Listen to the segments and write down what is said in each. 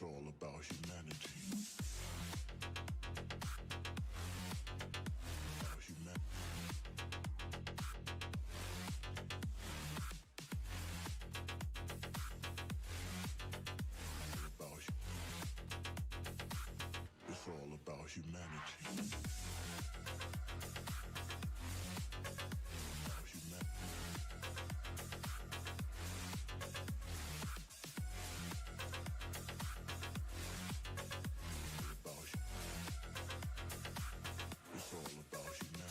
all about humanity. About humanity. It's all about humanity. About humanity. It's all about humanity.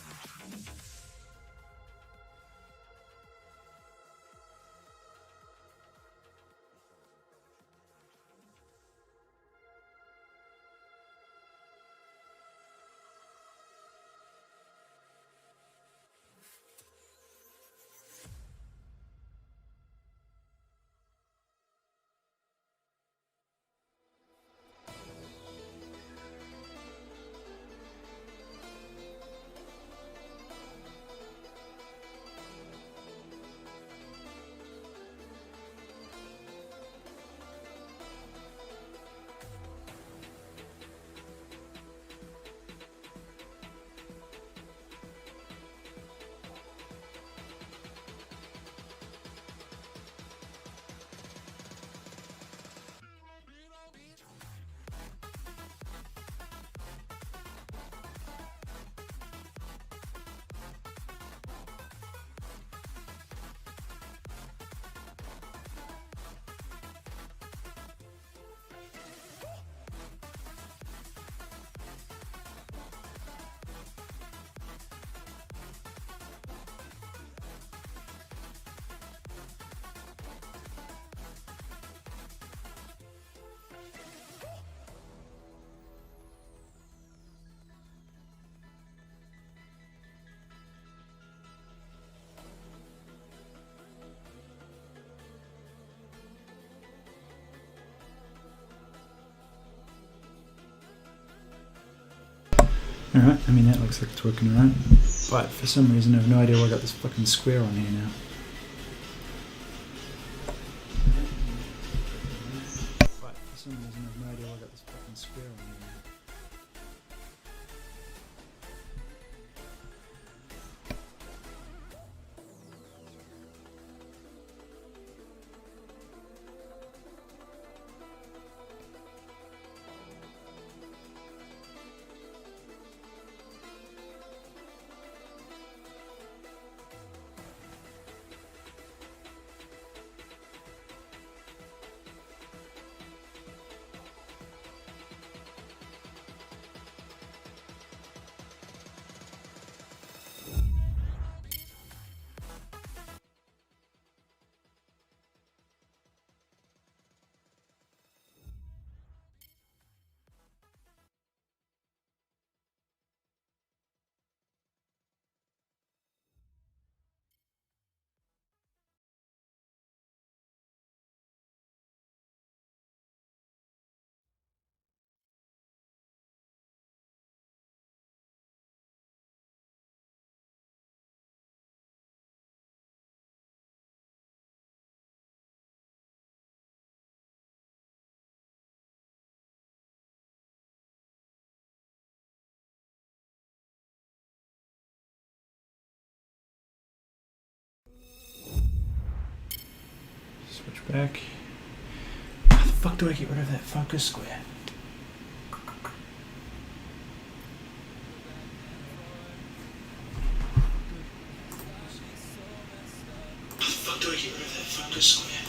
Alright, I mean that looks like it's working alright, but for some reason I have no idea why I got this fucking square on here now. But for some reason I have no idea why I got this fucking square on here now. Switch back. How the fuck do I get rid of that focus square? How the fuck do I get rid of that focus square?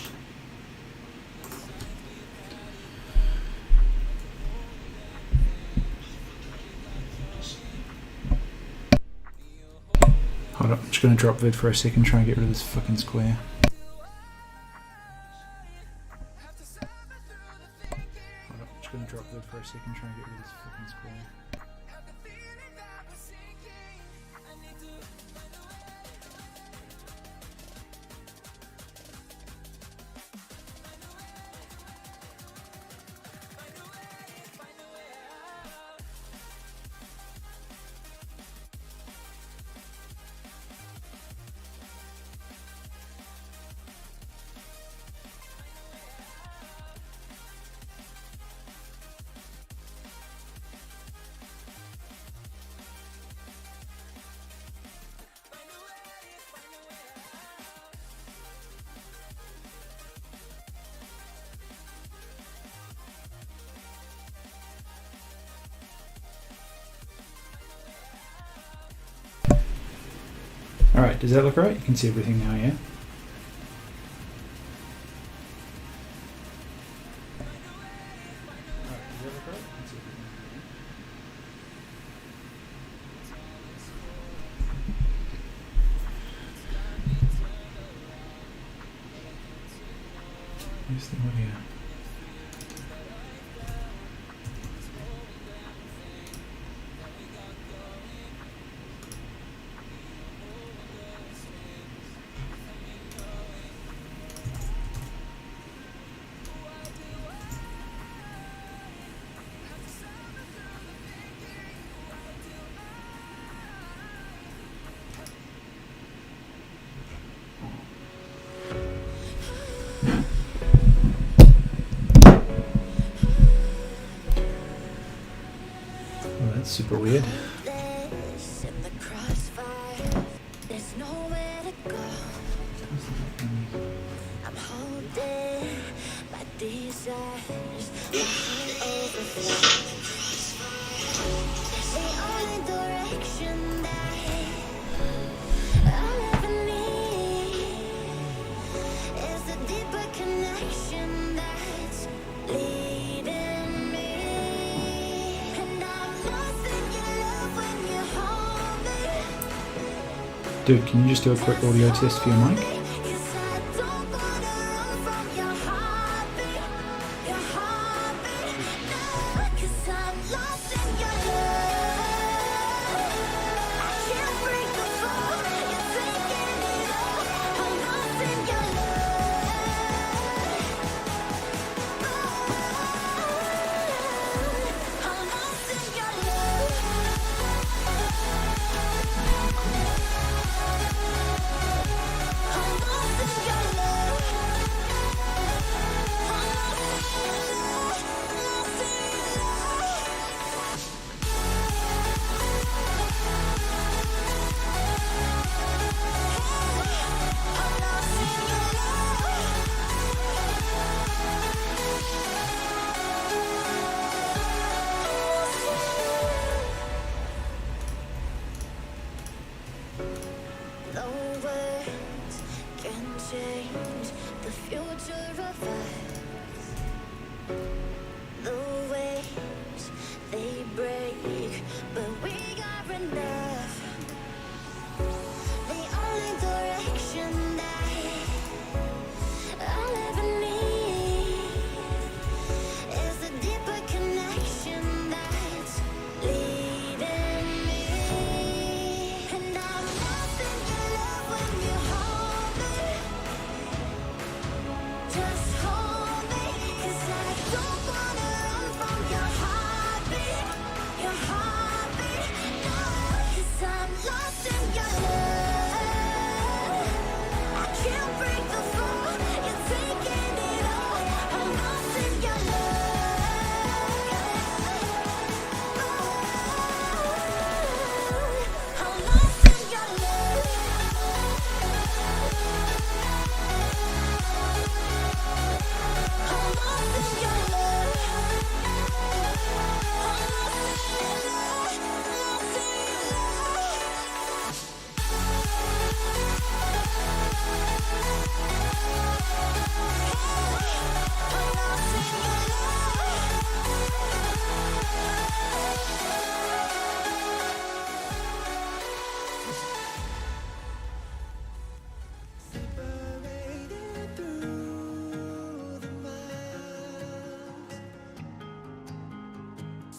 Hold up, I'm just gonna drop vid for a second, try and get rid of this fucking square. Hold up, I'm just gonna drop vid for a second, try and get rid of this fucking square. Alright, does that look right? You can see everything now, yeah? Here's the audio. Oh, that's super weird. Dude, can you just do a quick audio test for your mic?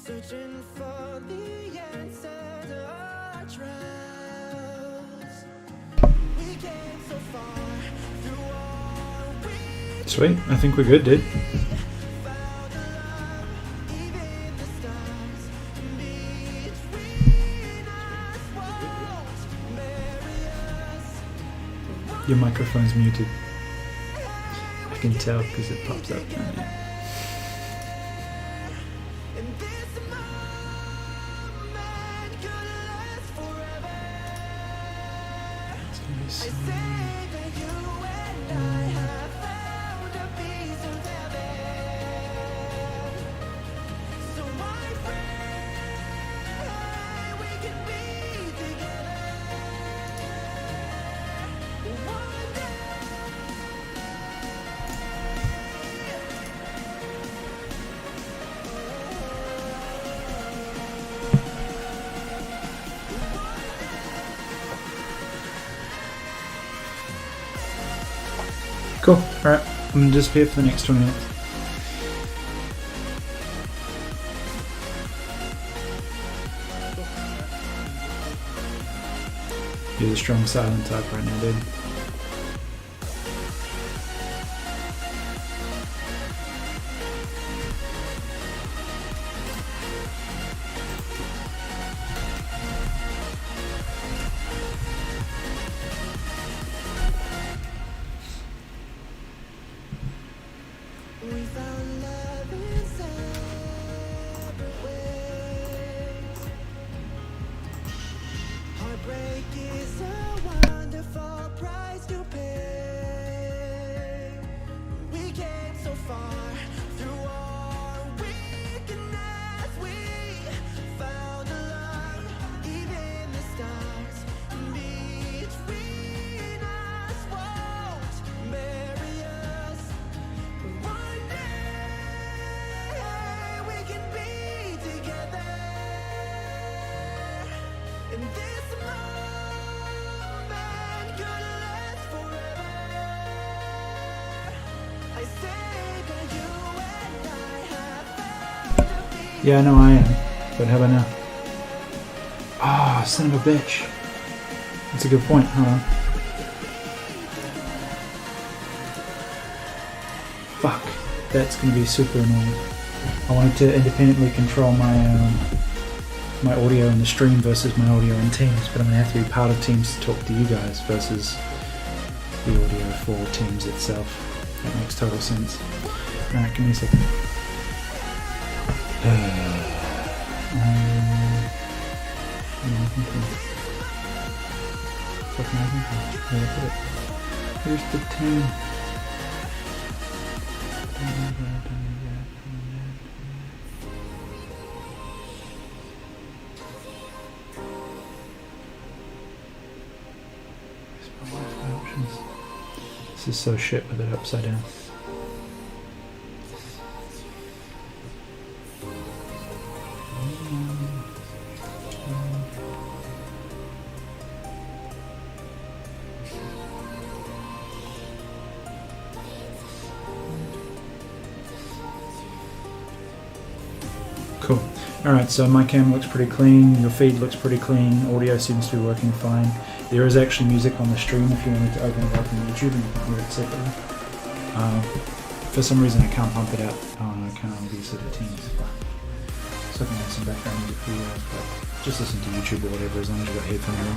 Searching for the answer to our trials. We came so far through all we Sweet, I think we're good, dude. found love, even the stars between us won't marry us. Your microphone's muted. I can tell because it pops up. And this moment could last forever. It's gonna be so Say that you and I have found a piece of heaven. So I pray we can be together. Cool. Alright, I'm gonna disappear for the next 20 minutes. You're the strong silent type right now, dude. We found love in separate ways. Heartbreak is a wonderful price to pay. We came so far through our weakness. We found a love, even the stars between us won't bury us. One day we can be together, and this moment could last forever. I say that you and I have found a peace. Yeah, I know I am. But how about now? Ah, son of a bitch. That's a good point. Hold on. Fuck. That's going to be super annoying. I wanted to independently control my my audio in the stream versus my audio in Teams, but I'm going to have to be part of Teams to talk to you guys versus the audio for Teams itself. That makes total sense. Alright, give me a second. What am I thinking? What am I thinking? Where did I put it? Where's the tune? Where's my Wi-Fi options? This is so shit with it upside down. Cool. Alright, so my cam looks pretty clean, your feed looks pretty clean, audio seems to be working fine. There is actually music on the stream if you wanted to open it up on YouTube and you can hear it separately. For some reason I can't pump it out. I can't obviously the Teams. So I can have some background music for you guys, but just listen to YouTube or whatever as long as you've got headphones on.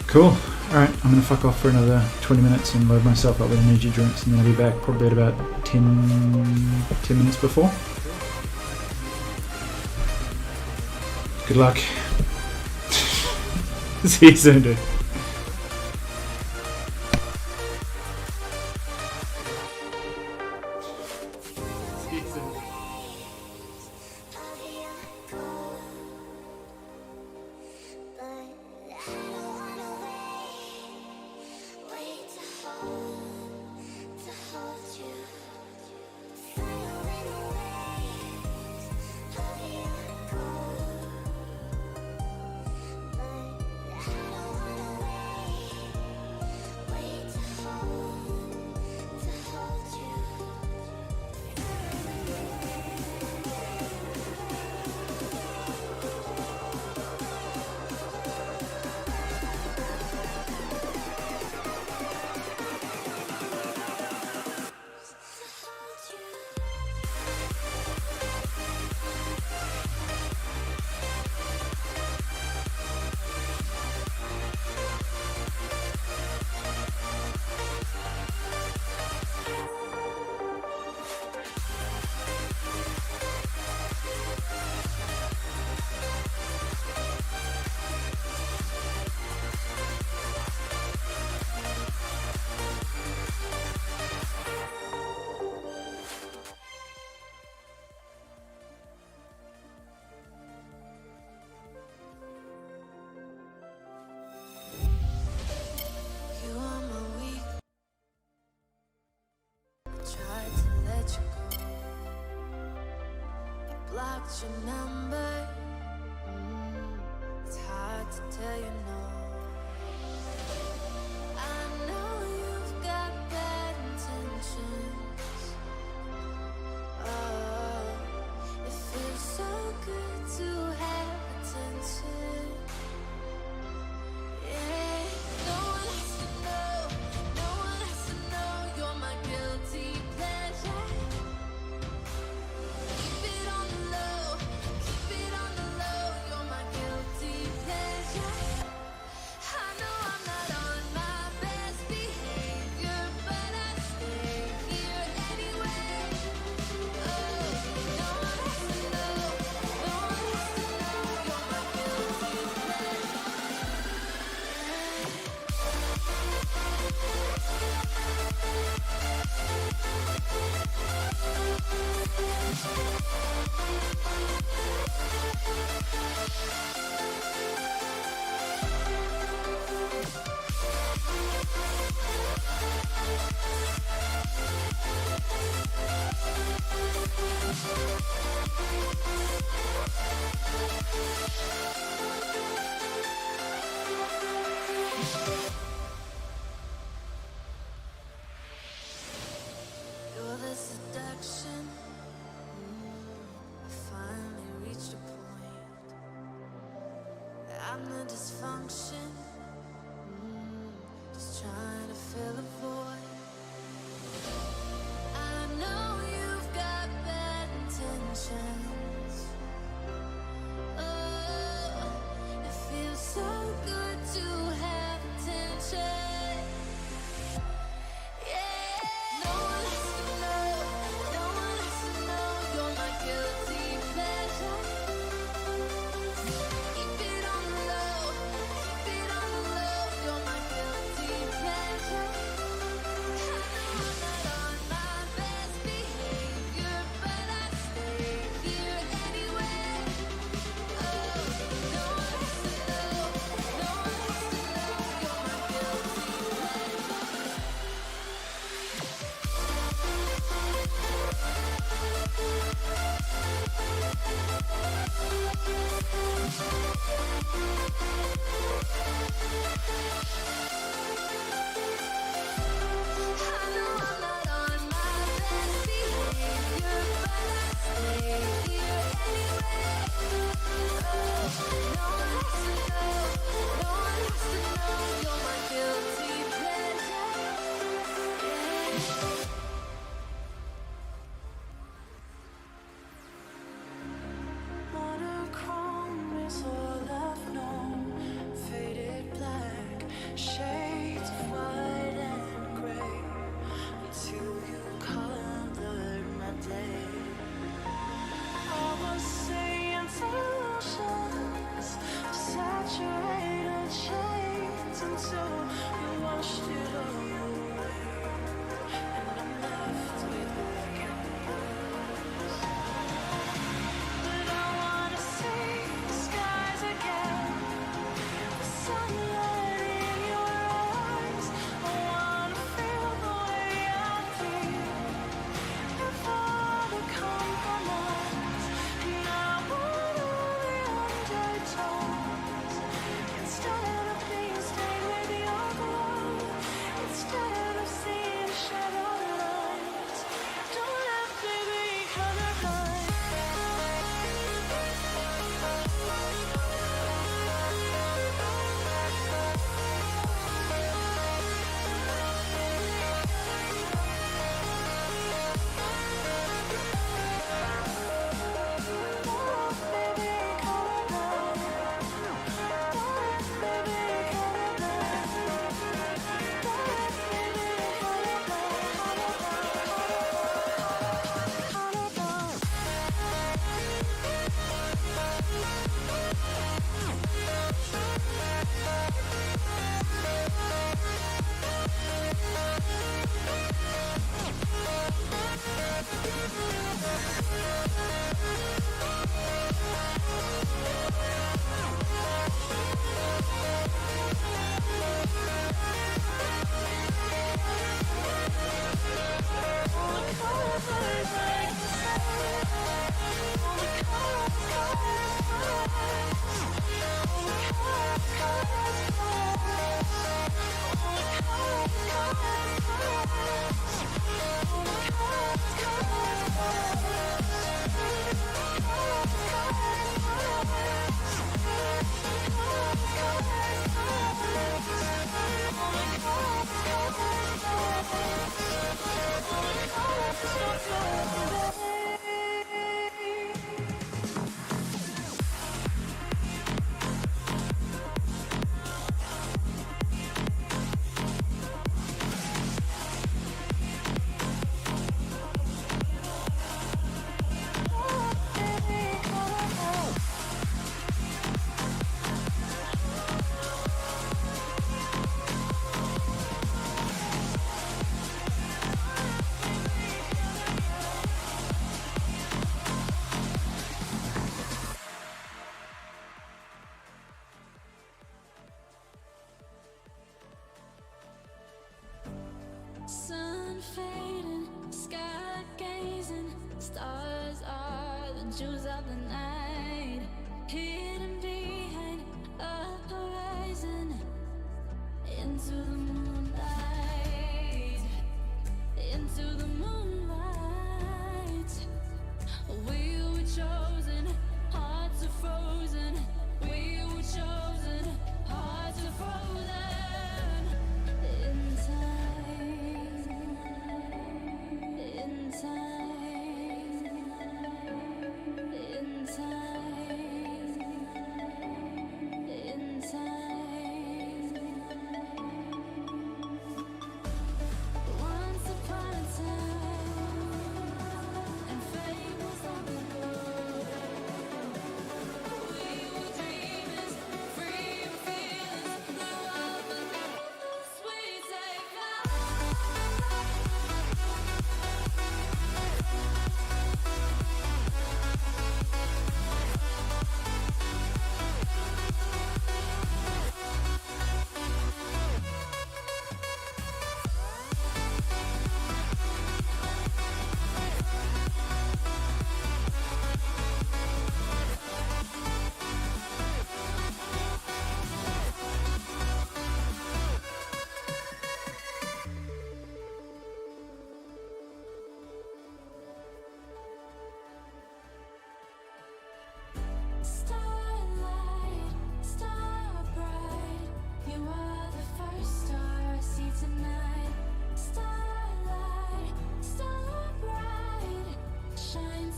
Cool. Alright, I'm going to fuck off for another 20 minutes and load myself up with energy drinks, and then I'll be back probably at about 10 minutes before. Good luck. See you soon, dude. You're the seduction. Finally reached a point. I'm the dysfunction. Just trying to fill a void. I know you've got bad intentions. Oh, it feels so good to have attention. Yeah. No one has to know. No one has to know you're my guilty pleasure. Keep it on the low. Keep it on the low. You're my guilty pleasure. I know I'm not on my best behavior, but I stay here anyway. Oh, no one has to know. No one has to know you're my guilty pleasure. I know I'm not on my best behavior, but I stay here anyway. Oh, no one has to know. No one has to know you're my guilty pleasure. Yeah. Monochrome is all I've known. Faded black, shades of white and gray. Until you colored my day. I was saying solutions, saturated shades until you washed it all away. And I'm left with black and white. But I wanna see the skies again, the sunlight in your eyes. I wanna feel the way I feel if all the compromise. And I want all the undertones instead of being stained with your glow. Instead of seeing shadowed lines, don't have to be colorblind. Sun fading, sky gazing, stars are the jewels of the night, hidden behind a horizon.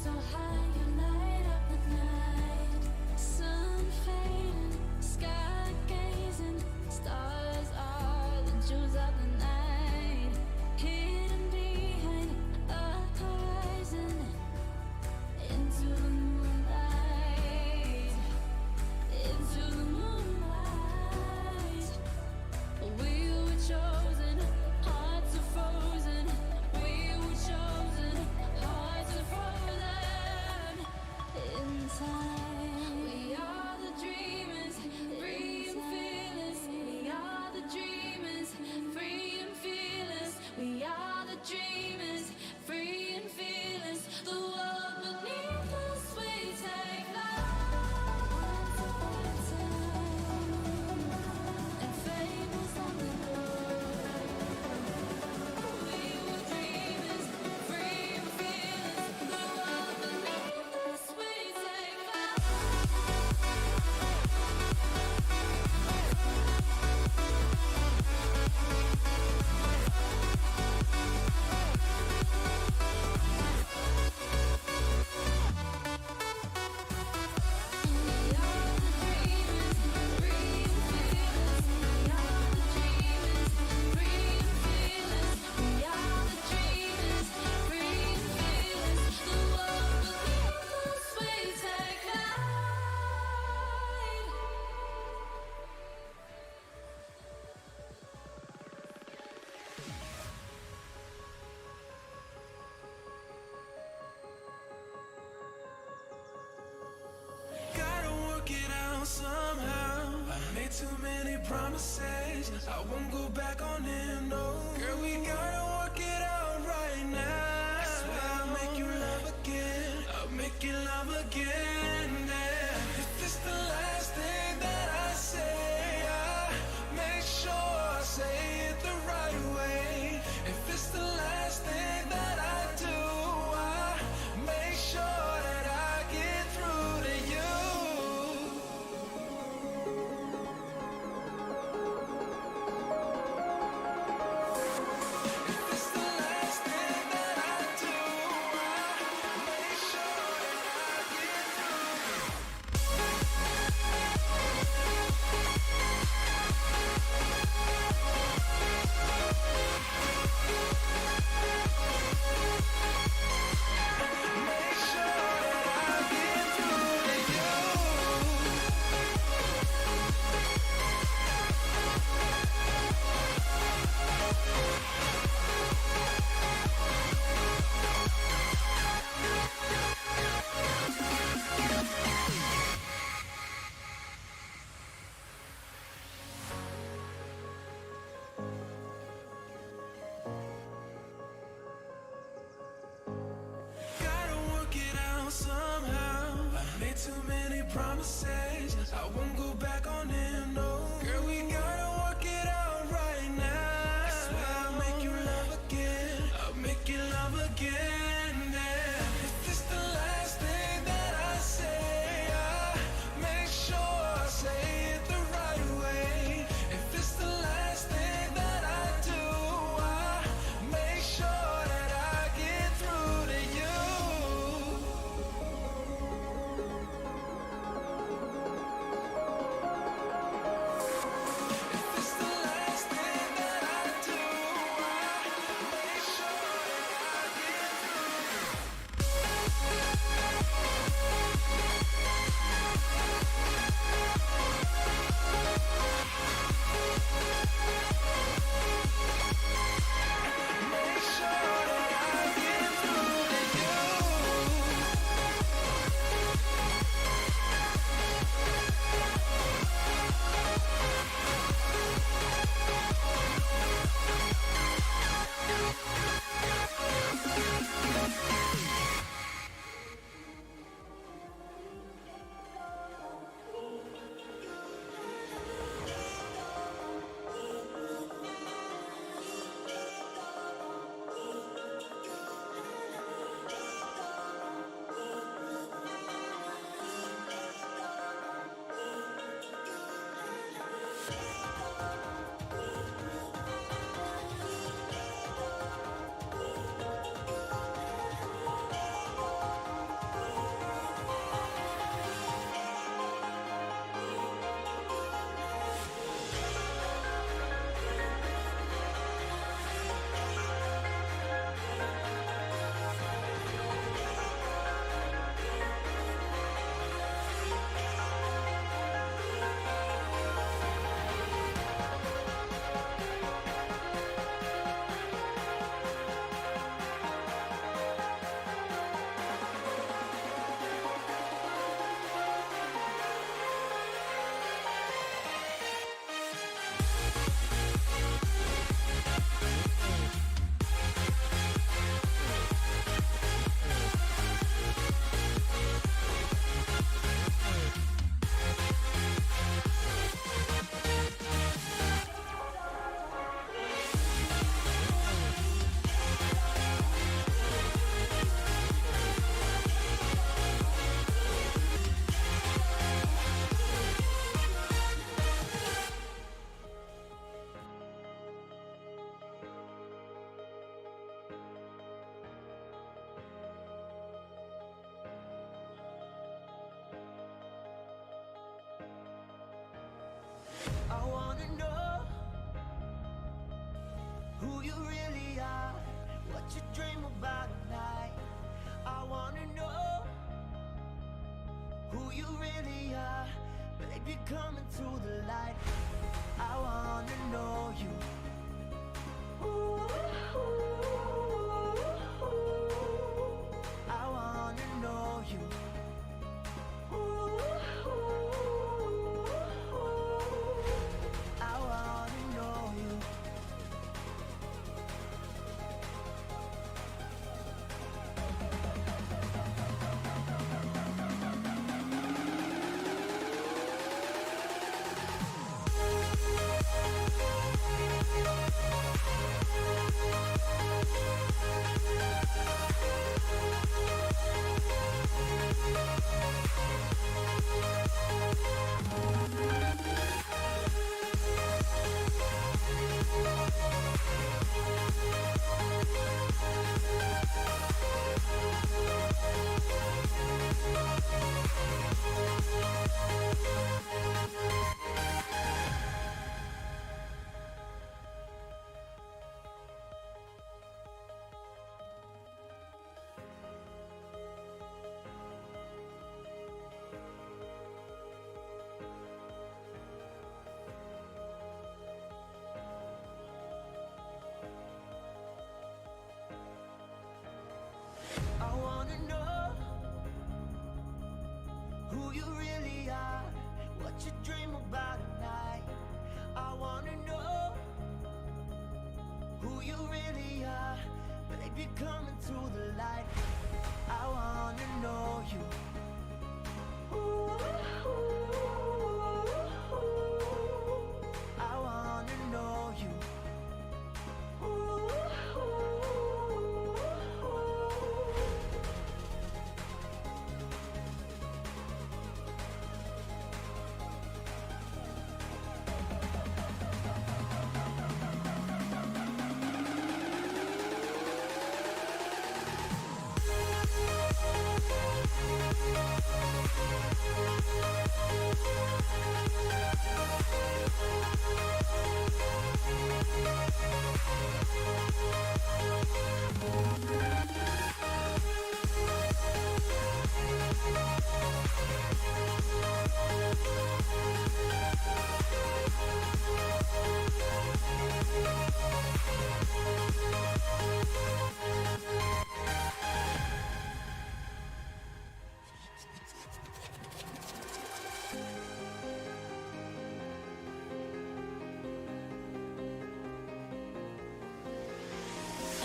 so high, you light up the night. Sun fading, sky gazing, stars are the jewels of the night. Hidden behind a horizon, into the moonlight, into the moonlight. We were chosen, hearts are frozen. We were chosen, hearts are frozen in time. We are the dreamers, free and fearless. We are the dreamers, free and fearless. We are the dreamers, free and fearless. The world beneath us, we take flight and fables on the we were dreamers, free and fearless. The world beneath us, we take flight. We are the dreamers, free and fearless. We are the dreamers, free and fearless. We are the dreamers, free and fearless. The world beneath us, we take flight. Gotta work it out somehow. I made too many promises. I won't go back on them, no. Girl, we gotta work it out right now. I swear I'll make you love again. I'll make you love again. Yeah. If it's the last thing that I say, I make sure I say it the right way. If it's the last thing that I do, I make sure that I get through to you. If it's the last thing that I do, I make sure that I get through. Make sure that I get through to you. Gotta work it out somehow. I made too many promises. I won't go back on them, no. Girl, we gotta work it out right now. I swear I'll make you love again. I'll make you love again. Yeah. If it's the last thing that I say, I make sure I say it the right way. If it's the last thing that I do, I make sure that I get through to you. I wanna know who you really are, what you dream about at night. I wanna know who you really are, baby, come into the light. I wanna know you. I wanna know you. I wanna know you. I wanna know who you really are, what you dream about at night. I wanna know who you really are, baby, come into the light. I wanna know you. I wanna know you.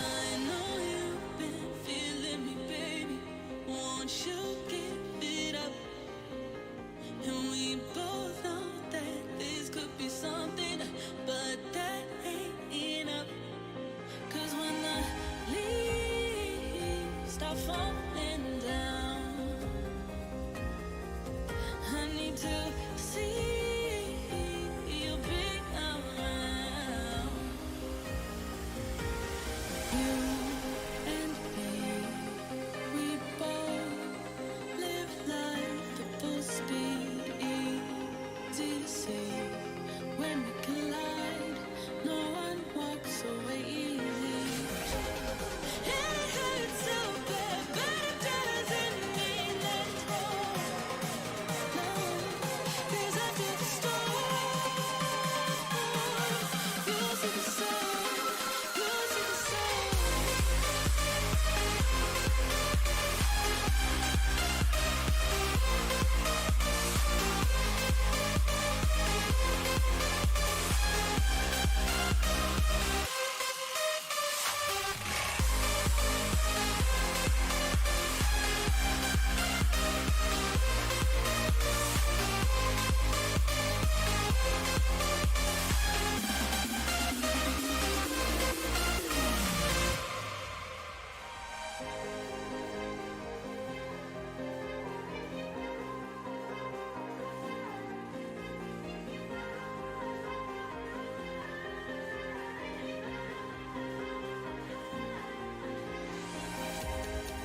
I know you've been feeling me, baby. Won't you give it up? And we both know that this could be something, but that ain't enough. 'Cause when the leaves start falling down, I need to see you be around. You and me, we both live life at full speed, easy to see. When we collide, no one walks away easy. It hurts so bad, but it doesn't mean let's go. No, 'cause after the storm, you'll see the sun, you'll see the sun.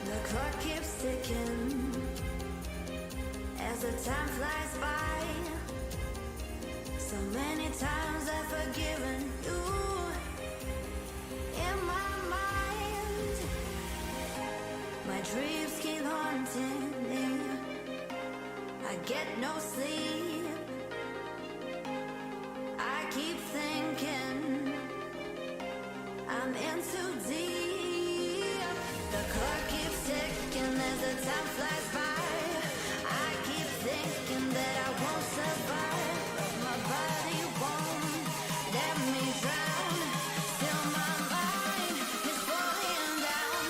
The clock keeps ticking as the time flies by. So many times I've forgiven you. In my mind, my dreams keep haunting me. I get no sleep. I keep thinking I'm in too deep. The clock keeps ticking as the time flies by. I keep thinking that I won't survive, but my body won't let me drown. Still my mind is falling down.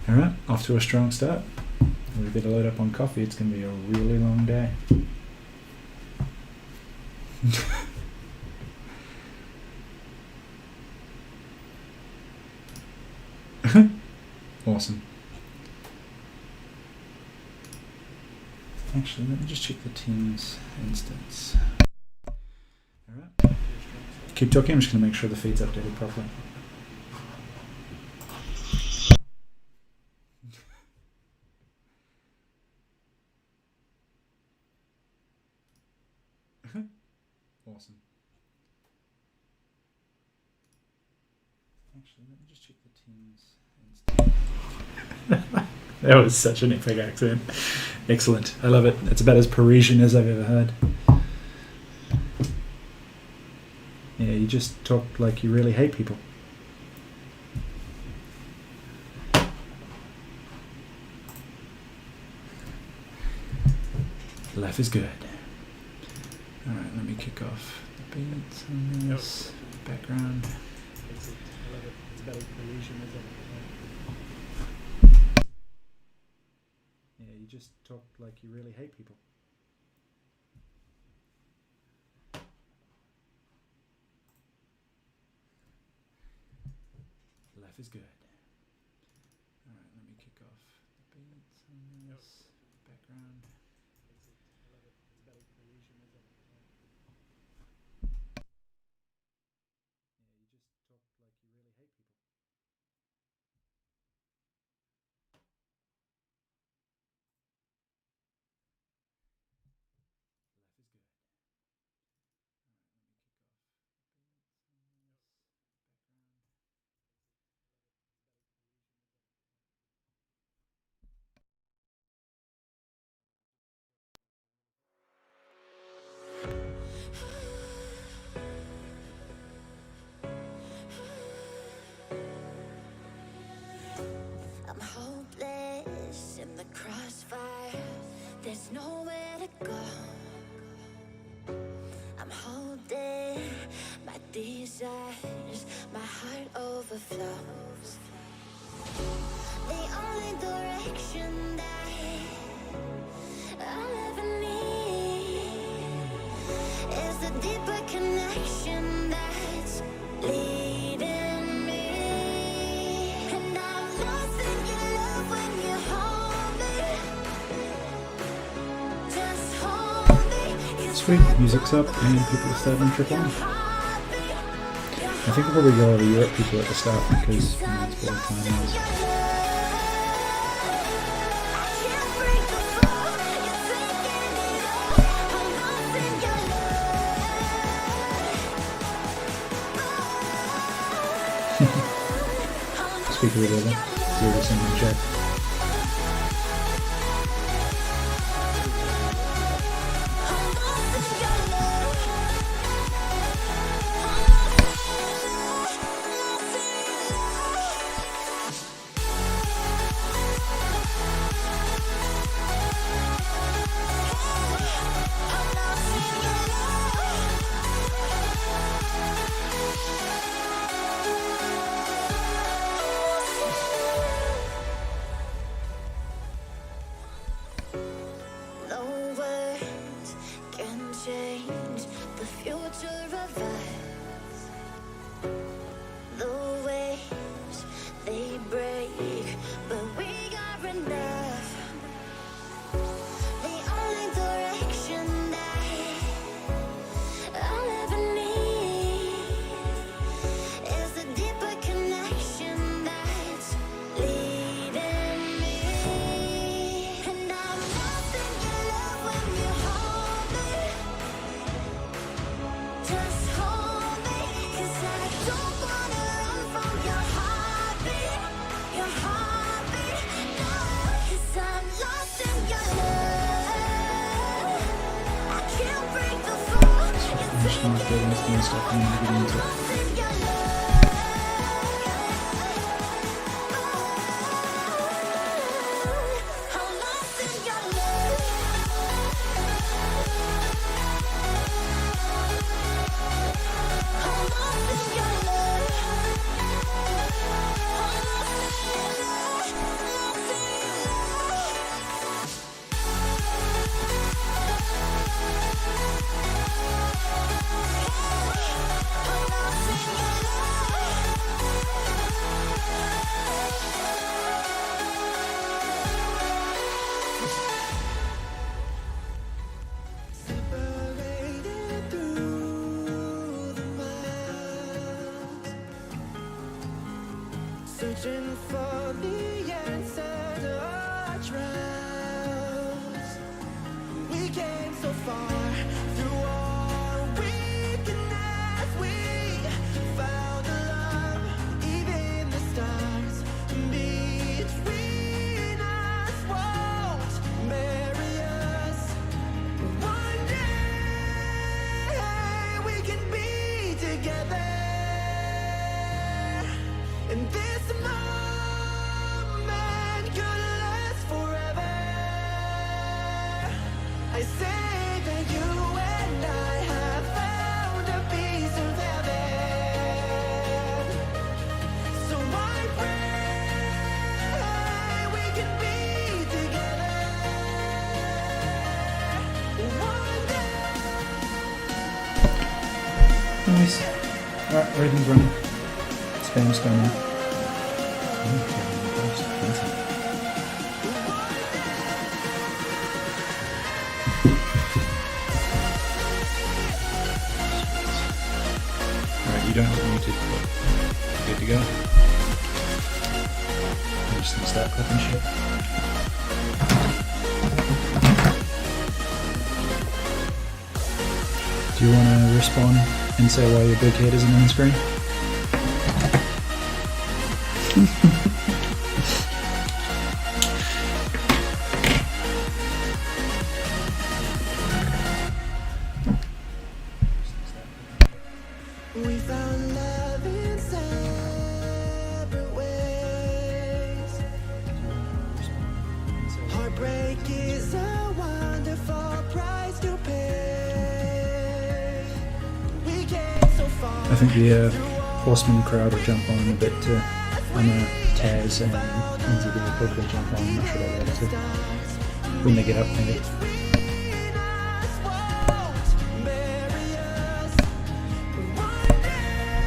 Alright, off to a strong start. We better load up on coffee, it's going to be a really long day. Awesome. Actually, let me just check the Teams instance. Alright. Keep talking, I'm just going to make sure the feed's updated properly. Awesome. Actually, let me just check the Teams instance. That was such an epic accent. Excellent. I love it. It's about as Parisian as I've ever heard. Yeah, you just talk like you really hate people. Life is good. Alright, let me kick off the beats on this background. Excellent. I love it. It's about as Parisian as I've ever heard. Yeah, you just talk like you really hate people. Life is good. Alright, let me kick off the beats on this background. I love it. It's about as Parisian as I've ever heard. Yeah, you just talk like you really hate people. Life is good. I'm hopeless in the crossfire. There's nowhere to go. I'm holding my desires. My heart overflows. The only direction that I'll ever need is the deeper connection that's leading me. And I'm lost in your love when you hold me. Just hold me. 'Cause Sweet, music's up and people are starting to trip on. I think we'll probably go over Europe people at the start because it's better time. Speaker with over 0% in chat. change the future of us. The waves, they break, but we are enough. The only direction that I'll ever need is the deeper connection that's leading me. And I'm lost in your love when you hold me. Just hold me, 'cause I don't wanna run from your heartbeat, no. 'Cause I'm lost in your love. I can't break the fall. You're taking me I'm lost in your love. I'm lost in your love. I'm lost in your love. I'm lost in your love. searching for the answer to our trials. We came so far through our weakness. We found a love, even the stars between us won't bury us. One day we can be together. And this moment could last forever. I say that you and I have found a piece of heaven. So I pray we can be together. One day. Nice. Alright, everything's running. Spam's going on. Alright, you don't have muted, but you're good to go. I'm just gonna start clipping shit. Do you want to respond and say why your big head isn't on the screen? We found love in separate ways. Heartbreak is a wonderful price to pay. We came so far. I think the Horseman crowd will jump on a bit too. I know Taz and NZD will probably jump on. I'm not sure about the other two. When they get up, maybe.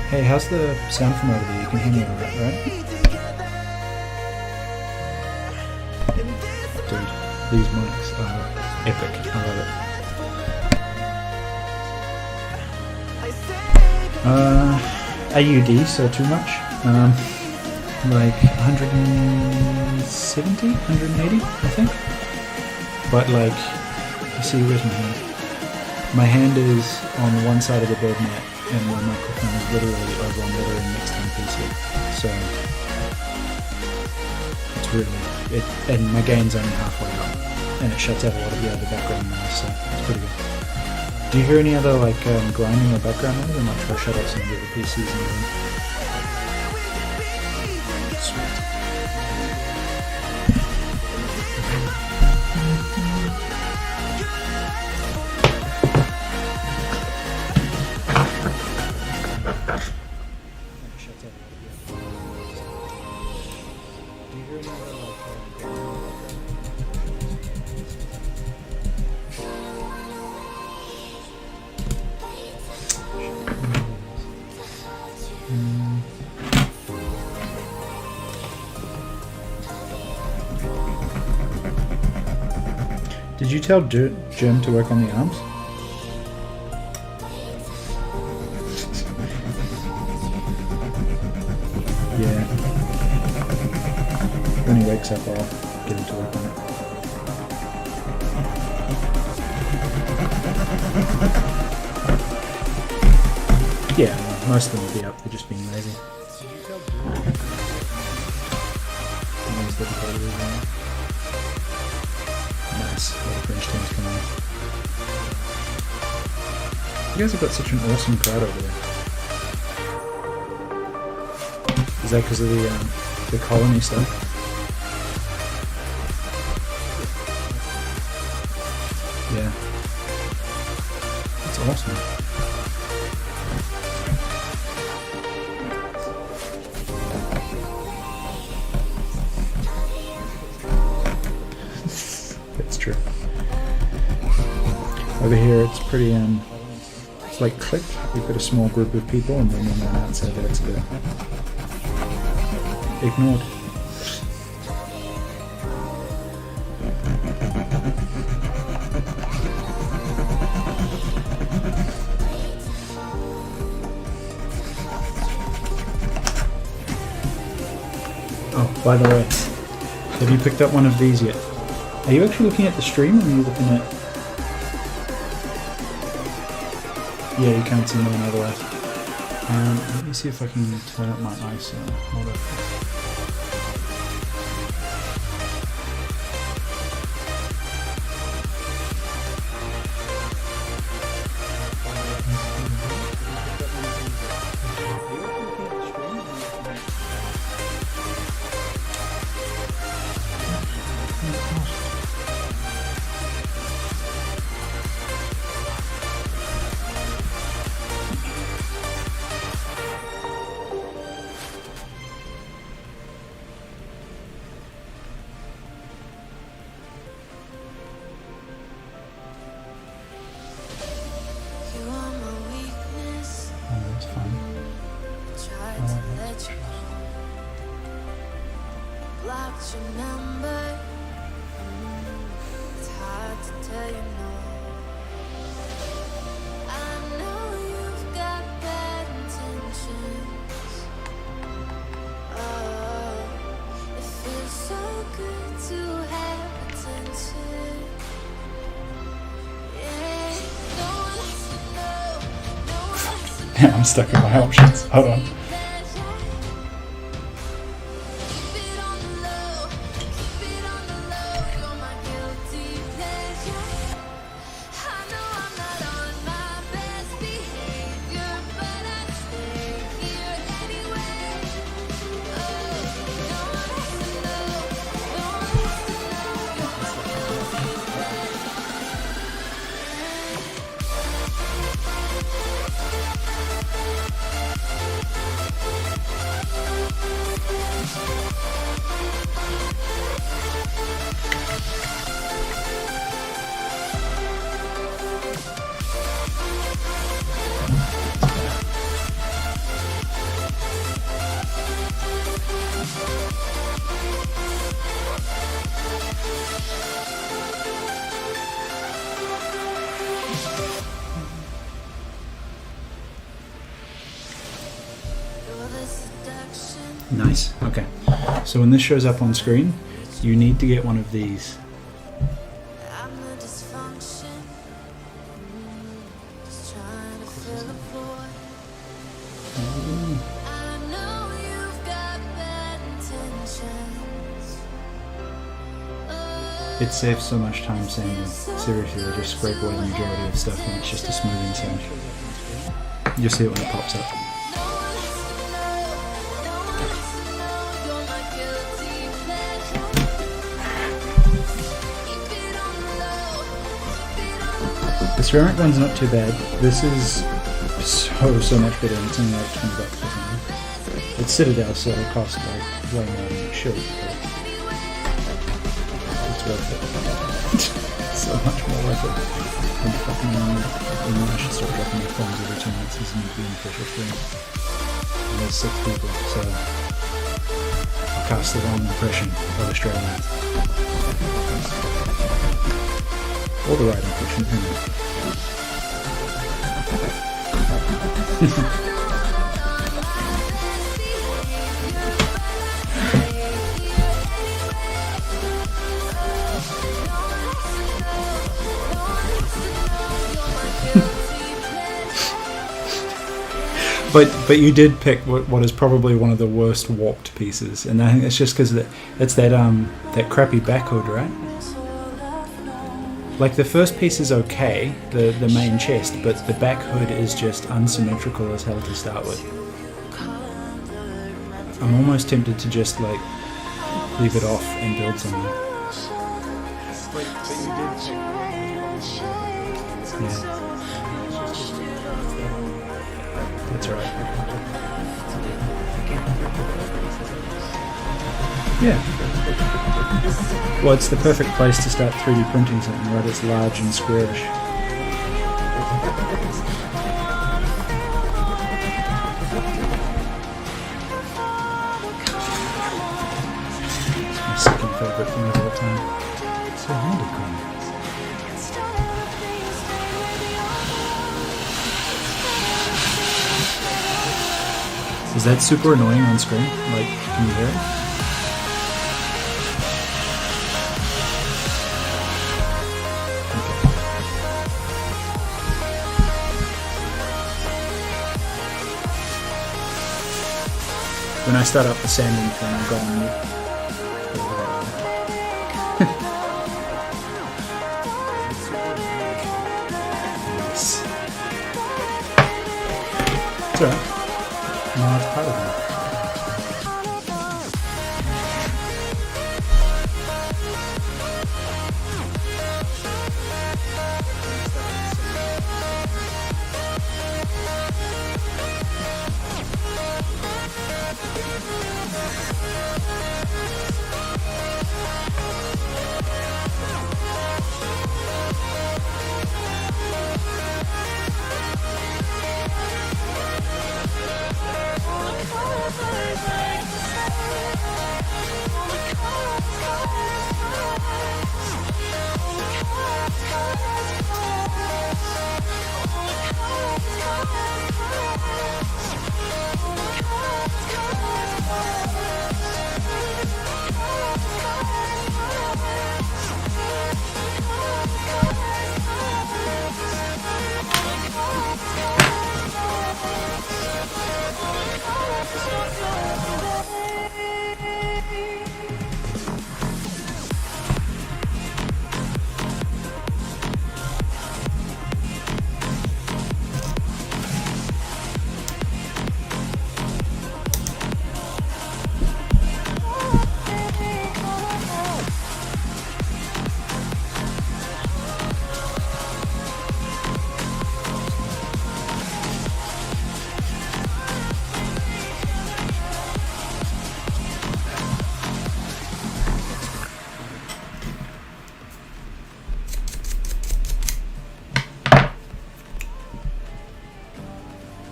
Hey, how's the sound from over there? You can hear me alright, right? Dude, these mics are epic. I love it. AUD, so too much. Like 170, 180, I think. But like, you see, where's my hand? My hand is on one side of the bed mat, and my microphone is literally over on the other end next to my PC. So it's really, and my gain's only halfway up, and it shuts out a lot of the other background noise, so it's pretty good. Do you hear any other like grinding or background noise? I'm not sure. Shut out some of the other PCs in the room. Sweet. Did you tell Jim to work on the arms? Yeah. When he wakes up, I'll get him to work on it. Yeah, most of them will be up. They're just being lazy. Nice. A lot of French teams coming in. You guys have got such an awesome crowd over there. Is that because of the colony stuff? Yeah. That's awesome. That's true. Over here it's pretty it's like clicked. We've got a small group of people, and then on outside that's a bit ignored. Oh, by the way, have you picked up one of these yet? Are you actually looking at the stream, or are you looking at... Yeah, you can't see mine otherwise. Let me see if I can turn up my ISO. Hold up. You are my weakness. Oh, that's fine. Tried to let you go. Blocked your number. It's hard to tell you no. I know you've got bad intentions. Oh, it feels so good to have attention. Yeah, no one has to know. No one has to know. Yeah, I'm stuck in my options. Hold on. Keep it on the low. Keep it on the low. You're my guilty pleasure. I know I'm not on my best behavior, but I stay here anyway. Oh, no one has to know. No one has to know. You're my guilty pleasure. You're the seduction. Nice. Okay. So when this shows up on screen, you need to get one of these. I'm the dysfunction. Just trying to fill a void. I know you've got bad intentions. Oh, It saves so much time saying them. Seriously, I just scrape away the majority of stuff and it's just a smoothing sound. You'll see it when it pops up. no one has to know. No one has to know. You're my guilty pleasure. Keep it on the low. Keep it on the low. The ceramic one's not too bad. This is so much better. It's only like $20 or something. It's Citadel, so it'll cost like way more than it should. But it's worth it. So much more worth it. And fucking, I should start dropping my phones every 2 minutes. This isn't being official stream. And there's 6 people, so I'll cast the wrong impression of Australians. Or the right impression, who knows? But you did pick what is probably one of the worst warped pieces, and I think it's just because it's that crappy back hood, right? Like the first piece is okay, the main chest, but the back hood is just unsymmetrical as hell to start with. I'm almost tempted to just like leave it off and build something. Yeah. That's right. Yeah. Well, it's the perfect place to start 3D printing something, right? It's large and squarish. It's my second favourite thing of all time. It's so handy. Is that super annoying on screen? Like, can you hear it? When I start up the sanding thing, I'll go on mute. Yes. It's alright. No, it's part of it.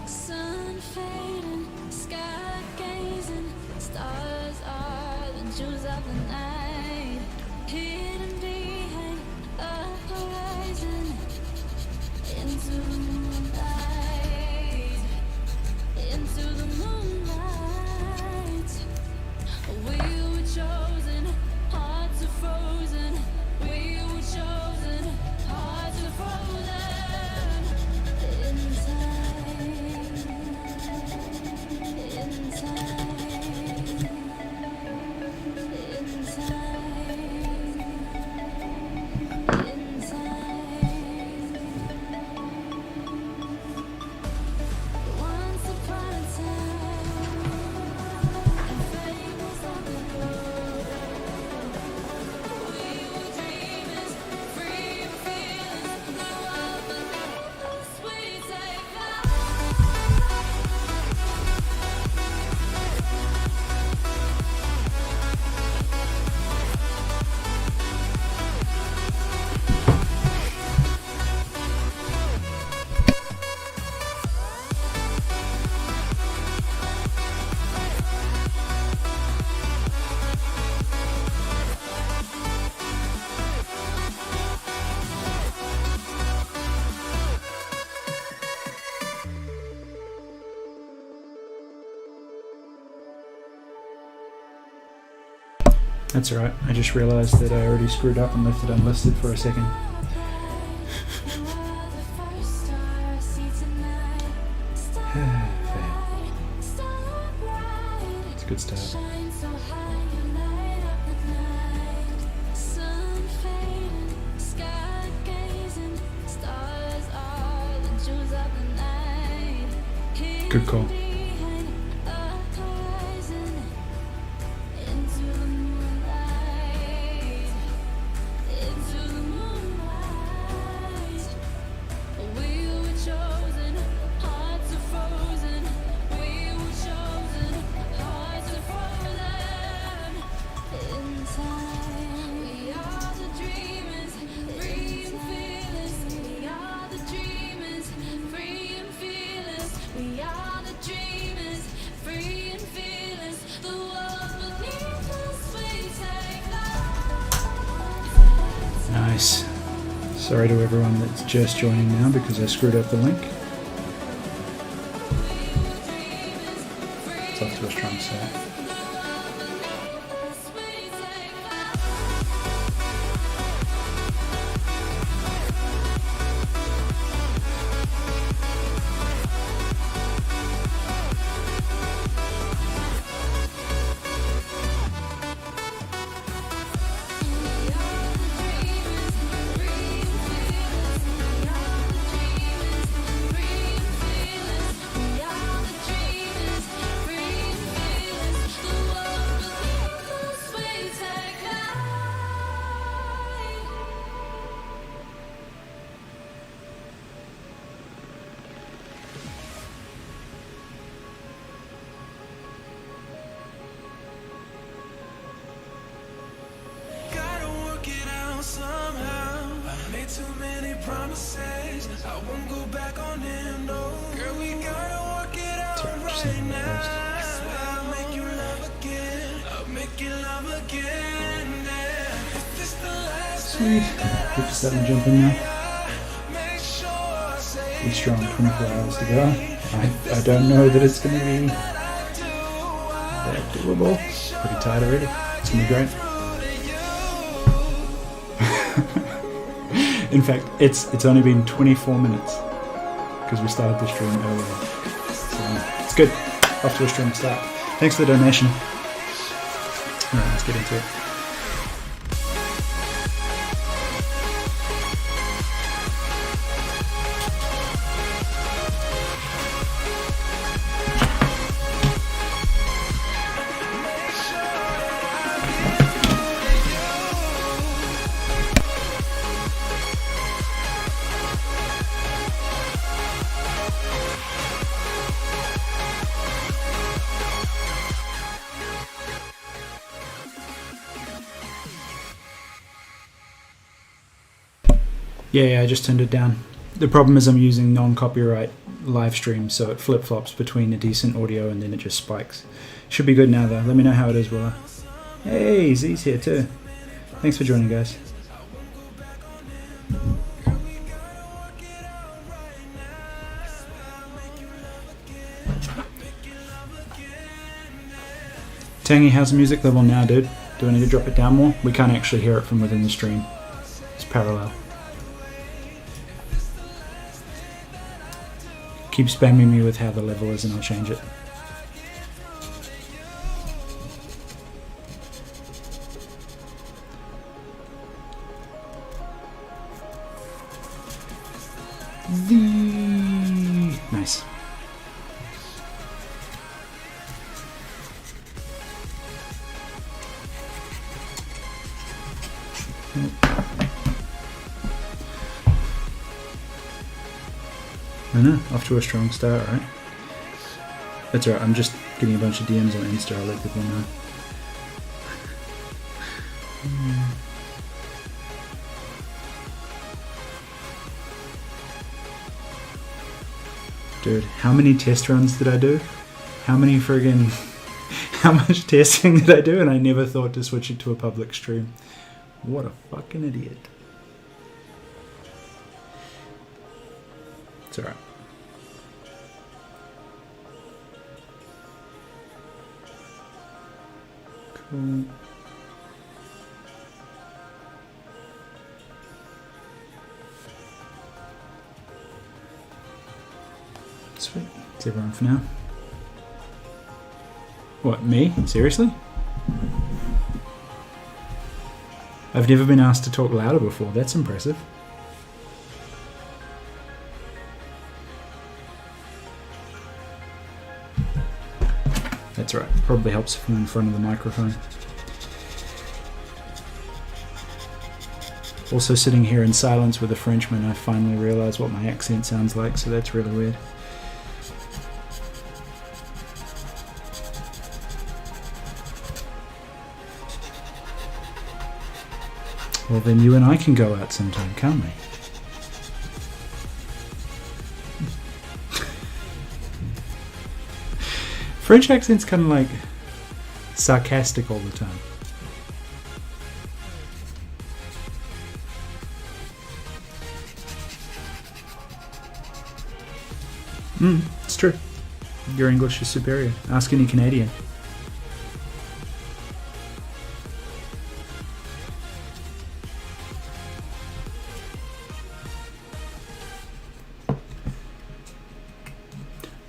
Sun fading, sky gazing, stars are the jewels of the night, hidden behind a horizon, into the moonlight, into the moonlight. We were chosen, hearts are frozen. We were chosen, hearts are frozen. In time, in time, in time, in time. Once upon a time, and fame was on the road. We were dreamers, free and fearless. No other knows we take flight. That's alright. I just realised that I already screwed up and left it unlisted for a second. It's a good start. Good call. Nice. Sorry to everyone that's just joining now because I screwed up the link. It's off to a strong start. promises. I won't go back on them, no. Girl, we gotta work it out Sorry, just right sending the now. post. I swear I'll make you love again. I'll make you love again. Yeah. If it's the last Sweet. Keep starting jumping now. make sure I say Be strong, 24 hours to go. I don't know that it's going to be that doable. Pretty tired already. It's going to be great. In fact, it's only been 24 minutes because we started the stream earlier. So it's good. Off to a strong start. Thanks for the donation. Alright, let's get into it. Yeah, I just turned it down. The problem is I'm using non-copyright Livestream, so it flip-flops between a decent audio and then it just spikes. Should be good now though. Let me know how it is, Willa. Hey, Z's here too. Thanks for joining, guys. Tangy, how's the music level now, dude? Do I need to drop it down more? We can't actually hear it from within the stream. It's parallel. Keep spamming me with how the level is and I'll change it. Nice. I know, off to a strong start, right? That's alright, I'm just getting a bunch of DMs on Insta, I'll let people know. Dude, how many test runs did I do? How much testing did I do? And I never thought to switch it to a public stream. What a fucking idiot. It's alright. Cool. Sweet. It's everyone for now. What, me? Seriously? I've never been asked to talk louder before. That's impressive. That's right. Probably helps if I'm in front of the microphone. Also sitting here in silence with a Frenchman, I finally realised what my accent sounds like, so that's really weird. Well, then you and I can go out sometime, can't we? French accent's kind of like sarcastic all the time. It's true. Your English is superior. Ask any Canadian.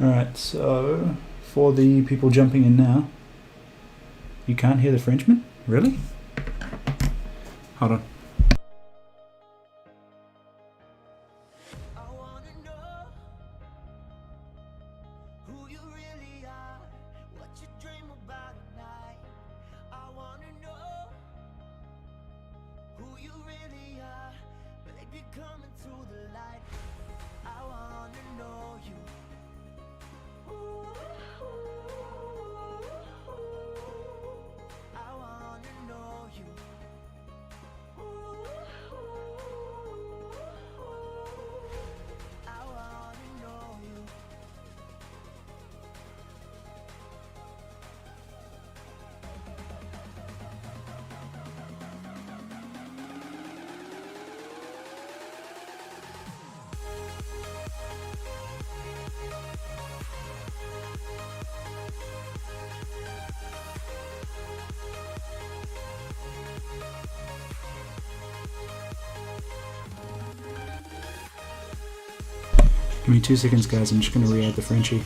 Alright, so for the people jumping in now, you can't hear the Frenchman? Really? Hold on. I wanna know who you really are, what you dream about at night. I wanna know who you really are, baby, come into the light. I wanna know you. I wanna know you. Give me 2 seconds, guys. I'm just going to re-add the Frenchie.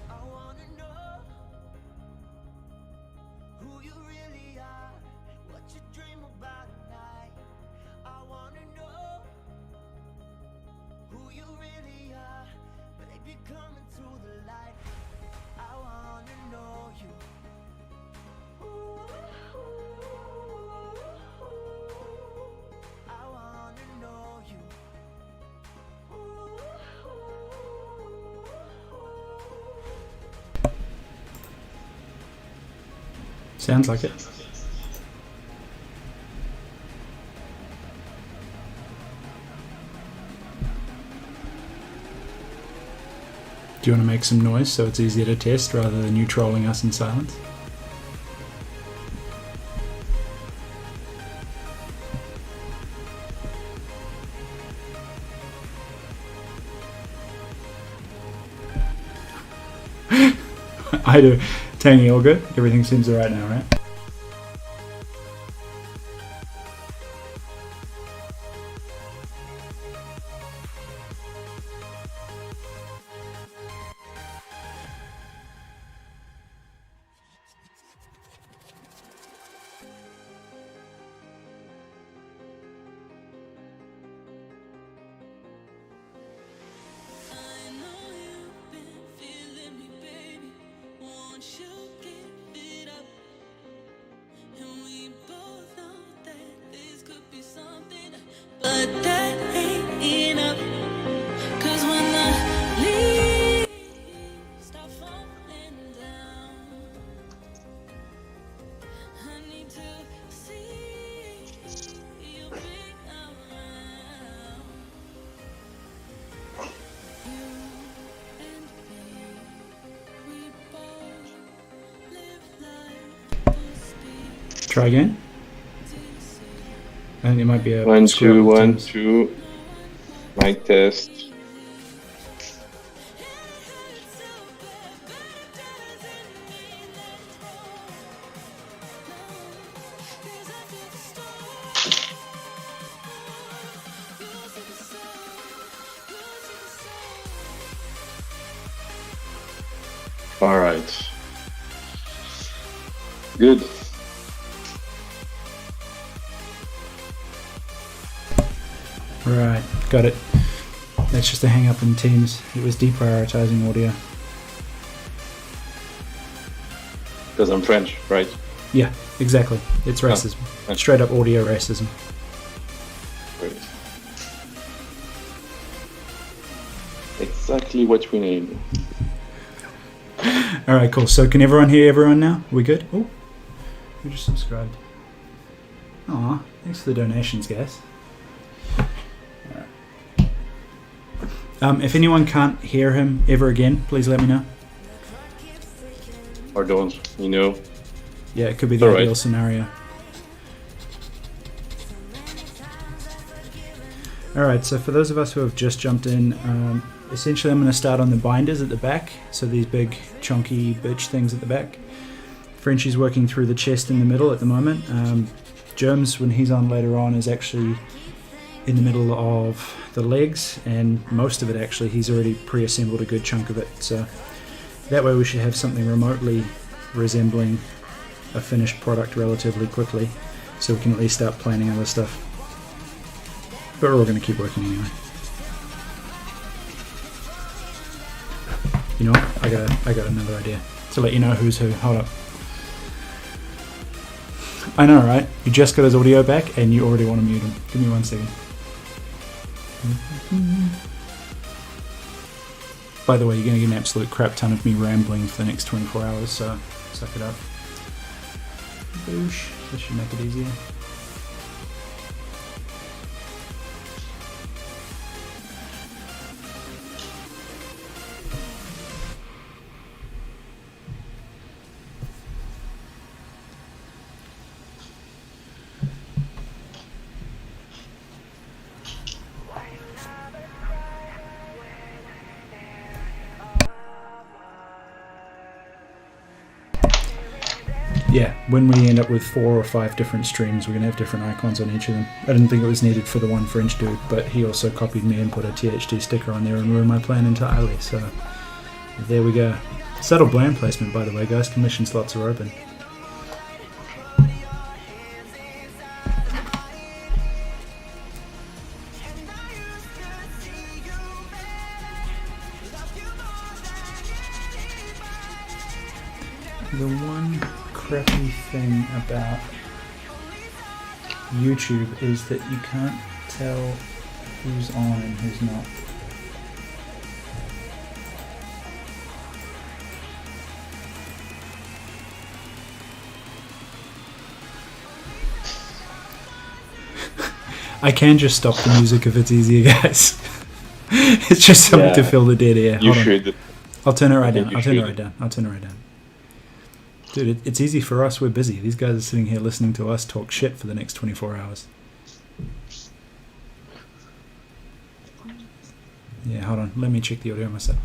I wanna know who you really are, what you dream about at night. I wanna know who you really are, baby, come into the light. I wanna know you. I wanna know you. Sounds like it. Do you want to make some noise so it's easier to test rather than you trolling us in silence? I do. Tangy, all good? Everything seems alright now, right? I know you've been feeling me, baby. Won't you give it up? And we both know that this could be something, but that ain't enough. 'Cause when the leaves start falling down, I need to see you be around. You and me, we both live life full speed. Try again? I think it might be a 1, screw 2, up 1, Teams. 2. Mic test. All right. Good. Right, got it. That's just a hang up in Teams. It was deprioritizing audio. Because I'm French, right? Yeah, exactly. It's racism. Oh. Straight up audio racism. Great. Exactly what we need. Alright, cool. So can everyone hear everyone now? We good? Oh, who just subscribed? Aw, thanks for the donations, guys. If anyone can't hear him ever again, please let me know. Or don't, you know? Yeah, it could be the Alright. ideal scenario. Alright, so for those of us who have just jumped in, essentially I'm going to start on the binders at the back, so these big chunky birch things at the back. Frenchie's working through the chest in the middle at the moment. Germs, when he's on later on, is actually in the middle of the legs, and most of it actually, he's already pre-assembled a good chunk of it, so that way we should have something remotely resembling a finished product relatively quickly, so we can at least start planning other stuff. But we're all going to keep working anyway. You know what? I got another idea to let you know who's who. Hold up. I know, right? You just got his audio back and you already want to mute him. Give me 1 second. By the way, you're going to get an absolute crap ton of me rambling for the next 24 hours, so suck it up. Boosh. This should make it easier. Yeah, when we end up with 4 or 5 different streams, we're going to have different icons on each of them. I didn't think it was needed for the one French dude, but he also copied me and put a THD sticker on there and ruined my plan entirely, so there we go. Subtle brand placement, by the way, guys. Commission slots are open. The one crappy thing about YouTube is that you can't tell who's on and who's not. I can just stop the music if it's easier, guys. It's just something to fill the dead air. You Hold on. should. I'll turn it right down. you I'll turn it should. right down. I'll turn it right down. Dude, it's easy for us. We're busy. These guys are sitting here listening to us talk shit for the next 24 hours. Yeah, hold on. Let me check the audio myself.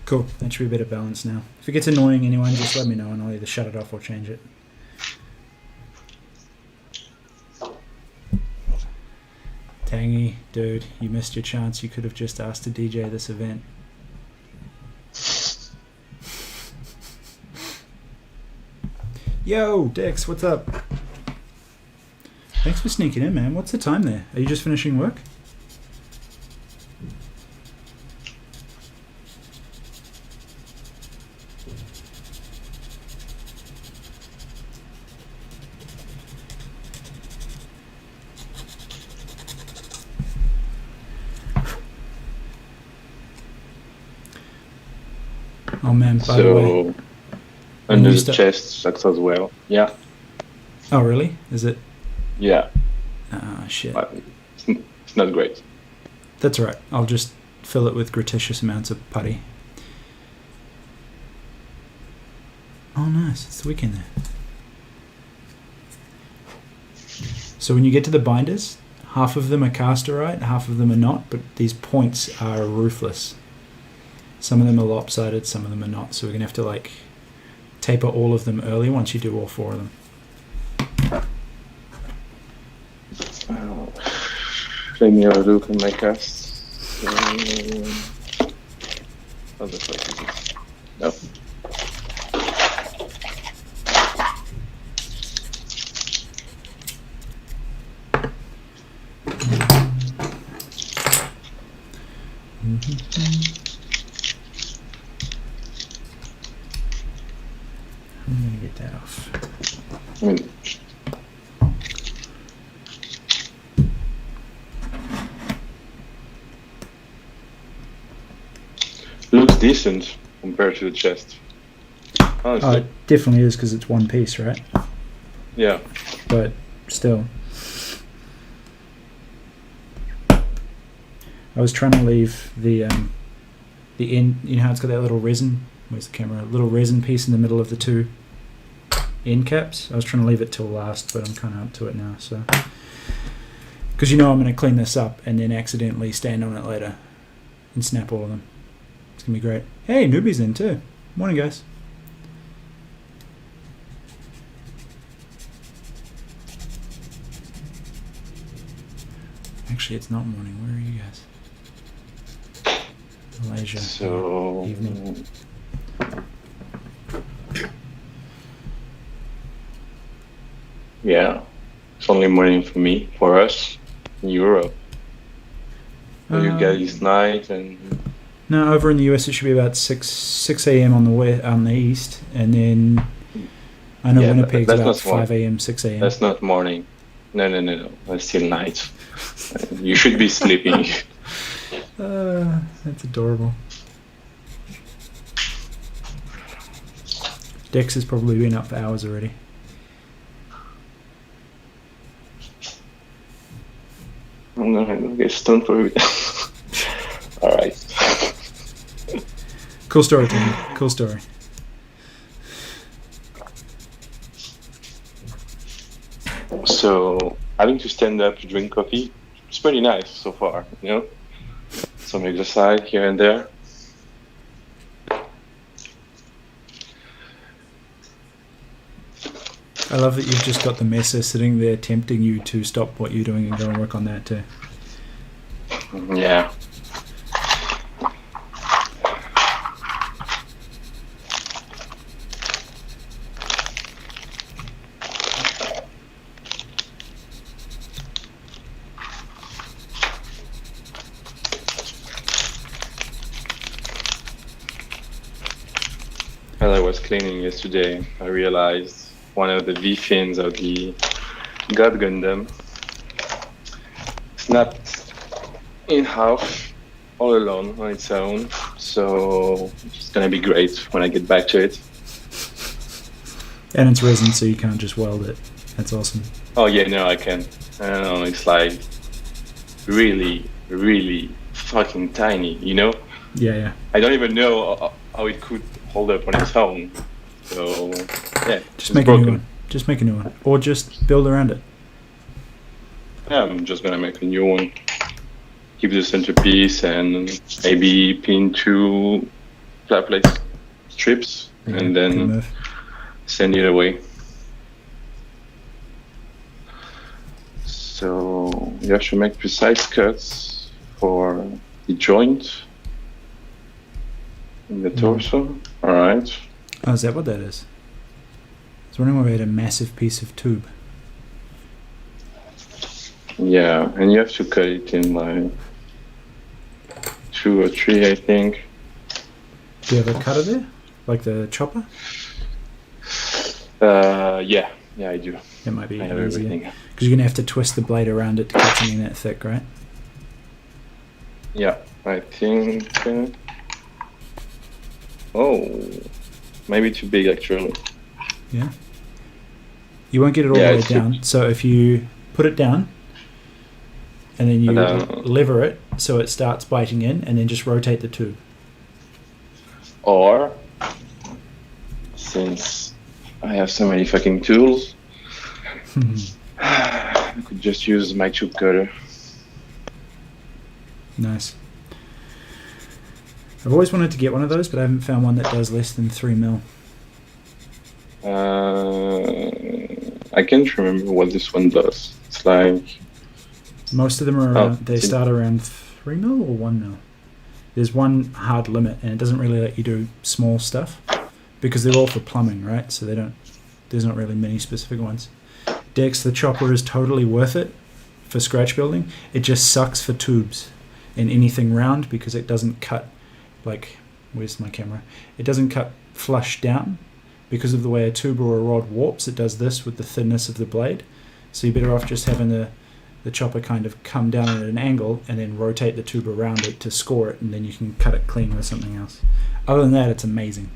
Cool. That should be a bit of balance now. If it gets annoying anyone, just let me know and I'll either shut it off or change it. Tangy, dude, you missed your chance. You could have just asked to DJ this event. Yo, Dex, what's up? Thanks for sneaking in, man. What's the time there? Are you just finishing work? Oh man, by the way. So under you the start- chest sucks as well. Yeah. Oh really? Is it? Yeah. Ah, shit. But it's not great. That's all right. I'll just fill it with gratuitous amounts of putty. Oh nice, it's the weekend there. So when you get to the binders, half of them are casterite, half of them are not, but these points are ruthless. Some of them are lopsided, some of them are not, so we're gonna have to like taper all of them early once you do all 4 of them. Let me have a look at my cast. What the fuck is this? No. I'm gonna get that off. I mean, looks decent compared to the chest. Oh, Honestly, it definitely is because it's one piece, right? yeah. But still. I was trying to leave the end, you know how it's got that little resin, where's the camera, little resin piece in the middle of the 2 end caps. I was trying to leave it till last, but I'm kind of up to it now, so. Because you know I'm going to clean this up and then accidentally stand on it later and snap all of them. It's going to be great. Hey, Newbie's in too. Morning, guys. Actually, it's not morning. Where are you guys? Malaysia. So Evening. yeah, it's only morning for me, for us in Europe. For you guys, night, and No, over in the US it should be about 6 a.m. on the east, and then I know Yeah, Winnipeg's that's about not smart. 5 a.m., 6 a.m. That's not morning. No. That's still night. You should be sleeping. That's adorable. Dex has probably been up for hours already. I'm gonna get stoned for it. All right. Cool story, Tony. Cool story. So having to stand up to drink coffee, it's pretty nice so far. You know, some exercise here and there. I love that you've just got the messer sitting there tempting you to stop what you're doing and go and work on that too. Yeah. As I was cleaning yesterday, I realized one of the V-fins of the God Gundam snapped in half all alone on its own. So it's gonna be great when I get back to it. And it's resin, so you can't just weld it. That's awesome. Oh yeah, no, I can. I don't know, it's like really, really fucking tiny, you know? Yeah. I don't even know how it could hold up on its own. So yeah, Just it's make a broken. new one. Just make a new one. Or just build around it. Yeah, I'm just gonna make a new one. Keep the centerpiece and maybe pin 2 flat plate strips and Good then move. send it away. So you have to make precise cuts for the joint in the torso. All right. Oh, is that what that is? I was wondering why we had a massive piece of tube. Yeah, and you have to cut it in like 2 or 3, I think. Do you have a cutter there? Like the chopper? Yeah, I do. It might be I have easier. everything. Because you're going to have to twist the blade around it to cut something that thick, right? Yeah, I think. Oh, maybe too big actually. Yeah. You won't get it all Yeah, the way it's down. So if you put it down and then you lever it so it starts biting in and then just rotate the tube. Or, since I have so many fucking tools, I could just use my tube cutter. Nice. I've always wanted to get one of those, but I haven't found one that does less than 3 mil. I can't remember what this one does. It's like Most of them are around, they start around 3 mil or 1 mil. There's one hard limit, and it doesn't really let you do small stuff because they're all for plumbing, right? So there's not really many specific ones. Dex, the chopper is totally worth it for scratch building. It just sucks for tubes and anything round because it doesn't cut like, where's my camera? It doesn't cut flush down because of the way a tube or a rod warps. It does this with the thinness of the blade. So you're better off just having the chopper kind of come down at an angle and then rotate the tube around it to score it, and then you can cut it clean with something else. Other than that, it's amazing.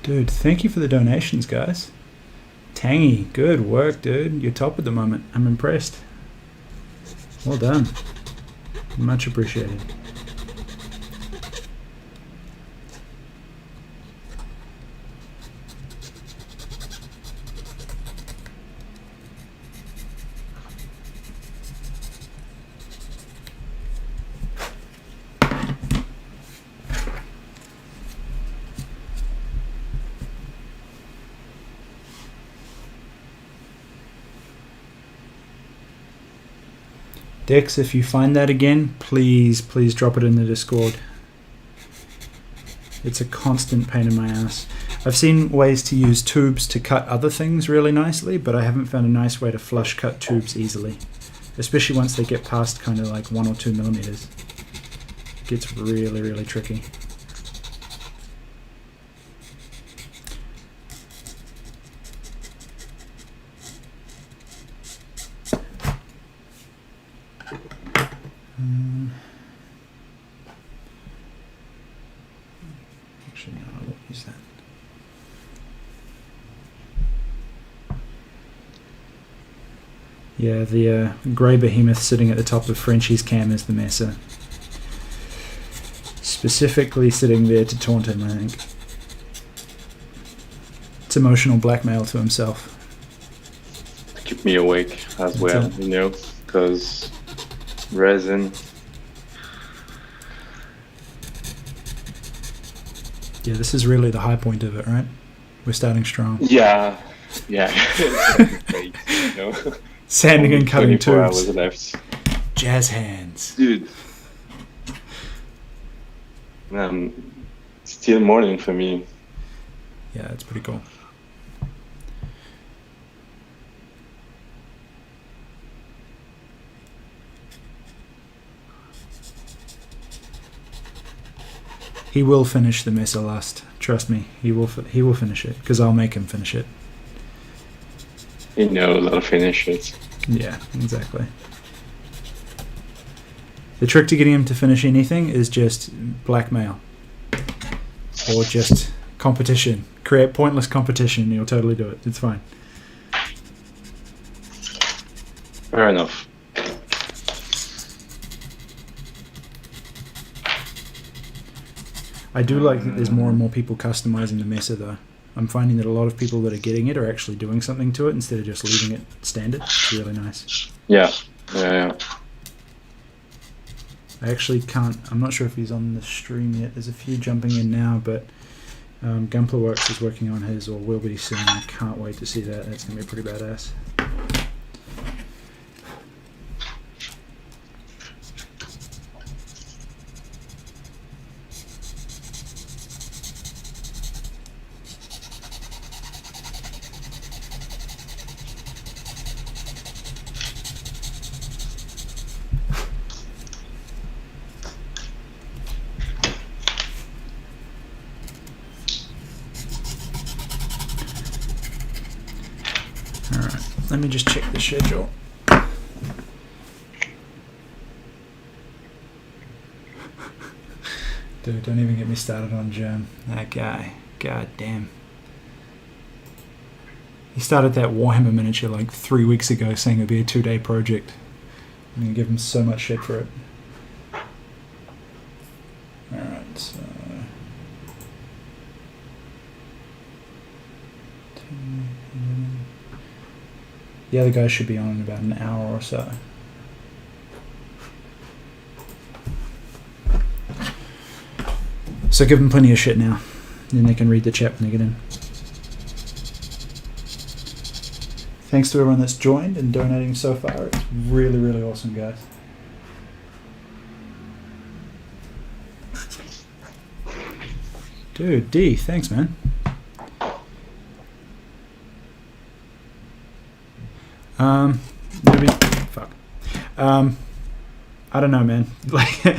Dude, thank you for the donations, guys. Tangy, good work, dude. You're top at the moment. I'm impressed. Well done. Much appreciated. Dex, if you find that again, please drop it in the Discord. It's a constant pain in my ass. I've seen ways to use tubes to cut other things really nicely, but I haven't found a nice way to flush cut tubes easily. Especially once they get past kind of like 1 or 2 millimeters. It gets really, really tricky. Actually, no, I won't use that. Yeah, the grey behemoth sitting at the top of Frenchie's cam is the messer. Specifically sitting there to taunt him, I think. It's emotional blackmail to himself. To keep me awake as well, it. you know, because resin. Yeah, this is really the high point of it, right? We're starting strong. Yeah. Great, you know. Sanding and cutting 24 tubes. hours left. Jazz hands. Dude. Still morning for me. Yeah, it's pretty cool. He will finish the Mesa Lust. Trust me, he will finish it because I'll make him finish it. He knows how to finish it. Yeah, exactly. The trick to getting him to finish anything is just blackmail. Or just competition. Create pointless competition and he'll totally do it. It's fine. Fair enough. I do like that there's more and more people customizing the Mesa though. I'm finding that a lot of people that are getting it are actually doing something to it instead of just leaving it standard. It's really nice. Yeah. I actually can't, I'm not sure if he's on the stream yet. There's a few jumping in now, but Gunpla Works is working on his, or will be soon. I can't wait to see that. That's going to be pretty badass. Let me just check the schedule. Dude, don't even get me started on Germ. That guy. God damn. He started that Warhammer miniature like 3 weeks ago saying it'd be a 2-day project. I'm going to give him so much shit for it. Alright, so... The other guy should be on in about an hour or so. So give them plenty of shit now. Then they can read the chat when they get in. Thanks to everyone that's joined and donating so far. It's really, really awesome, guys. Dude, D, thanks, man. Maybe, fuck. I don't know, man. Like,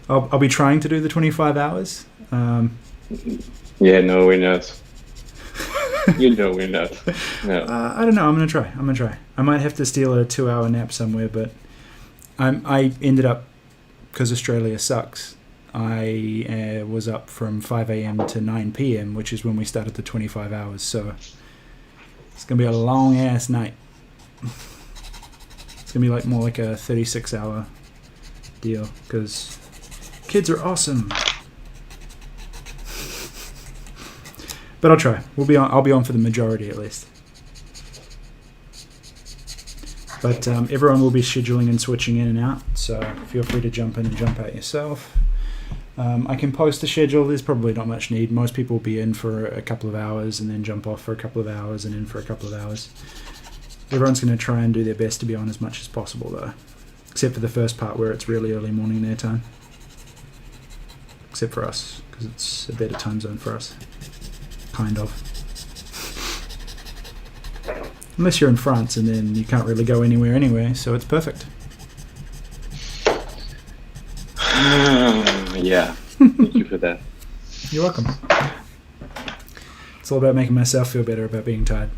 I'll be trying to do the 25 hours. Yeah, no, we're not. You know we're not. No. I don't know. I'm gonna try. I might have to steal a 2-hour nap somewhere, but I ended up, because Australia sucks. I was up from 5 a.m. to 9 p.m., which is when we started the 25 hours. So it's gonna be a long ass night. It's gonna be like more like a 36-hour deal because kids are awesome. But I'll try. I'll be on for the majority at least. But everyone will be scheduling and switching in and out, so feel free to jump in and jump out yourself. I can post a schedule. There's probably not much need. Most people will be in for a couple of hours and then jump off for a couple of hours and in for a couple of hours. Everyone's going to try and do their best to be on as much as possible, though. except for the first part where it's really early morning their time. Except for us, because it's a better time zone for us. Kind of. Unless you're in France, and then you can't really go anywhere anyway, so it's perfect. Yeah, thank you for that. You're welcome. It's all about making myself feel better about being tired.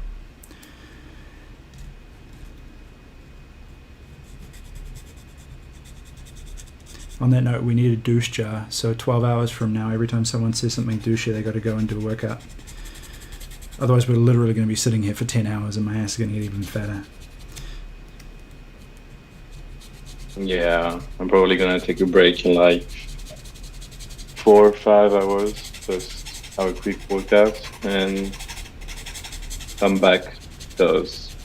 On that note, we need a douche jar. So 12 hours from now, every time someone says something douchey, they got to go and do a workout. Otherwise, we're literally going to be sitting here for 10 hours and my ass is going to get even fatter. Yeah, I'm probably gonna take a break in like 4 or 5 hours, just have a quick workout and come back because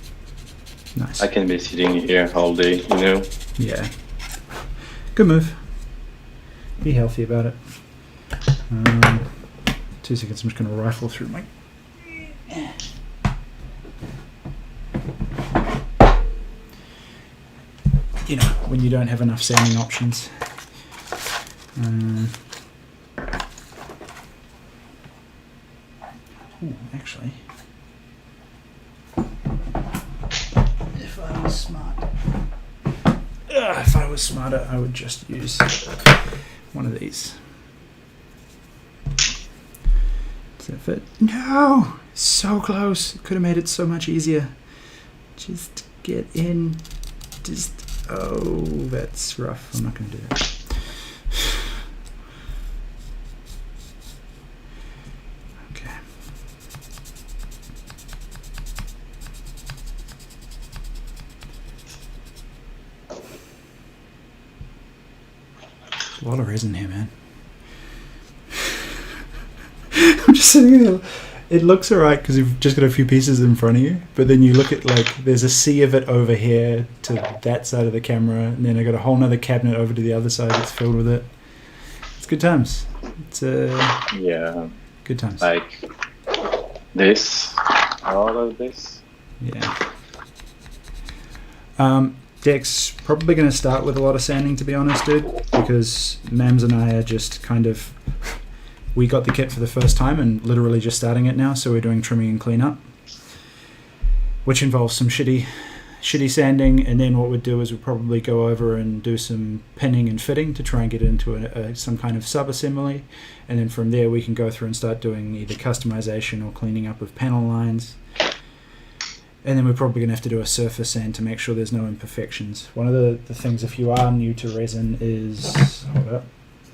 Nice. I can be sitting here all day, you know. Yeah. Good move. Be healthy about it. 2 seconds, I'm just going to rifle through my... You know, when you don't have enough sanding options. Actually, if I was smart, if I was smarter, I would just use one of these. Does that fit? No! So close. Could have made it so much easier. Just get in. Just... Oh, that's rough. I'm not going to do that. Okay. A lot of resin here, man. I'm just sitting there. It looks alright because you've just got a few pieces in front of you, but then you look at, like, there's a sea of it over here to that side of the camera, and then I got a whole nother cabinet over to the other side that's filled with it. It's good times. It's Yeah, good times. like this, all of this. Yeah. Deck's probably going to start with a lot of sanding, to be honest, dude, because Mams and I are just kind of... We got the kit for the first time and literally just starting it now, so we're doing trimming and cleanup, which involves some shitty sanding, and then what we'd do is we'd probably go over and do some pinning and fitting to try and get it into some kind of sub-assembly, and then from there we can go through and start doing either customization or cleaning up of panel lines. And then we're probably going to have to do a surface sand to make sure there's no imperfections. One of the things, if you are new to resin, is... Hold up,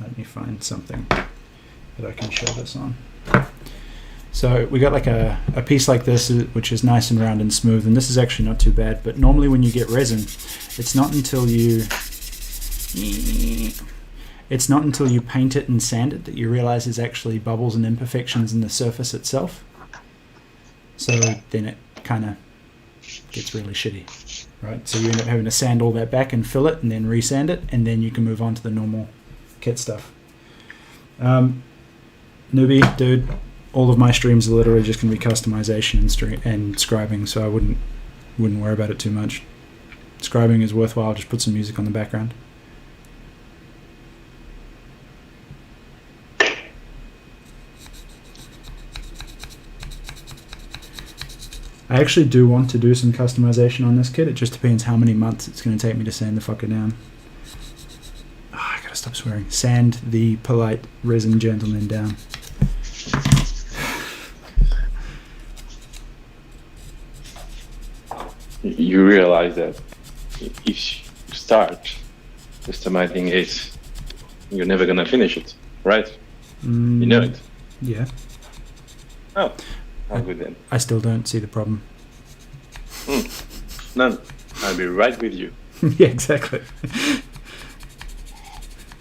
let me find something that I can show this on. So we got like a piece like this, which is nice and round and smooth, and this is actually not too bad, but normally when you get resin, it's not until you paint it and sand it that you realize there's actually bubbles and imperfections in the surface itself. So then it kind of gets really shitty, right? So you end up having to sand all that back and fill it and then resand it, and then you can move on to the normal kit stuff. Newbie, dude, all of my streams are literally just going to be customization and scribing, so I wouldn't worry about it too much. Scribing is worthwhile, just put some music on the background. I actually do want to do some customization on this kit. It just depends how many months it's going to take me to sand the fucker down. Oh, I gotta stop swearing. Sand the polite resin gentleman down. You realize that if you start customizing it, you're never gonna finish it, right? You know it. Yeah. Oh, how good then. I still don't see the problem. None. I'll be right with you. Yeah, exactly.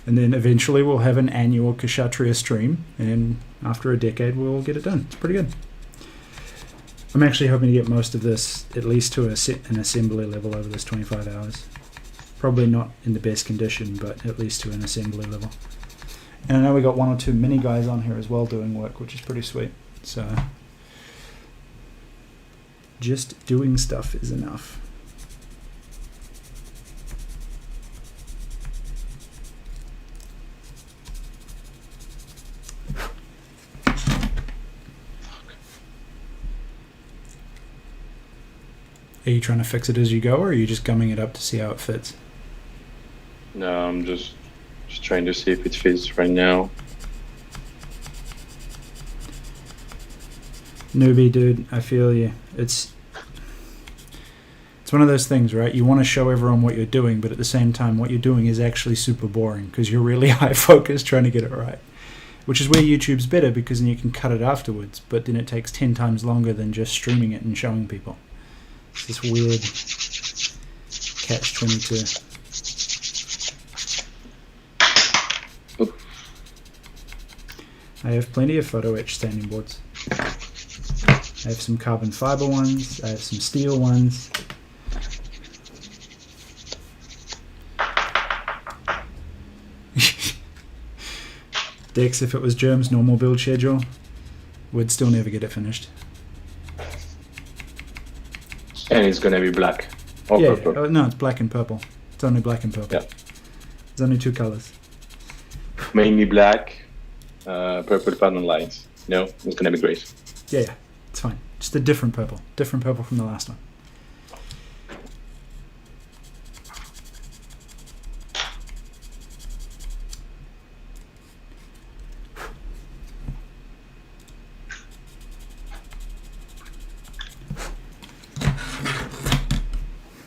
And then eventually we'll have an annual Kshatriya stream, and after a decade we'll get it done. It's pretty good. I'm actually hoping to get most of this at least to an assembly level over this 25 hours. Probably not in the best condition, but at least to an assembly level. And I know we got 1 or 2 mini guys on here as well doing work, which is pretty sweet. So just doing stuff is enough. Are you trying to fix it as you go, or are you just gumming it up to see how it fits? No, I'm just trying to see if it fits right now. Newbie, dude, I feel you. It's one of those things, right? You want to show everyone what you're doing, but at the same time, what you're doing is actually super boring because you're really high focused trying to get it right. Which is where YouTube's better, because then you can cut it afterwards, but then it takes 10 times longer than just streaming it and showing people. It's this weird catch-22. I have plenty of photo etch standing boards. I have some carbon fiber ones, I have some steel ones. Dex, if it was Germ's normal build schedule, would still never get it finished. And it's gonna be black or Yeah, purple. no, it's black and purple. It's only black and purple. Yeah. There's only 2 colors. Mainly black, purple pattern lines. No, it's gonna be great. Yeah, it's fine. Just a different purple from the last one.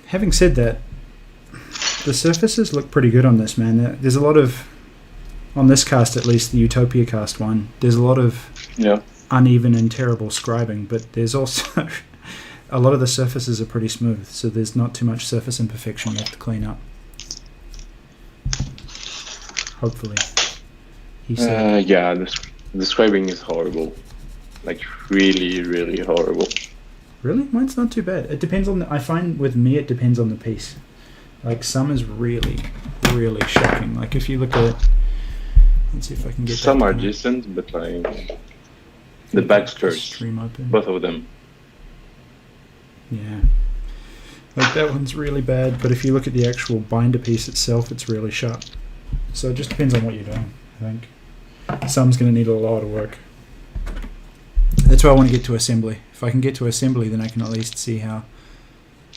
Having said that, the surfaces look pretty good on this, man. There's a lot of, on this cast at least, the Utopia cast one, there's a lot of Yeah. uneven and terrible scribing, but there's also a lot of the surfaces are pretty smooth, so there's not too much surface imperfection left to clean up. Hopefully. He said. Yeah, the scribing is horrible. Like really, really horrible. Really? Mine's not too bad. It depends on I find with me it depends on the piece. Like some is really, really shocking. Like if you look at, let's see if I can get Some that are to- decent, but like the back skirts, Stream open. both of them. Yeah. Like that one's really bad, but if you look at the actual binder piece itself, it's really sharp. So it just depends on what you're doing, I think. Some's going to need a lot of work. That's why I want to get to assembly. If I can get to assembly, then I can at least see how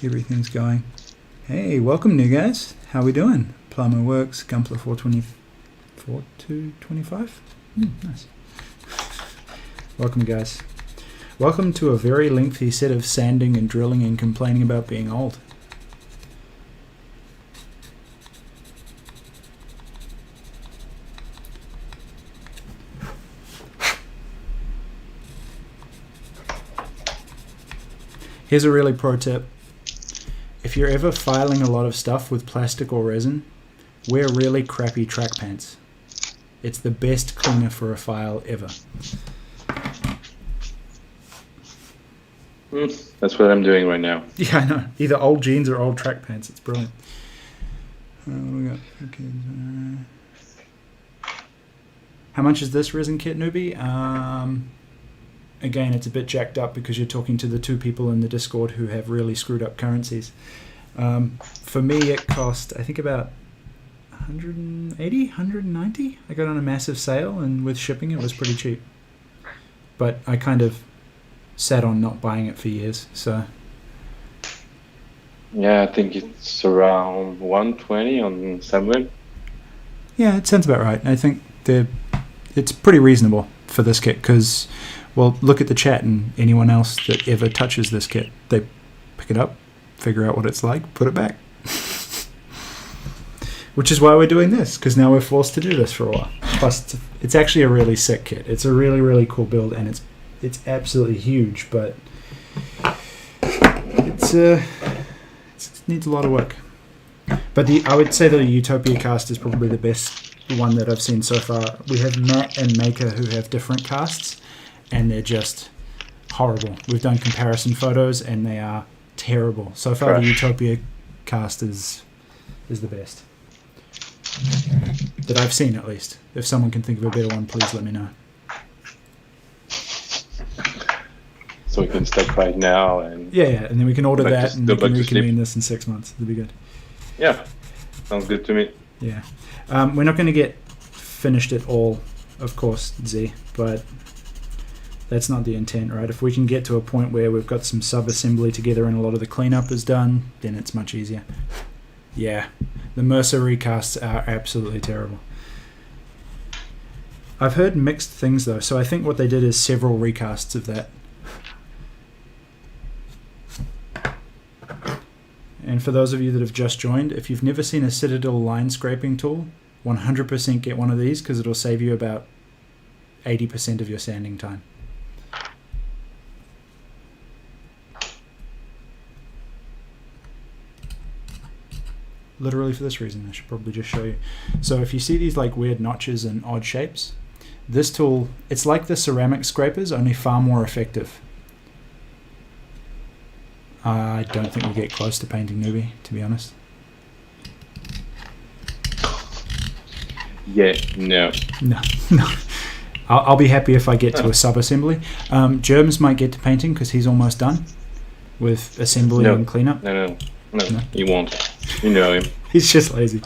everything's going. Hey, welcome new guys. How we doing? Plumber Works, Gumpler 425? Nice. Welcome guys. Welcome to a very lengthy set of sanding and drilling and complaining about being old. Here's a really pro tip. If you're ever filing a lot of stuff with plastic or resin, wear really crappy track pants. It's the best cleaner for a file ever. That's what I'm doing right now. Yeah, I know. Either old jeans or old track pants. It's brilliant. We got, okay, how much is this resin kit, newbie? Again, it's a bit jacked up because you're talking to the 2 people in the Discord who have really screwed up currencies. For me, it cost, I think, about 180, 190. I got on a massive sale, and with shipping, it was pretty cheap. But I kind of sat on not buying it for years, so... Yeah, I think it's around 120 on Subway. Yeah, it sounds about right. I think it's pretty reasonable for this kit because, well, look at the chat and anyone else that ever touches this kit, they pick it up, figure out what it's like, put it back. Which is why we're doing this, because now we're forced to do this for a while. Plus, it's actually a really sick kit. It's a really, really cool build, and it's absolutely huge, but it needs a lot of work. But I would say the Utopia cast is probably the best one that I've seen so far. We have Matt and Maker who have different casts, and they're just horrible. We've done comparison photos, and they are terrible. So far, the Utopia cast is the best that I've seen, at least. If someone can think of a better one, please let me know. So we can start right now and Yeah, and then we can order Back to- that, and go we can back to sleep. reconvene this in 6 months. It'll be good. yeah, sounds good to me. Yeah. We're not going to get finished at all, of course, Z, but That's not the intent, right? If we can get to a point where we've got some sub-assembly together and a lot of the cleanup is done, then it's much easier. Yeah, the Mercer recasts are absolutely terrible. I've heard mixed things though, so I think what they did is several recasts of that. And for those of you that have just joined, if you've never seen a Citadel line scraping tool, 100% get one of these because it'll save you about 80% of your sanding time. Literally for this reason, I should probably just show you. So if you see these like weird notches and odd shapes, this tool, it's like the ceramic scrapers, only far more effective. I don't think we get close to painting Newbie, to be honest. Yeah, no. No, no. I'll be happy if I get to a sub-assembly. Germs might get to painting because he's almost done with assembly No. and cleanup. No, No? he won't. You know him. He's just lazy.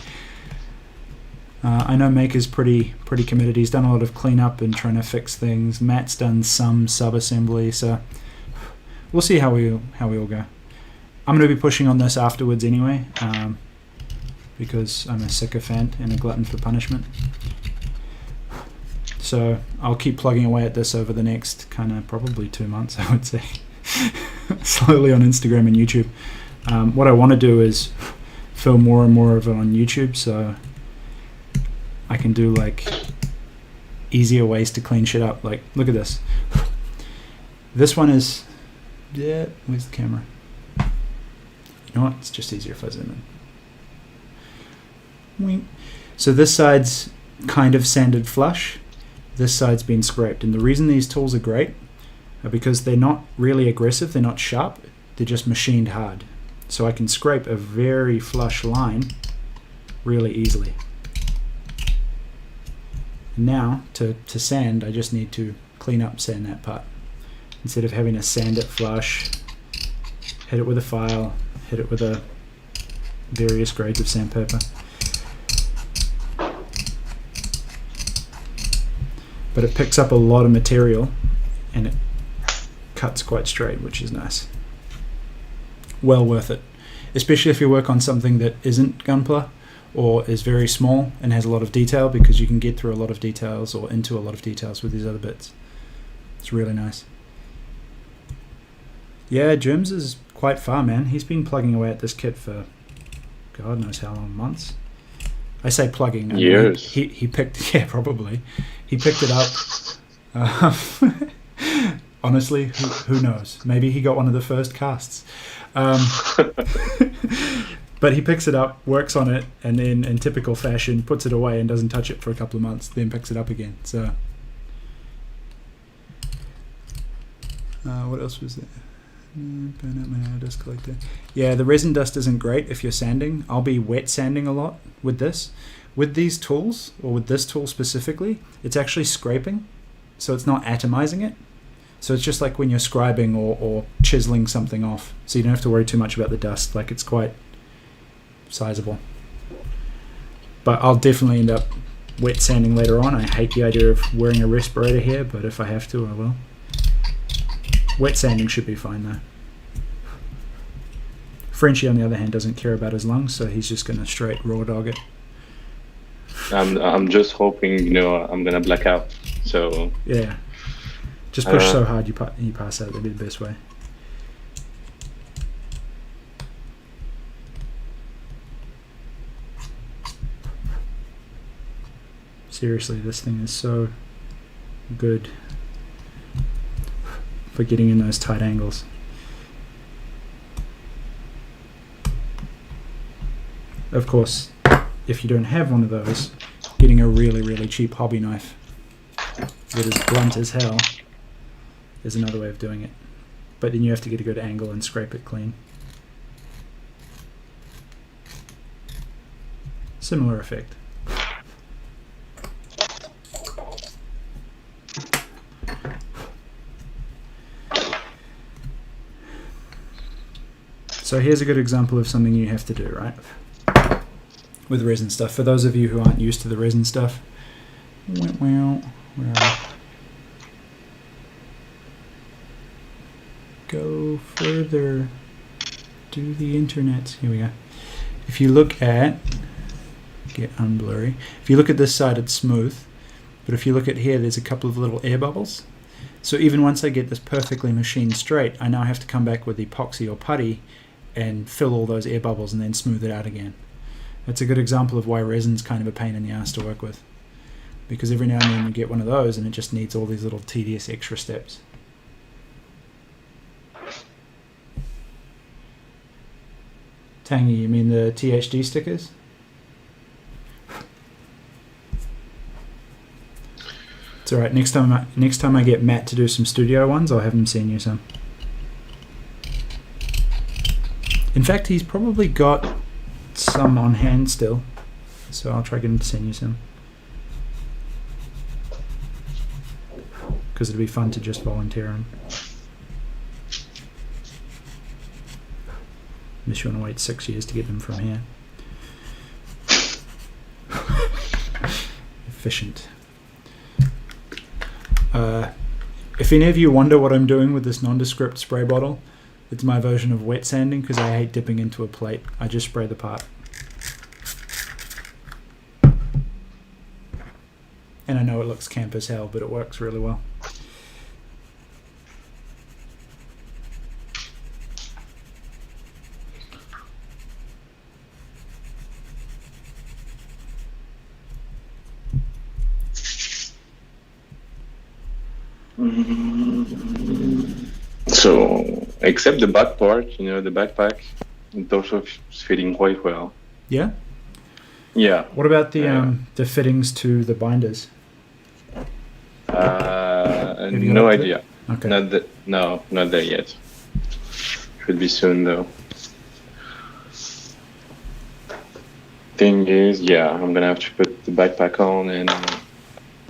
I know Maker's pretty committed. He's done a lot of cleanup and trying to fix things. Matt's done some sub-assembly, so we'll see how we all go. I'm going to be pushing on this afterwards anyway, because I'm a sycophant and a glutton for punishment. So I'll keep plugging away at this over the next kind of probably 2 months, I would say. Slowly on Instagram and YouTube. What I want to do is film more and more of it on YouTube, so I can do like easier ways to clean shit up. Like, look at this. This one is, yeah, where's the camera? You know what? It's just easier if I zoom in. Wink. So this side's kind of sanded flush. This side's been scraped. And the reason these tools are great are because they're not really aggressive. They're not sharp. They're just machined hard. So I can scrape a very flush line really easily. Now, to sand, I just need to clean up, sand that part. Instead of having to sand it flush, hit it with a file, hit it with a various grades of sandpaper. But it picks up a lot of material and it cuts quite straight, which is nice. Well worth it, especially if you work on something that isn't Gunpla or is very small and has a lot of detail, because you can get through a lot of details or into a lot of details with these other bits. It's really nice. Yeah, Germs is quite far, man. He's been plugging away at this kit for God knows how long, months. I say plugging. Years. He picked, yeah, probably. He picked it up. Honestly, who knows? Maybe he got one of the first casts. But he picks it up, works on it, and then in typical fashion puts it away and doesn't touch it for a couple of months, then picks it up again. So what else was there? Burn out my dust collector. Yeah, the resin dust isn't great if you're sanding. I'll be wet sanding a lot with this. With these tools, or with this tool specifically, it's actually scraping, so it's not atomizing it. So it's just like when you're scribing or chiseling something off. So you don't have to worry too much about the dust. Like, it's quite sizable. But I'll definitely end up wet sanding later on. I hate the idea of wearing a respirator here, but if I have to, I will. Wet sanding should be fine though. Frenchie, on the other hand, doesn't care about his lungs, so he's just going to straight raw dog it. I'm just hoping, I'm gonna black out. So Yeah. Just push so hard you pass out. That'd be the best way. Seriously, this thing is so good for getting in those tight angles. Of course, if you don't have one of those, getting a really, really cheap hobby knife that is blunt as hell is another way of doing it. But then you have to get a good angle and scrape it clean. Similar effect. So here's a good example of something you have to do, right? With resin stuff. For those of you who aren't used to the resin stuff, where are we? go further. Do the internet. Here we go. If you look at, get unblurry. If you look at this side, it's smooth. But if you look at here, there's a couple of little air bubbles. So even once I get this perfectly machined straight, I now have to come back with epoxy or putty and fill all those air bubbles and then smooth it out again. That's a good example of why resin's kind of a pain in the ass to work with. Because every now and then you get one of those and it just needs all these little tedious extra steps. Tangy, you mean the THD stickers? It's alright, next time I get Matt to do some studio ones, I'll have him send you some. In fact, he's probably got some on hand still, so I'll try to get him to send you some. Because it'd be fun to just volunteer them. Unless you want to wait 6 years to get them from here. Efficient. If any of you wonder what I'm doing with this nondescript spray bottle, it's my version of wet sanding because I hate dipping into a plate. I just spray the part. And I know it looks camp as hell, but it works really well. So, except the back part, you know, the backpack, it also is fitting quite well. Yeah? Yeah. What about the fittings to the binders? you No looked at it? idea. Okay. No, not there yet. Should be soon though. Thing is, yeah, I'm gonna have to put the backpack on and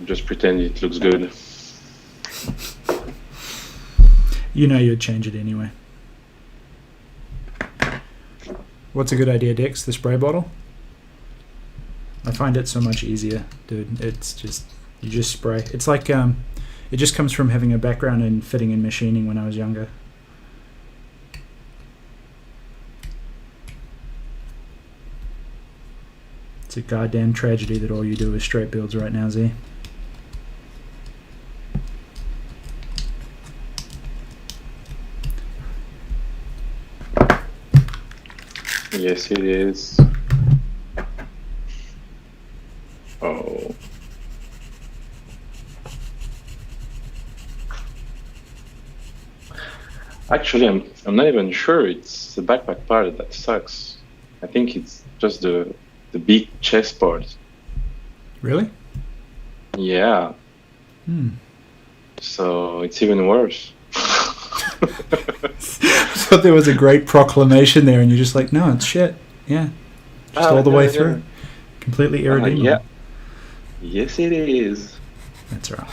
just pretend it looks good. You know you'd change it anyway. What's a good idea, Dex? The spray bottle? I find it so much easier, dude. It's just, you just spray. It's like, it just comes from having a background in fitting and machining when I was younger. It's a goddamn tragedy that all you do is straight builds right now, Z. Yes, it is. Oh. Actually, I'm not even sure it's the backpack part that sucks. I think it's just the big chest part. Really? Yeah. So it's even worse. I thought there was a great proclamation there, and you're just like, no, it's shit. Yeah. Just all the way through. Completely irredeemable. Yeah. Yes, it is. That's right.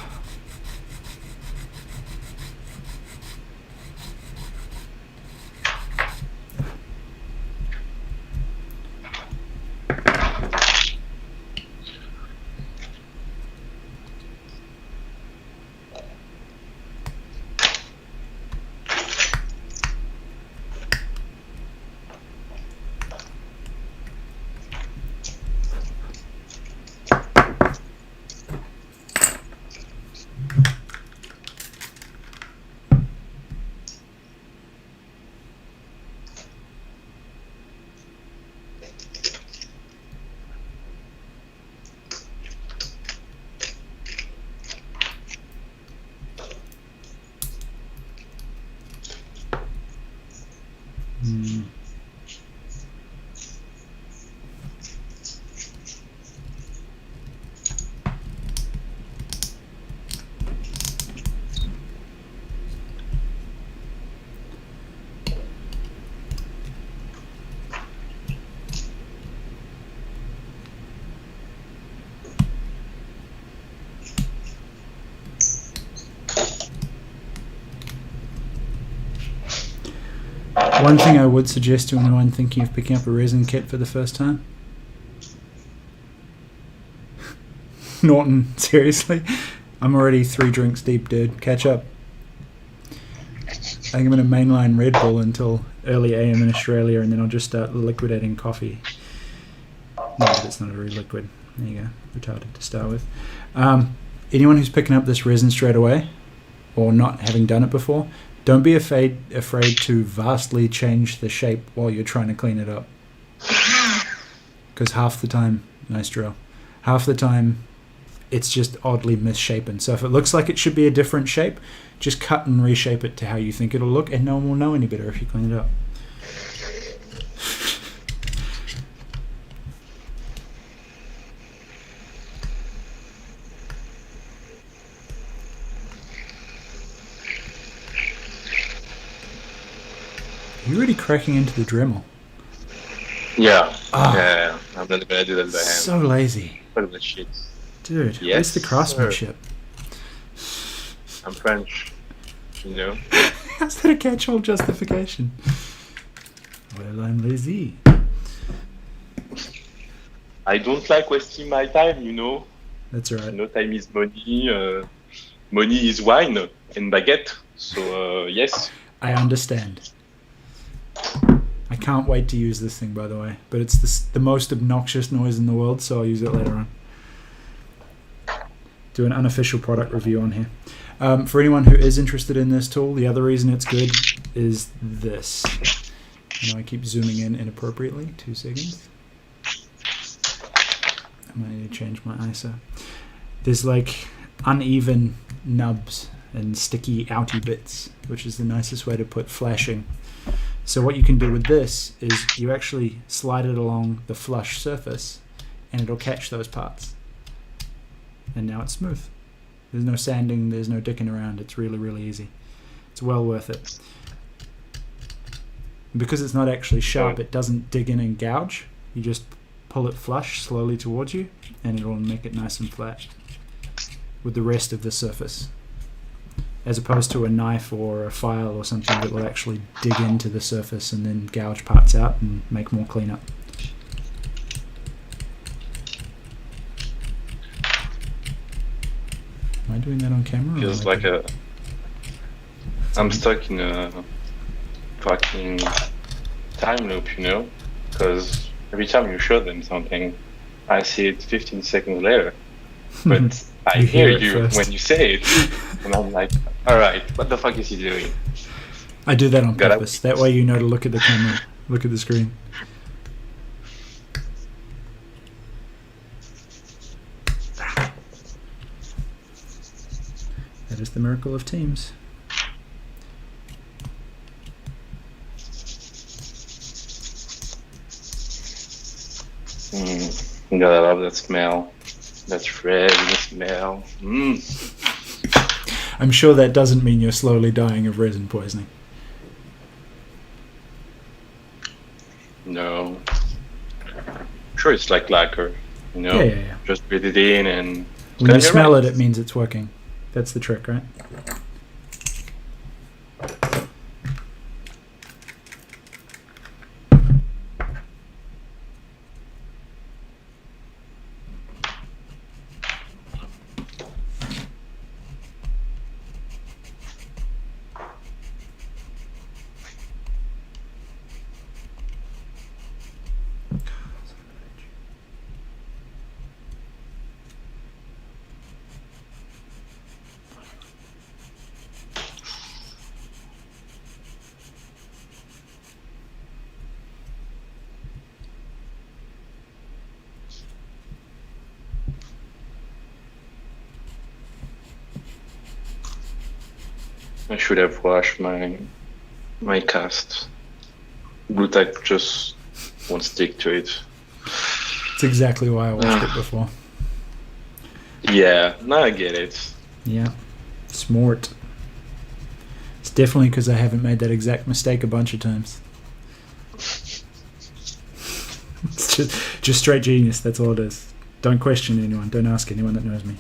One thing I would suggest to anyone thinking of picking up a resin kit for the first time. Norton, seriously? I'm already 3 drinks deep, dude. Catch up. think I'm going to mainline Red Bull until early AM in Australia, and then I'll just start liquidating coffee. No, but it's not a very liquid. There you go. Retarded to start with. Anyone who's picking up this resin straight away, or not having done it before, don't be afraid to vastly change the shape while you're trying to clean it up. Because half the time, nice drill, half the time it's just oddly misshapen. So if it looks like it should be a different shape, just cut and reshape it to how you think it'll look, and no one will know any better if you clean it up. You're already cracking into the Dremel. Yeah. Ah. Yeah. I'm not gonna do that by hand. So lazy. What of the shit. Dude, Yes, where's the craftsmanship? I'm French. You know? How's that a catch-all justification? Well, I'm lazy. I don't like wasting my time, you know? That's right. You know, time is money. Money is wine and baguette. So, yes. I understand. I can't wait to use this thing, by the way. But it's the most obnoxious noise in the world, so I'll use it later on. Do an unofficial product review on here. For anyone who is interested in this tool, the other reason it's good is this. I know I keep zooming in inappropriately. 2 seconds. I might need to change my ISO. There's like uneven nubs and sticky outy bits, which is the nicest way to put flashing. So what you can do with this is you actually slide it along the flush surface and it'll catch those parts. And now it's smooth. There's no sanding, there's no dicking around. It's really, really easy. It's well worth it. And because it's not actually sharp, it doesn't dig in and gouge. You just pull it flush slowly towards you and it'll make it nice and flat with the rest of the surface, as opposed to a knife or a file or something that will actually dig into the surface and then gouge parts out and make more cleanup. Am I doing that on camera? Feels like I'm stuck in a fucking time loop, you know? Because every time you show them something, I see it 15 seconds later. But I hear you first when you say it, and I'm like, alright, what the fuck is he doing? I do that on Gotta- purpose. That way you know to look at the camera, look at the screen. That is the miracle of Teams. You gotta love that smell. That resin smell. I'm sure that doesn't mean you're slowly dying of resin poisoning. No. Sure, it's like lacquer, you know? Yeah. Just breathe it in and... it's When gonna you be smell right. it means it's working. That's the trick, right? I should have washed my cast. Glue tape just won't stick to it. It's exactly why I watched it before. Yeah, now I get it. Yeah. Smart. It's definitely because I haven't made that exact mistake a bunch of times. It's just straight genius, that's all it is. Don't question anyone, don't ask anyone that knows me.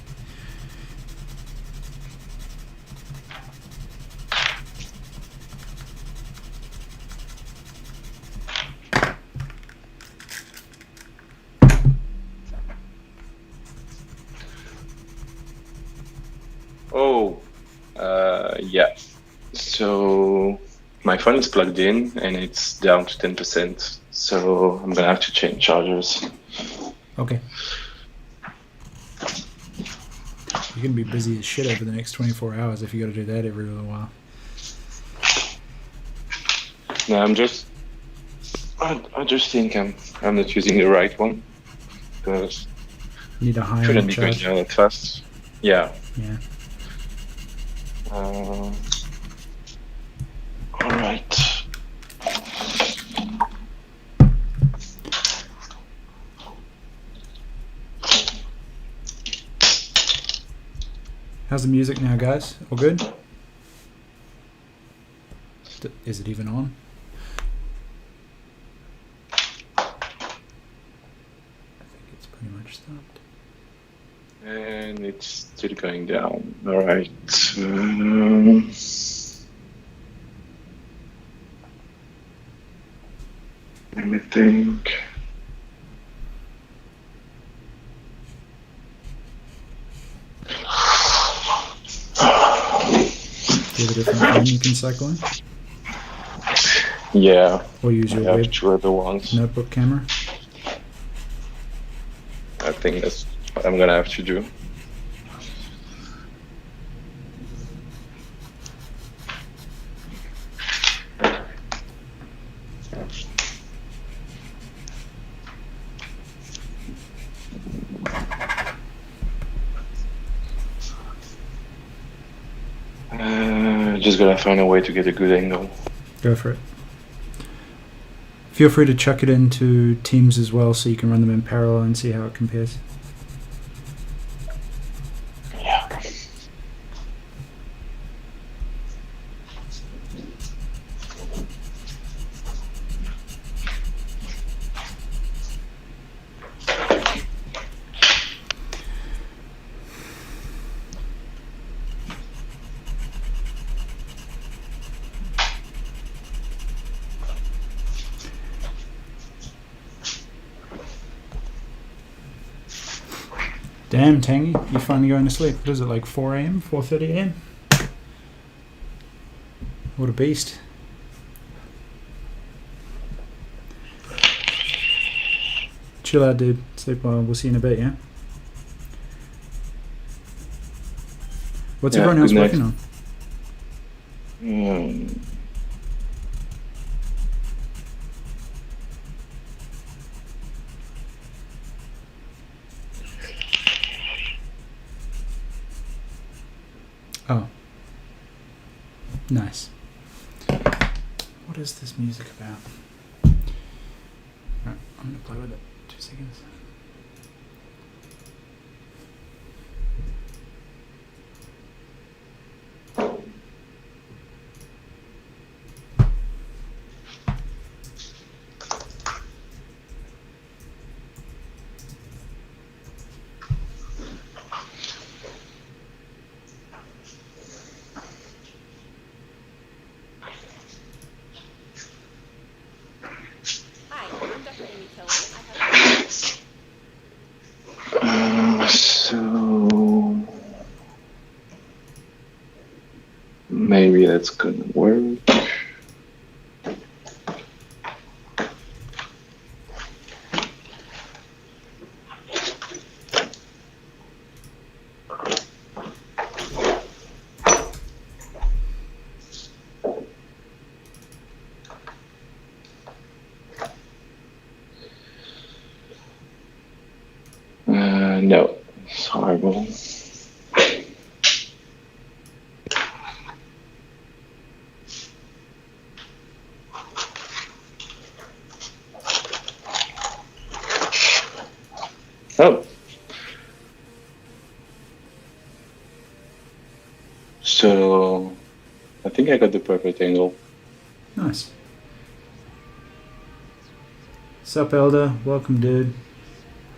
Oh, yeah. So phone is plugged in and it's down to 10%, so I'm gonna have to change chargers. Okay. You're gonna be busy as shit over the next 24 hours if you got to do that every little while. No, I just think I'm not using the right one because You need a higher shouldn't end be going charge. down that fast. Yeah. Yeah. All right. How's the music now, guys? All good? Is it even on? I think it's pretty much stopped. And it's still going down. All right. Let me think. Do you have a different phone you can cycle in? Yeah, Or use I your have web 2 other ones. notebook camera? I think that's what I'm gonna have to do. Just gotta find a way to get a good angle. Go for it. Feel free to chuck it into Teams as well so you can run them in parallel and see how it compares. Yeah. Damn, Tangy, you finally going to sleep. What is it, like 4 a.m., 4:30 a.m.? What a beast. Chill out, dude. Sleep well. We'll see you in a bit, yeah? What's Yeah, everyone else good night. working on? Oh. Nice. What is this music about? Right, I'm gonna play with it. 2 seconds. Hi, I'm Dr. Amy Kelly. I have So maybe that's gonna work. No, it's horrible. Oh. So I think I got the perfect angle. Nice. Sup, Elder? Welcome, dude.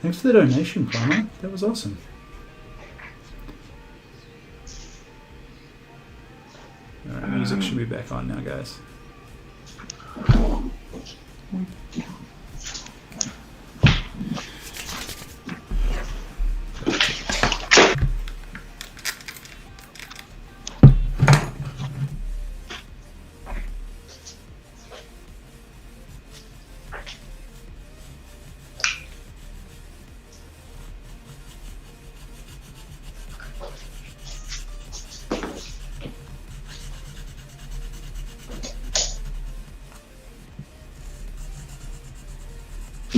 Thanks for the donation, Primer. That was awesome. Alright, music should be back on now, guys.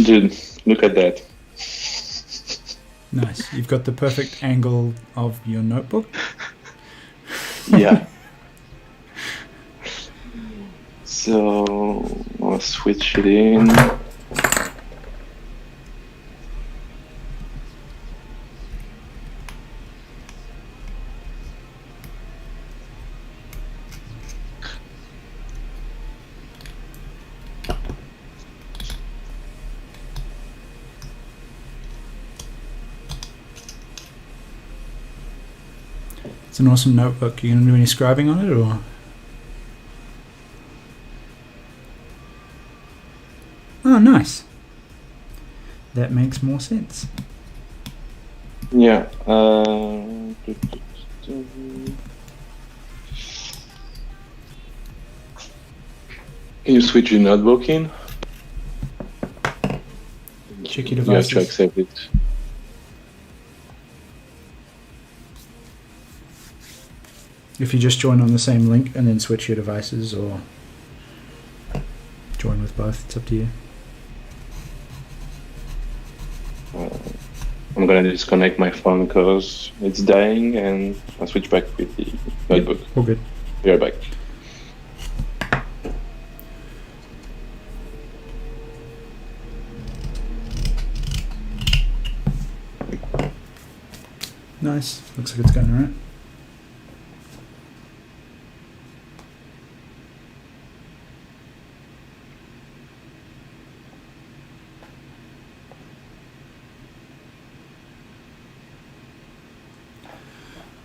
Dude, look at that. Nice. You've got the perfect angle of your notebook. Yeah. So I'll switch it in. It's an awesome notebook. You gonna do any scribing on it, or? Oh, nice. That makes more sense. Yeah. Can you switch your notebook in? Check your You have to devices. accept it. If you just join on the same link and then switch your devices, or join with both, it's up to you. I'm gonna disconnect my phone because it's dying, and I'll switch back with the notebook. All good. Be right back. Nice. Looks like it's going alright.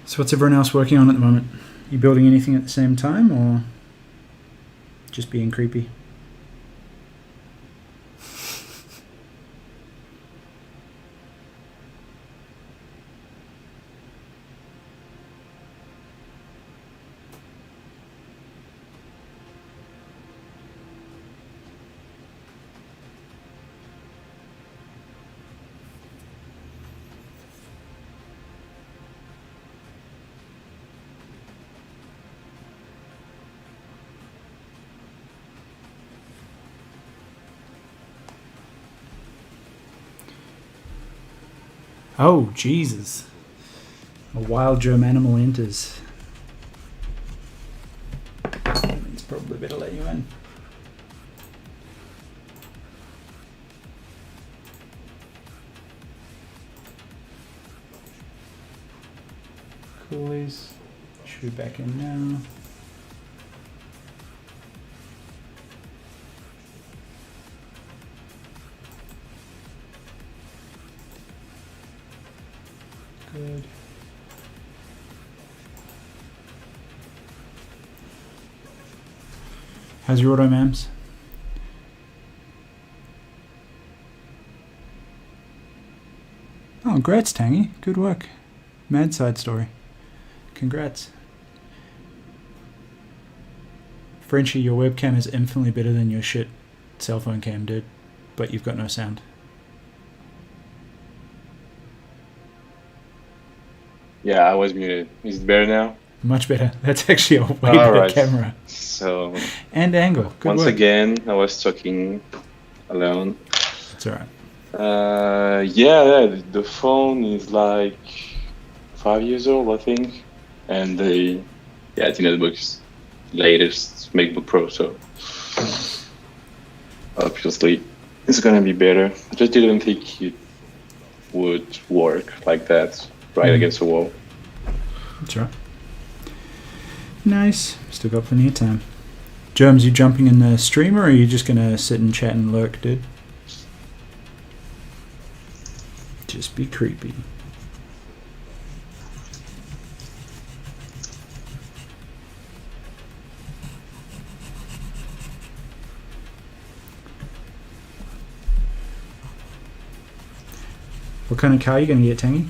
So what's everyone else working on at the moment? You building anything at the same time, or just being creepy? Oh, Jesus. A wild germ animal enters. It's probably better let you in. Coolies. Should be back in now. Good. How's your auto, mams? Oh, congrats, Tangy. Good work. Mad side story. Congrats. Frenchie, your webcam is infinitely better than your shit cell phone cam, dude. But you've got no sound. Yeah, I was muted. Is it better now? Much better. That's actually a way All better right. camera. So And angle. Good once work. again, I was talking alone. It's alright. Yeah, the phone is like 5 years old, I think, and the notebook's latest MacBook Pro, so obviously it's gonna be better. I just didn't think it would work like that right against the wall. That's right. Nice. Still got plenty of time. Germs, you jumping in the stream, or are you just gonna sit and chat and lurk, dude? Just be creepy. What kind of car are you gonna get, Tangy?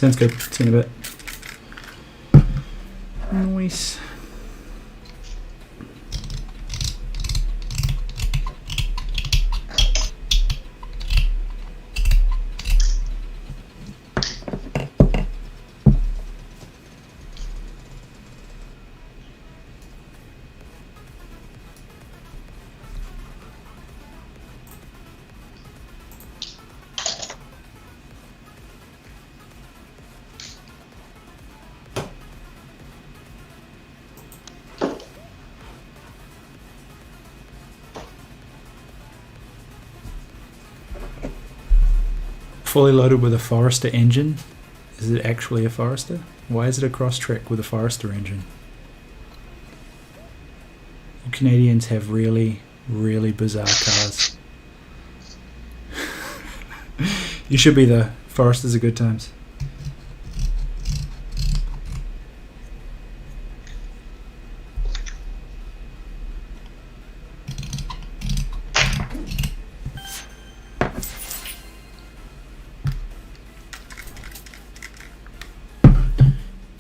Sounds good. See you in a bit. Nice. Fully loaded with a Forester engine. Is it actually a Forester? Why is it a Crosstrek with a Forester engine? You Canadians have really, really bizarre cars. You should be the Foresters are good times.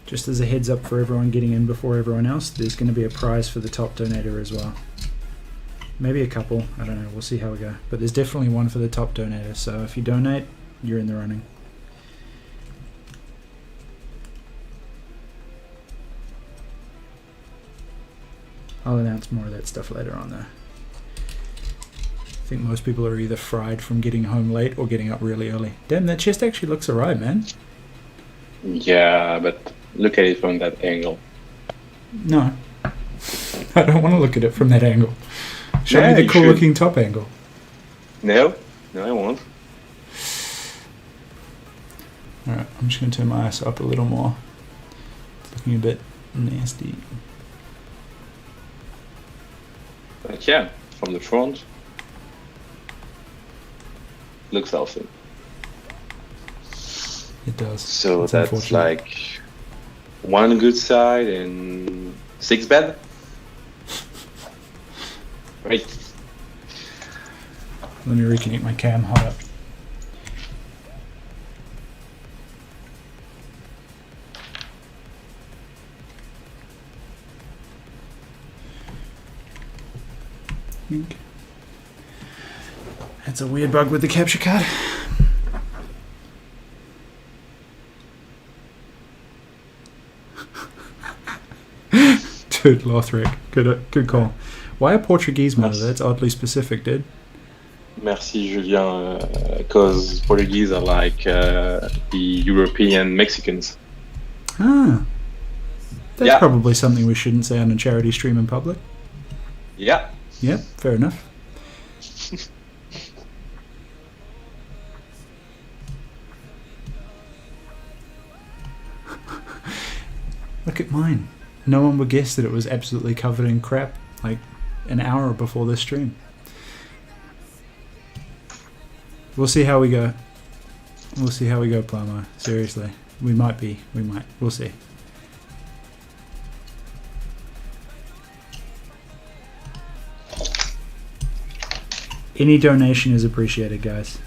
Just as a heads up for everyone getting in before everyone else, there's going to be a prize for the top donator as well. Maybe a couple, I don't know, we'll see how we go. But there's definitely one for the top donator, so if you donate, you're in the running. I'll announce more of that stuff later on though. I think most people are either fried from getting home late or getting up really early. Damn, that chest actually looks alright, man. Yeah, but look at it from that angle. No. I don't want to look at it from that angle. Show Yeah, me the you cool should. looking top angle. No, I won't. Alright, I'm just going to turn my ISO up a little more. It's looking a bit nasty. But yeah, from the front, looks awesome. It does. So It's that's unfortunate. like one good side and 6 bad. Right. Let me reconnect my cam. Hold up. Think. That's a weird bug with the capture card. Dude, Lothric. Good call. Why a Portuguese mother? That's oddly specific, dude. Merci, Julien. Because Portuguese are like the European Mexicans. Ah. That's Yeah. probably something we shouldn't say on a charity stream in public. Yeah. Yep, fair enough. Look at mine. No one would guess that it was absolutely covered in crap like an hour before this stream. We'll see how we go. We'll see how we go, Palmo. Seriously. We might be. We might. We'll see. Any donation is appreciated, guys.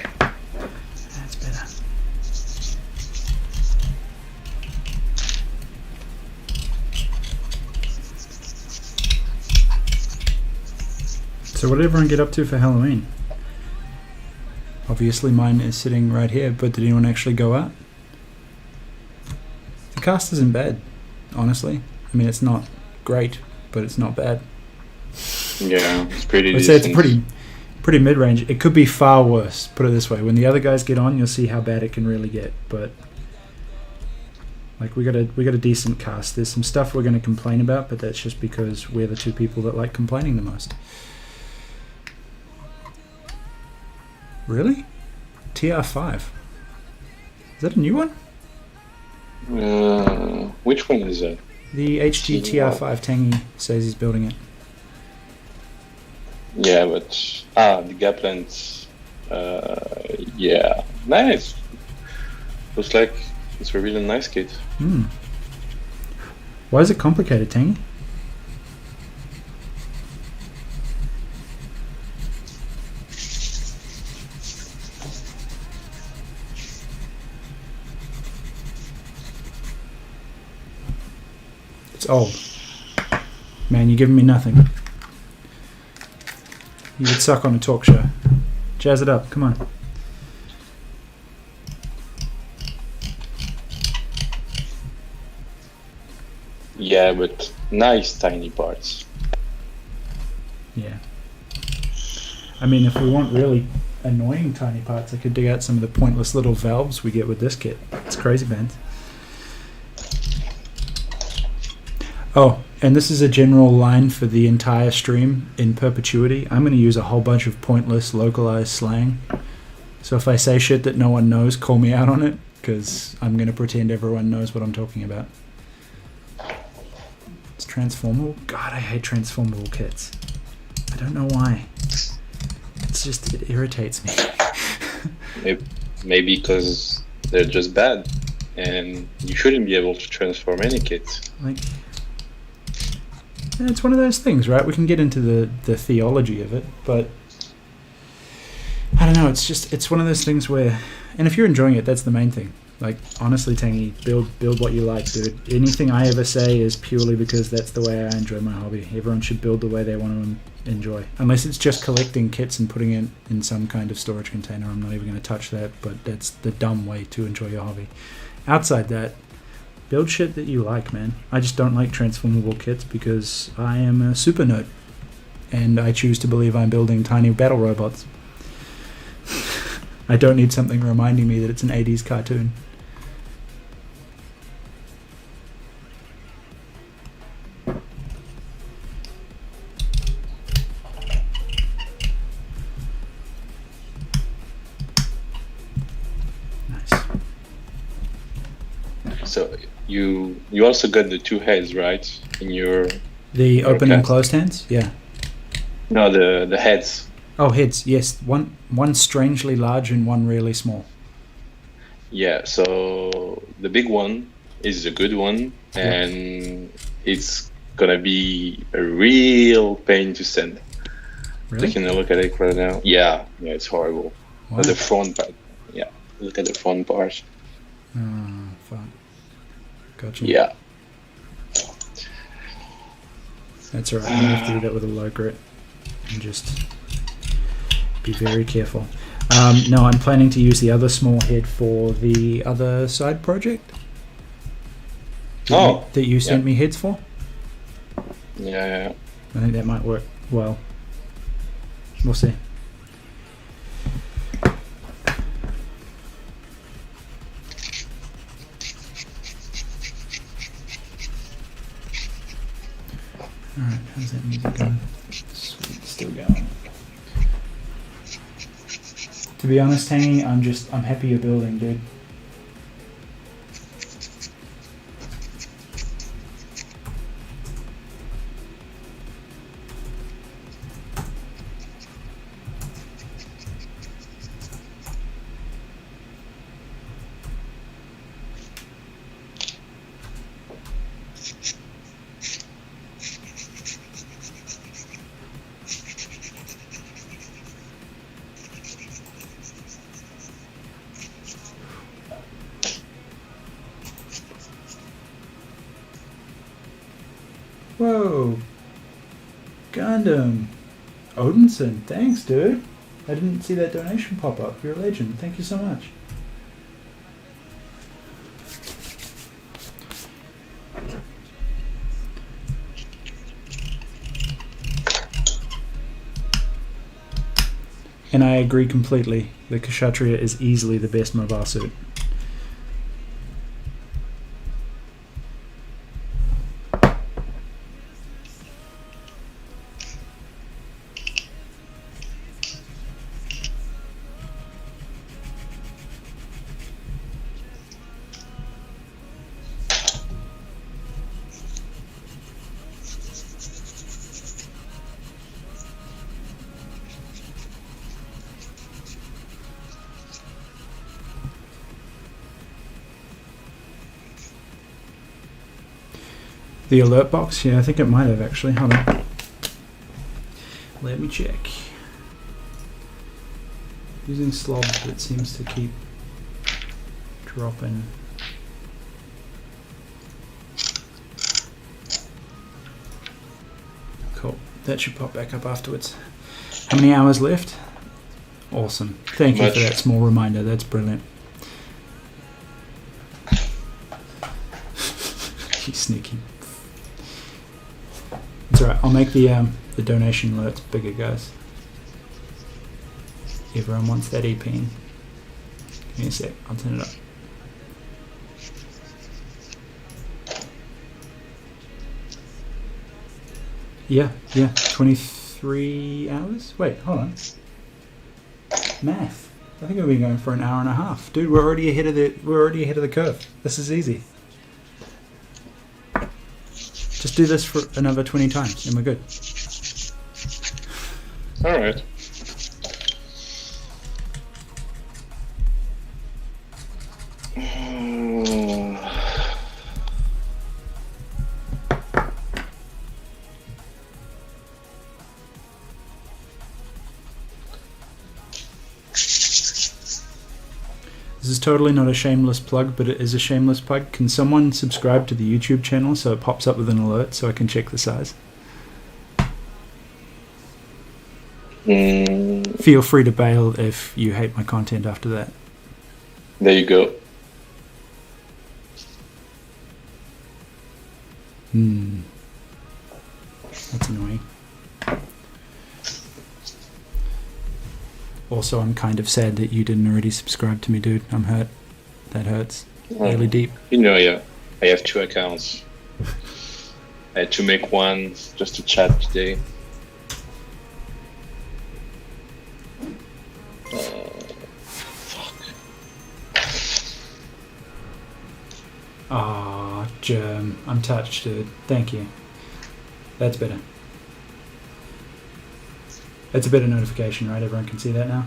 That's better. So what did everyone get up to for Halloween? Obviously mine is sitting right here, but did anyone actually go out? The cast isn't bad, honestly. I mean, it's not great, but it's not bad. Yeah, it's pretty I'd say decent. it's pretty mid-range. It could be far worse, put it this way. When the other guys get on, you'll see how bad it can really get, but like we got a decent cast. There's some stuff we're going to complain about, but that's just because we're the two people that like complaining the most. Really? TR5. Is that a new one? Which one is that? The HD TR5 Tangy says he's building it. Yeah, but the gap length. Yeah, nice. Looks like it's a really nice kit. Why is it complicated, Tangy? It's old. Man, you're giving me nothing. You would suck on a talk show. Jazz it up, come on. Yeah, but nice tiny parts. Yeah. I mean, if we want really annoying tiny parts, I could dig out some of the pointless little valves we get with this kit. It's crazy, man. Oh, and this is a general line for the entire stream in perpetuity. I'm going to use a whole bunch of pointless localized slang. So if I say shit that no one knows, call me out on it, because I'm going to pretend everyone knows what I'm talking about. It's transformable. God, I hate transformable kits. I don't know why. It's just, it irritates me. Maybe because they're just bad, and you shouldn't be able to transform any kit. Like, it's one of those things, right? We can get into the theology of it, but I don't know. It's one of those things where, and if you're enjoying it, that's the main thing. Like, honestly, Tangy, build what you like, dude. Anything I ever say is purely because that's the way I enjoy my hobby. Everyone should build the way they want to enjoy. Unless it's just collecting kits and putting it in some kind of storage container. I'm not even going to touch that, but that's the dumb way to enjoy your hobby. Outside that, build shit that you like, man. I just don't like transformable kits because I am a super nerd. And I choose to believe I'm building tiny battle robots. I don't need something reminding me that it's an 80s cartoon. So you also got the two heads, right? In your The open and cast. closed hands? Yeah. No, the heads. Oh, heads, yes. One strangely large and one really small. Yeah, so the big one is the good one, and it's gonna be a real pain to send. Really? Taking a look at it right now. Yeah, it's horrible. Why? The front part. Yeah, look at the front part. Oh, fuck. Gotcha. Yeah. That's alright. I'm going to have to do that with a low grit. And just be very careful. No, I'm planning to use the other small head for the other side project. That you sent me heads for. Yeah. I think that might work well. We'll see. Alright, how's that music going? Sweet, still going. To be honest, Tangy, I'm happy you're building, dude. Whoa. Gundam. Odinson, thanks, dude. I didn't see that donation pop up. You're a legend. Thank you so much. And I agree completely. The Kshatriya is easily the best mobile suit. The alert box? Yeah, I think it might have actually. Hold on. Let me check. Using slobs, but it seems to keep dropping. Cool. That should pop back up afterwards. How many hours left? Awesome. Thank you for that small reminder. That's brilliant. He's sneaky. It's alright. I'll make the donation alerts bigger, guys. Everyone wants that EP in. Give me a sec. I'll turn it up. Yeah. 23 hours? Wait, hold on. Math. I think we've been going for an hour and a half. Dude, we're already ahead of the curve. This is easy. Just do this for another 20 times and we're good. Alright. This is totally not a shameless plug, but it is a shameless plug. Can someone subscribe to the YouTube channel so it pops up with an alert so I can check the size? Feel free to bail if you hate my content after that. There you go. That's annoying. Also, I'm kind of sad that you didn't already subscribe to me, dude. I'm hurt. That hurts. Really deep. You know, yeah. I have 2 accounts. I had to make one just to chat today. Aw, Germ. I'm touched, dude. Thank you. That's better. It's a better notification, right? Everyone can see that now.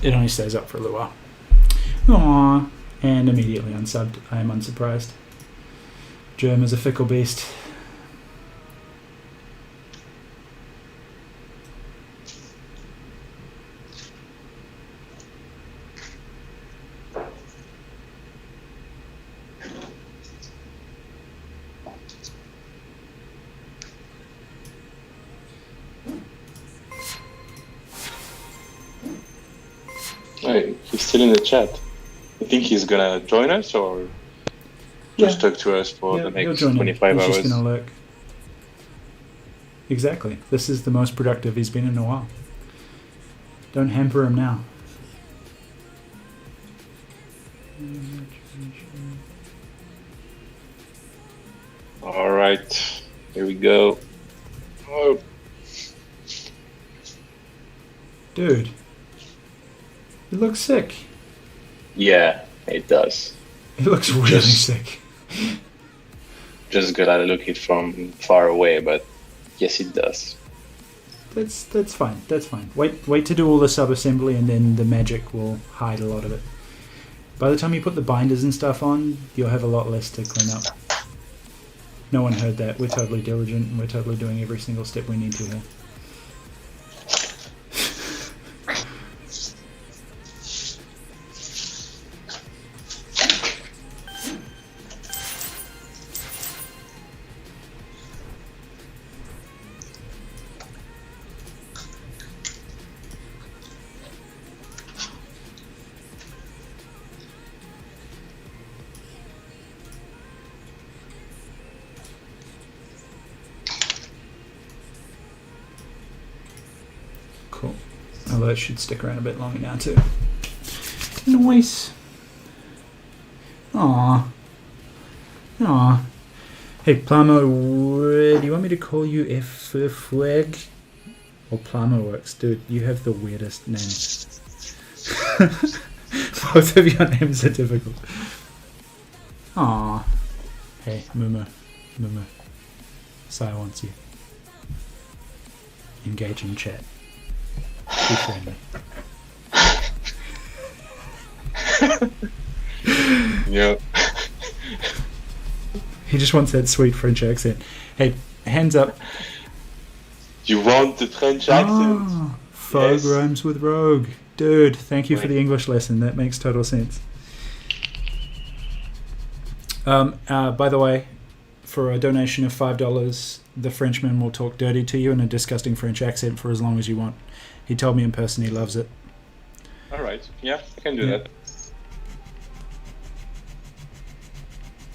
It only stays up for a little while. Aww. And immediately unsubbed. I am unsurprised. Germ is a fickle beast. Hey, he's still in the chat. I think he's gonna join us or just talk to us for the next 25 hours. He's just gonna lurk. Exactly. This is the most productive he's been in a while. Don't hamper him now. Alright, here we go. Oh. Dude. It looks sick. Yeah, it does. It looks really sick. Just gotta look it from far away, but yes, it does. That's fine. That's fine. Wait to do all the sub-assembly and then the magic will hide a lot of it. By the time you put the binders and stuff on, you'll have a lot less to clean up. No one heard that. We're totally diligent and we're totally doing every single step we need to here. Cool. Although it should stick around a bit longer now too. Nice. Aww. Aww. Hey, Plamo, do you want me to call you F-Flag? Or Plamo works? Dude, you have the weirdest names. Both of your names are difficult. Aww. Hey, Mumu. Sai wants you. Engage in chat. Be friendly. Yeah. He just wants that sweet French accent. Hey, hands up. You want the French accent? Oh, Fog Yes. rhymes with rogue. Dude, thank you for Wait. the English lesson. That makes total sense. By the way, for a donation of $5, the Frenchman will talk dirty to you in a disgusting French accent for as long as you want. He told me in person he loves it. All right. Yeah, I can do Yeah. that.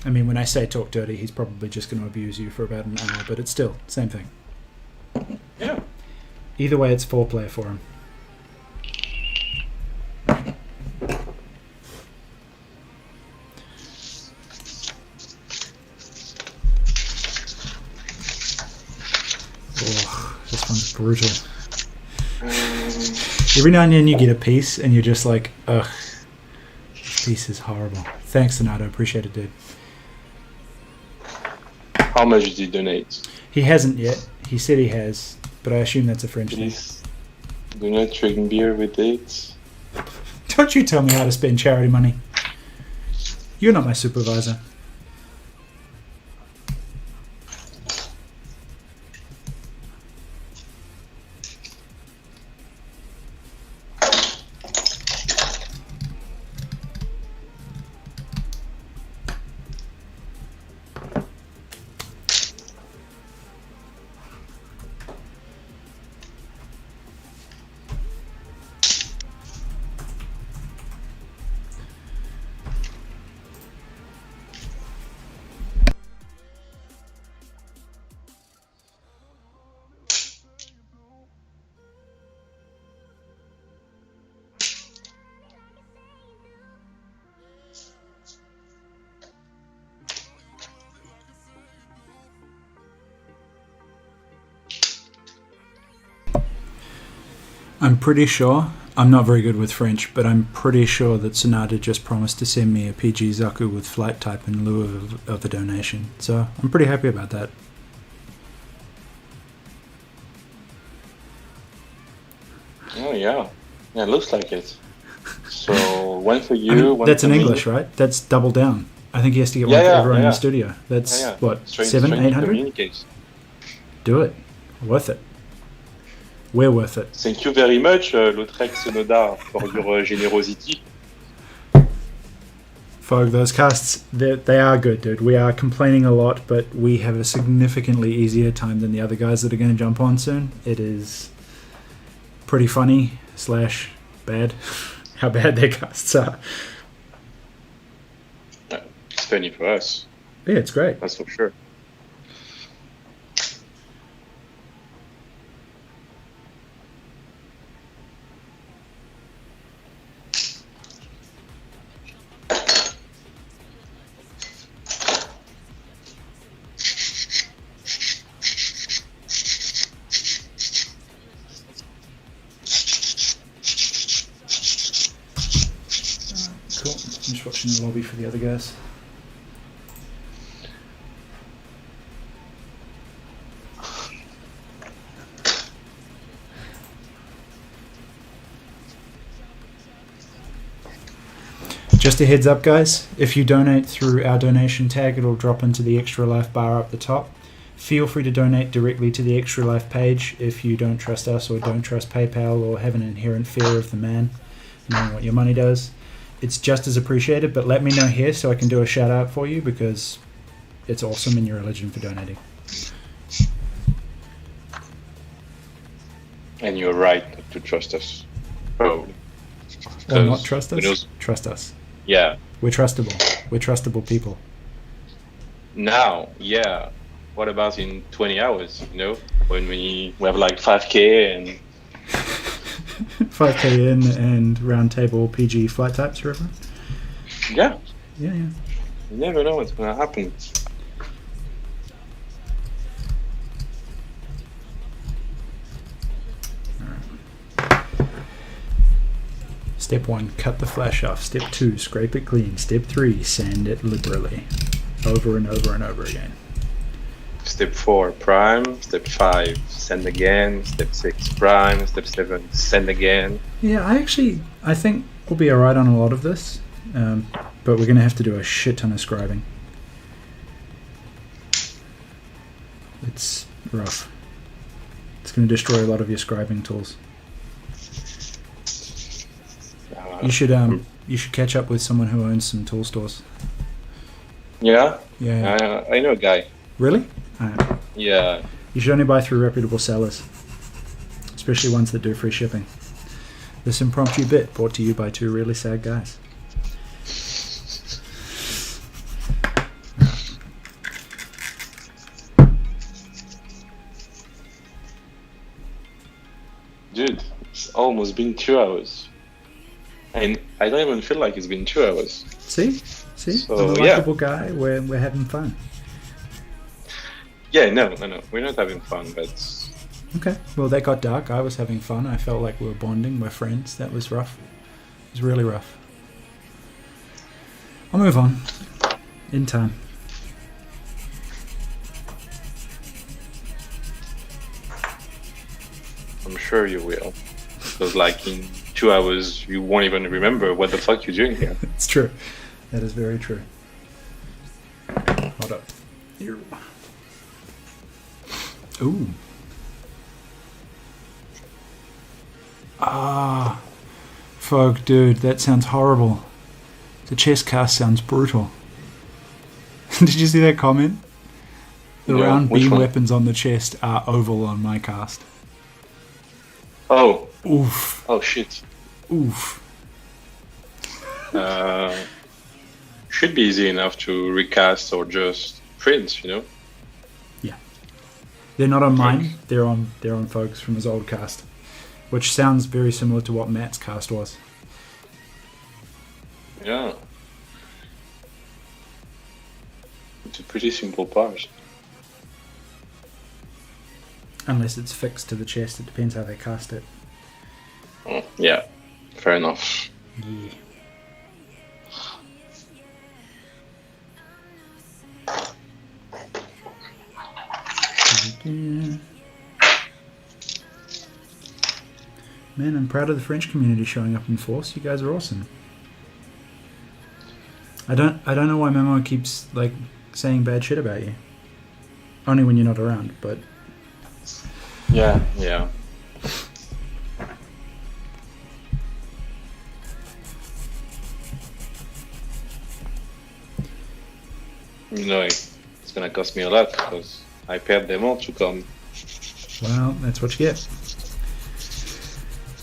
I mean, when I say talk dirty, he's probably just going to abuse you for about an hour, but it's still same thing. Yeah. Either way, it's foreplay for him. Oh, this one's brutal. Every now and then you get a piece and you're just like, ugh, this piece is horrible. Thanks, Donato. Appreciate it, dude. How much did you donate? He hasn't yet. He said he has, but I assume that's a French thing. Please do not drink beer with dates. Don't you tell me how to spend charity money. You're not my supervisor. I'm pretty sure, I'm not very good with French, but I'm pretty sure that Sonata just promised to send me a PG Zaku with flight type in lieu of the donation. So I'm pretty happy about that. Oh yeah. Yeah, it looks like it. So one for you, one That's for in me. English, right? That's double down. I think he has to get Yeah, one for yeah, everyone in yeah. the studio. That's Yeah, yeah. what, Straight- 700, straight 800? communicate. Do it. Worth it. We're worth it. Thank you very much, Lautrec Sonoda, for your generosity. Fog, those casts, they are good, dude. We are complaining a lot, but we have a significantly easier time than the other guys that are going to jump on soon. It is pretty funny / bad how bad their casts are. It's funny for us, Yeah, it's great. that's for sure. Cool. I'm just watching the lobby for the other guys. Just a heads up, guys, if you donate through our donation tag, it'll drop into the ExtraLife bar up the top. Feel free to donate directly to the ExtraLife page if you don't trust us or don't trust PayPal or have an inherent fear of the man knowing what your money does. It's just as appreciated, but let me know here so I can do a shout out for you because it's awesome and you're a legend for donating. And you're right not to trust us. Probably. Or not 'Cause trust who us? knows? Trust us. Yeah. We're trustable. We're trustable people. Now, yeah. What about in 20 hours, when we have like 5K and 5k in and round table PG flight types for everyone. yeah, Yeah, yeah. you never know what's gonna happen. Step 1, cut the flash off. Step 2, scrape it clean. Step 3, sand it liberally. Over and over and over again. Step 4, prime. Step 5, send again. Step 6, prime. Step 7, send again. Yeah, I think we'll be alright on a lot of this, but we're going to have to do a shit ton of scribing. It's rough. It's going to destroy a lot of your scribing tools. You should catch up with someone who owns some tool stores. Yeah? Yeah. I know a guy. Really? Alright. Yeah. You should only buy through reputable sellers, especially ones that do free shipping. This impromptu bit brought to you by two really sad guys. Dude, it's almost been 2 hours. And I don't even feel like it's been 2 hours. See? So, I'm a yeah. likable guy. We're having fun. Yeah, no. We're not having fun, but Okay. Well, that got dark. I was having fun. I felt like we were bonding. We're friends. That was rough. It was really rough. I'll move on. In time. I'm sure you will. Because like in 2 hours, you won't even remember what the fuck you're doing here. It's true. That is very true. Hold up. Here. Ooh. Ah. Fuck, dude, that sounds horrible. The chest cast sounds brutal. Did you see that comment? The Yeah, round which beam one? weapons on the chest are oval on my cast. Oh. Oof. Oh shit. Oof. Should be easy enough to recast or just print, you know? Yeah. They're not on mine. They're on folks from his old cast, which sounds very similar to what Matt's cast was. Yeah. It's a pretty simple part. Unless it's fixed to the chest, it depends how they cast it. Oh, yeah. Fair enough. Yeah. Man, I'm proud of the French community showing up in force. You guys are awesome. I don't know why Memo keeps like saying bad shit about you. Only when you're not around, but Yeah. You know, it's gonna cost me a lot because I paid them all to come. well, that's what you get.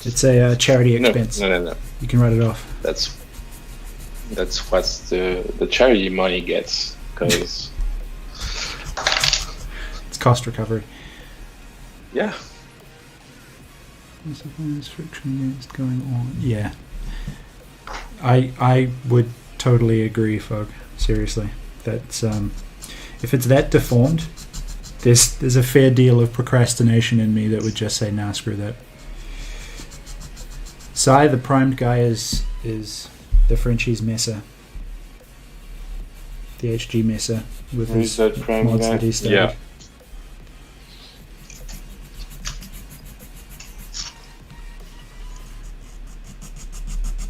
It's a charity No, expense. no. You can write it off. That's what the charity money gets because It's cost recovery. yeah. There's friction against going on. Yeah. I would totally agree, folk. Seriously. That's if it's that deformed, there's a fair deal of procrastination in me that would just say, nah, screw that. Sai, the primed guy, is the Frenchie's Messer. The HG Messer with Who's his that primed mods guy? that he started. Yeah.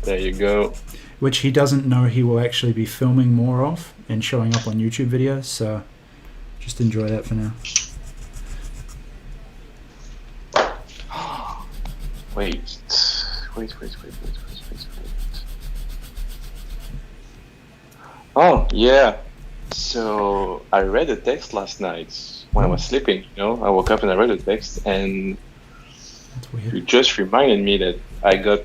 There you go. Which he doesn't know he will actually be filming more of and showing up on YouTube videos, so just enjoy that for now. Wait. Oh, yeah. So I read a text last night when I was sleeping, you know. I woke up and I read a text and That's you weird. just reminded me that I got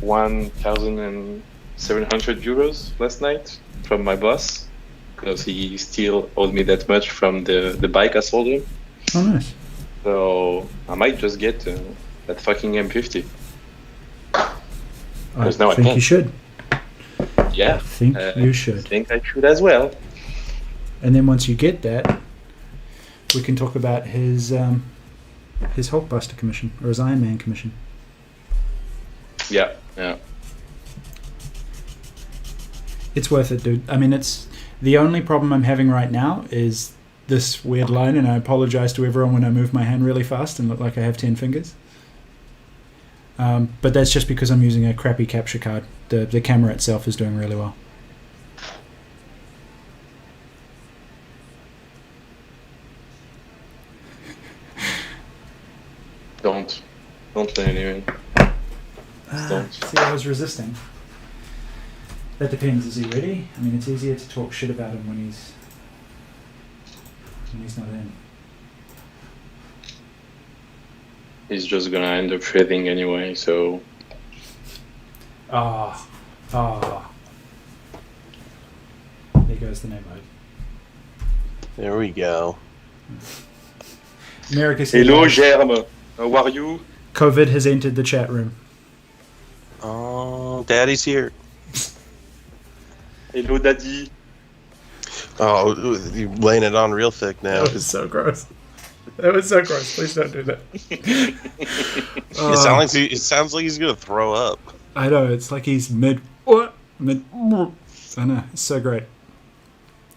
1,700 euros last night from my boss because he still owed me that much from the bike I sold him. Oh, nice. So I might just get that fucking M50. I There's no think you attempt. should. Yeah. I think you should. I think I should as well. And then once you get that, we can talk about his Hulkbuster commission or his Iron Man commission. Yeah. It's worth it, dude. I mean, it's the only problem I'm having right now is this weird line, and I apologize to everyone when I move my hand really fast and look like I have 10 fingers. But that's just because I'm using a crappy capture card. The camera itself is doing really well. Don't say anything. Don't. See, I was resisting. That depends. Is he ready? I mean, it's easier to talk shit about him when he's not in. He's just gonna end up shredding anyway, so Ah. There goes the name mode. There we go. America's hello Germe, how are you? COVID has entered the chat room. Oh, Daddy's here. Hello daddy. Oh, you're laying it on real thick now. That was so gross. That was so gross. Please don't do that. It sounds like he's gonna throw up. I know, it's like he's mid. I know, it's so great.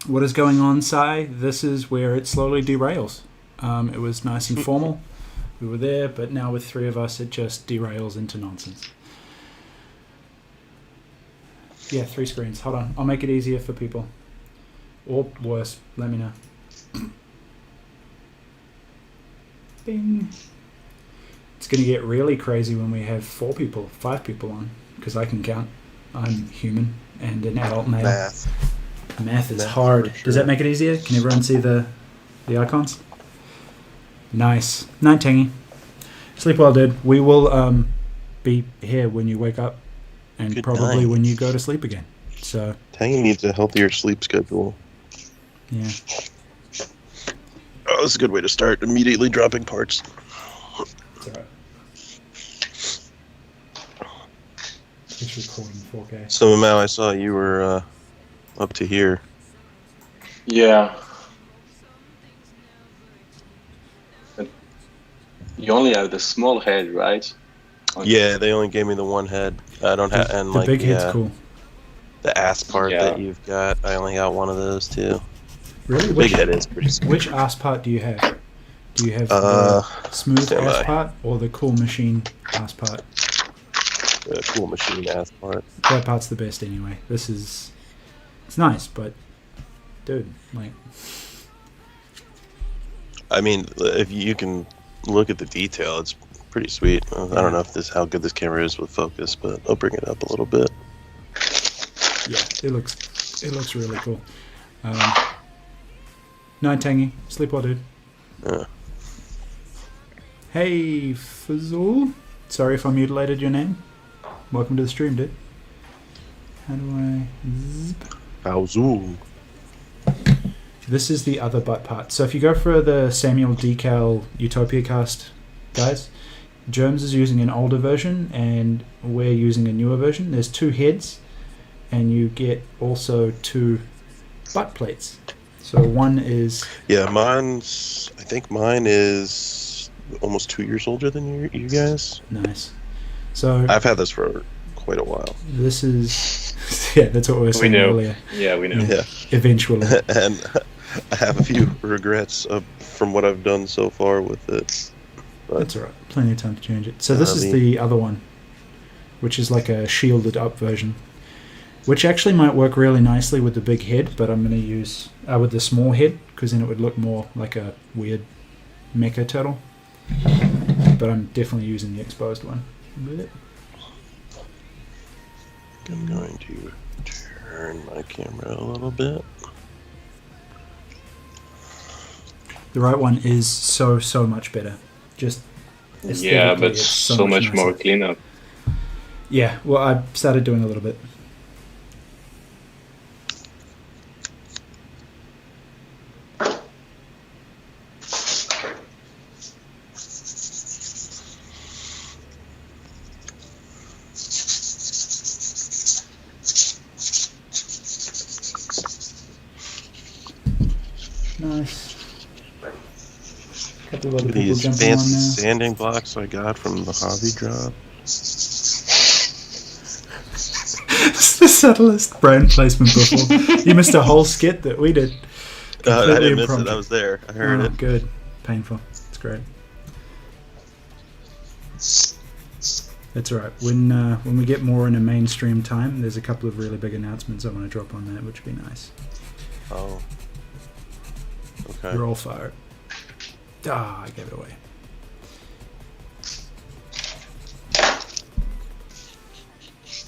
What is going on, Sai? This is where it slowly derails. It was nice and formal. We were there, but now with three of us, it just derails into nonsense. Yeah, 3 screens. Hold on. I'll make it easier for people. Or worse, let me know. Bing. It's going to get really crazy when we have 4 people, 5 people on, because I can count. I'm human and an adult male. Math is hard. Sure. Does that make it easier? Can everyone see the icons? Nice. Night, Tangy. Sleep well, dude. We will be here when you wake up, and Good probably night. when you go to sleep again. So Tangy needs a healthier sleep schedule. yeah. Oh, this is a good way to start. Immediately dropping parts. It's alright. It's recording 4K. So, Mao, I saw you were up to here. Yeah. But you only have the small head, right? Yeah, they only gave me the one head. I don't have, and The like big head's cool. the ass part Yeah. that you've got. I only got one of those too. Really? The big head is pretty sweet. Which ass part do you have? Do you have Uh, the smooth stand ass by. part or the cool machine ass part? The cool machine ass part. That part's the best anyway. It's nice, but dude, like, I mean, if you can look at the detail, it's pretty sweet. I don't know if how good this camera is with focus, but I'll bring it up a little bit. yeah, it looks really cool. Night, Tangy. Sleep well, dude. Yeah. Hey, Fizzle. Sorry if I mutilated your name. Welcome to the stream, dude. How do I zip? Zoom. This is the other butt part. So if you go for the Samuel Decal Utopia Cast, guys, Germs is using an older version and we're using a newer version. There's 2 heads and you get also 2 butt plates. So one is... Yeah, I think mine is almost 2 years older than you guys. Nice. So I've had this for quite a while. this is... Yeah, that's what we were saying know. earlier. Yeah, we know. Yeah. Eventually. And I have a few regrets from what I've done so far with it. But That's alright. Plenty of time to change it. So this is the other one, which is like a shielded up version, which actually might work really nicely with the big head, but I'm going to use with the small head because then it would look more like a weird mecha turtle. But I'm definitely using the exposed one. I'm going to turn my camera a little bit. The right one is so much better. Just Yeah, aesthetically, but it's so much more nicer. cleanup. Yeah, well, I started doing a little bit. Nice. Couple of other people These jumping on fancy now. sanding blocks I got from the hobby drop. It's the subtlest brand placement before. You missed a whole skit that we did. I Completely didn't miss it. impromptu. I was there. I heard Oh, it. good. Painful. It's great. That's all right. When we get more in a mainstream time, there's a couple of really big announcements I want to drop on that, which would be nice. Oh. Okay. You're all fired. Ah, I gave it away.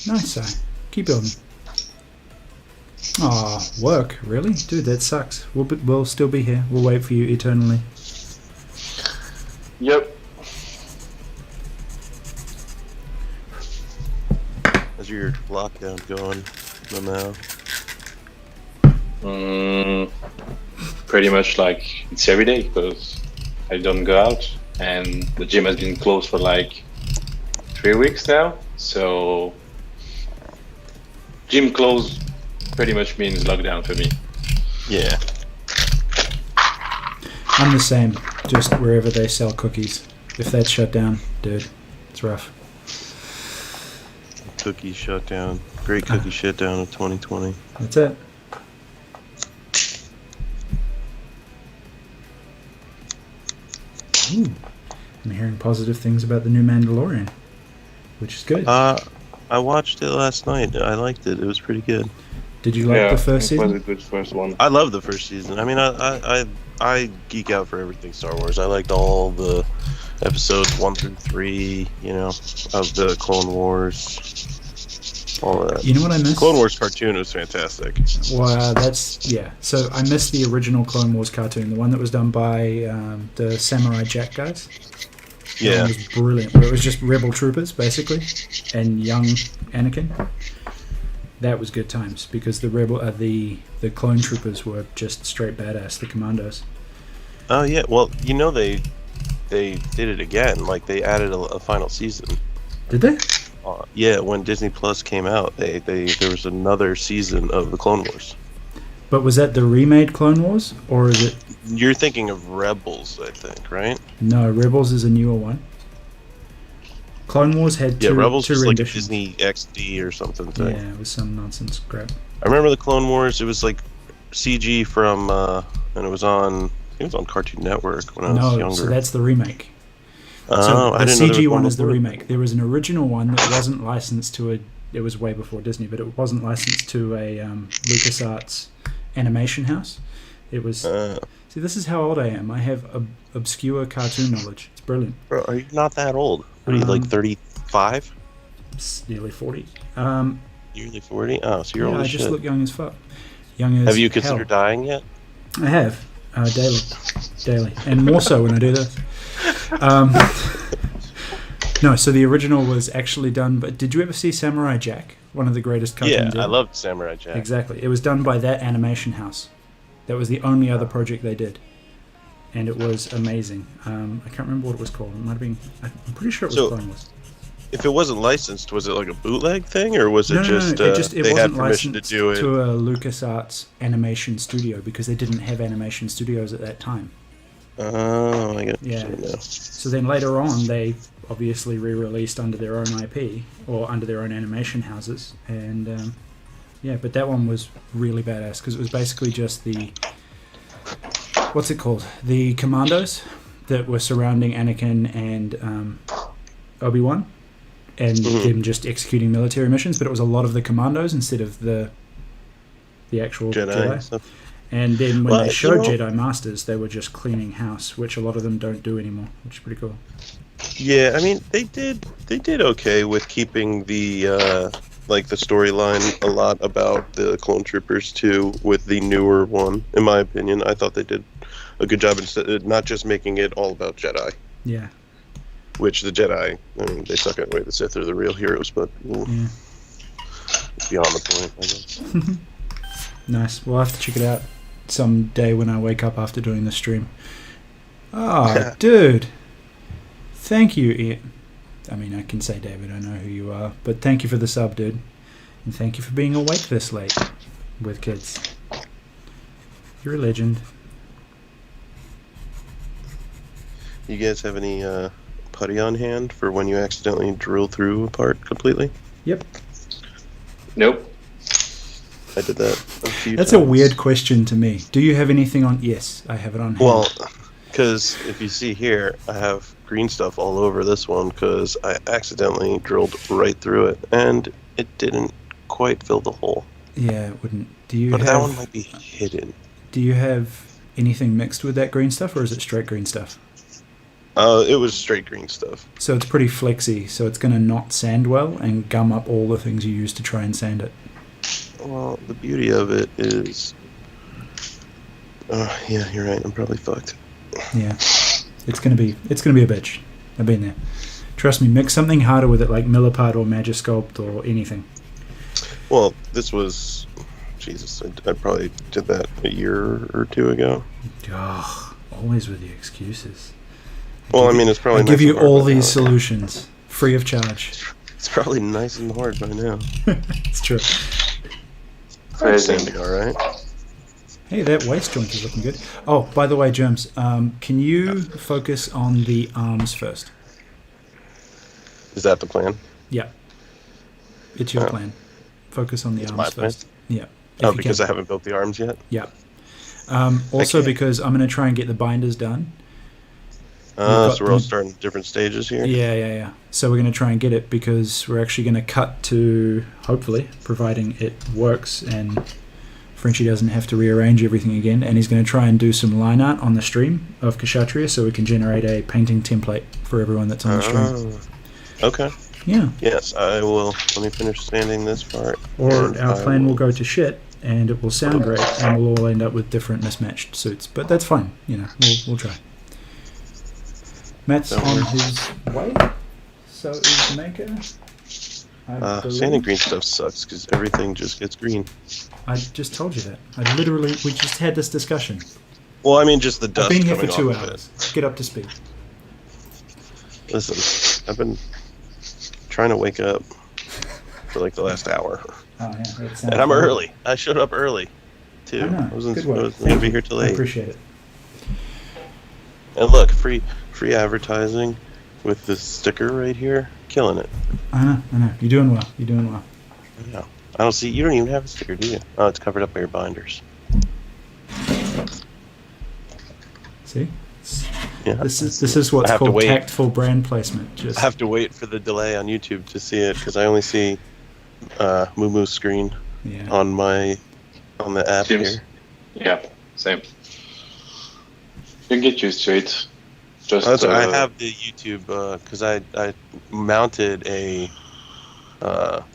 Nice, Si. Keep building. Aw, work? Really? Dude, that sucks. We'll still be here. We'll wait for you eternally. Yep. How's your lockdown going, Mamau? Pretty much like it's every day because I don't go out and the gym has been closed for like 3 weeks now. So gym closed pretty much means lockdown for me. Yeah. I'm the same. Just wherever they sell cookies. If that's shut down, dude, it's rough. Cookie shutdown. Great cookie shutdown of 2020. That's it. Ooh. I'm hearing positive things about the new Mandalorian, which is good. I watched it last night. I liked it. It was pretty good. Did you like the first it was season? a good first one. I love the first season. I mean, I geek out for everything Star Wars. I liked all the episodes 1 through 3, you know, of the Clone Wars, all of that. You know what I missed? Clone Wars cartoon was fantastic. Well, yeah. So I missed the original Clone Wars cartoon, the one that was done by the Samurai Jack guys. That Yeah. one was brilliant. Where it was just rebel troopers, basically, and young Anakin. That was good times because the clone troopers were just straight badass. The commandos. Oh yeah. Well, you know they did it again. Like they added a final season. Did they? Yeah, when Disney Plus came out, there was another season of the Clone Wars. But was that the remade Clone Wars, or is it? You're thinking of Rebels, I think, right? No, Rebels is a newer one. Clone Wars had two, Rebels two was like a renditions. Disney XD or something thing. Yeah, it was some nonsense crap. I remember the Clone Wars. It was like CG from, and it was on. I think it was on Cartoon Network when I was No, younger. so that's the remake. Oh, So I the didn't know there CG was one is the before. remake. There was an original one that wasn't licensed to a. It was way before Disney, but it wasn't licensed to a LucasArts animation house. It was. See, this is how old I am. I have obscure cartoon knowledge. It's brilliant. Bro, are you not that old? What are you, like 35? It's nearly 40. Nearly 40? Oh, so you're Yeah, old I as just shit. look young as fuck. Young as Have you hell. considered dying yet? I have. Daily. And more so when I do this. No, so the original was actually done, but did you ever see Samurai Jack? One of the greatest cartoons Yeah, I ever? loved Samurai Jack. Exactly. It was done by that animation house. That was the only other project they did. And it was amazing. I can't remember what it was called. It might have been... I'm pretty sure it was So- Clone Wars. If it wasn't licensed, was it like a bootleg thing, or was it No, just, it they had wasn't permission to licensed do it? to a LucasArts animation studio because they didn't have animation studios at that time. Oh, I get Yeah. it now. So then later on, they obviously re-released under their own IP or under their own animation houses, and yeah, but that one was really badass because it was basically just the what's it called? The commandos that were surrounding Anakin and Obi-Wan, and them just executing military missions. But it was a lot of the commandos instead of the actual Jedi. Jedi. Stuff. And then when Well, they showed you know- Jedi Masters, they were just cleaning house, which a lot of them don't do anymore, which is pretty cool. Yeah, I mean, they did okay with keeping the like the storyline a lot about the clone troopers too with the newer one. In my opinion, I thought they did a good job instead not just making it all about Jedi. Yeah. Which the Jedi, I mean, they suck at way the Sith are the real heroes, but Yeah. beyond the point, I guess. Nice. We'll have to check it out someday when I wake up after doing the stream. Oh, dude. Thank you, Ian. I mean, I can say David, I know who you are, but thank you for the sub, dude. And thank you for being awake this late with kids. You're a legend. You guys have any putty on hand for when you accidentally drill through a part completely? Yep. Nope. I did that a few That's times. a weird question to me. Do you have anything on? Yes, I have it on hand. Well, because if you see here, I have green stuff all over this one because I accidentally drilled right through it, and it didn't quite fill the hole. Yeah, it wouldn't. Do you But have? that one might be hidden. Do you have anything mixed with that green stuff, or is it straight green stuff? It was straight green stuff. So it's pretty flexy, so it's going to not sand well and gum up all the things you use to try and sand it. Well, the beauty of it is... yeah, you're right. I'm probably fucked. Yeah. It's going to be a bitch. I've been there. Trust me, mix something harder with it like Milliput or Magisculpt or anything. Well, this was... Jesus, I probably did that a year or two ago. Oh, always with the excuses. Well, I mean, it's probably I give nice you and hard all by these now. solutions, free of charge. It's probably nice and hard by now. It's true. Crazy. Sanding all right. Hey, that waist joint is looking good. Oh, by the way, Germs, can you focus on the arms first? Is that the plan? Yeah. It's your Oh. plan. Focus on the It's my arms plan? first. Yeah. Oh, if you because can. I haven't built the arms yet? Yeah. Also, Okay. because I'm going to try and get the binders done. So got we're all them. starting different stages here? Yeah. So we're going to try and get it because we're actually going to cut to, hopefully, providing it works and Frenchie doesn't have to rearrange everything again. And he's going to try and do some line art on the stream of Kshatriya so we can generate a painting template for everyone that's on the stream. Okay. Yeah. Yes, I will. Let me finish sanding this part. Or and our I plan will go to shit and it will sound great and we'll all end up with different mismatched suits. But that's fine. We'll try. Matt's Don't on worry. his way. So is Maker. I believe. Sanding green stuff sucks because everything just gets green. I just told you that. We just had this discussion. Well, I mean, just the dust I've been here coming for 2 off of hours. Get up to speed. it. Listen, I've been trying to wake up for like the last hour. Oh, yeah, that sounds And I'm good. early. I showed up early, too. I know. I wasn't Good work. going to be here till I 8. appreciate it. And look, free advertising with this sticker right here. Killing it. I know. You're doing well. Yeah. I don't see... You don't even have a sticker, do you? Oh, it's covered up by your binders. See? Yeah. This is what's I have to called wait. tactful brand placement. Just I have to wait for the delay on YouTube to see it because I only see Moo Moo's screen yeah. on the app Seems- here. Yeah, same. You get used to it. Just I have the YouTube because I mounted a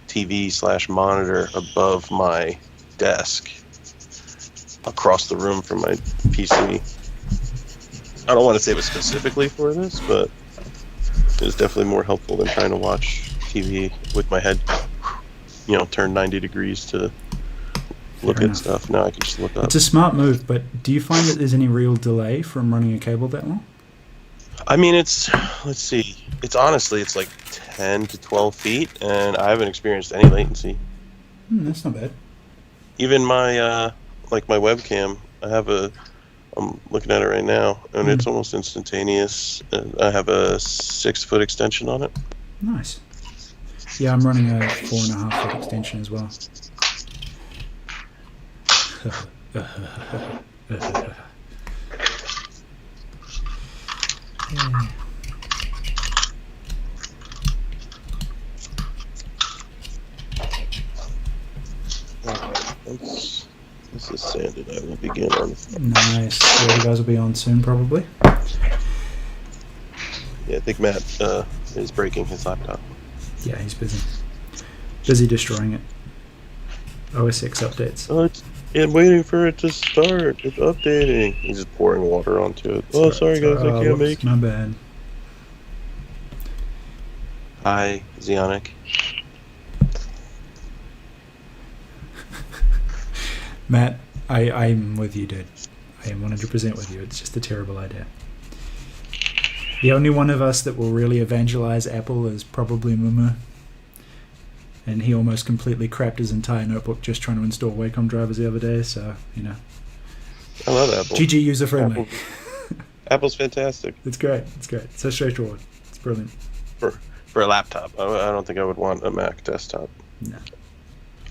TV/monitor above my desk across the room from my PC. I don't want to say it was specifically for this, but it was definitely more helpful than trying to watch TV with my head, turned 90 degrees to look Fair at enough. stuff. Now I can just look up. It's a smart move, but do you find that there's any real delay from running a cable that long? I mean, let's see. It's like 10 to 12 feet, and I haven't experienced any latency. That's not bad. Even my my webcam, I'm looking at it right now, and it's almost instantaneous. I have a 6-foot extension on it. Nice. Yeah, I'm running a 4.5-foot extension as well. Yeah. Once this is sanded, I will begin on. Nice. Yeah, you guys will be on soon, probably. Yeah, I think Matt is breaking his laptop. Yeah, he's busy. Busy destroying it. OS X updates. Oh, I'm waiting for it to start. It's updating. He's just pouring water onto it. Oh, sorry guys, I can't make it. My bad. Hi, Zionic. Matt, I'm with you, dude. I am 100% with you. It's just a terrible idea. The only one of us that will really evangelize Apple is probably Mumu. And he almost completely crapped his entire notebook just trying to install Wacom drivers the other day, so, I love Apple. GG user friendly. Apple's fantastic It's great. It's so straightforward. It's brilliant. for a laptop. I don't think I would want a Mac desktop. No.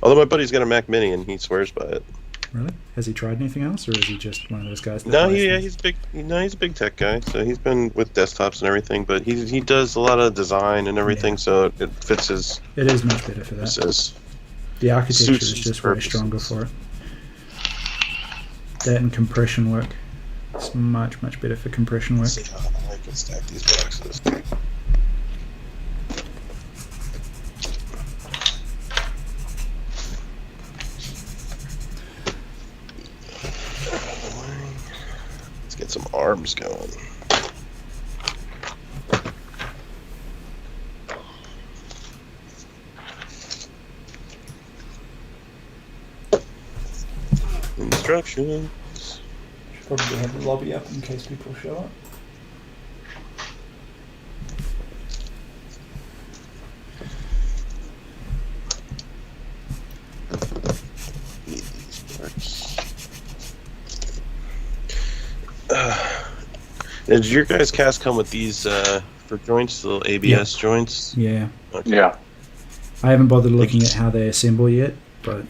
Although my buddy's got a Mac Mini and he swears by it. Really? Has he tried anything else, or is he just one of those guys that No, buys yeah, things? he's big. He's a big tech guy. So he's been with desktops and everything, but he does a lot of design and everything, Yeah. so it fits his. It is much better for that. His The architecture suits is his just way purposes. stronger for it. That and compression work. It's much, much better for compression work. Zionic. can stack these boxes. Let's get some arms going. Instructions. Should probably have the lobby up in case people show up. Need these parts. Did your guys' cast come with these for joints, the little ABS joints? Yeah. Okay. Yeah. I haven't bothered looking at how they assemble yet, but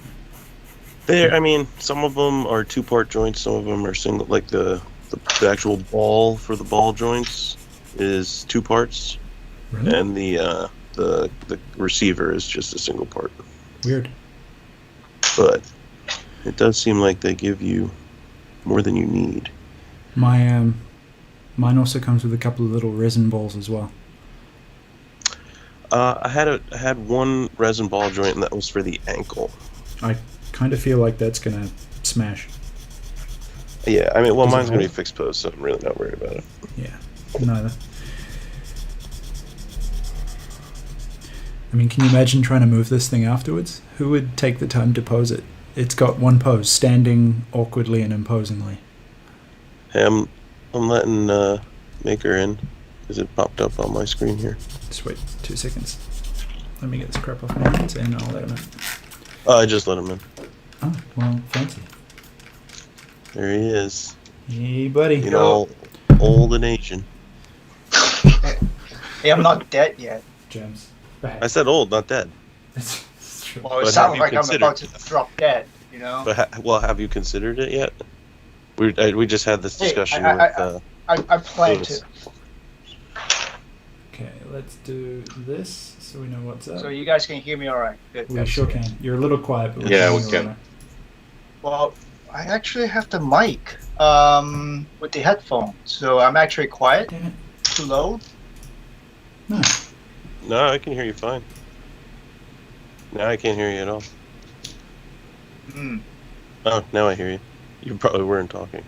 I mean, some of them are two-part joints, some of them are single. Like the actual ball for the ball joints is two parts, really and the receiver is just a single part. weird. But it does seem like they give you more than you need. My mine also comes with a couple of little resin balls as well. I had one resin ball joint, and that was for the ankle. I kind of feel like that's gonna smash. Yeah, I mean, well, Does it mine's gonna be hold? fixed post, so I'm really not worried about it. Yeah, neither. I mean, can you imagine trying to move this thing afterwards? Who would take the time to pose it? It's got one pose, standing awkwardly and imposingly. Hey, I'm letting Maker in because it popped up on my screen here. Just wait 2 seconds. Let me get this crap off my hands and I'll let him in. Oh, I just let him in. Oh, well, fancy. There he is. Hey, buddy. You know, old and Asian. Hey, I'm not dead yet. Gems. I said old, not dead. It's true. Well, it But sounds have you like I'm considered- about to drop dead, you know? But well, have you considered it yet? We just had this Hey, discussion I plan Lewis. to. Okay, let's do this so we know what's up. So you guys can hear me all right. Good. We sure can. You're a little quiet, but Yeah, can we hear you can. all right. Well, I actually have the mic with the headphone, so I'm actually quiet. Damn it. Too low. No. No, I can hear you fine. Now I can't hear you at all. Hmm. Oh, now I hear you. You probably weren't talking.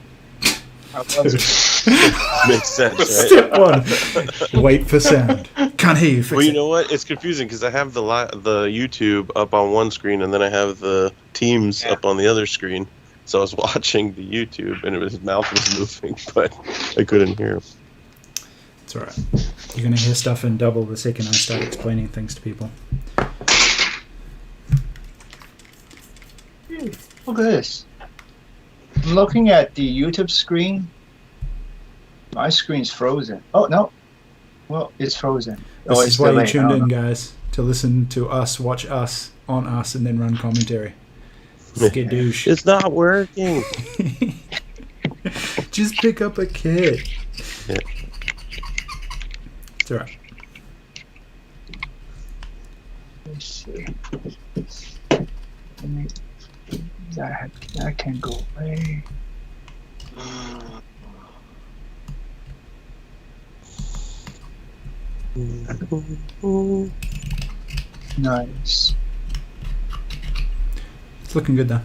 I was- Makes sense, right? Step one. Wait for sound. Can't hear you. Fix Well, you it. know what? It's confusing because I have the YouTube up on one screen and then I have the Teams Yeah. up on the other screen. So I was watching the YouTube and his mouth was moving, but I couldn't hear him. It's alright. You're going to hear stuff in double the second I start explaining things to people. Look at this. I'm looking at the YouTube screen. My screen's frozen. Oh, no. Well, it's frozen. This it's is why you delayed. I tuned don't in, know. guys. To listen to us, watch us, on us, and then run commentary. Skadoosh. It's not working. Just pick up a kid. Yeah. It's alright. Let's see. That can go away. Nice. It's looking good though.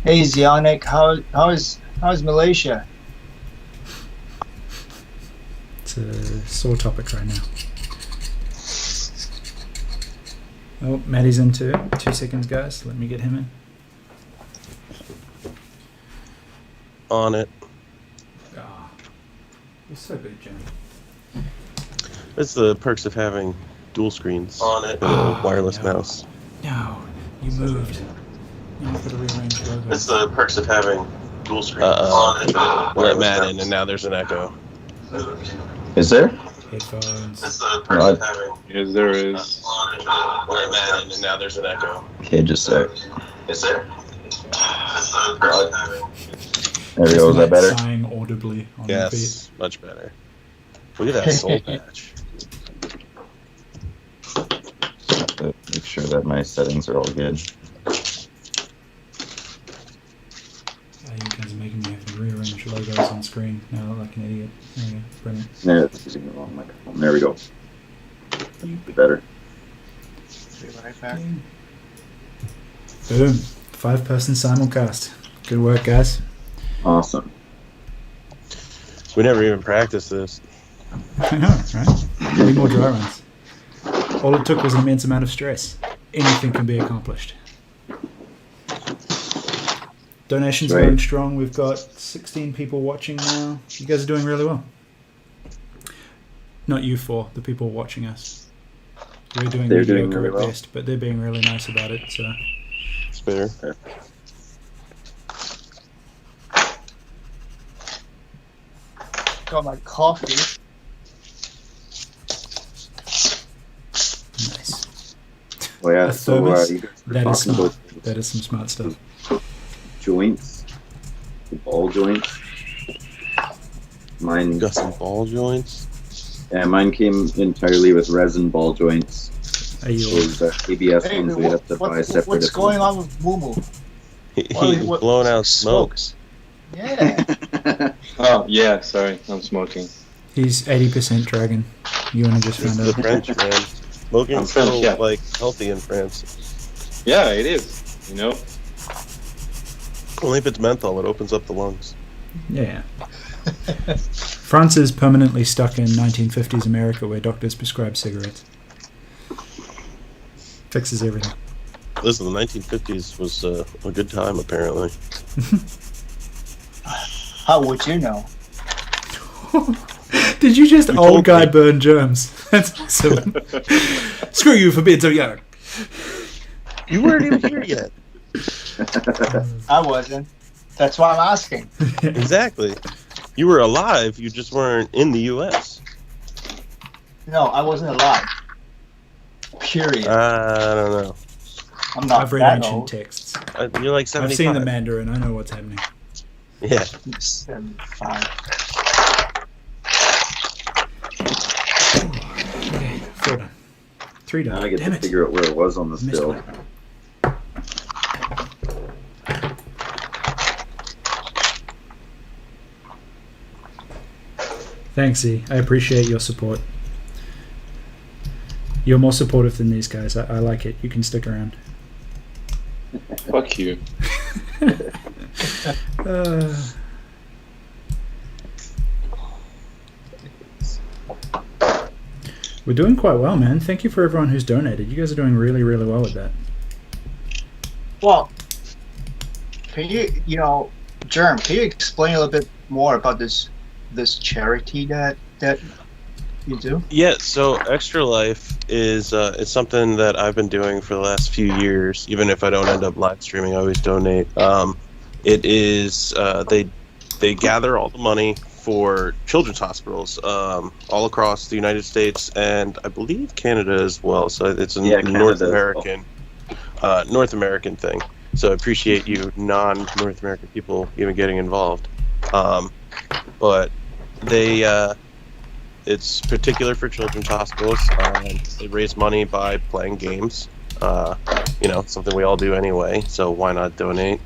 Hey Zionic, how's Malaysia? It's a sore topic right now. Oh, Maddie's in too. 2 seconds, guys. Let me get him in. On it. Ah, you're so good, Jim. That's the perks of having dual screens. On it. And a wireless no. mouse. No, you moved. Now I've got to rearrange logos. the perks of having dual screens. Let Matt in, and now there's an echo. Is there? Headphones. the perks of having. Yes, there is. Let Matt in, and now there's an echo. Okay, just a sec. Is there? There we go. Is that better? Sighing audibly on Yes, much better. Look at that soul patch. Make sure that my settings are all good. repeat. You guys are making me screen. No, I look like an idiot. There we go. Brilliant. Yeah, it's using the wrong microphone. There we go. Be better. Be right back. Boom. 5-person simulcast. Good work, guys. Awesome. We never even practiced this. I know, right? Need more dry runs. All it took was an immense amount of stress. Anything can be accomplished. Donations Right. going strong. We've got 16 people watching now. You guys are doing really well. Not you four, the people watching us. We're doing They're mediocre doing really at well. best, but they're being really nice about it. So It's fair. Got my coffee. nice. Well, yeah. A So thermos? you guys were That is talking smart. about That is some smart stuff. joints, the ball joints. Mine, Got some ball joints. yeah, mine came entirely with resin ball joints. Are you? Those ABS Hey, ones we have to buy separate. what's if we going want. on with Moo Moo? He what- blown out smoke. Smokes. Yeah. Oh, yeah, sorry. I'm smoking. He's 80% dragon. You only just This found is the out. French, man. Smoking's I'm French, still, yeah. like, healthy in France. Yeah, it is. You know? Only if it's menthol, it opens up the lungs. Yeah. France is permanently stuck in 1950s America where doctors prescribe cigarettes. Fixes everything. Listen, the 1950s was a good time, apparently. How would you know? Did you just You old told guy me. burn germs? That's awesome. Screw you for being so young. You weren't even here yet. I wasn't. That's why I'm asking. Exactly. You were alive, you just weren't in the U.S. No, I wasn't alive. Period. I don't know. I'm not I've read that ancient old. texts. You're like 75. I've seen the Mandarin. I know what's happening. Yeah. 75. Okay, 4 done. 3 done. Now I get Damn to it. figure out where it was on the Missed still. one. Thanks, Z. I appreciate your support. You're more supportive than these guys. I like it. You can stick around. Fuck you. We're doing quite well, man. Thank you for everyone who's donated. You guys are doing really, really well with that. Well, can Germ, can you explain a little bit more about this charity that you do? Yeah, so ExtraLife is it's something that I've been doing for the last few years. Even if I don't end up live streaming, I always donate. It is they gather all the money for children's hospitals all across the United States and I believe Canada as well. So it's a Canada North as well. North American thing. So I appreciate you non-North American people even getting involved. But they it's particular for children's hospitals. They raise money by playing games. Something we all do anyway. So why not donate?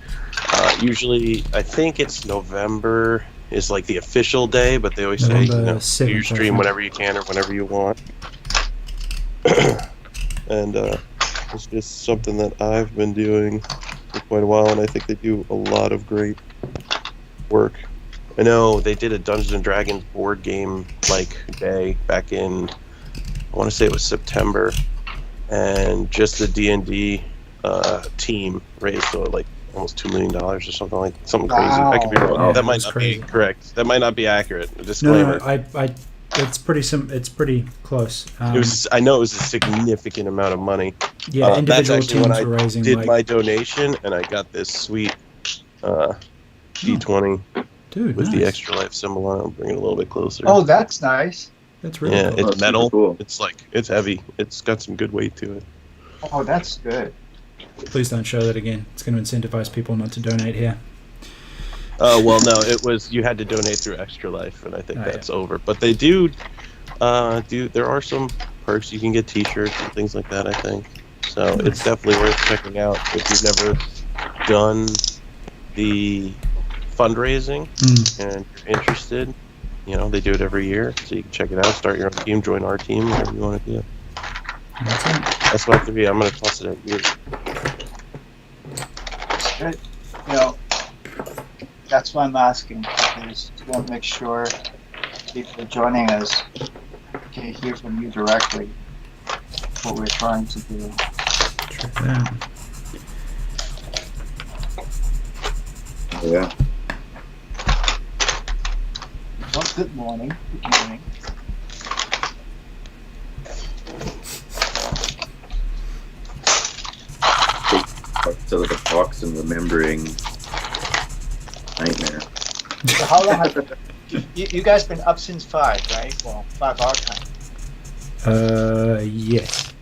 Usually, I think it's November is like the official day, but they always say November do 7th, your I stream think. whenever you can or whenever you want. And it's just something that I've been doing for quite a while, and I think they do a lot of great work. I know they did a Dungeons and Dragons board game day back in, I want to say it was September, and just the D&D team raised almost $2 million or something something crazy. I could be wrong. Wow. That might That's not crazy. be correct. That might not be accurate. No, Disclaimer. it's pretty it's pretty close. I know it was a significant amount of money. Yeah, That's individual actually when teams I were raising did my donation, and I got this sweet D20 dude, with the nice. ExtraLife symbol on it. I'll bring it a little bit closer. Oh, that's nice. That's really yeah, cool. it's metal. super cool. It's heavy. It's got some good weight to it. Oh, that's good. Please don't show that again. It's going to incentivize people not to donate here. Well, no, it was you had to donate through ExtraLife, and I think that's over. But they do. There are some perks. You can get T-shirts and things like that. I think so. It's definitely worth checking out if you've never done the fundraising and you're interested, they do it every year, so you can check it out. Start your own team, join our team, whatever you want to do. That's what I have to be. I'm going to toss it at you. That's why I'm asking, because we want to make sure people joining us can hear from you directly what we're trying to do. Check that. Yeah. Well, good morning. Good morning. Parts out of the box and remembering nightmare. So how long have you guys been up since 5, right? Well, 5 our time. Yes.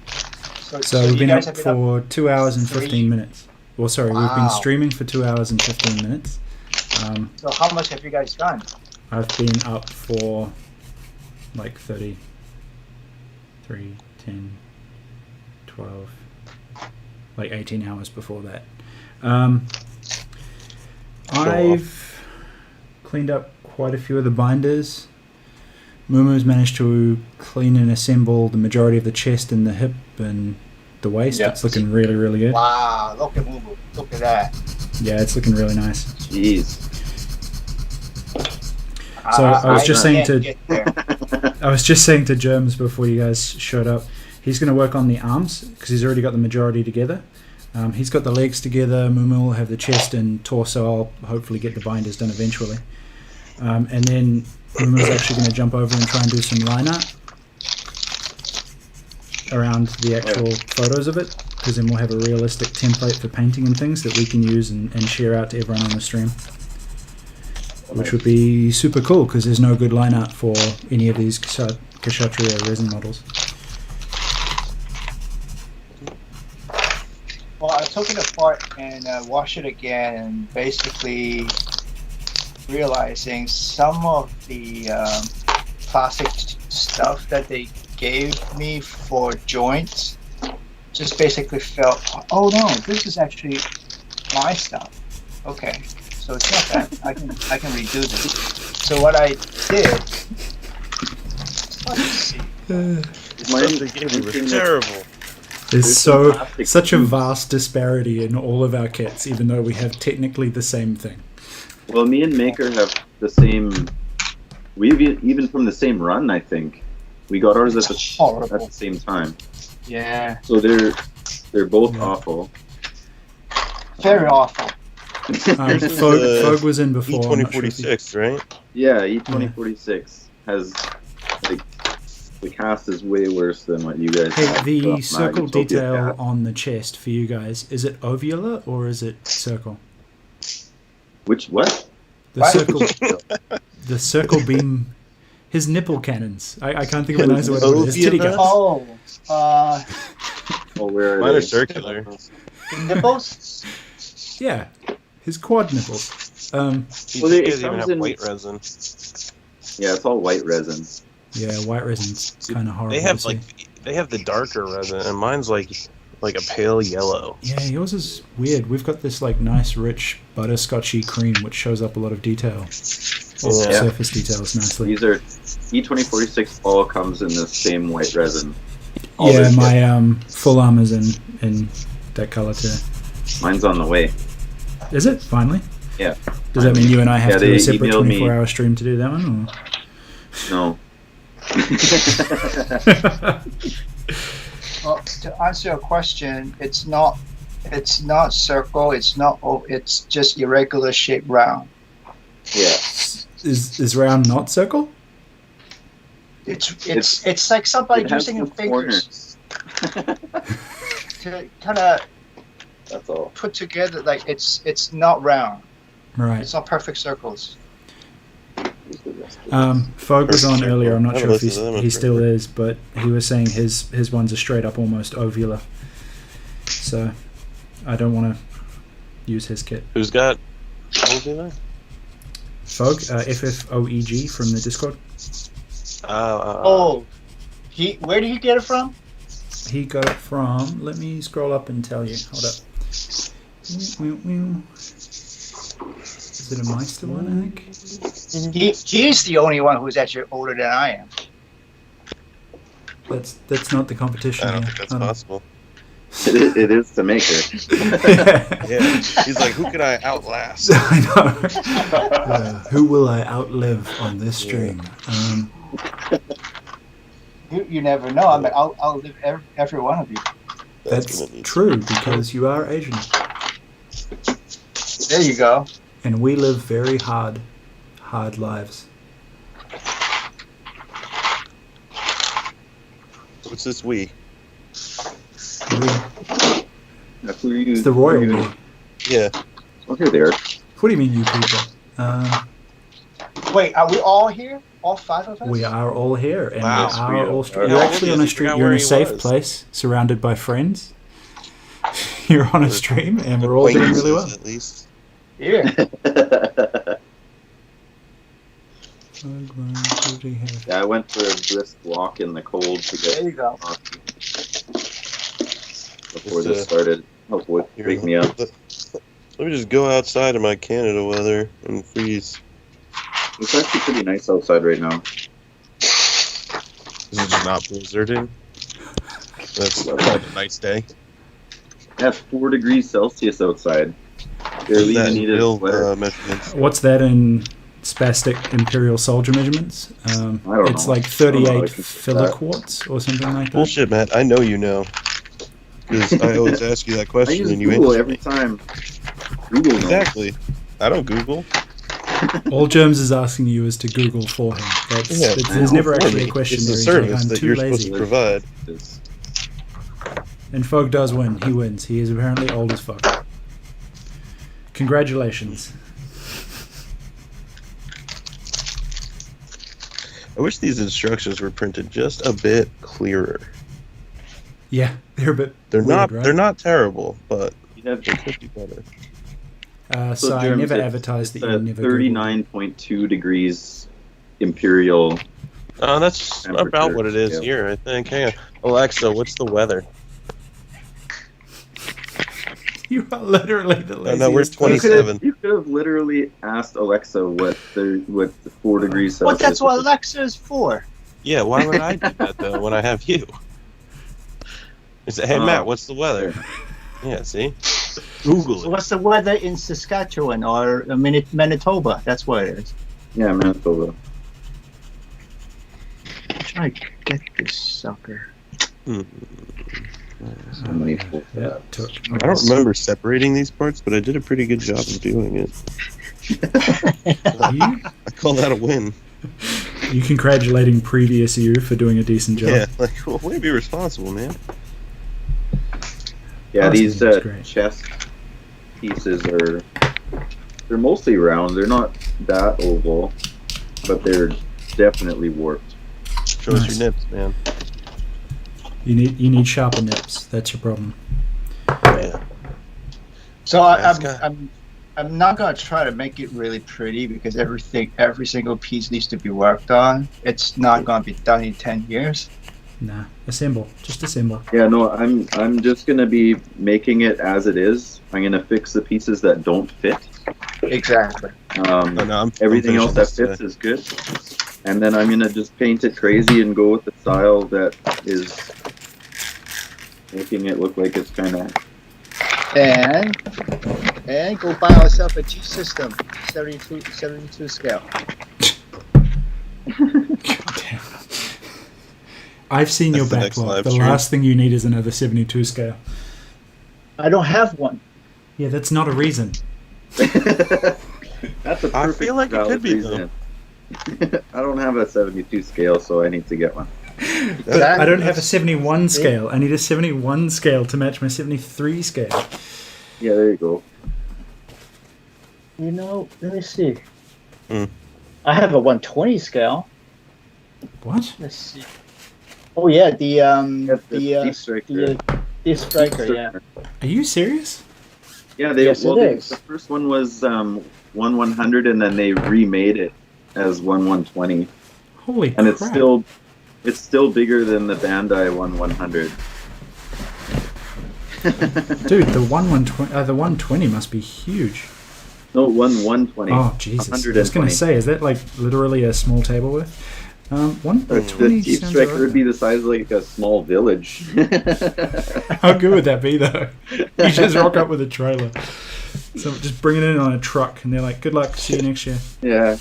So So we've you been guys up have been for 2 hours and 15 3? minutes. Well, sorry, we've been Wow. streaming for 2 hours and 15 minutes. So how much have you guys done? I've been up for like 30, 3, 10, 12, like 18 hours before that. I've cleaned up quite a few of the binders. Mumu's managed to clean and assemble the majority of the chest and the hip and the waist. Yeah. It's looking really, really good. Wow, look at Mumu. Look at that. Yeah, it's looking really nice. Jeez. So I was just saying can't to- get there. I was just saying to Germs before you guys showed up, he's going to work on the arms because he's already got the majority together. He's got the legs together. Mumu will have the chest and torso. I'll hopefully get the binders done eventually. And then Mumu's actually going to jump over and try and do some line art around the actual photos of it, because then we'll have a realistic template for painting and things that we can use and share out to everyone on the stream. Which would be super cool because there's no good line art for any of these Kshatriya Resin models. Well, I took it apart and washed it again, and basically realizing some of the plastic stuff that they gave me for joints just basically felt, oh no, this is actually my stuff. Okay, so it's not that. I can redo this. So what I did. Let's see. Stuff they gave you was terrible. There's such a vast disparity in all of our kits, even though we have technically the same thing. Well, me and Maker have the same. We've even from the same run, I think. We got ours at the same time. Yeah. So they're both awful. Very awful. Fog was in before. I'm not sure if you- E2046, right? Yeah, E2046 has like the cast is way worse than what you guys Hey, have. the Well, circle Utopia detail cast. on the chest for you guys, is it ovular or is it circle? Which what? The circle beam, his nipple cannons. I can't think of a nicer way to put it. His titty guns. Oh, Oh, where are Mine they? are circular. the nipples? Yeah, his quad nipples. Well, These it guys even comes have in- white resin. Yeah, it's all white resin. Yeah, white resin's kind of horrible. They have to see. they have the darker resin, and mine's like a pale yellow. Yeah, yours is weird. We've got this like nice, rich, butterscotchy cream which shows up a lot of detail. Or Yeah. surface details nicely. These are E2046 all comes in the same white resin. All Yeah, this my shit. full armor's in that color too. Mine's on the way. Is it finally? Yeah. Does that mean you and I have Yeah, to do they a separate emailed me. 24-hour stream to do that one? Or? No. Well, to answer your question, it's not circle. It's just irregular shaped round. Yeah. Is round not circle? It's like somebody It has using no their fingers corners. to kind of That's all. put together. Like it's not round. Right. It's not perfect circles. Fogg was on earlier. I'm not I sure if listened to them he in still person. is, but he was saying his ones are straight up almost ovular. So I don't want to use his kit. Who's got? What was it? Fogg, FFOEG from the Discord. Where did he get it from? He got it from. Let me scroll up and tell you. Hold up. Is Is it a Meister one, I think? He's the only one who's actually older than I am. That's not the competition. I don't here. think that's possible. It is to make it. Yeah, he's like, who can I outlast? I know. Who will I outlive on this stream? You never know. I mean, I'll live every one of you. That's true because you are Asian, There you go. and we live very hard lives. What's this we? Who are you? It's the royal we. Yeah. Oh, here they are. What do you mean, you people? Wait, are we all here? All 5 of us? We are all here, and Wow. we are all. How You're old actually is on a he? stream. Forgot You're in where a he safe was. place, surrounded by friends. You're on a stream, and we're all doing really well. At least. Yeah. Yeah, I went for a brisk walk in the cold to There you get go. coffee before this started. Hopefully, wake me up. Let me just go outside in my Canada weather and freeze. It's actually pretty nice outside right now. Is it just not blizzarding? That's a nice day. Yeah, it's 4 degrees Celsius outside. Barely That even needed a real sweater. measurements. What's that in spastic imperial soldier measurements? don't It's know. like I don't know how 38 to compute that. milliquarts or something like that. Bullshit, Matt. I know you know. Because I always ask you that I question use and you Google answer every me. time. Google knows. Exactly. I don't Google. All Germs is asking you is to Google for him. Yeah, There's never for actually me. a question It's there. a He's like, service I'm that too you're lazy. supposed to provide. It's- And Fogg does win. He wins. He is apparently old as fuck. Congratulations. I wish these instructions were printed just a bit clearer. Yeah, they're a bit They're weird, not. right? They're not terrible, but You have they could be better. So I Germs, never it's- advertised that it's you never. 39.2 degrees imperial. That's about what it is Yeah. here, I think. Hang on. Alexa, what's the weather? Googled. You are literally the laziest. No, we're person. 27. You could have literally asked Alexa what the 4 degrees Celsius. What? That's what Alexa is for. Yeah, why would I do that though when I have you? Is it, hey Matt, what's the weather? Yeah, see? Google it. What's the weather in Saskatchewan or Manitoba? That's what it is. Yeah, Manitoba. I'm trying to get this sucker. So many full Yeah, took. I don't remember separating these parts, but I did a pretty good job of doing it. You, I call that a win. you congratulating previous you for doing a decent job. Yeah, like, well, way to be responsible, man. Yeah, Awesome, these that's great. chest pieces they're mostly round. They're not that oval, but they're definitely warped. Show us Nice. your nips, man. You need sharper nips. That's your problem. Yeah. So That's good. I'm not gonna try to make it really pretty because every single piece needs to be worked on. It's not gonna be done in 10 years. Nah, assemble. Just assemble. Yeah, no, I'm just gonna be making it as it is. I'm gonna fix the pieces that don't fit. Exactly. Everything I'm else that finishing fits is good. And then I'm gonna just paint it crazy and go with the style that is making it look like it's kind of. And go buy ourselves a G system, 72 scale. Damn. I've seen your That's the next backlog. live The stream. last thing you need is another 72 scale. I don't have one. Yeah, that's not a reason. That's a perfect I feel like it valid could be, reason. I don't have a 72 scale, so I need to get one. But I don't have a 71 scale. I need a 71 scale to match my 73 scale. Yeah, there you go. You know, let me see. Hmm. I have a 120 scale. What? Let's see. Oh yeah, the Deep Striker. Deep Striker, yeah. Are you serious? Yeah, they Yes, it they- is. the first one was 1/100, and then they remade it as 1/120, Holy and crap. it's still bigger than the Bandai 1/100. Dude, the 120 must be huge. No, 120. Oh Jesus! I was going to say, is that like literally a small table width? The 120 Deep sounds Striker alright. would be the size of like a small village. How good would that be, though? You just rock up with a trailer. So just bring it in on a truck, and they're like, "Good luck, see you next year." Yeah.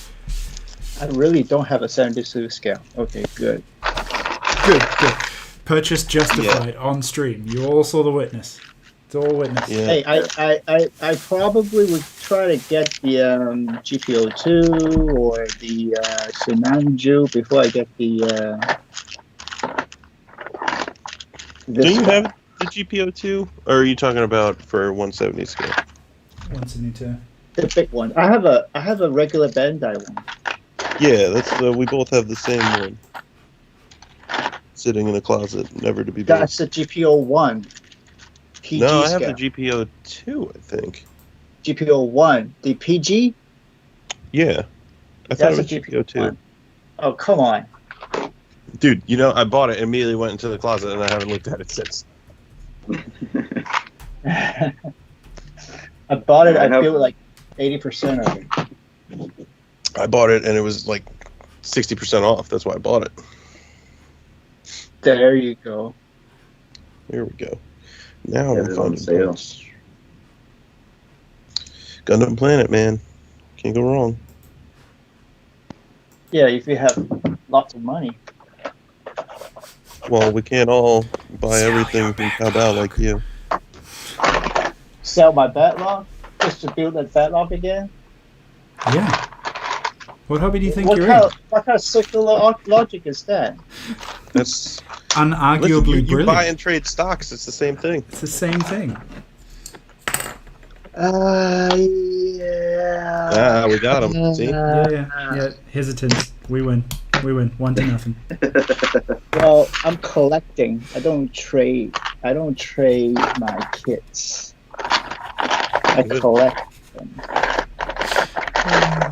I really don't have a 72 scale. Okay, good. Good. Purchase justified on stream. You all saw the witness. It's all witness. Yeah. Hey, I probably would try to get the GPO2 or the Shinanju before I get the. Do you have the GPO2, or are you talking about for 170 scale? 172. the big one? I have a regular Bandai one. Yeah, that's we both have the same one. Sitting in a closet, never to be built. That's the GPO1. PG No, I have scale. the GPO2, I think. GPO1. The PG? Yeah. I thought it was GPO2. Oh, come on. Dude, you know, I bought it, immediately went into the closet, and I haven't looked at it since. I bought it, I have- built like 80% of it. I bought it, and it was like 60% off. That's why I bought it. There you go. Here we go. Now Yeah, I'm they're on finding sale. books. Gundam Planet, man. Can't go wrong. Yeah, if you have lots of money. Well, we can't all buy everything from Taobao like you. Sell my backlog just to build that backlog again? Yeah. What hobby do you think What you're kind, in? of, what kind of circular logic is that? That's Unarguably you brilliant. buy and trade stocks. It's the same thing. It's the same thing. Yeah. Ah, we got him. See? Yeah. Hesitance. We win. 1-0. Well, I'm collecting. I don't trade my kits. I Good. collect them.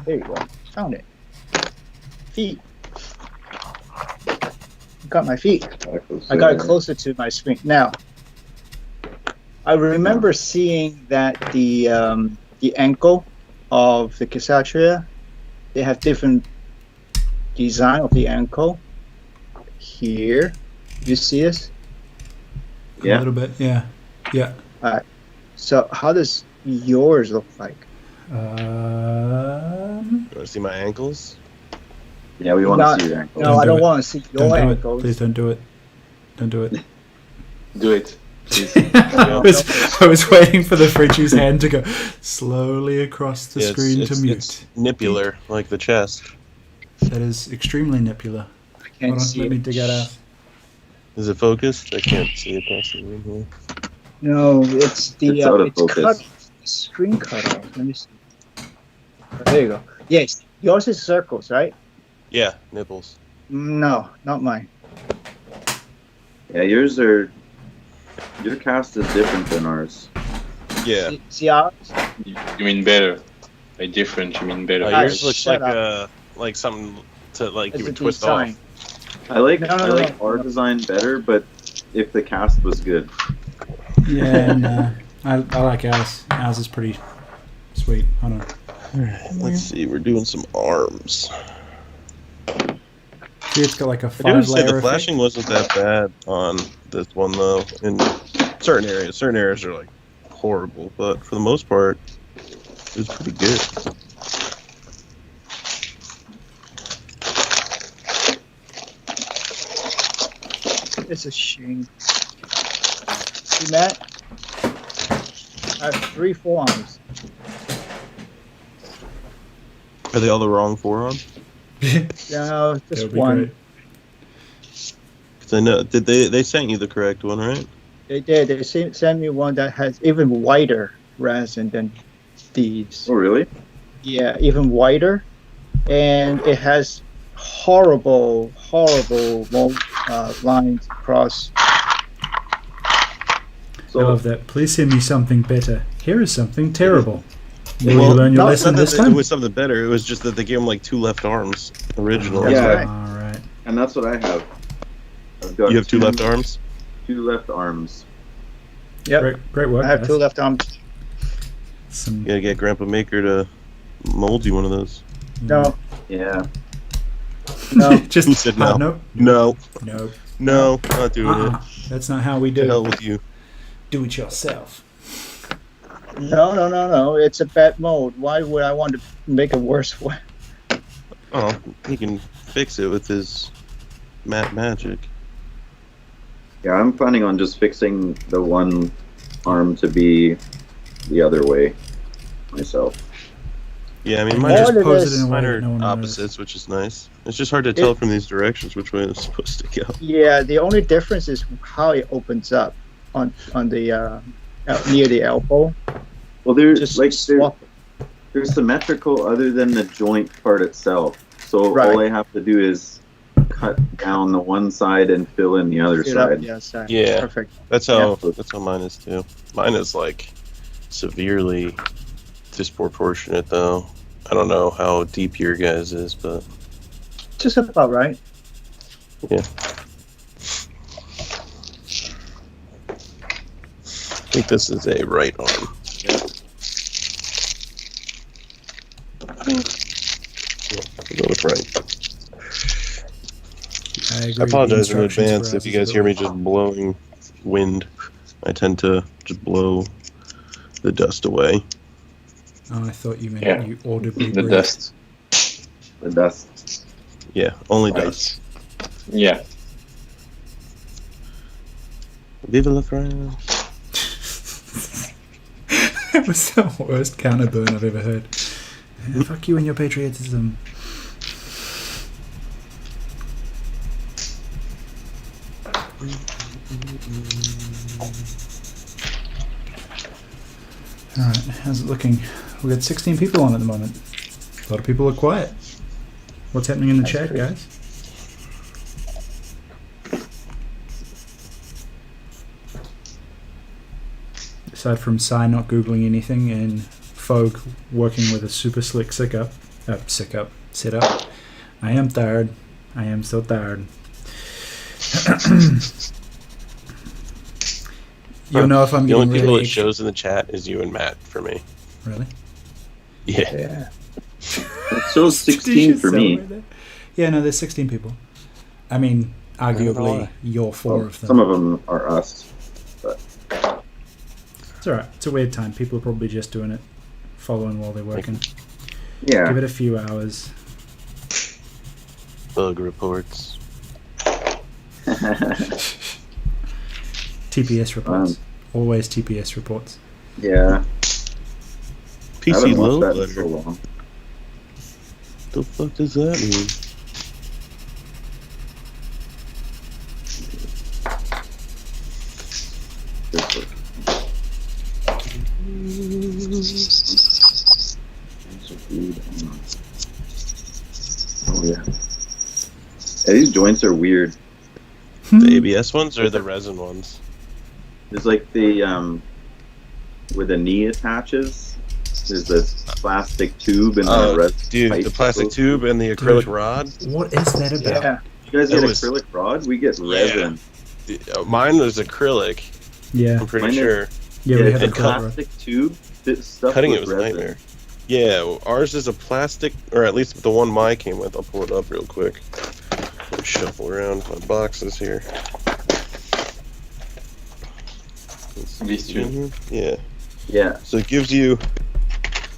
There you go. Found it. Feet. Got my feet. I got it closer to my screen. Now, I remember seeing that the ankle of the Kshatriya, they have different design of the ankle. Here, you see this? A Yeah. little bit. Yeah. So how does yours look like? You want to see my ankles? Yeah, we want Not- to see your ankle. No, Don't I do don't it. want to see Don't your do it. ankles. Please don't do it. Don't do it. Do it. please. I was waiting for the Frenchie's hand to go slowly across the Yeah, screen to mute. It's nipular, like the chest. That is extremely nipular. I can't Hold on, see let me it. dig that out. Is it focused? I can't see it past the room here. No, it's the It's out of it's focus. cut. The screen cut off. Let me see. Oh, there you go. Yes, yours is circles, right? Yeah, nipples. No, not mine. Yeah, your cast is different than ours. Yeah. See ours? You mean better? By different, you mean better. Yours looks shut like something to like It's you a would twist design. off. I like No, I no, like no. our design better, but if the cast was good. Yeah, no. I like ours. Ours is pretty sweet. Hold on. Let's see, we're doing some arms. See, it's got like a I do have to say 5-layer the effect. flashing wasn't that bad on this one though. In certain areas are like horrible, but for the most part, it was pretty good. It's a shame. See, Matt? I have 3 forearms. Are they all the wrong forearm? No, That just would be one. great. Because I know they sent you the correct one, right? They did. They sent me one that has even wider resin than these. Oh, really? Yeah, even wider, and it has horrible long lines across. I love that. Please send me something better. Here is something terrible. Will Well, you learn your not lesson that this It time? was something better. It was just that they gave him like 2 left arms originally. Yeah. right. All right. And that's what I have. I've got You have 2 left arms? 2 left arms. Yep. Great work. I have guys. 2 left arms. Some You gotta get Grandpa Maker to mold you one of those. No, Yeah. no. just He said no. nope, No, nope. no, not doing Uh-uh. That's not how we it. To hell do. with you. Do it yourself. No. It's a bad mold. Why would I want to make it worse? Oh, he can fix it with his matte magic. Yeah, I'm planning on just fixing the one arm to be the other way myself. Yeah, I mean, And mine you are, just All it pose is- it in a way mine that are no one knows. opposites, which is nice. It's just hard to tell from these directions which way it's supposed to go. Yeah, the only difference is how it opens up on the near the elbow. Well, they're Just like swap. they're symmetrical other than the joint part itself. So Right. all I have to do is cut down the one side and fill in the other It up side. the other side. Yeah. Perfect. That's how mine is too. Mine is like severely disproportionate though. I don't know how deep your guys is, but Just about right. yeah. I think this is a right arm. Yeah, go with right. I agree. I apologize the in instructions advance for if you ours guys is hear me really- just blowing wind. I tend to just blow the dust away. Oh, I thought you meant Yeah. you audibly The breathed. dust. The dust. Yeah, only Right. dust. Yeah. Vive la France. That was the worst counter burn I've ever heard. Fuck you and your patriotism. Alright, how's it looking? We've got 16 people on at the moment. A lot of people are quiet. What's happening in the chat, guys? Aside from Sai not googling anything and Fogue working with a super slick setup, I am tired. I am so tired. You'll know if I'm The getting only people really it shows in the chat is you and Matt for me. really. Yeah. Yeah. It shows 16 for me. Yeah, no, there's 16 people. I mean, arguably, you're four Well, of them. some of them are us. It's alright. It's a weird time. People are probably just doing it, following while they're working. Yeah. Give it a few hours. Bug reports. TPS reports. Always TPS reports. Yeah. I PC haven't load watched that in so letter. long. The fuck does that mean? This look. Oh yeah. Yeah, these joints are weird. The ABS ones or the resin ones? There's like the where the knee attaches. There's this plastic tube and the red Dude, pipe the plastic goes- tube and the acrylic rod. What is that about? Yeah. You guys That get was- acrylic rod? We get resin. Mine was acrylic. Yeah. I'm pretty Mine is- sure. Yeah, we Yeah, have the a color. plastic tube. This stuff Cutting it with was a resin. nightmare. Yeah, well, ours is a plastic, or at least the one mine came with. I'll pull it up real quick. Let me shuffle around my boxes here. These two. Yeah. Yeah. So it gives you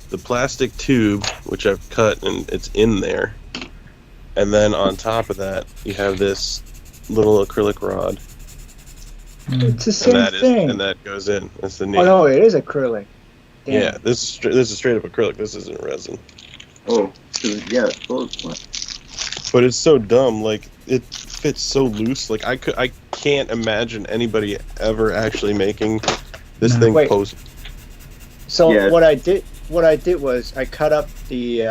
the plastic tube, which I've cut and it's in there. And then on top of that, you have this little acrylic rod. It's the And same that is, thing. and that goes in. That's the new. Oh no, it is acrylic. Damn. Yeah, this is straight up acrylic. This isn't resin. Oh, 'cause, yeah. Those, But it's so dumb. Like it fits so loose. Like I can't imagine anybody ever actually making this No. thing Wait. post. So Yeah. what I did was I cut up the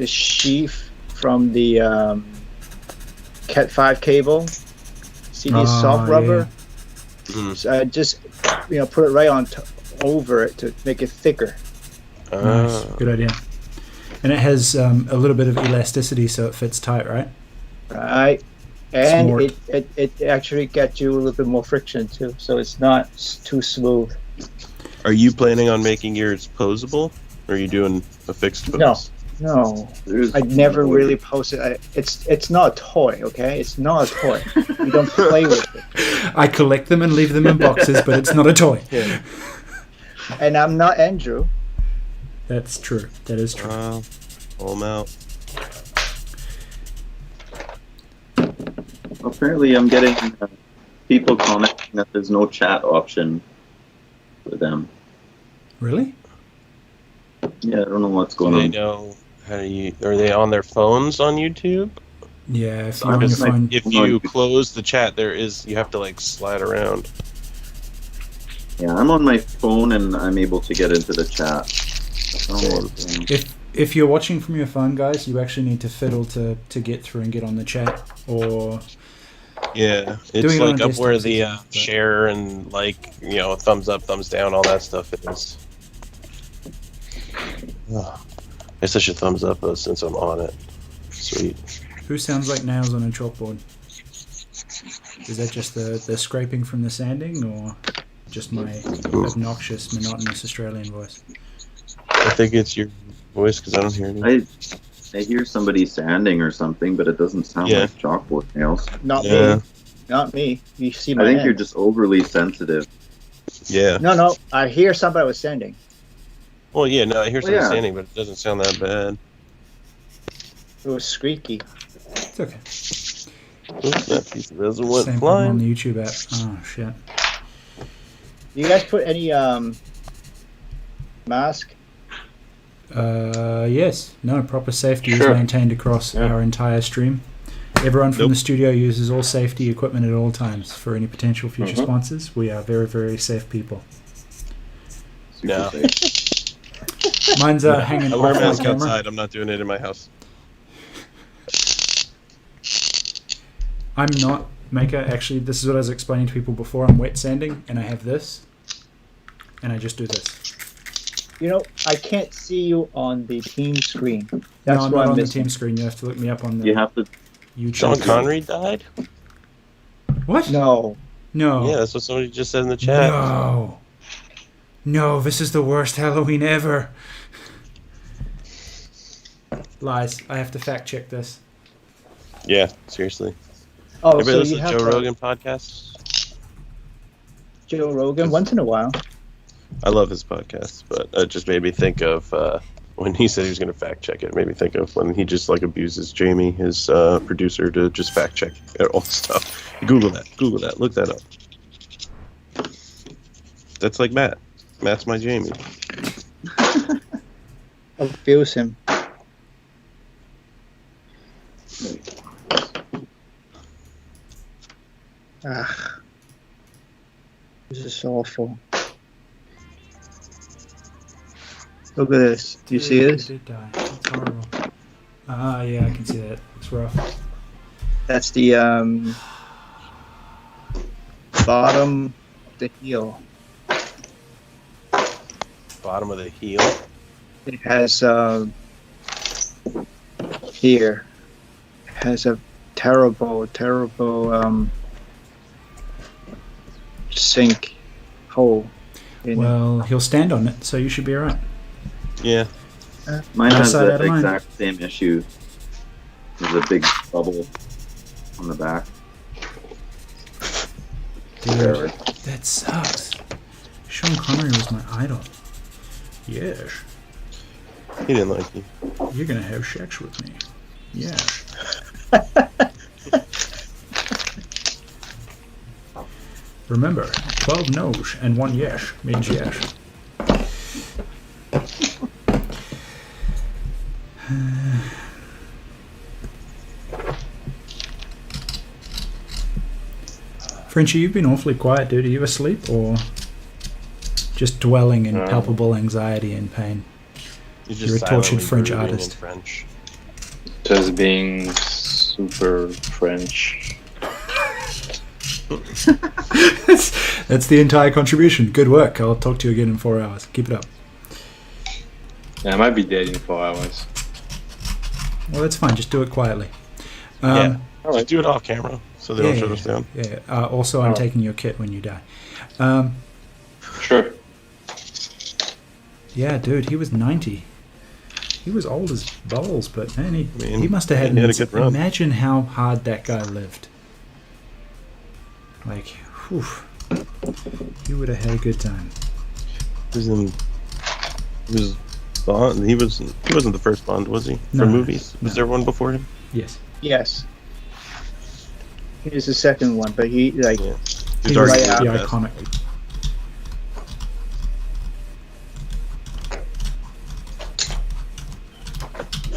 sheath from the Cat 5 cable. See these Ah, soft rubber? Mhm. So I just put it right on over it to make it thicker. Nice. Good idea. And it has a little bit of elasticity, so it fits tight, right? Right. And Smart. it actually gets you a little bit more friction too, so it's not too smooth. Are you planning on making yours posable, or are you doing a fixed pose? No. There's I never no- really posted. It's not a toy, okay? It's not a toy. You don't play with it. I collect them and leave them in boxes, but it's not a toy. Yeah. And I'm not Andrew. That's true. That is true. Pull them out. Apparently, I'm getting people commenting that there's no chat option for them. Really? Yeah, I don't know what's Do going they on. know how do you? Are they on their phones on YouTube? Yeah, if So you're on your just like- phone. If you close the chat, you have to like slide around. Yeah, I'm on my phone and I'm able to get into the chat. I don't know what's going on. If you're watching from your phone, guys, you actually need to fiddle to get through and get on the chat. Or Yeah, it's Doing it on like a up where distance the is- but- share and like thumbs up, thumbs down, all that stuff is. It's such a thumbs up though, since I'm on it. Sweet. who sounds like nails on a chalkboard? Is that just the scraping from the sanding, or just my obnoxious, monotonous Australian voice? I think it's your voice because I don't hear anything. I hear somebody sanding or something, but it doesn't sound Yeah. like chalkboard nails. Not Yeah. me. Not me. You see my I think hand. you're just overly sensitive. Yeah. No. I hear somebody was sending. Well, yeah. No, I hear something yeah. standing, but it doesn't sound that bad. It was squeaky. It's okay. Oops, that piece of resin went Same problem on flying. the YouTube app. Oh shit. You guys put any mask? Yes. No, proper safety Sure. is maintained across our entire stream. Everyone from Nope. the studio uses all safety equipment at all times for any potential future Mhm. sponsors. We are very, very safe people. Super No. safe. Mine's hanging I wear a off my mask camera. outside. I'm not doing it in my house. I'm not maker. Actually, this is what I was explaining to people before. I'm wet sanding, and I have this, and I just do this. You know, I can't see you on the team screen. No, That's I'm what not I'm on the missing. team screen. You have to look me up on the You have to. YouTube. John Connery died? What? No. No. Yeah, that's what somebody just said in the chat. No. No, this is the worst Halloween ever. Lies. I have to fact check this. Yeah, seriously. Oh, Everybody so listen you to have Joe Rogan podcasts? Joe Rogan once in a while. I love his podcast, but it just made me think of when he said he was going to fact check it. It made me think of when he just like abuses Jamie, his producer, to just fact check all the stuff. Google that, look that up. That's like Matt. Matt's my Jamie. Abuse him. Ah, this is awful. Look at this. Do you see this? He did die. That's horrible. Ah, yeah, I can see that. It's rough. That's the bottom of the heel. Bottom of the heel. It has here. It has a terrible sink hole in it. Well, he'll stand on it, so you should be alright. Yeah. Mine has Outside, the out of mind. exact same issue. There's a big bubble on the back. Dude, that sucks. Sean Connery was my idol. Yes. He didn't like you. You're gonna have sex with me. Yes. Remember, 12 no's and 1 yes means yes. Frenchie, you've been awfully quiet, dude. Are you asleep or just dwelling in palpable anxiety and pain? You're a tortured silently French brooding in artist. French. Just being super French. That's the entire contribution. Good work. I'll talk to you again in 4 hours. Keep it up. Yeah, I might be dead in 4 hours. Well, that's fine. Just do it quietly. Yeah. Just do it off camera so they don't shut us down. Yeah. Also, I'm taking your kit when you die. Sure. Yeah, dude, he was 90. He was old as balls, but man, he must have had, he had a good run. imagine how hard that guy lived. Like, whew, he would have had a good time. He was Bond. He wasn't the first Bond, was he? No, For movies, was no. there one before him? Yes. Yes. He's the second one, but he like Yeah. He He's was already the the best. iconic.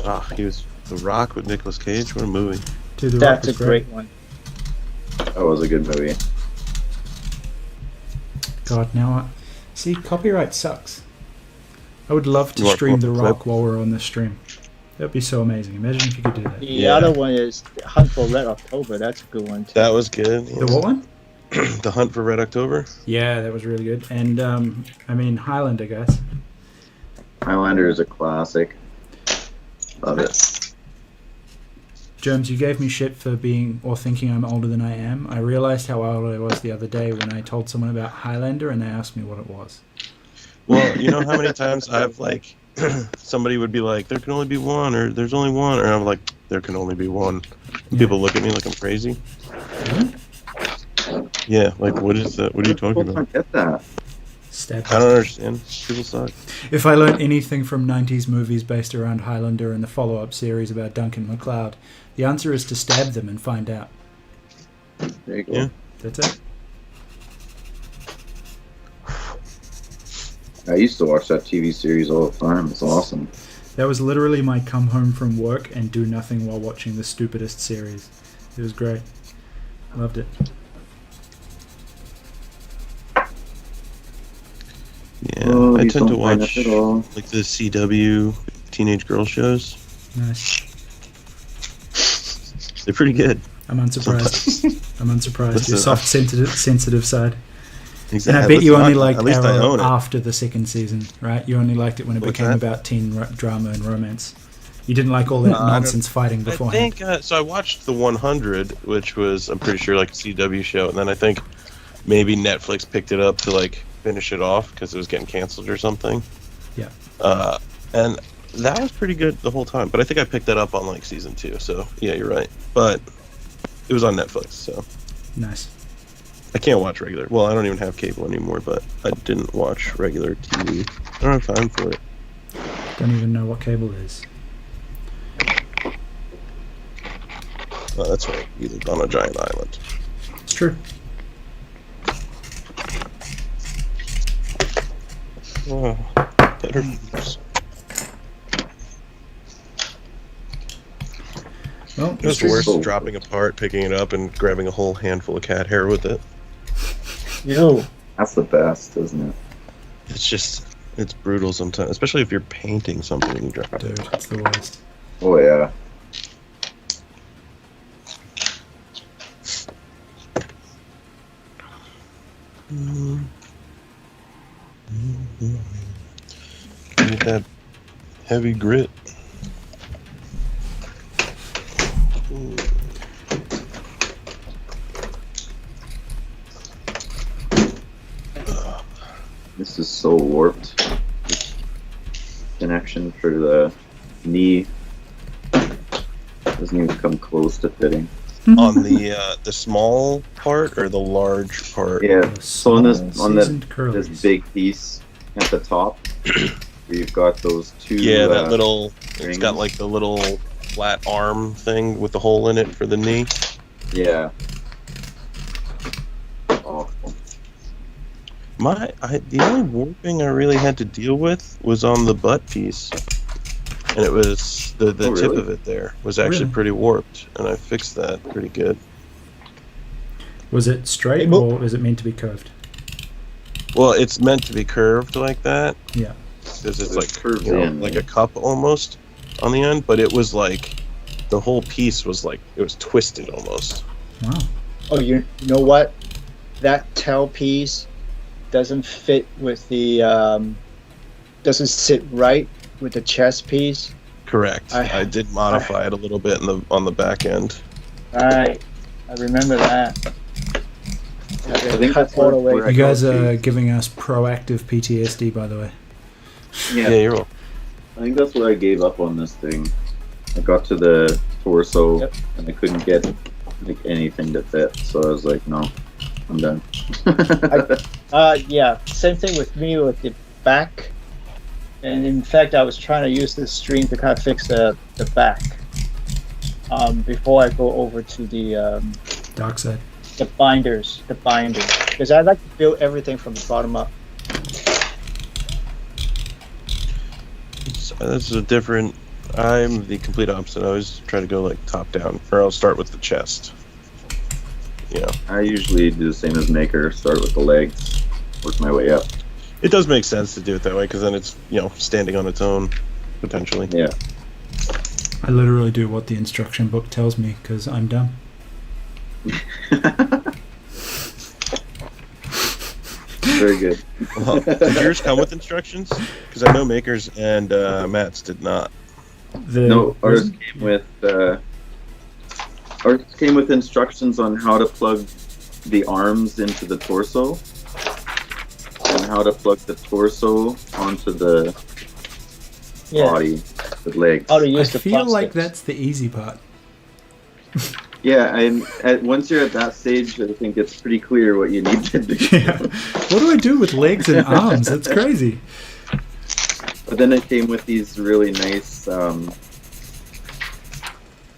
Ah, he was The Rock with Nicolas Cage. What a movie! Dude, The Rock that's a was great one. That was a good movie. God, now I see copyright sucks. I would love to You want stream The more Rock clip? while we're on the stream. That'd be so amazing. Imagine if you could do that. The Yeah. other one is Hunt for Red October. That's a good one too. That was good. The what one? The Hunt for Red October. Yeah, that was really good. And I mean Highlander, guys. Highlander is a classic. Love it. Germs, you gave me shit for being or thinking I'm older than I am. I realized how old I was the other day when I told someone about Highlander and they asked me what it was. Well, you know how many times I've like somebody would be like, "There can only be one," or "There's only one," or I'm like, "There can only be one." And people look at me like I'm crazy. Yeah, like what is that? What are you talking People about? don't get that. Stab. I don't understand. People suck. If I learned anything from 90s movies based around Highlander and the follow-up series about Duncan MacLeod, the answer is to stab them and find out. There you go. Yeah. That's it. I used to watch that TV series all the time. It's awesome. That was literally my come home from work and do nothing while watching the stupidest series. It was great. Loved it. Yeah, Oh, I you tend to don't find watch it at all. like the CW teenage girl shows. Nice. They're pretty good. I'm unsurprised. I'm unsurprised. Your Listen, soft, sensitive side. Exactly. And I bet you Listen, only liked at least I Arrow own it. after the second season, right? You only liked it when it What's became that? about teen drama and romance. You didn't like all that No, I don't- nonsense fighting I beforehand. think so. I watched the 100, which was I'm pretty sure like a CW show, and then I think maybe Netflix picked it up to like finish it off because it was getting canceled or something. Yeah. And that was pretty good the whole time. But I think I picked that up on like season 2. So yeah, you're right. But it was on Netflix, so Nice. I can't watch regular. Well, I don't even have cable anymore, but I didn't watch regular TV. I don't have time for it. Don't even know what cable is. Oh, that's right. You live on a giant island. It's true. Oh, better news. Well, It was worse dropping a part, picking it up, and grabbing a whole handful of cat hair with it. Yo, That's the best, isn't it? It's brutal sometimes, especially if you're painting something and you drop it. dude, it's the worst. Oh yeah. Get that heavy grit. This is so warped. This connection for the knee doesn't even come close to fitting. On the small part or the large part? Yeah. So on this Seasoned curlies. this big piece at the top, where you've got those two. Yeah, that little. It's rings. got like the little flat arm thing with the hole in it for the knee. Yeah. Awful. The only warping I really had to deal with was on the butt piece, and it was the Oh, tip really? of it there was actually Really? pretty warped, and I fixed that pretty good. Was it straight Hey, Mo- or is it meant to be curved? Well, it's meant to be curved like that Yeah. because it's So like it curves you know, in, like right? a cup almost on the end, but it was like the whole piece was like it was twisted almost. Wow. oh, you know what? That tail piece doesn't fit with the doesn't sit right with the chest piece. Correct. I- I did modify it a little bit on the back end. I remember that. I think Cut that's all the where way. I You go guys to. are giving us proactive PTSD, by the way. Yeah, Yeah, you're welcome. I think that's what I gave up on this thing. I got to the torso Yep. and I couldn't get like anything to fit, so I was like, no, I'm done. Yeah, same thing with me with the back. And in fact, I was trying to use this stream to kind of fix the back before I go over to the Dark side. binders, because I like to build everything from the bottom up. This is a different. I'm the complete opposite. I always try to go like top down, or I'll start with the chest. You know, I usually do the same as Maker, start with the legs, work my way up. it does make sense to do it that way because then it's standing on its own potentially. Yeah. I literally do what the instruction book tells me because I'm dumb. Very good. Well, did yours come with instructions? Because I know Makers and Matt's did not. No, ours came with instructions on how to plug the arms into the torso and how to plug the torso onto the body, the legs. How to I use the feel like plastics. that's the easy part. Yeah, once you're at that stage, I think it's pretty clear what you need to do. Yeah. What do I do with legs and arms? That's crazy. But then it came with these really nice.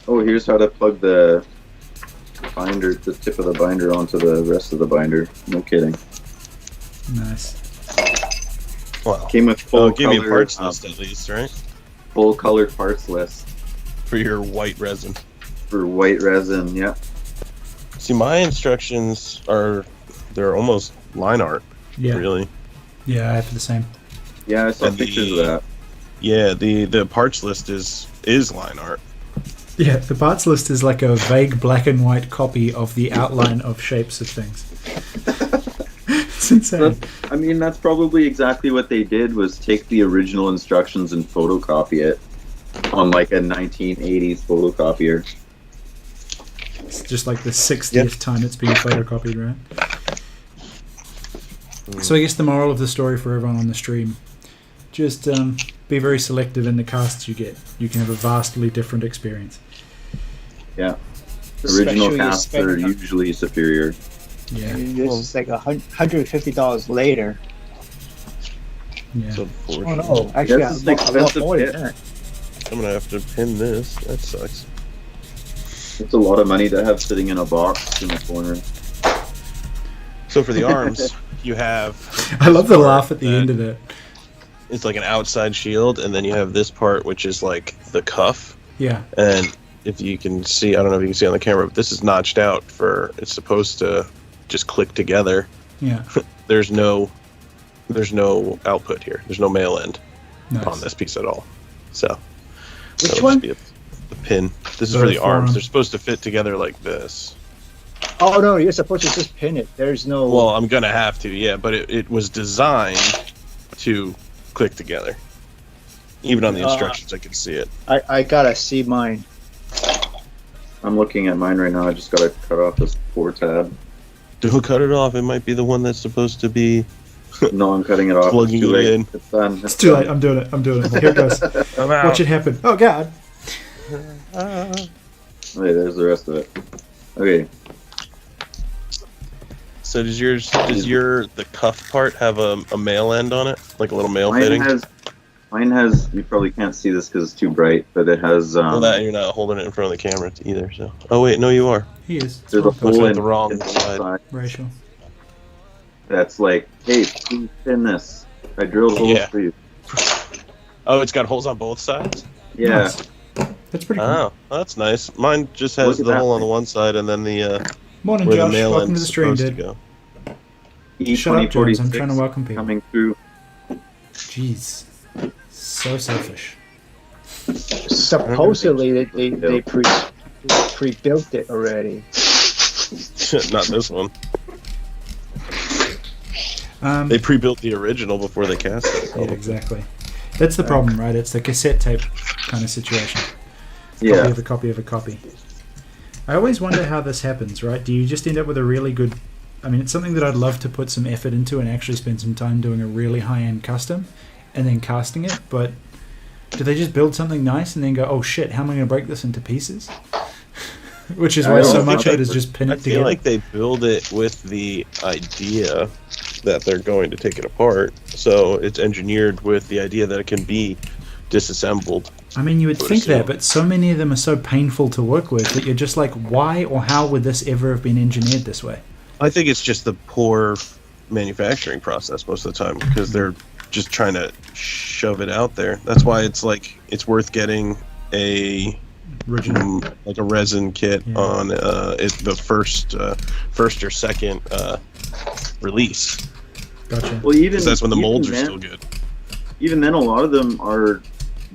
Here's how to plug the binder, the tip of the binder, onto the rest of the binder. No kidding. Nice. Well, Came with full give me a color, parts list at least, right? full colored parts list For your white resin. for white resin. Yeah. See, my instructions they're almost line art, Yeah. really. Yeah, I have the same. Yeah, I saw And pictures of that. Yeah, the parts list is line art. Yeah, the parts list is like a vague black and white copy of the outline of shapes of things. It's insane. That's probably exactly what they did, was take the original instructions and photocopy it on like a 1980s photocopier. It's just like the 60th time it's been photocopied, right? So I guess the moral of the story for everyone on the stream, just be very selective in the casts you get. You can have a vastly different experience. Yeah. Especially Original you casts spend- are usually superior. Yeah, This is like $150 later. yeah. So Oh no, actually, This is a an lot expensive more than kit. that. I'm gonna have to pin this. That sucks. It's a lot of money to have sitting in a box in a corner. So for the arms, you have. I love the this part laugh at the that end of that. It's like an outside shield, and then you have this part which is like the cuff. Yeah, And if you can see, I don't know if you can see on the camera, but this is notched out for. It's supposed to just click together. yeah. There's no output here. There's no male end Nice. on this piece at all. So Which that'll one? just be the pin. This is The for the forearm. arms. They're supposed to fit together like this. Oh no, you're supposed to just pin it. There's no. Well, I'm gonna have to, yeah. But it was designed to click together. Even on the instructions, I can see it. I gotta see mine. I'm looking at mine right now. I just gotta cut off this 4 tab. Don't cut it off. It might be the one that's supposed to be. No, I'm cutting it off. Plugging It's too it late. in. It's done. It's too late. I'm doing it. Here it goes. I'm out. Watch it happen. Oh god. Okay, there's the rest of it. Okay. So does the cuff part have a male end on it, like a little male Mine fitting? has. You probably can't see this because it's too bright, but it has. Well, that you're not holding it in front of the camera either. So. Oh wait, no, you are. He is. There's a Looking hole at in the wrong in side. Racial. That's like, hey, please pin this. I drilled holes Yeah. for you. Oh, it's got holes on both sides. Yeah. Nice. That's pretty cool. Oh, that's nice. Mine just has Look at the that hole on the thing. one side and then the Morning, where the Josh. male Welcome to end's the stream, supposed to dude. go. Shut up, James. I'm E2046 trying to welcome people. coming through. Jeez. So selfish. Supposedly they pre-built it already. Not this one. Um, They pre-built the original before they cast it. yeah, exactly. That's the problem, right? It's the cassette tape kind of situation. Copy Yeah. of a copy of a copy. I always wonder how this happens, right? Do you just end up with a really good... I mean, it's something that I'd love to put some effort into and actually spend some time doing a really high-end custom. and then casting it, but do they just build something nice and then go, oh shit, how am I going to break this into pieces? Which is I why don't so know. much of it is just pin I it feel together. like they build it with the idea that they're going to take it apart, so it's engineered with the idea that it can be disassembled. I mean, you would would think that, assume. but so many of them are so painful to work with that you're just like, why or how would this ever have been engineered this way? I think it's just the poor manufacturing process most of the time, because they're just trying to shove it out there. That's why it's like it's worth getting a Original. like a resin kit Yeah. on the first or second release. Gotcha. Well, even 'Cause that's when the even molds are then- still good. Even then, a lot of them are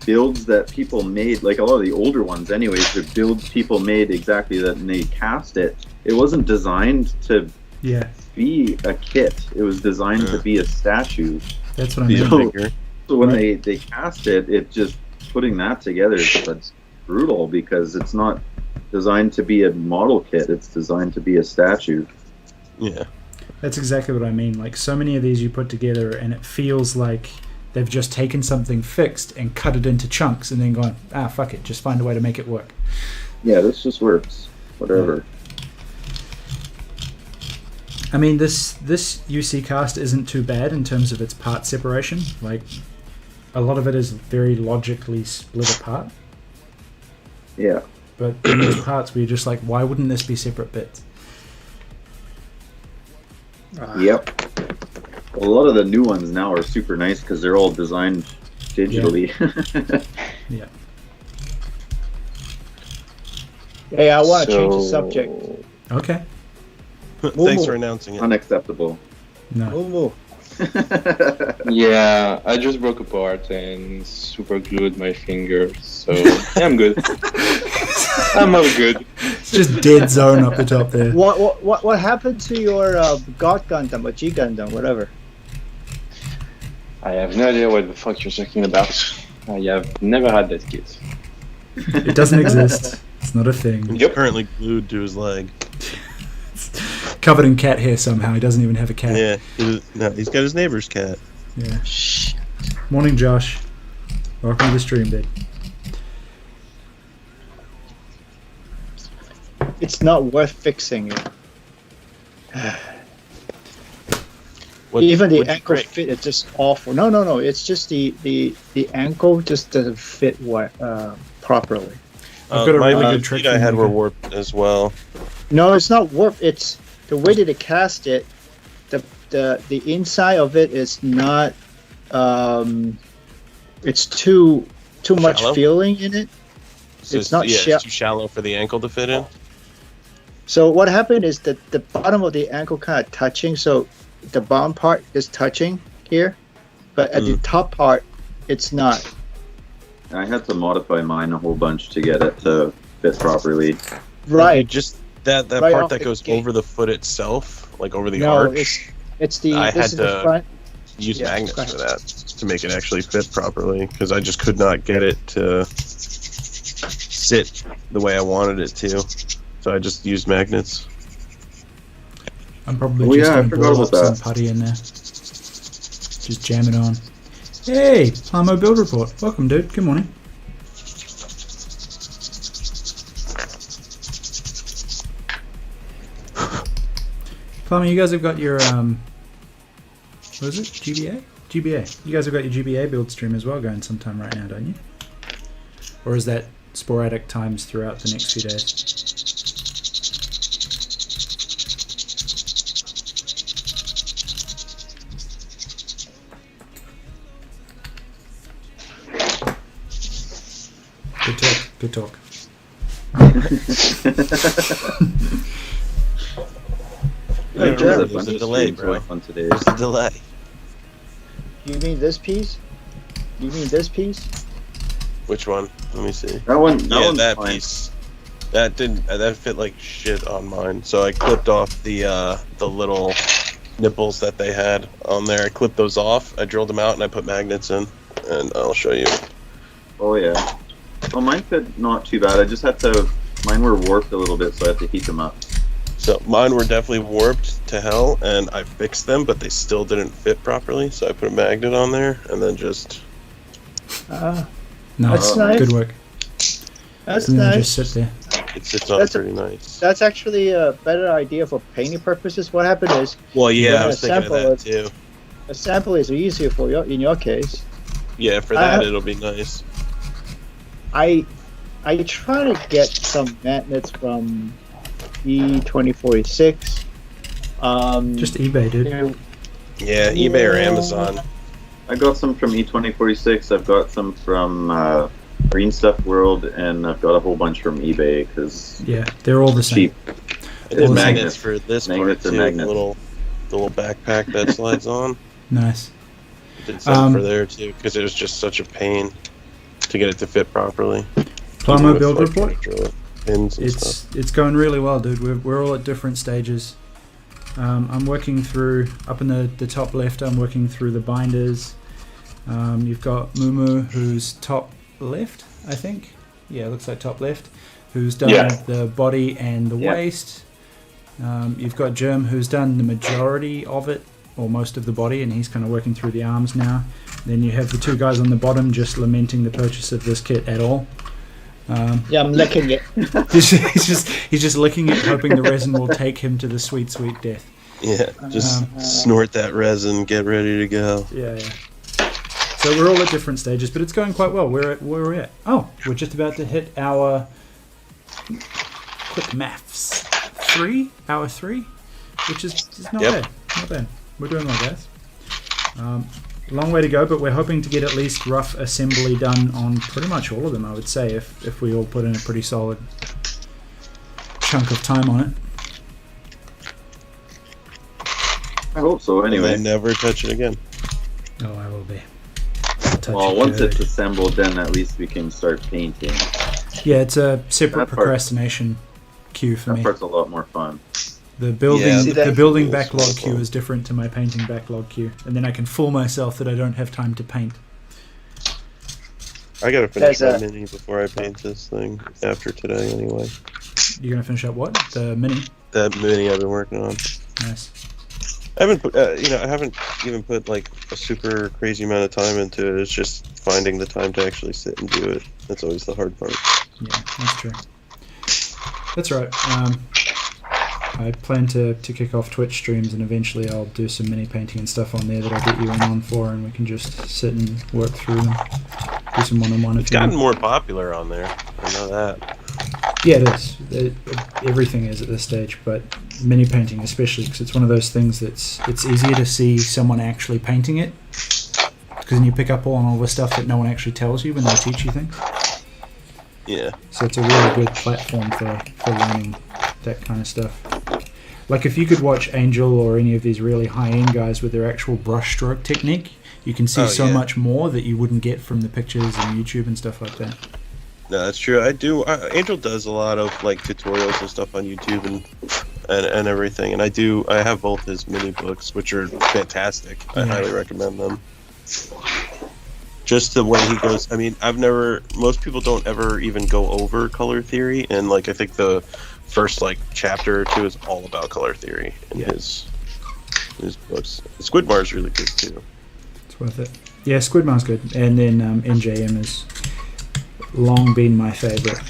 builds that people made. Like a lot of the older ones, anyways, they're builds people made exactly that, and they cast it. It wasn't designed to Yeah, be a kit. It was designed to Yeah. be a statue. that's what I Be mean. So- bigger. So when Right. they cast it, it just putting that together, it's brutal because it's not designed to be a model kit. It's designed to be a statue. Yeah. That's exactly what I mean. Like, so many of these you put together and it feels like they've just taken something fixed and cut it into chunks and then gone, fuck it, just find a way to make it work. Yeah, this just works. Whatever. I mean, this UC cast isn't too bad in terms of its part separation. Like, a lot of it is very logically split apart. Yeah. But then there's parts where you're just like, why wouldn't this be separate bits? Yep. Well, a lot of the new ones now are super nice because they're all designed digitally. Yeah. Hey, I want to change the So- subject. Okay. Thanks for announcing it. Unacceptable. No. Moo. Yeah, I just broke apart and super glued my fingers, so yeah, I'm good. I'm all good. It's just dead zone up the top there. What happened to your God Gundam or G Gundam, whatever? I have no idea what the fuck you're talking about. I have never had that kit. It doesn't exist. It's not a thing. He's Yep. currently glued to his leg. Covered in cat hair somehow. He doesn't even have a cat. Yeah, he's got his neighbor's cat. Yeah. Morning, Josh. Welcome to the stream, dude. It's not worth fixing it. What- Even the what'd you ankle break? fit is just awful. No. It's just the ankle just doesn't fit properly. I've got a my really good feet trick I for had you. were warped as well. No, it's not warped. It's the way that they cast it. The inside of it is not. It's too much Shallow? feeling in it. So It's not it's too shallow for the ankle to fit in. So what happened is that the bottom of the ankle kind of touching. So the bottom part is touching here, but at the top part, it's not. I had to modify mine a whole bunch to get it to fit properly. Right. Just that Right part off that the goes gate. over the foot itself, like over the No, arch. it's the. I this had is the to front. Use Yeah, magnets go for ahead. that to make it actually fit properly, because I just could not get it to sit the way I wanted it to. So I just used magnets. I'm probably Oh, just yeah, I going to forgot blow up about some that. putty in there. Just jam it on. Hey, Plamo Build Report. Welcome, dude. Good morning. Plamo, you guys have got your what is it? GBA? GBA. You guys have got your GBA build stream as well going sometime right now, don't you? Or is that sporadic times throughout the next few days? Good talk. Good talk. Hey, Jared. There's a delay, bro. On today. There's a delay. You mean this piece? You mean this piece? Which one? Let me see. That one. Yeah, one's that fine. piece. That didn't. That fit like shit on mine. So I clipped off the little nipples that they had on there. I clipped those off. I drilled them out and I put magnets in. And I'll show you. Oh yeah. Well, mine fit not too bad. I just had to. Mine were warped a little bit, so I had to heat them up. So mine were definitely warped to hell, and I fixed them, but they still didn't fit properly. So I put a magnet on there, and then just Nice. That's nice. Good work. That's And then nice. just sit there. it sits on That's a- pretty nice. That's actually a better idea for painting purposes. What happened is Well, yeah, Yeah, I was thinking of sample that too. a sample is easier for you in your case. Yeah, for that it'll be nice. I try to get some magnets from E2046. Just eBay, dude. Yeah, eBay or Amazon. I got some from E2046. I've got some from Green Stuff World, and I've got a whole bunch from eBay because Yeah, they're all the same. cheap. I did Awesome. magnets for this Magnets part are too. magnets. The little backpack that slides on. Nice. Did some for there too because it was just such a pain to get it to fit properly. Plumber With, build like, report. extra pins and stuff. It's going really well, dude. We're all at different stages. I'm working through up in the top left. I'm working through the binders. You've got Mumu, who's top left, I think. Yeah, it looks like top left. Who's done Yeah. the body and the Yeah. waist. You've got Germ, who's done the majority of it, or most of the body, and he's kind of working through the arms now. Then you have the two guys on the bottom just lamenting the purchase of this kit at all. Yeah, I'm licking it. he's just licking it, hoping the resin will take him to the sweet, sweet death. Yeah, just snort that resin, get ready to go. Yeah. So we're all at different stages, but it's going quite well. Where we're at? Oh, we're just about to hit our quick maths hour 3, which is not Yep. bad. Not bad. We're doing well, guys. Long way to go, but we're hoping to get at least rough assembly done on pretty much all of them, I would say, if we all put in a pretty solid chunk of time on it. I hope so. And Anyway, then never touch it again. Oh, I will be. I'll touch well, it once good. it's assembled, then at least we can start painting. Yeah, it's a separate That part- procrastination queue for That me. part's a lot more fun. The building, Yeah, See the that- building It's backlog awful. queue is different to my painting backlog queue, and then I can fool myself that I don't have time to paint. I gotta finish There's my mini before I paint this thing after today anyway. You're gonna finish up what? The mini. That mini I've been working on. Nice. I haven't put, I haven't even put like a super crazy amount of time into it. It's just finding the time to actually sit and do it. That's always the hard part. Yeah, that's true. That's right. I plan to kick off Twitch streams, and eventually I'll do some mini painting and stuff on there that I'll get you in on for, and we can just sit and work through them. Do some one-on-one if It's you gotten want. more popular on there. I know that. Yeah, it is. Everything is at this stage, but mini painting especially, because it's one of those things that's it's easier to see someone actually painting it, because then you pick up on all the stuff that no one actually tells you when they teach you things. Yeah. So it's a really good platform for learning that kind of stuff. Like if you could watch Angel or any of these really high-end guys with their actual brushstroke technique, you can see Oh, so yeah. much more that you wouldn't get from the pictures and YouTube and stuff like that. No, that's true. I do. Angel does a lot of like tutorials and stuff on YouTube and everything. And I have both his mini books, which are fantastic. I Yeah. highly recommend them. Just the way he goes. I mean, most people don't ever even go over color theory, and like I think the first like chapter or two is all about color theory in Yeah. his books. Squidmar's really good too. It's worth it. Yeah, Squidmar's good. And then NJM has long been my favourite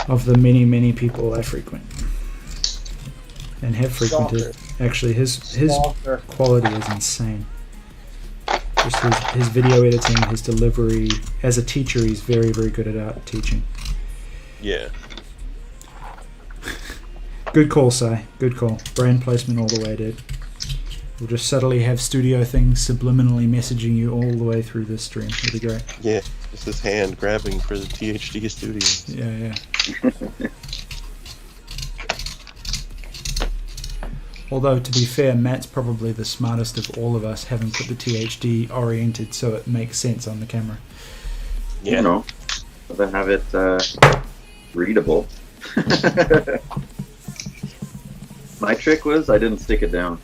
of the many, many people I frequent and have frequented. Actually, his Stalker. quality is insane. Just his video editing, his delivery. As a teacher, he's very, very good at art teaching. Yeah. Good call, Si. Good call. Brand placement all the way, dude. We'll just subtly have studio things subliminally messaging you all the way through this stream. It'll be great. Yeah. Just his hand grabbing for the THD studios. Yeah. Although, to be fair, Matt's probably the smartest of all of us, having put the THD oriented so it makes sense on the camera. Yeah. You know, to have it readable. My trick was I didn't stick it down.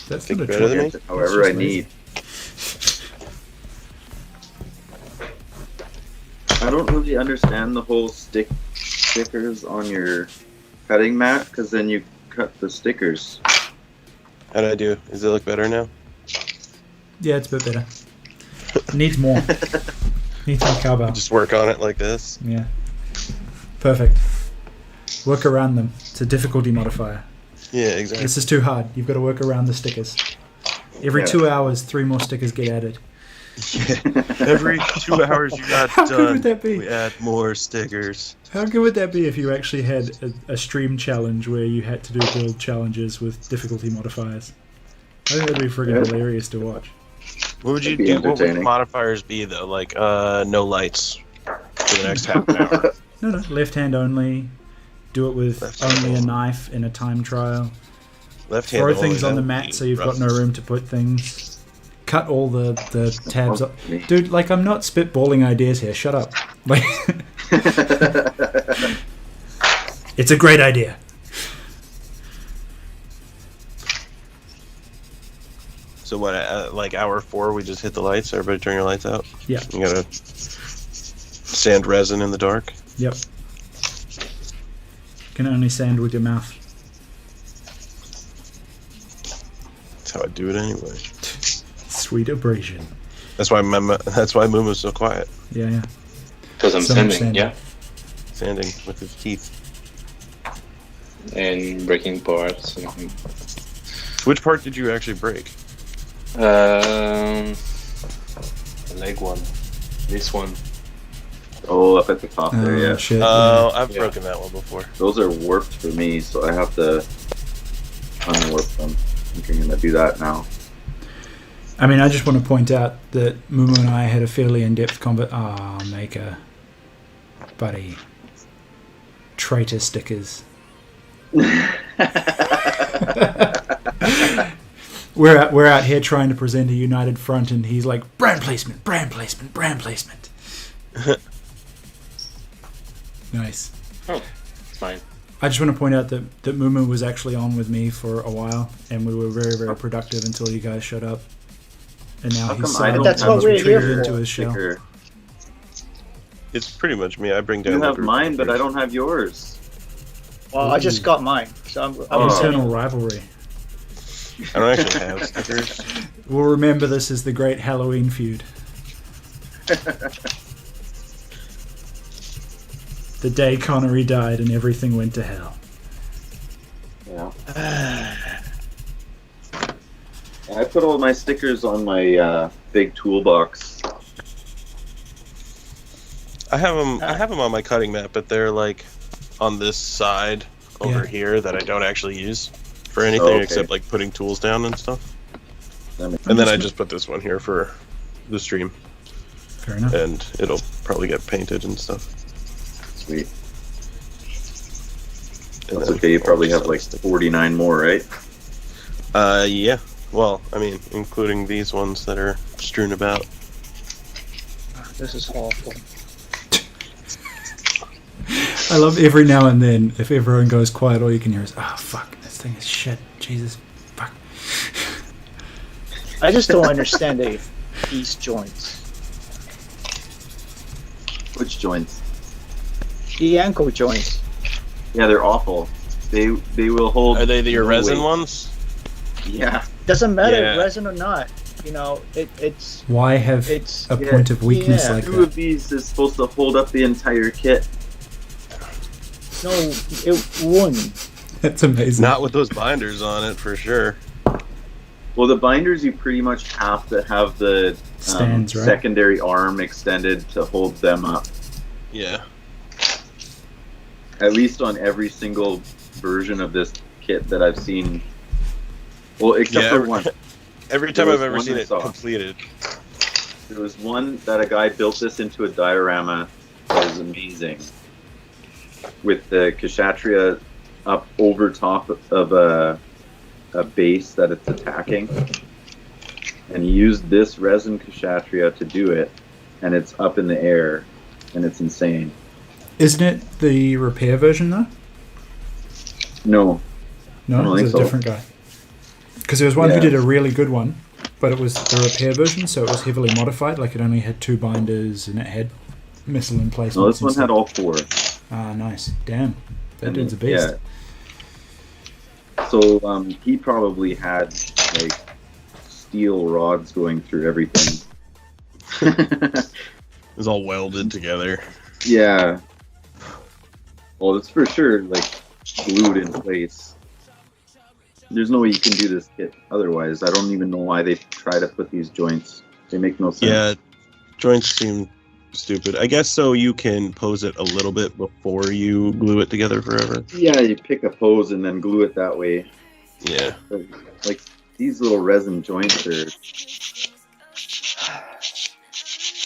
That's Think not a better than trick. me? However I That's just lazy. need. I don't really understand the whole stickers on your cutting mat, because then you cut the stickers. How'd I do? Does it look better now? Yeah, it's a bit better. Needs more. Needs some cowbell. Just work on it like this. Yeah. Perfect. Work around them. It's a difficulty modifier. Yeah, exactly. This is too hard. You've got to work around the stickers. Every 2 hours, 3 more stickers get added. Yeah. Every 2 hours you got How done, good would that be? we add more stickers. How good would that be if you actually had a stream challenge where you had to do build challenges with difficulty modifiers? I think that'd be friggin' hilarious to watch. What would you That'd be do? What would the entertaining. modifiers be though? Like no lights for the next half an hour. No, left hand only. Do it with Left hand only a only. knife in a time trial. Left hand Throw only, things that on the would mat be so you've got no rough. room to put things. Cut all the tabs up. Me. Dude, like, I'm not spitballing ideas here. Shut up. Like, it's a great idea. So what? Like hour 4, we just hit the lights. Everybody, turn your lights out. Yeah. You gotta sand resin in the dark. Yep. Can only sand with your mouth. That's how I do it anyway. Sweet abrasion. That's why Muma's so quiet, Yeah. Because I'm So much sanding, sanding. yeah, sanding with his teeth. and breaking parts. And, Which part did you actually break? the leg one. This one. Oh, up at the top there, yeah. Shit. Oh, I've Yeah. broken that one before. Those are warped for me, so I have to unwarp them. I'm gonna do that now. I mean, I just want to point out that Mumu and I had a fairly in-depth combat. Maker. Buddy. Traitor stickers. We're out here trying to present a united front, and he's like, brand placement, brand placement, brand placement. Nice. Oh, it's fine. I just want to point out that Mumu was actually on with me for a while, and we were very, very productive until you guys showed up. And now How he's come I don't That's have what a we're retreated here into for. his shell. sticker? It's pretty much me. I bring down. You the have group mine, but I members. don't have yours. Well, I just got mine, so I'm Oh. Eternal rivalry. I don't actually have stickers. We'll remember this as the great Halloween feud. The day Connery died and everything went to hell. Yeah. I put all my stickers on my big toolbox. I have them on my cutting mat, but they're like on this side over Yeah. here that I don't actually use for anything Oh, okay. except like putting tools down and stuff. That makes And then I sense. just put this one here for the stream, Fair enough. and it'll probably get painted and stuff. Sweet. And That's then okay. You all probably the have stuff like stick- 49 more, right? Yeah. Well, I mean, including these ones that are strewn about. This is awful. I love every now and then, if everyone goes quiet, all you can hear is, oh, fuck, this thing is shit. Jesus, fuck. I just don't understand these joints. Which joints? The ankle joints. Yeah, they're awful. They will hold. Are they the no resin weight. ones? Yeah. Doesn't matter, Yeah. resin or not. You know, it's Why have It's- a yeah, point of weakness yeah. like Two that? of these is supposed to hold up the entire kit. no, it wouldn't. That's amazing. Not with those binders on it, for sure. Well, the binders, you pretty much have to have the Stands, right? secondary arm extended to hold them up. Yeah. At least on every single version of this kit that I've seen. Well, except Yeah, for one. Every time There I've was ever one seen I it saw. completed. There was one that a guy built this into a diorama that was amazing. With the Kshatriya up over top of a base that it's attacking. And he used this resin Kshatriya to do it. And it's up in the air. And it's insane. Isn't it the repair version, though? No. I No, don't it's think a so. different guy. Because there was one who Yeah. did a really good one, but it was the repair version, so it was heavily modified. Like, it only had 2 binders, and it had missile emplacements. No, this one and stuff. had all 4. Ah, nice. Damn, that And, dude's a beast. Yeah. So he probably had like steel rods going through everything. It was all welded together. Yeah. Well, it's for sure like glued in place. There's no way you can do this kit otherwise. I don't even know why they try to put these joints. They make no sense. Yeah, joints seem stupid. I guess so you can pose it a little bit before you glue it together forever. Yeah, you pick a pose and then glue it that way. Yeah. But, like these little resin joints are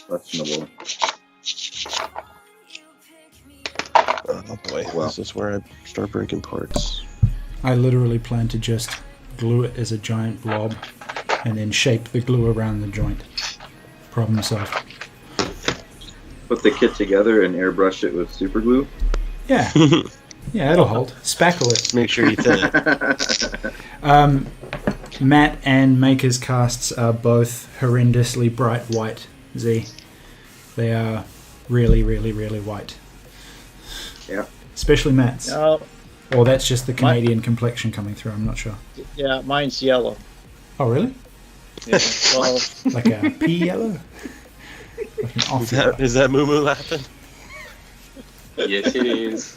questionable. Oh boy, Wow. this is where I start breaking parts. I literally plan to just glue it as a giant blob and then shape the glue around the joint. Problem solved. Put the kit together and airbrush it with super glue. Yeah. Yeah, it'll hold. Spackle it. Make sure you thin it. Matte and Maker's casts are both horrendously bright white, Z. They are really, really, really white. Yeah. Especially Matt's. No, Or that's just the Canadian complexion coming through, I'm not sure. yeah, mine's yellow. Oh, really? Yeah, well, Like a pea yellow? Like an off yellow. Is that Moo Moo laughing? Yes, it is.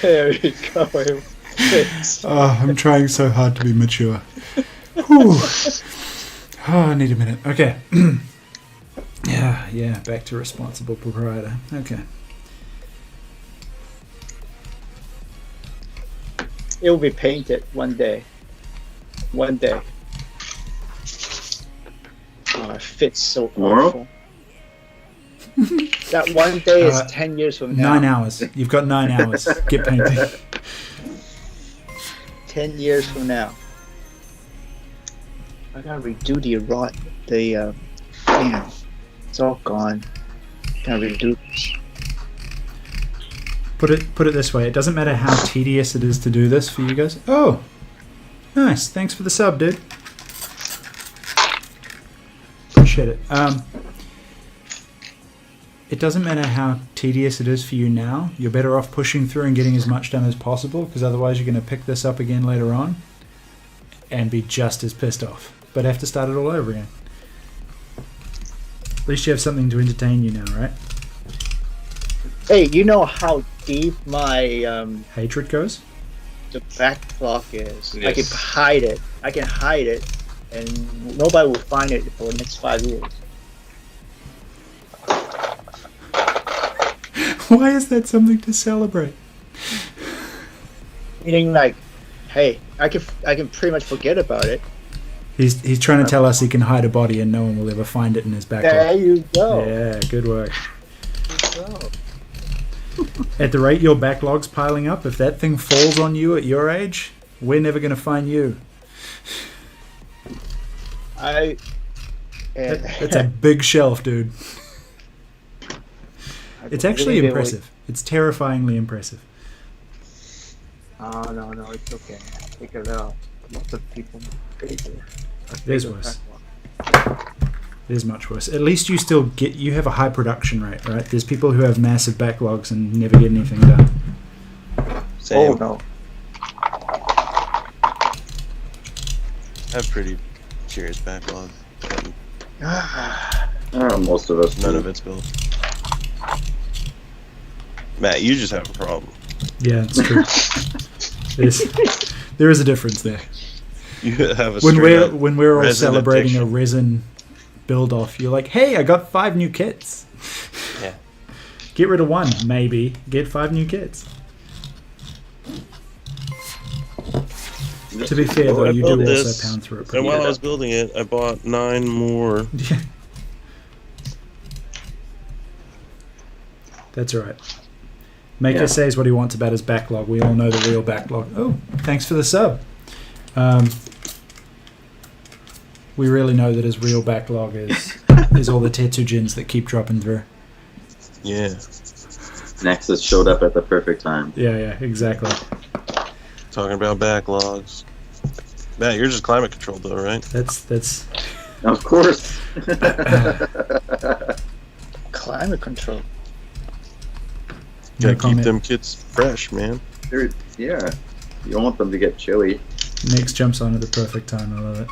there we go. Oh, I'm trying so hard to be mature. Whew. Oh, I need a minute. Okay. Yeah, back to responsible proprietor. Okay. It will be painted one day. One day. Oh, it fits so Tomorrow? awful. That one day is 10 years from now. 9 hours. You've got 9 hours. Get painting. 10 years from now. I gotta redo the rot. Damn. It's all gone. Gotta redo this. Put it this way. It doesn't matter how tedious it is to do this for you guys. Oh, nice. Thanks for the sub, dude. Appreciate it. It doesn't matter how tedious it is for you now. You're better off pushing through and getting as much done as possible, because otherwise you're going to pick this up again later on and be just as pissed off, but have to start it all over again. At least you have something to entertain you now, right? Hey, you know how deep my Hatred goes? the backlog is? I Yes. can hide it. I can hide it, and nobody will find it for the next 5 years. Why is that something to celebrate? Meaning, like, hey, I can pretty much forget about it. He's trying to tell us he can hide a body and no one will ever find it in his There backlog. you go. Yeah, good work. There you go. At the rate your backlog's piling up, if that thing falls on you at your age, we're never going to find you. That's a big shelf, dude. It's actually impressive. It's terrifyingly impressive. Oh, no, it's okay. Take it out. Lots of people. There's worse. There's much worse. At least you have a high production rate, right? There's people who have massive backlogs and never get anything done. Same. Oh, no. I have pretty serious backlog. Most of us. None do. of it's built. Matt, you just have a problem. Yeah, it's true. there is a difference there. You have a When we're all resin celebrating a addiction. resin build off, you're like, hey, I got 5 new kits. Yeah. Get rid of one, maybe. Get 5 new kits. To be fair, though, I you built do this, also pound through it And pretty while good. I was building it, I bought 9 more. Yeah. That's alright. Maker says what he wants about his backlog. We all know the real backlog. Oh, thanks for the sub. We really know that his real backlog is all the Tetsujins that keep dropping through. Yeah. Nexus showed up at the perfect time. Yeah, exactly. Talking about backlogs. Matt, you're just climate controlled though, right? That's Of course. Climate control. no Gotta keep comment. them kids fresh, man. Yeah. You don't want them to get chilly Next jumps on at the perfect time. I love it.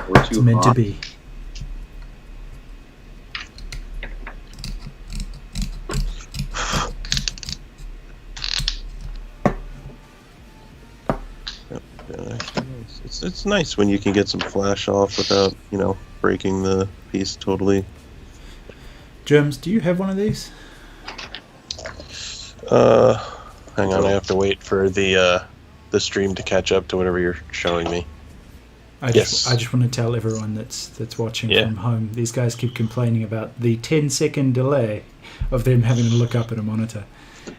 or It's too meant to hot. be. Yeah, it's nice when you can get some flash off without, breaking the piece totally. Germs, do you have one of these? Hang on, I have to wait for the stream to catch up to whatever you're showing me. I just want to tell everyone that's watching from home. These guys keep complaining about the 10-second delay of them having to look up at a monitor.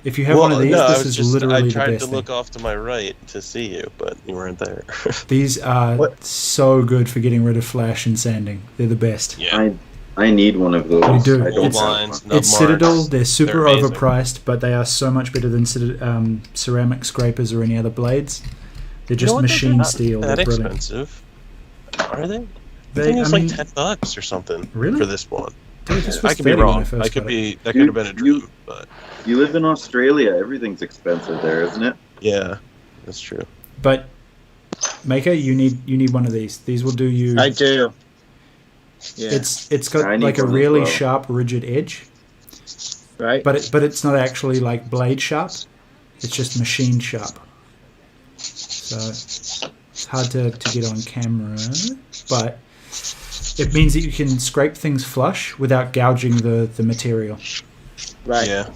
If you have one of these, this is literally the I tried best to look thing. off to my right to see you, but you weren't there. These are so good for getting rid of flash and sanding. They're the best. Yeah. I need one of those. You do. I don't It's- have lines, one. nub It's Citadel. marks. They're super They're amazing. overpriced, but they are so much better than ceramic scrapers or any other blades. They're just They're machine not steel. That They're brilliant. expensive? Are they? They- I think it's I like mean- $10 or something. Really? For this one. Dude, this I was could be 30 when I wrong. first I could got it. be. That could have been a dream, but You live in Australia. Everything's expensive there, isn't it? yeah, that's true. But Maker, you need one of these. These will do you. I do. Yeah. It's got I need like a one as really well. sharp, rigid edge, right. but it's not actually like blade sharp. It's just machine sharp. So it's hard to get on camera, but it means that you can scrape things flush without gouging the material, Right. Yeah.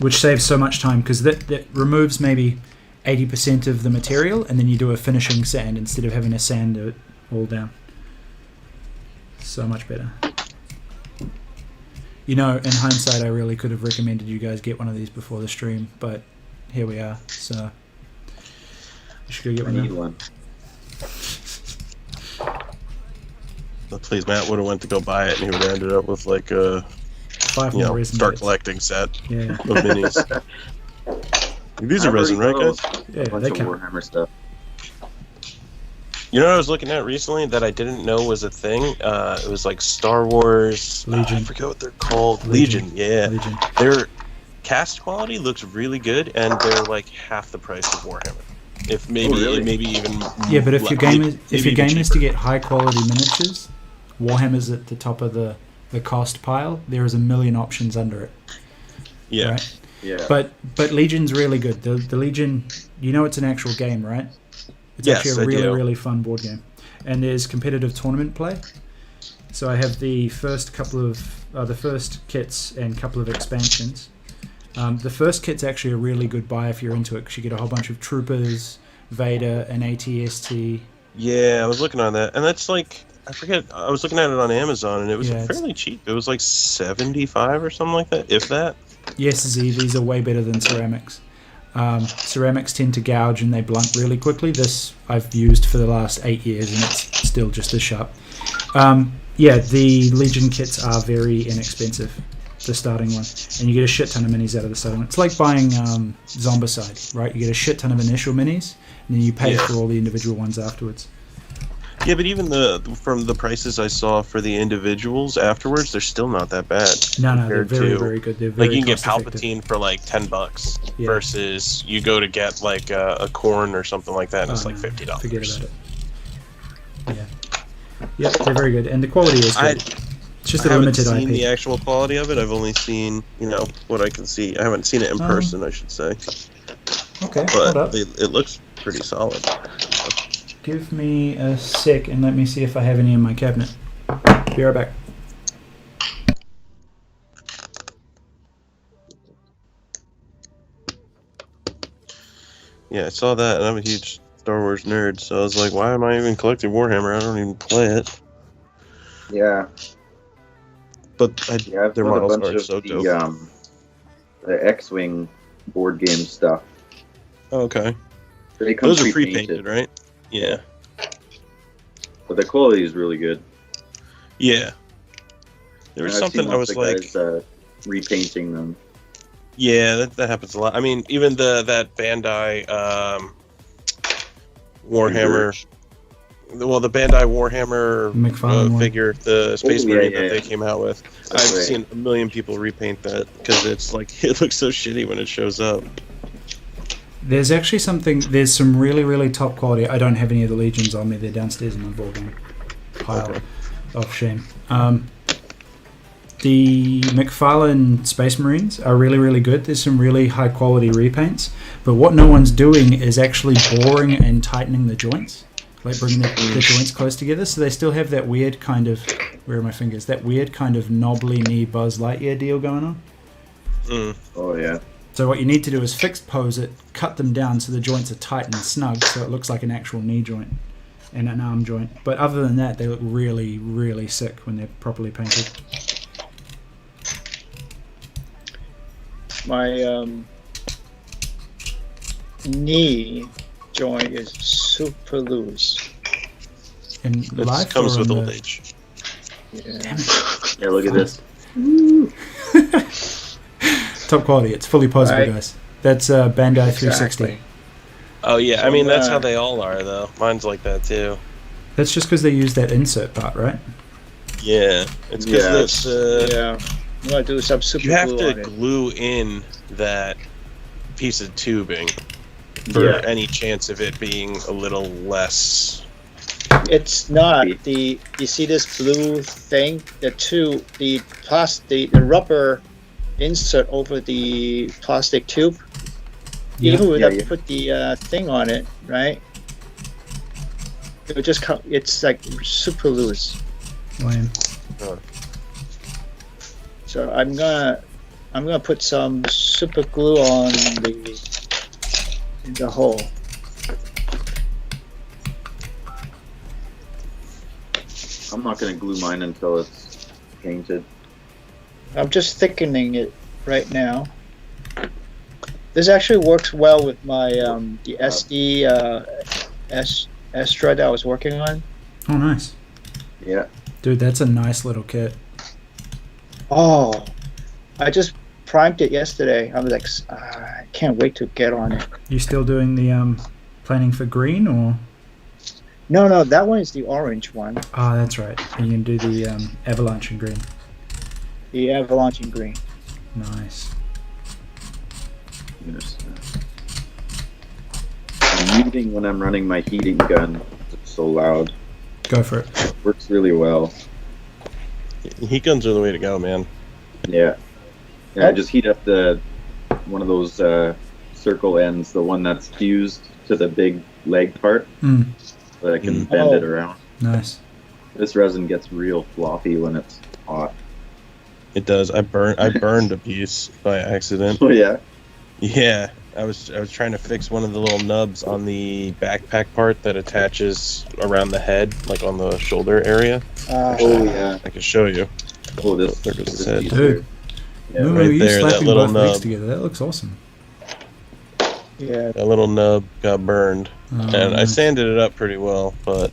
which saves so much time because that removes maybe 80% of the material, and then you do a finishing sand instead of having to sand it all down. So much better. In hindsight, I really could have recommended you guys get one of these before the stream, but here we are. So you should go get I one. need now. one. But please, Matt would have went to go buy it, and he would have ended up with like a 5 more resin start bits. collecting set Yeah, of minis. These are I've resin, right, already guys? got yeah, a bunch they of count. Warhammer stuff. You know what I was looking at recently that I didn't know was a thing? It was like Star Wars Legion. I forget what they're called. Legion, yeah. Legion. Their cast quality looks really good, and they're like half the price of Warhammer. If maybe, really? maybe even. Yeah, but if your game is to cheaper. get high quality miniatures, Warhammer's at the top of the cost pile. There is a million options under it. Yeah. Right? Yeah. But Legion's really good. The Legion, it's an actual game, right? It's Yes, actually I a really, do. really fun board game. And there's competitive tournament play. So I have the first kits and couple of expansions. The first kit's actually a really good buy if you're into it, because you get a whole bunch of troopers, Vader, and ATST. Yeah, I was looking on that, and that's like I forget. I was looking at it on Amazon, and it was Yeah, it's- fairly cheap. It was like 75 or something like that, if that. Yes, Z, these are way better than ceramics. Ceramics tend to gouge and they blunt really quickly. This I've used for the last 8 years and it's still just as sharp. Yeah, the Legion kits are very inexpensive, the starting one. And you get a shit ton of minis out of the starting one. It's like buying Zombicide, right? You get a shit ton of initial minis and then you pay Yeah. for all the individual ones afterwards. Yeah, but even from the prices I saw for the individuals afterwards, they're still not that bad. No, they're compared very, to- very good. They're very Like you can get cost-effective. Palpatine for like $10 Yeah. versus you go to get like a corn or something like that, and it's Oh, like no, $50. Forget about it. Yeah. Yep, they're very good. And the quality is good. It's just I a haven't limited seen IP. the actual quality of it. I've only seen what I can see. I haven't seen it in person, I should say. Okay, hold But up. it looks pretty solid. Give me a sec and let me see if I have any in my cabinet. Be right back. Yeah, I saw that, and I'm a huge Star Wars nerd, so I was like, why am I even collecting Warhammer? I don't even play it. Yeah. But Yeah, I've their got a models bunch are of so dope. the X-Wing board game stuff. Oh, okay. They come Those are pre-painted, pre-painted, right? Yeah. but the quality is really good. Yeah. There was And I've something seen I was lots of like... guys, repainting them. Yeah, that happens a lot. I mean, even that Bandai Warhammer, the Bandai Warhammer McFarlane one. figure, the Space yeah, Marine yeah, that they yeah. came out with. That's I've right. seen a million people repaint that because it's like it looks so shitty when it shows up. There's actually there's some really, really top quality. I don't have any of the Legions on me. They're downstairs in my board game pile Okay. of shame. The McFarlane Space Marines are really, really good. There's some really high quality repaints, but what no one's doing is actually boring and tightening the joints, like bringing the joints close together, so they still have that weird kind of, where are my fingers, that weird kind of knobbly knee Buzz Lightyear deal going on. Oh yeah. So what you need to do is fixed pose it, cut them down so the joints are tight and snug, so it looks like an actual knee joint and an arm joint. But other than that, they look really, really sick when they're properly painted. My knee joint is super loose. In It life comes or with in old the- age. Yeah. Yeah, look at this. Top quality. It's fully posable, Right. guys. That's Bandai 360. Exactly. Oh yeah, So, I mean that's uh, how they all are though. Mine's like that too. That's just because they use that insert part, right? Yeah, it's because Yeah. it's Yeah. I'm gonna do some super you have glue to on it. glue in that piece of tubing for Yeah. any chance of it being a little less. It's not the. You see this blue thing? The plastic, the rubber insert over the plastic tube. Yeah. Even without yeah. put the thing on it, right? It would just come. It's like super loose. Lame. So I'm gonna put some super glue on the hole. I'm not gonna glue mine until it's painted. I'm just thickening it right now. This actually works well with my the SE Astra that I was working on. Oh, nice. Yeah. Dude, that's a nice little kit. Oh, I just primed it yesterday. I was like, I can't wait to get on it. You still doing the planning for green, or? No, that one is the orange one. Ah, that's right. And you can do the avalanche in green. The avalanche in green. Nice. Yes. I'm muting when I'm running my heating gun. It's so loud. Go for it. Works really well. Heat guns are the way to go, man. Yeah. Yeah, I just heat up one of those circle ends, the one that's fused to the big leg part, Mm, so that I can bend it Oh. around. nice. This resin gets real floppy when it's hot. It does. I burned a piece by accident. Oh yeah. Yeah, I was trying to fix one of the little nubs on the backpack part that attaches around the head, like on the shoulder area. Oh yeah. I can show you. Oh, this. There goes his this head. piece Dude. here. Yeah, No, right you there, that slapping little both legs nub. together. That looks awesome. Yeah. That little nub got burned, Oh, and I nice. sanded it up pretty well, but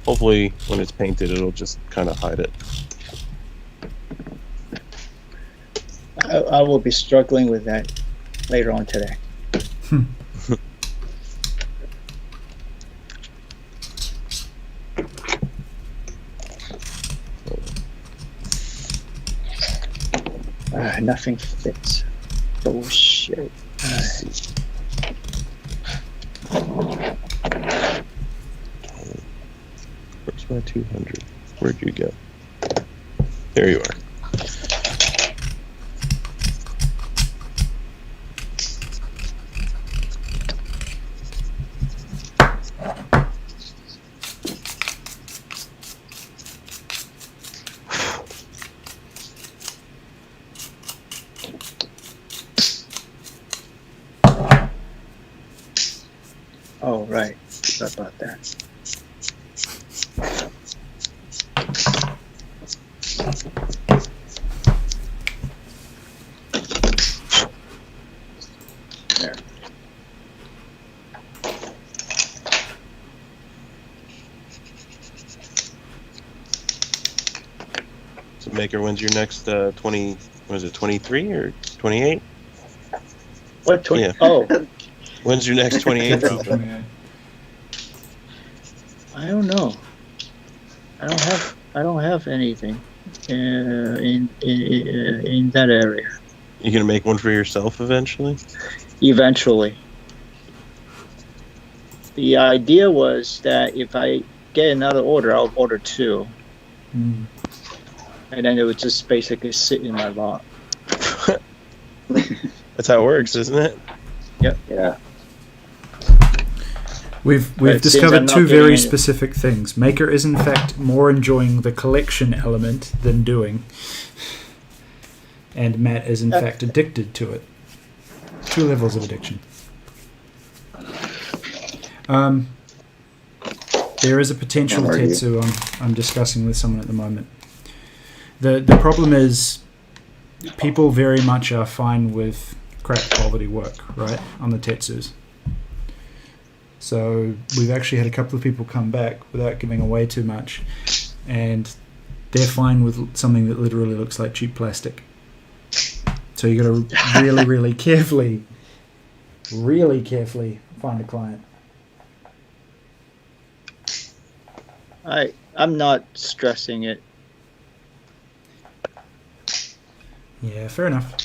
hopefully when it's painted, it'll just kind of hide it. I will be struggling with that later on today. Nothing fits. Bullshit. Where's my 200? Where'd you go? There you are. Oh, right. Forgot about that. There. So Maker, when's your next 20? Was it 23 or 28? What? Yeah. Oh, When's your next 28 drop? Yeah. I don't know. I don't have anything in that area. You gonna make one for yourself eventually? Eventually, the idea was that if I get another order, I'll order 2, Mm. and then it would just basically sit in my lot. That's how it works, isn't it? Yeah. We've But since I'm discovered not two getting very any- specific things. Maker is in fact more enjoying the collection element than doing, and Matt is in fact addicted to it. 2 levels of addiction. There is a potential Can't argue. Tetsu I'm discussing with someone at the moment. The problem is people very much are fine with crap quality work, right, on the Tetsus. So we've actually had a couple of people come back without giving away too much, and they're fine with something that literally looks like cheap plastic. So you got to really, really carefully find a client. I'm not stressing it. Yeah, fair enough.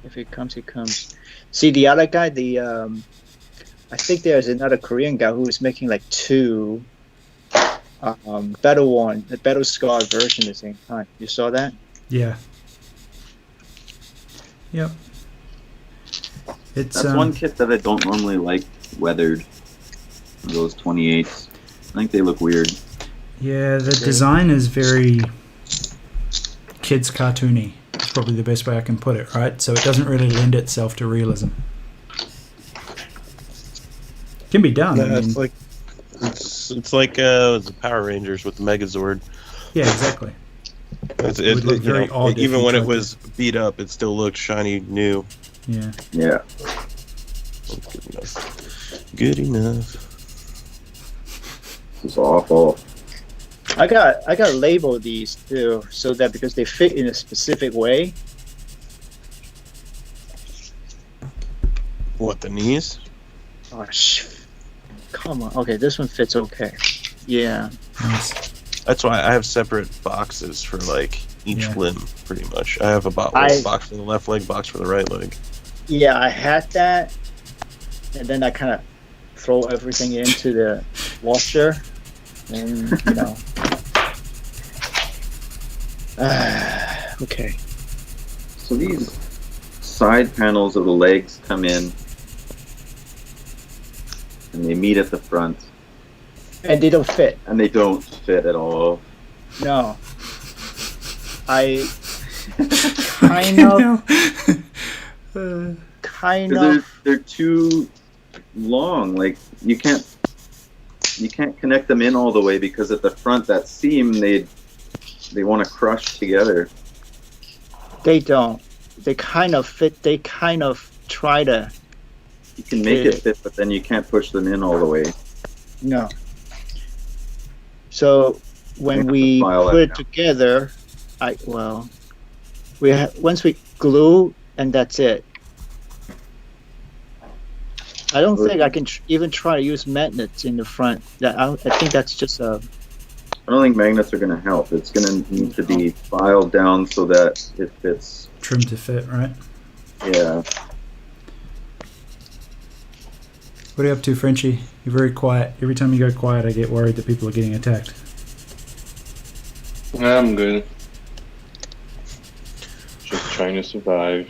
If it comes, it comes. See, the other guy, I think there's another Korean guy who was making like 2 the battle scar version at the same time. You saw that? Yeah. Yep. It's That's one kit that I don't normally like weathered. Those 28s. I think they look weird. Yeah, the design is very kids cartoony. It's probably the best way I can put it, right? So it doesn't really lend itself to realism. Can be done. I Yeah, mean, it's like the Power Rangers with the Megazord. yeah, exactly. It's, It would look you very know, odd if even you when it tried to- was beat up, it still looked shiny new. Yeah. Yeah. That's good enough. Good enough. This is awful. I got label these too, so that because they fit in a specific way. What, the knees? Oh, come on. Okay, this one fits okay. Yeah. Nice. That's why I have separate boxes for like each Yeah. limb, pretty much. I have a I- box for the left leg, box for the right leg. Yeah, I had that, and then I kind of throw everything into the washer, and you know. Okay. So these side panels of the legs come in and they meet at the front And they don't fit. and they don't fit at all. No. I kind of, kind They're, of. they're too long. Like you can't connect them in all the way because at the front that seam they want to crush together. They don't. They kind of fit. They kind of try to. You can make it fit, but then you can't push them in all the way. No. So when we File that put it down. together, once we glue and that's it. I don't think I can even try to use magnets in the front. I think that's just a. I don't think magnets are going to help. It's going to need to be filed down so that it fits. Trim to fit, right? Yeah. What are you up to, Frenchie? You're very quiet. Every time you go quiet, I get worried that people are getting attacked. I'm good. Just trying to survive.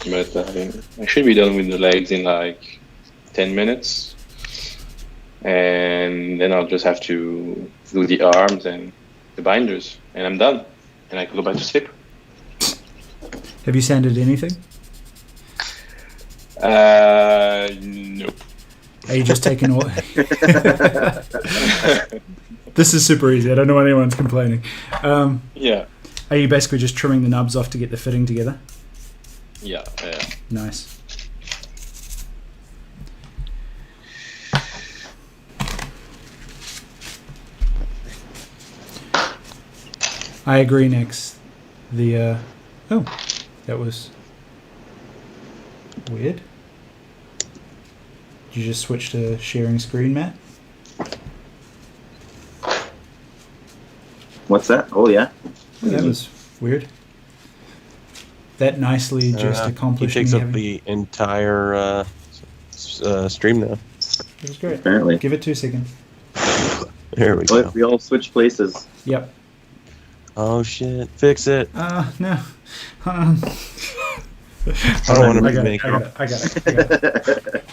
But I should be done with the legs in like 10 minutes. And then I'll just have to do the arms and the binders. And I'm done. And I can go back to sleep. Have you sanded anything? Nope. Are you just taking all... This is super easy. I don't know why anyone's complaining. Yeah. Are you basically just trimming the nubs off to get the fitting together? Yeah. Nice. I agree, Nix. The oh, that was weird. Did you just switch to sharing screen, Matt? What's that? Oh yeah. That was weird. That nicely just He accomplished takes me up having... the entire stream now. It was great. Apparently. Give it 2 seconds. There we go. We all switched places. Yep. Oh shit! Fix it. No. Hold on. I don't want to I got remake it. I got it.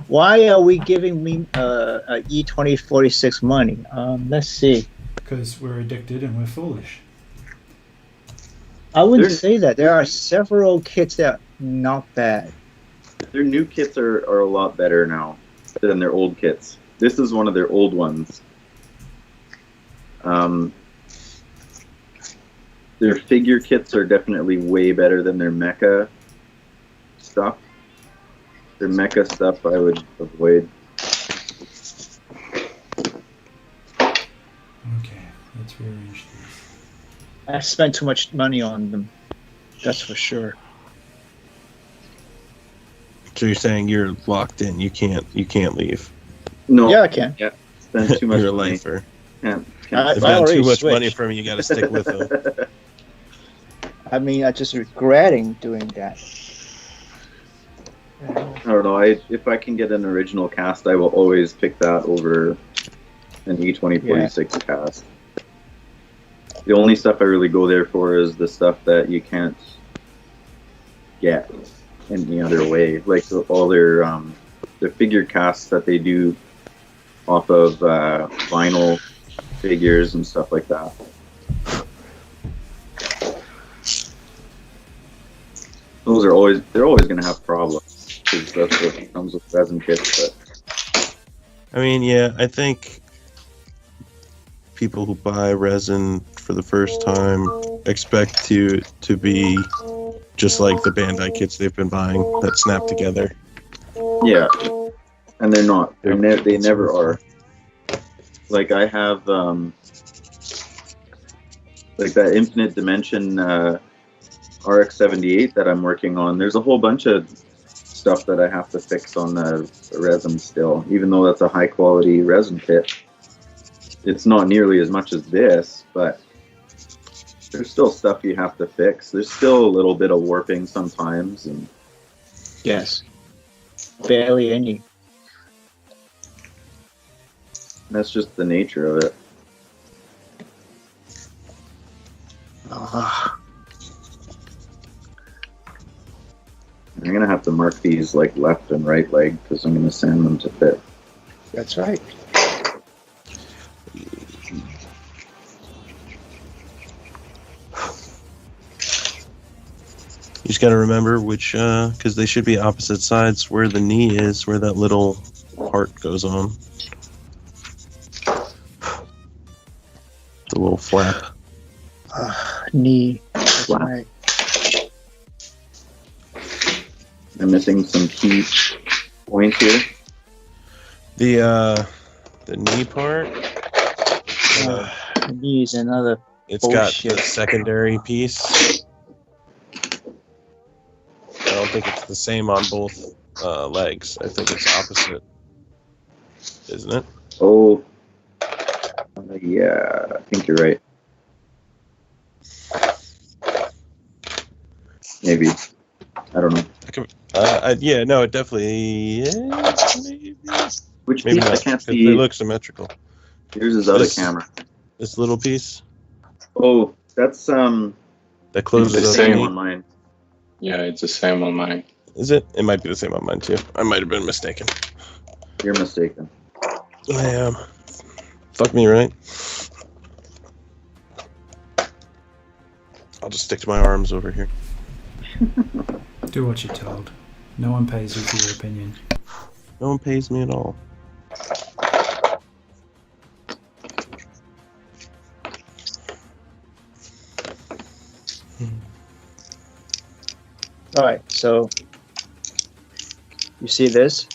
Why are we giving me E2046 money? Let's see. Because we're addicted and we're foolish. I wouldn't say that. There are several kits that are not bad. Their new kits are a lot better now than their old kits. This is one of their old ones. Their figure kits are definitely way better than their mecha stuff. Their mecha stuff I would avoid. Okay, let's rearrange these. I spent too much money on them. That's for sure. So you're saying you're locked in? You can't leave. No. Yeah, I can. Yeah. Spend too much You're a money. lifer. Can't They've I got already too much switched. money from you. You got to stick with them. I mean, I'm just regretting doing that. I don't know. If I can get an original cast, I will always pick that over an E2046 cast. The only stuff I really go there for is the stuff that you can't get any other way, like all their figure casts that they do off of vinyl figures and stuff like that. They're always going to have problems because that's what comes with resin kits. But I mean, yeah, I think people who buy resin for the first time expect to be just like the Bandai kits they've been buying that snap together. yeah, and they're not. They never are. Like I have like that Infinite Dimension RX-78 that I'm working on. There's a whole bunch of stuff that I have to fix on the resin still, even though that's a high quality resin kit. It's not nearly as much as this, but there's still stuff you have to fix. There's still a little bit of warping sometimes, and Yes. Barely any. that's just the nature of it. I'm gonna have to mark these like left and right leg because I'm gonna sand them to fit. That's right. You just got to remember which, because they should be opposite sides where the knee is, where that little part goes on. The little flap. Knee. That's Wow. right. I'm missing some key points here. The knee part, Knee is another. it's got the Bullshit. secondary piece. I don't think it's the same on both legs. I think it's opposite. Isn't it? Oh, yeah, I think you're right. Maybe. I don't know. Yeah, no, it definitely is. Maybe. Which Maybe piece I not. can't 'Cause they see. look symmetrical. Here's his other This- camera. This little piece Oh, that's that the closes the up the same same knee. on mine. Yeah, it's the same on mine. Is it? It might be the same on mine too. I might have been mistaken. You're mistaken. I am. Fuck me, right? I'll just stick to my arms over here. Do what you're told. No one pays you for your opinion. No one pays me at all. All right. So you see this?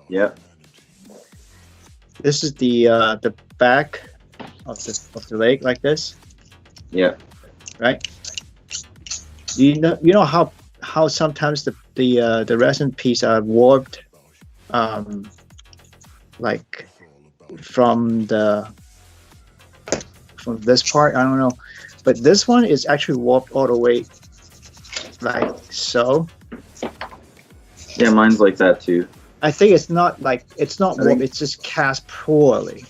Yep. This is the back of the leg like this, Yeah. right? You know how sometimes the resin piece are warped, like from this part. I don't know, but this one is actually warped all the way, like so. Yeah, mine's like that too. I think it's not warped. It's just cast poorly.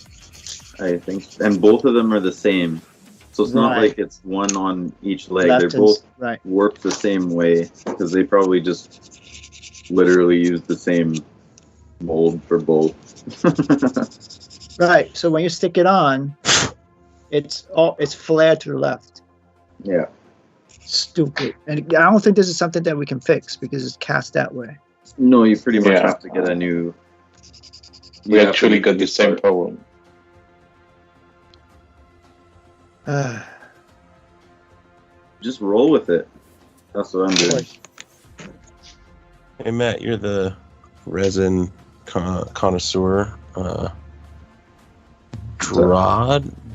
I think, and both of them are the same. So it's not Right. like it's one on each leg. Left They're and both right. warped the same way because they probably just literally used the same mold for both. Right. So when you stick it on, it's flared to the left. Yeah. Stupid. And I don't think this is something that we can fix because it's cast that way. No, you pretty much Yeah. have to get a new. We actually got the same problem. Just roll with it. That's what I'm doing. Hey Matt, you're the resin connoisseur.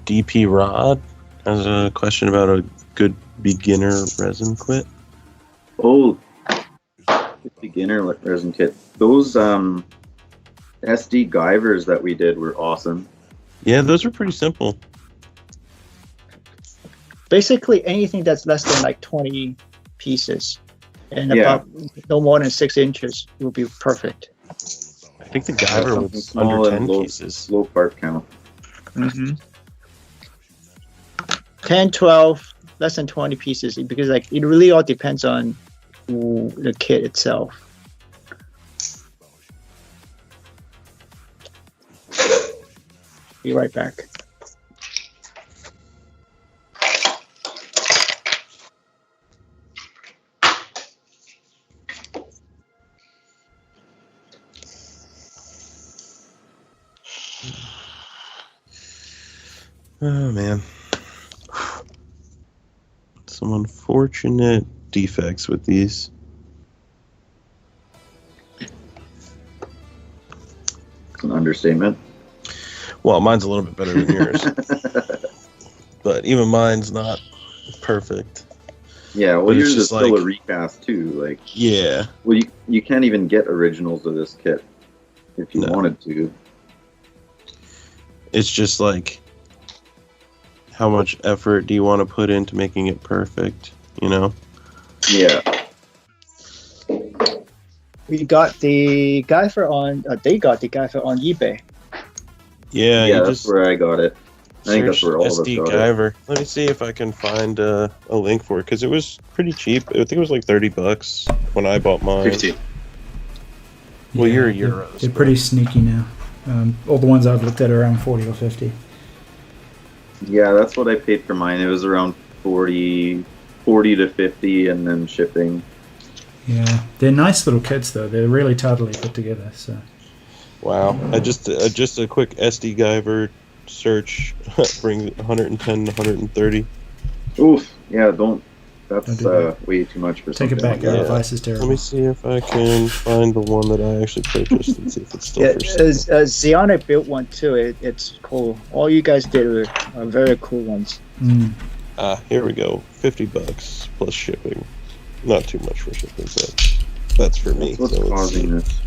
DP Rod has a question about a good beginner resin kit. Oh, beginner resin kit. Those SD Guyvers that we did were awesome. Yeah, those are pretty simple. Basically, anything that's less than like 20 pieces and Yeah. about no more than 6 inches will be perfect. I think the Guyver Something was small under and 10 pieces. Low part count. Mm-hmm. 10, 12, less than 20 pieces because like it really all depends on the kit itself. Be right back. Oh man. Some unfortunate defects with these. It's an understatement. Well, mine's a little bit better than yours. But even mine's not perfect. Yeah, well, But it's yours is just still like- a recast too. Like, Yeah. well, you can't even get originals of this kit if you No. wanted to. It's just like, how much effort do you want to put into making it perfect, you know? Yeah. We got the Guyver on. They got the Guyver on eBay. Yeah, Yeah, you that's just where I got it. I think that's search where all of us SD got it. Guyver. Let me see if I can find a link for it, because it was pretty cheap. I think it was like $30 when I bought mine. 50. Well, you're a they're- Euros, They're but- pretty sneaky now. All the ones I've looked at are around 40 or 50. Yeah, that's what I paid for mine. It was around 40 to 50, and then shipping. Yeah, they're nice little kits though. They're really tidily put together. So Wow. I just a quick SD Guyver search brings 110 to 130. Oof. Yeah, don't. That's Don't do that. way too much for take something it back. like Your that. advice is Let terrible. me see if I can find the one that I actually purchased and see if it's still Yeah, for sale. Zionic built one too. It's cool. All you guys did are very cool ones. Mm. Here we go. $50 plus shipping. Not too much for shipping, but that's for me. That's what's so let's causing see. this.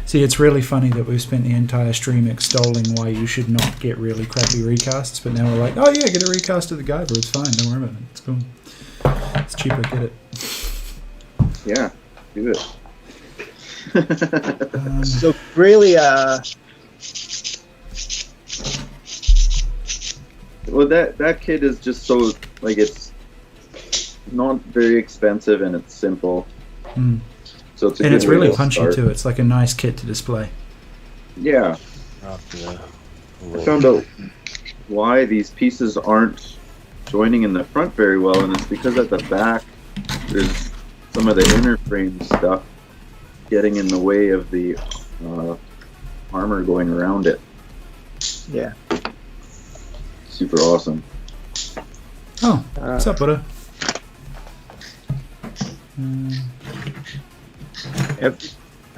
See, it's really funny that we've spent the entire stream extolling why you should not get really crappy recasts, but now we're like, oh yeah, get a recast of the Guyver. It's fine. Don't worry about it. It's cool. It's cheaper. Get it. Yeah, do it. So really, Well, that kit is just so, like, it's not very expensive and it's simple. Mm. So it's a And good it's way really to punchy start. too. It's like a nice kit to display. Yeah, I found out why these pieces aren't joining in the front very well, and it's because at the back there's some of the inner frame stuff getting in the way of the armor going around it. yeah. Super awesome. Oh, what's up, Buddha?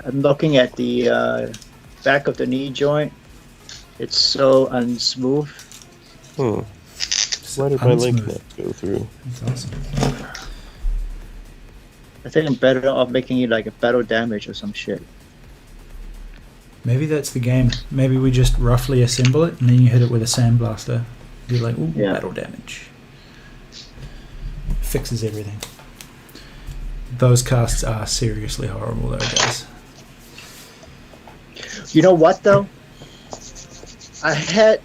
I'm looking at the back of the knee joint. It's so unsmooth. Why did my link Unsmooth. not go through? That's awesome. I think I'm better off making it like a battle damage or some shit. Maybe that's the game. Maybe we just roughly assemble it and then you hit it with a sandblaster. You're like, ooh, Yeah. battle damage. Fixes everything. Those casts are seriously horrible though, guys. You know what though? I had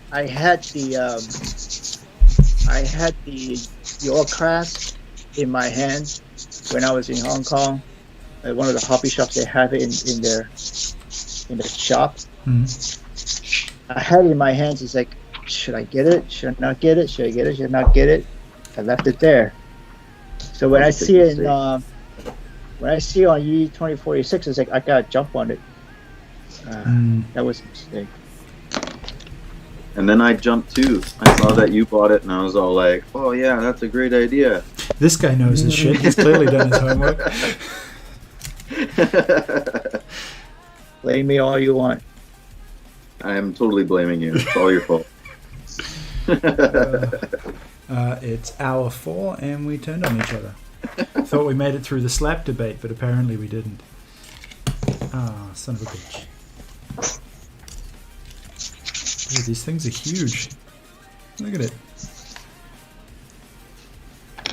the your class in my hand when I was in Hong Kong. At one of the hobby shops, they have it in the shop. Mhm. I had it in my hands. It's like, should I get it? Should I not get it? Should I get it? Should I not get it? I left it there. So when I see it, on E2046, it's like I gotta jump on it. That was a mistake. And then I jumped too. I saw that you bought it, and I was all like, "Oh yeah, that's a great idea." This guy knows his shit. He's clearly done his homework. Blame me all you want. I am totally blaming you. It's all your fault. It's hour 4 and we turned on each other. Thought we made it through the slap debate, but apparently we didn't. Ah, son of a bitch. Dude, these things are huge. Look at it.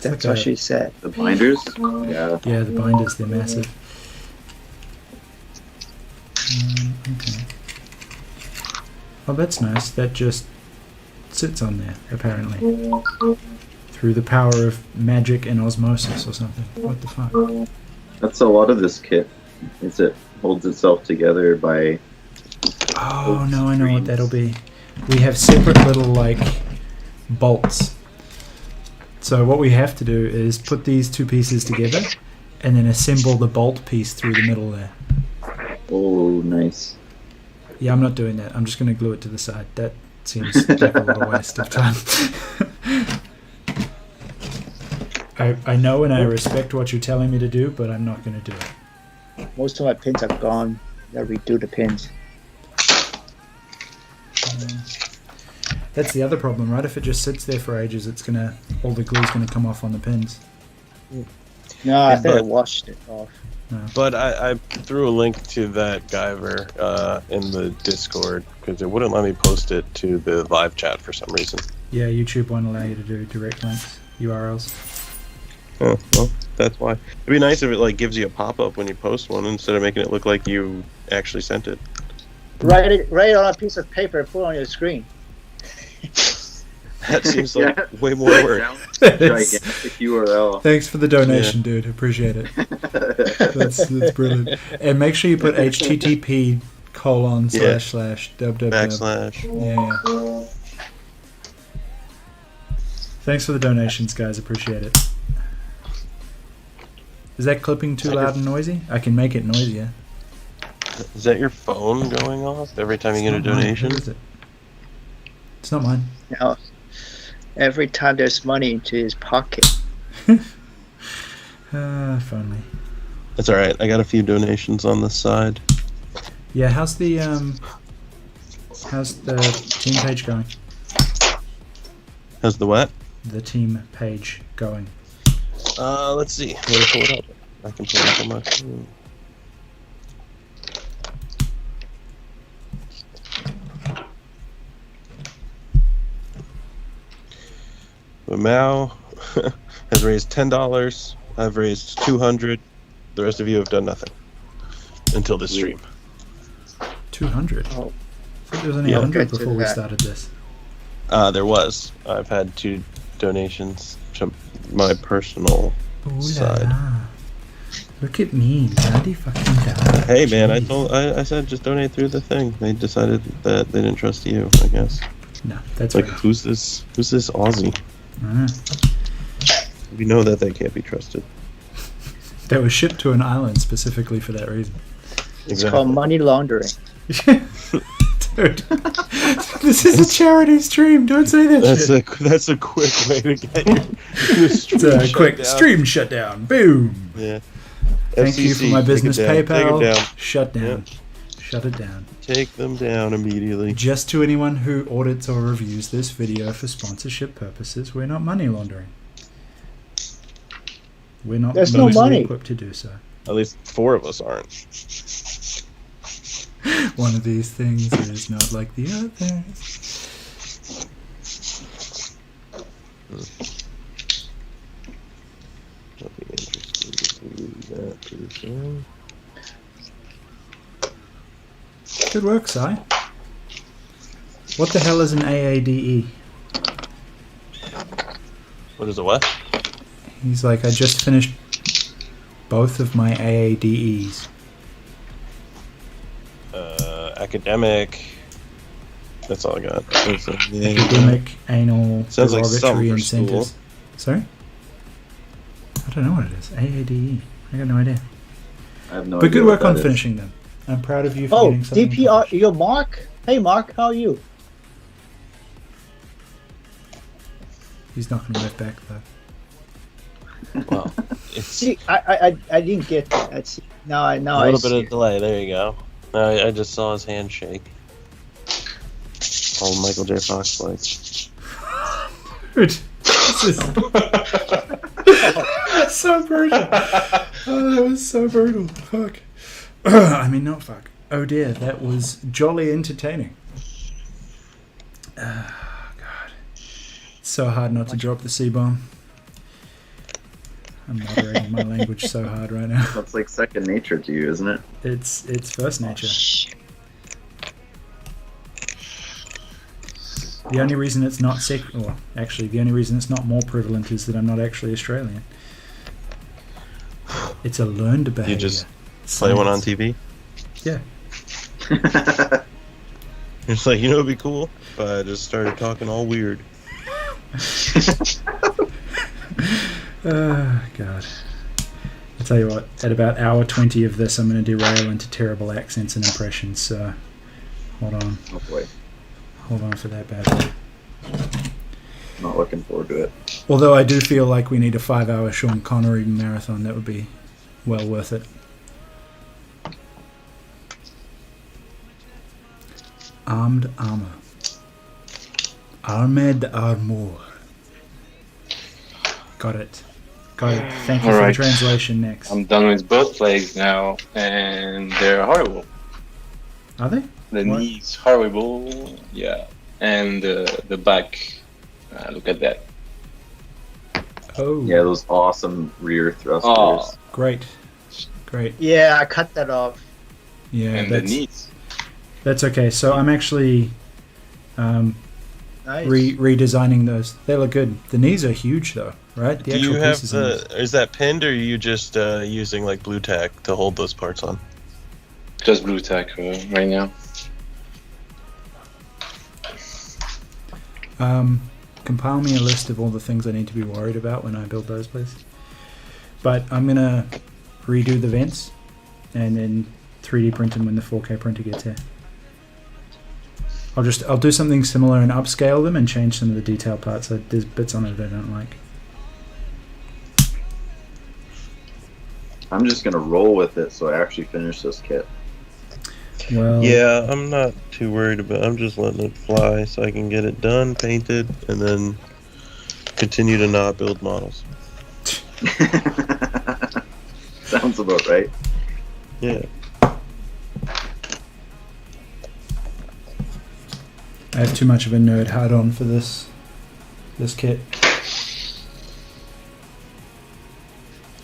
That's what she said. The binders? Yeah. Yeah, the binders, they're massive. Okay. Oh, that's nice. That just sits on there, apparently. Through the power of magic and osmosis or something. What the fuck? That's a lot of this kit. It holds itself together by... Oh, no, I know what that'll be. We have separate little, like, bolts. So what we have to do is put these two pieces together and then assemble the bolt piece through the middle there. Oh, nice. Yeah, I'm not doing that. I'm just going to glue it to the side. That seems like a little waste of time. I know and I respect what you're telling me to do, but I'm not going to do it. Most of my pins are gone. I gotta redo the pins. That's the other problem, right? If it just sits there for ages, all the glue's gonna come off on the pins. No, I think I washed it off. No. But I threw a link to that Guyver in the Discord because it wouldn't let me post it to the live chat for some reason. Yeah, YouTube won't allow you to do direct links, URLs. Oh, well, that's why. It'd be nice if it gives you a pop-up when you post one instead of making it look like you actually sent it. Write it on a piece of paper and put it on your screen. That seems like way more work. Gigantic URL. Thanks for the donation, dude. Appreciate it. That's brilliant. And make sure you put http://www. Yeah. Thanks for the donations, guys. Appreciate it. Is that clipping too loud and noisy? I can make it noisier. Is that your phone going off every time you get a donation? What is it? It's not mine. No. Every time there's money into his pocket. If only. That's alright. I got a few donations on the side. Yeah, how's the team page going? How's the what? The team page going. Let's see. Let me pull it up. I can pull it up on my phone. But Mao has raised $10. I've raised $200. The rest of you have done nothing until this stream. 200. Oh. I think there was only Yeah. 100 Okay, before we that. started this. There was. I've had 2 donations to my personal Ooh la side. la. Look at me, bloody fucking die. Hey man, Jeez. I said just donate through the thing. They decided that they didn't trust you, I guess. No, that's Like right. who's this Aussie? We know that they can't be trusted. They were shipped to an island specifically for that reason. It's called money laundering. Dude, this is a charity stream. Don't say that shit. That's a quick way to get your It's a quick stream shutdown. Boom. Yeah. Thank you for FCC, my take it business down, take it PayPal. down. Shut down. Shut it down. Take them down immediately. Just to anyone who audits or reviews this video for sponsorship purposes, we're not money laundering. We're not There's no mentally money. equipped to do so. At least 4 of us aren't. One of these things is not like the others. That'll be interesting to read that too. Good work, Si. What the hell is an AADE? What is a what? He's like, I just finished both of my AADEs. Academic. That's all I got. Academic, anal, Sounds like something derogatory, for and school. centers. Sorry? I don't know what it is. AADE. I got no idea. I have no But idea good what work on that is. finishing them. I'm proud of you for Oh, getting something. DPR, you're Mark? Hey, Mark, how are you? He's not going to write back though. Well, it's See, I didn't get that. That's, now I a little see. bit of delay. There you go. I just saw his hand shake. Oh, Michael J. Fox like. Dude, this is so brutal. Oh, that was so brutal. Fuck. I mean, not fuck. Oh dear, that was jolly entertaining. Oh, God. It's so hard not to drop the C-bomb. I'm moderating my language so hard right now. That's like second nature to you, isn't it? It's first nature. The only reason it's not the only reason it's not more prevalent is that I'm not actually Australian. It's a learned behavior. You just play one on TV? Yeah. It's like, it'd be cool if I just started talking all weird. Oh, God. I'll tell you what, at about hour 20 of this, I'm going to derail into terrible accents and impressions, so hold on. Oh boy, Hold on for that battle. not looking forward to it. Although I do feel like we need a 5-hour Sean Connery marathon. That would be well worth it. Armed armor. Armed armor. Got it. Got it. Thank you for the Alright. translation next. I'm done with both legs now, and they're horrible. Are they? The What? knees horrible, yeah, and the back. Look at that. Oh, Yeah, those awesome rear thrusters. Oh. great. Great. Yeah, I cut that off. Yeah, And the that's, knees. that's okay. So I'm actually Nice. redesigning those. They look good. The knees are huge though, right? The Do you have pieces on these. is that pinned, or are you just using like blue tack to hold those parts on? Just blue tack right now. Compile me a list of all the things I need to be worried about when I build those, please. But I'm gonna redo the vents and then 3D print them when the 4K printer gets here. I'll do something similar and upscale them and change some of the detail parts. So there's bits on it that I don't like. I'm just gonna roll with it so I actually finish this kit. Well, Yeah, I'm not too worried about. I'm just letting it fly so I can get it done, painted, and then continue to not build models. Sounds about right. Yeah. I have too much of a nerd hard on for this kit.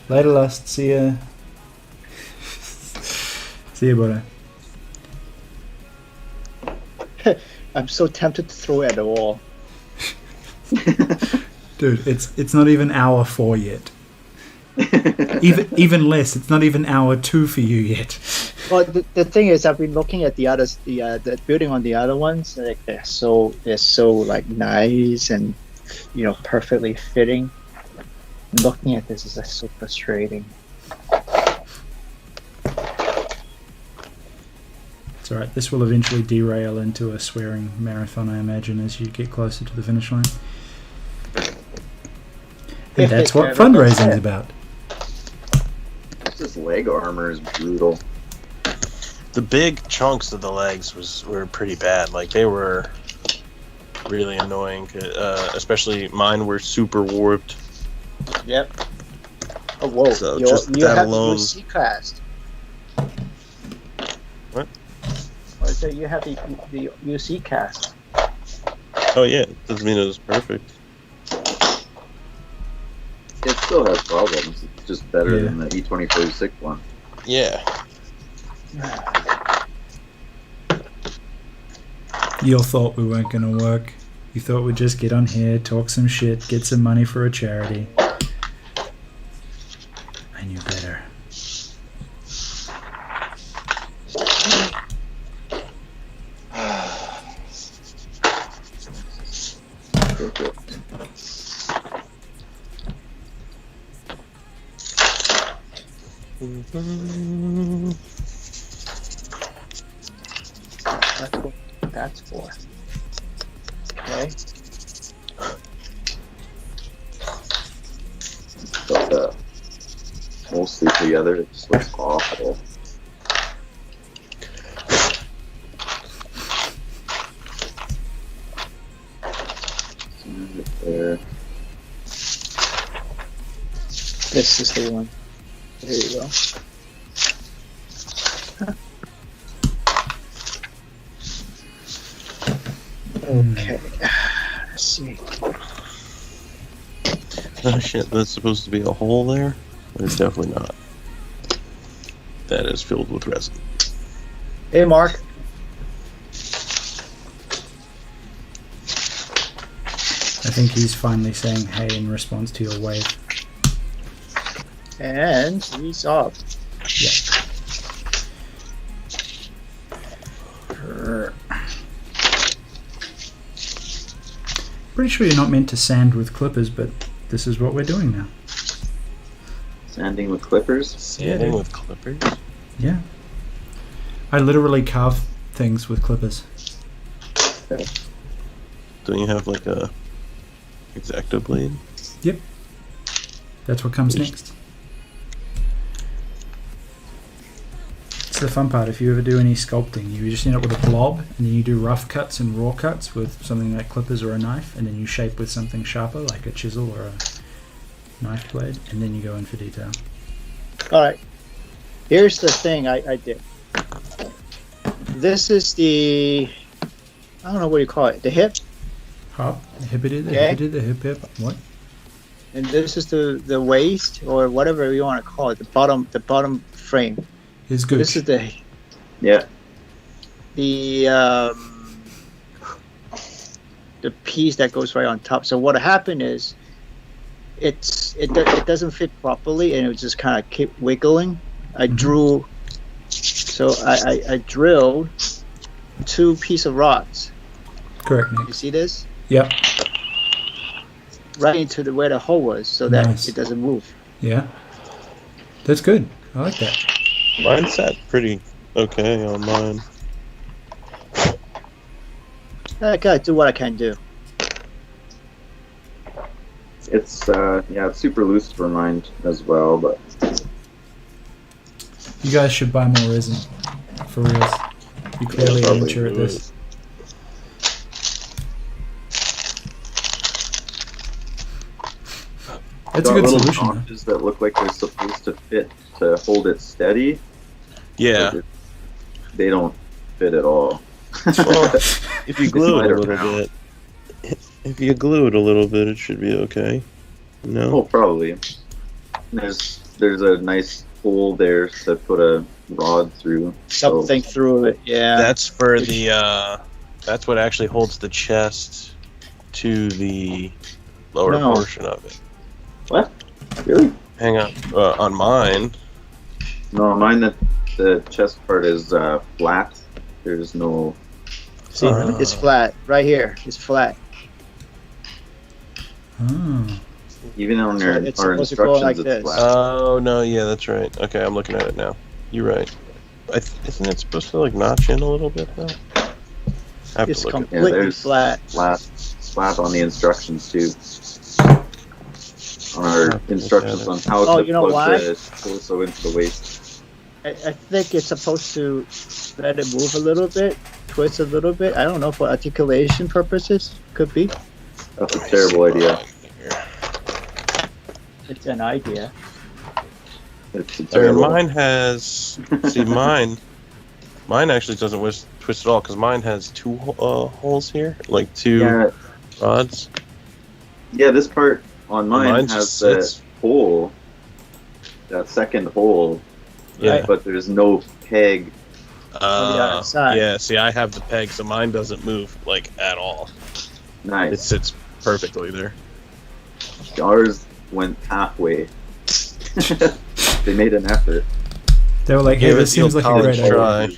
Later, Lust. See ya. See ya, buddy. I'm so tempted to throw it at the wall. Dude, it's not even hour 4 yet. even less. It's not even hour 2 for you yet. Well, the thing is, I've been looking at the others, the building on the other ones. Like they're so like nice and perfectly fitting. Looking at this is just so frustrating. It's alright. This will eventually derail into a swearing marathon, I imagine, as you get closer to the finish line. And that's what fundraising is about. This leg armor is brutal. The big chunks of the legs were pretty bad. Like they were really annoying. Especially mine were super warped. Yep. Oh whoa! So you just you that have alone- the UC cast. What? I said you have the UC cast. Oh yeah, doesn't mean it was perfect. It still has problems. It's just better Yeah. than the E2046 one. Yeah. You all thought we weren't going to work. You thought we'd just get on here, talk some shit, get some money for a charity. I knew better. That's what that's for. Okay. But mostly together, it just looks awful. There. This is the one. There you go. Okay. Let's see. Oh shit, that's supposed to be a hole there? It's definitely not. That is filled with resin. Hey, Mark. I think he's finally saying hey in response to your wave. And he's up. Yeah. Pretty sure you're not meant to sand with clippers, but this is what we're doing now. Sanding with clippers? Sanding with clippers? Yeah. I literally carve things with clippers. Okay. Don't you have like a X-Acto blade? Yep. That's what comes next. It's the fun part. If you ever do any sculpting, you just end up with a blob, and then you do rough cuts and raw cuts with something like clippers or a knife, and then you shape with something sharper like a chisel or a knife blade, and then you go in for detail. Alright. Here's the thing I did. This is the... I don't know what you call it. The hip. Hop, the hippity, the Okay. hippity, the hip hip. What? And this is the waist, or whatever you want to call it. The bottom frame. Is good. This is the... Yeah. The piece that goes right on top. So what happened is, it doesn't fit properly, and it would just kind of keep wiggling. I drew, so I drilled 2 pieces of rods. Correct, Nick. You see this? Yep. Right into where the hole was, so that Nice. it doesn't move. Yeah. That's good. I like that. Mine sat pretty okay on mine. I gotta do what I can do. It's it's super loose for mine as well, but You guys should buy more resin. For reals. You clearly Yeah, amateur at probably this. That's a got good little solution, though. notches that look like they're supposed to fit to hold it steady. Yeah. but they don't fit at all. Well, if you glue it slide a little around. bit, if you glue it a little bit, it should be okay. Oh, No. probably. There's a nice hole there to put a rod through. so- Something through it, yeah. That's for the. That's what actually holds the chest to the lower No. portion of it. What? Really? Hang on. On mine. No, mine the chest part is flat. There's no. See, it's flat. Right here. It's flat. Oh. Even on So our, it's our supposed to go instructions, like it's this. flat. Oh no, yeah, that's right. Okay, I'm looking at it now. You're right. Isn't it supposed to like notch in a little bit though? I have It's to look at completely there's flat. flat on the instructions too. On our Okay. instructions on how Oh, to you know plug why? the torso into the waist. I think it's supposed to let it move a little bit, twist a little bit. I don't know, for articulation purposes. Could be. That's a terrible idea. It's an idea. It's a I mean, terrible. mine has. See, mine actually doesn't twist at all because mine has two holes here, like two Yeah, rods. yeah. This part on mine Mine has just that sits. hole, that second hole, Yeah. but there's no peg. On the other side. Yeah. See, I have the peg, so mine doesn't move like at all. It Nice. sits perfectly there. Ours went halfway. They made an effort. They were like, "Hey, Give this it the seems like a old great college idea." try.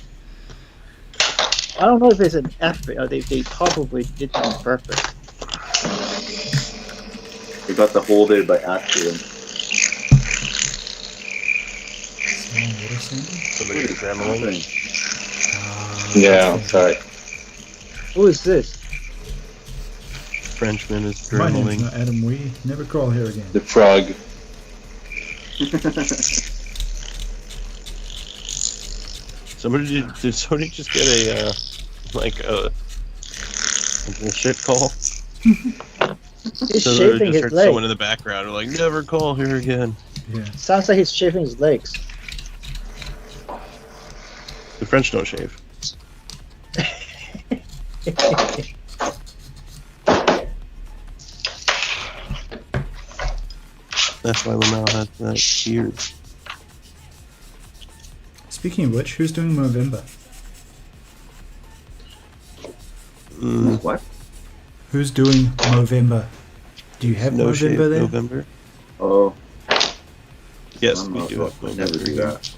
I don't know if it's an effort, or they probably did it on purpose. They got the hole there by accident. Somebody examining. Yeah, sorry. Who is this? Frenchman is My name's trembling. not Adam Wee. Never call here again. The frog. Did somebody just get a bullshit call? He's So there shaving just his heard leg. someone in the background who like, never call here again. Yeah. Sounds like he's shaving his legs. The French don't shave. That's why Lamau has that beard. Speaking of which, who's doing Movember? What? Who's doing Movember? Do you have No shave Movember there? November? Oh, Yes, I'm we not- do have I November. never do that.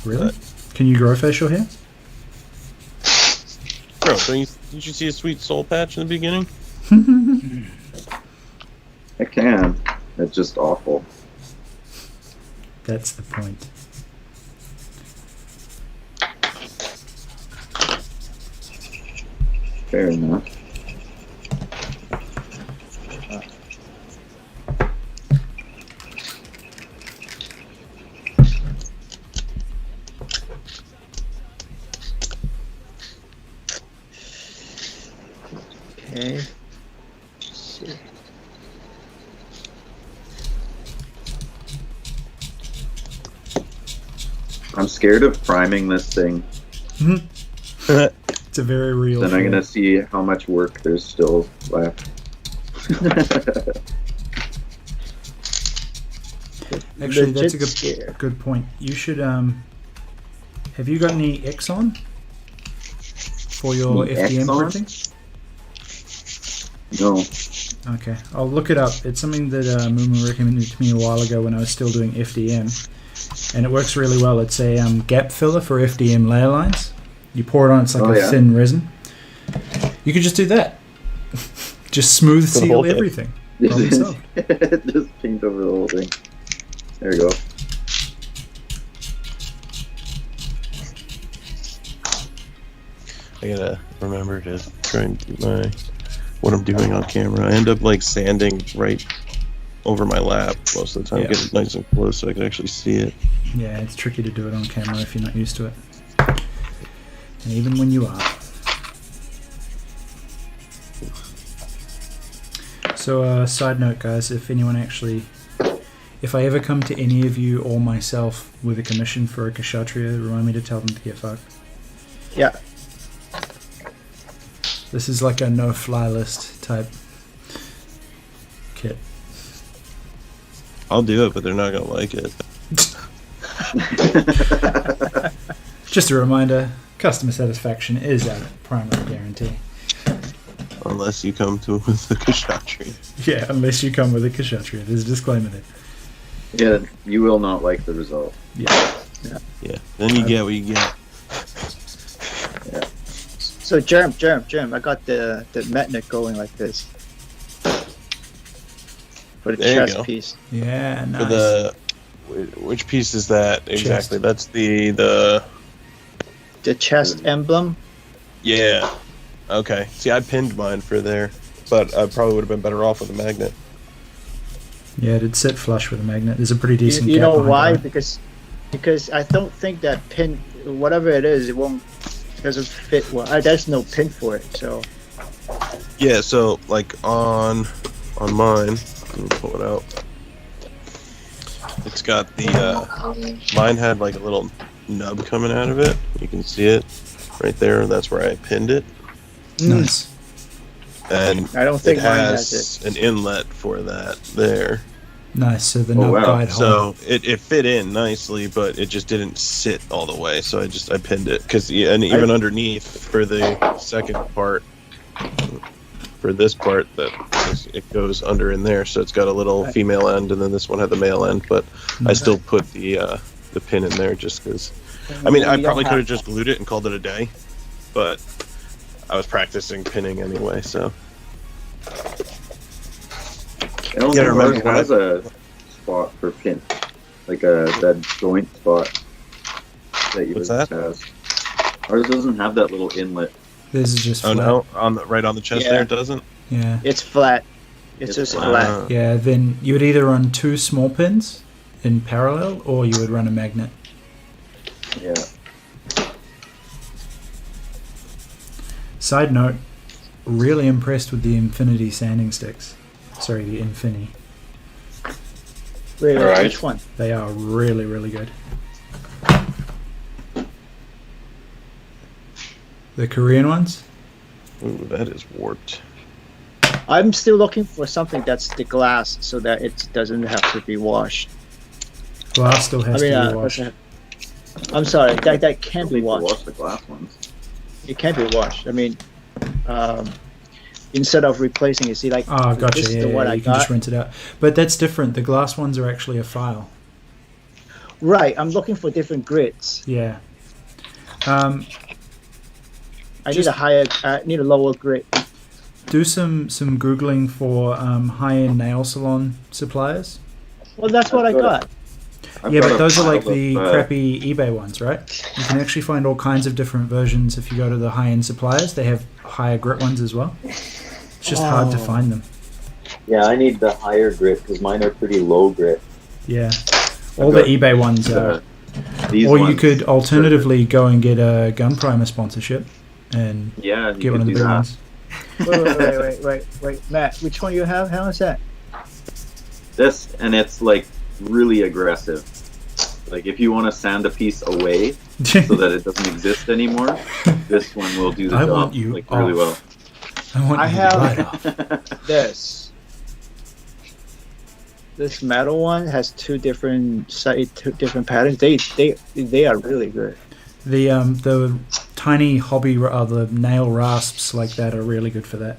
Really? Can you grow facial hair? Bro, did you see a sweet soul patch in the beginning? I can. It's just awful. That's the point. Fair enough. Okay. I'm scared of priming this thing. It's a very real Then I'm fear. gonna see how much work there's still left. Actually, that's a Legit scared. good point. You should have you got any Exxon for your Any FDM Exxon? printing? No. Okay, I'll look it up. It's something that Mumu recommended to me a while ago when I was still doing FDM, and it works really well. It's a gap filler for FDM layer lines. You pour it on, it's like Oh, a yeah. thin resin. You could just do that. Just smooth For the seal whole thing. everything. Problem solved. Just paint over the whole thing. There you go. I gotta remember to try and do what I'm doing on camera. I end up like sanding right over my lap most of the time, Yeah. get it nice and close so I can actually see it. Yeah, it's tricky to do it on camera if you're not used to it. And even when you are. So, side note, guys, if anyone actually, if I ever come to any of you or myself with a commission for a Kshatriya, remind me to tell them to get fucked. Yeah. This is like a no-fly list type kit. I'll do it, but they're not gonna like it. Just a reminder, customer satisfaction is our primary guarantee. Unless you come to with the Kshatriya. Yeah, unless you come with a Kshatriya. There's a disclaimer there. Yeah, you will not like the result. Yeah. Yeah. Then you get what you get. So Germ, I got the magnet going like this. For the There you chest go. piece. Yeah, nice. For the which piece is that exactly? Chest. That's the The chest emblem. yeah. Okay. See, I pinned mine for there, but I probably would have been better off with a magnet. Yeah, it'd sit flush with a magnet. There's a pretty decent You gap know behind why? it. because I don't think that pin, whatever it is, doesn't fit well. There's no pin for it, so. Yeah, so like on mine, let me pull it out. It's got the mine had like a little nub coming out of it. You can see it right there. That's where I pinned it. Nice. And I don't think it mine has has an inlet for that there. Nice. So the no guide hole. So it fit in nicely, but it just didn't sit all the way. So I pinned it because even underneath for the second part, for this part it goes under in there. So it's got a little female end, and then this one had the male end. But I still put the pin in there just because. I mean, I probably could have just glued it and called it a day, but I was practicing pinning anyway. So. I don't think ours has a spot for pin, like that joint spot that yours has. Ours doesn't have that little inlet. This is just flat. No, right on the chest there it doesn't? Yeah. It's flat. It's just flat. Yeah, then you would either run 2 small pins in parallel, or you would run a magnet. Yeah. Side note, really impressed with the Infinity sanding sticks. Sorry, the Infini. Wait, which one? They are really, really good. The Korean ones? Ooh, that is warped. I'm still looking for something that's the glass so that it doesn't have to be washed. Glass still has to be washed. I'm sorry, that can be washed. Wash the glass ones. It can be washed. I mean, instead of replacing it, see, like, oh, gotcha. this is Yeah, the one I you can got. just rinse it out. But that's different. The glass ones are actually a file. Right, I'm looking for different grids. Yeah. I need a lower grid. Do some Googling for high-end nail salon suppliers. Well, that's what I got. Yeah, but those are like the crappy eBay ones, right? You can actually find all kinds of different versions if you go to the high-end suppliers. They have higher grit ones as well. It's just hard to find them. Yeah, I need the higher grit because mine are pretty low grit. Yeah. All the eBay ones are. Or you could alternatively go and get a gun primer sponsorship and get one of the big ones. Wait, Matt, which one do you have? How is that? This, and it's like really aggressive. Like if you want to sand a piece away so that it doesn't exist anymore, this one will do the job want you like really well. I have this. This metal one has two different patterns. They are really good. The tiny hobby, the nail rasps like that are really good for that.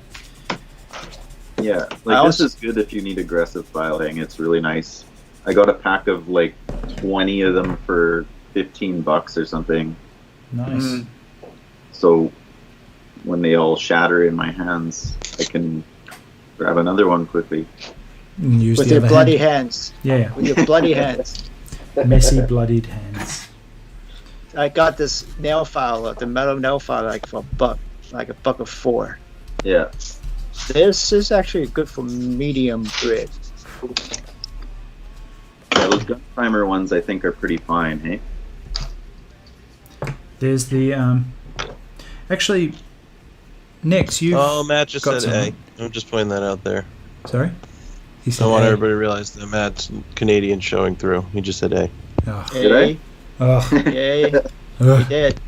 Yeah, like this is good if you need aggressive filing. It's really nice. I got a pack of like 20 of them for $15 or something. Nice. So when they all shatter in my hands, I can grab another one quickly. Use with the your other bloody hand. hands. Yeah. With your bloody hands. Messy, bloodied hands. I got this nail file, the metal nail file, like for $1.04. Yeah. This is actually good for medium grit. Yeah, those gun primer ones I think are pretty fine, hey? There's the actually, Nix, you. Oh, Matt just got said something. A. I'm just pointing that out there. Sorry. He said I want A. everybody to realize that Matt's Canadian showing through. He just said A. Oh. Did I? Oh. Yay. Ugh. He did.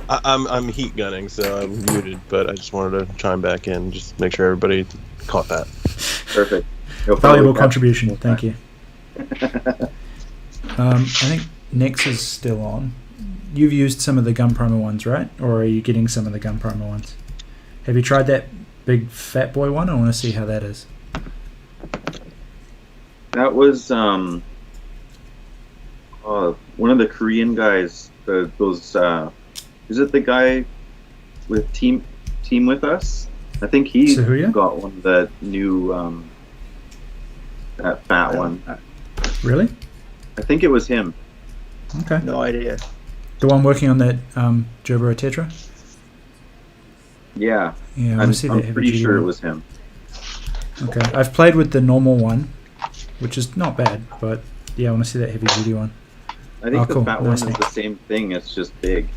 I'm heat gunning, so I'm muted, but I just wanted to chime back in, just make sure everybody caught that. Perfect. Valuable contribution. Thank you. I think Nix is still on. You've used some of the gun primer ones, right? Or are you getting some of the gun primer ones? Have you tried that big fat boy one? I want to see how that is. That was one of the Korean guys. Those is it the guy with team with us? I think he got one of the new that fat one. Really? I think it was him. Okay. No idea. The one working on that Jobro Tetra? Yeah. Yeah, I want I'm to see that pretty sure one. it was him. Okay. I've played with the normal one, which is not bad, but yeah, I want to see that heavy duty one. I think Oh, the cool. fat Nice, one is Nick. the same thing. It's just big.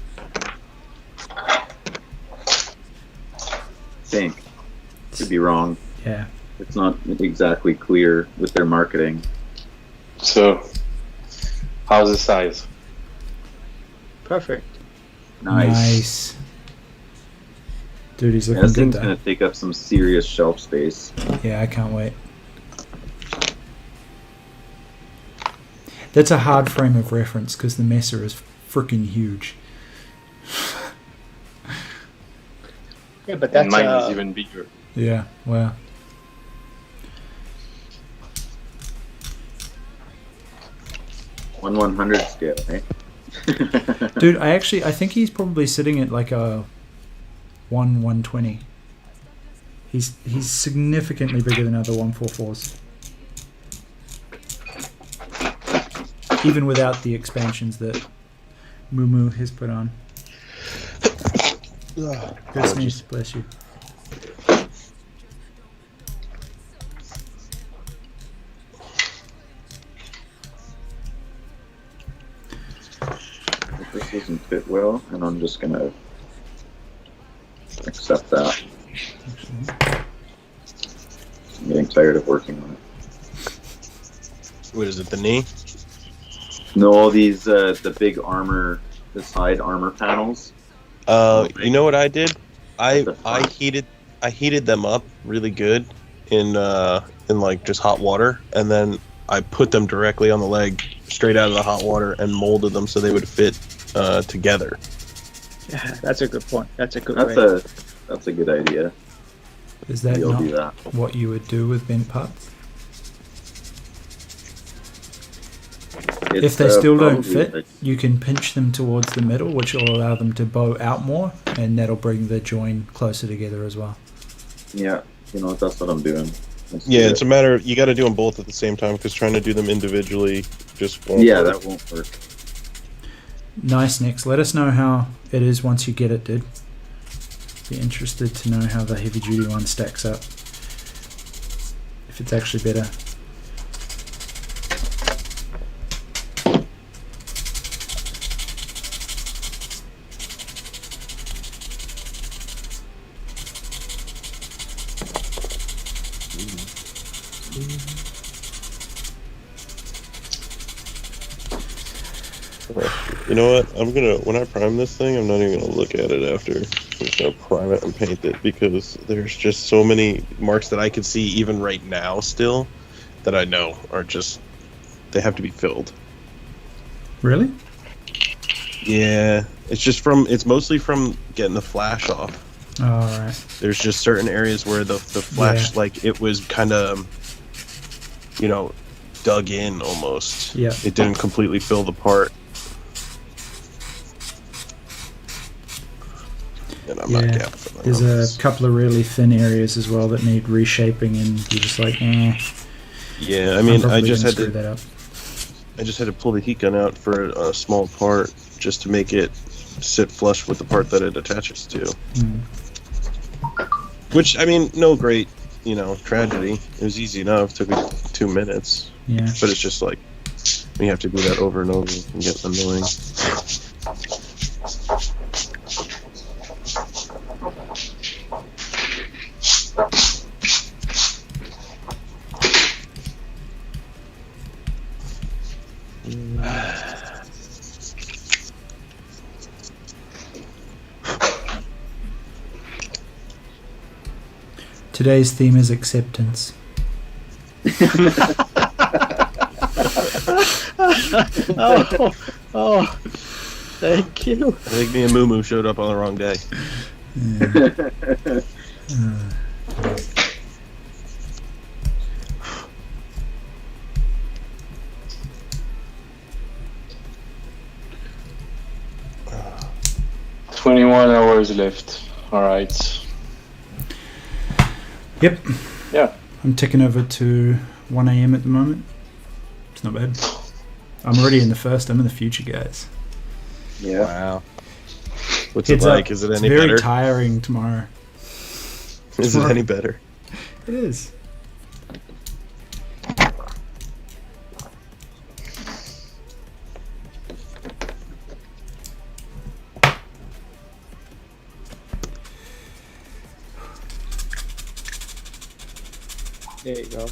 Think. Could be wrong. Yeah. It's not exactly clear with their marketing. So, how's the size? Perfect. Nice. Dude, he's Yeah, looking this good thing's though. gonna take up some serious shelf space. Yeah, I can't wait. That's a hard frame of reference because the Mesa is freaking huge. Yeah, but And that's mine is even bigger. Yeah, wow. One 100 scale, eh? Dude, I think he's probably sitting at like a 1/120. He's significantly bigger than other 144s. Even without the expansions that Moo has put on. Good sneeze, bless you. This doesn't fit well, and I'm just gonna accept that. I'm getting tired of working on it. What is it, the knee? No, these the big armor, the side armor panels. You know what I did? I heated them up really good in like just hot water, and then I put them directly on the leg, straight out of the hot water, and molded them so they would fit together. Yeah, that's a good point. That's a good That's way. a good idea. Is that You'll not do that. what you would do with bent parts? If they still don't fit, you can pinch them towards the middle, which will allow them to bow out more, and that'll bring the join closer together as well. Yeah, you know, that's what I'm doing. Let's Yeah, do it's it. a matter of, you got to do them both at the same time, because trying to do them individually just won't Yeah, work. that won't work. Nice, Nix. Let us know how it is once you get it, dude. Be interested to know how the heavy duty one stacks up. If it's actually better. You know what? When I prime this thing, I'm not even gonna look at it after. I'm just gonna prime it and paint it, because there's just so many marks that I can see even right now still that I know are just, they have to be filled. Really? Yeah, it's mostly from getting the flash off. Oh, alright. There's just certain areas where the flash, Yeah. like, it was kind of, dug in almost. Yeah. It didn't completely fill the part. And I'm not Yeah. gapping There's a couple of really thin areas as well that need reshaping, and you're just like, eh. Yeah, I mean, I'm I probably just gonna had screw to. that up. I just had to pull the heat gun out for a small part just to make it sit flush with the part that it attaches to. Mm. Which, I mean, no great, tragedy. It was easy enough. Took me 2 minutes. Yeah. But it's just like, when you have to do that over and over, it can get annoying. Today's theme is acceptance. Oh, thank you. I think me and Moo showed up on the wrong day. Uh, 21 hours left. Alright. Yep. Yeah. I'm ticking over to 1 a.m. at the moment. It's not bad. I'm already in the first. I'm in the future, guys. Yeah. Wow. What's Heads it like? up. Is it It's any very better? tiring tomorrow. Is it any better? It is. There you go.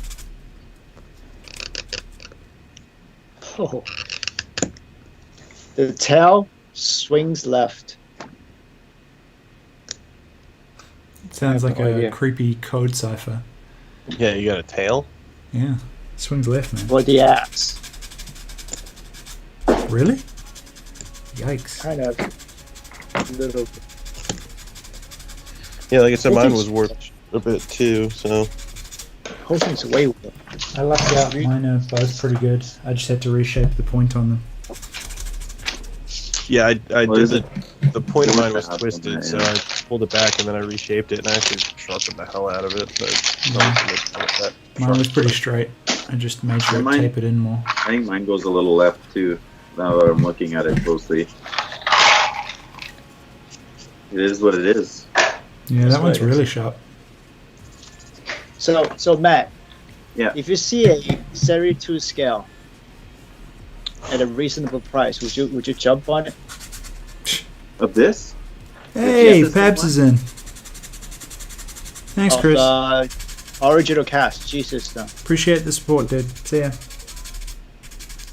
Oh. The tail swings left. Sounds like No a idea. creepy code cipher. Yeah, you got a tail? Yeah. Swings left, man. For the axe. Really? Yikes. Kind of. Little. Yeah, like I said, Whole mine thing's- was warped a bit too, so. Whole thing's way warped. I lucked out. Mine are both pretty good. I just had to reshape the point on them. Yeah, I What did is it? the point of mine was What twisted, happened? so I pulled it back and then I reshaped it and I actually shrunken the hell out of it. But Mine was pretty straight. I just made sure Yeah, to mine- tape it in more. I think mine goes a little left too. Now that I'm looking at it closely, it is what it is. Yeah, That's that one's right. really sharp. So Matt. Yeah. If you see a Series 2 scale at a reasonable price, would you jump on it? Of this? Hey, Yes, it's the Pabs one. is in. Thanks, Of Chris. the original cast, G system. Appreciate the support, dude. See ya.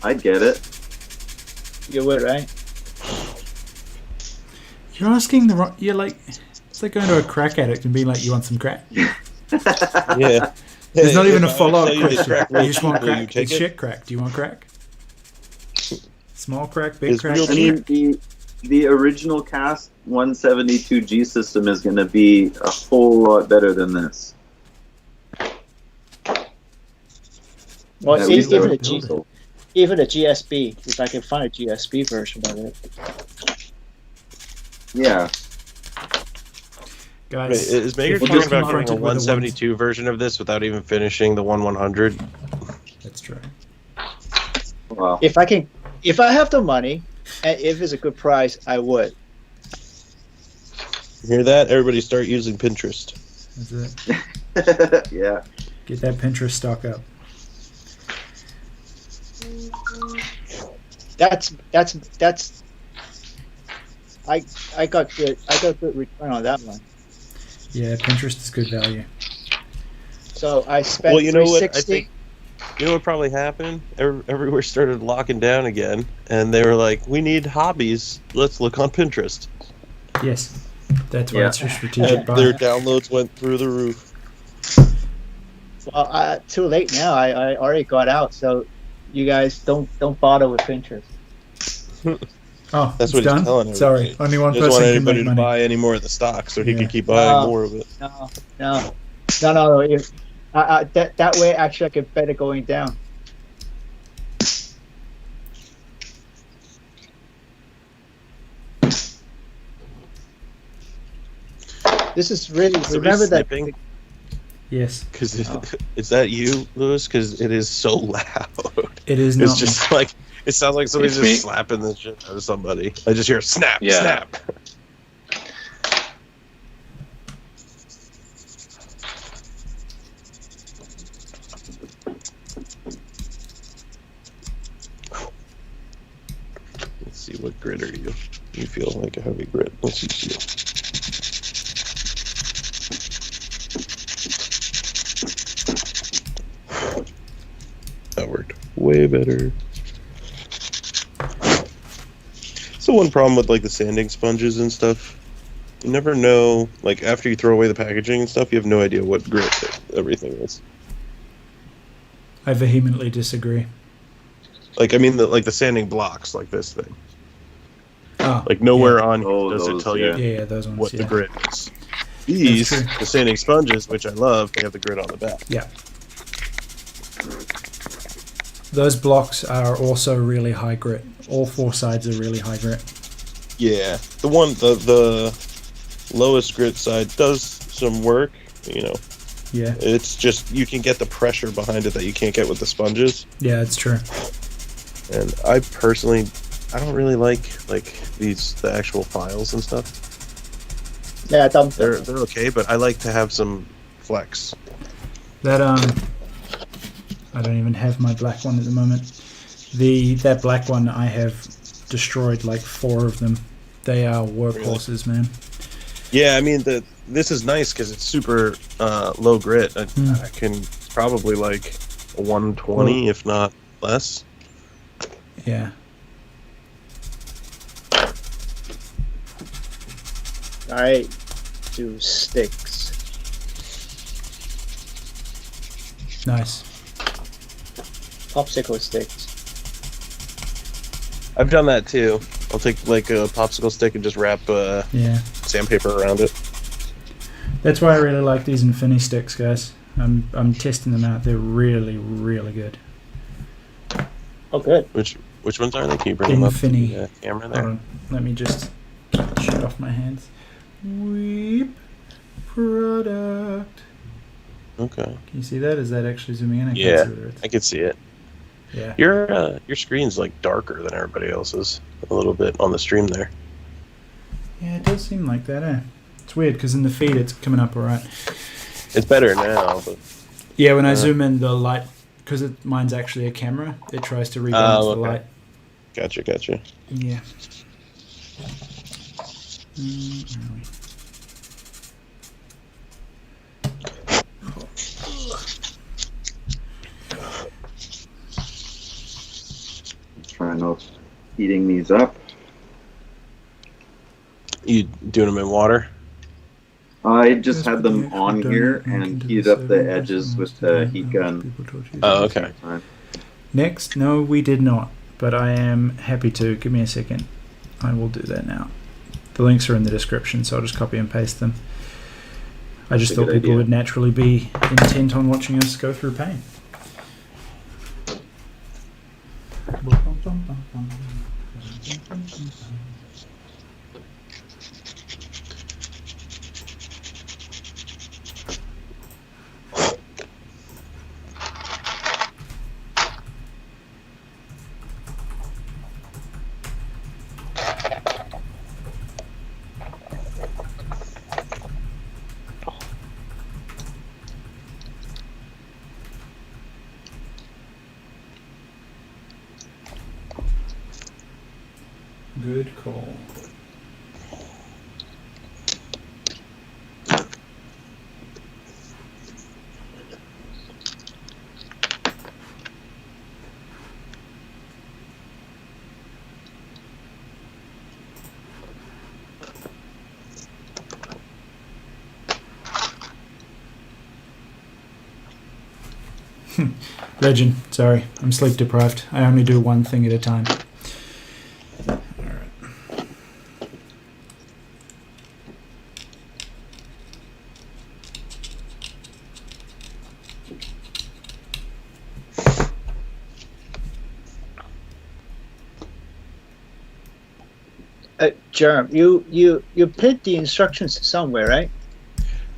I'd get it. You would, right? You're asking the wrong. You're like. It's like going to a crack addict and being like, you want some crack? Yeah. There's not even a If I follow tell up you the question. crack You just want will you crack. take It's it? shit crack. Do you want crack? Small crack, big It's crack. real I mean, the original cast 172G system is going to be a whole lot better than this. Well, At least even they're a G, built. even a GSB, if I can find a GSB version of it. Yeah. Wait, Guys, is Maker if you're talking about confronted getting a with 172 version of this without even finishing the 100? That's true. Wow. If I have the money, and if it's a good price, I would. You hear that? Everybody start using Pinterest. That's it. Yeah. Get that Pinterest stock up. That's. I got good return on that one. Yeah, Pinterest is good value. So I spent Well, you know what? I 360. think you know what probably happened. Everywhere started locking down again, and they were like, "We need hobbies. Let's look on Pinterest." Yes, that's why Yeah. it's a strategic And buy. their downloads went through the roof. Well, too late now. I already got out. So you guys don't bother with Pinterest. Oh, That's it's what he's done? telling Sorry, everybody. only one He doesn't person want can make anybody to money. buy any more of the stock, so he Yeah. can keep buying No. more of it. No. If that way, actually, I could bet it going down. This is really Somebody remember that. snipping? Yes, Because is that you, Lewis? Because it is so loud. it is It's not. just like it sounds like somebody's It's me. just slapping the shit out of somebody. I just hear snap, Yeah. snap. Let's see, what grit are you? You feel like a heavy grit. Let's see. That worked way better. So one problem with like the sanding sponges and stuff, you never know. Like after you throw away the packaging and stuff, you have no idea what grit everything is. I vehemently disagree. Like I mean, the sanding blocks, like this thing. Oh, Like nowhere on here Oh, does it those, tell yeah. you yeah, those ones. what yeah. the grit is. These, true. the sanding sponges, which I love, they have the grit on the back. Yeah. Those blocks are also really high grit. All four sides are really high grit. Yeah, the lowest grit side does some work. You know, Yeah, it's just you can get the pressure behind it that you can't get with the sponges. yeah, it's true. And I personally, I don't really like the actual files and stuff. Yeah, They're okay, but I like to have some flex. That I don't even have my black one at the moment. That black one I have destroyed like 4 of them. They are workhorses, man. Yeah, I mean this is nice because it's super low grit. I can probably like 120, if not less. Yeah. I do sticks. Nice. Popsicle sticks. I've done that too. I'll take like a popsicle stick and just wrap Yeah. sandpaper around it. That's why I really like these Infini sticks, guys. I'm testing them out. They're really, really good. Oh, good. Which ones are they? Can you bring them up to Infini. the camera Hold there? on. Let me just get the shit off my hands. Weep product. Okay. Can you see that? Is that actually zooming in? I Yeah, can't see whether it's... I can see it. Yeah. Your screen's like darker than everybody else's a little bit on the stream there. Yeah, it does seem like that, eh? It's weird because in the feed it's coming up alright. It's better now, but Yeah, when I zoom in, the light, because mine's actually a camera, it tries to rebalance the light. Gotcha. Yeah. Where are we? Trying out heating these up. You doing them in water? I just had them on here and heated up the edges with the heat gun. Oh, okay. Next, no, we did not, but I am happy to. Give me a second. I will do that now. The links are in the description, so I'll just copy and paste them. I just thought people would naturally be intent on watching us go through pain. Good call. Legend, sorry, I'm sleep deprived. I only do one thing at a time. Jerem, you pinned the instructions somewhere, right?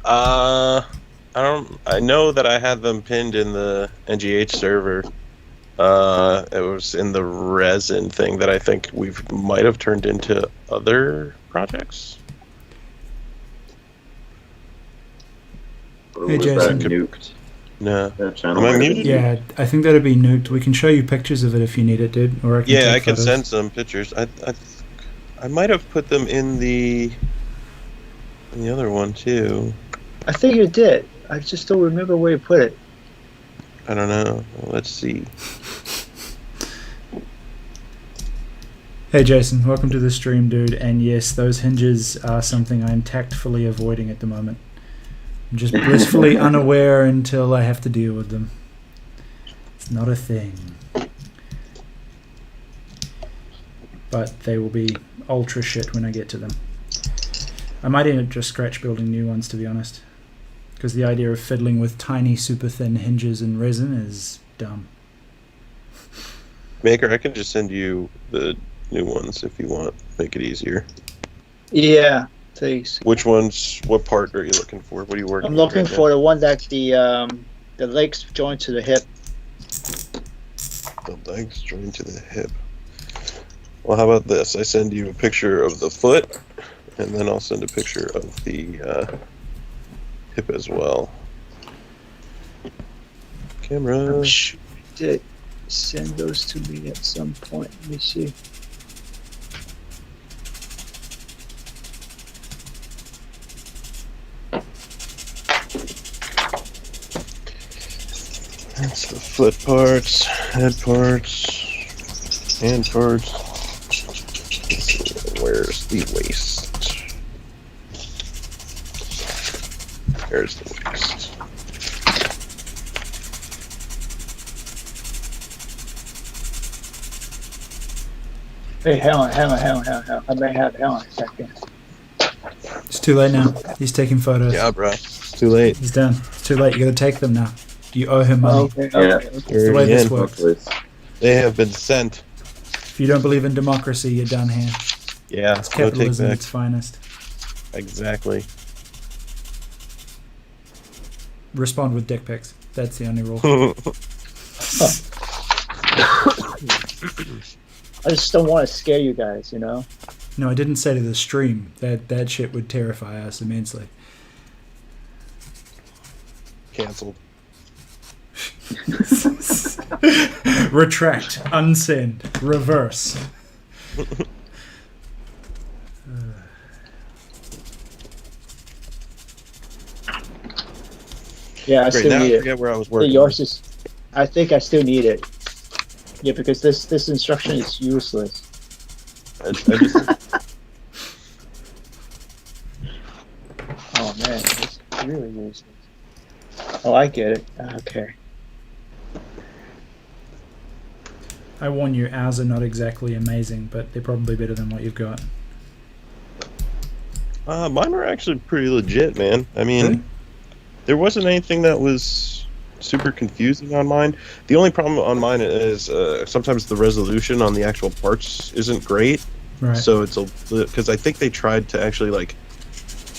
I know that I had them pinned in the NGH server. It was in the resin thing that I think we might have turned into other projects. Or Hey, was Jason. that nuked? No. That channel Am I might have muted? been Yeah, I think that'd be nuked. We can show you pictures of it if you need it, dude. Or I can Yeah, take I can photos. send some pictures. I might have put them in the other one too. I think you did. I just don't remember where you put it. I don't know. Let's see. Hey Jason, welcome to the stream, dude. And yes, those hinges are something I'm tactfully avoiding at the moment. I'm just blissfully unaware until I have to deal with them. It's not a thing. But they will be ultra shit when I get to them. I might end up just scratch building new ones, to be honest. Because the idea of fiddling with tiny, super thin hinges and resin is dumb. Maker, I can just send you the new ones if you want. Make it easier. Yeah, please. Which ones? What part are you looking for? What are you working I'm on looking right for the one that the legs join to the hip. now? The legs joined to the hip. Well, how about this? I send you a picture of the foot, and then I'll send a picture of the hip as well. Camera. I'm sure you did send those to me at some point. Let me see. That's the foot parts, head parts, hand parts. Let's see, where's the waist? There's the waist. Hey, hang on. I may have, hang on a second. It's too late now. He's taking photos. Yeah, bro. It's too late. He's done. It's too late. You gotta take them now. You owe him money. Okay. It's the way this works. They have been sent. If you don't believe in democracy, you're done here. Yeah, It's go take capitalism at back. its finest. Exactly. Respond with dick pics. That's the only rule. I just don't want to scare you guys, you know? No, I didn't say to the stream that shit would terrify us immensely. Cancelled. Retract, unsend, reverse. Yeah, I Great, still now need I it. forget where I was The working. yours is. I think I still need it. Yeah, because this instruction is useless. I just, Oh man, it's really useless. Oh, I get it. Okay. I warn you, ours are not exactly amazing, but they're probably better than what you've got. mine were actually pretty legit, man. I mean, Really? there wasn't anything that was super confusing on mine. The only problem on mine is sometimes the resolution on the actual parts isn't great. Right. So it's because I think they tried to actually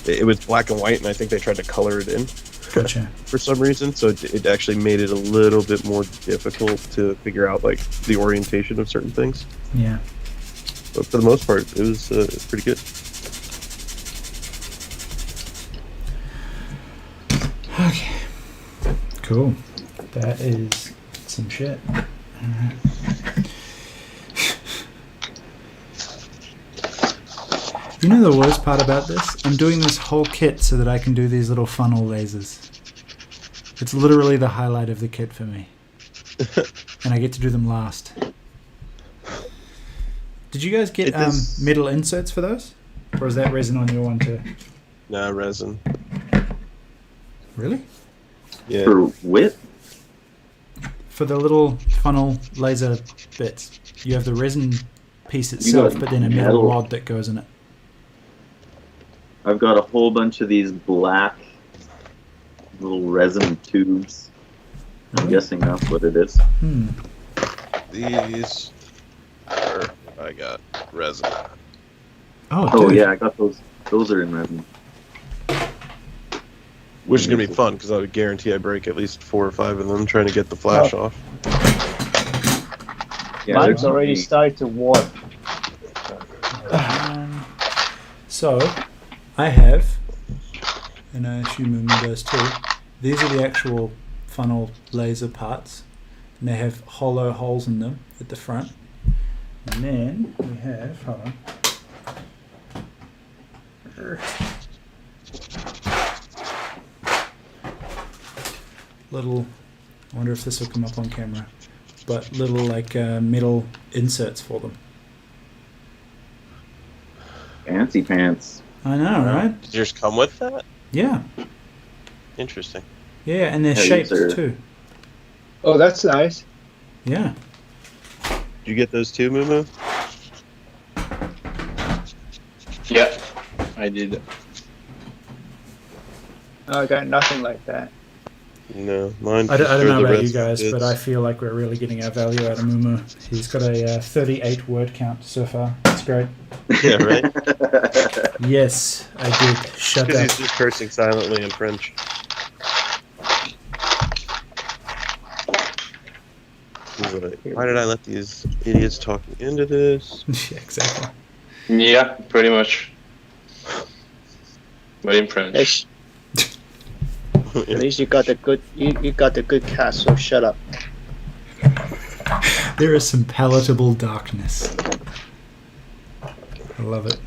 it was black and white, and I think they tried to color it in Gotcha. for some reason. So it actually made it a little bit more difficult to figure out the orientation of certain things. Yeah. But for the most part, it was pretty good. Okay. Cool. That is some shit. Alright. You know the worst part about this? I'm doing this whole kit so that I can do these little funnel lasers. It's literally the highlight of the kit for me. And I get to do them last. Did you guys get metal inserts for those? Or is that resin on your one too? Nah, resin. Really? Yeah. For width? For the little funnel laser bits, you have the resin piece itself, got but then a metal metal. rod that goes in it. I've got a whole bunch of these black little resin tubes. I'm Really? guessing that's what it is. Hmm. These are I got resin. Oh, Oh dude. yeah, I got those. Those are in resin. Which is gonna be fun because I would guarantee I break at least 4 or 5 of them trying to get the flash off. Yeah, Mine's they're already cheap. started to warp. So, I have, and I assume Moon does too, these are the actual funnel laser parts, and they have hollow holes in them at the front. And then we have, hold on. Little, I wonder if this will come up on camera, but little metal inserts for them. Fancy pants. I know, right? Did yours come with that? Yeah. Interesting. Yeah, and they're Yeah, shaped these are- too. Oh, that's nice. Yeah. Did you get those too, Moo? Yeah, I did. I got nothing like that. No, mine. I don't for know the about you rest guys, is- but I feel like we're really getting our value out of Mumu. He's got a 38 word count so far. That's great. Yeah, right. Yes, I did. Shut Because up. he's just cursing silently in French. He's like, why did I let these idiots talk me into this? Yeah, exactly. Yeah, pretty much. But in French. At least you got the good. You got the good cast. So shut up. There is some palatable darkness. I love it.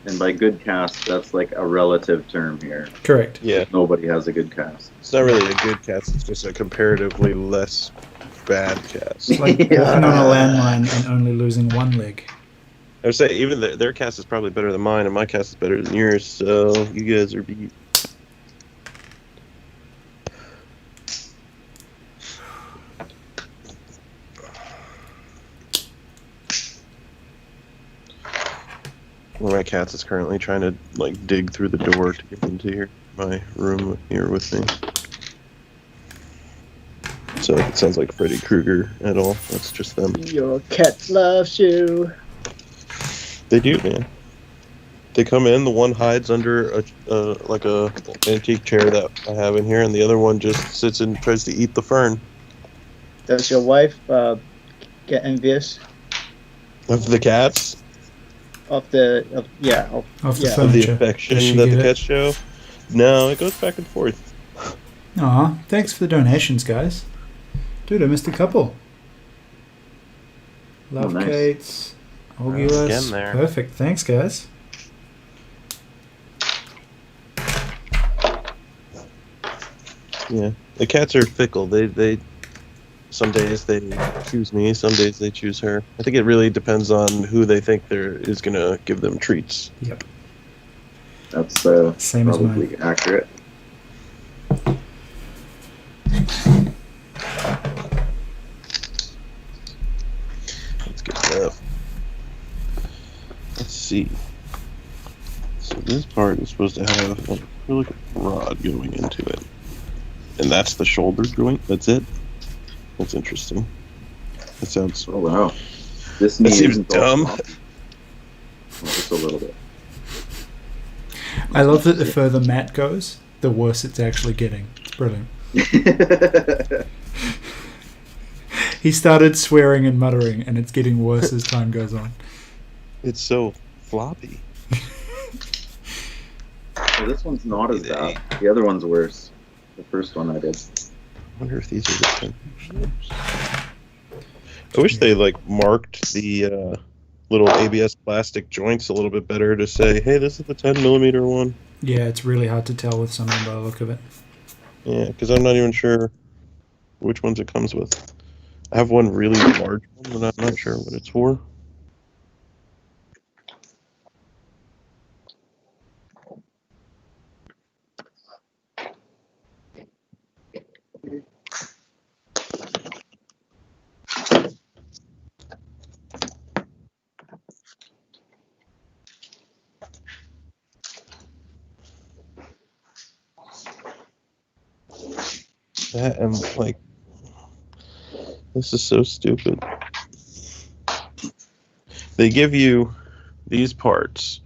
And by good cast, that's like a relative term here. Correct. Yeah, Nobody has a good cast. it's not really a good cast. It's just a comparatively less bad cast. It's like walking on a landmine and only losing one leg. I would say even their cast is probably better than mine, and my cast is better than yours. So you guys are beat. One of my cats is currently trying to like dig through the door to get into my room here with me. So if it sounds like Freddy Krueger at all, that's just them. Your cat loves you. They do, man. They come in. The one hides under a antique chair that I have in here, and the other one just sits and tries to eat the fern. Does your wife get envious Of the cats, of the Of the of the furniture. affection Does she that get the it? cats show. No, it goes back and forth. Aw, thanks for the donations, guys. Dude, I missed a couple. Love nice. Kate's. Again Ogulus. there. Perfect. Thanks, guys. Yeah, the cats are fickle. They some days they choose me, some days they choose her. I think it really depends on who they think is gonna give them treats. Yep. That's Same as mine. probably accurate. That's good enough. Let's see. So this part is supposed to have a really rod going into it, and that's the shoulder joint. That's it. That's interesting. That sounds. Oh wow. This That knee seems isn't all dumb. floppy. Well, just a little bit. I love that the further Matt goes, the worse it's actually getting. Brilliant. He started swearing and muttering, and it's getting worse as time goes on. It's so floppy. Well, this one's not as bad. The other one's worse. The first one I did. I wonder if these are the 10. I wish they marked the little ABS plastic joints a little bit better to say, hey, this is the 10mm one. Yeah, it's really hard to tell with something by the look of it. Yeah, because I'm not even sure which ones it comes with. I have one really large one, but I'm not sure what it's for. That and this is so stupid. They give you these parts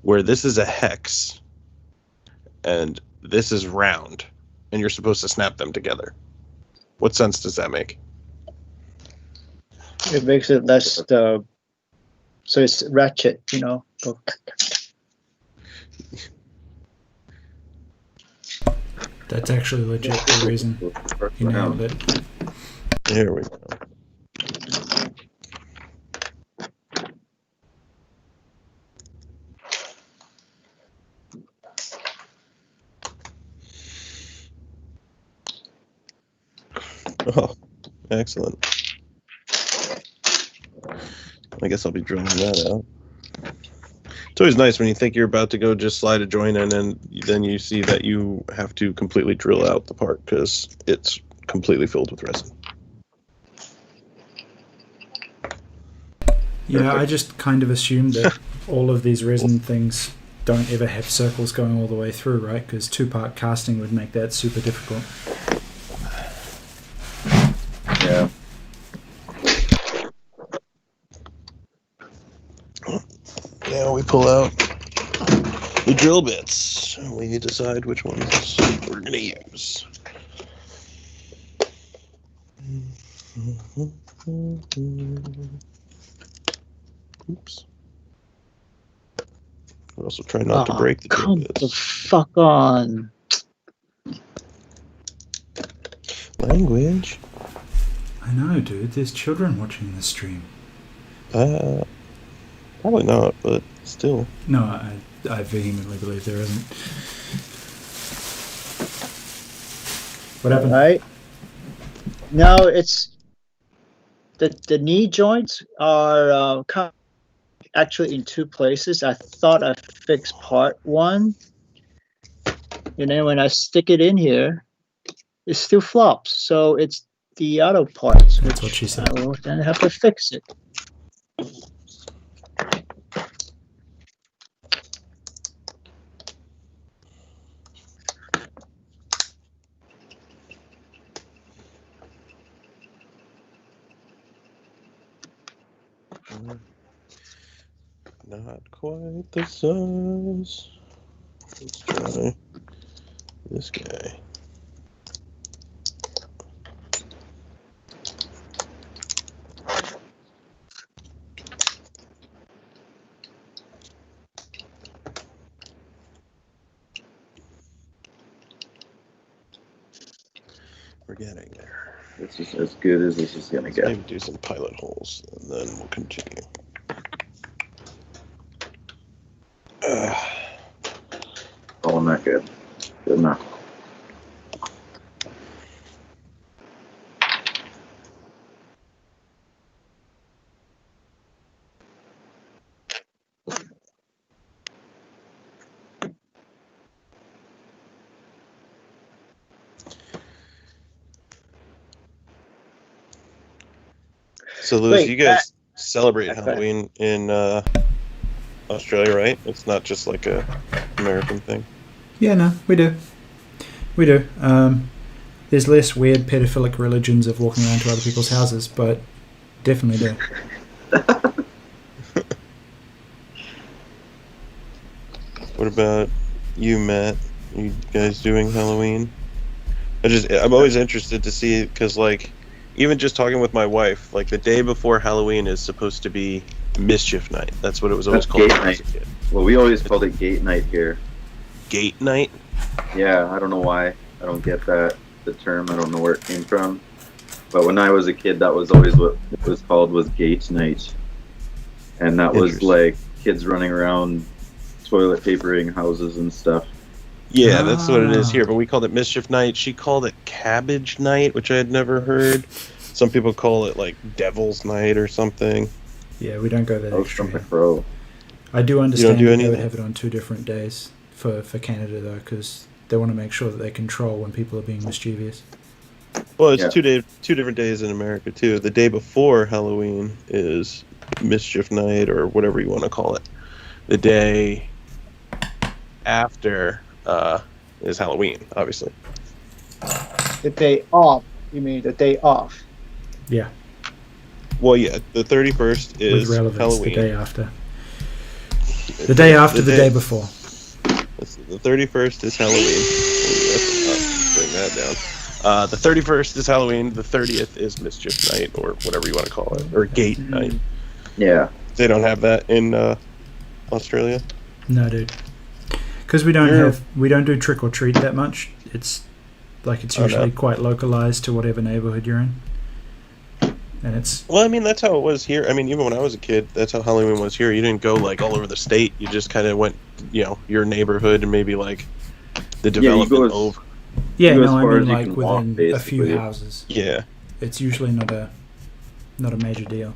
where this is a hex and this is round, and you're supposed to snap them together. What sense does that make? It makes it less. So it's ratchet, Go. That's actually legit the reason. You nailed it. There we go. Oh, excellent. I guess I'll be drilling that out. It's always nice when you think you're about to go just slide a joint in, and then you see that you have to completely drill out the part because it's completely filled with resin. Yeah, I just kind of assumed that all of these resin things don't ever have circles going all the way through, right? Because two-part casting would make that super difficult. Yeah. Now we pull out the drill bits. We decide which ones we're going to use. Oops. We also try not to break the drill Come the bits. fuck on. Language. I know, dude. There's children watching this stream. Probably not, but still. No, I vehemently believe there isn't. What happened? Right? No, it's the knee joints are actually in two places. I thought I fixed part one, and then when I stick it in here, it still flops. So it's the other parts. That's what she said. I will then have to fix it. Not quite the size. Let's try this guy. We're getting there. This is as good as this is gonna Let's get. maybe do some pilot holes, and then we'll continue. Oh, not good. Good enough. So, Louis, Wait, you guys celebrate okay. Halloween in Australia, right? It's not just like a American thing. Yeah, no, we do. We do. There's less weird pedophilic religions of walking around to other people's houses, but definitely do. What about you, Matt? You guys doing Halloween? I'm always interested to see, because like, even just talking with my wife, like the day before Halloween is supposed to be mischief night. That's what it was always That's called. gate when I was a night. kid. Well, we always called it gate night here. Gate night? Yeah, I don't know why. I don't get that, the term. I don't know where it came from. But when I was a kid, that was always what it was called, was gate night. And that was Interesting. like kids running around toilet papering houses and stuff. Yeah, that's what it is here, but we called it mischief night. She called it cabbage night, which I had never heard. Some people call it like devil's night or something. Yeah, we don't go that Oh, extreme. something pro. I do understand do that any they of would that? have it on 2 different days for Canada, though, because they want to make sure that they control when people are being mischievous. Well, it's Yeah. two different days in America too. The day before Halloween is mischief night or whatever you want to call it. The day after is Halloween, obviously. The day off. You mean the day off? Yeah, Well, yeah, the 31st with is relevance, Halloween. the day after. The day after, the day before. The 31st is Halloween. Bring that down. The 31st is Halloween. The 30th is mischief night, or whatever you want to call it, or gate night. Yeah. They don't have that in Australia. No, dude. Because we don't do trick or treat that much. It's like it's Oh, no. usually quite localized to whatever neighborhood you're in, and it's Well, I mean, that's how it was here. I mean, even when I was a kid, that's how Halloween was here. You didn't go like all over the state. You just kind of went, your neighborhood and maybe like the development as- over. yeah. You go as No, I far mean as you like can walk, within a few basically. houses. Yeah. It's usually not a major deal.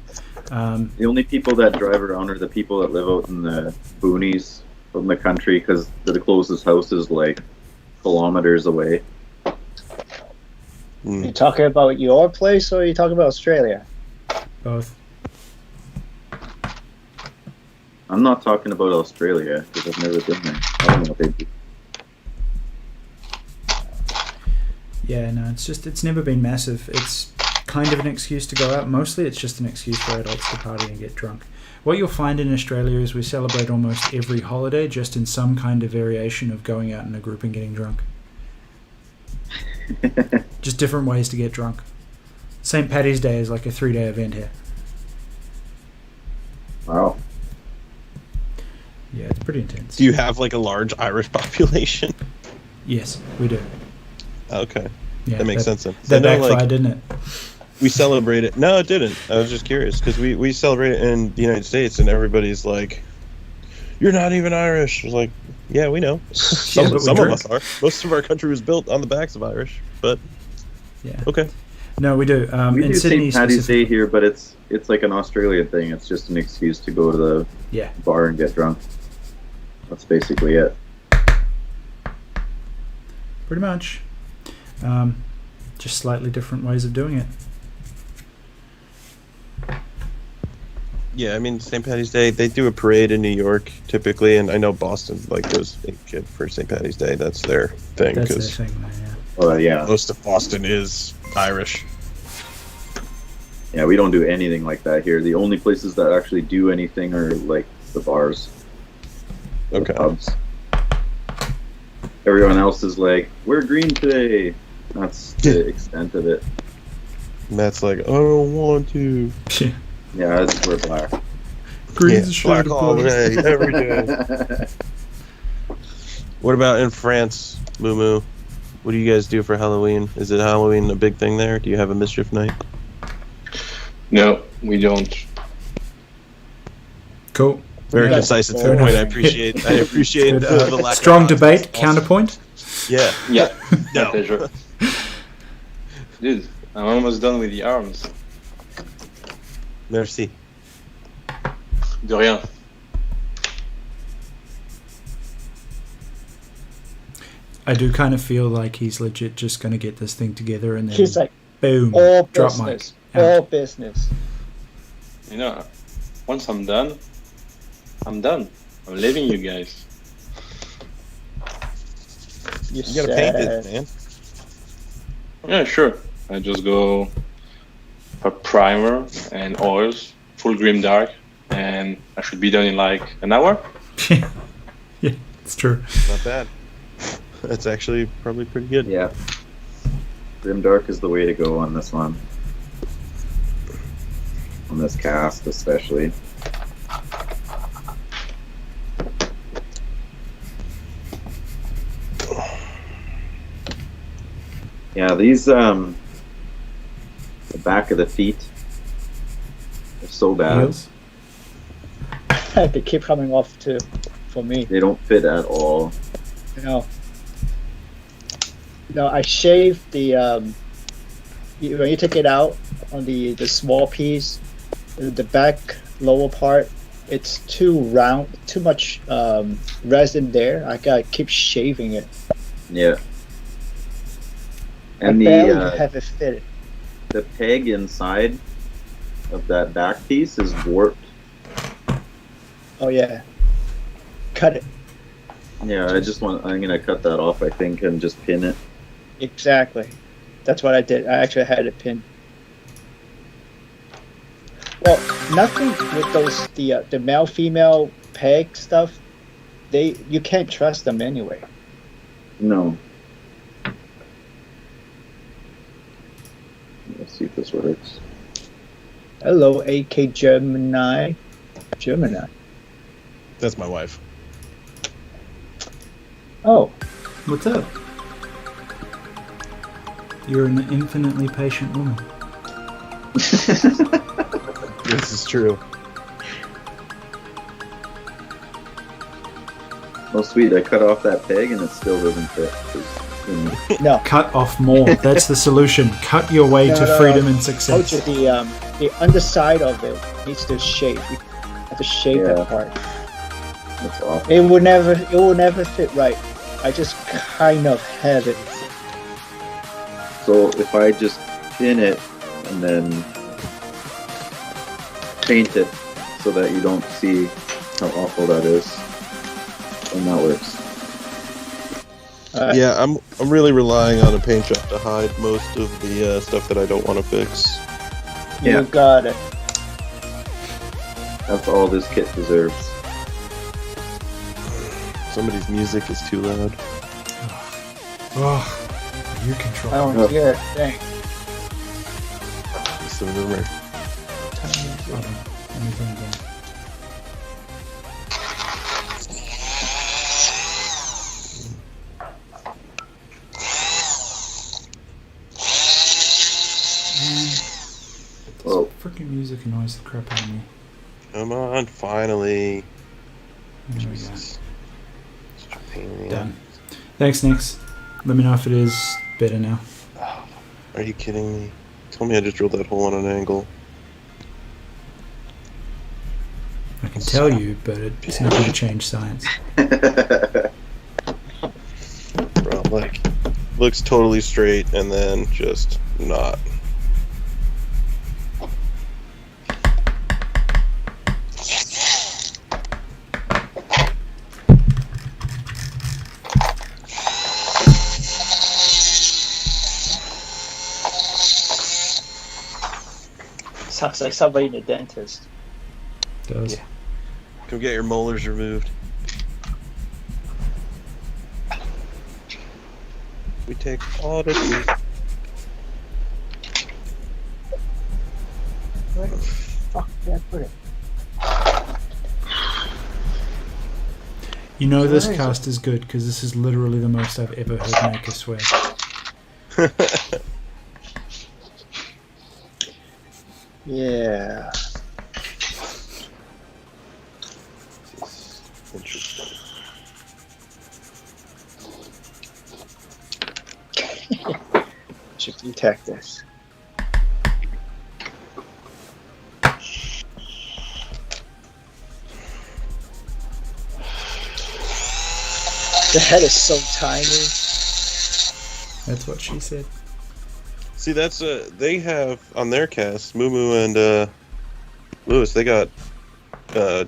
The only people that drive around are the people that live out in the boonies from the country, because the closest house is like kilometers away. You talking about your place or are you talking about Australia? Both. I'm not talking about Australia, because I've never been there. I don't know what they do. Yeah, no, it's never been massive. It's kind of an excuse to go out. Mostly it's just an excuse for adults to party and get drunk. What you'll find in Australia is we celebrate almost every holiday just in some kind of variation of going out in a group and getting drunk. Just different ways to get drunk. St. Paddy's Day is like a 3-day event here. Wow. Yeah, it's pretty intense. Do you have like a large Irish population? Yes, we do. Okay. Yeah, That makes sense then. That I know, backfired, like, didn't it? we celebrate it. No, it didn't. I was just curious because we celebrate it in the United States, and everybody's like, "You're not even Irish." I was like, "Yeah, we know. Some but we of drink. us are. Most of our country was built on the backs of Irish, but Yeah. okay." No, we do. We In do Sydney St. Patty's Day specifically. here, but it's like an Australian thing. It's just an excuse to go to the Yeah. bar and get drunk. That's basically it. Pretty much. Just slightly different ways of doing it. Yeah, I mean St. Patty's Day. They do a parade in New York typically, and I know Boston like goes kid for St. Patty's Day. That's their thing That's their because thing, yeah. Well, yeah. most of Boston is Irish. Yeah, we don't do anything like that here. The only places that actually do anything are like the bars, the Okay. pubs. Everyone else is like, we're green today. That's the extent of it. And that's like, I don't want to. Yeah, it's, we're black. Green's Yeah, a shade black of all blue. day, every day. What about in France, Moo? What do you guys do for Halloween? Is it Halloween a big thing there? Do you have a mischief night? No, we don't. Cool. Very Yeah. decisive Fair point. enough. I appreciate Good, the lack strong of debate. honesty. Counterpoint. Yeah. Yeah, No. my pleasure. Dude, I'm almost done with the arms. Merci. De rien. I do kind of feel like he's legit just going to get this thing together and then He's like, boom, all drop business, mic. all business. You know, once I'm done, I'm done. I'm leaving you guys. You gotta paint it, man. Yeah, sure. I just go a primer and oils, full grim dark, and I should be done in like an hour. Yeah, it's true. Not bad. That's actually probably pretty good. Yeah. Grimdark is the way to go on this one. On this cast, especially. Yeah, these, the back of the feet are so bad. Heels. They keep coming off too, for me. They don't fit at all. No, I shaved the when you take it out on the small piece, the back lower part, it's too round, too much resin there. I gotta keep shaving it. Yeah. I And barely have it fitted. the peg inside of that back piece is warped. Oh yeah, cut it. Yeah, I'm gonna cut that off, I think, and just pin it. Exactly. That's what I did. I actually had it pinned. Well, nothing with those the male female peg stuff. You can't trust them anyway. No. Let's see if this works. Hello, AK Gemini. Gemini. That's my wife. Oh, What's up? You're an infinitely patient woman. This is true. Oh, sweet. I cut off that peg and it still doesn't fit. 'cause, no. Cut off more. That's the solution. Cut your way to No, freedom and Told you success. the underside of it needs to shave. You have to shave Yeah. that part. That's awful. It will never fit right. I just kind of have it. So if I just pin it and then paint it so that you don't see how awful that is, then that works. Yeah, I'm really relying on a paint job to hide most of the stuff that I don't want to fix. Yeah. You got it. That's all this kit deserves. Somebody's music is too loud. Oh, you control. I don't hear it. Dang. It's the rumor. Hold on. Let me bring it down. Fucking music annoys the crap out of me. Come on, finally. There we go. Jesus. Such a pain in the Done. ass. Thanks, Nix. Let me know if it is better now. Are you kidding me? Tell me I just drilled that hole on an angle. I can tell you, but it's not going to change science. Bro, like, looks totally straight and then just not. Sounds like somebody in the dentist. Does. Yeah. Come get your molars removed. We take all the teeth. Where the fuck did I put it? You know this Where is cast is good because this is literally the most I've ever heard Maker swear. Yeah. Interesting. Should detect this. The head is so tiny. That's what she said. See, that's they have on their cast, Moo and Lewis. They got a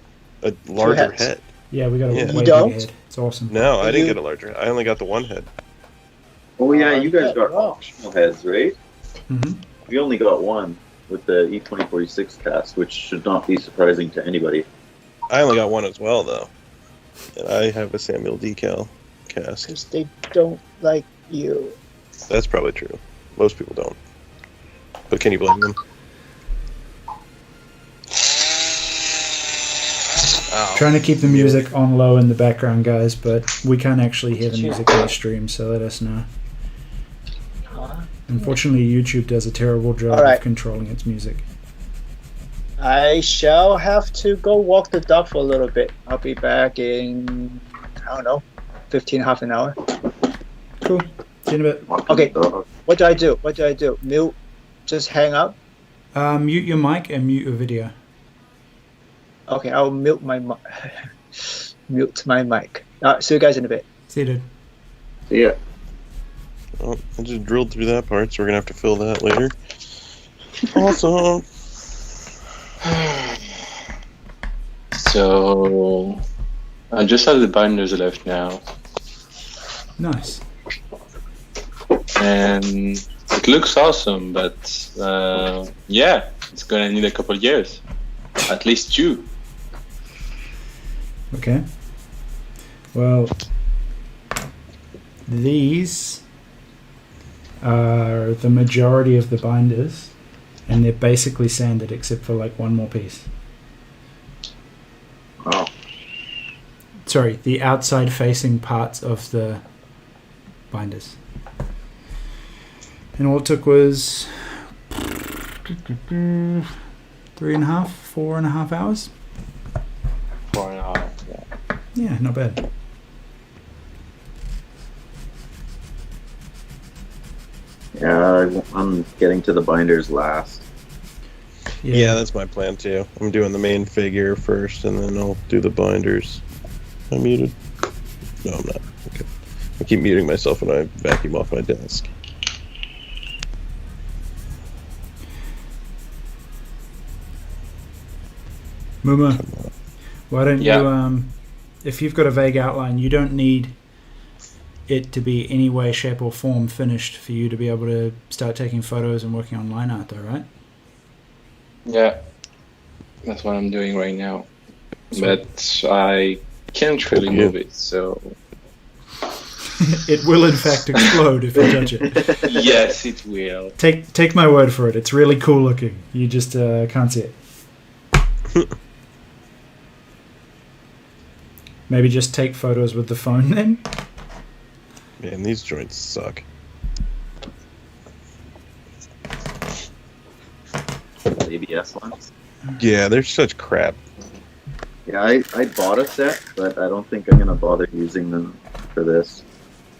larger heads. head. Yeah, we got a Yeah. way You bigger don't? head. It's awesome. No, I didn't You- get a larger head. I only got the one head. Oh yeah, you guys got Wow. optional heads, right? Hmm. We only got one with the E2046 cast, which should not be surprising to anybody. I only got one as well, though. And I have a Samuel decal cast. Because they don't like you. That's probably true. Most people don't. But can you blame them? Ow. Trying to keep the music on low in the background, guys, but we can't actually hear the music on the stream, so let us know. Unfortunately, YouTube does a terrible job All right. of controlling its music. I shall have to go walk the dog for a little bit. I'll be back in, I don't know, 15, half an hour. Cool. See you in a bit. Okay. What do I do? What do I do? Mute? Just hang up? Mute your mic and mute your video. Okay, I'll mute my mute my mic. See you guys in a bit. See you, dude. Yeah. Oh, I just drilled through that part, so we're gonna have to fill that later. Awesome. So I just have the binders left now, Nice. and it looks awesome. But yeah, it's gonna need a couple of years, at least 2. Okay. Well, these are the majority of the binders, and they're basically sanded except for like one more piece. Oh. Sorry, the outside facing parts of the binders. And all it took was 3.5, 4.5 hours. 4.5. Yeah. Yeah, not bad. Yeah, I'm getting to the binders last. Yeah, that's my plan too. I'm doing the main figure first, and then I'll do the binders. I'm muted. No, I'm not. Okay. I keep muting myself when I vacuum off my desk. Muma, why don't Yeah. you, if you've got a vague outline, you don't need it to be any way, shape, or form finished for you to be able to start taking photos and working on line art, though, right? Yeah, that's what I'm doing right now. But I can't really move it, so It will, in fact, explode if you touch it. yes, it will. Take my word for it. It's really cool looking. You just can't see it. Maybe just take photos with the phone then. Man, these joints suck. ABS ABS ones. Yeah, they're such crap. Yeah, I bought a set, but I don't think I'm gonna bother using them for this.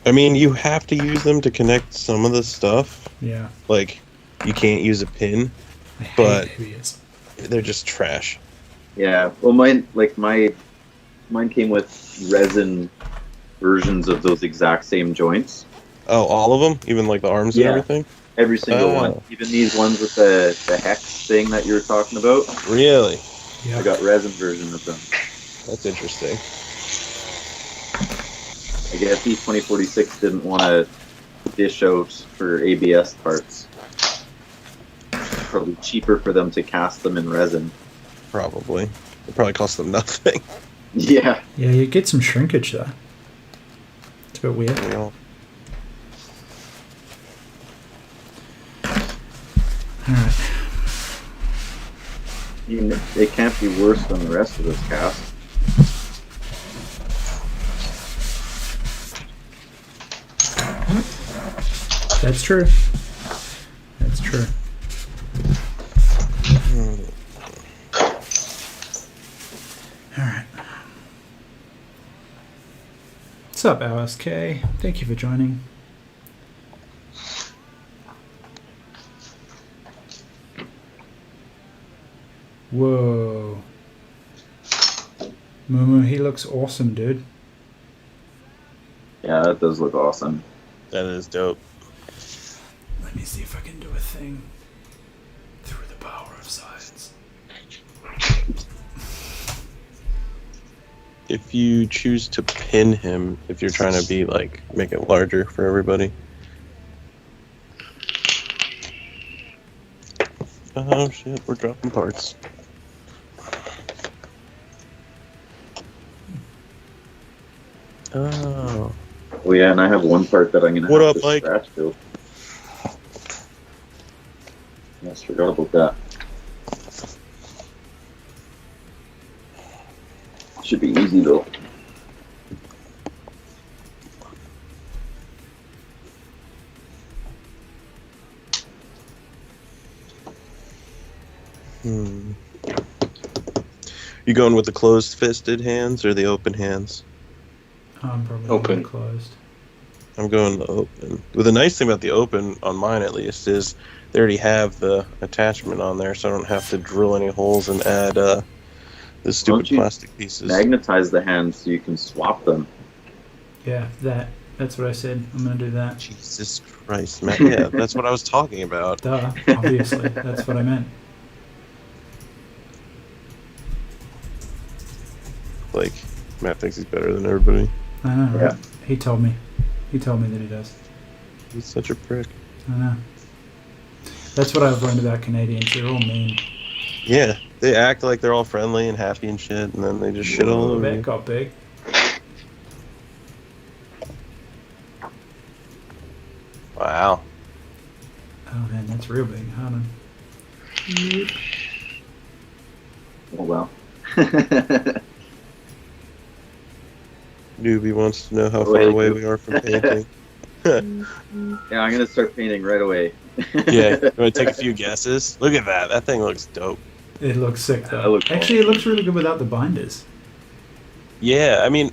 I mean, you have to use them to connect some of the stuff. Yeah. Like, you can't use a pin, I hate but ABS. they're just trash. Yeah, well, mine came with resin versions of those exact same joints. Oh, all of them? Even like the arms and Yeah. everything? Every single one, Oh. even these ones with the hex thing that you were talking about. Really? I got resin version of them. That's interesting. I guess E2046 didn't want to dish out for ABS parts. Probably cheaper for them to cast them in resin. Probably. It probably cost them nothing. Yeah. Yeah, you get some shrinkage though. It's a bit weird. You know, Alright. It can't be worse than the rest of this cast. That's true. That's true. Alright. What's up, LSK? Thank you for joining. Whoa. Mumu, he looks awesome, dude. Yeah, that does look awesome. that is dope. Let me see if I can do a thing through the power of science. If you choose to pin him, if you're trying to be like, make it larger for everybody. Oh shit, we're dropping parts. Oh. Oh yeah, and I have one part that I'm gonna What have up, to Mike? scratch too. Yes, forgot about that. Should be easy though. You going with the closed-fisted hands or the open hands? I'm probably Open. closed. I'm going the open. Well, the nice thing about the open, on mine at least, is they already have the attachment on there, so I don't have to drill any holes and add the stupid Don't you plastic pieces. Magnetize the hands so you can swap them. Yeah, that's what I said. I'm gonna do that. Jesus Christ, man. Yeah, that's what I was talking about. Duh, obviously. That's what I meant. Like, Matt thinks he's better than everybody. I know, right? Yeah. He told me. He told me that he does. He's such a prick. I know. That's what I've learned about Canadians. They're all mean. Yeah, they act like they're all friendly and happy and shit, and then they just shit all over That you. got big. Wow. Oh man, that's real big. Hold on. Oh well. Newbie wants to know how far Wait. away we are from painting. Yeah, I'm gonna start painting right away. Yeah, you want to take a few guesses? Look at that. That thing looks dope. It looks sick That though. looks Actually, it looks really good without the binders. Yeah, I mean,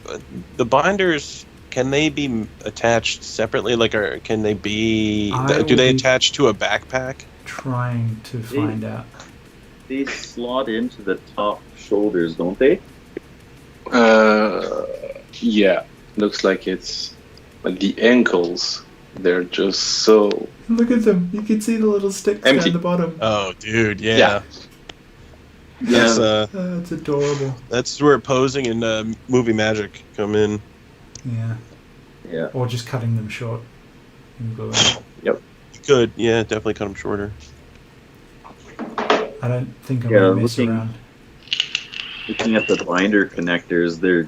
the binders, can they be attached separately? Like, or can they be... I do they will be- attach to a backpack? Trying to find out. They slot into the top shoulders, don't they? Yeah, looks like it's like the ankles. They're just so Look at them. You can see the little sticks Empty. down the bottom. Oh, dude, yeah. Yeah. That's, It's adorable. that's where posing and movie magic come in. Yeah. Yeah. Or just cutting them short. And gluing it. You could, yeah, definitely cut them shorter. I don't think I'm Yeah, gonna mess looking- around. Looking at the binder connectors,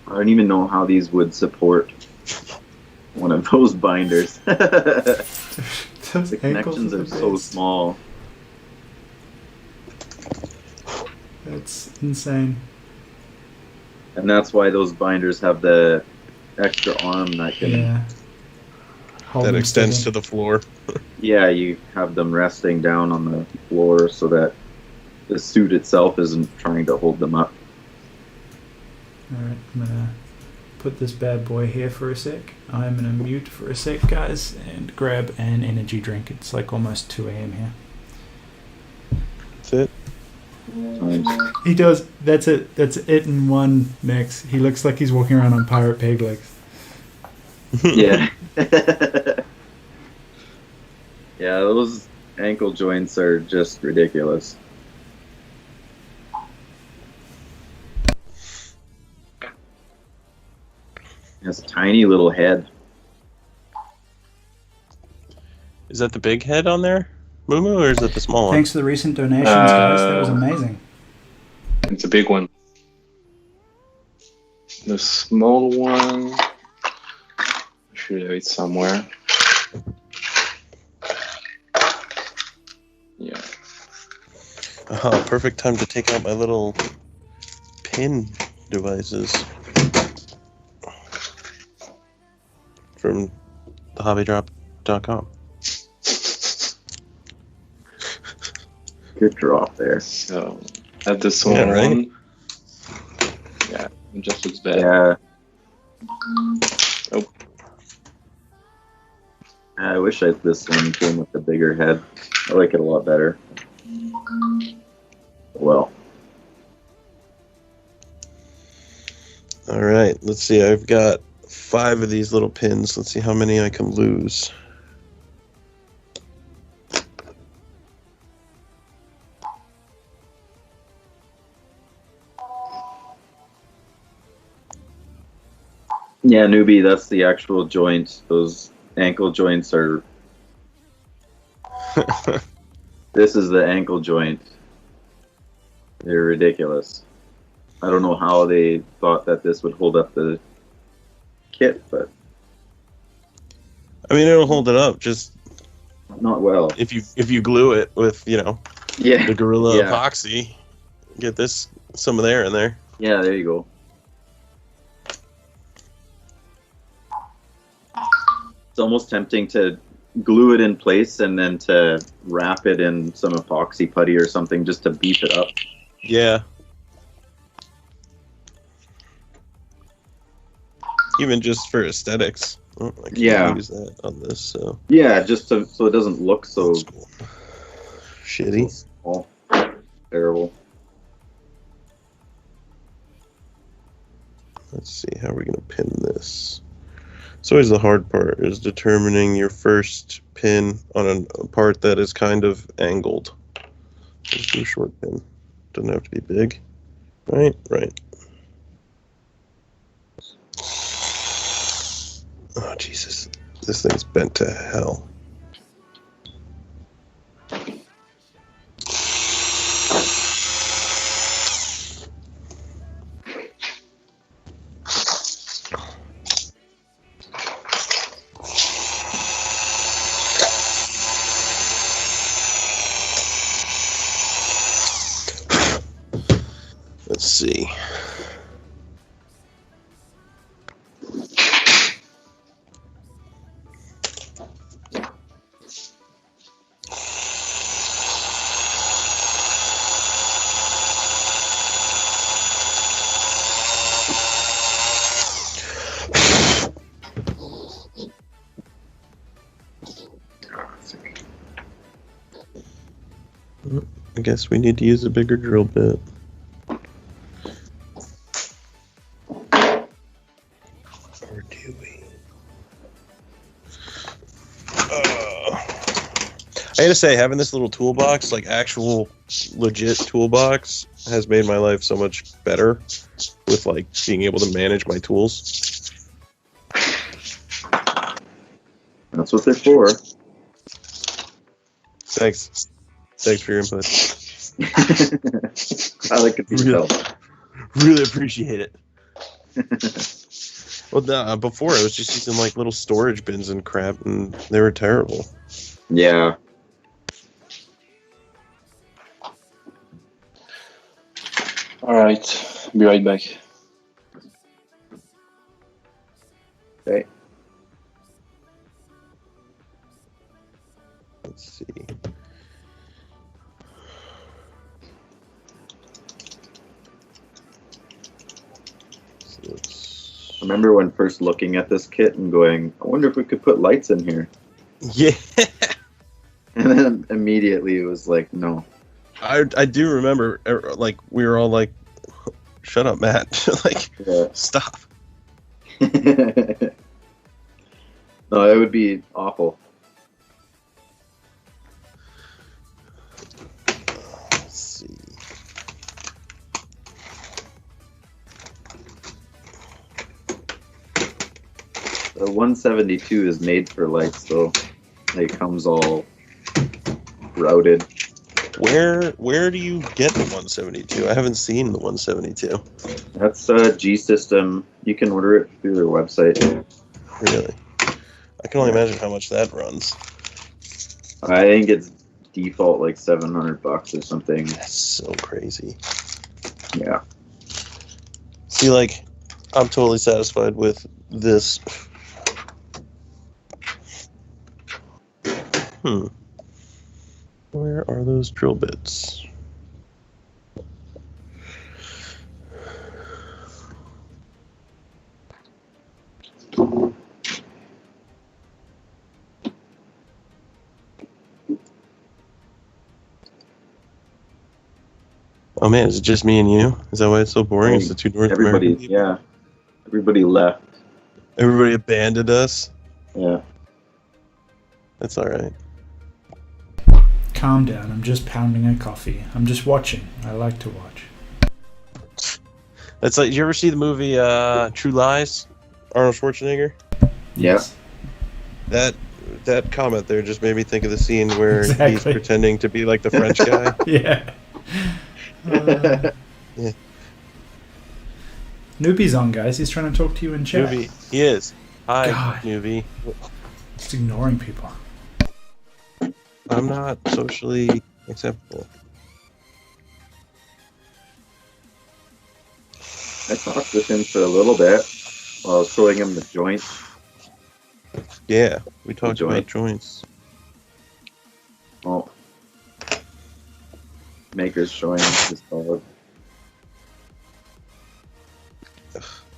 I don't even know how these would support one of those binders. Those The ankles connections are are the so best. small. That's insane. And that's why those binders have the extra arm that can... Yeah. Hold That them extends steady. to the floor. Yeah, you have them resting down on the floor so that the suit itself isn't trying to hold them up. Alright, I'm gonna put this bad boy here for a sec. I'm gonna mute for a sec, guys, and grab an energy drink. It's like almost 2 a.m. here. That's it. He does. That's it. That's it in one mix. He looks like he's walking around on pirate peg legs. Yeah. Yeah, those ankle joints are just ridiculous. This tiny little head. Is that the big head on there, Mumu, or is it the small one? Thanks for the recent donations, guys. That was amazing. It's a big one. The small one, I should have it somewhere. Yeah. Oh, perfect time to take out my little pin devices from thehobbydrop.com. Good drop there. So, at the small Yeah, right? one, yeah, it just looks bad. Yeah. Oh. I wish this one came with a bigger head. I like it a lot better. Well. All right, let's see. I've got 5 of these little pins. Let's see how many I can lose. Yeah, newbie, that's the actual joint. Those ankle joints are... This is the ankle joint. They're ridiculous. I don't know how they thought that this would hold up the kit, but... I mean, it'll hold it up, just not well. If you glue it with, yeah, the Gorilla yeah. epoxy, get some of there in there. Yeah, there you go. It's almost tempting to glue it in place and then to wrap it in some epoxy putty or something just to beef it up. Yeah. Even just for aesthetics. Oh, I can't use that on this, so. Yeah, just so it doesn't look so shitty. So small. Terrible. Let's see, how are we going to pin this? It's always the hard part, is determining your first pin on a part that is kind of angled. Let's do a short pin. Doesn't have to be big. Right. Oh, Jesus. This thing's bent to hell. Let's see. I guess we need to use a bigger drill bit. Or do we? I gotta say, having this little toolbox, like actual legit toolbox, has made my life so much better with like being able to manage my tools. That's what they're for. Thanks for your input. I like it yourself. Really appreciate it. Well, before I was just using like little storage bins and crap, and they were terrible. Yeah. All right, be right back. Okay. Looks... I remember when first looking at this kit and going, I wonder if we could put lights in here. Yeah. And then immediately it was like, no. I do remember, like, we were all like, shut up, Matt. Like, stop. No, that would be awful. Let's see. The 172 is made for lights, though. It comes all routed. Where do you get the 172? I haven't seen the 172. That's G System. You can order it through their website. Really? I can only imagine how much that runs. I think it's default like $700 or something. That's so crazy. Yeah. See, like, I'm totally satisfied with this. Where are those drill bits? Oh man, is it just me and you? Is that why it's so boring? It's the two North Everybody, American people? yeah. Everybody left. Everybody abandoned us? Yeah. That's alright. Calm down. I'm just pounding a coffee. I'm just watching. I like to watch. That's like, did you ever see the movie True Lies? Arnold Schwarzenegger? Yes. That comment there just made me think of the scene where Exactly. he's pretending to be like the French guy. Yeah. Yeah. Newbie's on, guys. He's trying to talk to you in chat. Newbie. He is. Hi, God. Newbie. Just ignoring people. I'm not socially acceptable. I talked with him for a little bit while I was showing him the joint. Yeah, we talked about joints. Oh. Maker's showing his dog.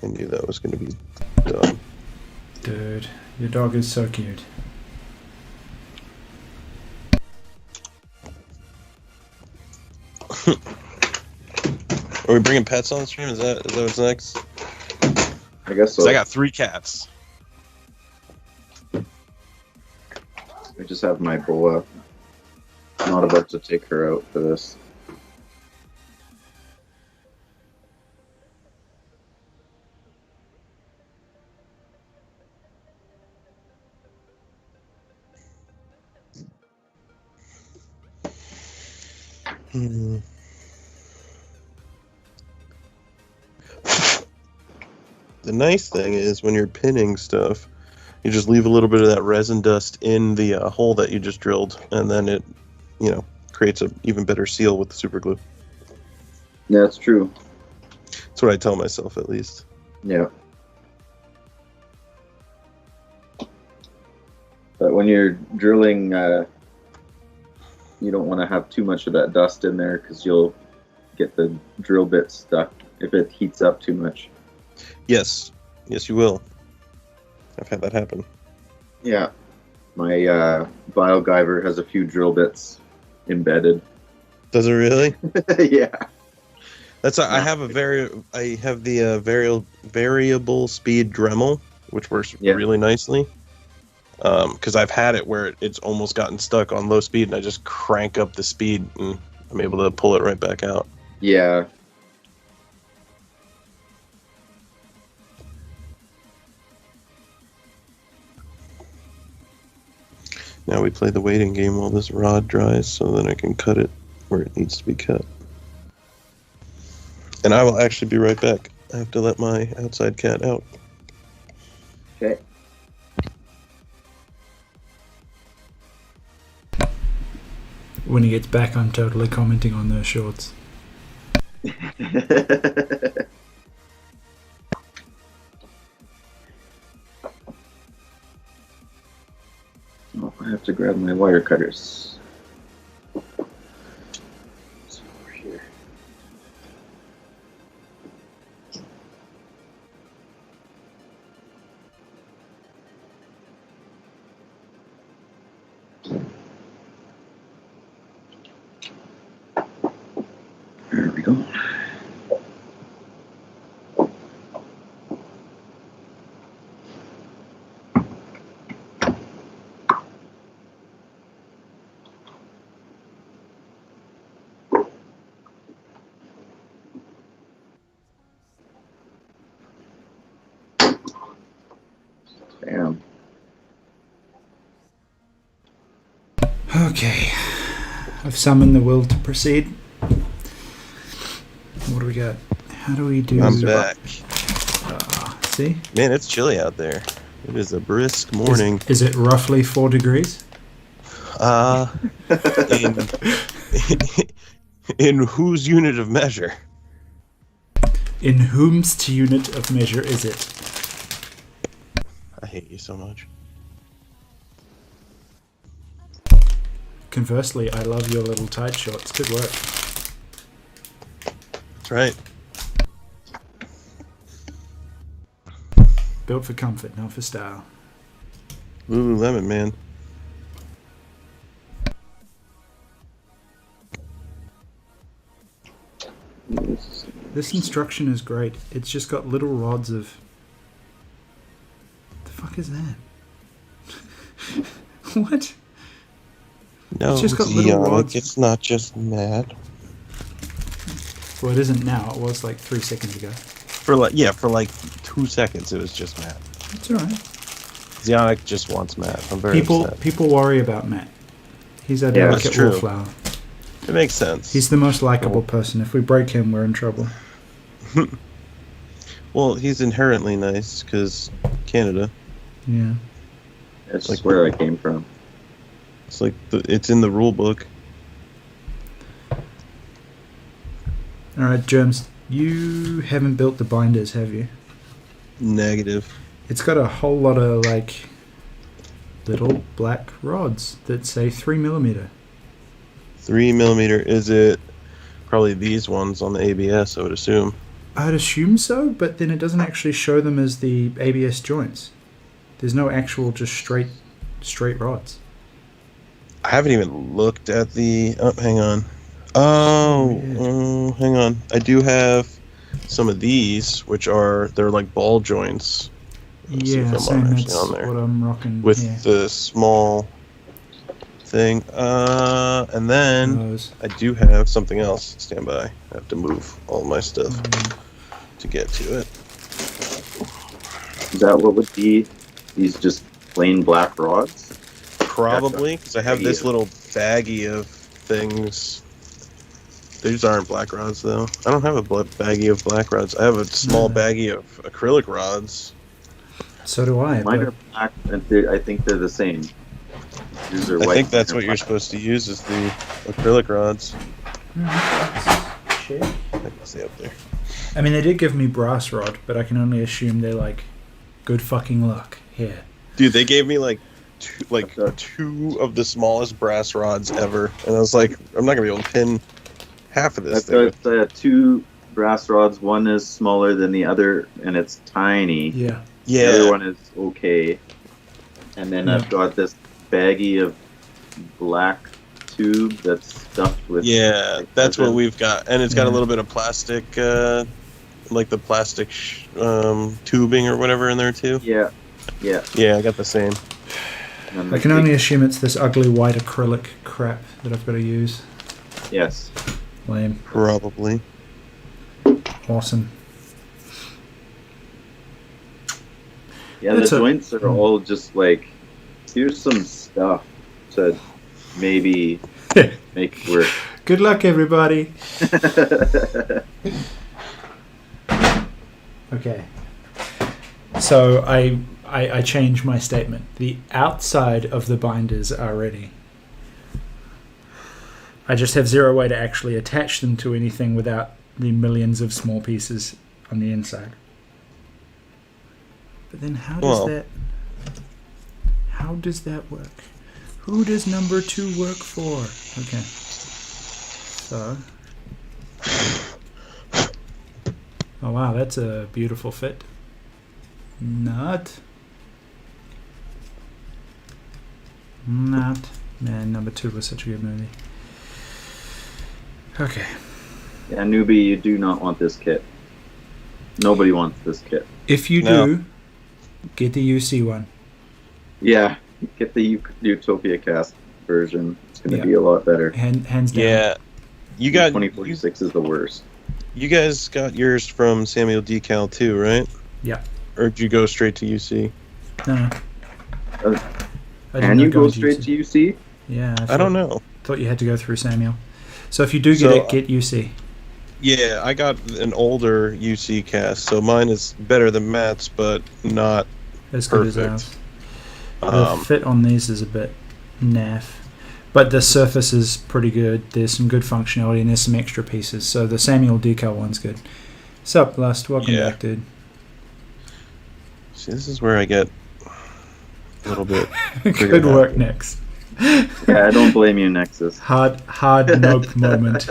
I knew that was going to be dumb. Dude, your dog is so cute. Are we bringing pets on the stream? Is that what's next? I guess so. 'Cause I got 3 cats. I just have my boa. I'm not about to take her out for this. The nice thing is when you're pinning stuff, you just leave a little bit of that resin dust in the hole that you just drilled, and then it, creates an even better seal with the super glue. Yeah, that's true. That's what I tell myself, at least. Yeah. But when you're drilling, you don't want to have too much of that dust in there because you'll get the drill bit stuck if it heats up too much. Yes. Yes, you will. I've had that happen. Yeah. My BioGyver has a few drill bits embedded. Does it really? Yeah. That's I have the variable speed Dremel, which works really nicely. Because I've had it where it's almost gotten stuck on low speed, and I just crank up the speed, and I'm able to pull it right back out. Yeah. Now we play the waiting game while this rod dries, so then I can cut it where it needs to be cut. And I will actually be right back. I have to let my outside cat out. Okay. When he gets back, I'm totally commenting on those shorts. Oh, I have to grab my wire cutters. It's over here. There we go. Damn. Okay. I've summoned the will to proceed. What do we got? How do we do... I'm back. See? Man, it's chilly out there. It is a brisk morning. Is it roughly 4 degrees? In whose unit of measure? In whomst unit of measure is it? I hate you so much. Conversely, I love your little tight shorts. Good work. That's right. Built for comfort, not for style. Lululemon, man. This instruction is great. It's just got little rods of... the fuck is that? What? No, It's just got little rods. It's not just mad. Well, it isn't now. It was like 3 seconds ago. For like 2 seconds, it was just Matt. It's alright. Zionic just wants Matt. I'm very upset. People worry about Matt. He's a Yeah, that's delicate true. wallflower. It makes sense. He's the most likable person. If we break him, we're in trouble. Well, he's inherently nice because Canada. Yeah. That's Like- where I came from. It's like it's in the rule book. Alright, Germs, you haven't built the binders, have you? Negative. It's got a whole lot of, like, little black rods that say 3mm. 3mm. Is it probably these ones on the ABS? I would assume. I'd assume so, but then it doesn't actually show them as the ABS joints. There's no actual just straight rods. I haven't even looked at the. Oh, hang on. Hang on. I do have some of these, which they're like ball joints. Let's see if Yeah, I'm same. actually That's on there. what I'm rocking. With yeah. the small thing. And then Those. I do have something else. Stand by. I have to move all my stuff to get to it. Is that what would be these just plain black rods? Probably, because I have this Baggie. little baggie of things. These aren't black rods, though. I don't have a baggie of black rods. I have a small baggie of acrylic rods. So do I. Mine but are black, and I think they're the same. These are I white. think that's mine are what you're black. supposed to use is the acrylic rods. Shit. I can see up there. I mean, they did give me brass rod, but I can only assume they're like good fucking luck here. Dude, they gave me like two of the smallest brass rods ever, and I was like, I'm not gonna be able to pin half of this I've thing. got 2 brass rods. One is smaller than the other, and it's tiny. Yeah. The other Yeah, one is okay. And then Yeah. I've got this baggie of black tube that's stuffed with. yeah, that's what resin. we've got, and it's got a Yeah. little bit of plastic, like the plastic tubing or whatever in there too. Yeah, yeah. Yeah, I got the same. And I can only assume it's this ugly white acrylic crap that I've got to use. Yes. Lame. Probably. Awesome. Yeah, That's the joints are all just like, here's some stuff to maybe make work. Good luck, everybody. Okay. So I change my statement. The outside of the binders are ready. I just have zero way to actually attach them to anything without the millions of small pieces on the inside. But then how does that work? Who does number 2 work for? Okay. So. Oh wow, that's a beautiful fit. Not. Man, number 2 was such a good movie. Okay. Yeah, newbie, you do not want this kit. Nobody wants this kit. If you No. do, get the UC one. Yeah, get the Utopia Cast version. It's going to Yeah. be a lot better. Hands down. Yeah. You got 2046 is the worst. you guys got yours from Samuel Decal too, right? Yeah. Or did you go straight to UC? No. Uh, I didn't Can know you go going straight to UC? Yeah. I don't know. Thought you had to go through Samuel. So if you do get So, it, get UC. Yeah, I got an older UC cast, so mine is better than Matt's, but not As good as perfect. ours. The fit on these is a bit naff. But the surface is pretty good. There's some good functionality and there's some extra pieces. So the Samuel Decal one's good. Sup, Lust? Welcome Yeah. back, dude. See, this is where I get a little bit. Good work, Nix. Yeah, I don't blame you, Nexus. Hard nope moment.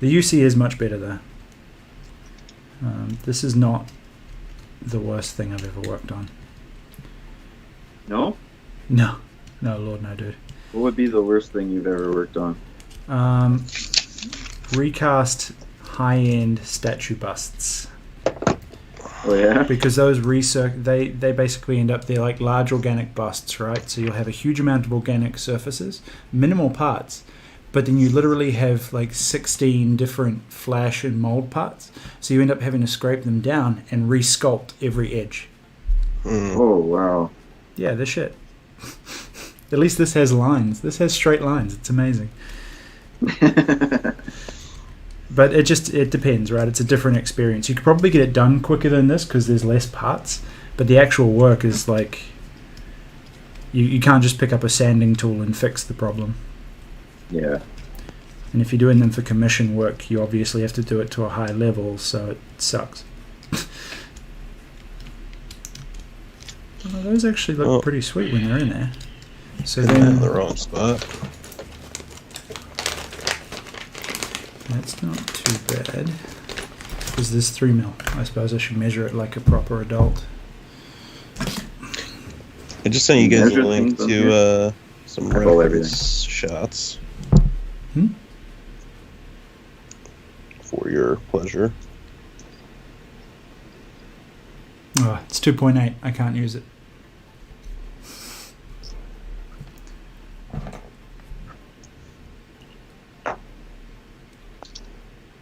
The UC is much better though. This is not the worst thing I've ever worked on. No? No, Lord, no, dude. What would be the worst thing you've ever worked on? Recast high-end statue busts. Oh yeah? Because those they basically end up, they're like large organic busts, right? So you'll have a huge amount of organic surfaces, minimal parts, but then you literally have like 16 different flash and mold parts. So you end up having to scrape them down and re-sculpt every edge. Oh wow. Yeah, this shit. At least this has lines. This has straight lines. It's amazing. But it depends, right? It's a different experience. You could probably get it done quicker than this because there's less parts, but the actual work is like you can't just pick up a sanding tool and fix the problem. Yeah. And if you're doing them for commission work, you obviously have to do it to a high level, so it sucks. Oh, those actually look pretty sweet when they're in there. So Put that then in the wrong spot. that's not too bad. Is this 3 mil? I suppose I should measure it like a proper adult. I just sent you guys a Measure link things on to here. some Eyeball reference shots. Hmm? For your pleasure. Oh, it's 2.8. I can't use it.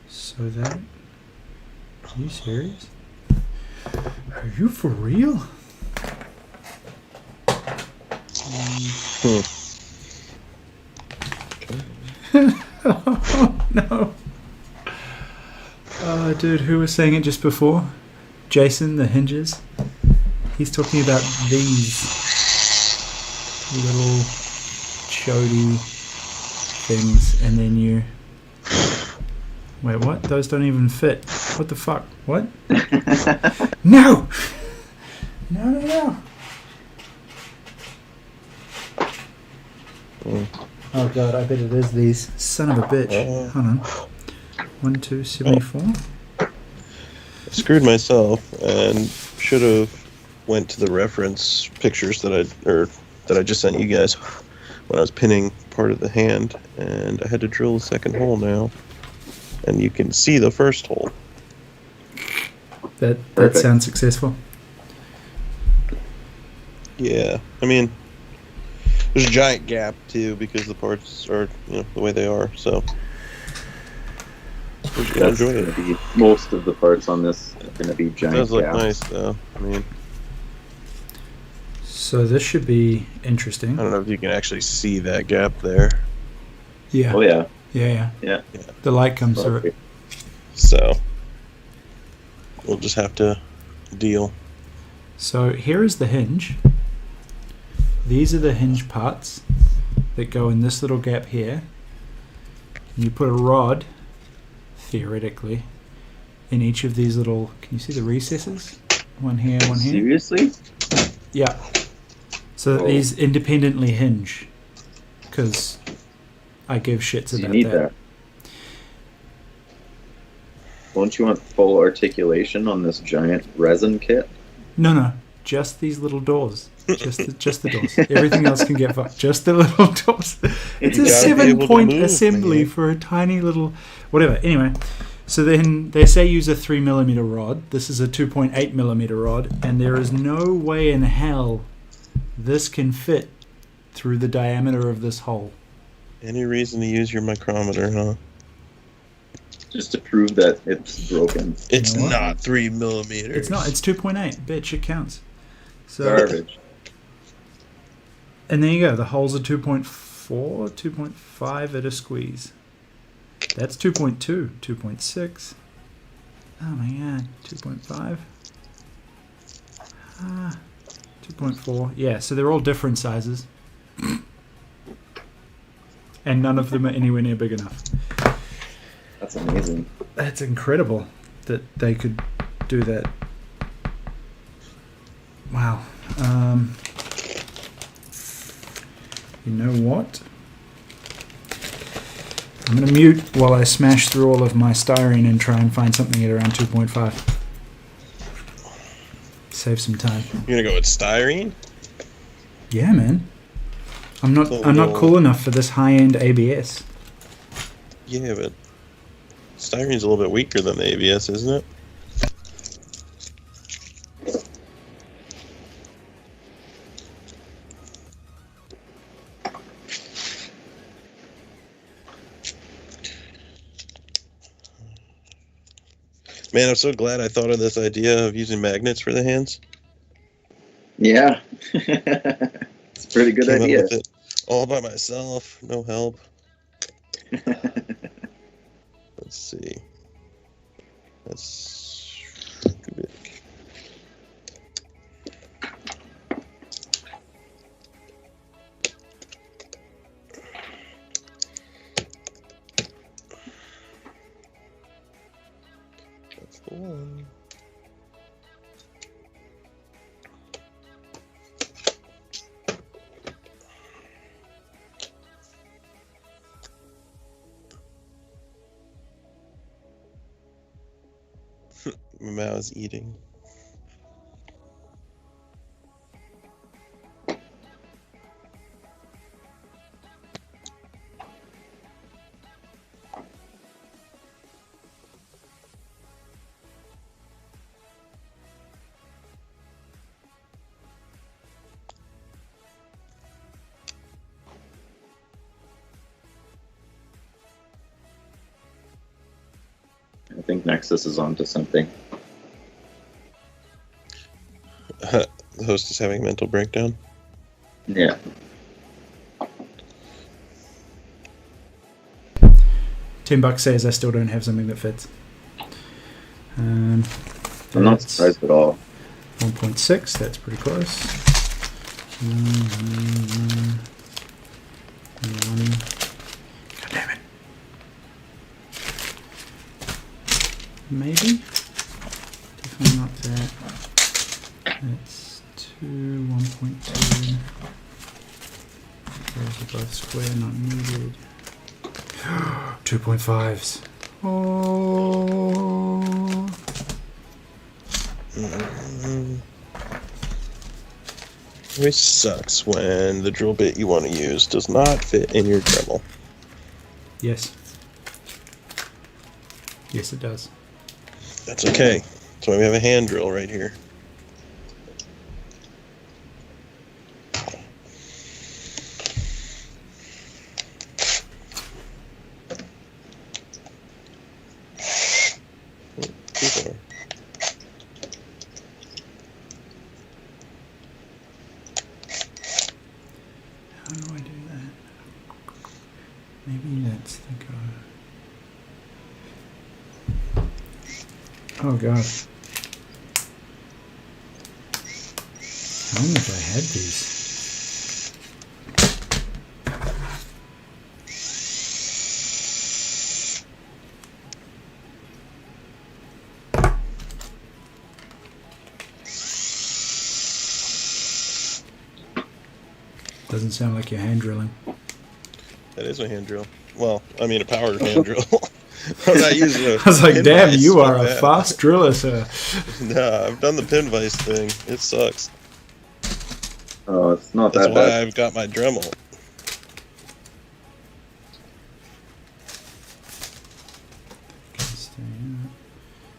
So that... Are you serious? Are you for real? Oh, no. Oh, dude, who was saying it just before? Jason, the hinges. He's talking about these little chody things, and then you... Wait, what? Those don't even fit. What the fuck? What? No! No. Oh god, I bet it is these. Son of a bitch. Hold on. 1, 2, 74. I screwed myself and should have went to the reference pictures that I just sent you guys when I was pinning part of the hand, and I had to drill the second hole now, and you can see the first hole. That Perfect. sounds successful. Yeah, I mean, there's a giant gap too because the parts are the way they are. So we're just gonna That's enjoy gonna it. be most of the parts on this are gonna be It giant does look gaps. nice though. I mean, So this should be interesting. I don't know if you can actually see that gap there. Yeah. Oh yeah. Yeah. Yeah. The light comes through it. Okay. So we'll just have to deal. So here is the hinge. These are the hinge parts that go in this little gap here. And you put a rod, theoretically, in each of these little... Can you see the recesses? One here, one here. Seriously? Yeah. So that Oh. these independently hinge. Because I give shits So you about need that. that. Don't you want full articulation on this giant resin kit? No. just these little doors. Just the doors. Everything else can get fucked. Just the little doors. It's a gotta be able to 7-point move, assembly man. for a tiny little whatever. Anyway, so then they say use a 3mm rod. This is a 2.8mm rod, and there is no way in hell this can fit through the diameter of this hole. Any reason to use your micrometer, huh? Just to prove that it's broken. It's know what? not 3 millimeters. It's not. It's 2.8. Bitch, it counts. So, Garbage. and there you go. The holes are 2.4, 2.5 at a squeeze. That's 2.2, 2.6. Oh my god, 2.5. 2.4. Yeah, so they're all different sizes. And none of them are anywhere near big enough. That's amazing. That's incredible that they could do that. Wow. You know what? I'm going to mute while I smash through all of my styrene and try and find something at around 2.5. Save some time. You're gonna go with styrene? Yeah, man. I'm not cool enough for this high-end ABS. Yeah, but styrene's a little bit weaker than the ABS, isn't it? Man, I'm so glad I thought of this idea of using magnets for the hands. Yeah. It's a pretty good Came up idea. with it all by myself, no help. Let's see. That's too big. That's the one. Mao's eating. I think Nexus is onto something. The host is having a mental breakdown. Yeah. $10 says I still don't have something that fits. I'm not That's surprised at all. 1.6, that's pretty close. God damn it. Maybe? Definitely not that. That's 2, 1.2. Those are both square, not needed. 2.5s. Oh. Always sucks when the drill bit you want to use does not fit in your Dremel. Yes. Yes, it does. That's okay. That's why we have a hand drill right here. How do I do that? Maybe that's the go. Oh god. How long have I had these? Doesn't sound like you're hand drilling. That is a hand drill. Well, I mean a powered hand drill. I'm not using a I was like, pin damn, vise you are with a that. fast driller, sir. Nah, I've done the pin vise thing. It sucks. Oh, it's not That's that why bad. I've got my Dremel.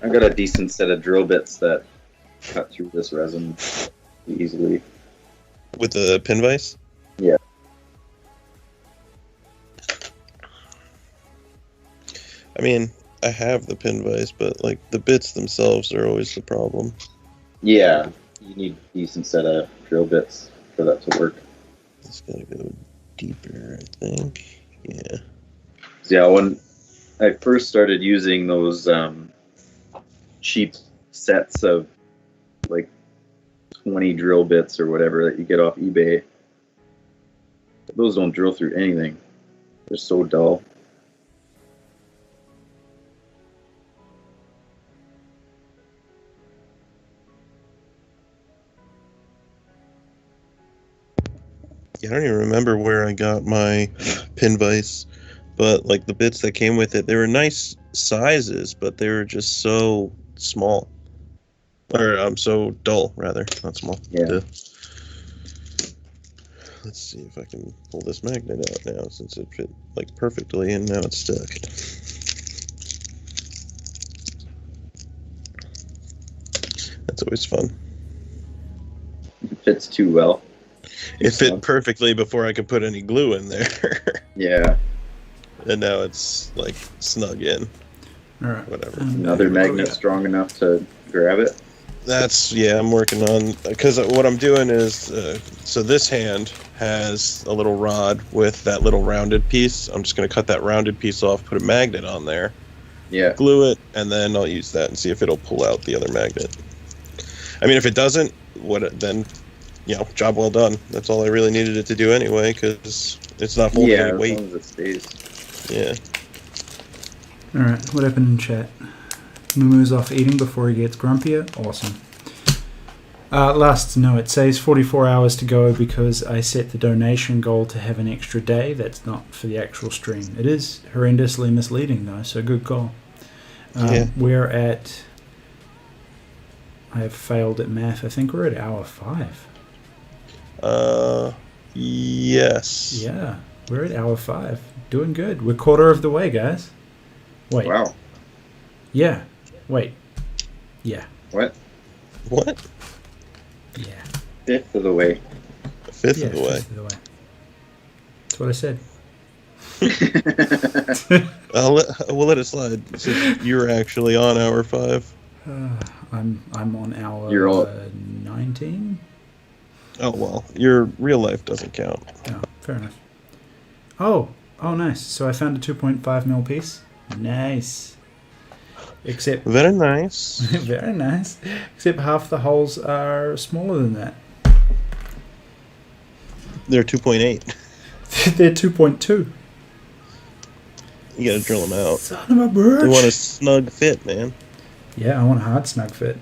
I got a decent set of drill bits that cut through this resin easily. With the pin vise? Yeah. I mean, I have the pin vise, but like the bits themselves are always the problem. Yeah, you need a decent set of drill bits for that to work. It's gotta go deeper, I think. Yeah. So yeah, when I first started using those cheap sets of like 20 drill bits or whatever that you get off eBay, those don't drill through anything. They're so dull. Yeah, I don't even remember where I got my pin vise, but like the bits that came with it, they were nice sizes, but they were just so small. Or so dull, rather, not small. Yeah. Duh. Let's see if I can pull this magnet out now, since it fit like perfectly, and now it's stuck. That's always fun. It fits too well. It fit perfectly before I could put any glue in there. Yeah. And now it's like snug in. All right. Whatever. Another magnet strong enough to grab it. That's, yeah, I'm working on, because what I'm doing is, so this hand has a little rod with that little rounded piece. I'm just going to cut that rounded piece off, put a magnet on there, Yeah. glue it, and then I'll use that and see if it'll pull out the other magnet. I mean, if it doesn't, then, you know, job well done. That's all I really needed it to do anyway, because it's not holding any As weight. long as it stays. Yeah. Alright, what happened in chat? Mumu's off eating before he gets grumpier. Awesome. Last note, it says 44 hours to go because I set the donation goal to have an extra day. That's not for the actual stream. It is horrendously misleading though, so good call. Yeah. We're at... I have failed at math. I think we're at hour 5. Yes. Yeah, we're at hour 5. Doing good. We're quarter of the way, guys. Wait. Wow. Yeah. Wait. Yeah. What? What? Yeah. Fifth of the way. Fifth of the way. Fifth of the way. That's what I said. We'll let it slide. Since you're actually on hour 5. I'm on hour You're all- 19. Oh well, your real life doesn't count. Oh, fair enough. Oh, nice. So I found a 2.5 mil piece. Nice. Except Very nice. very nice. Except half the holes are smaller than that. They're 2.8. They're 2.2. You gotta drill them out. Son of a bitch. You want a snug fit, man. Yeah, I want a hard snug fit.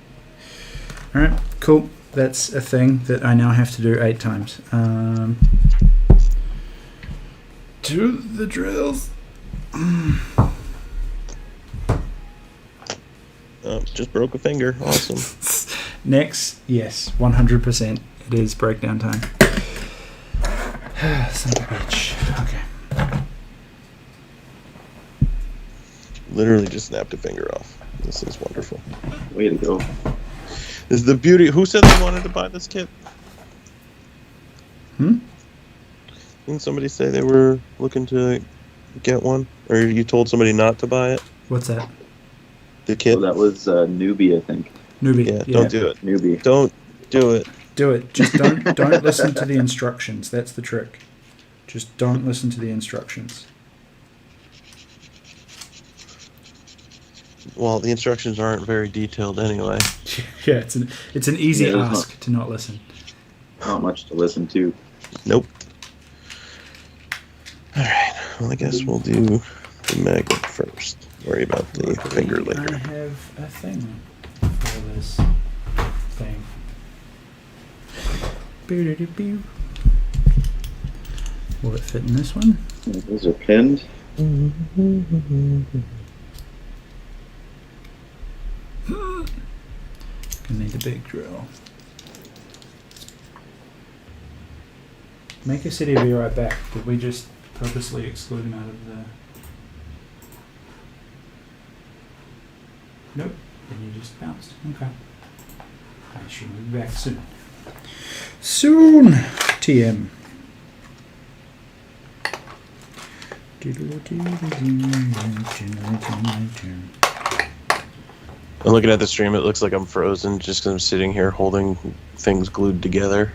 Alright, cool. That's a thing that I now have to do 8 times. Do the drills. Just broke a finger. Awesome. Next, yes, 100%. It is breakdown time. Son of a bitch. Okay. Literally just snapped a finger off. This is wonderful. Way to go. This is the beauty. Who said they wanted to buy this kit? Didn't somebody say they were looking to get one? Or you told somebody not to buy it? What's that? The kit? Oh, that was Newbie, I think. Newbie. Yeah, don't do it. Newbie. Don't do it. Do it. Just don't listen to the instructions. That's the trick. Just don't listen to the instructions. Well, the instructions aren't very detailed anyway. Yeah, it's an easy Yeah, there's ask to not listen. Not much to listen to. Nope. Alright, well I guess we'll do the magnet first. Worry about the finger I later. have a thing for this thing. Boo-doo-doo-boo. Will it fit in this one? Those are pinned. Gonna need the big drill. Maker said he'll be right back. Did we just purposely exclude him out of the... Nope. Then you just bounced. Okay. I should be back soon. Soon! TM. I'm looking at the stream, it looks like I'm frozen just because I'm sitting here holding things glued together.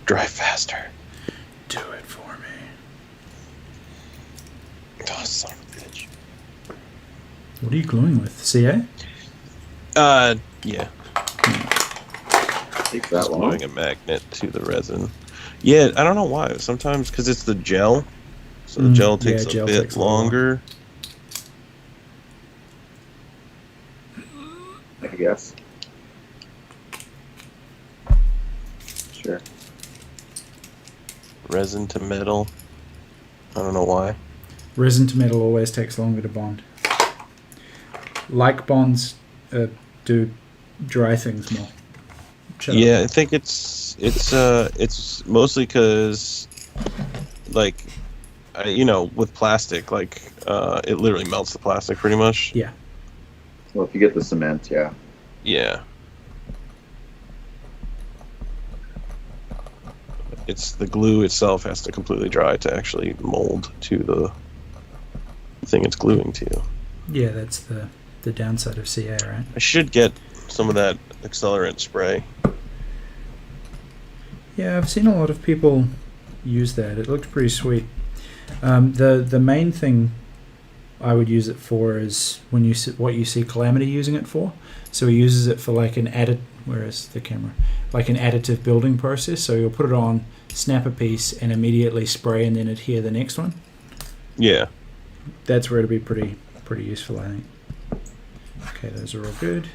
Drive faster. Do it for me. Oh, son of a bitch. What are you gluing with? CA? Yeah. Take Just that one. gluing a magnet to the resin. Yeah, I don't know why. Sometimes, because it's the gel. So the gel takes a bit longer. I guess. Sure. Resin to metal. I don't know why. Resin to metal always takes longer to bond. Like bonds do dry things more. Shut Yeah, up. I think it's mostly because, like, with plastic, like, it literally melts the plastic pretty much. Yeah. Well, if you get the cement, yeah. Yeah. It's the glue itself has to completely dry to actually mold to the thing it's gluing to. Yeah, that's the downside of CA, right? I should get some of that accelerant spray. Yeah, I've seen a lot of people use that. It looked pretty sweet. The main thing I would use it for is when you see, what you see Calamity using it for. So he uses it for like an where is the camera? Like an additive building process. So you'll put it on, snap a piece, and immediately spray, and then adhere the next one. Yeah. That's where it'll be pretty useful, I think. Okay, those are all good.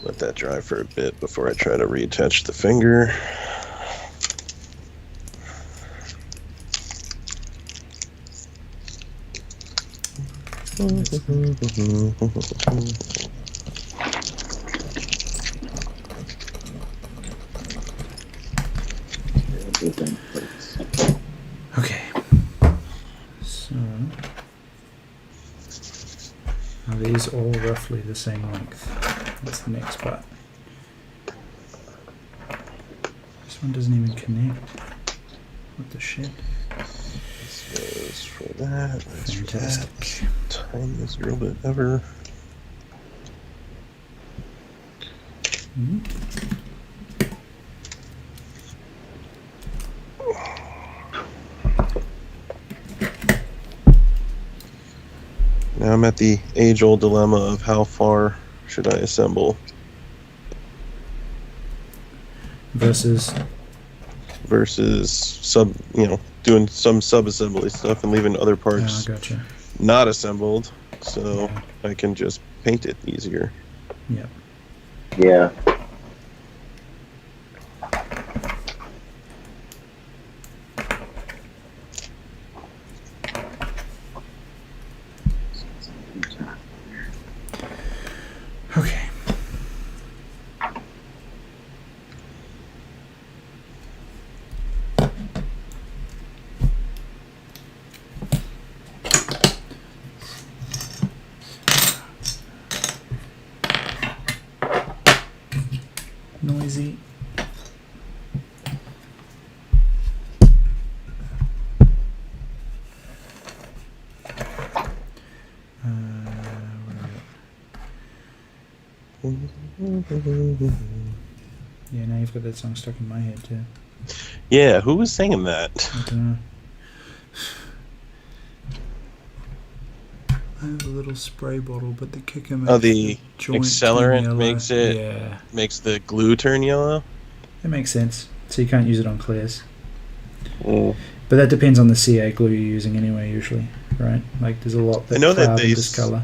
Let that dry for a bit before I try to reattach the finger. Okay. So are these all roughly the same length? That's the next part. This one doesn't even connect. What the shit? This goes for that. That's for Fantastic. that. Tiniest drill bit ever. Mhm. Now I'm at the age-old dilemma of how far should I assemble Versus doing some sub-assembly stuff and leaving other parts gotcha. not assembled, so I can just paint it easier. Yep. Yeah. Okay. Noisy. Yeah, now you've got that song stuck in my head too. Yeah, who was singing that? I don't know. I have a little spray bottle, but the kicker makes The joint turn accelerant yellow. makes it Yeah, makes the glue turn yellow. it makes sense. So you can't use it on clears. Mm. But that depends on the CA glue you're using anyway, usually, right? Like there's a lot that I know that cloud they and discolor.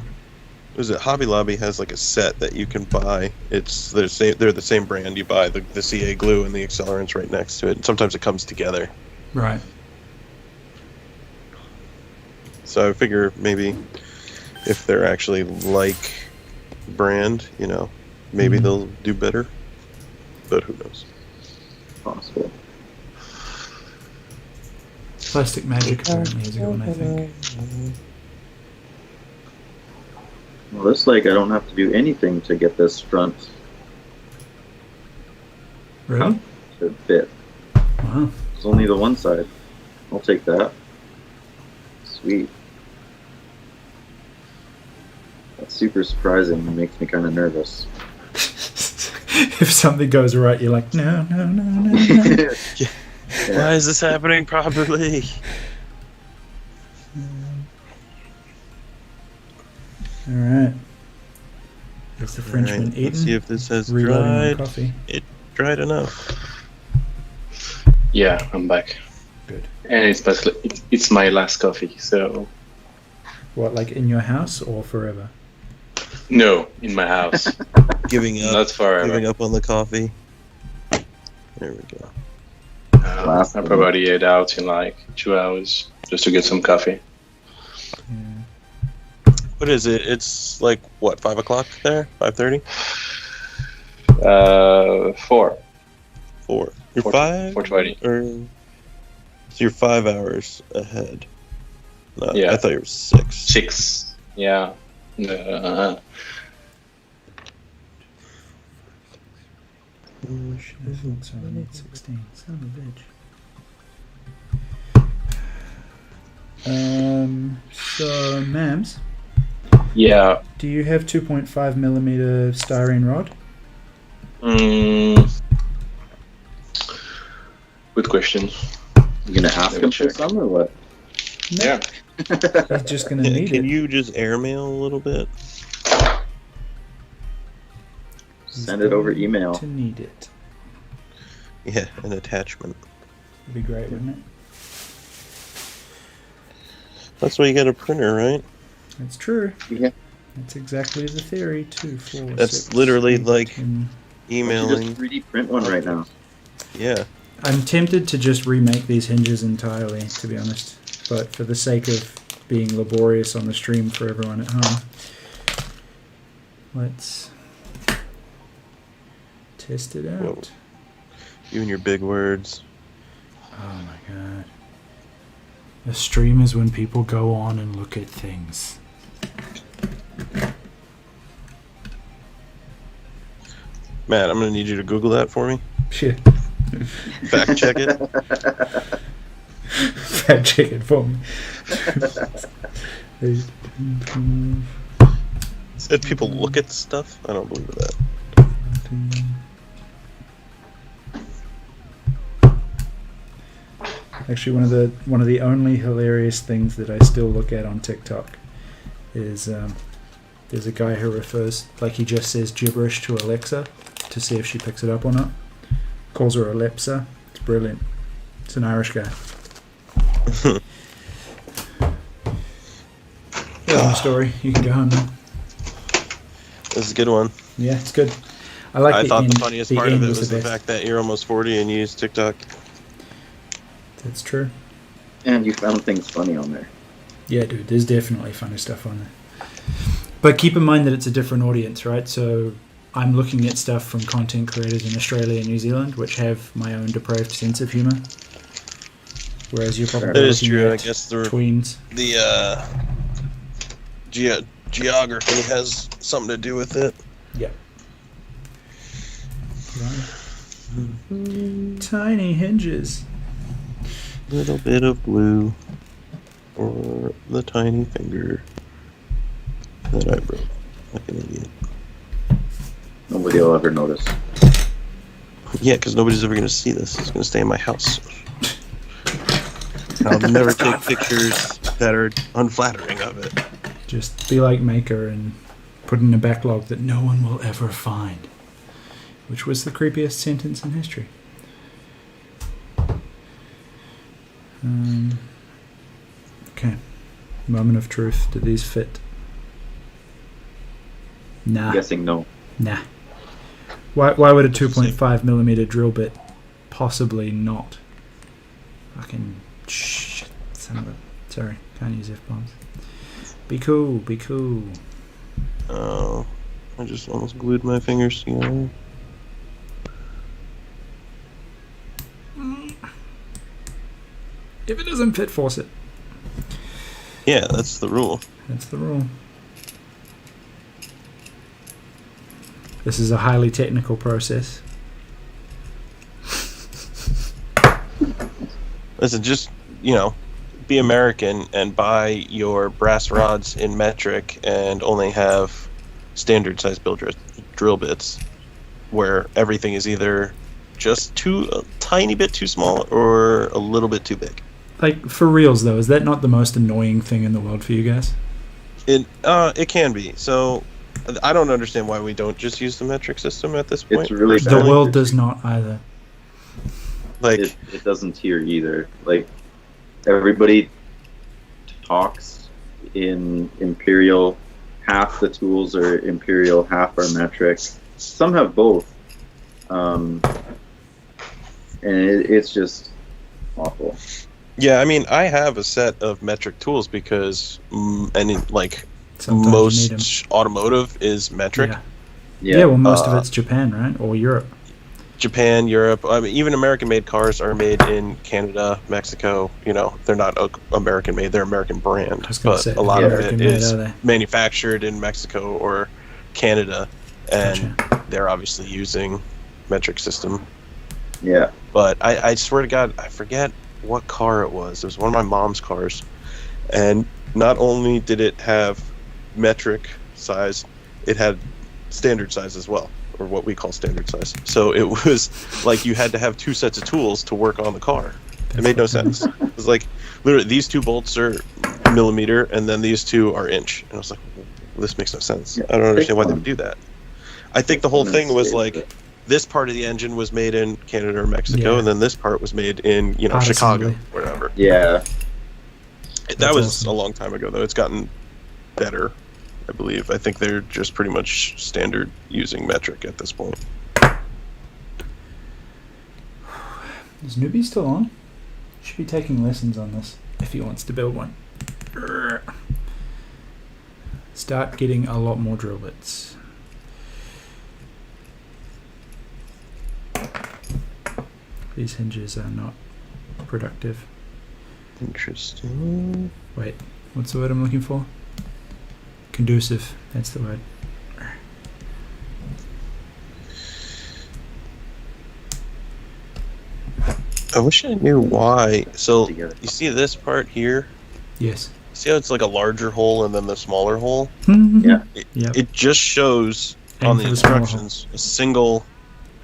Was it Hobby Lobby has like a set that you can buy? They're the same brand. You buy the CA glue and the accelerants right next to it. And sometimes it comes together. Right. So I figure maybe if they're actually like brand, you know, maybe they'll do better. But who knows? Possible. Plastic Magic apparently is a good one, I think. Well, looks like I don't have to do anything to get this front Really? to fit. Wow. It's only the one side. I'll take that. Sweet. That's super surprising and makes me kind of nervous. If something goes right, you're like, no. Why is this happening properly? All right. Is the Frenchman eaten? Let's see if this has Reloading my dried. coffee. It dried enough. Yeah, I'm back. Good. And it's basically it's my last coffee, so What, like in your house or forever? no, in my house. Giving up. Not forever. Giving up on the coffee. There we go. I'll probably head out in like 2 hours just to get some coffee. What is it? It's like what, 5 o'clock there? 5:30? 4. 4. You're 4:20. 5? Or so you're 5 hours ahead. No, Yeah. I thought you were 6. 6. Yeah. Oh, shit, I thought so. I need 16. Son of a bitch. So, Mams, Yeah. do you have 2.5 millimeter styrene rod? Good question. You gonna ask him for some or what? No. Yeah. He's just gonna need Can it. you just airmail a little bit? Send it over Going email. To need it. Yeah, an attachment. Would be great, wouldn't it? That's why you got a printer, right? That's true. Yeah. That's exactly the theory. 2, 4, That's 6, literally 8, like 10. You emailing. just 3D print one right now. Yeah. I'm tempted to just remake these hinges entirely, to be honest. But for the sake of being laborious on the stream for everyone at home, let's test it out. Whoa. You and your big words. Oh my god. A stream is when people go on and look at things. Matt, I'm gonna need you to Google that for me. Shit. Fact check it. Fact check it for me. 8, 10, 12, Said people look at stuff. I don't believe that. 13. Actually, one of the only hilarious things that I still look at on TikTok is there's a guy who refers, like he just says gibberish to Alexa to see if she picks it up or not. Calls her Alexa. It's brilliant. It's an Irish guy. Long story. You can go home now. This is a good one. Yeah, it's good. I like. I the thought end. the funniest part of end it was the best. fact that you're almost 40 and you use TikTok. That's true. And you found things funny on there. Yeah, dude, there's definitely funny stuff on there. But keep in mind that it's a different audience, right? So I'm looking at stuff from content creators in Australia and New Zealand, which have my own depraved sense of humour. Whereas you're probably That is looking true. at I guess the tweens. geography has something to do with it. Yeah. Tiny hinges. Little bit of blue, or the tiny finger that I broke like an idiot. Nobody will ever notice. Yeah, because nobody's ever going to see this. It's going to stay in my house. I'll never take pictures that are unflattering of it. Just be like Maker and put in a backlog that no one will ever find. Which was the creepiest sentence in history. Okay. Moment of truth. Do these fit? Nah. I'm guessing no. Nah. Why would a 2.5 millimeter drill bit possibly not? Fucking shit. Son of a Sorry, can't use F-bombs. Be cool, be cool. Oh, I just almost glued my fingers together. If it doesn't fit, force it. Yeah, that's the rule. That's the rule. This is a highly technical process. Listen, just, be American and buy your brass rods in metric and only have standard size drill bits where everything is either just a tiny bit too small or a little bit too big. Like, for reals though, is that not the most annoying thing in the world for you guys? It can be. So I don't understand why we don't just use the metric system at this point. It's really The world does not either. Like it doesn't here either. Like everybody talks in imperial. Half the tools are imperial, half are metric. Some have both, and it's just awful. Yeah, I mean, I have a set of metric tools because, Sometimes most automotive is metric. Yeah, well, most of it's Japan, right? Or Europe. Japan, Europe. I mean, even American-made cars are made in Canada, Mexico. They're not American-made; they're American brand. But a lot of it is manufactured in Mexico or Canada, and they're obviously using metric system. Yeah. But I swear to God, I forget what car it was. It was one of my mom's cars, and not only did it have metric size, it had standard size as well, or what we call standard size. So it was like you had to have two sets of tools to work on the car. It made no sense. It was like, literally, these two bolts are millimeter, and then these two are inch. And I was like, this makes no sense. I don't understand why they would do that. I think the whole thing was like, this part of the engine was made in Canada or Mexico, and then this part was made in, Chicago, or whatever. Yeah. That was a long time ago, though. It's gotten better, I believe. I think they're just pretty much standard using metric at this point. Is Newbie still on? Should be taking lessons on this if he wants to build one. Start getting a lot more drill bits. These hinges are not productive. Interesting. Wait, what's the word I'm looking for? Conducive, that's the word. I wish I knew why. So, you see this part here? Yes. See how it's like a larger hole and then the smaller hole? Yeah. It just shows on the instructions a single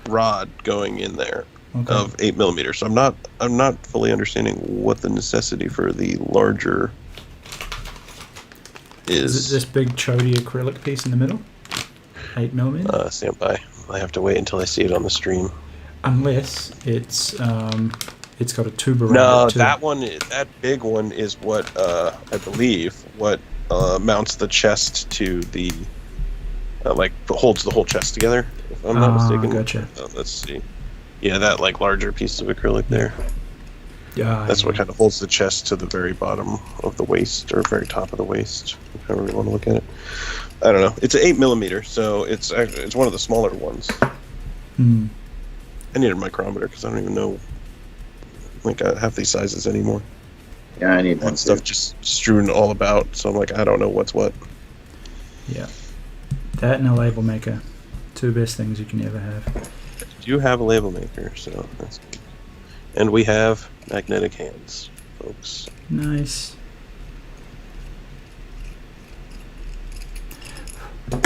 rod going in there. Okay. Of 8mm. So I'm not fully understanding what the necessity for the larger is. Is it this big chody acrylic piece in the middle? 8mm? Stand by. I have to wait until I see it on the stream. Unless it's got a tube around No, it too. that big one is what I believe what mounts the chest to the holds the whole chest together. If I'm not mistaken. Gotcha. Let's see. Yeah, that larger piece of acrylic there. Yeah. That's what kind of holds the chest to the very bottom of the waist, or very top of the waist, however you want to look at it. I don't know. It's an 8mm, so it's one of the smaller ones. I need a micrometer because I don't even know half these sizes anymore. Yeah, I need one stuff just strewn all about, so I'm like, I don't know what's what. Yeah. That and a label maker. Two best things you can ever have. You have a label maker, so that's good. And we have magnetic hands, folks. Nice.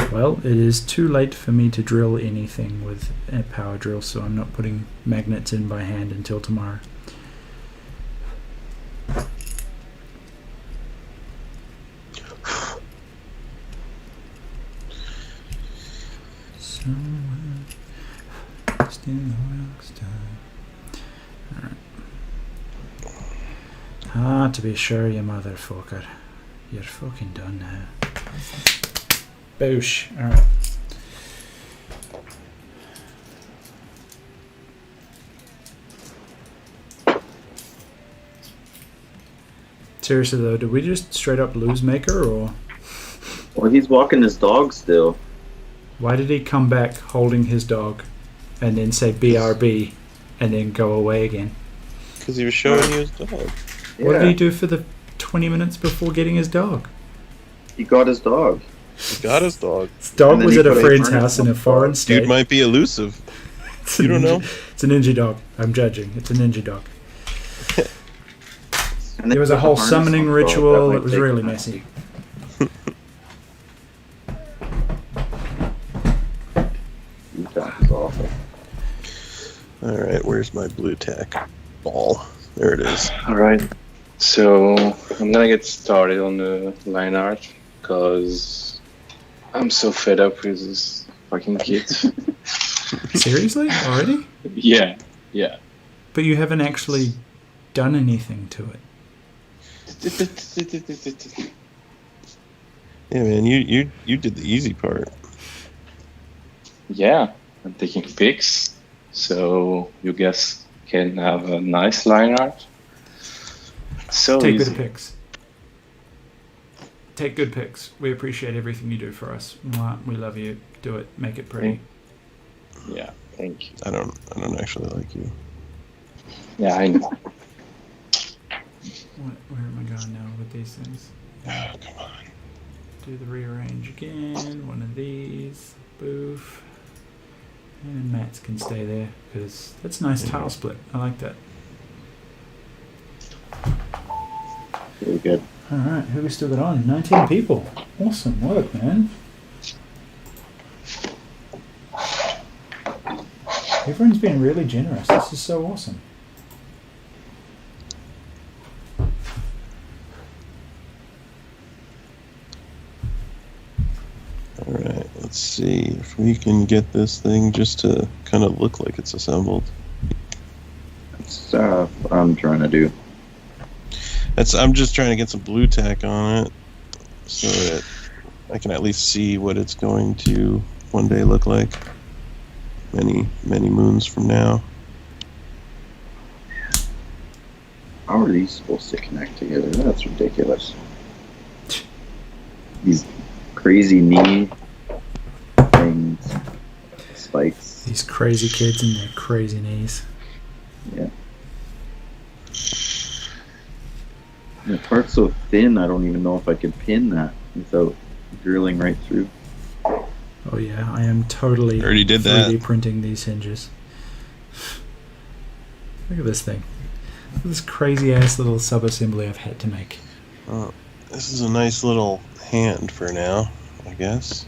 Well, it is too late for me to drill anything with a power drill, so I'm not putting magnets in by hand until tomorrow. To be sure, you motherfucker. You're fucking done now. Boosh. Alright. Seriously though, did we just straight up lose Maker, or Well, he's walking his dog still. why did he come back holding his dog and then say BRB and then go away again? Because he was showing you his dog. What did he do for the 20 minutes before getting his dog? He got his dog. He got his dog. His dog And then was he at a put a friend's harness house in on a the foreign dog. state. Dude might be elusive. It's a You don't ninja- know. It's a ninja dog. I'm judging. It's a ninja dog. And There was they a put whole the harness summoning on the dog. That ritual. might It was take really him. messy. That was awful. All right, where's my blue tack ball? There it is. All right. So I'm gonna get started on the line art because I'm so fed up with this fucking kit. Seriously? Already? Yeah. But you haven't actually done anything to it. Yeah, man, you did the easy part. Yeah, I'm taking pics, so you guys can have a nice line art. So Take easy. good pics. Take good pics. We appreciate everything you do for us. Mwah. We love you. Do it. Make it pretty. Yeah, thank you. I don't actually like you. Yeah, I know. Where am I going now with these things? Oh, come on. Do the rearrange again. One of these. Boof. And Matt's can stay there because that's a nice tile split. I like that. Very good. All right, who we still got on? 19 people. Awesome work, man. Everyone's been really generous. This is so awesome. All right, let's see if we can get this thing just to kind of look like it's assembled. That's what I'm trying to do. I'm just trying to get some blue tack on it so that I can at least see what it's going to one day look like. Many moons from now. How are these supposed to connect together? That's ridiculous. These crazy knee things, spikes. These crazy kids and their crazy knees. Yeah. The part's so thin, I don't even know if I could pin that without drilling right through. Oh yeah, I am totally Already did 3D that. printing these hinges. Look at this thing. Look at this crazy ass little sub-assembly I've had to make. Oh, this is a nice little hand for now, I guess.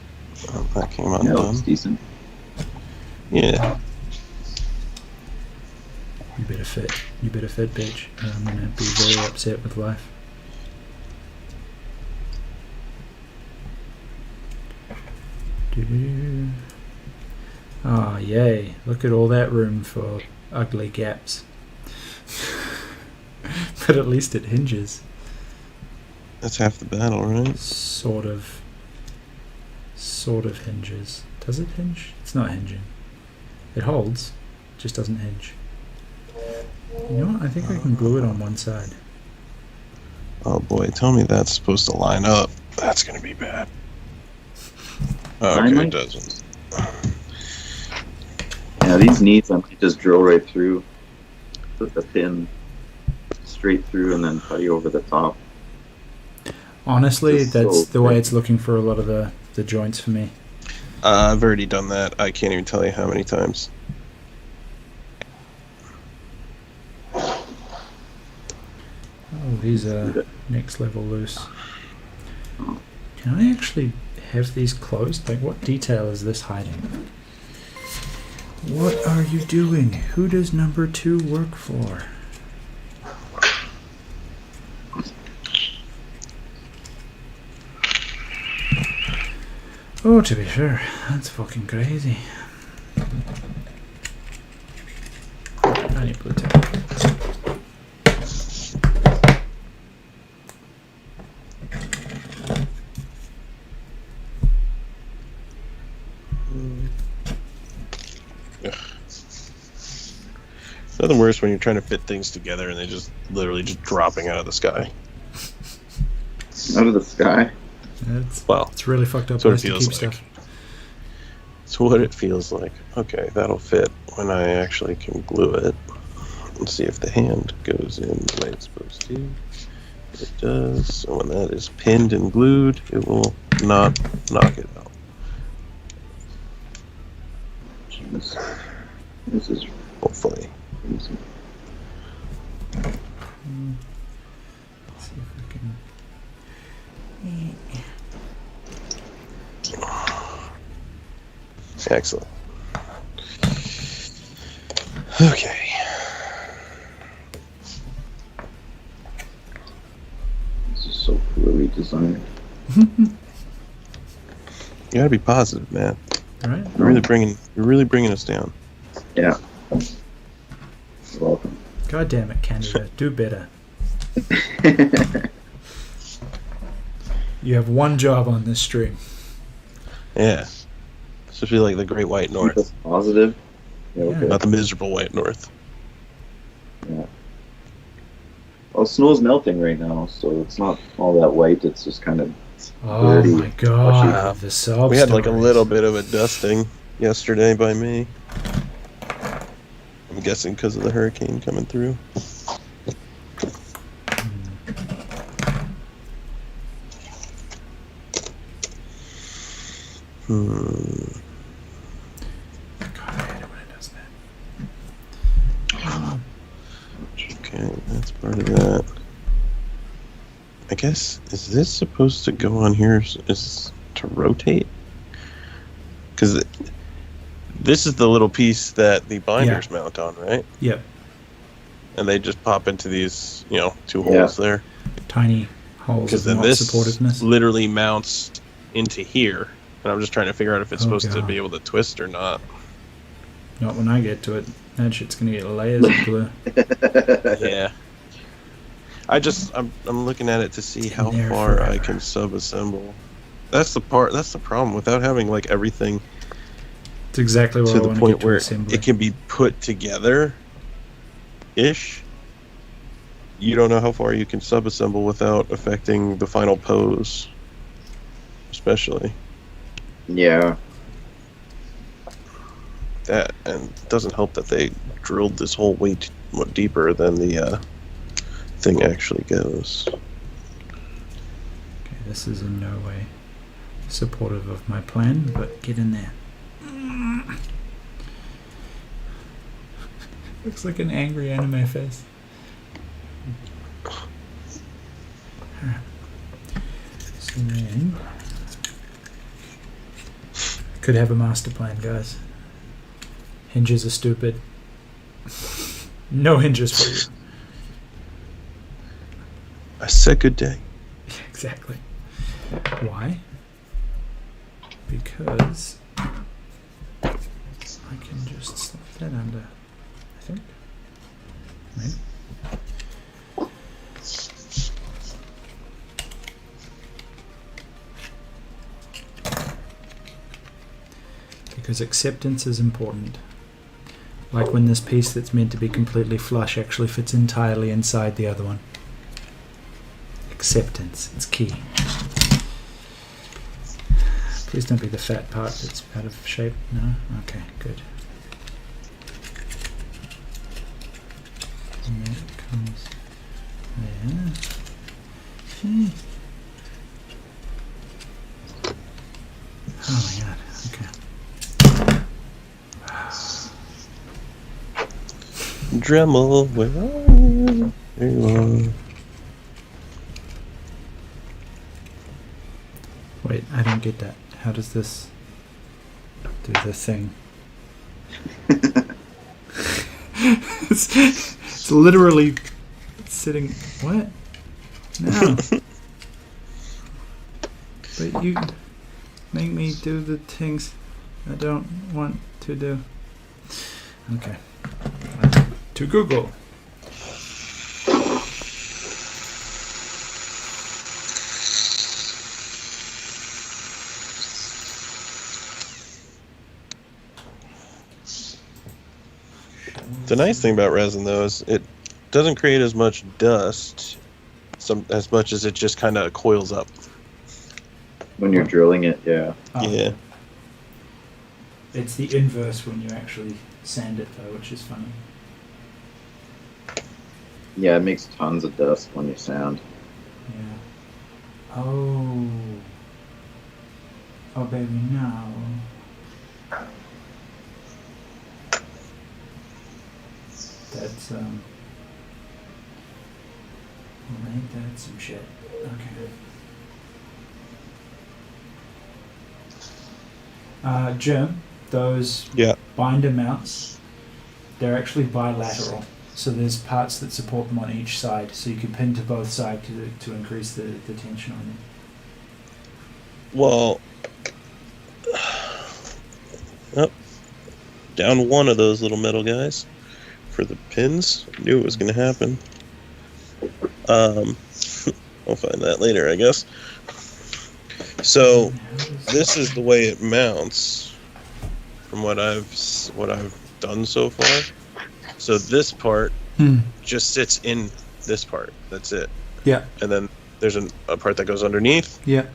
Oh, that came Yeah, it undone. looks decent. Yeah. You better fit. You better fit, bitch. And I'm gonna be very upset with life. Doo-doo-doo. Ah, yay. Look at all that room for ugly gaps. But at least it hinges. That's half the battle, right? Sort of hinges. Does it hinge? It's not hinging. It holds, just doesn't hinge. You know what? I think I can glue it on one side. Oh boy, tell me that's supposed to line up. That's gonna be bad. Oh, okay, it doesn't. Yeah, these knees I might just drill right through. Put the pin straight through and then putty over the top. Honestly, Just that's so the way thick. it's looking for a lot of the joints for me. I've already done that. I can't even tell you how many times. Oh, these are next level loose. Can I actually have these closed? Like, what detail is this hiding? What are you doing? Who does number 2 work for? Oh, to be fair, that's fucking crazy. I need blue tape. Nothing worse when you're trying to fit things together and they just literally just dropping out of the sky. Out of the sky. It's really fucked up That's what it place to feels keep like. stuff. It's what it feels like. Okay, that'll fit when I actually can glue it. Let's see if the hand goes in the way it's supposed to. It does. So when that is pinned and glued, it will not knock it out. This is hopefully. Let's see if I can. Excellent. Okay. This is so poorly designed. You gotta be positive, man. Right. You're really bringing us down. Yeah. You're welcome. God damn it, Canada. Do better. You have one job on this stream. Yeah. This should be like the Great White North. Keep us positive. Yeah, okay. Not the miserable White North. Yeah. Well, snow's melting right now, so it's not all that white. It's just kind of Oh dirty. my god, the sob We had like a stories. little bit of a dusting yesterday by me. I'm guessing because of the hurricane coming through. God, I hate it when it does that. Okay, that's part of that. I guess, is this supposed to go on here is to rotate? Because this is the little piece that the binders mount on, right? Yep. And they just pop into these, two holes there. Tiny holes Because of then not this supportiveness. literally mounts into here. And I'm just trying to figure out if it's Oh, supposed to God. be able to twist or not. Not when I get to it. That shit's gonna get layers of glue. Yeah. I'm looking at it to see how there far I forever. can sub-assemble. That's the problem without having like everything It's exactly where to I the want to point get to where assembly. it can be put together ish. You don't know how far you can sub-assemble without affecting the final pose, especially. Yeah. That, and it doesn't help that they drilled this hole way deeper than the thing actually goes. Okay, this is in no way supportive of my plan, but get in there. Looks like an angry anime face. Alright. So then, could have a master plan, guys. Hinges are stupid. No hinges for you. I said good day. Exactly. Why? Because I can just slip that under, I think. Maybe. Because acceptance is important. Like when this piece that's meant to be completely flush actually fits entirely inside the other one. Acceptance, it's key. Please don't be the fat part that's out of shape. No? Okay, good. And that comes there. Oh my god, okay. Dremel, where are you? There you are. Wait, I don't get that. How does this do the thing? it's literally sitting. What? No. But you make me do the things I don't want to do. Okay. To Google. The nice thing about resin, though, is it doesn't create as much dust as much as it just kind of coils up. When you're drilling it, yeah. Oh. Yeah. It's the inverse when you actually sand it, though, which is funny. Yeah, it makes tons of dust when you sand. Yeah. Oh. Oh, baby, no. That's, well, ain't that some shit. Okay. Jim, those binder mounts, they're actually bilateral. So there's parts that support them on each side, so you can pin to both sides to increase the tension on them. Well, down one of those little metal guys for the pins. Knew it was going to happen. I'll find that later, I guess. So this is the way it mounts, from what I've done so far. So this part just sits in this part. That's it. Yeah. And then there's a part that goes underneath. Yeah.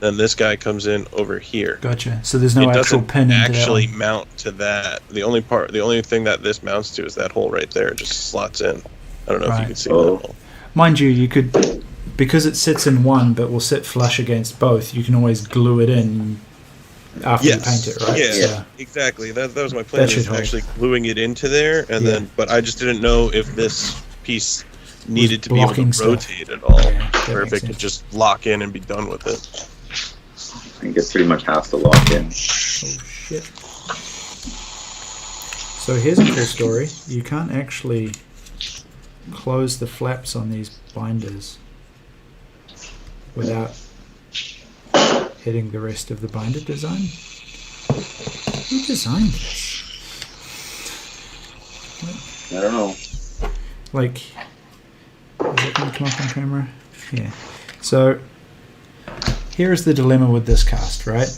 Then this guy comes in over here. Gotcha. So there's no it actual doesn't pin actually into that mount to that. The only thing that this mounts to is that hole right there. It just slots in. I don't know if you can see that hole. Mind you, you could, because it sits in one but will sit flush against both, you can always glue it in after you paint it, right? Yeah, So exactly. That was my plan, is actually gluing it into there, and then, but I just didn't know if this piece needed to be able to rotate at all, or if it could just lock in and be done with it. I think it pretty much has to lock in. Oh shit. So here's a cool story. You can't actually close the flaps on these binders without hitting the rest of the binder design. Who designed this? I don't know. Like, is it going to come up on camera? Yeah. So here's the dilemma with this cast, right?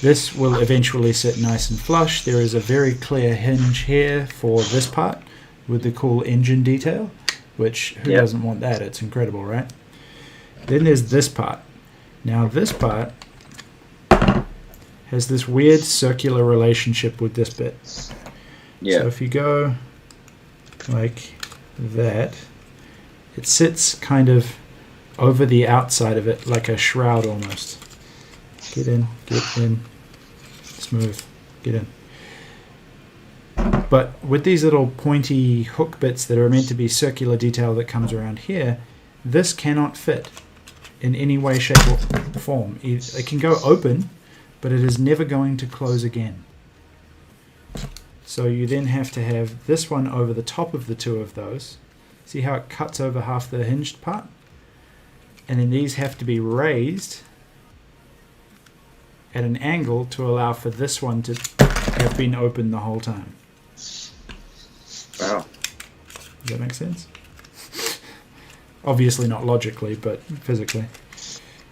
This will eventually sit nice and flush. There is a very clear hinge here for this part with the cool engine detail, which who doesn't want that? It's incredible, right? Then there's this part. Now this part has this weird circular relationship with this bit. Yeah. So if you go like that, it sits kind of over the outside of it like a shroud almost. Get in, smooth, get in. But with these little pointy hook bits that are meant to be circular detail that comes around here, this cannot fit in any way, shape or form. It can go open, but it is never going to close again. So you then have to have this one over the top of the two of those. See how it cuts over half the hinged part? And then these have to be raised at an angle to allow for this one to have been open the whole time. Wow. Does that make sense? Obviously not logically, but physically.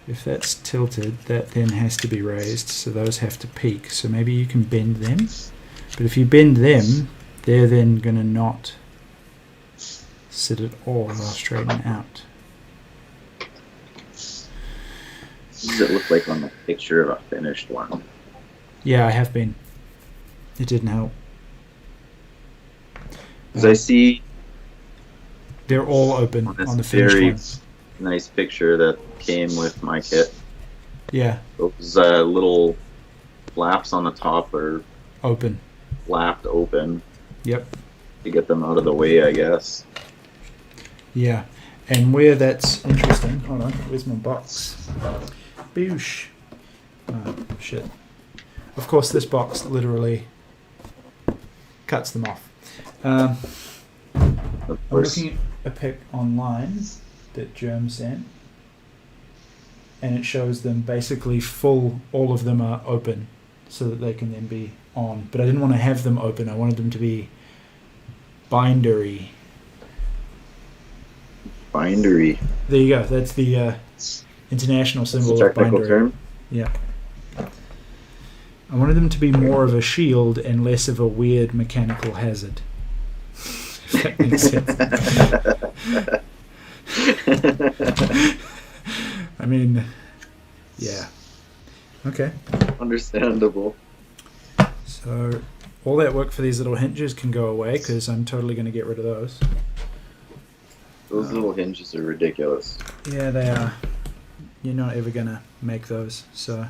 If that's tilted, that then has to be raised, so those have to peak. So maybe you can bend them. But if you bend them, they're then going to not sit at all. They'll straighten out. What does it look like on the picture of a finished one? Yeah, I have been. It didn't help. Because I see they're all open on the finished very one. nice picture that came with my kit. Yeah. Those little flaps on the top are open. Flapped open. Yep. To get them out of the way, I guess. Yeah. And where that's interesting, hold on, where's my box? Boosh. Oh, shit. Of course, this box literally cuts them off. I'm looking at a pic online that Germ sent, and it shows them basically full, all of them are open, so that they can then be on. But I didn't want to have them open, I wanted them to be bindery. Bindery. There you go. That's the international symbol of technical bindery. term? Yeah. I wanted them to be more of a shield and less of a weird mechanical hazard. If that makes sense. I mean, yeah. Okay. Understandable. So all that work for these little hinges can go away because I'm totally going to get rid of those. Those little hinges are ridiculous. Yeah, they are. You're not ever going to make those, so...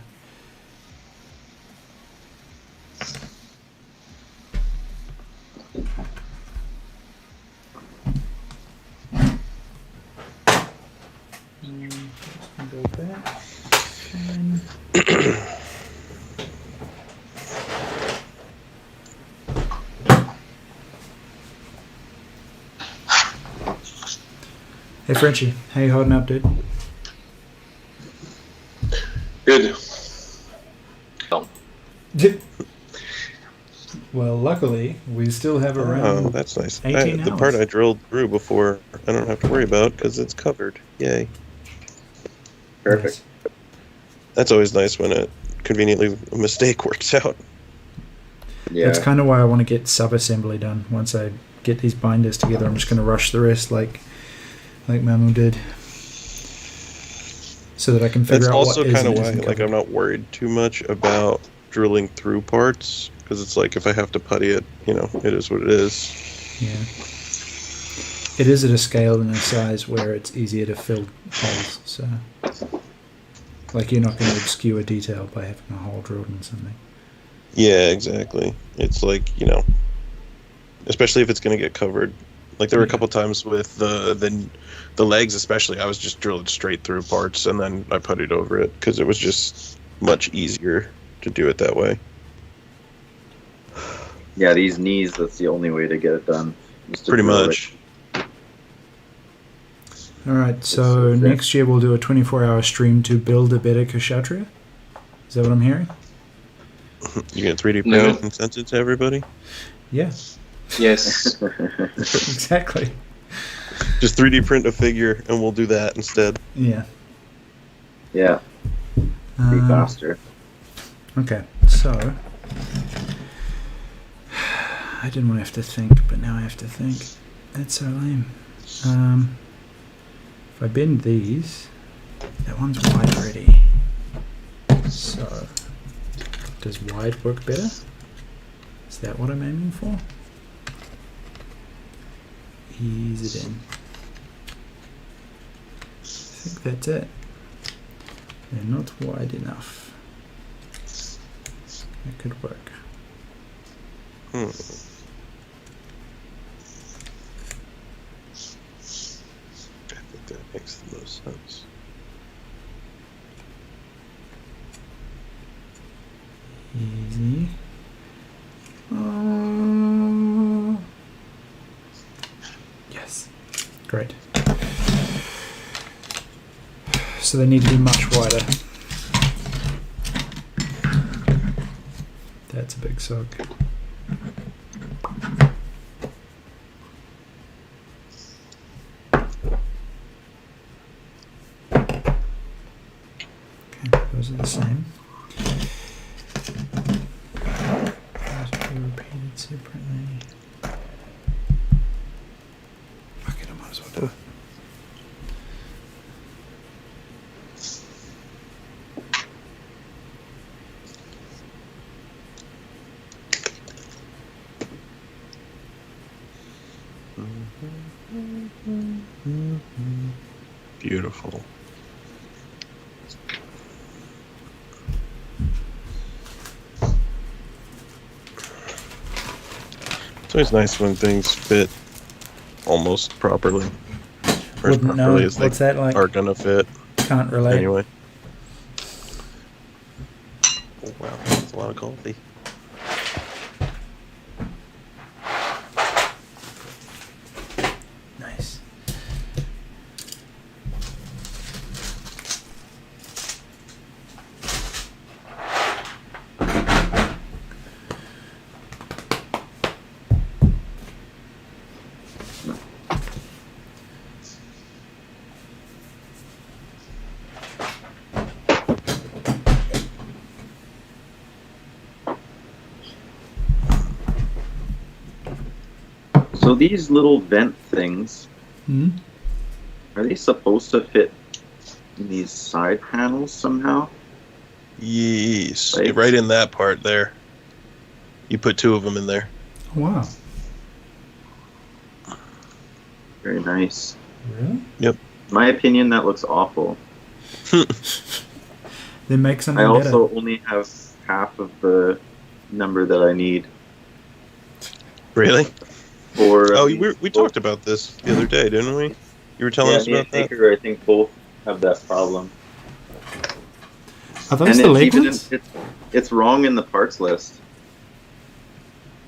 Go back. And hey Frenchie, how you holding up, dude? Good. Well, luckily, we still have around. Oh, that's nice. 18 The part hours. I drilled through before, I don't have to worry about because it's covered. Yay. Perfect. That's always nice when conveniently a mistake works out. Yeah. That's kind of why I want to get sub-assembly done. Once I get these binders together, I'm just going to rush the rest like Mamu did. So that I can figure That's out also what is kind of and why isn't like I'm covered. not worried too much about drilling through parts because it's like if I have to putty it, it is what it is. Yeah. It is at a scale and a size where it's easier to fill holes. So, like you're not going to obscure detail by having a hole drilled in something. Yeah, exactly. It's like, especially if it's going to get covered. Like there were a couple times with the legs, especially. I was just drilling straight through parts and then I puttied over it because it was just much easier to do it that way. Yeah, these knees, that's the only way to get it done. is to Pretty drill much. All right, so next year we'll do a 24-hour stream to build a better Kshatriya. Is that what I'm hearing? You gonna 3D print No. it and send it to everybody? Yeah, Yes. exactly. Just 3D print a figure and we'll do that instead. Yeah. Yeah, be faster. Okay, so I didn't want to have to think, but now I have to think. That's so lame. If I bend these, that one's wide already. So, does wide work better? Is that what I'm aiming for? Ease it in. I think that's it. They're not wide enough. That could work. Hmm. I think that makes the most sense. Easy. Yes. Great. So they need to be much wider. That's a big sock. Okay, those are the same. Those will be repeated separately. Fuck it, I might as well do it. Beautiful. It's always nice when things fit almost properly. Or as Wouldn't know. properly as they What's that like? are gonna fit. Can't relate. Anyway. Oh, wow, that's a lot of coffee. Nice. So these little vent things, Hmm? Are they supposed to fit in these side panels somehow? Yes, right in that part there. You put 2 of them in there. Wow. Very nice. Really? Yep. In my opinion, that looks awful. Then make something I better. also only have half of the number that I need. Really? Or we talked about this the other day, didn't we? You were telling us me about and that. Baker, I think both have that problem. Are those And the it's leg even ones? it's wrong in the parts list.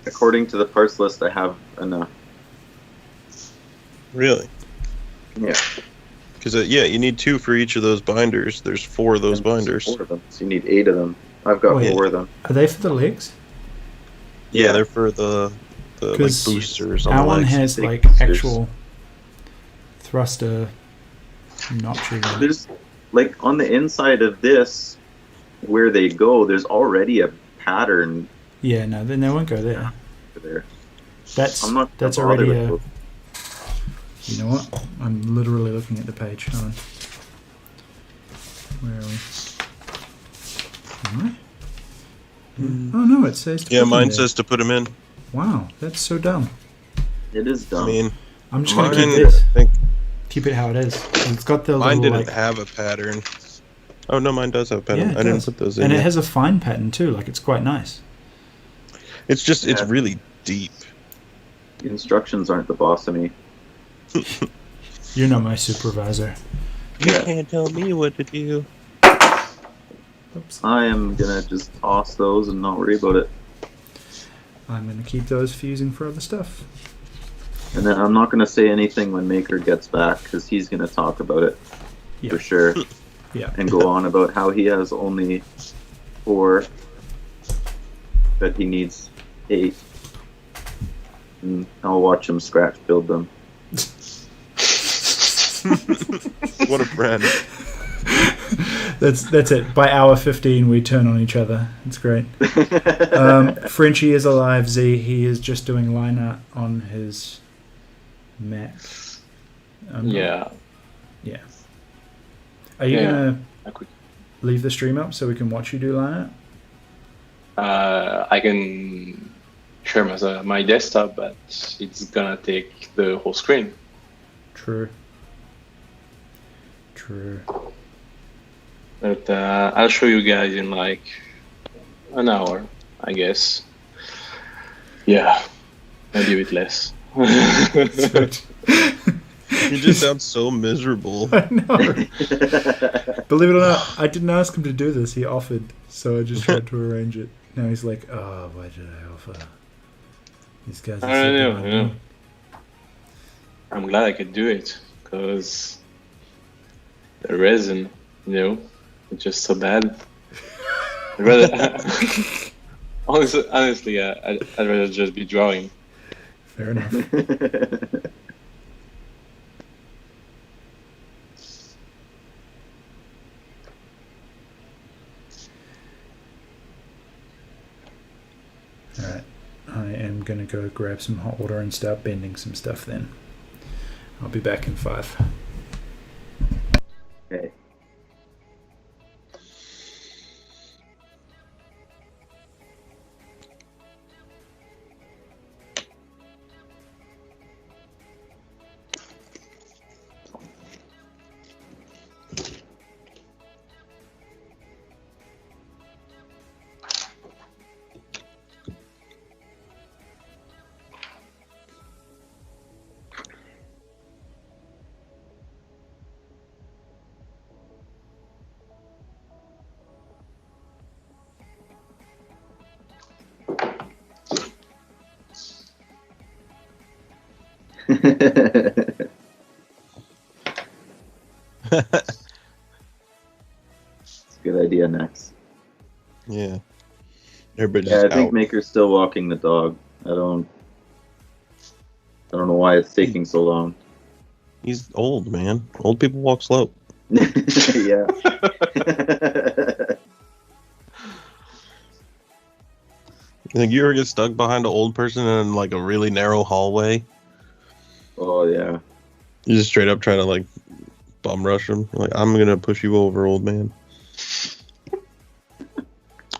According to the parts list, I have enough. Really? Yeah. Because you need 2 for each of those binders. There's 4 of those binders. 4 of them. So you need 8 of them. I've got Wait. 4 of them. Are they for the legs? Yeah, they're for the like Because boosters on our the one legs. has Big like boosters. actual thruster notches. There's like on the inside of this, where they go. There's already a pattern Yeah, no, then they won't go there. there. That's I'm not that's gonna bother already with a. those. You know what? I'm literally looking at the page. Hold on. Where are we? Am I? Oh no, it says. To Yeah, put them mine there. says to put them in. Wow, that's so dumb. It is dumb. I mean, I'm just gonna mine, keep this. I think Keep it how it is. It's got the mine little didn't like. have a pattern. Oh no, mine does have a pattern. Yeah, it I didn't does. put those in. And it yet. has a fine pattern too. Like it's quite nice. It's just it's Yeah. really deep. The instructions aren't the boss of me. You're not my supervisor. You can't tell me what to do. Oops. I am gonna just toss those and not worry about it. I'm gonna keep those fusing for other stuff. And then I'm not gonna say anything when Maker gets back because he's gonna talk about it Yeah. for sure. Yeah. And go on about how he has only 4, but he needs 8. And I'll watch him scratch build them. What a friend. That's it. By hour 15, we turn on each other. It's great. Frenchie is alive. Z. He is just doing line art on his Mac. Yeah. Yeah. Are you Yeah. gonna I could. leave the stream up so we can watch you do line art? I can share my desktop, but it's gonna take the whole screen. True. True. But I'll show you guys in like an hour, I guess. Yeah, maybe a bit less. You just sound so miserable. I know. Believe it or not, I didn't ask him to do this. He offered, so I just tried to arrange it. Now he's like, "Oh, why did I offer?" These guys. Are I don't so know. dumb." I'm glad I could do it because the resin, it's just so bad. I'd rather, honestly, I'd rather just be drawing. Fair enough. Alright, I am going to go grab some hot water and start bending some stuff then. I'll be back in 5. Okay. It's a good idea, Nex. Yeah. Everybody's Yeah, I out. think Maker's still walking the dog. I don't know why it's taking so long. He's old, man. Old people walk slow. Yeah. Like, you ever get stuck behind an old person in like a really narrow hallway? Oh yeah. You just straight up try to like bum rush him. Like, I'm gonna push you over, old man.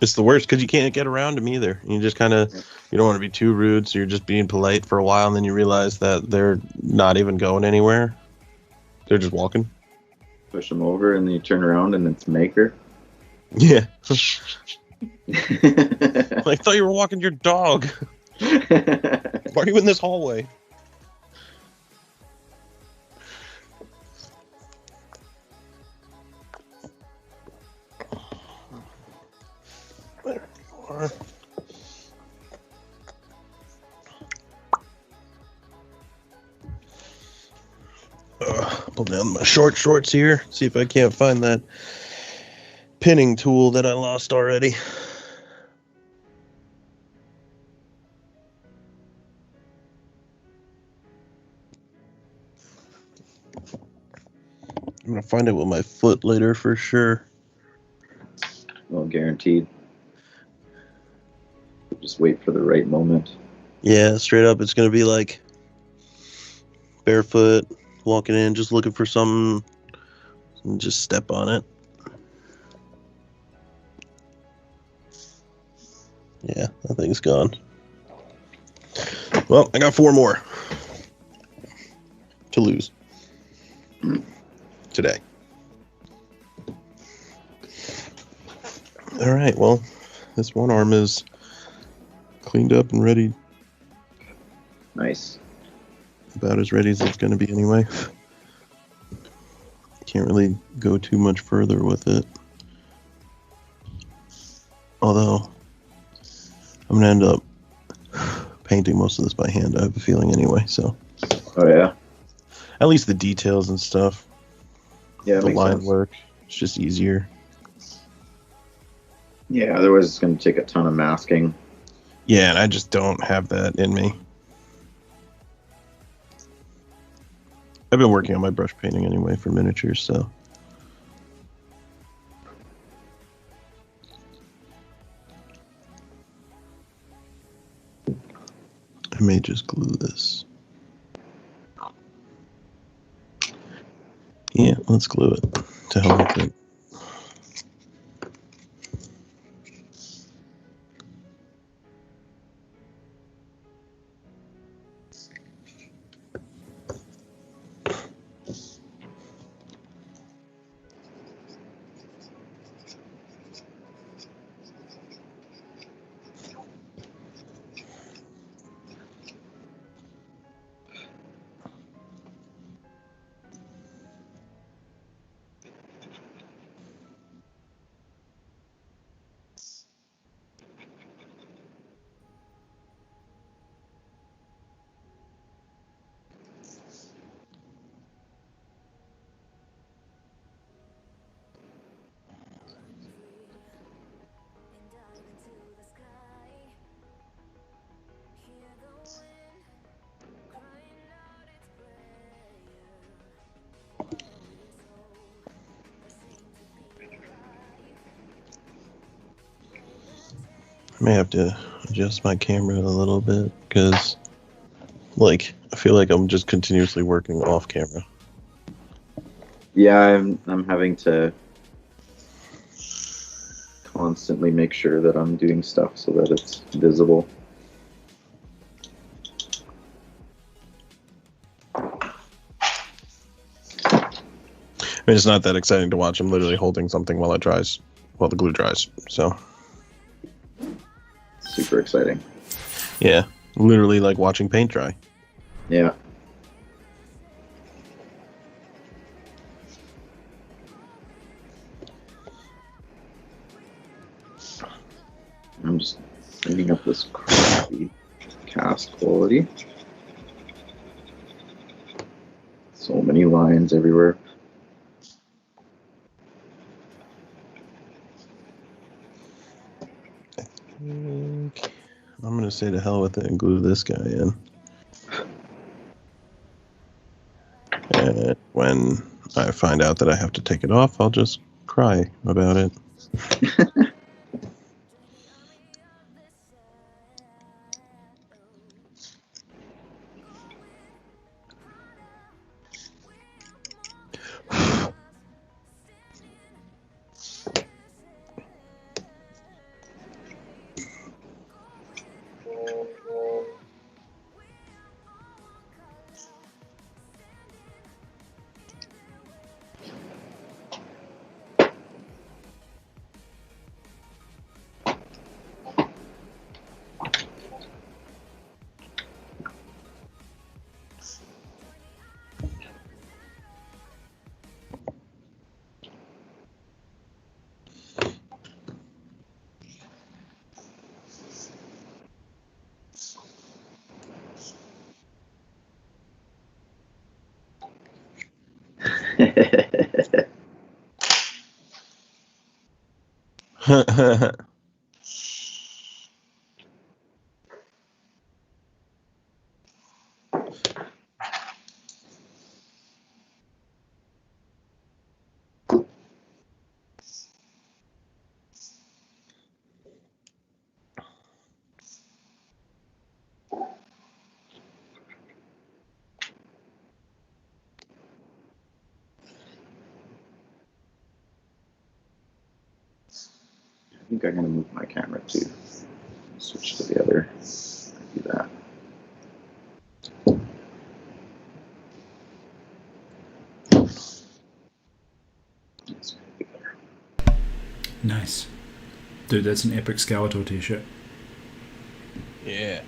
It's the worst because you can't get around him either. You just kind of, you don't want to be too rude, so you're just being polite for a while, and then you realize that they're not even going anywhere. They're just walking. Push him over, and then you turn around, and it's Maker. Yeah. I thought you were walking your dog. Why are you in this hallway? There you are. Pull down my shorts here. See if I can't find that pinning tool that I lost already. I'm gonna find it with my foot later for sure. Well, guaranteed. Just wait for the right moment. Yeah, straight up, it's gonna be like barefoot, walking in, just looking for something, and just step on it. Yeah, that thing's gone. Well, I got 4 more to lose today. All right, well, this one arm is cleaned up and ready. Nice. About as ready as it's going to be anyway. Can't really go too much further with it. Although, I'm going to end up painting most of this by hand, I have a feeling anyway, so. Oh, yeah? At least the details and stuff. Yeah, the line work. It's just easier. Yeah, otherwise it's going to take a ton of masking. Yeah, and I just don't have that in me. I've been working on my brush painting anyway for miniatures, so. I may just glue this. Yeah, let's glue it. To hell with it. I may have to adjust my camera a little bit because, like, I feel like I'm just continuously working off camera. Yeah, I'm having to constantly make sure that I'm doing stuff so that it's visible. I mean, it's not that exciting to watch. I'm literally holding something while it dries, while the glue dries. So, super exciting. Yeah, literally like watching paint dry. Yeah. I'm just cleaning up this crappy cast quality. So many lines everywhere. I'm gonna say to hell with it and glue this guy in. And when I find out that I have to take it off, I'll just cry about it. I think I'm gonna move my camera too. Switch to the other. Do that. That's maybe better. Nice. Dude, that's an epic Skeletor t-shirt. Yeah.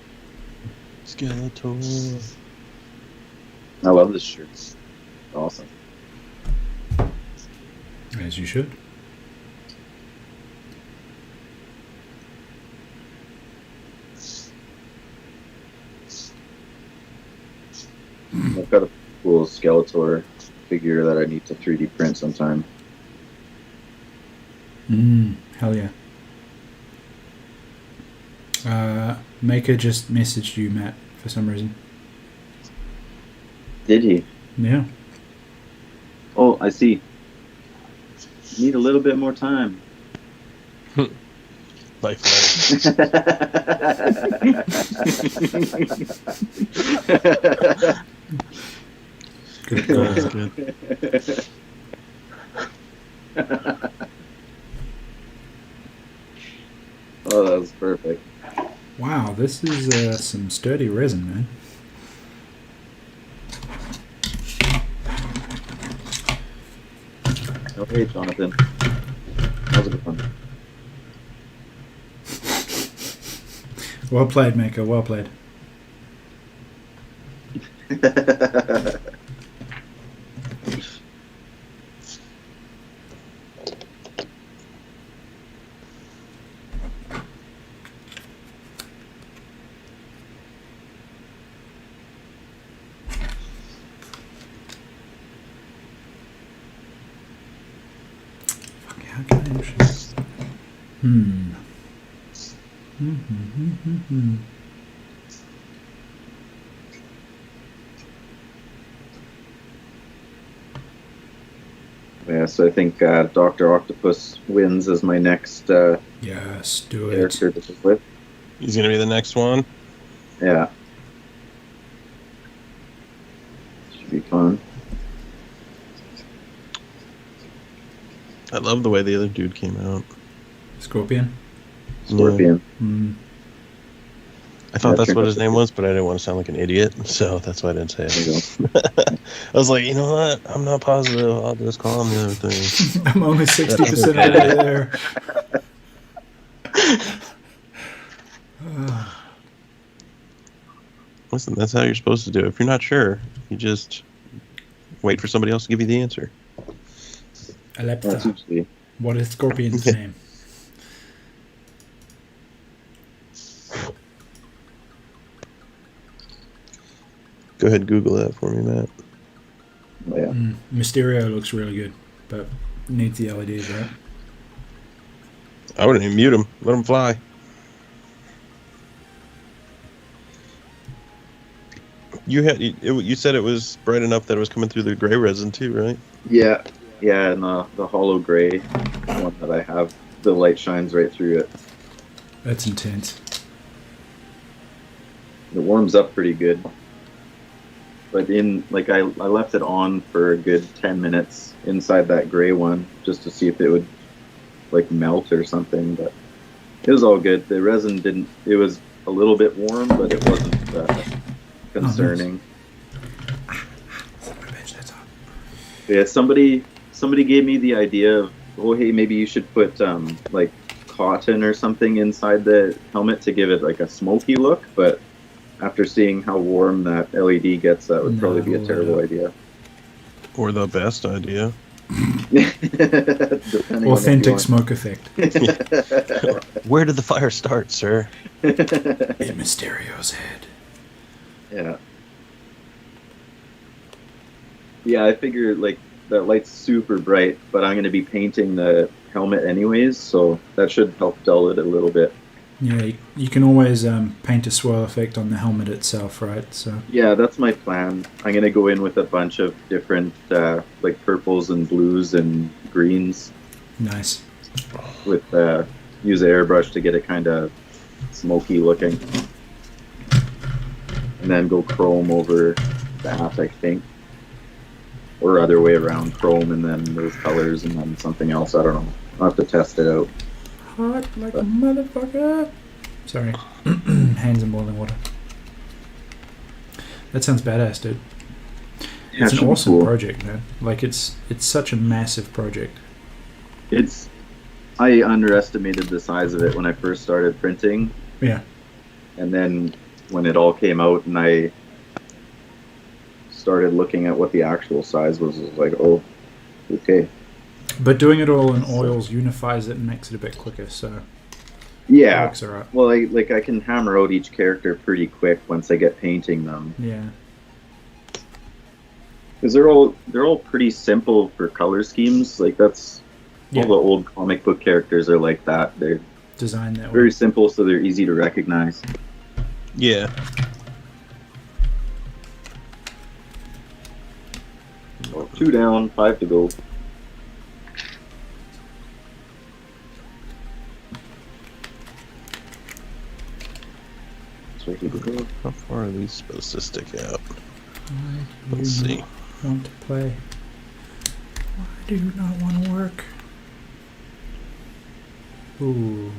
Skeletor. I love this shirt. It's awesome. As you should. I've got a cool Skeletor figure that I need to 3D print sometime. Hell yeah. Maker just messaged you, Matt, for some reason. Did he? Yeah. Oh, I see. Need a little bit more time. Life. Good call. That's good. Oh, that was perfect. Wow, this is some sturdy resin, man. Oh, hey, Jonathan. That was a good one. Well played, Maker. Well played. How can I actually... Yeah, so I think Dr. Octopus wins as my next Yes, do it. character to pick with. He's gonna be the next one. Yeah. Should be fun. I love the way the other dude came out. Scorpion? Scorpion. I thought Yeah, that's turned what out his to name be- was, but I didn't want to sound like an idiot, so that's why I didn't say There you it. I was like, you know what? I'm not positive. I'll just call him the other thing. I'm only 60% of the way there. Listen, that's how you're supposed to do it. If you're not sure, you just wait for somebody else to give you the answer. That's Alepta. usually What is Scorpion's name? Go ahead and Google that for me, Matt. oh, yeah. Mysterio looks really good, but needs the LEDs, right? I wouldn't even mute him. Let him fly. You said it was bright enough that it was coming through the gray resin too, right? Yeah, and the hollow gray one that I have, the light shines right through it. That's intense. It warms up pretty good. But I left it on for a good 10 minutes inside that gray one just to see if it would like melt or something, but it was all good. The resin didn't, it was a little bit warm, but it wasn't concerning. Yeah, somebody gave me the idea of, oh hey, maybe you should put like cotton or something inside the helmet to give it like a smoky look, but after seeing how warm that LED gets, that would probably be a terrible idea. Or the best idea. Depending on Authentic if smoke effect. Where did the fire start, sir? In Mysterio's head. Yeah. Yeah, I figured like that light's super bright, but I'm going to be painting the helmet anyways, so that should help dull it a little bit. Yeah, you can always paint a swirl effect on the helmet itself, right? So Yeah, that's my plan. I'm going to go in with a bunch of different like purples and blues and greens nice. with use an airbrush to get it kind of smoky looking. And then go chrome over that, I think. Or other way around, chrome and then those colors and then something else. I don't know. I'll have to test it out. Hot like a motherfucker. Sorry. Hands in boiling water. That sounds badass, dude. Yeah, It's it should an be awesome cool. project, man. Like it's such a massive project. I underestimated the size of it when I first started printing. Yeah. And then when it all came out and I started looking at what the actual size was, it was like, oh, okay. But doing it all in oils unifies it and makes it a bit quicker, so Yeah. it works alright. Well, I can hammer out each character pretty quick once I get painting them. Yeah. Because they're all pretty simple for color schemes. Like that's Yeah. all the old comic book characters are like that. They're Design that way. very simple, so they're easy to recognize. Yeah. So 2 down, 5 to go. So here we go. How far are these supposed to stick out? Why do Let's you see. not want to play? Why do you not want to work? Ooh.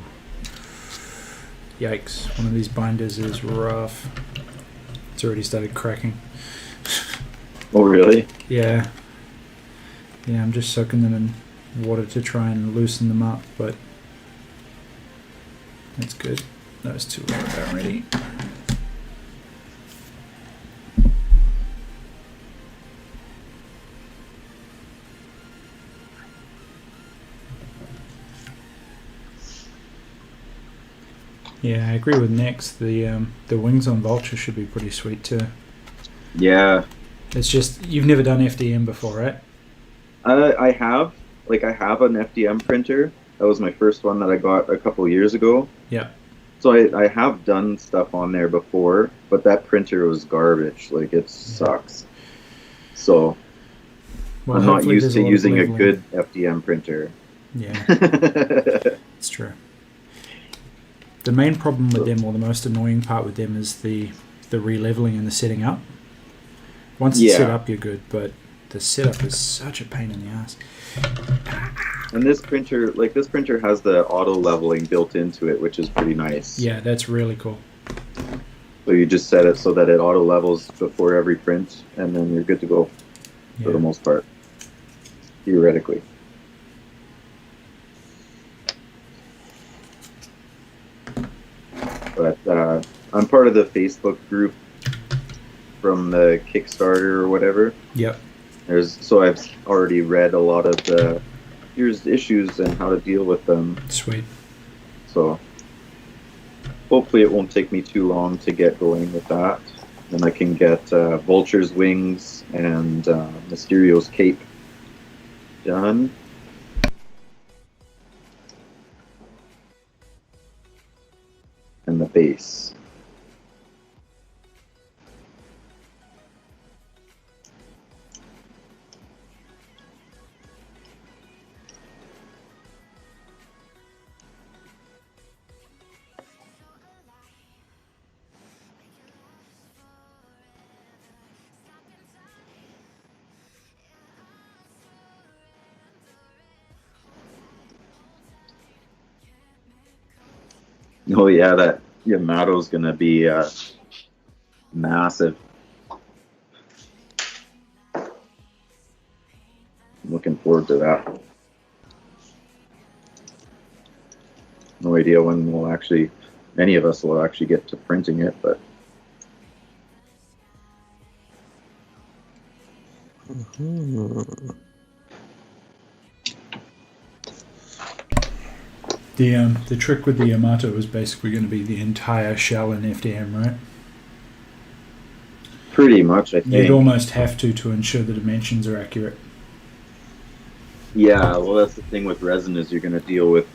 Yikes. One of these binders is rough. It's already started cracking. Oh, really? Yeah. Yeah, I'm just soaking them in water to try and loosen them up, but that's good. Those two are about ready. Yeah, I agree with Nex. The wings on Vulture should be pretty sweet too. Yeah. It's just you've never done FDM before, right? I have. Like, I have an FDM printer. That was my first one that I got a couple years ago. Yeah. So I have done stuff on there before, but that printer was garbage. Like, it sucks. So Well, I'm not hopefully used there's to lot of using a leveling. good FDM printer. Yeah, it's true. The main problem with them, or the most annoying part with them, is the re-leveling and the setting up. Once it's set Yeah. up, you're good, but the setup is such a pain in the ass. And this printer has the auto leveling built into it, which is pretty nice. Yeah, that's really cool. So you just set it so that it auto levels before every print, and then you're good to go for the Yeah. most part, theoretically. But I'm part of the Facebook group from the Kickstarter or whatever. Yep. So I've already read a lot of the here's issues and how to deal with them. Sweet. So hopefully it won't take me too long to get going with that. Then I can get Vulture's wings and Mysterio's cape done. And the base. Oh yeah, that Yamato's gonna be massive. I'm looking forward to that. No idea when any of us will actually get to printing it, but The trick with the Yamato is basically going to be the entire shell in FDM, right? pretty much I think. You'd almost have to ensure the dimensions are accurate. Yeah, well, that's the thing with resin is you're going to deal with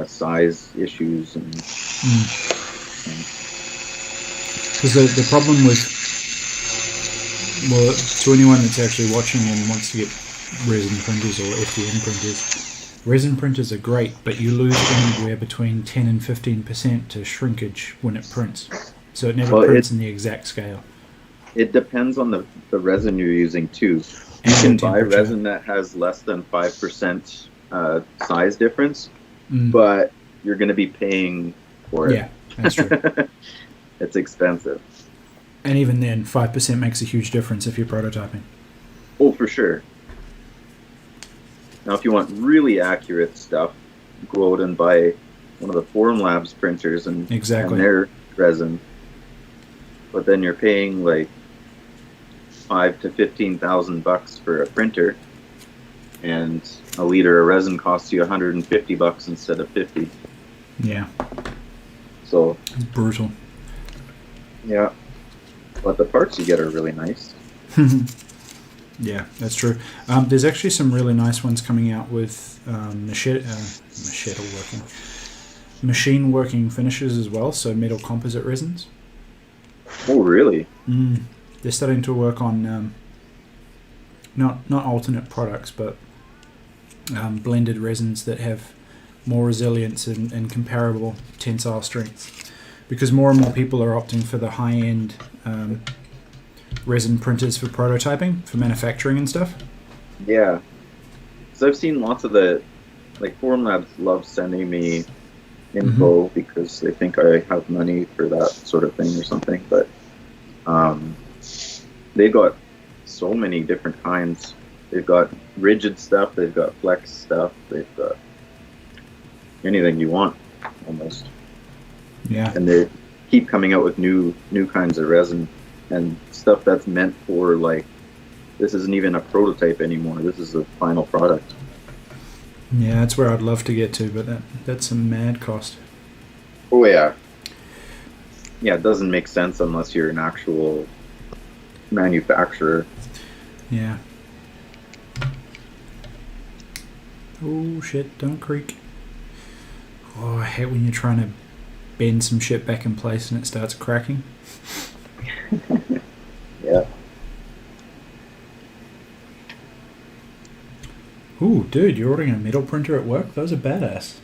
size issues and Because the problem with, well, to anyone that's actually watching and wants to get resin printers or FDM printers, resin printers are great, but you lose anywhere between 10 and 15% to shrinkage when it prints. So it never prints in the exact scale. It depends on the resin you're using too. You can buy resin that has less than 5% size difference, but you're going to be paying for it. Yeah, that's true. It's expensive. And even then, 5% makes a huge difference if you're prototyping. Oh, for sure. Now, if you want really accurate stuff, go out and buy one of the Formlabs printers and their resin. But then you're paying like $5,000 to $15,000 for a printer, and a liter of resin costs you $150 instead of $50. Yeah. So it's brutal. Yeah, but the parts you get are really nice. Yeah, that's true. There's actually some really nice ones coming out with machine working finishes as well. So metal composite resins. Oh, really? They're starting to work on not alternate products, but blended resins that have more resilience and comparable tensile strength. Because more and more people are opting for the high-end resin printers for prototyping, for manufacturing and stuff. Yeah, because I've seen lots of Formlabs love sending me info because they think I have money for that sort of thing or something. But they've got so many different kinds. They've got rigid stuff, they've got flex stuff, they've got anything you want, almost. Yeah. And they keep coming out with new kinds of resin and stuff that's meant for, like, this isn't even a prototype anymore. This is the final product. Yeah, that's where I'd love to get to, but that's a mad cost. Oh, yeah. Yeah, it doesn't make sense unless you're an actual manufacturer. Yeah. Oh, shit, don't creak. Oh, I hate when you're trying to bend some shit back in place and it starts cracking. Yeah. Ooh, dude, you're ordering a metal printer at work? Those are badass.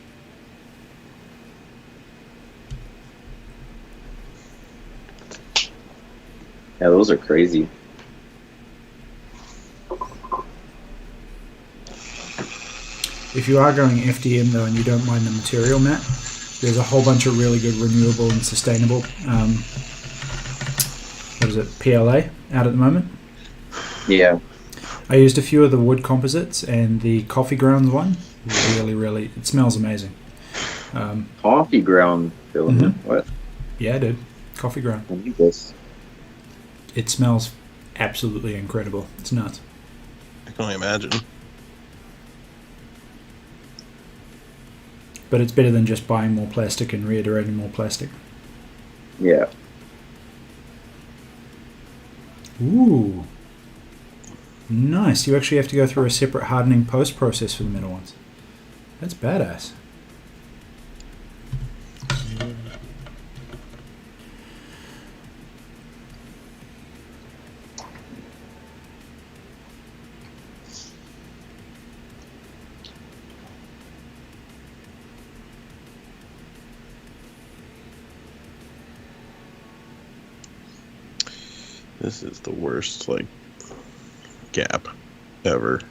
Yeah, those are crazy. If you are going FDM though and you don't mind the material, Matt, there's a whole bunch of really good renewable and sustainable PLA out at the moment. Yeah. I used a few of the wood composites and the coffee grounds one. Really, it smells amazing. Coffee ground filament? What? Yeah, dude. Coffee ground. I need this. It smells absolutely incredible. It's nuts. I can only imagine. But it's better than just buying more plastic and reiterating more plastic. Yeah. Ooh. Nice. You actually have to go through a separate hardening post process for the metal ones. That's badass. This is the worst, gap ever.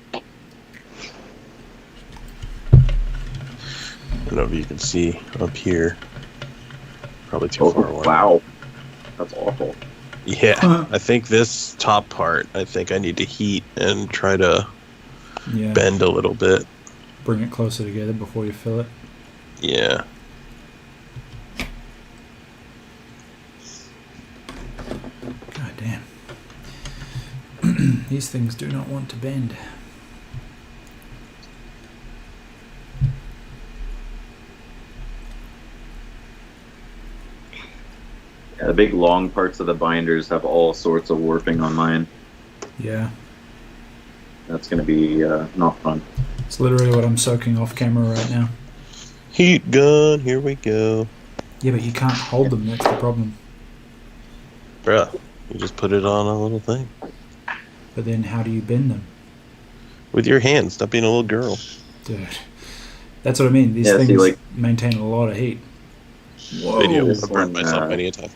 I don't know if you can see up here. Probably too far away. Wow. That's awful. Yeah, I think this top part, I need to heat and try to bend a little bit. Bring it closer together before you fill it. Yeah. God damn. These things do not want to bend. Yeah, the big long parts of the binders have all sorts of warping on mine. Yeah. That's going to be not fun. It's literally what I'm soaking off camera right now. Heat gun, here we go. Yeah, but you can't hold them. That's the problem. Bruh, you just put it on a little thing. But then how do you bend them? With your hands, stop being a little girl. Dude. That's what I mean. These Yeah, things see, like- maintain a lot of heat. Whoa. Video, This I've burned one, myself many a time.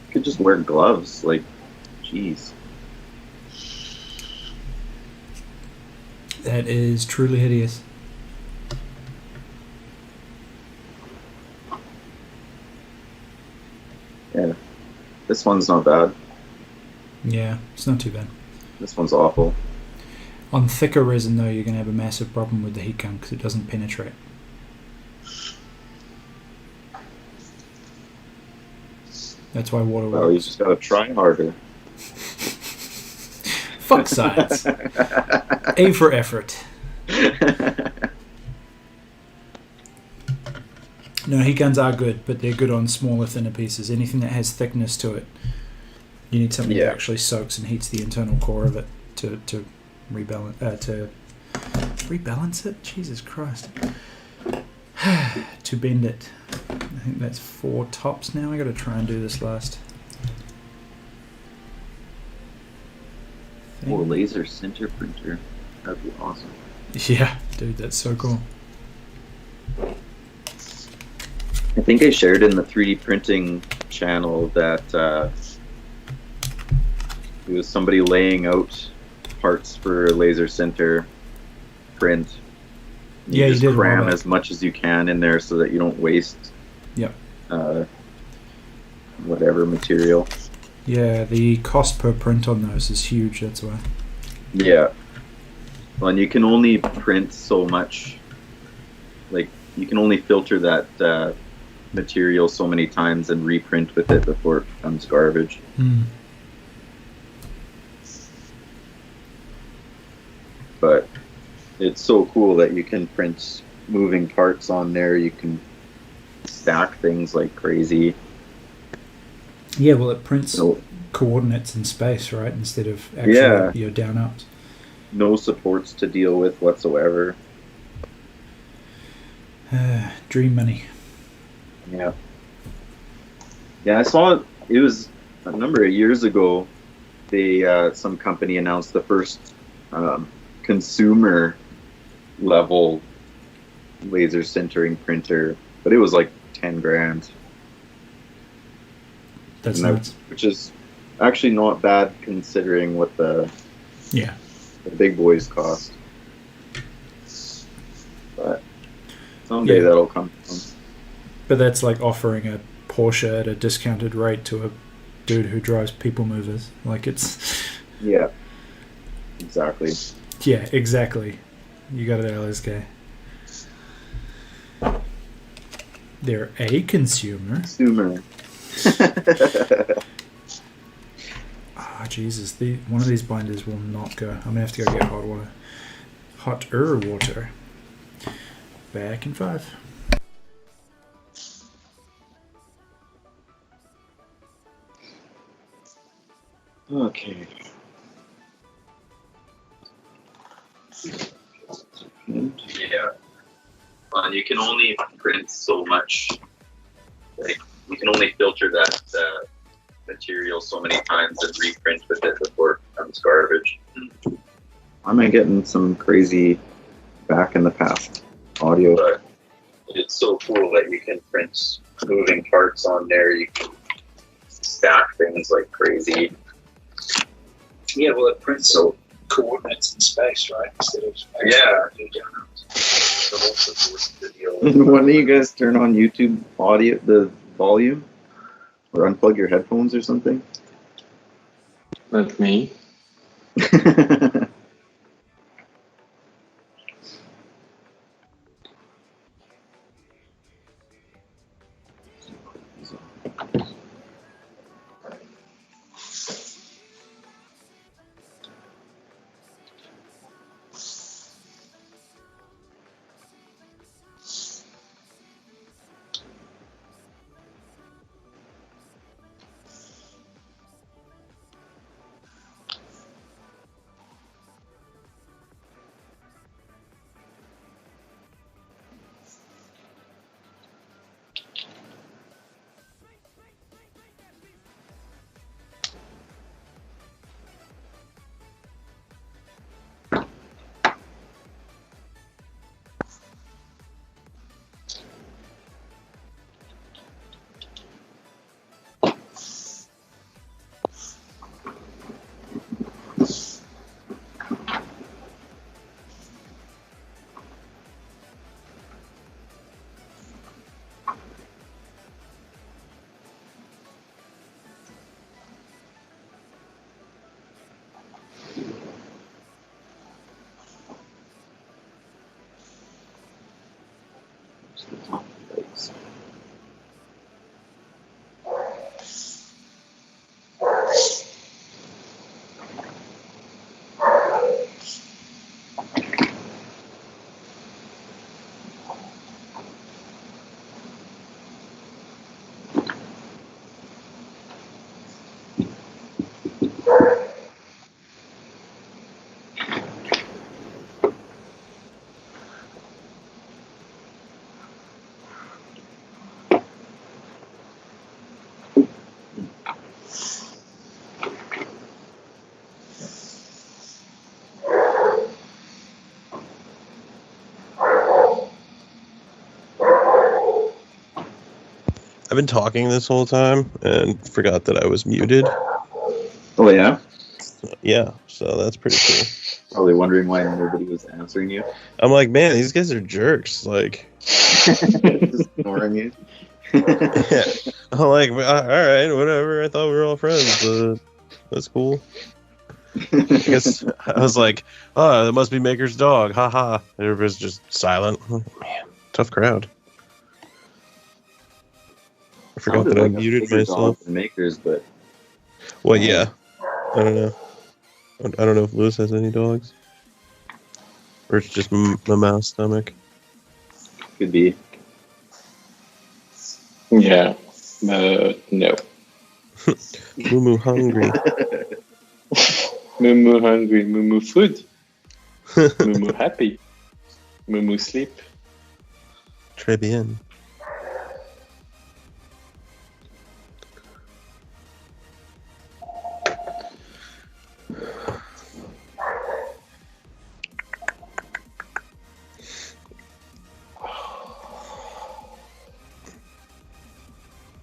You could just wear gloves. Like, jeez. That is truly hideous. Yeah. This one's not bad. Yeah, it's not too bad. This one's awful. On thicker resin, though, you're going to have a massive problem with the heat gun because it doesn't penetrate. That's why water Well, you works. just gotta try harder. Fuck science. A for effort. No, heat guns are good, but they're good on smaller, thinner pieces. Anything that has thickness to it, you need something that actually soaks and heats the internal core of it to rebalance it. Jesus Christ. To bend it. I think that's 4 tops now. I got to try and do this last. Oh, laser sinter printer. That'd be awesome. Yeah, dude, that's so cool. I think I shared in the 3D printing channel that it was somebody laying out parts for a laser sinter print. Yeah, you just did. cram as much as you can in there so that you don't waste. Yep. Whatever material. Yeah, the cost per print on those is huge. That's why. Yeah. Well, and you can only print so much. Like, you can only filter that material so many times and reprint with it before it becomes garbage. But it's so cool that you can print moving parts on there. You can stack things like crazy. Yeah, well, it prints coordinates in space, right? Instead of actually your down-ups. No supports to deal with whatsoever. Dream money. Yeah. Yeah, I saw it was a number of years ago. They some company announced the first consumer level laser sintering printer, but it was like 10 grand. That's nuts. Which is actually not bad considering what the big boys cost. But someday that'll come. But that's like offering a Porsche at a discounted rate to a dude who drives people movers. Like, it's... Yeah. Exactly. Yeah, exactly. You got it, LSK. They're a consumer. Ah, Jesus. One of these binders will not go. I'm going to have to go get hot water. Hotter water. Back in 5. Okay. Yeah. And you can only print so much. Like, you can only filter that material so many times and reprint with it before it becomes garbage. I'm getting some crazy back in the past audio. But it's so cool that you can print moving parts on there. You can stack things like crazy. Yeah, well, it prints coordinates in space, right? Instead of Why don't you guys turn on YouTube audio, the volume, or unplug your headphones or something? That's me. I've been talking this whole time and forgot that I was muted. Oh yeah. Yeah, so that's pretty cool. Probably wondering why nobody was answering you. I'm like, man, these guys are jerks. Like, Just ignoring you. yeah. I'm like, all right, whatever. I thought we were all friends, but that's cool. I guess I was like, oh, that must be Maker's dog. Haha. Everybody's just silent. Man, tough crowd. I forgot Sounded that I like a muted bigger dog myself. than Makers, but Well, yeah. I don't know. I don't know if Lewis has any dogs. Or it's just my mouse stomach. could be. Yeah. No. Moo hungry. Moo hungry, moo food. Moo happy. Moo sleep. Très bien.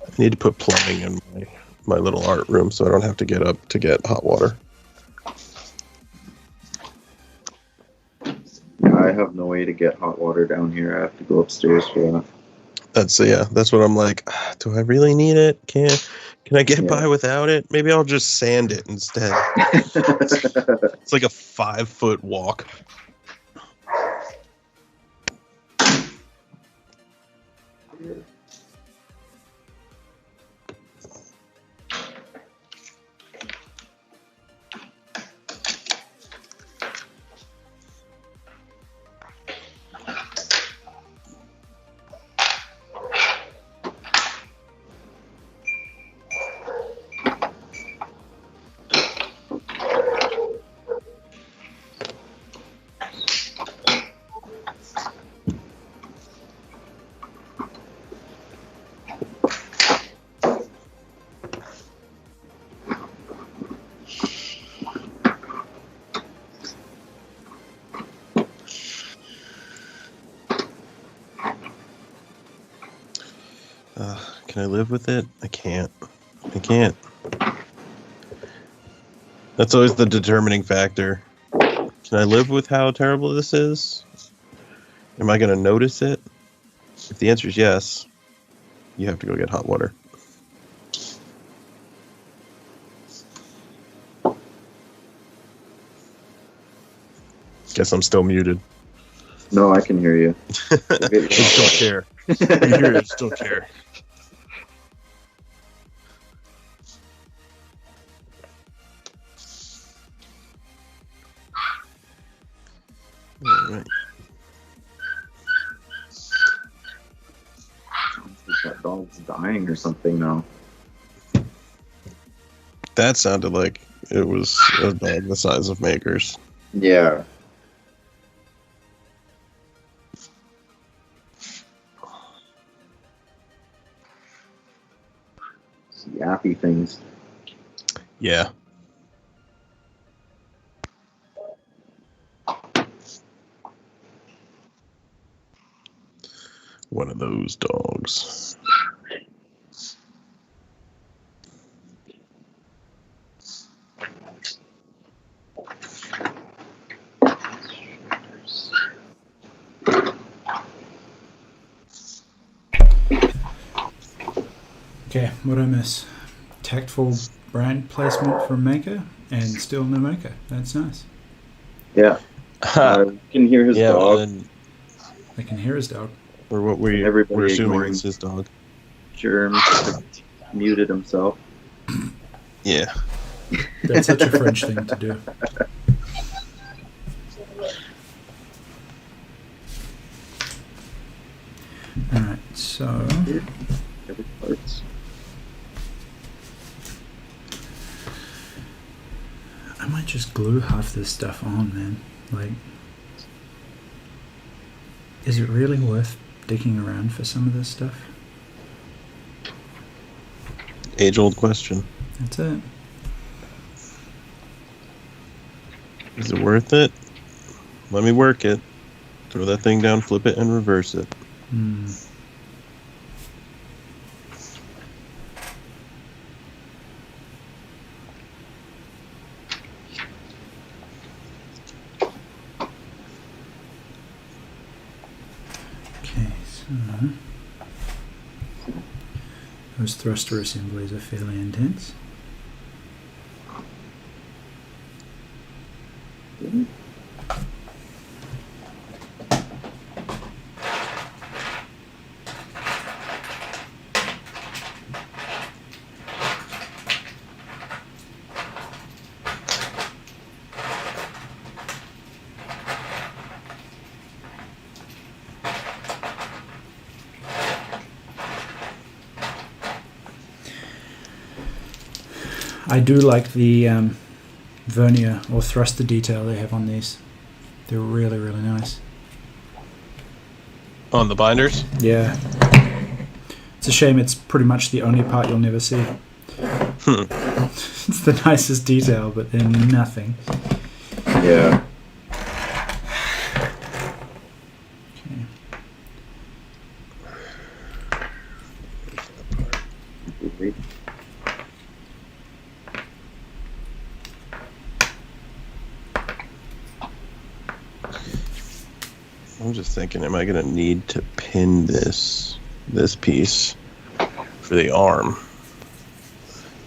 I need to put plumbing in my little art room so I don't have to get up to get hot water. I have no way to get hot water down here. I have to go upstairs for that. That's what I'm like. Do I really need it? Can I get by without it? Maybe I'll just sand it instead. It's like a 5-foot walk. Can I live with it? I can't. That's always the determining factor. Can I live with how terrible this is? Am I going to notice it? If the answer is yes, you have to go get hot water. Guess I'm still muted. No, I can hear you. I still care. You hear it, still care. All right. That dog's dying or something now. That sounded like it was a dog the size of Maker's. Yeah. Yappy things. Yeah. One of those dogs. Okay, what I miss? Tactful brand placement from Maker and still no Maker. That's nice. Yeah. You can hear his dog. I can hear his dog. Or what we're Everybody assuming ignoring is his dog. Germ muted himself. Yeah. That's such a French thing to do. Alright, so Every parts. I might just glue half this stuff on, man. Like, is it really worth digging around for some of this stuff? Age-old question. That's it. Is it worth it? Let me work it. Throw that thing down, flip it, and reverse it. Hmm. Okay, so those thruster assemblies are fairly intense. I do like the vernier or thruster detail they have on these. They're really, really nice. On the binders? Yeah. It's a shame it's pretty much the only part you'll never see. It's the nicest detail, but then nothing. Yeah. Okay. I'm just thinking, am I going to need to pin this piece for the arm?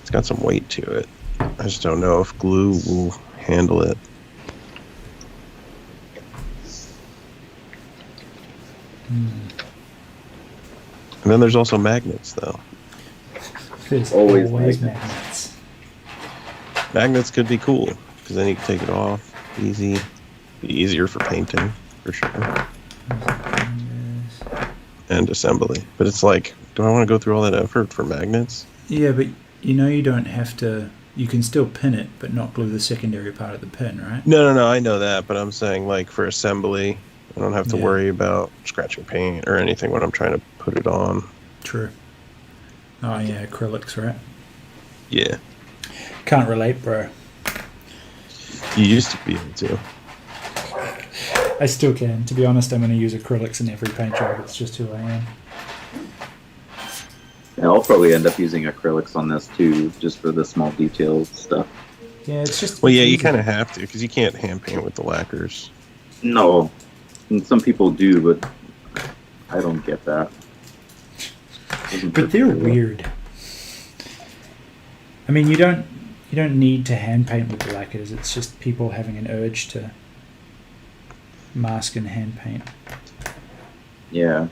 It's got some weight to it. I just don't know if glue will handle it. And then there's also magnets, though. There's Always magnets. Magnets could be cool, because then you can take it off easy. Be easier for painting, for sure. And assembly. But it's like, do I want to go through all that effort for magnets? Yeah, but you know you don't have to... You can still pin it, but not glue the secondary part of the pin, right? No, I know that, but I'm saying, like, for assembly, I don't have to Yeah. worry about scratching paint or anything when I'm trying to put it on. True. Oh yeah, acrylics, right? Yeah. Can't relate, bro. You used to be able to. I still can. To be honest, I'm going to use acrylics in every paint job. It's just who I am. Yeah, I'll probably end up using acrylics on this too, just for the small details stuff. Yeah, it's just... Well, yeah, you easy. kind of have to, because you can't hand paint with the lacquers. No, and some people do, but I don't get that. But they're weird. I mean, you don't need to hand paint with the lacquers. It's just people having an urge to mask and hand paint. Yeah.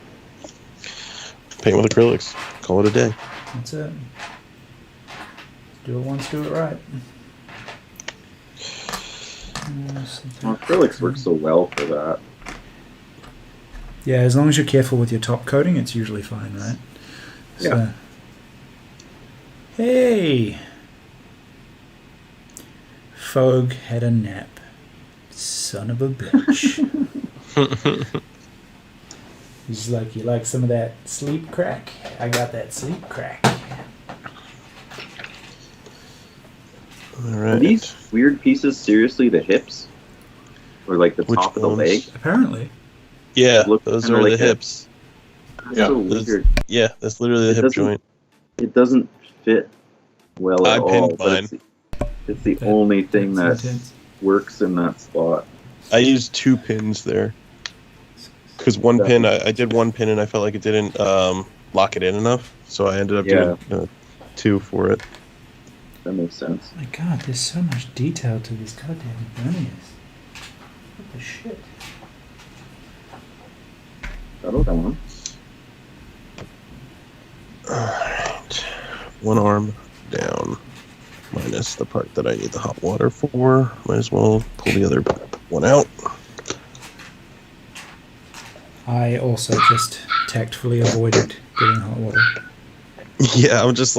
Paint with acrylics. Call it a day. That's it. Do it once, do it right. Well, acrylics work so well for that. Yeah, as long as you're careful with your top coating, it's usually fine, right? So, Yeah. hey! Fogue had a nap. Son of a bitch. He's like, you like some of that sleep crack? I got that sleep crack. All Are right. these weird pieces seriously the hips? Or like the Which top of the ones? leg? Apparently. Yeah, Look those kinda are the like a- hips. That's Yeah, so those- weird. Yeah, that's literally the It hip doesn't- joint. It doesn't fit well I at pinned all. But it's the only thing That's that intense. works in that spot. I used 2 pins there. Because one pin, I did one pin and I felt like it didn't lock it in enough. So I ended up doing 2 for it. That makes sense. My god, there's so much detail to these goddamn verniers. What the shit? Settle down. Alright. One arm down. Minus the part that I need the hot water for. Might as well pull the other one out. I also just tactfully avoided getting hot water. Yeah, I was just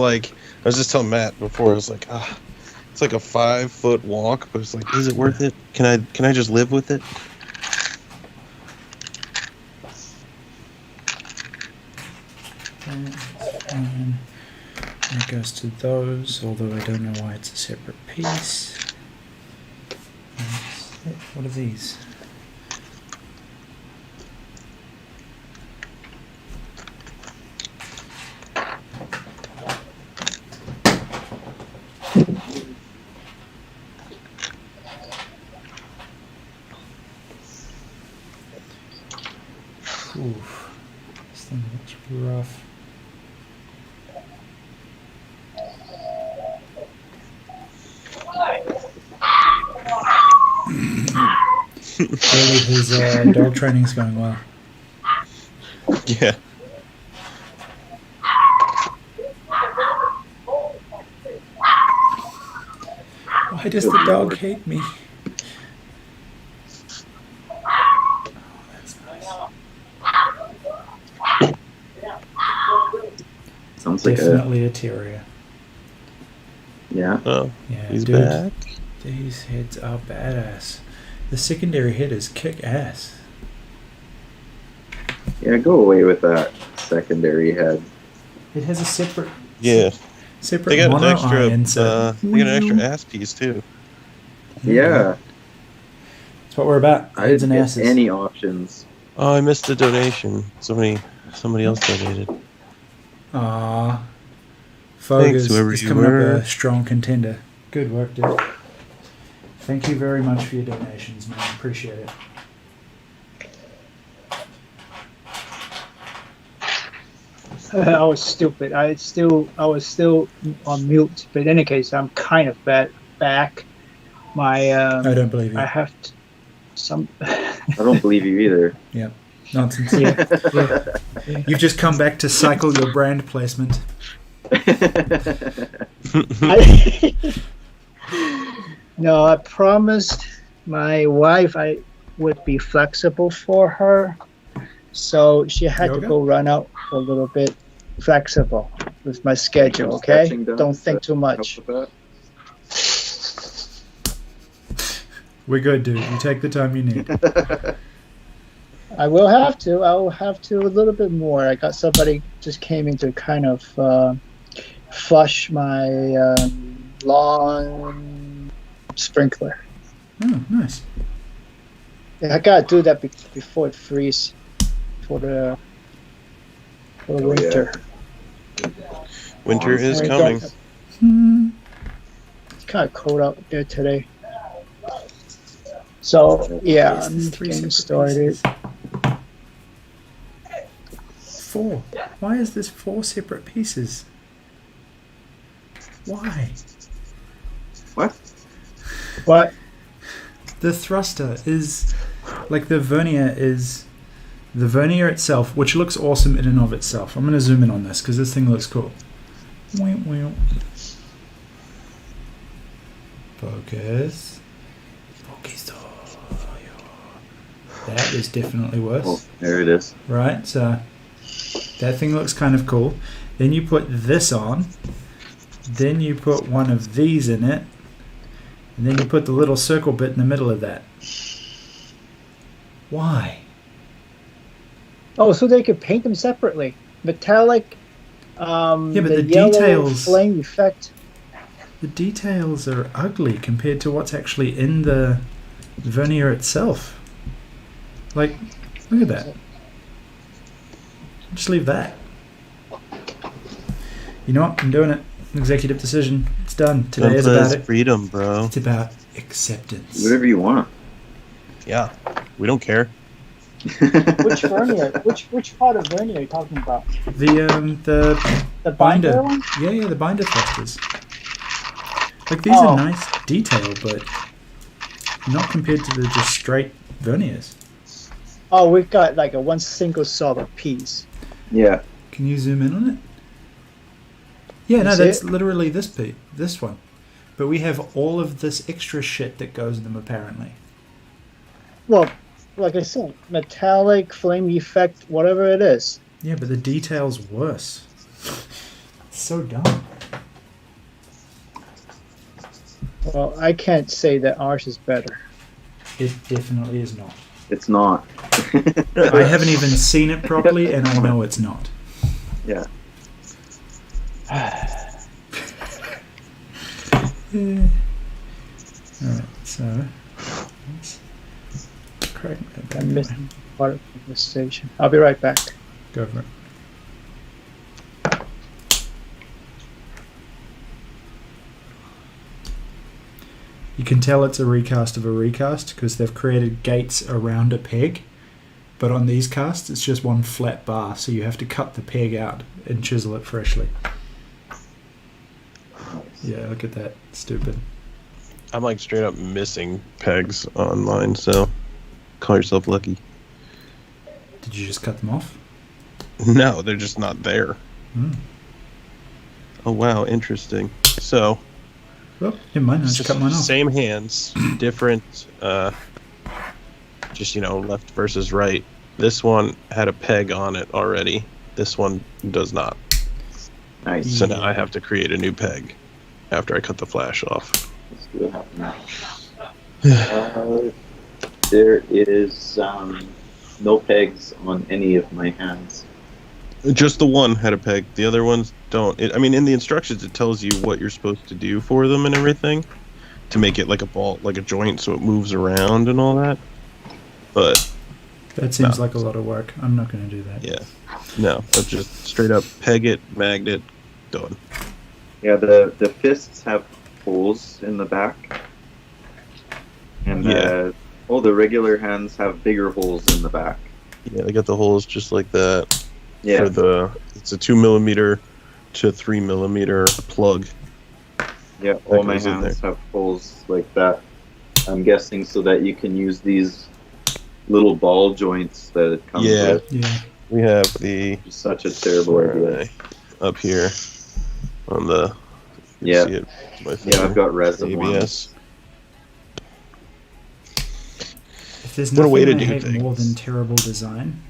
telling Matt before, I was like, it's like a 5-foot walk, but it's like, is it worth it? Can I just live with it? And it goes to those, although I don't know why it's a separate piece. What are these? Oof, this thing looks rough. Clearly his dog training's going well. Yeah. Why does the dog hate me? Sounds like Definitely a terrier. Yeah. Oh, Yeah, he's dude, back. These heads are badass. The secondary head is kick ass. Yeah, go away with that secondary head. It has a separate Yeah. separate They got an mono extra. eye insert. They got an extra ass piece too. Yeah. That's what we're about. I Heads didn't and get asses. any options. Oh, I missed the donation. Somebody else donated. Ah, Thanks, Fogers whoever is you coming were. up a strong contender. Good work, dude. Thank you very much for your donations, man. Appreciate it. I was stupid. I was still on mute. But in any case, I'm kind of back. My I don't believe you. I have some. I don't believe you either. Yeah, nonsense. Yeah. You've just come back to cycle your brand placement. No, I promised my wife I would be flexible for her, so she had Yoga? to go run out for a little bit. Flexible with my schedule, okay? Stretching down, Don't think too help much. with that. We're good, dude. You take the time you need. I will have to. I will have to a little bit more. I got somebody just came in to kind of flush my lawn sprinkler. Oh, nice. Yeah, I gotta do that before it freezes for the winter. Winter is There we coming. go. It's kind of cold out there today. So yeah, Yes, I'm there's three getting separate started. pieces. 4. Why is this 4 separate pieces? Why? What? What? The thruster is like the vernier itself, which looks awesome in and of itself. I'm going to zoom in on this because this thing looks cool. Focus. That is definitely worse. Oh, there it is. Right, so that thing looks kind of cool. Then you put this on. Then you put one of these in it. And then you put the little circle bit in the middle of that. Why? Oh, so they could paint them separately. Metallic. Yeah, but the the yellow details- flame effect. The details are ugly compared to what's actually in the vernier itself. Like, look at that. Just leave that. You know what? I'm doing it. Executive decision. It's done. Today is about it. Freedom, bro. It's about acceptance. Whatever you want. Yeah, we don't care. Which vernier? Which part of vernier are you talking about? The The binder one? Yeah, the binder thrusters. Like these Oh. are nice detail, but not compared to the just straight verniers. Oh, we've got like a one single solid piece. Yeah. Can you zoom in on it? Yeah, You no, see that's it? literally this one. But we have all of this extra shit that goes in them apparently. Well, like I said, metallic, flame effect, whatever it is. Yeah, but the detail's worse. It's so dumb. Well, I can't say that ours is better. It definitely is not. It's not. I haven't even seen it properly, and I know it's not. Yeah. Alright, so let's crack that I'm back. missing part of the station. I'll be right back. Go for it. You can tell it's a recast of a recast because they've created gates around a peg, but on these casts it's just one flat bar, so you have to cut the peg out and chisel it freshly. Yeah, look at that. Stupid. I'm like straight up missing pegs online, so call yourself lucky. Did you just cut them off? No, they're just not there. Hmm. Oh wow, interesting. So, Well, never mind. I just cut mine off. same hands, different, just left versus right. This one had a peg on it already. This one does not. Nice. So now I have to create a new peg after I cut the flash off. Let's see what happens. There is no pegs on any of my hands. Just the one had a peg. The other ones don't. In the instructions, it tells you what you're supposed to do for them and everything to make it like a ball, like a joint, so it moves around and all that. But That seems like a lot of work. I'm not going to do that. yeah, no, that's just straight up peg it, magnet, done. Yeah, the fists have holes in the back, and Yeah. the regular hands have bigger holes in the back. Yeah, they got the holes just like that. Yeah. It's a 2mm to 3mm plug. Yeah, That all my goes in hands have holes like that. I'm guessing so that you can use these little ball joints that it comes Yeah. with. Yeah. We have the Such a terrible where are idea. they? Up here on the Yeah. see it with my Yeah, finger. I've got resin ABS. If there's What a nothing way to I do hate things. more than terrible design,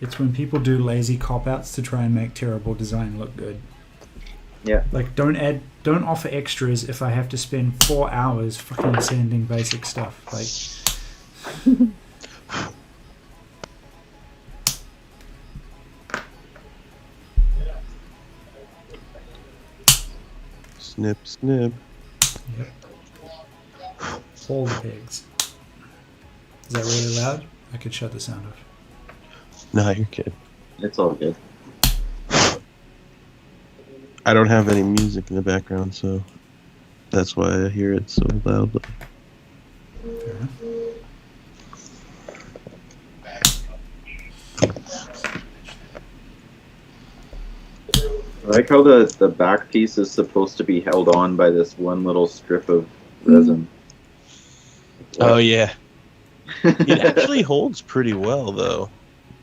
it's when people do lazy cop-outs to try and make terrible design look good. Yeah. Like, don't offer extras if I have to spend 4 hours fucking sanding basic stuff. Like, Snip, snip. yep. All the pegs. Is that really loud? I could shut the sound off. Nah, you're kidding. It's all good. I don't have any music in the background, so that's why I hear it so loudly. Fair enough. I like how the back piece is supposed to be held on by this one little strip of resin. Oh yeah. It actually holds pretty well, though.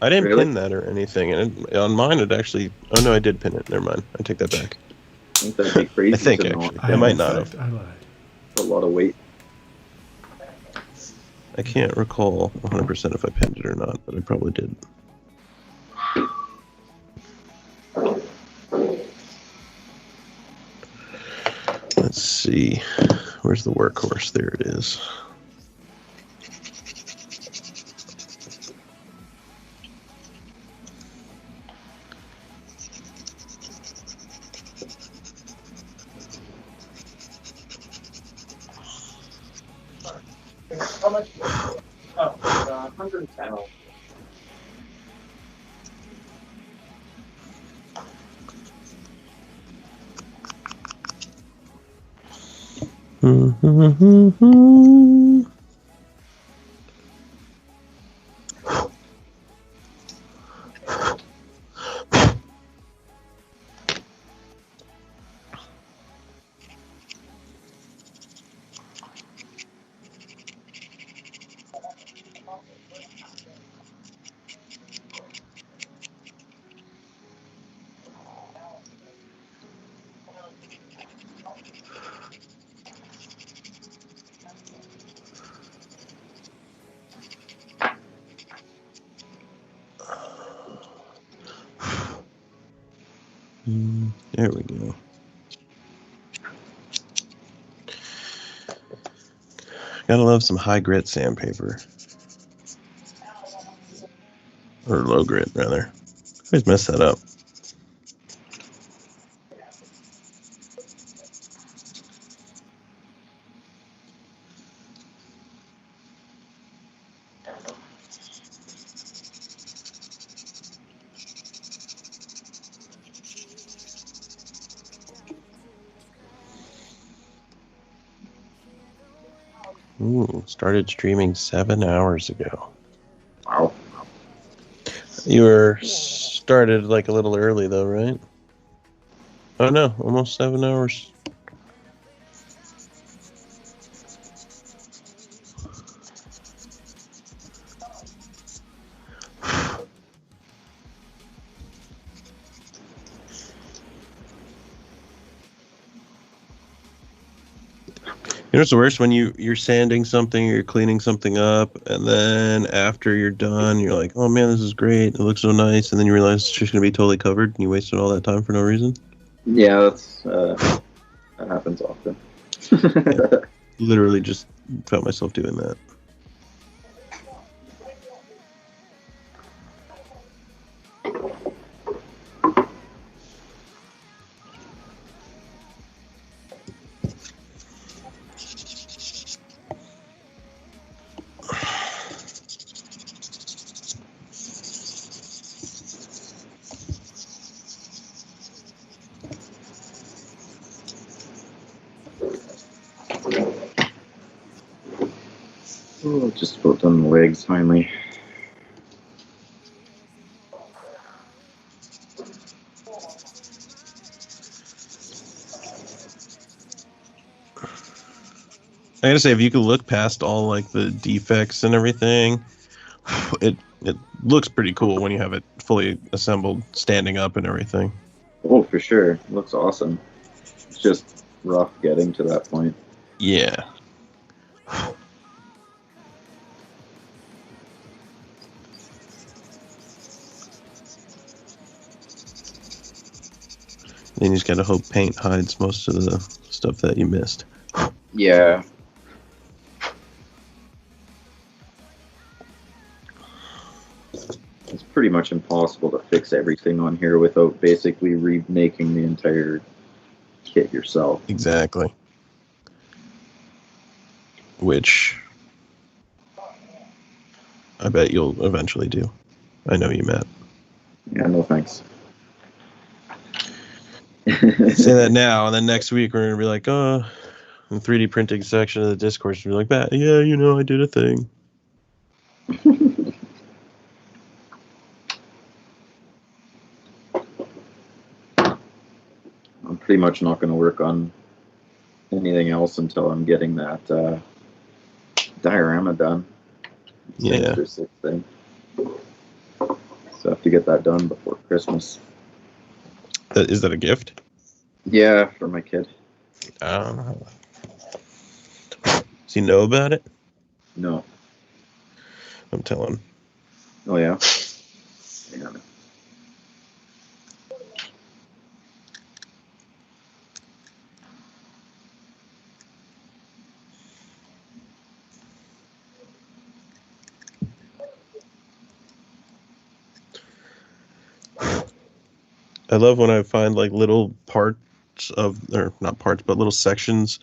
I didn't Really? pin that or anything, and on mine it actually. Oh no, I did pin it. Never mind. I take that back. I think that'd be crazy. I think to actually, not. I might not have. I lied. It's a lot of weight. I can't recall 100% if I pinned it or not, but I probably did. Let's see. Where's the workhorse? There it is. How much? Oh, 110. There we go. Gotta love some high grit sandpaper. Or low grit, rather. I always mess that up. Ooh, started streaming 7 hours ago. Wow. You were started like a little early though, right? Oh no, almost 7 hours. You know what's the worst? When you're sanding something, you're cleaning something up, and then after you're done, you're like, oh man, this is great. It looks so nice. And then you realize it's just going to be totally covered, and you wasted all that time for no reason. Yeah, that happens often. Literally just felt myself doing that. Oh, just about done the legs finally. I gotta say, if you could look past all like the defects and everything, it looks pretty cool when you have it fully assembled, standing up and everything. Oh, for sure. It looks awesome. It's just rough getting to that point. Yeah. Then you just gotta hope paint hides most of the stuff that you missed. Yeah. It's pretty much impossible to fix everything on here without basically remaking the entire kit yourself. Exactly. Which I bet you'll eventually do. I know you, Matt. Yeah, no thanks. Say that now, and then next week we're gonna be like, oh, in the 3D printing section of the Discord, we're like, Matt, yeah, you know, I did a thing. I'm pretty much not going to work on anything else until I'm getting that diorama done. Yeah. Thing. So I have to get that done before Christmas. Is that a gift? Yeah, for my kid. Does he know about it? No. I'm telling. Oh, yeah? Yeah. I love when I find like little parts of, or not parts, but little sections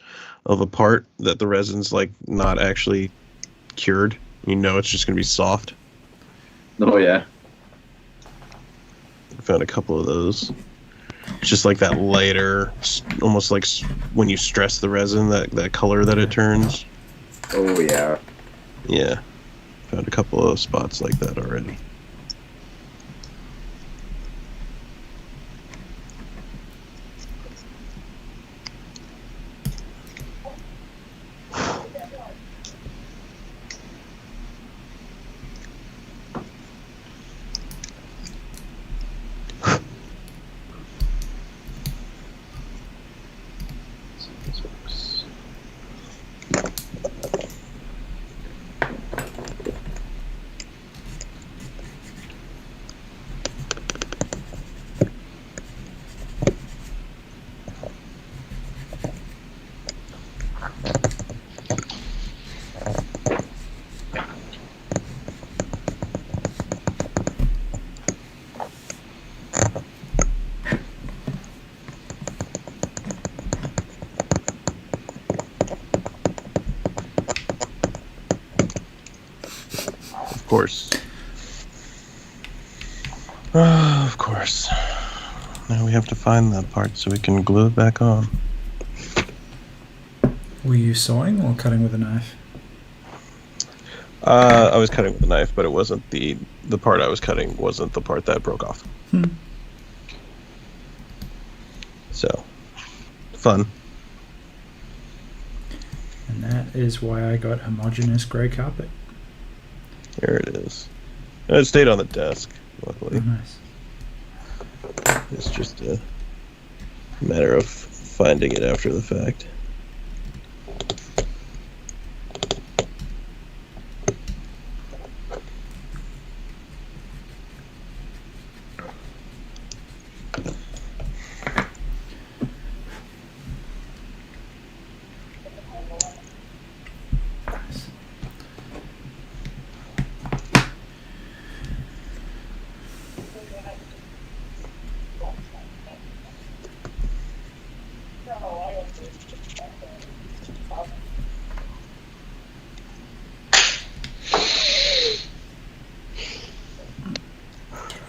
of a part that the resin's like not actually cured. You know, it's just gonna be soft. Oh yeah. I found a couple of those. It's just like that lighter, almost like when you stress the resin, that color that it turns. Oh yeah. Yeah. Found a couple of spots like that already. Of course. Of course. Now we have to find that part so we can glue it back on. Were you sawing or cutting with a knife? I was cutting with a knife, but it wasn't the part I was cutting wasn't the part that broke off. So, fun. And that is why I got homogeneous grey carpet. Here it is. It stayed on the desk, luckily. Oh, nice. It's just a matter of finding it after the fact.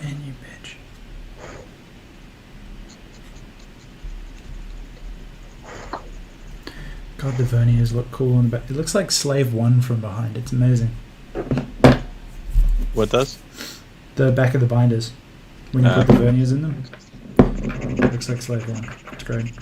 And you bitch. God, the verniers look cool on the back. It looks like Slave 1 from behind. It's amazing. What does? The back of the binders. When you put the verniers in them. It looks like Slave 1. It's great.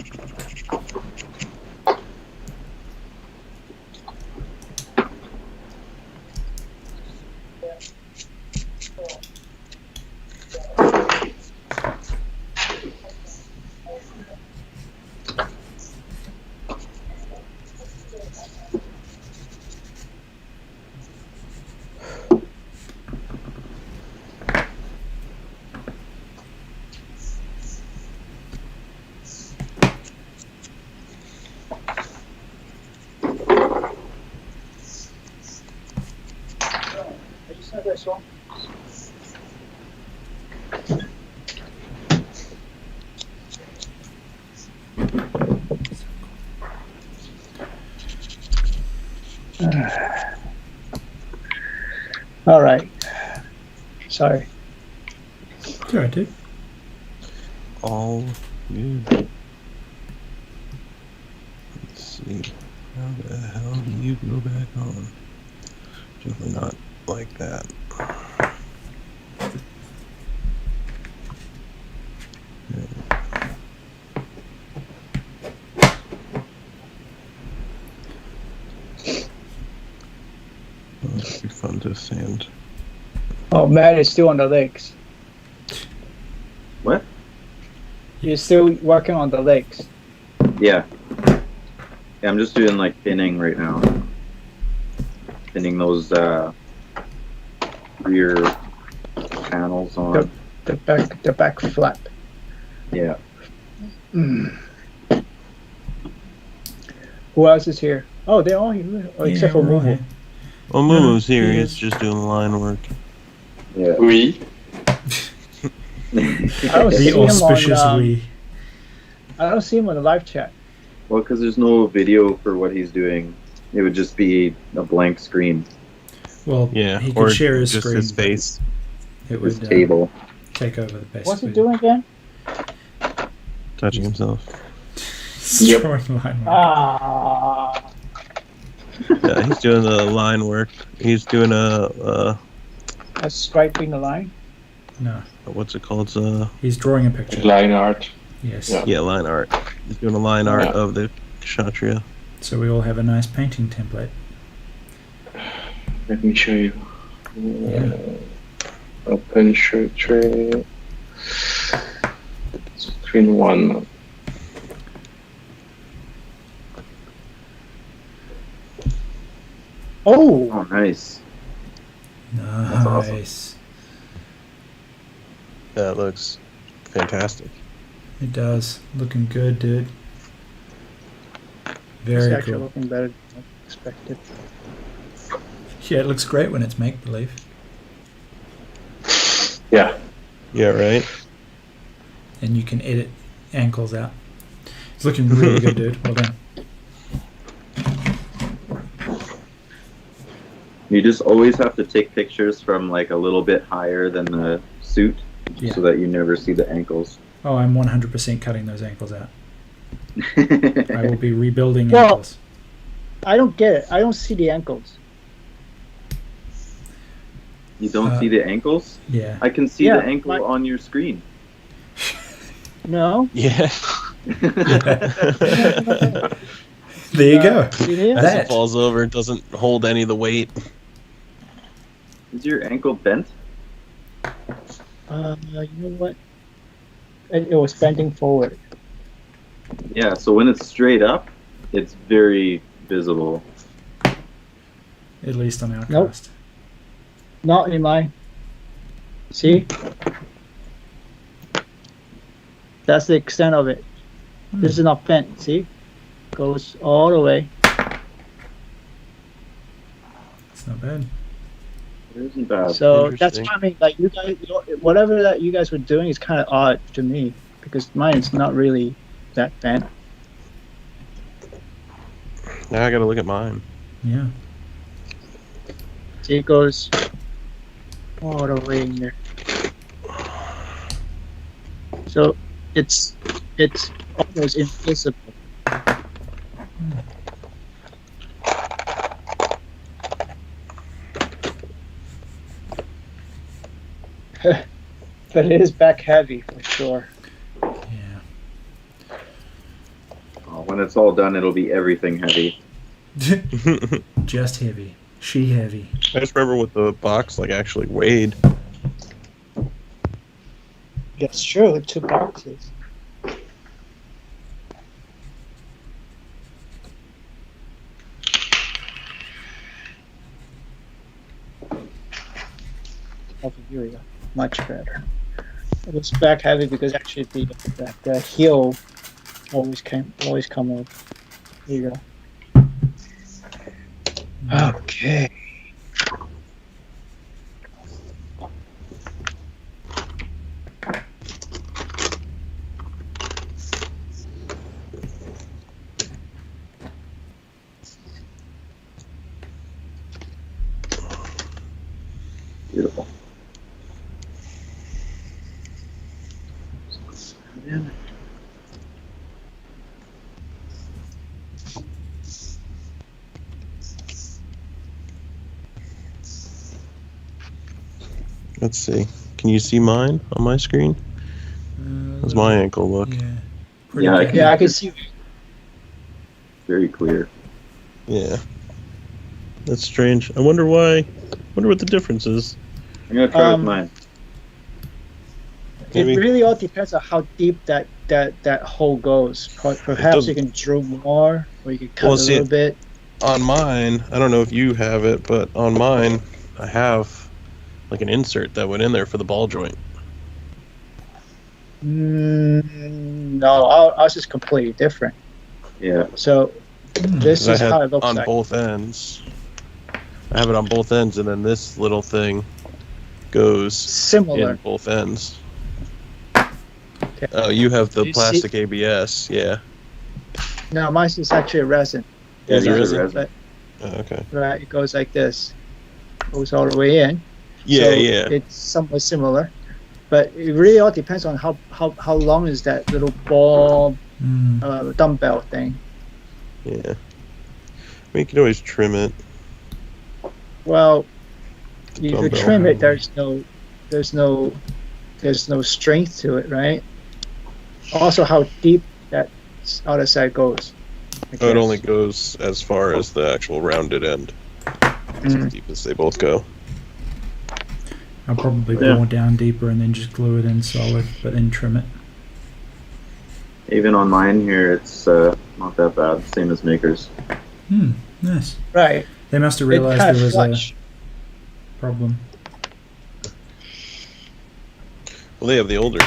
All right. Sorry. It's alright, dude. All good. Let's see. How the hell do you go back on? Definitely not like that. It'd be fun to sand. Oh, Matt is still on the legs. What? You're still working on the legs. Yeah. Yeah, I'm just doing like pinning right now. Pinning those rear panels on. The back flap. Yeah. Mm. Who else is here? Oh, they're all here. Oh, except for we're all Mumu. here. Well, Mumu's here. he He's is. just doing line work. Yeah. Oui. I don't see The him auspicious on. we. I don't see him on the live chat. Well, because there's no video for what he's doing. It would just be a blank screen. Well, Yeah, he or could share his just screen. his face. It His would table. take over the base. What's he doing again? Touching himself. He's drawing line work. Ah. Yeah, he's doing the line work. He's doing a Striping the line. No, what's it called? he's drawing a picture. Line art. Yes. Yeah. Yeah, line art. He's doing a line art Yeah. of the Kshatriya. So we all have a nice painting template. Let me show you. Yeah. Open shirt tray. Screen 1. Oh. Oh, nice. Nice. awesome. That looks fantastic. It does. Looking good, dude. It's Very actually cool. looking better than I expected. Yeah, it looks great when it's make believe. Yeah. Yeah, right? And you can edit ankles out. It's looking really good, dude. Well done. You just always have to take pictures from like a little bit higher than the suit, Yeah. so that you never see the ankles. Oh, I'm 100% cutting those ankles out. I will be rebuilding Well- ankles. I don't get it. I don't see the ankles. You don't see the ankles? Yeah. I can see Yeah, the ankle on your screen. No. Yeah. There you go. See here? As That. it falls over, it doesn't hold any of the weight. Is your ankle bent? You know what? It was bending forward. Yeah, so when it's straight up, it's very visible. At least on our Nope. cast. Not in mine. See? That's the extent of it. This is not bent. See? Goes all the way. It's not bad. It isn't bad. So that's Interesting. what I mean. Like you guys, whatever that you guys were doing is kind of odd to me because mine is not really that bent. Now I gotta look at mine. Yeah. See, it goes all the way in there. So it's almost invisible. But it is back heavy for sure. Yeah. Oh, when it's all done, it'll be everything heavy. Just heavy. She heavy. I just remember what the box like actually weighed. That's true. 2 boxes. Okay, here we go. Much better. It was back heavy because actually the heel always come over. Here you go. Okay. Beautiful. Let's see. Can you see mine on my screen? How's my ankle look? Yeah. Yeah, good. Yeah, I can see. Very clear. Yeah. That's strange. I wonder why. Wonder what the difference is. I'm gonna try with mine. Maybe. It really all depends on how deep that hole goes. Perhaps doesn't- you can drill more, or you can cut Well, a see, little bit. On mine, I don't know if you have it, but on mine, I have like an insert that went in there for the ball joint. No, ours is completely different. Yeah. So this 'Cause is I had how it looks on like. both ends. I have it on both ends, and then this little thing goes Similar. in both ends. Oh, you have the You see- plastic ABS, yeah. No, mine is actually a resin. Yeah, there is is a a resin. But, Oh, okay. right, it goes like this. Goes all the way in. Yeah, So yeah. It's somewhat similar, but it really all depends on how long is that little ball dumbbell thing. Yeah. I mean, you can always trim it. Well, you could Dumbbell. trim it. There's no strength to it, right? Also, how deep that other side goes. I Oh, it guess. only goes as far as the actual rounded end. It's as deep as they both go. I'll probably Yeah. bore down deeper and then just glue it in solid, but then trim it. Even on mine here, it's not that bad. Same as Maker's. Nice. Right. They must have It realized kind there of was flush. a problem. Well, they have the older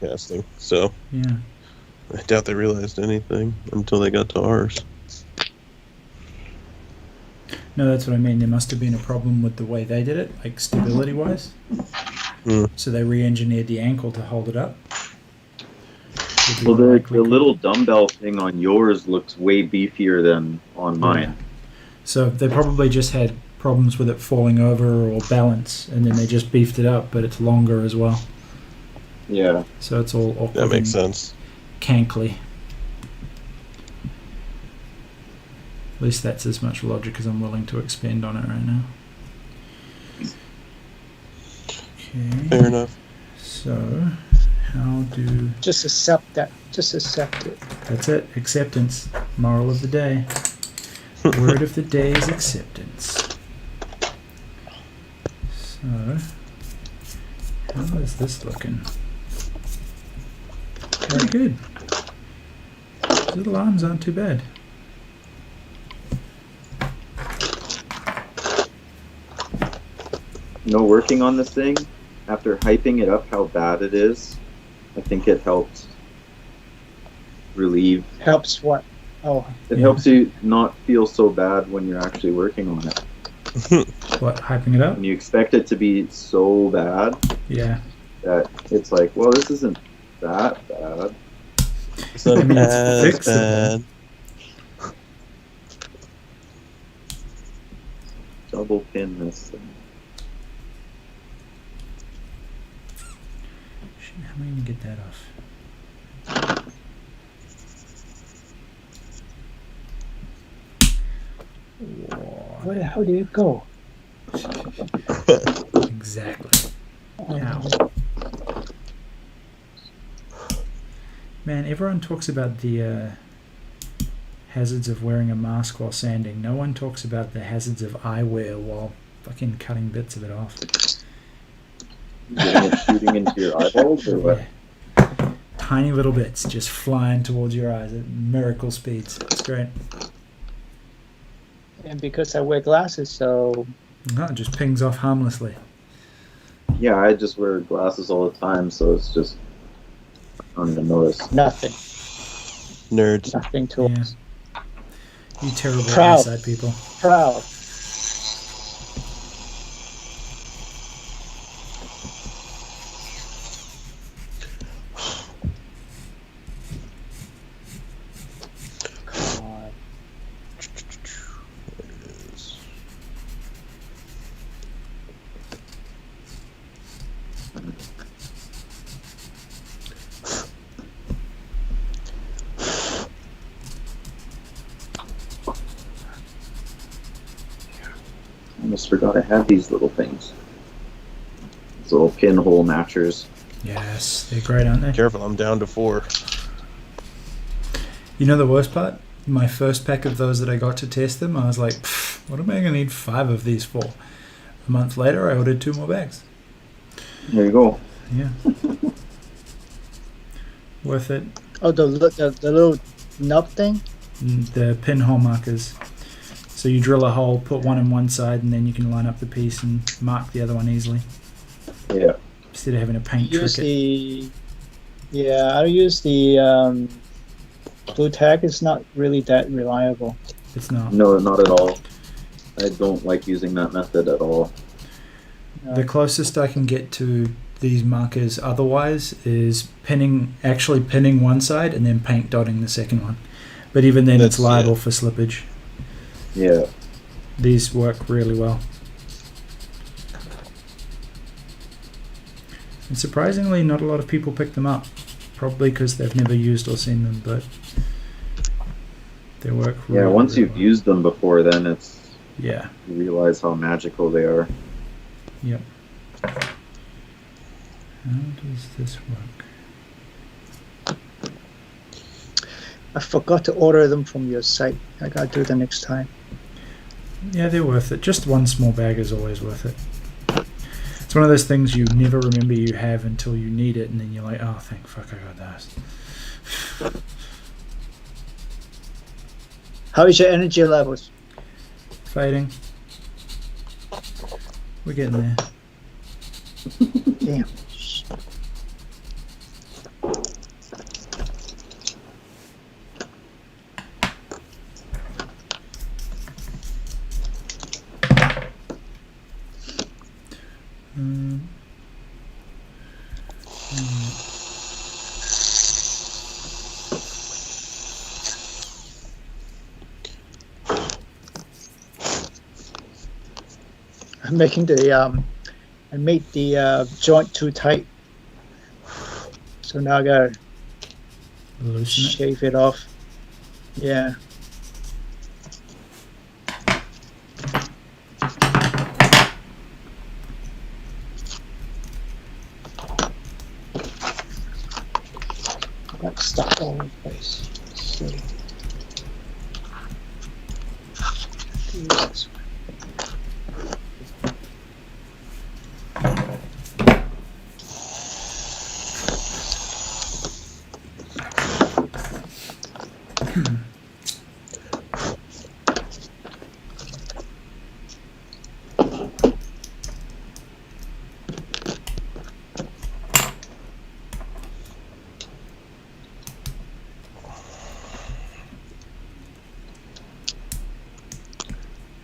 casting, so Yeah. I doubt they realized anything until they got to ours. No, that's what I mean. There must have been a problem with the way they did it, like stability-wise. Hmm. So they re-engineered the ankle to hold it up. Would be Well, more the likely. little dumbbell thing on yours looks way beefier than on mine. So they probably just had problems with it falling over or balance, and then they just beefed it up, but it's longer as well. Yeah. So it's all awkward. That makes and sense. cankly. At least that's as much logic as I'm willing to expend on it right now. Okay. Fair enough. So, how do... Just accept that. Just accept it. That's it. Acceptance. Moral of the day. Word of the day is acceptance. So, how is this looking? Pretty good. Little arms aren't too bad. Working on this thing, after hyping it up how bad it is, I think it helps relieve. Helps what? Oh. It helps you not feel so bad when you're actually working on it. What, hyping it up? When you expect it to be so bad, Yeah. that it's like, well, this isn't that bad. It's not I mean, it's as fixable. bad. Double pin this thing. Shit, how am I going to get that off? Where the hell did it go? Exactly. Ow. Man, everyone talks about the hazards of wearing a mask while sanding. No one talks about the hazards of eyewear while fucking cutting bits of it off. Getting it shooting into your eyeballs or what? Yeah. Tiny little bits just flying towards your eyes at miracle speeds. It's great. And because I wear glasses, so No, it just pings off harmlessly. Yeah, I just wear glasses all the time, so it's just I don't even notice. nothing. Nerds. Nothing to Yeah. us. You terrible Proud. eyesight people. Proud. God. I almost forgot I had these little things. These little pinhole matchers. Yes, they're great, aren't they? Careful, I'm down to 4. You know the worst part? My first pack of those that I got to test them, I was like, what am I going to need 5 of these for? A month later, I ordered 2 more bags. There you go. Yeah. Worth it. Oh, the little nub thing? The pinhole markers. So you drill a hole, put one in one side, and then you can line up the piece and mark the other one easily. Yeah. Instead of having to paint Use trick it. the yeah, I use the blue tag. It's not really that reliable. It's not. No, not at all. I don't like using that method at all. The closest I can get to these markers otherwise is actually pinning one side and then paint dotting the second one. But even then, it's liable for slippage. Yeah. These work really well. And surprisingly, not a lot of people pick them up. Probably because they've never used or seen them, but they work really Yeah, once really you've used them before, then it's Yeah. you realize how magical they are. Yep. How does this work? I forgot to order them from your site. I gotta do that next time. Yeah, they're worth it. Just one small bag is always worth it. It's one of those things you never remember you have until you need it, and then you're like, oh, thank fuck I got those. How is your energy levels? Fading. We're getting there. Damn. I'm making I made the joint too tight, so now I gotta Loosen it. shave it off. Yeah. Got stuck all over the place. Let's see. Use this one.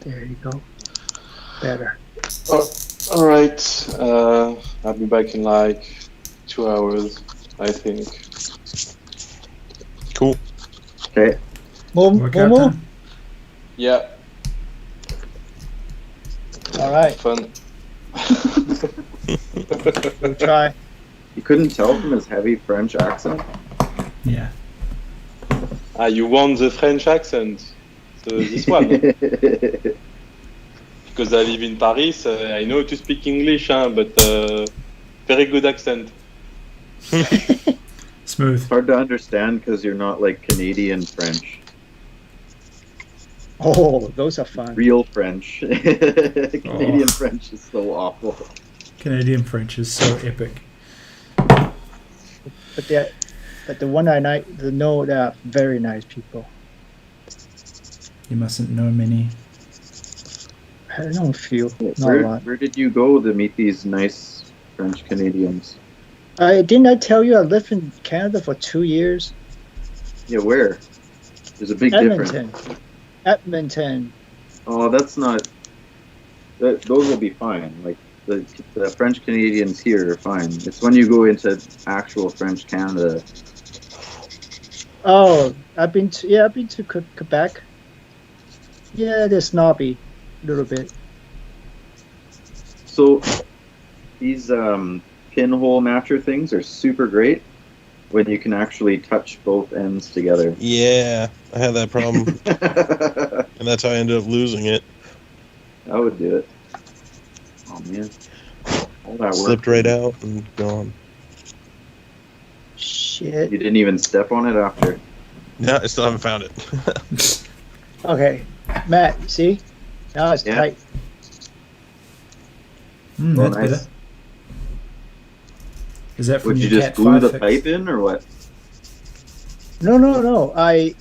There you go. Better. All right. I'll be back in like 2 hours, I think. Cool. Okay. Workout Momo? time? Yeah, All right. fun. We'll try. You couldn't tell from his heavy French accent? Yeah. You want the French accent? So this one. Because I live in Paris, I know to speak English, but very good accent. Smooth. It's hard to understand because you're not like Canadian French. Oh, those are fun. Real French. Canadian French is so awful. Canadian French is so epic. But the one I know, they're very nice people. You mustn't know many. I know a few, not a lot. Where did you go to meet these nice French Canadians? Didn't I tell you I lived in Canada for 2 years? Yeah, where? There's a big Edmonton. difference. Edmonton. Oh, that's not. Those will be fine. Like the French Canadians here are fine. It's when you go into actual French Canada. Oh, I've been to Quebec. Yeah, they're snobby, a little bit. So these pinhole matcher things are super great when you can actually touch both ends together. Yeah, I had that problem, and that's how I ended up losing it. I would do it. Oh man, all that work. Slipped right out and gone. Shit. You didn't even step on it after. No, I still haven't found it. Okay, Matt, see? Now it's Yeah. tight. Well, That's nice. better. Is that from Would you your just Cat glue 5 the fix? pipe in or what? No. I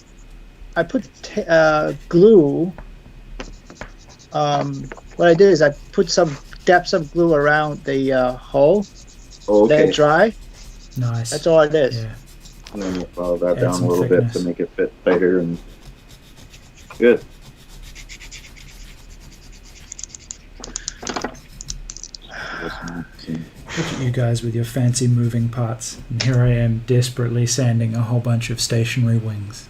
put glue. What I did is I put some glue around the hole. Oh, Let okay. it dry. Nice. That's all it is. Yeah. And then you follow that Add down some a little bit thickness. to make it fit tighter and good. Look at you guys with your fancy moving parts. And here I am desperately sanding a whole bunch of stationary wings.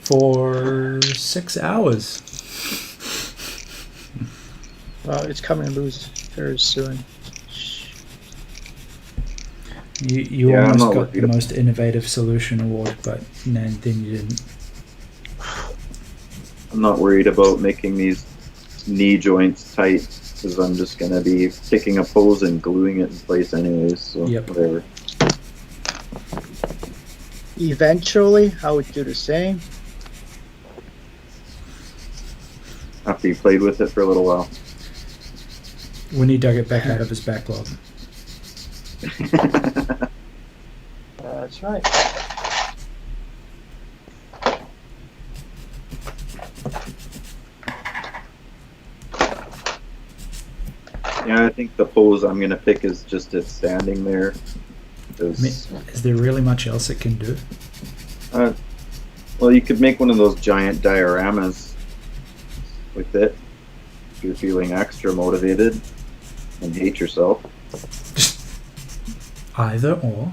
For 6 hours. Well, it's coming loose very soon. You Yeah, I'm almost not got worried the about- most innovative solution award, but then you didn't. I'm not worried about making these knee joints tight because I'm just going to be picking a pose and gluing it in place anyways, so Yep. whatever. Eventually, I would do the same. After you played with it for a little while. When he dug it back out of his backlog. That's right. Yeah, I think the pose I'm going to pick is just it standing there. I mean, 'Cause, is there really much else it can do? well, you could make one of those giant dioramas with it if you're feeling extra motivated and hate yourself. Either or.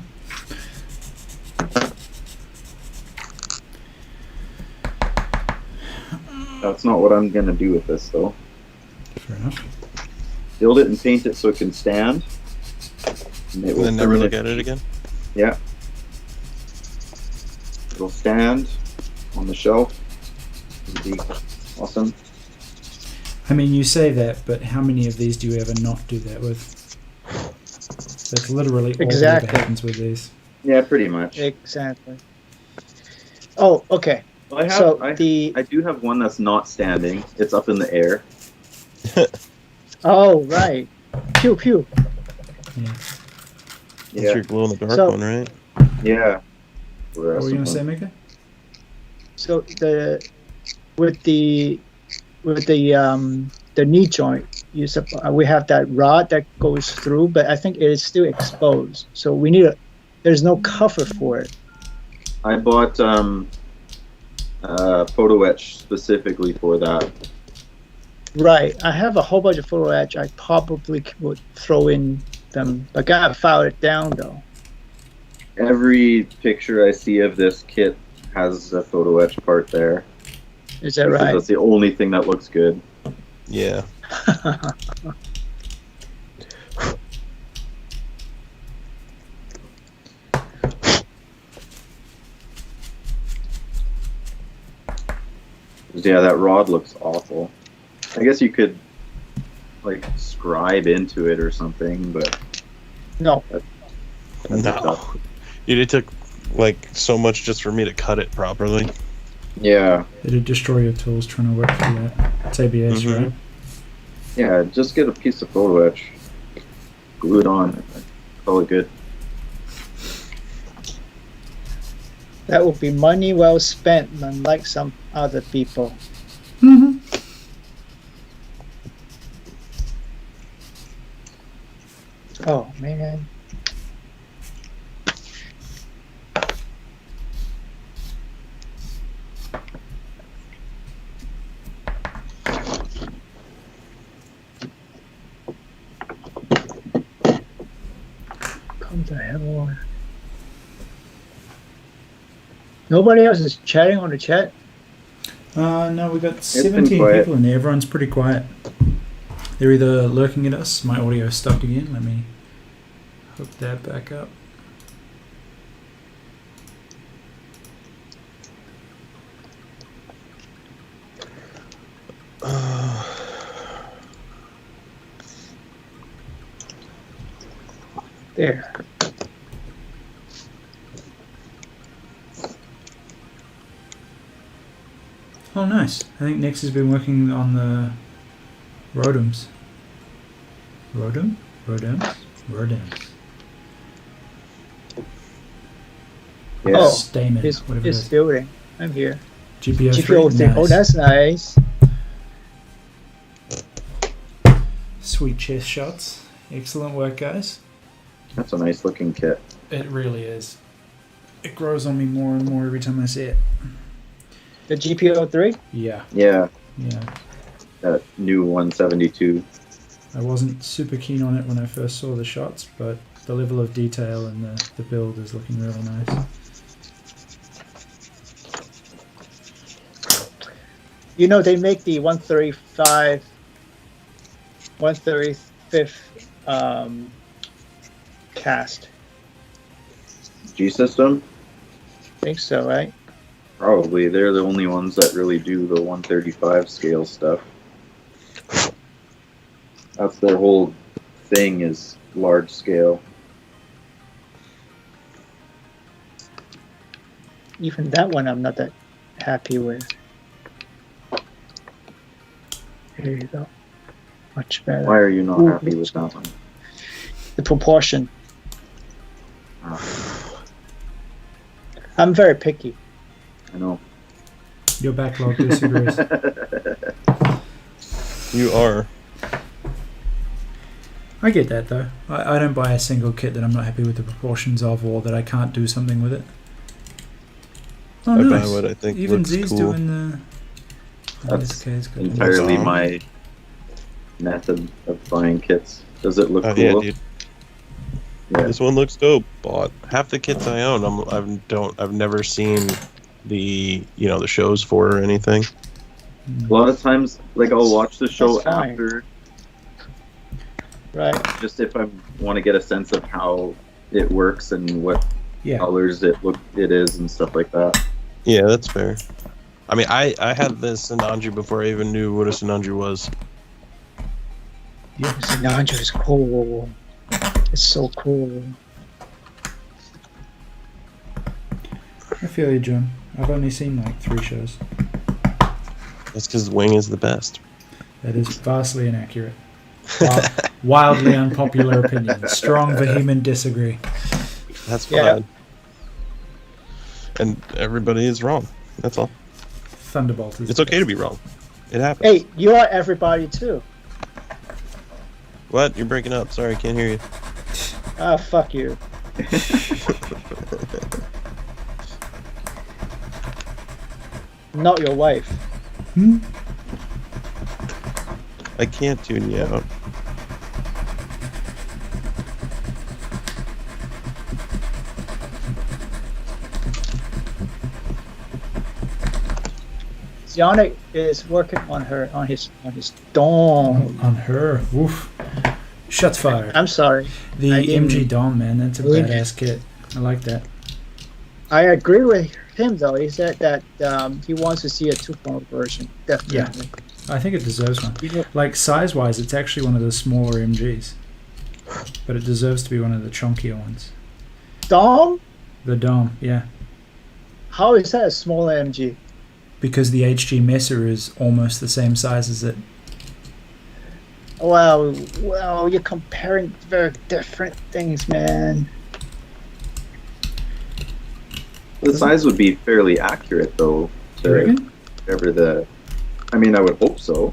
That's not what I'm going to do with this, though. Fair enough. Build it and paint it so it can stand. And it And then never look at it again. Yeah. It'll stand on the shelf. It'll be awesome. I mean, you say that, but how many of these do you ever not do that with? That's literally all Exactly. that happens with these. Yeah, pretty much. Exactly. Oh, okay. Well, I have, So I the do have one that's not standing. It's up in the air. oh right, pew pew. That's Yeah. your glow in the dark So- one, right? Yeah. What were you gonna say, Mika? So with the knee joint, we have that rod that goes through, but I think it is still exposed. So we need there's no cover for it. I bought photo etch specifically for that. Right. I have a whole bunch of photo etch. I probably would throw in them. I gotta file it down though. Every picture I see of this kit has a photo etch part there. Is that Because right? That's the only thing that looks good. Yeah. Yeah, that rod looks awful. I guess you could like scribe into it or something, but No. that's No. tough. Dude, it took like so much just for me to cut it properly. Yeah, It'd destroy your tools trying to work through that. It's ABS, Mhm. right? yeah. Just get a piece of photo etch, glue it on, call it good. That would be money well spent, unlike some other people. Mm-hmm. Oh man. Come the hell on. Nobody else is chatting on the chat? No, we got been 17 quiet. people in there. Everyone's pretty quiet. They're either lurking at us. My audio's stuck again. Let me hook that back up. There. Oh, nice. I think Nix has been working on the Rodems. Rodem? Rodems? Rodems. Yeah. Oh, Stamen, It's whatever it is. building. I'm here. GPO GPO 3. thing. Oh, that's nice. Sweet chest shots. Excellent work, guys. That's a nice looking kit. It really is. It grows on me more and more every time I see it. The GPO 3? Yeah, Yeah, yeah. that new 172. I wasn't super keen on it when I first saw the shots, but the level of detail and the build is looking really nice. You know, they make the 135th cast. G system? Think so, right? Probably. They're the only ones that really do the 135 scale stuff. That's their whole thing, is large scale. Even that one I'm not that happy with. Here you go. Much better. Why are you not Ooh, happy with that one? The proportion. Oh, I'm very picky. I know. Your backlog disagrees. You are. I get that though. I don't buy a single kit that I'm not happy with the proportions of, or that I can't do something with it. Oh, I buy nice. what I think Even looks Z's cool. doing the. Oh, That's okay, it's good. entirely Awesome. my method of buying kits. Does it look Oh cool? yeah, dude. Yeah. This one looks dope. Bought half the kits I own. I've never seen the the shows for or anything. A lot of times, like I'll watch the show That's fine. after, Right. just if I want to get a sense of how it works and what Yeah. colors it is and stuff like that. Yeah, that's fair. I mean, I had this Sinanju before I even knew what a Sinanju was. Sinanju is cool. It's so cool. I feel you, John. I've only seen like 3 shows. That's because Wing is the best. That is vastly inaccurate. Wildly unpopular opinion. Strong, vehement disagree. That's fine. Yeah. And everybody is wrong. That's all. Thunderbolt is. It's okay to be wrong. It happens. Hey, you are everybody too. What? You're breaking up. Sorry, I can't hear you. Ah, fuck you. Not your wife. Hmm? I can't tune you out. Yannick is working on his dome. On her. Oof. Shots fired. I'm sorry. The I didn't- MG Dom, man. That's a Believe badass kit. I like that. I agree with him though. He said that he wants to see a 2.0 version. Definitely. I think it deserves one. You know- Like, size-wise, it's actually one of the smaller MGs. But it deserves to be one of the chunkier ones. Dom? The Dom, yeah. How is that a small MG? Because the HG Messer is almost the same size as it. Well, you're comparing very different things, man. The size would be fairly accurate, though. You reckon? Whatever the, I mean, I would hope so.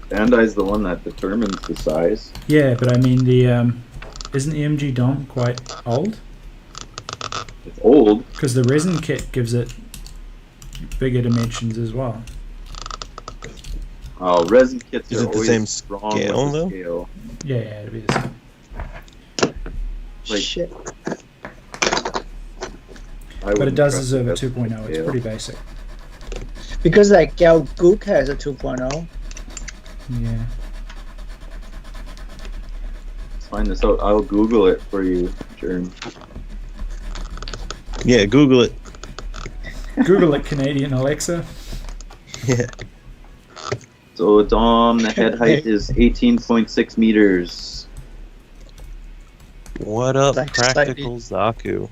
Bandai's the one that determines the size. Yeah, but I mean, the isn't the MG Dom quite old? It's old. Because the resin kit gives it bigger dimensions as well. Resin kits Is are it the always same strong scale, with the though? scale. Yeah, it'd be the same. Like, Shit. But it does deserve a 2.0. It's pretty basic. Because like Gal Gook has a 2.0. Yeah. Let's find this out. I'll Google it for you, Jern. Yeah, Google it. Google it, Canadian Alexa. Yeah. So Dom, the head height is 18.6 meters. What up, Like Practical Zaku?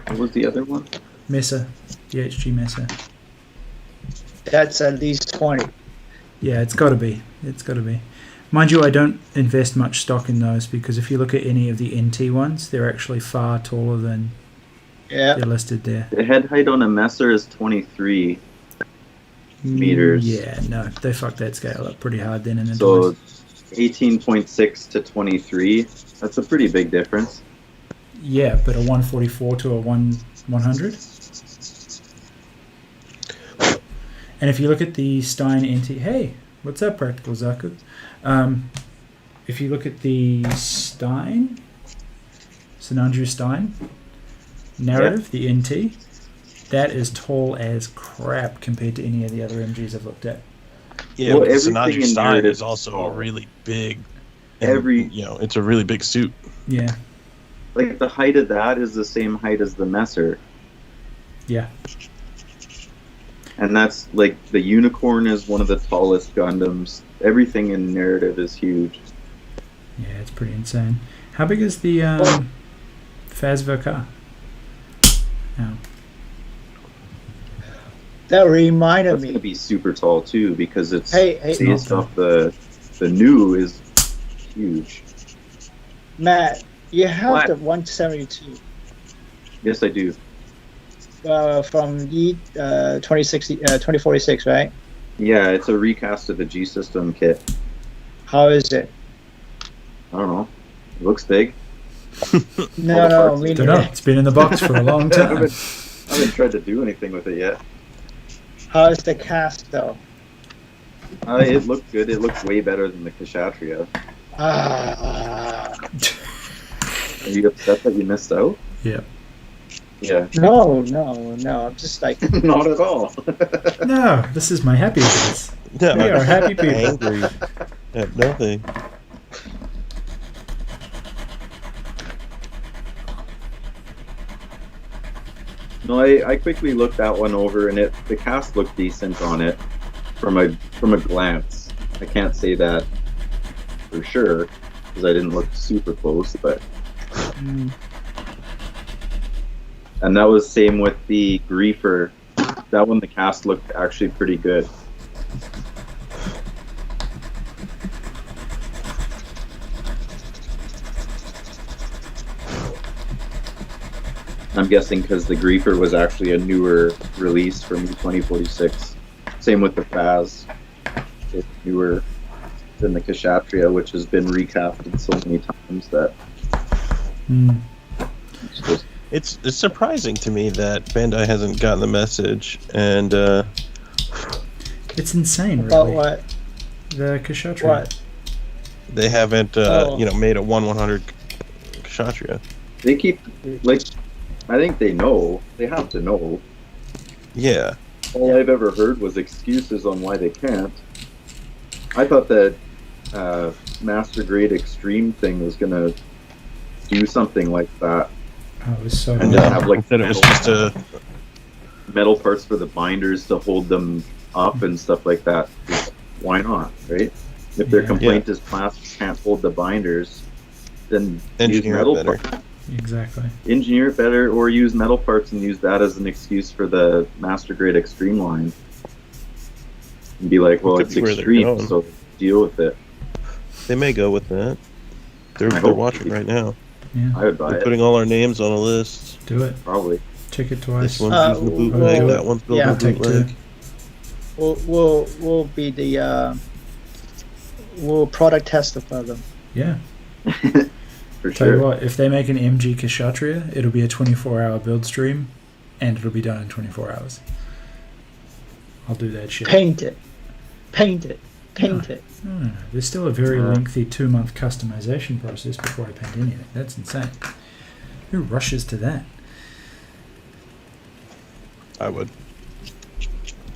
What was the other one? Messer. The HG Messer. That's at least 20. Yeah, it's got to be. It's got to be. Mind you, I don't invest much stock in those because if you look at any of the NT ones, they're actually far taller than Yeah. they're listed there. The head height on a Messer is 23 meters. Yeah, no, they fucked that scale up pretty hard then. And then So 18.6 to 23. That's a pretty big difference. yeah, but a 144 to a 100. And if you look at the Stein NT, hey, what's up, Practical Zaku? If you look at the Stein, Sinanju Stein narrative, the NT, that is tall as crap compared to any of the other MGs I've looked at. Yeah, Well, but the everything Sinanju in Stein narrative is also tall. really big. It's a really big suit. Yeah, Like the height of that is the same height as the Messer. yeah. And that's like the Unicorn is one of the tallest Gundams. Everything in narrative is huge. Yeah, it's pretty insane. How big is the Fazva car? Oh. That reminded That's me. gonna be super tall too because it's Hey, based off the new is huge. Matt, you have What? the 172 Yes, I do. from the 2046, right? Yeah, it's a recast of the G System kit. How is it? I don't know. It looks big. No, parts. we Don't know. It's been in the box for a long I time. haven't tried to do anything with it yet. How is the cast though? It looked good. It looks way better than the Kshatriya. Ah, Are you upset that you missed out? Yeah. Yeah. No. I'm just like Not at all. No, this is my happy face. No, We are happy people. angry at nothing. No, I quickly looked that one over, and the cast looked decent on it from a glance. I can't say that for sure because I didn't look super close, but and that was same with the Griefer. That one, the cast looked actually pretty good. I'm guessing because the Griefer was actually a newer release from 2046. Same with the Faz. It's newer than the Kshatriya, which has been recasted so many times that It's surprising to me that Bandai hasn't gotten the message, and It's insane, really. about what? The Kshatriya. What? they haven't made a 1/100 Kshatriya. they keep I think they know. They have to know. Yeah. All I've ever heard was excuses on why they can't. I thought that Master Grade Extreme thing was gonna do something like that. Oh, it was so And good. have like That it was just a metal parts for the binders to hold them up and stuff like that. Why not, right? If their Yeah. complaint is plastic can't hold the binders, then use engineer metal better. parts. Exactly. Engineer it better, or use metal parts and use that as an excuse for the Master Grade Extreme line. And be like, well, Could it's be where they're extreme, going. so deal with it. They may go with that. They're hope watching right now. Yeah. I would buy They're it, putting all our names on a list. Do it. probably. Check it This twice. one's using the bootleg. well, That one's building yeah. the Take bootleg. two. We'll be the we'll product tester for them. Yeah. For Tell you sure. what, if they make an MG Kshatriya, it'll be a 24-hour build stream, and it'll be done in 24 hours. I'll do that shit. Paint it. No. There's still a very lengthy 2-month customization process before I paint anything. That's insane. Who rushes to that? I would.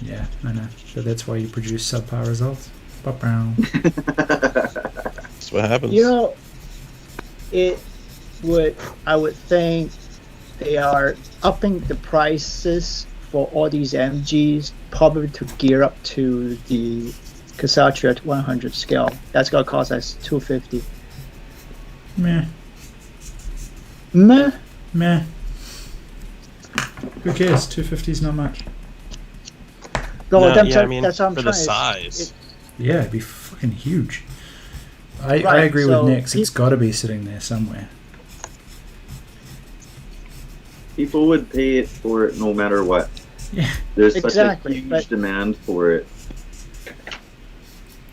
Yeah, I know. But that's why you produce subpar results. Ba-bow. That's what happens. You know, I would think they are upping the prices for all these MGs, probably to gear up to the Kshatriya at 100 scale. That's gonna cost us $250. Meh. Meh. Meh. Who cares? 250 is not much. No, No, that's yeah, I mean, what I'm for the trying. size. Yeah, it'd be fucking huge. I Right, agree so with Nix. It's got to be sitting there somewhere. People would pay it for it no matter what. Yeah. There's Exactly, such a huge but- demand for it.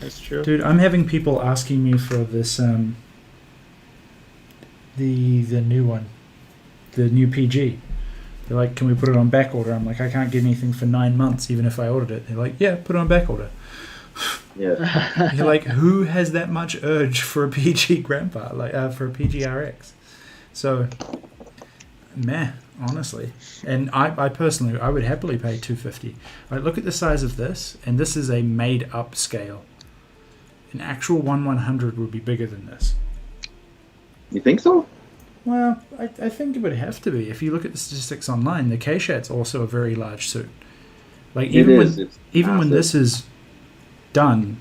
That's true. Dude, I'm having people asking me for this the new one, the new PG. They're like, can we put it on back order? I'm like, I can't get anything for 9 months, even if I ordered it. They're like, yeah, put it on back order. Yeah. You're like, who has that much urge for a PG grandpa, like for a PG RX? So, meh, honestly. And I personally, I would happily pay $250. Right, look at the size of this, and this is a made-up scale. An actual 1/100 would be bigger than this. You think so? Well, I think it would have to be. If you look at the statistics online, the K-Shat's also a very large suit. Like It is. It's even when massive. this is done,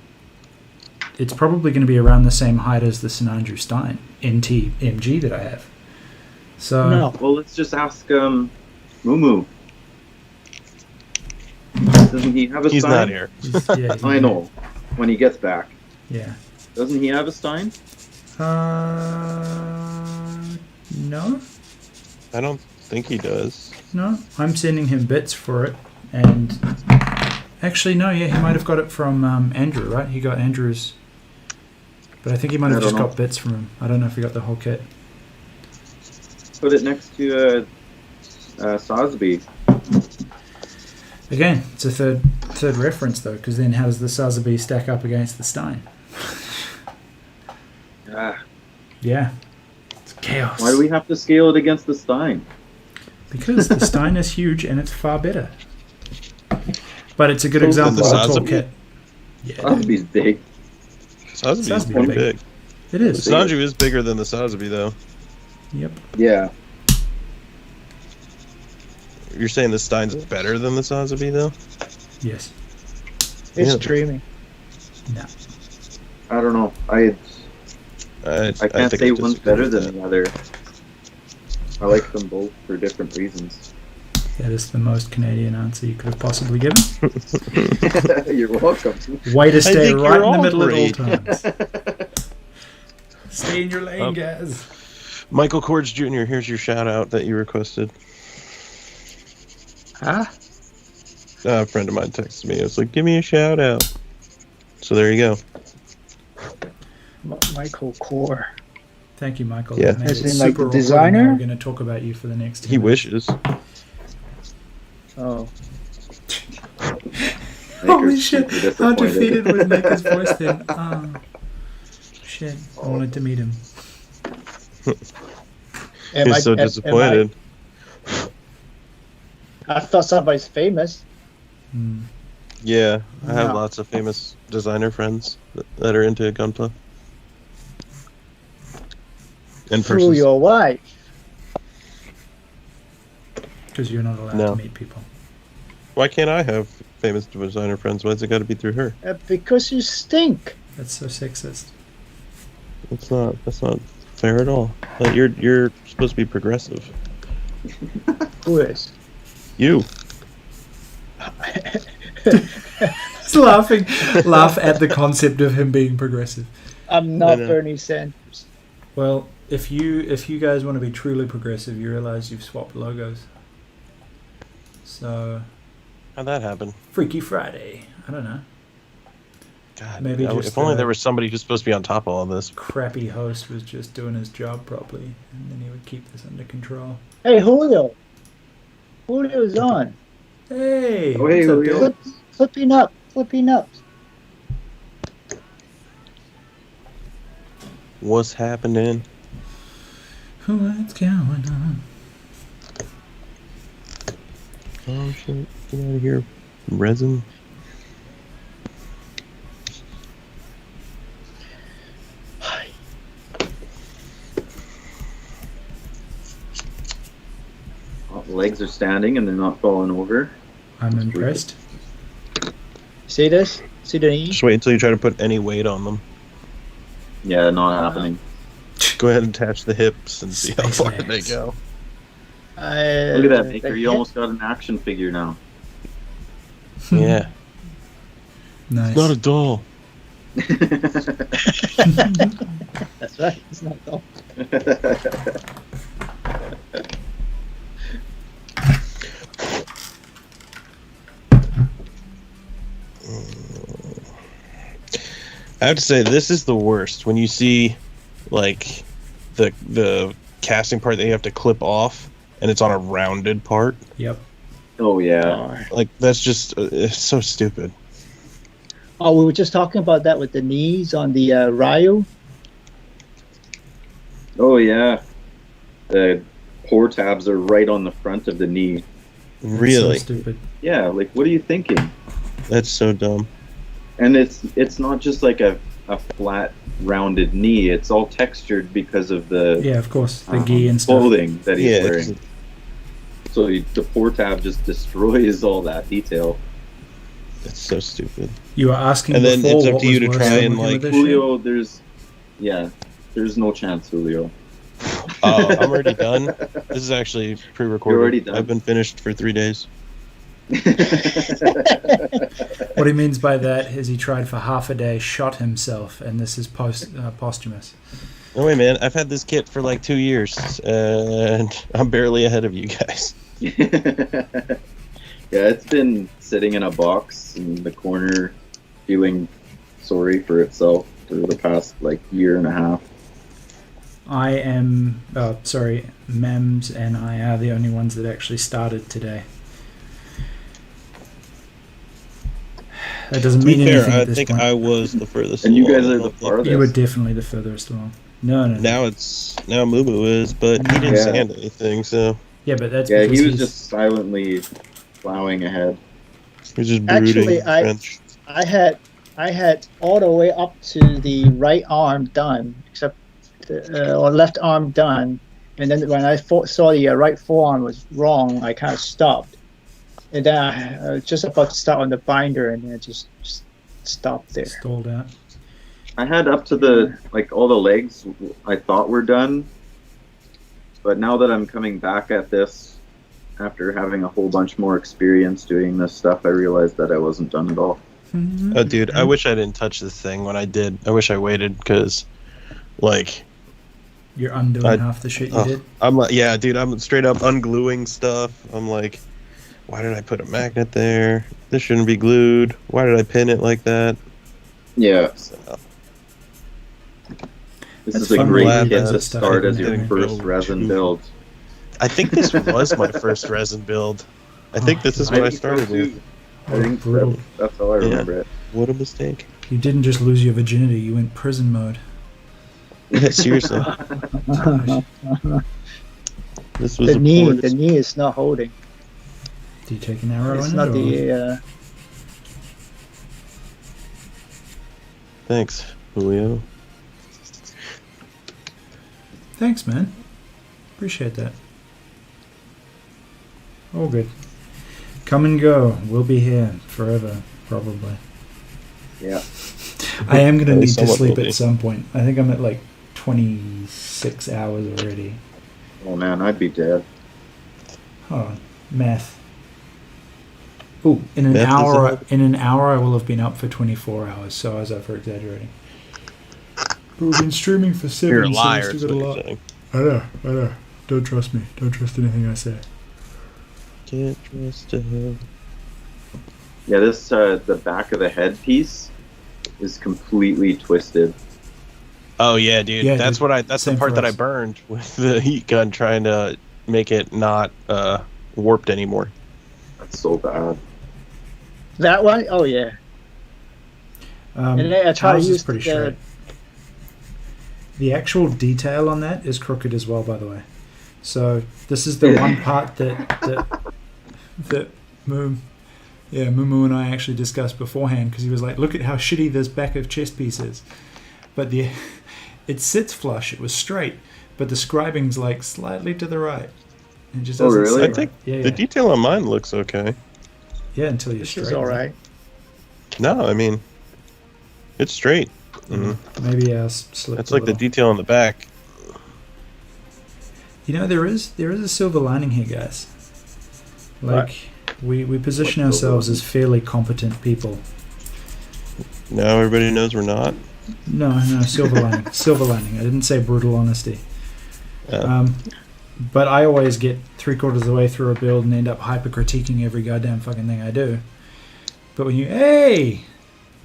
it's probably going to be around the same height as the Sinanju Stein NT MG that I have. So No. Well, let's just ask Mumu. Doesn't he have a He's Stein? not here. yeah, I know. When he gets back. Yeah. Doesn't he have a Stein? No, I don't think he does. no. I'm sending him bits for it, and actually, no. Yeah, he might have got it from Andrew, right? He got Andrew's, but I think he might have I don't just know. got bits from him. I don't know if he got the whole kit. Put it next to Sosby. Again, it's a third reference though, because then how does the Sotheby stack up against the Stein? Ah, Yeah, it's chaos. why do we have to scale it against the Stein? Because the Stein is huge and it's far better. But it's a good Closer than example the of a tall Sazabi? kit. Yeah, Sazabi's big. Sazabi is Sazabi's pretty big. big. it is. Sanju is bigger than the Sazabi, though. Yep. Yeah. You're saying the Stein's better than the Sazabi, though? Yes. It's Yeah. dreamy. No. I don't know. I can't think say I one's disagree better with than that. the other. I like them both for different reasons. That is the most Canadian answer you could have possibly given. You're welcome. Way to stay think right you're in the all middle great. at all times. Stay in your lane, guys. Michael Cords Jr., here's your shout out that you requested. Huh? A friend of mine texted me. It was like, give me a shout out. So there you go. Michael Kor. Thank you, Michael. Yeah. That made As it in, like, super the awkward, and designer? now we're going to talk about you for the next 10 He minutes. wishes. Oh. Holy Maker's shit. super How disappointed. defeated was Maker's voice then? Oh. Shit. I wanted to meet him. He's so disappointed. I thought somebody's famous. Hmm. Yeah, I have No. lots of famous designer friends that are into Gunpla. And Through persons. your wife. Because you're not allowed No. to meet people. Why can't I have famous designer friends? Why's it got to be through her? Because you stink. That's so sexist. That's not fair at all. Like, you're supposed to be progressive. Who is? You. Just laughing. Laugh at the concept of him being progressive. I'm not know. Bernie Sanders. Well, if you guys want to be truly progressive, you realize you've swapped logos. So, How'd that happen? Freaky Friday. I don't know. God, Maybe I- just if only a there was somebody who's supposed to be on top of all this. crappy host was just doing his job properly, and then he would keep this under control. Hey, Julio. Julio's on. Hey, Oh, hey, what's up, Julio. dude? Flipping up. Flipping up. What's happening? What's going on? Oh shit! Get out of here, resin. Oh, the legs are standing and they're not falling over. I'm impressed. See this? See the knee? Just wait until you try to put any weight on them. Yeah, not happening. Go ahead and attach the hips and see how Space far legs. they go. Look at that, Maker. You almost got an action figure now. Yeah, Nice. it's not a doll. That's right. It's not all. I have to say, this is the worst when you see, like, the casting part that you have to clip off, and it's on a rounded part. Yep. Oh, yeah. Like, that's just it's so stupid. Oh, we were just talking about that with the knees on the Ryu. Oh, yeah. The pour tabs are right on the front of the knee. Really, So stupid. Yeah, like, what are you thinking? that's so dumb. And it's not just like a flat, rounded knee. It's all textured because of the Yeah, of course. The gi and stuff. clothing that he's Yeah, wearing. So the pour tab just destroys all that detail. It's so stupid. You were asking And then before it's up what to you was to worse try than and, working like, with this shit? Julio, there's no chance, Julio. Oh, I'm already done. This is actually pre-recorded. You're already done? I've been finished for 3 days. What he means by that is he tried for half a day, shot himself, and this is posthumous. No way, man. I've had this kit for like 2 years, and I'm barely ahead of you guys. Yeah, it's been sitting in a box in the corner, feeling sorry for itself for the past like year and a half. Mems and I are the only ones that actually started today. That doesn't To be mean fair, anything I at this think point. I was the furthest And you along. guys are the farthest. You were definitely the furthest along. No. Now Moo Moo is, but he didn't Yeah. sand anything, so Yeah, but that's Yeah, because he was he's- just silently plowing ahead. He's just Actually, brooding. French. I had all the way up to the right arm done, except or left arm done, and then when I saw the right forearm was wrong, I kind of stopped, and then I was just about to start on the binder, and then I just stopped there. stalled out. I had up to the like all the legs I thought were done, but now that I'm coming back at this after having a whole bunch more experience doing this stuff, I realized that I wasn't done at all. Oh, dude, I wish I didn't touch this thing when I did. I wish I waited because, like, You're undoing half the shit you did. I'm like, yeah, dude, I'm straight up ungluing stuff. I'm like, why did I put a magnet there? This shouldn't be glued. Why did I pin it like that? Yeah. So, This That's is a fun great when you kit get to that stuff start in as your there. first resin build. I think this was my first resin build. I think this is what I started with. I think brutal. that's how I remember it. What a mistake. You didn't just lose your virginity, you went prison mode. Yeah, seriously. This was The a knee, poor the knee is not holding. Do you take an arrow It's in not it? or- the. Thanks, Julio. Thanks, man. Appreciate that. All good. Come and go. We'll be here forever, probably. Yeah. I am going to At need least to somewhat sleep will be. at some point. I think I'm at like 26 hours already. Oh man, I'd be dead. Oh, math. Ooh, in an Math is hour. hard. In an hour, I will have been up for 24 hours. So I was over exaggerating. But we've been streaming for 7. You're a so we've liar, still is got a what you're lot. saying. I know. Don't trust me. Don't trust anything I say. Can't trust her. Yeah, this the back of the headpiece is completely twisted. Oh yeah, dude. Yeah, that's dude. that's the Same part for that I us. burned with the heat gun, trying to make it not warped anymore. That's so bad. That one? Oh, yeah. And then I try to ours is use pretty the. straight. The actual detail on that is crooked as well, by the way. So this is the one part that Mumu and I actually discussed beforehand, because he was like, "Look at how shitty this back of chest piece is," but it sits flush. It was straight, but the scribing's like slightly to the right. It just Oh, doesn't really? sit I right. think Yeah, the yeah. detail on mine looks okay. Yeah, until you're This straight. is alright. No, I mean, it's straight. Maybe I slipped. That's a like the little. detail on the back. You know, there is a silver lining here, guys. Like we position What's silver ourselves as fairly competent people. Now everybody knows we're not. No, silver lining. Silver lining. I didn't say brutal honesty. Uh, But I always get 3/4 of the way through a build and end up hyper critiquing every goddamn fucking thing I do. But when you, hey,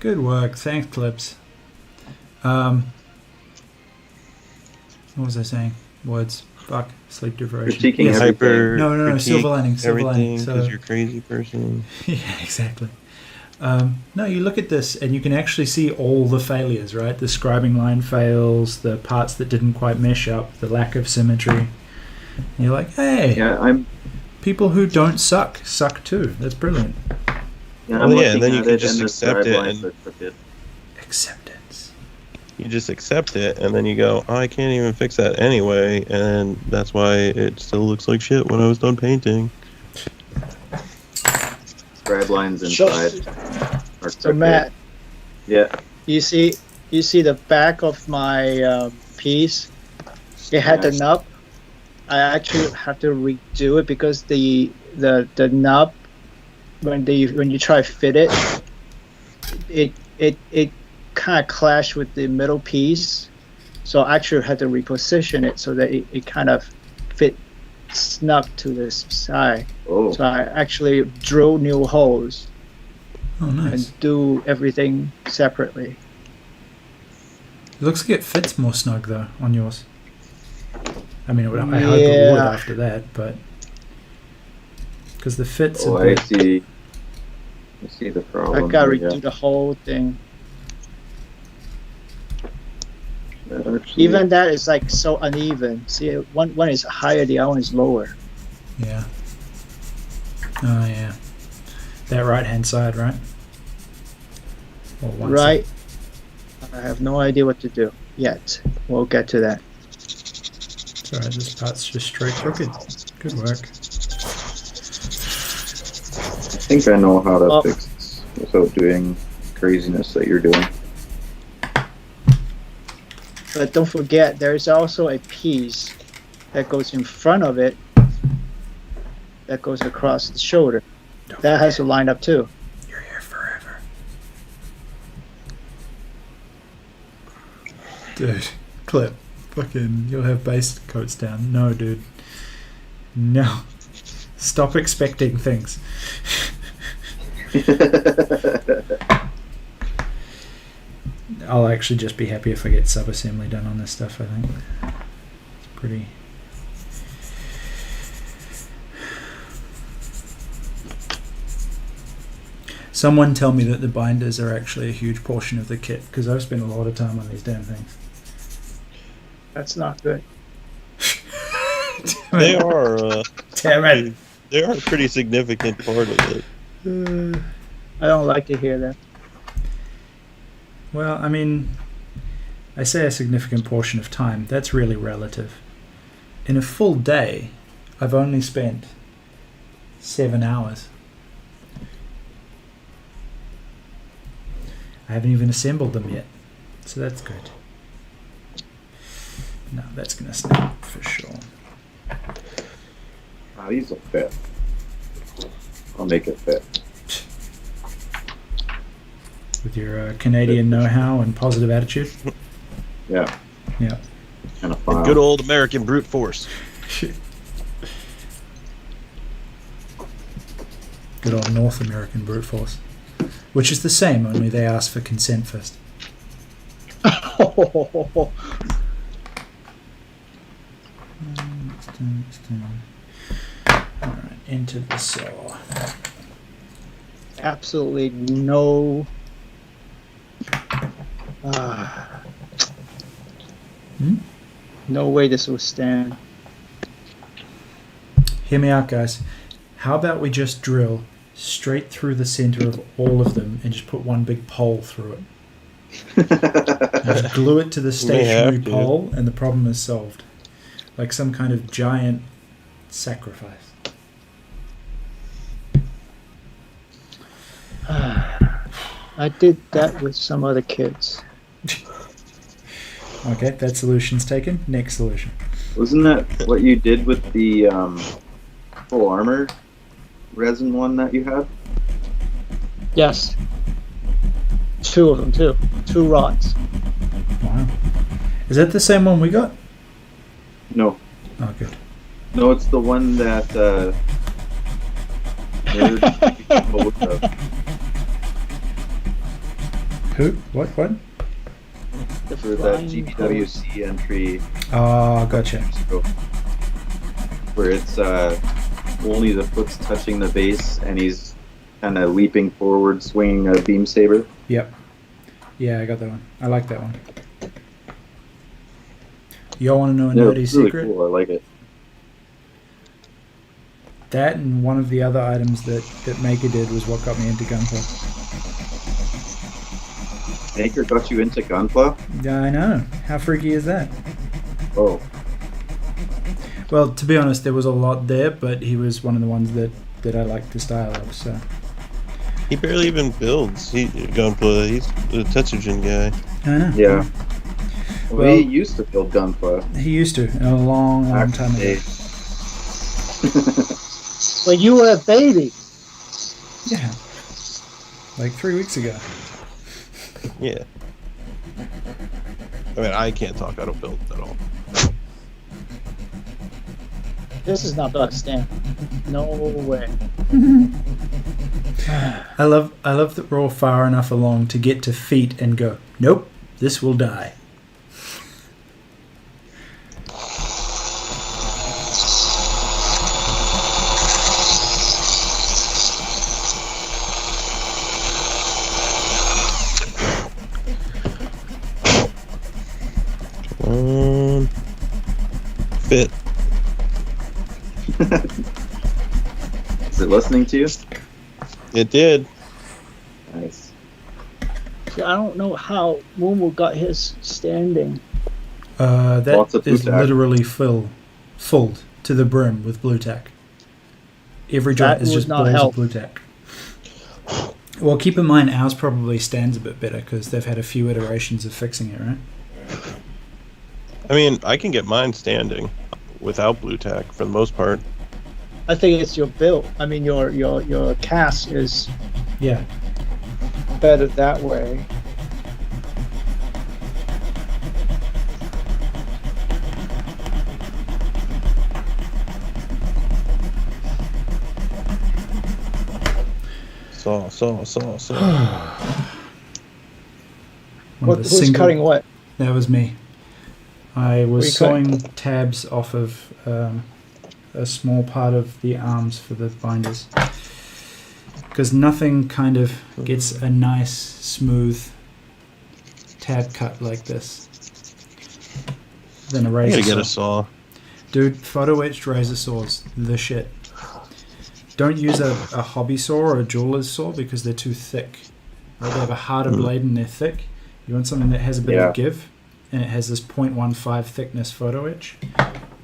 good work, thanks, Clips. What was I saying? Words. Fuck. Sleep deprivation. Critiquing Yes. everything. hyper. No, critique silver lining. Silver everything lining. because So, you're a crazy person. yeah, exactly. No, you look at this and you can actually see all the failures, right? The scribing line fails, the parts that didn't quite mesh up, the lack of symmetry. And you're like, hey, Yeah, people who don't suck too. That's brilliant. I'm Well, yeah, looking and then you at can it, just and the accept scribe it lines and- are crooked. Acceptance. You just accept it, and then you go, oh, I can't even fix that anyway, and that's why it still looks like shit when I was done painting. Scribe lines So- inside are So, crooked. Matt, Yeah. you see the back of my piece? It had the Yes. nub. I actually have to redo it because the nub, when you try to fit it kind of clashed with the middle piece. So I actually had to reposition it so that it kind of fit snug to the side. Oh. So I actually drill new holes Oh, nice. and do everything separately. It looks like it fits more snug though on yours. I mean, I hope it would Yeah. after that, but because the fit's Oh, a I bit. see. I see the I problem. gotta here, redo the whole thing. That actually- Even that is like so uneven. See, one is higher, the other one is lower. Yeah. Oh yeah. That right hand side, right? Or one Right. I have no idea what to do yet. We'll get to that. It's alright, this part's just straight crooked. Good work. I think I know how to Oh. fix this without doing craziness that you're doing. But don't forget, there is also a piece that goes in front of it that goes across the shoulder. That has to line up too. You're here forever. Dude, Clip. Fucking, you'll have base coats down. No, dude. No. Stop expecting things. I'll actually just be happy if I get sub-assembly done on this stuff, I think. It's pretty... Someone tell me that the binders are actually a huge portion of the kit, because I've spent a lot of time on these damn things. That's not good. They are. Damn it. They are a pretty significant part of it. I don't like to hear that. Well, I mean, I say a significant portion of time. That's really relative. In a full day, I've only spent 7 hours. I haven't even assembled them yet, so that's good. No, that's gonna snap for sure. Ah, these will fit. I'll make it fit. With your Canadian know-how and positive attitude. Yeah. Yeah. Kind of And fun. good old American brute force. Good old North American brute force. Which is the same, only they ask for consent first. Alright, into the saw. Absolutely no. No way this will stand. Hear me out, guys. How about we just drill straight through the center of all of them and just put one big pole through it? And just glue it to the stationary have to. pole and the problem is solved. Like some kind of giant sacrifice. I did that with some other kids. Okay, that solution's taken. Next solution. Wasn't that what you did with the full armor resin one that you have? Yes. 2 of them too. 2 rods. Wow. Is that the same one we got? No. Oh, good. No, it's the one that nerd both of. Who? What? For that GBWC entry. Oh, gotcha. Where it's only the foot's touching the base and he's kind of leaping forward, swinging a beam saber. Yep. Yeah, I got that one. I like that one. Y'all want to know a Yeah, nerdy it's really secret? cool. I like it. That and one of the other items that Maker did was what got me into Gunpla. Anchor got you into Gunpla? Yeah, I know. How freaky is that? Oh. Well, to be honest, there was a lot there, but he was one of the ones that I liked the style of, so... He barely even builds. Gunpla. He's a Tetsugen guy. I know. Yeah. Well, Well- he used to build Gunpla. He used to, a long time ago. When you were a baby. Yeah. Like 3 weeks ago. Yeah. I mean, I can't talk. I don't build at all. This is not gonna stand. No way. I love that we're all far enough along to get to feet and go, nope, this will die. Fit. it listening to you? It did. Nice. See, I don't know how Moomoo got his standing. Lots That of blue is tack. literally filled to the brim with blue tack. Every joint That is would just not balls help. of blue tack. Well, keep in mind ours probably stands a bit better because they've had a few iterations of fixing it, right? I mean, I can get mine standing without blue tack for the most part. I think it's your build. I mean, your cast is Yeah. better that way. Saw. Who's cutting what? That was me. I What are was you cutting? sewing tabs off of a small part of the arms for the binders. Because nothing kind of gets a nice, smooth tab cut like this than a I razor gotta get saw. a saw. Dude, photo etched razor saws, the shit. Don't use a hobby saw or a jeweler's saw because they're too thick. Right? They have a harder blade and they're thick. You want something that has a bit of give, and it has this 0.15 thickness photo etch.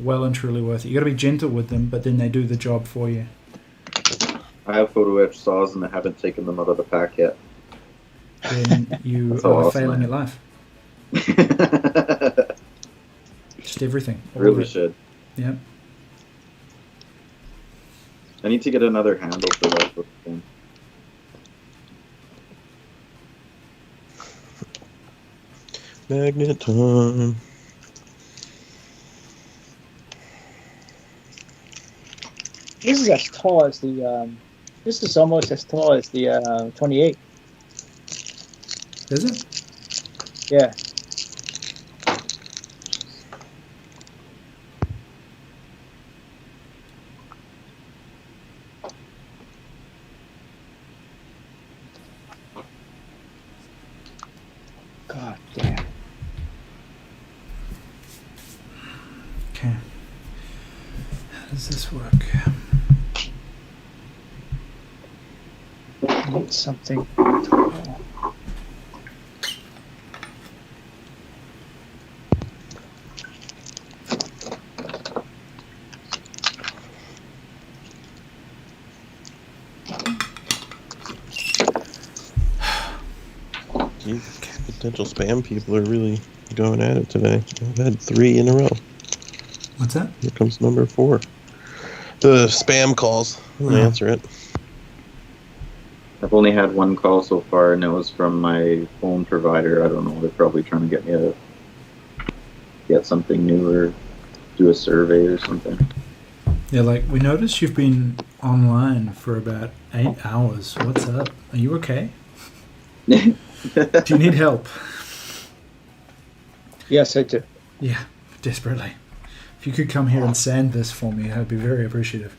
Well and truly worth it. You got to be gentle with them, but then they do the job for you. I have photo etch saws and I haven't taken them out of the pack yet. Then you That's how are awesome failing I at life. Just everything. all Really of it. should. Yep. I need to get another handle for that sort of thing. Magnet time. This is as tall as the. This is almost as tall as the 28. Is it? Yeah. God damn. Okay. How does this work? I need something. These potential spam people are really going at it today. I've had 3 in a row. What's that? Here comes number 4. The spam calls. I'm gonna answer it. I've only had one call so far, and it was from my phone provider. I don't know. They're probably trying to get me to get something new or do a survey or something. Yeah, like, we noticed you've been online for about 8 hours. What's up? Are you okay? Do you need help? Yes, I do. Yeah, desperately. If you could come here and sand this for me, I'd be very appreciative.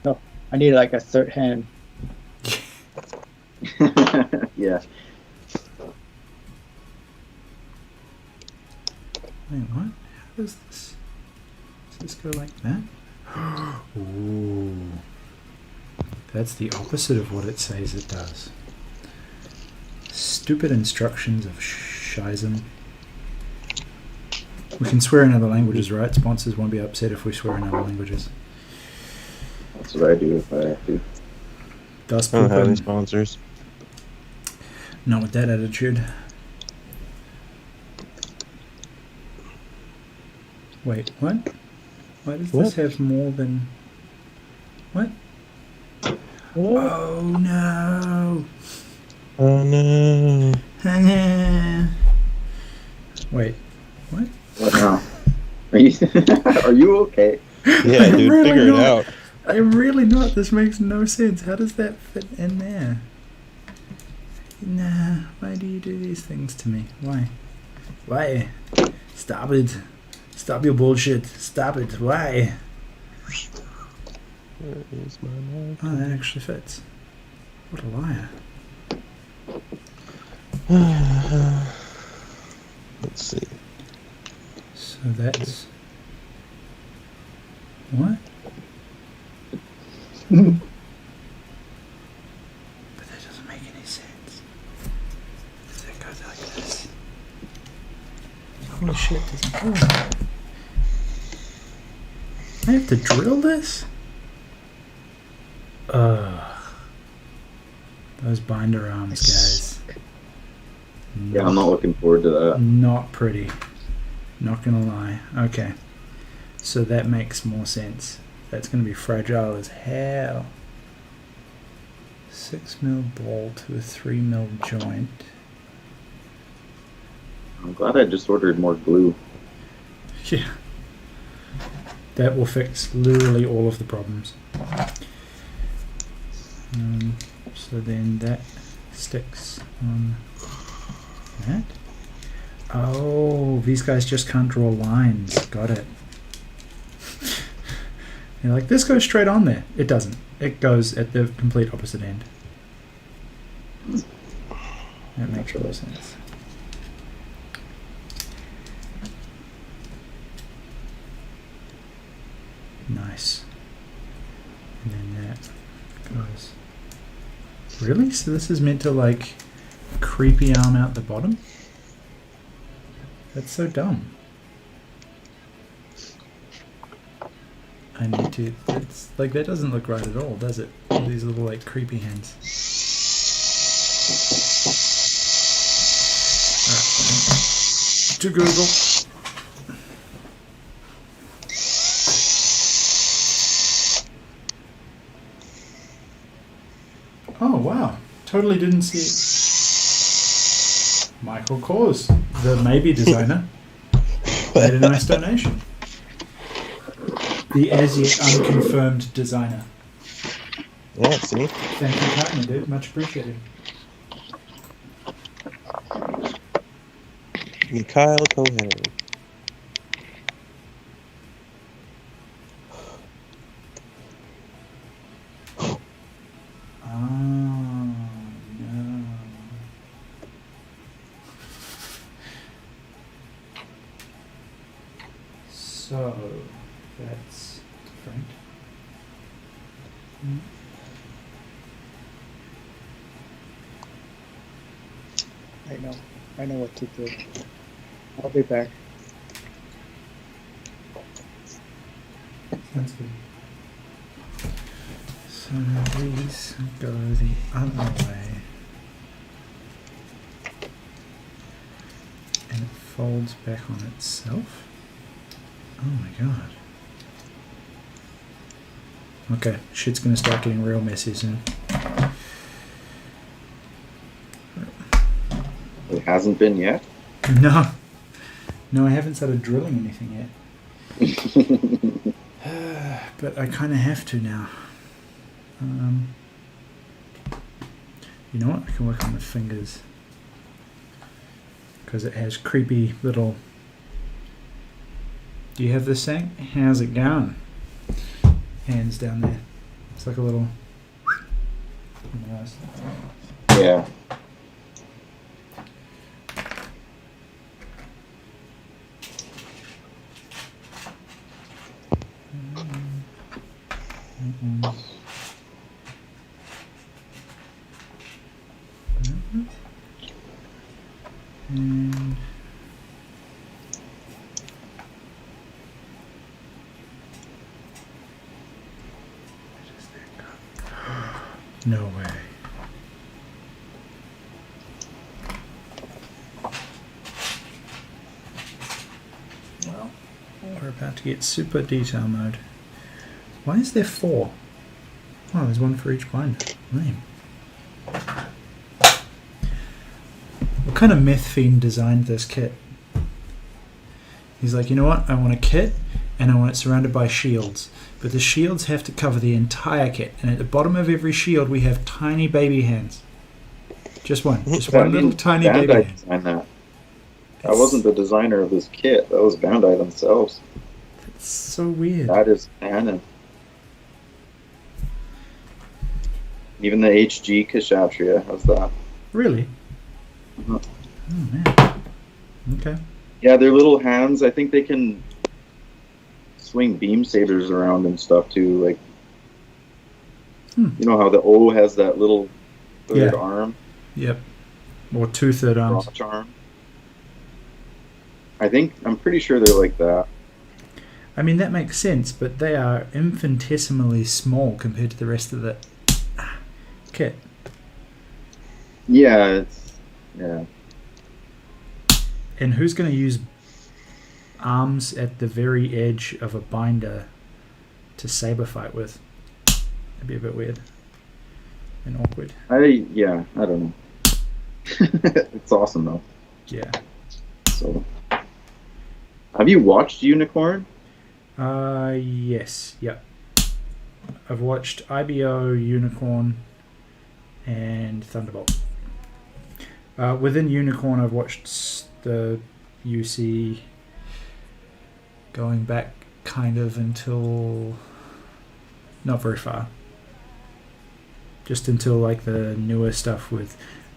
No, I need like a third hand. Yeah. Wait, what? How does this? Does this go like that? Ooh. That's the opposite of what it says it does. Stupid instructions of Shizen. We can swear in other languages, right? Sponsors won't be upset if we swear in other languages. That's what I do if I have to. Das I don't have any Puppen. sponsors. Not with that attitude. Wait, what? Why does this have more than... What? Oh no! Oh no. Wait, what? What now? Are you are you okay? Yeah, I'm dude, really figure not. it out. I'm really not. This makes no sense. How does that fit in there? Nah, why do you do these things to me? Why? Why? Stop it. Stop your bullshit. Stop it. Why? Where is my mic? Oh, that actually fits. What a liar. Let's see. So that's... What? But that doesn't make any sense. Because it goes like this. Holy shit, doesn't go. I have to drill this? Those binder arms, guys. Yeah, I'm not looking forward to that. Not pretty. Not gonna lie. Okay. So that makes more sense. That's gonna be fragile as hell. 6mm ball to a 3mm joint. I'm glad I just ordered more glue. Yeah. That will fix literally all of the problems. So then that sticks on that. Oh, these guys just can't draw lines. Got it. You're like, this goes straight on there. It doesn't. It goes at the complete opposite end. That makes more sense. Nice. And then that goes. Really? So this is meant to like creepy arm out the bottom? That's so dumb. I need to. It's like that doesn't look right at all, does it? These little like creepy hands. Alright. To Google. Oh wow! Totally didn't see it. Michael Kors, the maybe designer, made a nice donation. The as yet unconfirmed designer. Yeah, see? Thank you kindly, dude. Much appreciated. Kyle Cohen. No. So that's different. I know what to do. I'll be back. Sounds good. So these go the other way. And it folds back on itself. Oh my god. Okay, shit's gonna start getting real messy soon. It hasn't been yet? No. No, I haven't started drilling anything yet. But I kind of have to now. You know what? I can work on the fingers. Because it has creepy little... Do you have this thing? How's it going? Hands down there. It's like a little... Yeah. And no way. Well, we're about to get super detail mode. Why is there 4? Oh, there's one for each binder. Lame. What kind of meth fiend designed this kit? He's like, you know what? I want a kit and I want it surrounded by shields. But the shields have to cover the entire kit. And at the bottom of every shield we have tiny baby hands. Just one. Just one little tiny baby hand. Designed that. I wasn't the designer of this kit. That was Bandai themselves. That's so weird. That is canon. Even the HG Kshatriya has that. Really? Uh-huh. Oh man. Okay. Yeah, their little hands, I think they can swing beam sabers around and stuff too. Like, You know how the O has that little third Yeah. arm, Yep. Or 2 third arms. crotch arm? I'm pretty sure they're like that. I mean, that makes sense, but they are infinitesimally small compared to the rest of the kit. Yeah, yeah. And who's going to use arms at the very edge of a binder to saber fight with? That'd be a bit weird and awkward. I don't know. It's awesome though. Yeah. So, have you watched Unicorn? Yes. Yep. I've watched IBO, Unicorn, and Thunderbolt. Within Unicorn, I've watched the UC going back kind of until not very far. Just until like the newer stuff with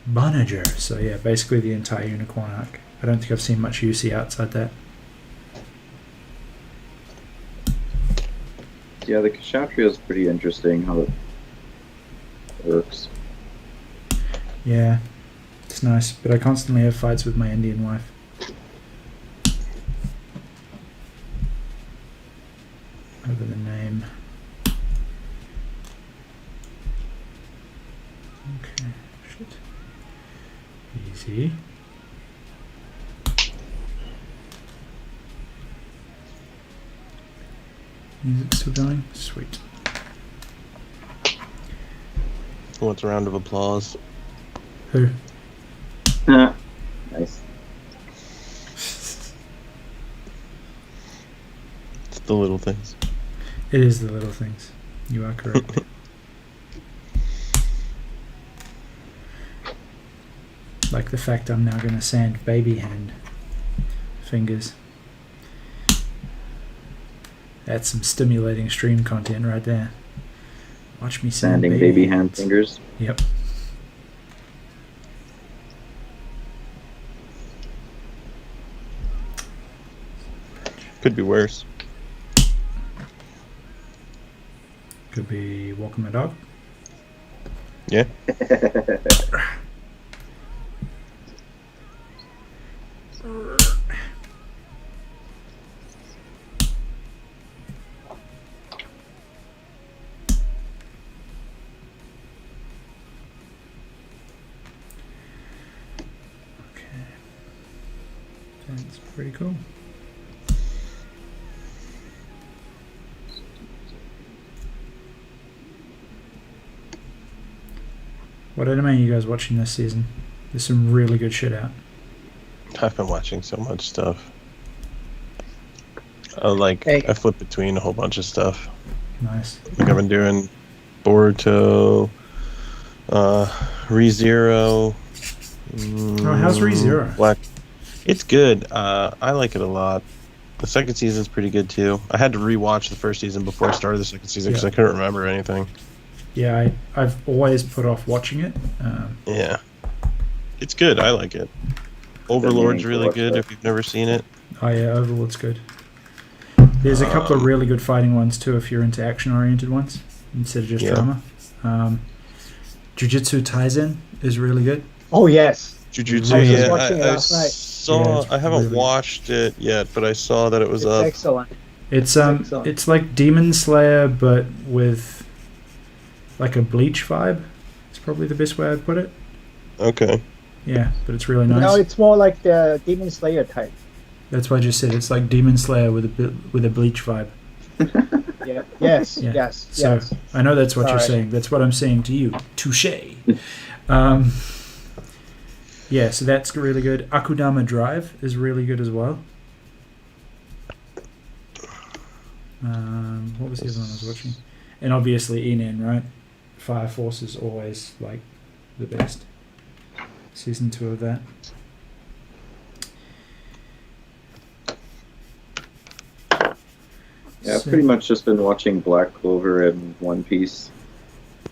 Bonager. So yeah, basically the entire Unicorn arc. I don't think I've seen much UC outside that. Yeah, the Kshatriya is pretty interesting how it works. Yeah, it's nice, but I constantly have fights with my Indian wife. Over the name. Okay, shit. Easy. Music still going? Sweet. What's a round of applause? Who? Nice. It's the little things. It is the little things. You are correct. Like the fact I'm now going to sand baby hand fingers. That's some stimulating stream content right there. Watch me sand Sanding baby hand hands. fingers. Yep. Could be worse. Could be walking my dog. Yeah. That's pretty cool. What anime are you guys watching this season? There's some really good shit out. I've been watching so much stuff. Hey. I flip between a whole bunch of stuff. Nice. Like I've been doing Boruto, ReZero. Oh, how's ReZero? Black. It's good. I like it a lot. The second season's pretty good too. I had to rewatch the first season before I started the second season because Yeah. I couldn't remember anything. Yeah, I've always put off watching it. Yeah. It's good. I like it. Overlord's to really watch good that. if you've never seen it. Oh yeah, Overlord's good. There's a couple of really good fighting ones too if you're into action-oriented ones instead of just Yeah. drama. Jujutsu Kaisen is really good. Oh yes. Jujutsu, I was just yeah. watching it I last night. saw. Yeah, it's I haven't really- watched it yet, but I saw that it was It's up. excellent. It's Excellent. it's like Demon Slayer but with like a Bleach vibe. It's probably the best way I'd put it. Okay. Yeah, but it's really nice. No, it's more like the Demon Slayer type. That's why I just said it's like Demon Slayer with a Bleach vibe. Yeah. Yes. Yeah. Yes. So Yes. I know that's what you're Sorry. saying. That's what I'm saying to you. Touche. Yeah, so that's really good. Akudama Drive is really good as well. What was the other one I was watching? And obviously Enan, right? Fire Force is always like the best. Season 2 of that. Yeah, I've So- pretty much just been watching Black Clover and One Piece.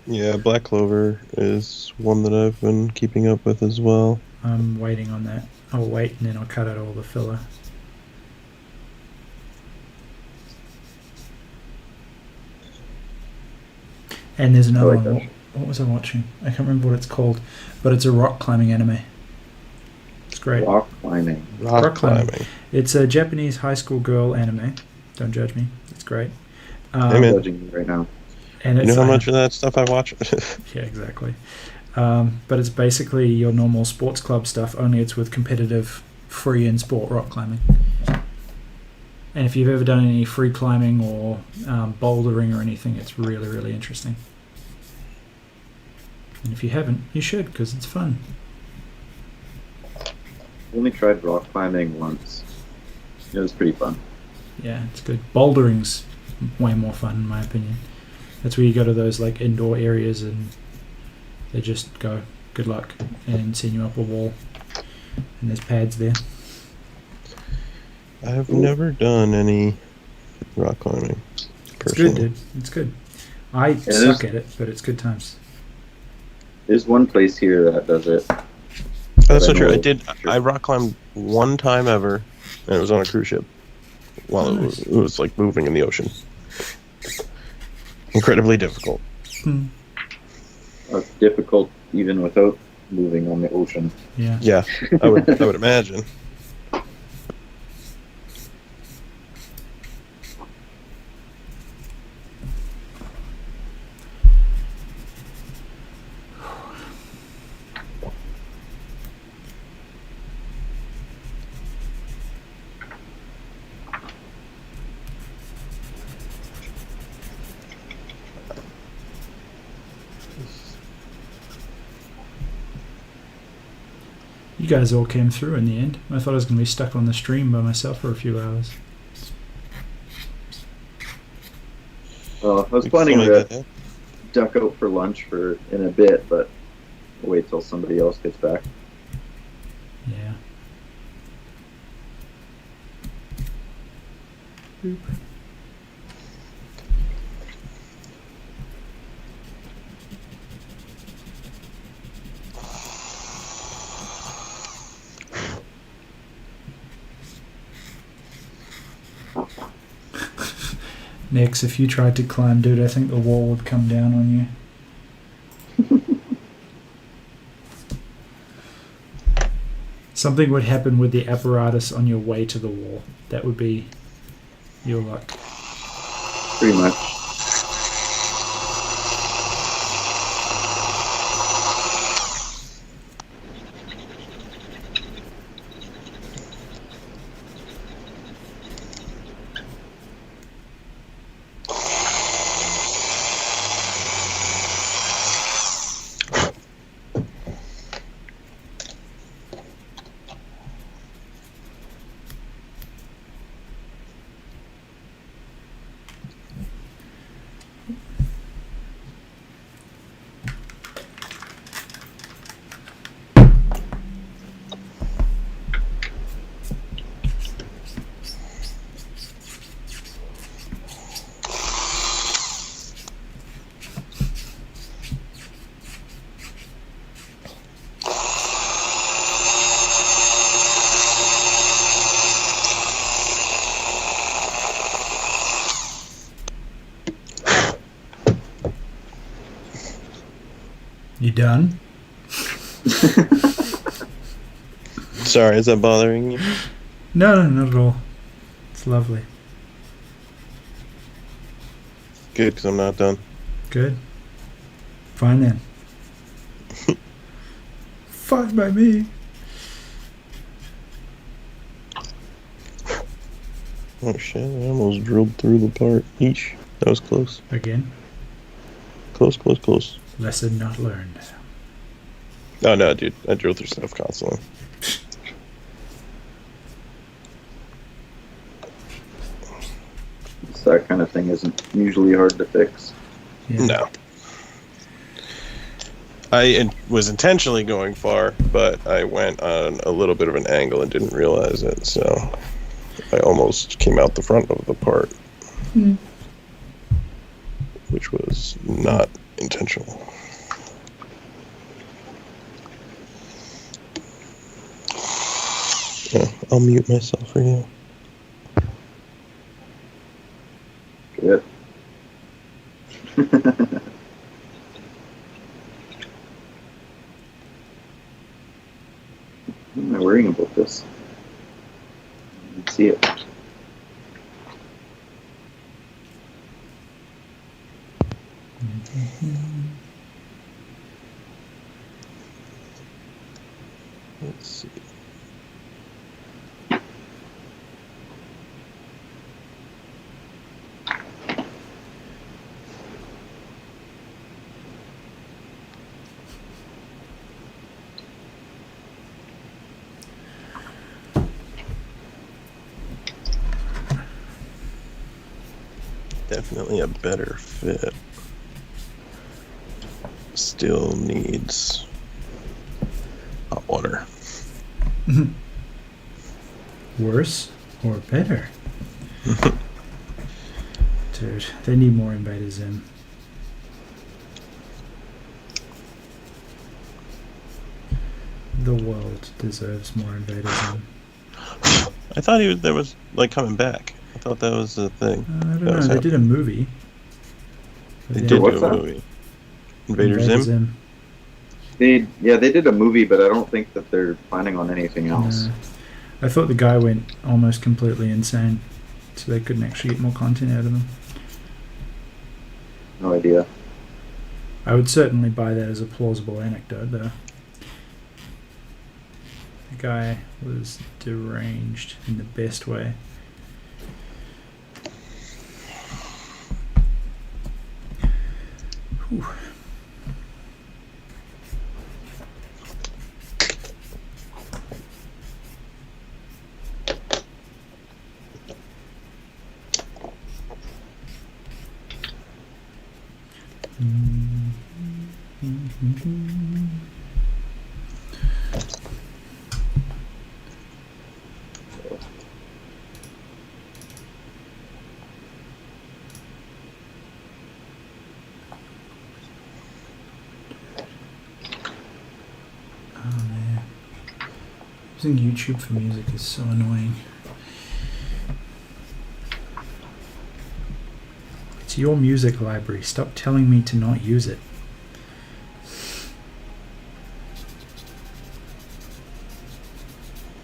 Yeah, Black Clover is one that I've been keeping up with as well. I'm waiting on that. I'll wait and then I'll cut out all the filler. And there's another like one. that. What was I watching? I can't remember what it's called, but it's a rock climbing anime. It's great. Rock climbing. Rock climbing. It's a Japanese high school girl anime. Don't judge me. It's great. I'm man. judging you right now. And You it's know how like- much of that stuff I watch? Yeah, exactly. But it's basically your normal sports club stuff, only it's with competitive free and sport rock climbing. And if you've ever done any free climbing or bouldering or anything, it's really, really interesting. And if you haven't, you should, because it's fun. Only tried rock climbing once. It was pretty fun. Yeah, it's good. Bouldering's way more fun, in my opinion. That's where you go to those like indoor areas and they just go, good luck, and send you up a wall. And there's pads there. I've never done any rock climbing. It's Personally. good, dude. It's good. I suck at it, but it's good times. There's one place here that does it. That's I not true. know. I did. I rock climbed one time ever, and it was on a cruise ship. While it was like moving in the ocean. Incredibly difficult. It's difficult even without moving on the ocean. Yeah. Yeah, I would imagine. You guys all came through in the end. I thought I was going to be stuck on the stream by myself for a few hours. I was planning to duck out for lunch in a bit, but I'll wait till somebody else gets back. Yeah. Boop. Nix, if you tried to climb, dude, I think the wall would come down on you. Something would happen with the apparatus on your way to the wall. That would be your luck. Pretty much. You done? Sorry, is that bothering you? No, not at all. It's lovely. Good, because I'm not done. Good. Fine then. Fine by me. Oh shit, I almost drilled through the part. Eesh. That was close. Again. Close. Lesson not learned. Oh no, dude. I drill through stuff constantly. So that kind of thing isn't usually hard to fix. Yeah. No. I was intentionally going far, but I went on a little bit of an angle and didn't realize it, so I almost came out the front of the part. Which was not intentional. Yeah, I'll mute myself for you. Good. don't see it. Let's see. Definitely a better fit. Still needs hot water. Worse or better? Dude, they need more invaders in. The world deserves more invaders in. I thought there was like coming back. I thought that was the thing. I don't know. They did a movie. They Yeah. did What's do a that? movie. Invader Zim? Zim. They did a movie, but I don't think that they're planning on anything else. No. I thought the guy went almost completely insane, so they couldn't actually get more content out of him. No idea. I would certainly buy that as a plausible anecdote, though. The guy was deranged in the best way. Whew. Oh man, using YouTube for music is so annoying. It's your music library. Stop telling me to not use it.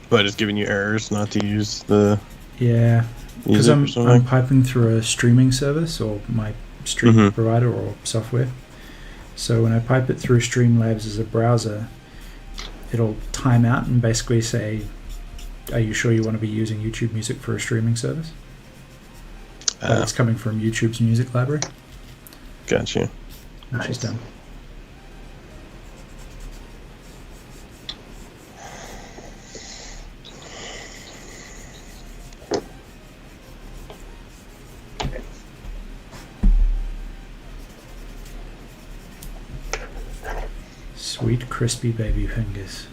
But it's giving you errors not to use the Yeah, because music or I'm something. piping through a streaming service or my streaming provider or software. So when I pipe it through Streamlabs as a browser, it'll time out and basically say, "Are you sure you want to be using YouTube Music for a streaming service?" But it's coming from YouTube's music library, Gotcha. which is dumb. Sweet crispy baby fingers.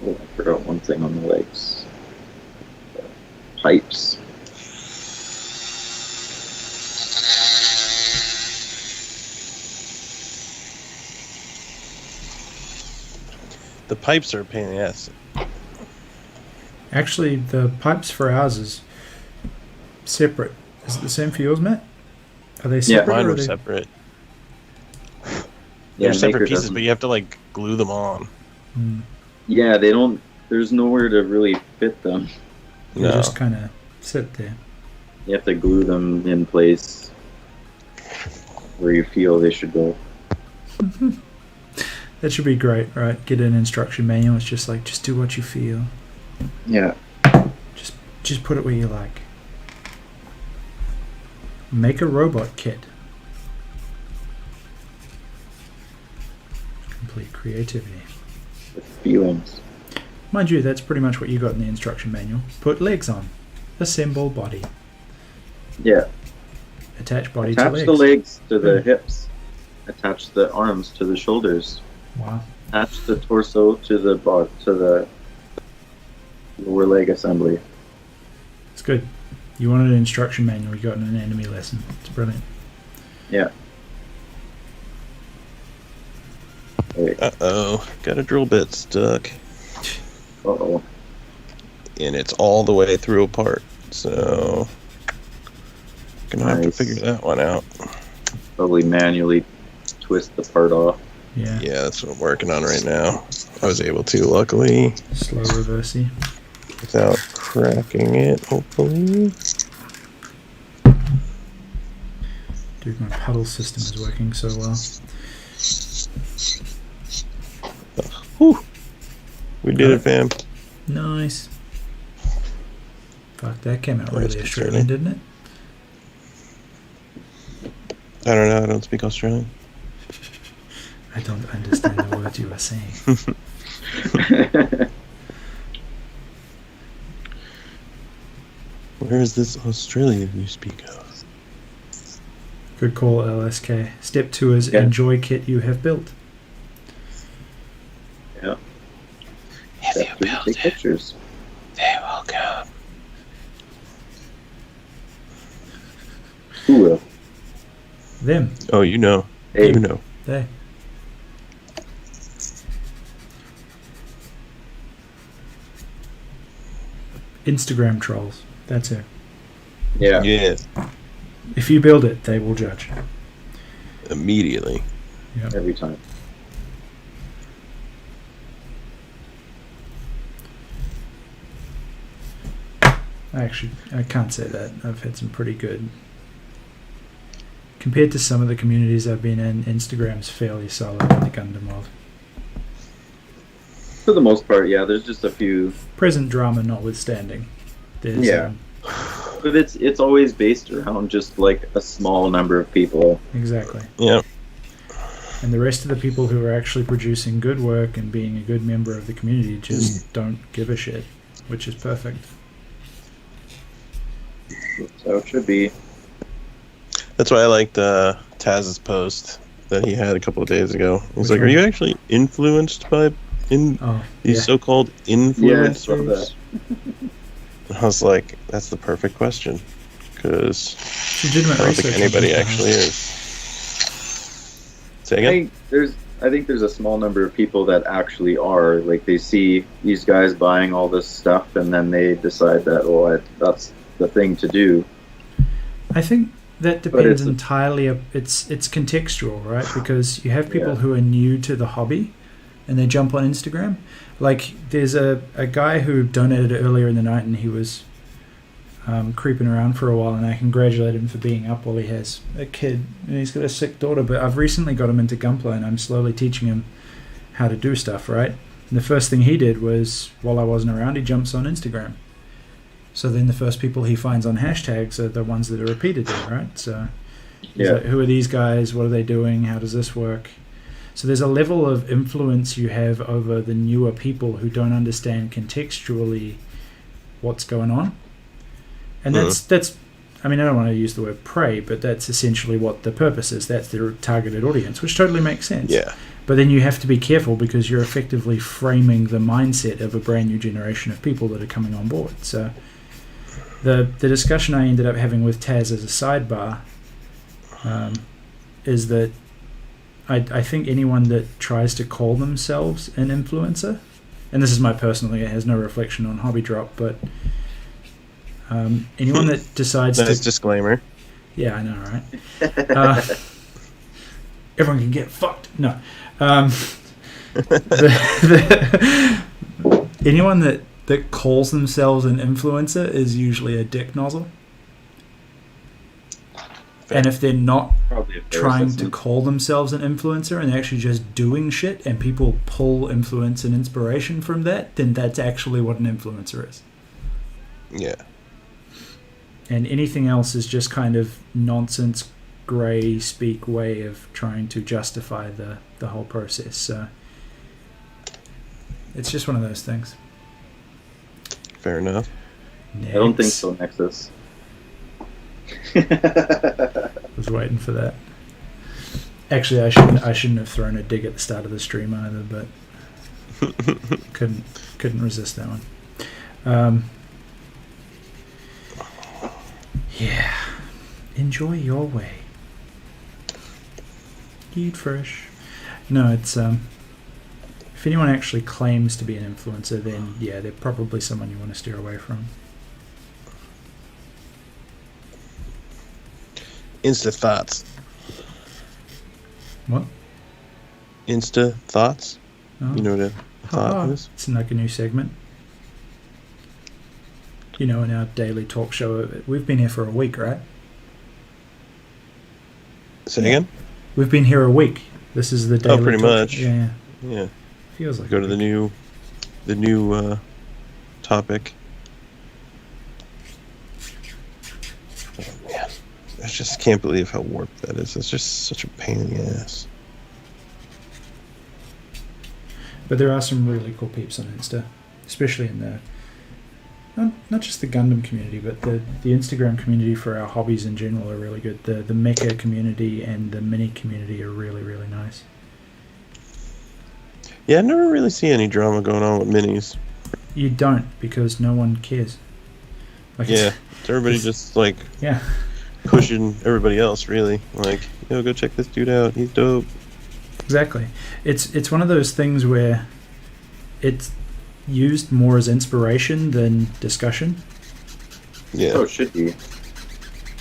Oh, I forgot one thing on the legs. Pipes. The pipes are a pain in the ass. Actually, the pipes for ours is separate. Is it the same for yours, Matt? Are they separate? Mine or were are they... separate. Yeah, They're separate Maker pieces, doesn't. but you have to like glue them on. Yeah, they don't. There's nowhere to really fit them. They No. just kind of sit there. You have to glue them in place where you feel they should go. That should be great, right? Get an instruction manual. It's just like, just do what you feel. Yeah. Just put it where you like. Make a robot kit. Complete creativity. With feelings. Mind you, that's pretty much what you got in the instruction manual. Put legs on. Assemble body. Yeah. Attach body Attach to legs. the legs to the hips. Attach the arms to the shoulders. Wow. Attach the torso to the lower leg assembly. It's good. You wanted an instruction manual, you got an anatomy lesson. It's brilliant. Yeah. Uh-oh. Got a drill bit stuck. Uh-oh. And it's all the way through apart. So gonna have to figure that one out. Probably manually twist the part off. Yeah. Yeah, that's what I'm working on right now. I was able to, luckily. Slow reversey. Without cracking it, hopefully. Dude, my puddle system is working so well. Whew. We did it, fam. Nice. Fuck, that came out That was really Australian, didn't it? I don't know, I don't speak Australian. I don't understand the words you were saying. Where is this Australia you speak of? Good call, LSK. Step 2 is enjoy kit you have built. Yeah. If you build take pictures. They will come. Who will? Them. Oh, you know. Hey. You know. They. Instagram trolls. That's it. Yeah. Yeah. If you build it, they will judge. Immediately. Yep. Every time. Actually, I can't say that. I've had some pretty good. Compared to some of the communities I've been in, Instagram's fairly solid in the Gundam world. For the most part, yeah. There's just a few. Present drama notwithstanding. There's, Yeah. But it's always based around just like a small number of people. Exactly. Yep. And the rest of the people who are actually producing good work and being a good member of the community just don't give a shit, which is perfect. So it should be. That's why I liked Taz's post that he had a couple of days ago. He's Which like, one? "Are you actually influenced by these so-called influencers?" And I was like, "That's the perfect question, because I Legitimate don't think research anybody on actually is." Say again? I think there's a small number of people that actually are, like, they see these guys buying all this stuff and then they decide that, that's the thing to do. I think that But depends it's- entirely. It's contextual, right? Because you have people who are new to the hobby, and they jump on Instagram. Like there's a guy who donated earlier in the night, and he was creeping around for a while, and I congratulate him for being up while he has a kid, and he's got a sick daughter. But I've recently got him into Gunpla, and I'm slowly teaching him how to do stuff, right? And the first thing he did was, while I wasn't around, he jumps on Instagram. So then the first people he finds on hashtags are the ones that are repeated there, right? So he's like, who are these guys? What are they doing? How does this work? So there's a level of influence you have over the newer people who don't understand contextually what's going on. And that's I mean, I don't want to use the word prey, but that's essentially what the purpose is. That's their targeted audience, which totally makes sense. Yeah. But then you have to be careful because you're effectively framing the mindset of a brand new generation of people that are coming on board. So the discussion I ended up having with Taz as a sidebar is that I think anyone that tries to call themselves an influencer, and this is my personal thing, it has no reflection on Hobby Drop, but anyone that decides Nice to... disclaimer. Yeah, I know, right? Everyone can get fucked. No. Anyone that calls themselves an influencer is usually a dick nozzle. And if they're not Probably a fair trying to assessment. call themselves an influencer and they're actually just doing shit and people pull influence and inspiration from that, then that's actually what an influencer is. Yeah. And anything else is just kind of nonsense, grey speak way of trying to justify the whole process. So it's just one of those things. Fair enough. I don't think so, Nexus. Was waiting for that. Actually, I shouldn't have thrown a dig at the start of the stream either, but couldn't resist that one. Yeah, enjoy your way. Eat fresh. No, it's if anyone actually claims to be an influencer, then yeah, they're probably someone you want to steer away from. Insta thoughts. What? Insta thoughts. Oh. You know what a thought is? It's like a new segment. You know, in our daily talk show, we've been here for a week, right? Say again? We've been here a week. This is the daily pretty talk much. show. Yeah. Yeah. Feels like Go to the new topic. Oh man, I just can't believe how warped that is. It's just such a pain in the ass. But there are some really cool peeps on Insta, especially in the not just the Gundam community, but the Instagram community for our hobbies in general are really good. The mecha community and the mini community are really, really nice. Yeah, I never really see any drama going on with minis. You don't, because no one cares. Like Yeah, it's everybody just like yeah, pushing everybody else. Really, like, yo, go check this dude out. He's dope. exactly. It's one of those things where it's used more as inspiration than discussion. Yeah. Oh, it should be.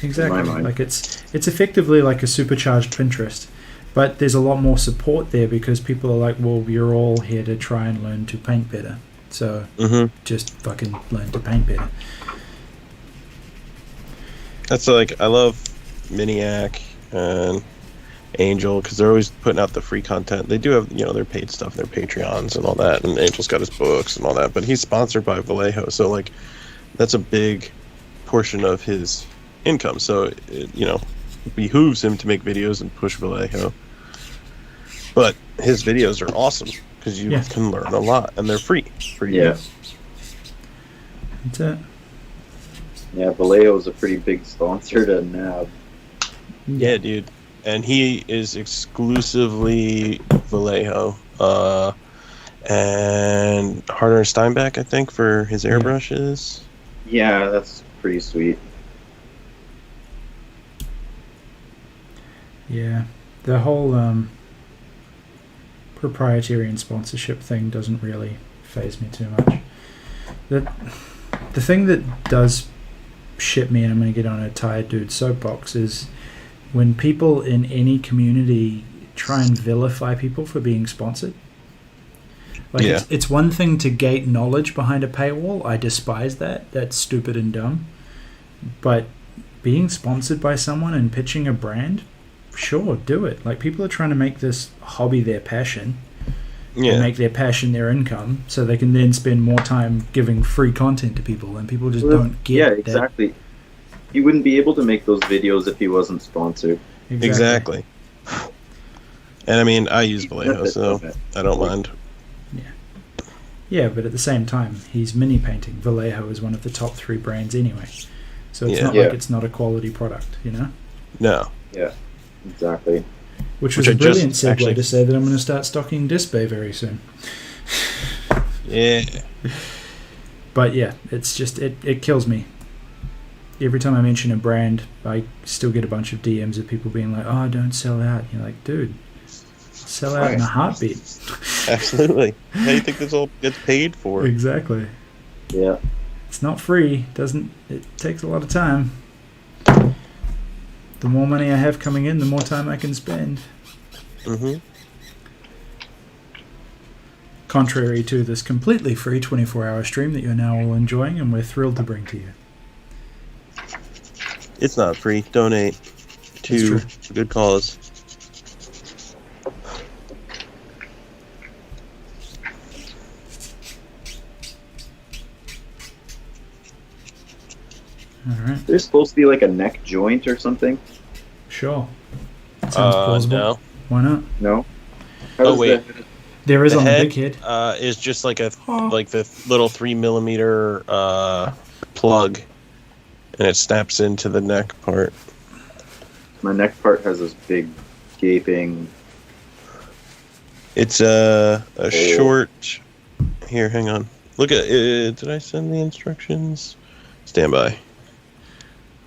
Exactly. In my mind. Like it's effectively like a supercharged Pinterest, but there's a lot more support there because people are like, well, you're all here to try and learn to paint better, so just fucking learn to paint better. That's like, I love Miniac and Angel because they're always putting out the free content. They do have, you know, their paid stuff, their Patreons and all that, and Angel's got his books and all that, but he's sponsored by Vallejo, so like that's a big portion of his income, so it, you know, it behooves him to make videos and push Vallejo. But his videos are awesome because you can learn a lot and they're free. Yeah. That's it. Yeah, Vallejo is a pretty big sponsor to NAB. Yeah, dude. And he is exclusively Vallejo. And Harder Steinbeck, I think, for his airbrushes. Yeah, that's pretty sweet. Yeah, the whole proprietary and sponsorship thing doesn't really faze me too much. The thing that does shit me, and I'm going to get on a tired dude soapbox, is when people in any community try and vilify people for being sponsored. Like it's one thing to gate knowledge behind a paywall. I despise that. That's stupid and dumb. But being sponsored by someone and pitching a brand, sure, do it. Like, people are trying to make this hobby their passion. And make their passion their income, so they can then spend more time giving free content to people, and people just don't get Yeah, exactly. He wouldn't be able to make those videos if he wasn't sponsored. Exactly. And I mean, I use Vallejo, so I don't mind. Yeah, but at the same time, he's mini painting. Vallejo is one of the top 3 brands anyway, so it's not like it's not a quality product, you know? No. Yeah, exactly. Which was a brilliant segue to say that I'm going to start stocking Disc Bay very soon. Yeah. But yeah, it's just, it kills me. Every time I mention a brand, I still get a bunch of DMs of people being like, oh, don't sell out. You're like, dude, sell out in a heartbeat. Absolutely. How do you think this all gets paid for? Exactly. Yeah. It's not free. It takes a lot of time. The more money I have coming in, the more time I can spend. Contrary to this completely free 24-hour stream that you're now all enjoying, and we're thrilled to bring to you. It's not free. Donate. to a good cause. All right. There's supposed to be like a neck joint or something. Sure. Sounds plausible. No. Why not? No. How Oh does wait, There is the on head, the big head. is just like the little 3mm plug, and it snaps into the neck part. My neck part has this big gaping. It's a short. Here, hang on. Look at it. Did I send the instructions? Stand by.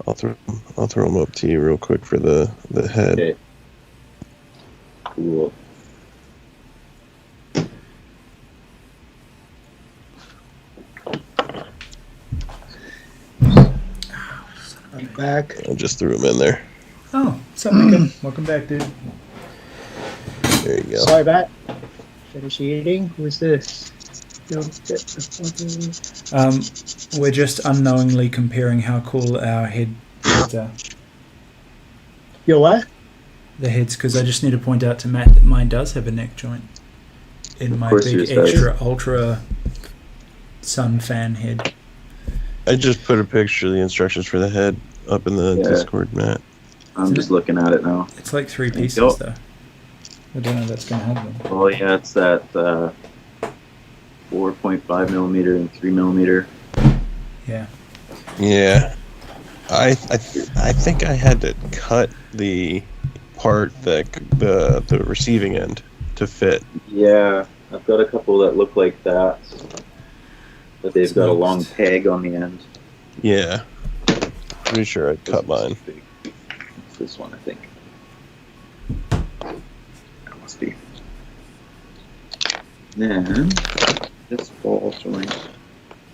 I'll throw them up to you real quick for the head. Okay. Cool. I'm back. I just threw them in there. Oh, what's up, Mika? Welcome back, dude. There you go. Sorry, Matt. Finish eating. Who's this? We're just unknowingly comparing how cool our heads are. Your what? The heads, because I just need to point out to Matt that mine does have a neck joint in my big extra ultra sun fan head. I just put a picture of the instructions for the head up in the Discord, Matt. I'm just looking at it now. It's like 3 pieces, though. I don't know if that's going to help them. Oh yeah, it's that 4.5mm and 3mm. Yeah. Yeah. I think I had to cut the part that the receiving end to fit. Yeah, I've got a couple that look like that, but they've got a long peg on the end. Yeah. Pretty sure I cut mine. It's this one, I think. That must be. Then this ball joint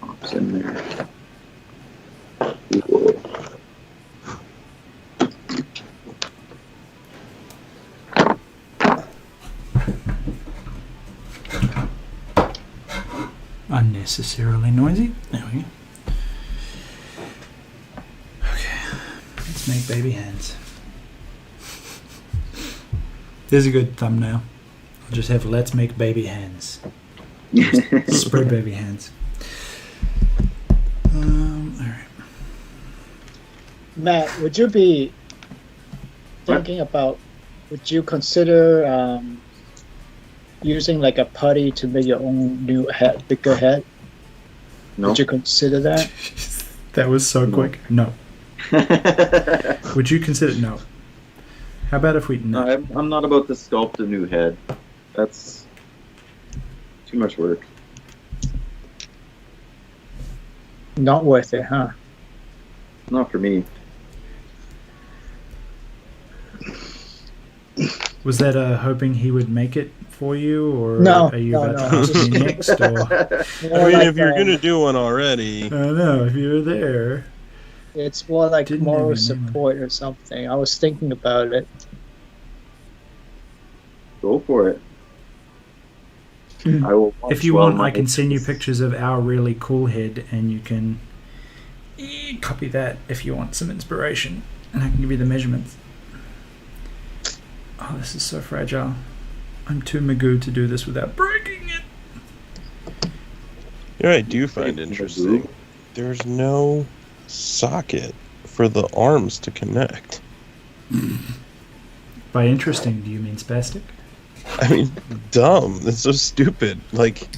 pops in there. Cool. Unnecessarily noisy. There we go. Okay, let's make baby hands. There's a good thumbnail. I'll just have let's make baby hands. Just spread baby hands. Alright. Matt, would you be thinking about, would you consider using like a putty to make your own new head, bigger head? No. Would you consider that? That was so quick. No. Would you consider no? How about if we no? I'm not about to sculpt a new head. That's too much work. Not worth it, huh? Not for me. Was that hoping he would make it for you, or No, are you no, about no. to ask me next? Or I mean, if you're gonna do one already, I don't know if you were there. It's more like Didn't moral even support or something. I was thinking about it. Go for it. I will. If you want, I can send you pictures of our really cool head, and you can copy that if you want some inspiration, and I can give you the measurements. Oh, this is so fragile. I'm too magoo to do this without breaking it. you know what I do find interesting? There's no socket for the arms to connect. By interesting, do you mean spastic? I mean, dumb. That's so stupid. Like,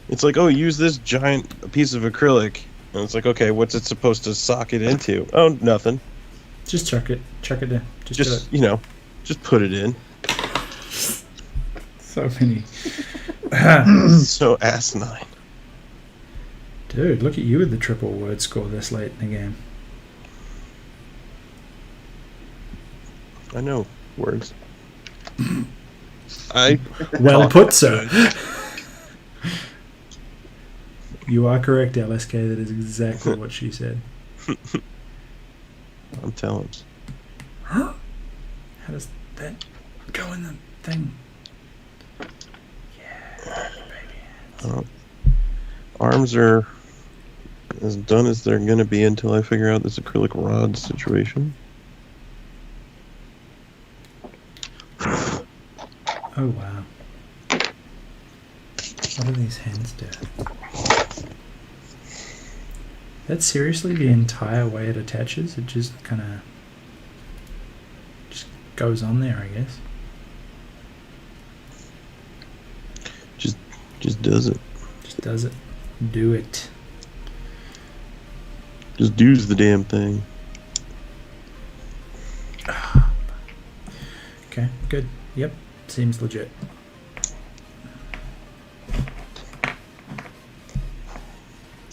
it's like, oh, use this giant piece of acrylic, and it's like, okay, what's it supposed to socket into? Oh, nothing. Just chuck it in. Just do it. Just put it in. So many. So asinine. Dude, look at you with the triple word score this late in the game. I know words. I Well put, sir. You are correct, LSK. That is exactly what she said. I'm telling. How does that go in the thing? Yeah, baby. Arms are as done as they're gonna be until I figure out this acrylic rod situation. Oh wow. What do these hands do? That's seriously the entire way it attaches? It just kind of just goes on there, I guess. Just does it. Just does it. Do it. Just do's the damn thing. Okay, good. Yep, seems legit.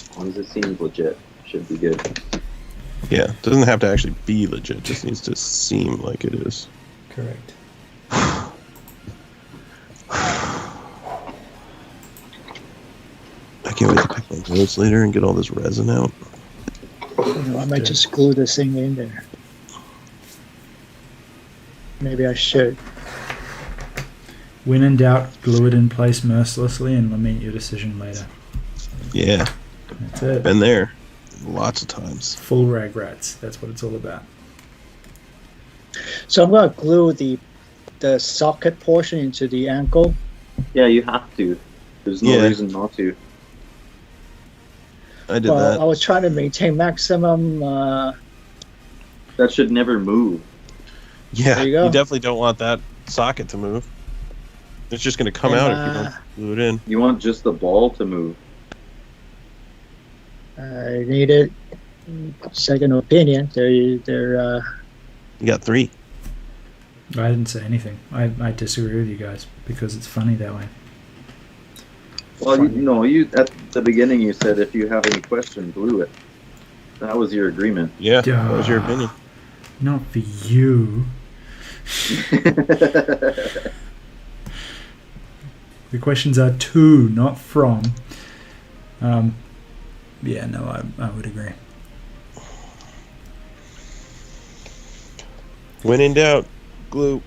As long as it seems legit, should be good. Yeah, it doesn't have to actually be legit. It just needs to seem like it is. Correct. I can't wait to pick my notes later and get all this resin out. I might just glue this thing in there. Maybe I should. When in doubt, glue it in place mercilessly and lament your decision later. Yeah. That's it. Been there. Lots of times. Full rag rats. That's what it's all about. So I'm going to glue the socket portion into the ankle. Yeah, you have to. There's no reason not to. I did Well, that. I was trying to maintain maximum. That should never move. Yeah, There you go. definitely don't want that socket to move. It's just going to come out if you don't glue it in. You want just the ball to move. I needed second opinion. You got 3. I didn't say anything. I disagree with you guys because it's funny that way. Well, you at the beginning you said if you have any question, glue it. That was your agreement. Yeah, that was your opinion. Not for you. The questions are to, not from. Yeah, no, I would agree. When in doubt, glue.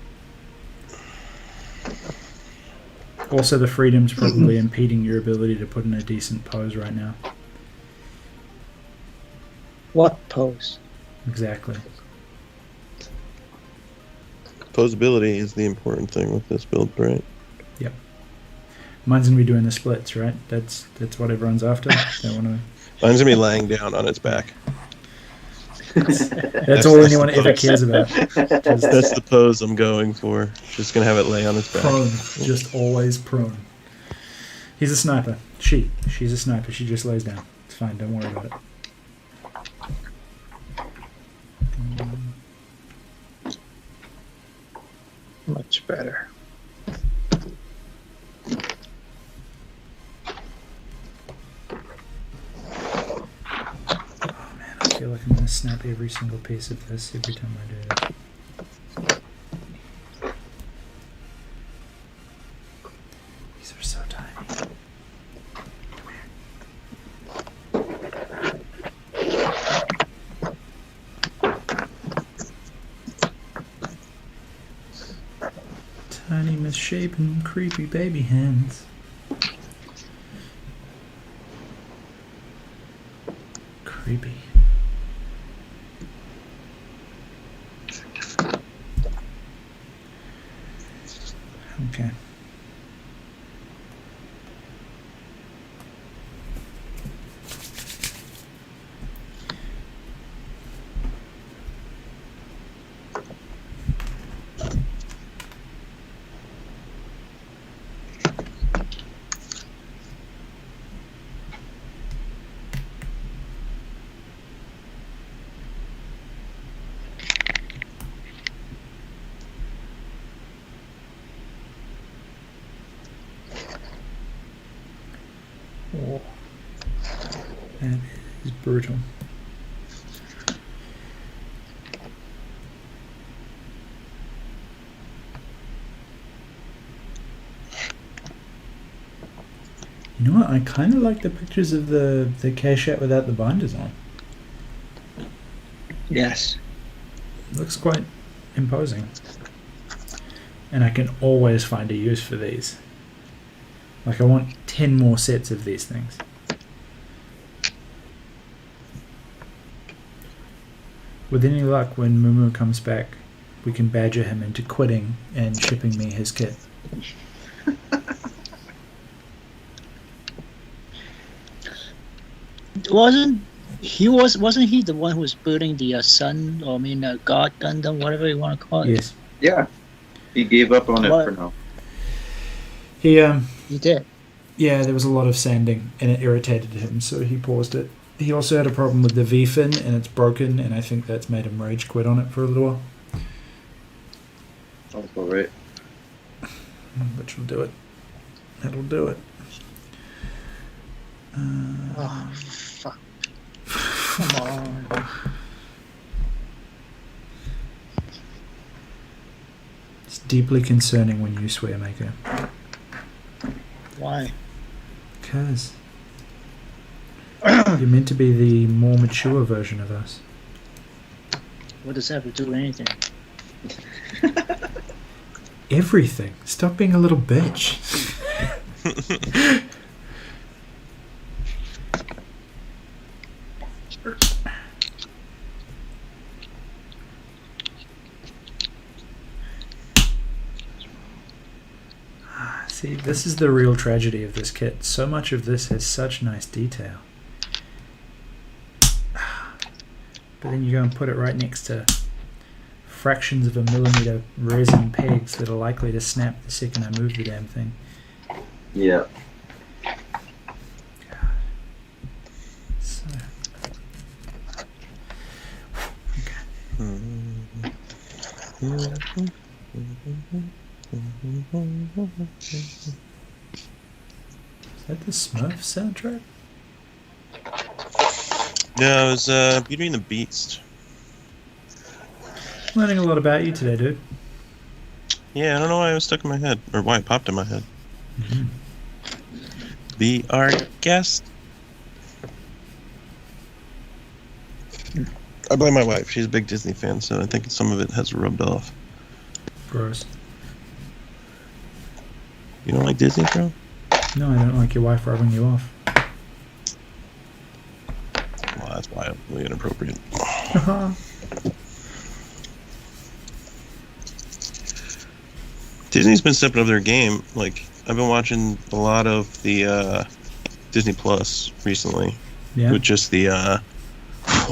Also, the freedom's probably impeding your ability to put in a decent pose right now. What pose? Exactly. Posability is the important thing with this build, right? Yep. Mine's gonna be doing the splits, right? That's what everyone's after. They want to. Mine's gonna be laying down on its back. That's all anyone ever cares about. That's the pose I'm going for. Just gonna have it lay on its back. Prone, just always prone. He's a sniper. She's a sniper. She just lays down. It's fine. Don't worry about it. Much better. I feel like I'm going to snap every single piece of this every time I do this. These are so tiny. Tiny, misshapen, creepy baby hands. Creepy. Okay. Oh, that is brutal. You know what? I kind of like the pictures of the Kshat without the binders on. Yes. Looks quite imposing. And I can always find a use for these. Like, I want 10 more sets of these things. With any luck, when Mumu comes back, we can badger him into quitting and shipping me his kit. Wasn't he the one who was building the Sun, or God Gundam, whatever you want to call it? Yes. Yeah. He gave up on What? it for now. He did. Yeah, there was a lot of sanding, and it irritated him, so he paused it. He also had a problem with the V-fin, and it's broken, and I think that's made him rage quit on it for a little while. Sounds about right. Which will do it. That'll do it. Oh, fuck. Come on. It's deeply concerning when you swear, Maker. Why? Because you're meant to be the more mature version of us. What does that have to do with anything? Everything. Stop being a little bitch. See, this is the real tragedy of this kit. So much of this has such nice detail. But then you go and put it right next to fractions of a millimeter resin pegs that are likely to snap the second I move the damn thing. Yeah. So. Is that the Smurf soundtrack? No, it was Beauty and the Beast. Learning a lot about you today, dude. Yeah, I don't know why it was stuck in my head, or why it popped in my head. Mm-hmm. Be our guest. I blame my wife. She's a big Disney fan, so I think some of it has rubbed off. Gross. You don't like Disney, bro? No, I don't like your wife rubbing you off. Well, that's wildly inappropriate. Disney's been stepping up their game. Like, I've been watching a lot of the Disney Plus recently. Yeah. With just the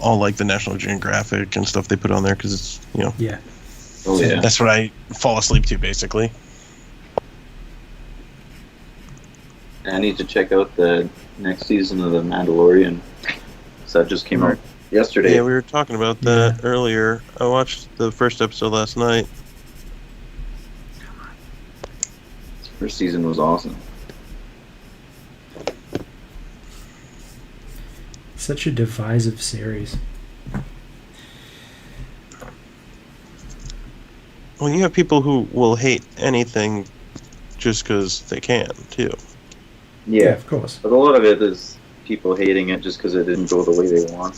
all like the National Geographic and stuff they put on there because it's, you know. Yeah. Oh, yeah. That's what I fall asleep to, basically. I need to check out the next season of The Mandalorian. So that just came out yesterday. Yeah, we were talking about that earlier. I watched the first episode last night. First season was awesome. Such a divisive series. Well, you have people who will hate anything just because they can, too. Yeah, of course. But a lot of it is people hating it just because it didn't go the way they want.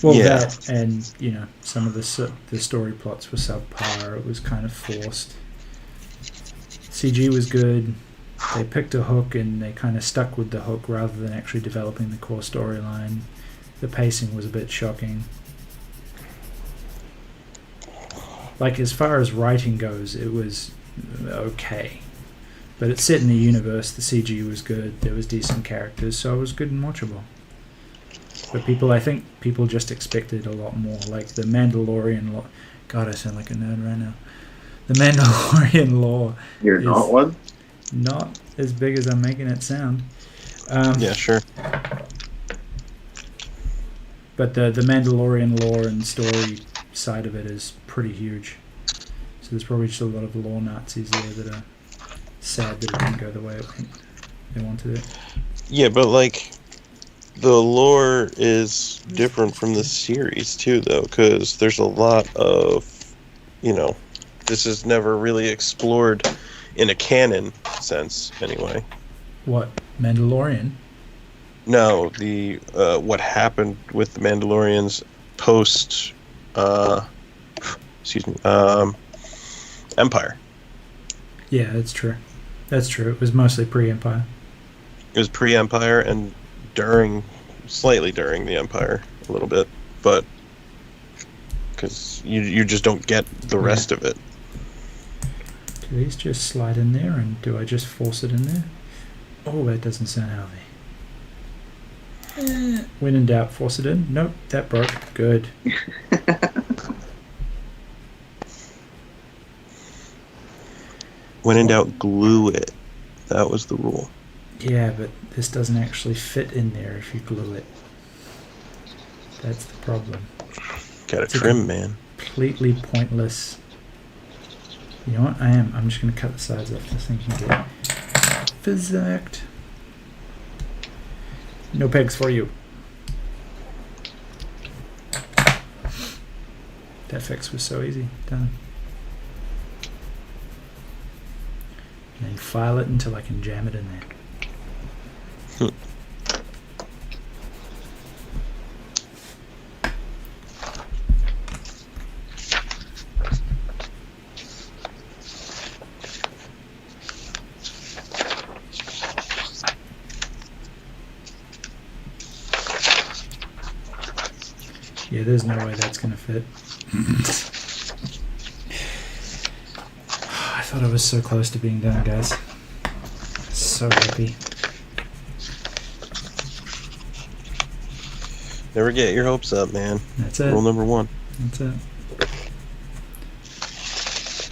Well, Yeah. that and, you know, some of the story plots were subpar. It was kind of forced. CG was good. They picked a hook and they kind of stuck with the hook rather than actually developing the core storyline. The pacing was a bit shocking. Like, as far as writing goes, it was okay. But it's set in the universe, the CG was good, there was decent characters, so it was good and watchable. But I think people just expected a lot more. Like, the Mandalorian lore... God, I sound like a nerd right now. The Mandalorian lore... You're not one? Not as big as I'm making it sound. Yeah, sure. But the Mandalorian lore and story side of it is pretty huge. So there's probably just a lot of lore Nazis there that are sad that it didn't go the way they wanted it. Yeah, but, like, the lore is different from the series, too, though, because there's a lot of, you know, this is never really explored in a canon sense, anyway. What? Mandalorian? No, the what happened with the Mandalorians post, Empire. Yeah, that's true. That's true. It was mostly pre-Empire. It was pre-Empire and slightly during the Empire, a little bit, but because you just don't get the rest of it. Do these just slide in there, and do I just force it in there? Oh, that doesn't sound healthy. When in doubt, force it in. Nope, that broke. Good. When in doubt, glue it. That was the rule. Yeah, but this doesn't actually fit in there if you glue it. That's the problem. Gotta It's a trim, man. Completely pointless. You know what? I'm just going to cut the sides off this thing can get physicked. No pegs for you. That fix was so easy. Done. And then file it until I can jam it in there. Yeah, there's no way that's gonna fit. I thought I was so close to being done, guys. So happy. Never get your hopes up, man. That's it. Rule number 1. That's it.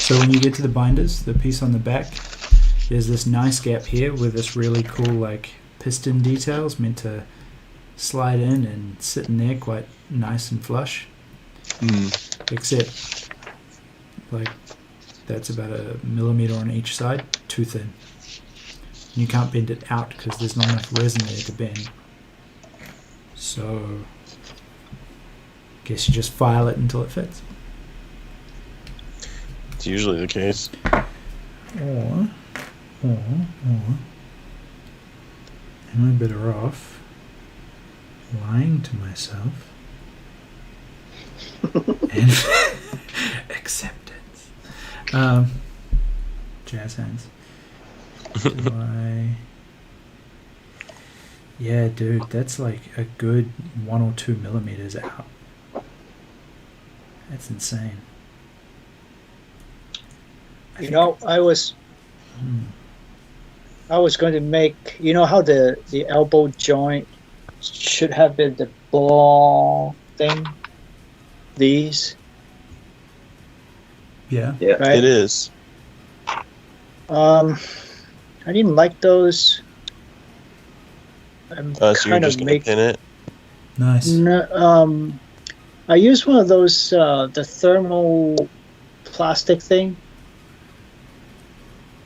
So when you get to the binders, the piece on the back, there's this nice gap here with this really cool like piston details meant to slide in and sit in there quite nice and flush. Except like that's about a millimeter on each side, too thin. You can't bend it out because there's not enough resin there to bend. So guess you just file it until it fits. It's usually the case. Or am I better off lying to myself and acceptance? Jazz hands. Do I? Yeah, dude, that's like a good 1 or 2 millimeters out. That's insane. You know, I was going to make, you know how the elbow joint should have been the ball thing? These? Yeah. Right? It is. I didn't like those. I'm So you're kind just of gonna make pin it? Nice. no, I used one of those the thermal plastic thing.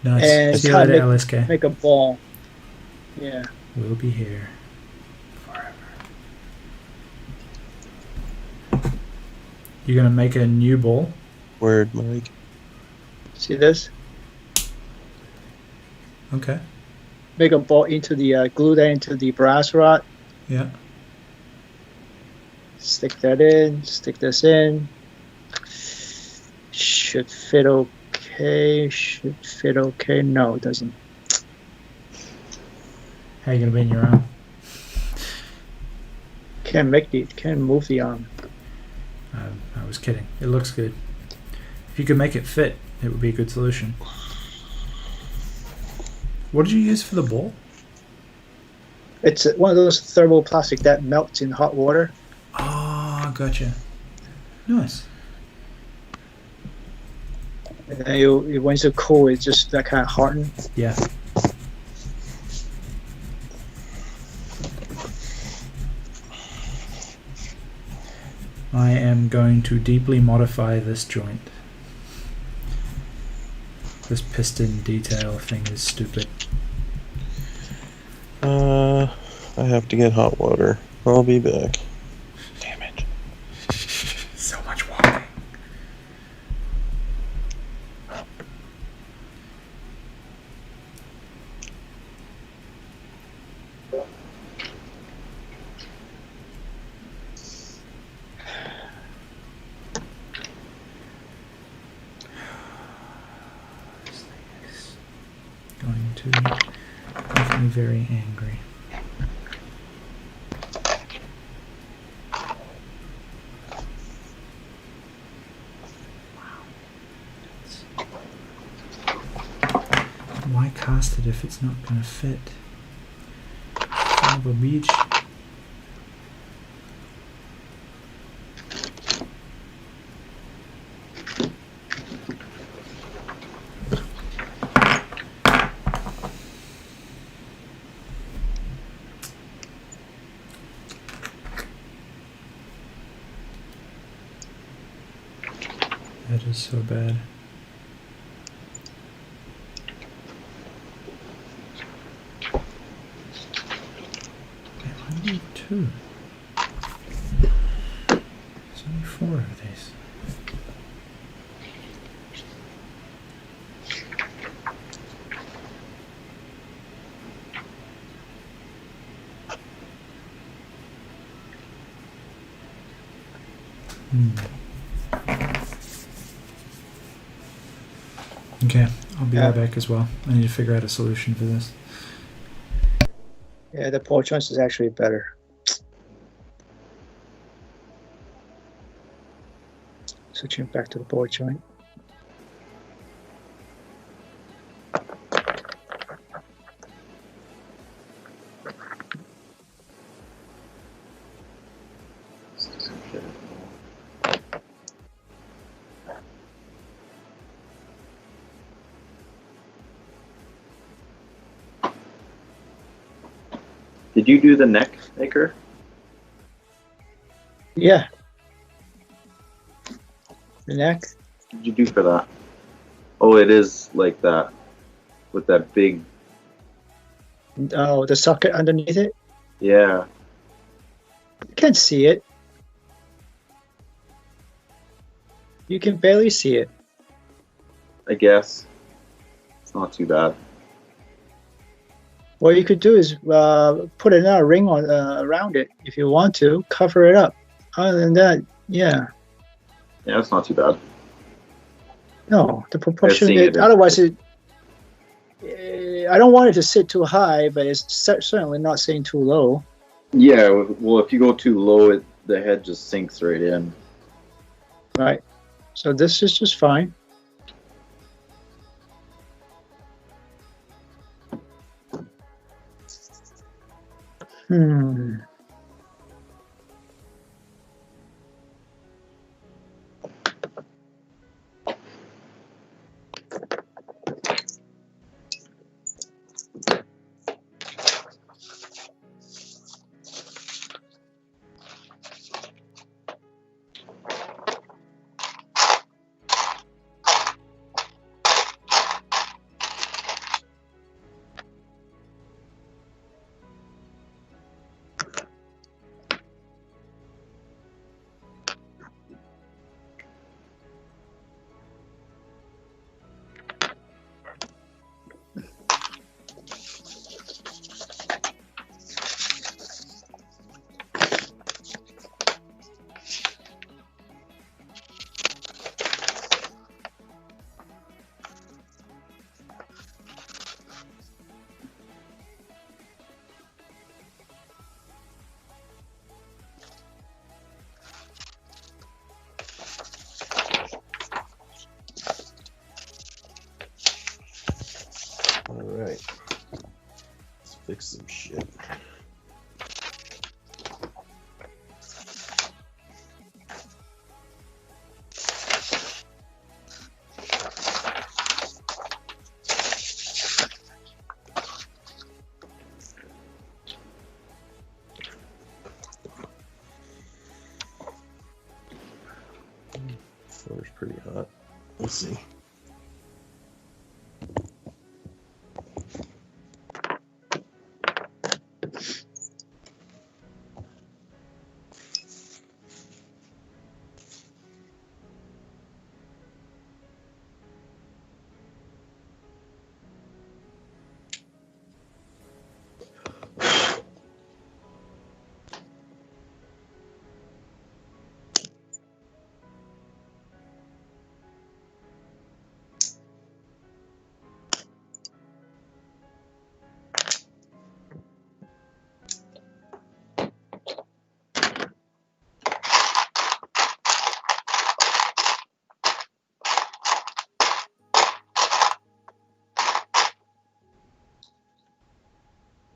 Nice. And See you kind later, of LSK. make a ball. Yeah. We'll be here forever. You're gonna make a new ball? Word, Mike. See this? Okay. Make a ball into the glue that into the brass rod. Yeah. Stick that in. Stick this in. Should fit okay. Should fit okay. No, it doesn't. How you gonna bend your arm? Can't move the arm. I was kidding. It looks good. If you could make it fit, it would be a good solution. What did you use for the ball? It's one of those thermal plastic that melts in hot water. Oh, gotcha. Nice. And once it's cool, it's just that kind of harden. Yeah. I am going to deeply modify this joint. This piston detail thing is stupid. I have to get hot water. I'll be back. Damn it. So much walking. This thing is going to make me very angry. it if it's not going to fit? Son of a bitch. That is so bad. I need 2. There's only 4 of these. Okay, I'll be right back as well. I need to figure out a solution for this. Yeah, the ball joint is actually better. Switching back to the ball joint. Did you do the neck maker? Yeah. The neck? What did you do for that? Oh, it is like that. With that big... Oh, the socket underneath it? Yeah. You can't see it. You can barely see it. I guess. It's not too bad. What you could do is put another ring on around it if you want to, cover it up. Other than that, yeah. Yeah, it's not too bad. No, the proportion. seeing it Otherwise, I don't want it to sit too high, but it's certainly not sitting too low. Yeah, well, if you go too low, the head just sinks right in. Right. So this is just fine. Alright. Let's fix some shit. Floor's pretty hot. Let's see.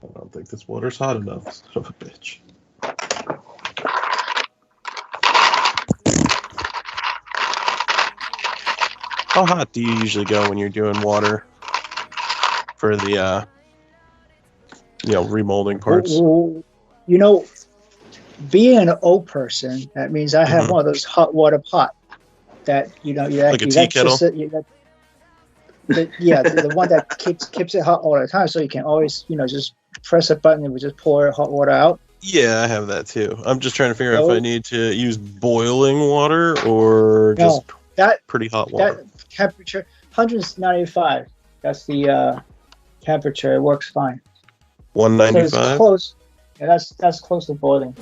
I don't think this water's hot enough, son of a bitch. How hot do you usually go when you're doing water for the, remolding parts? You know, being an old person, that means I have Mhm. one of those hot water pot that Like a tea kettle? the one that keeps it hot all the time, so you can always just press a button and we just pour hot water out. Yeah, I have that too. I'm just trying to figure out if I need to use boiling water or just pretty hot water. That temperature 195. That's the temperature. It works fine. 195. So it's close. Yeah, that's close to boiling.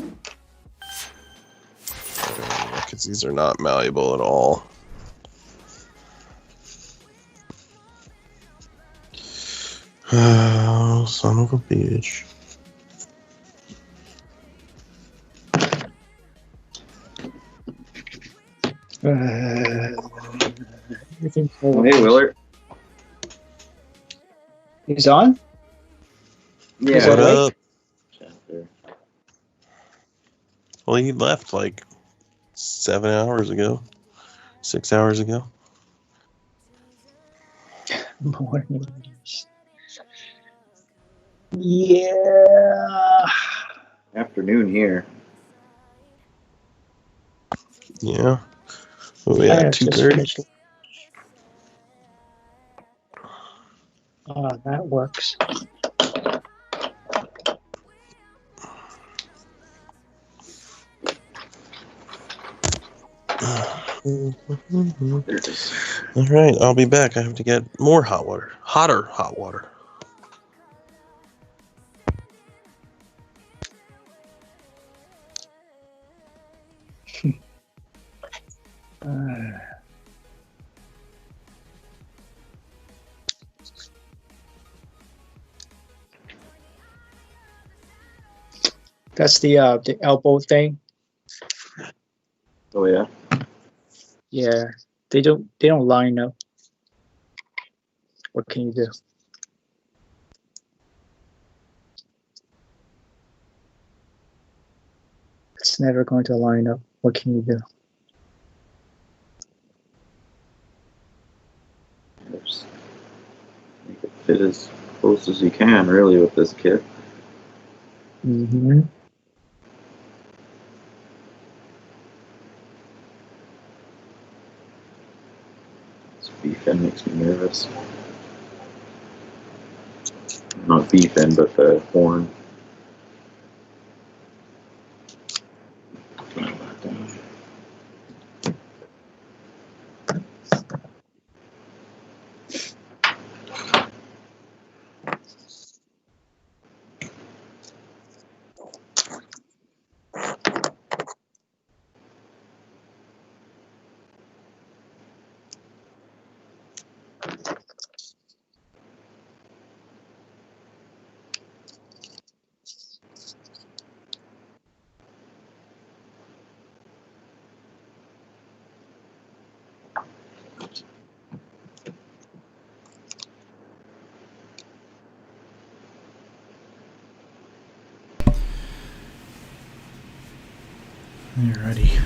Because these are not malleable at all. Oh, son of a bitch. Oh, hey, Willard. He's on? Yeah. What up? Well, he left like 7 hours ago. 6 hours ago. Morning. Yeah. Afternoon here. Yeah. Oh, yeah, 2:30. Oh, that works. All right, I'll be back. I have to get more hot water. Hotter hot water. That's the elbow thing. Oh yeah. Yeah, they don't line up. What can you do? It's never going to line up. What can you do? Just make it fit as close as you can, really, with this kit. Mm-hmm. This beef end makes me nervous. Not beef end, but the horn. Alrighty.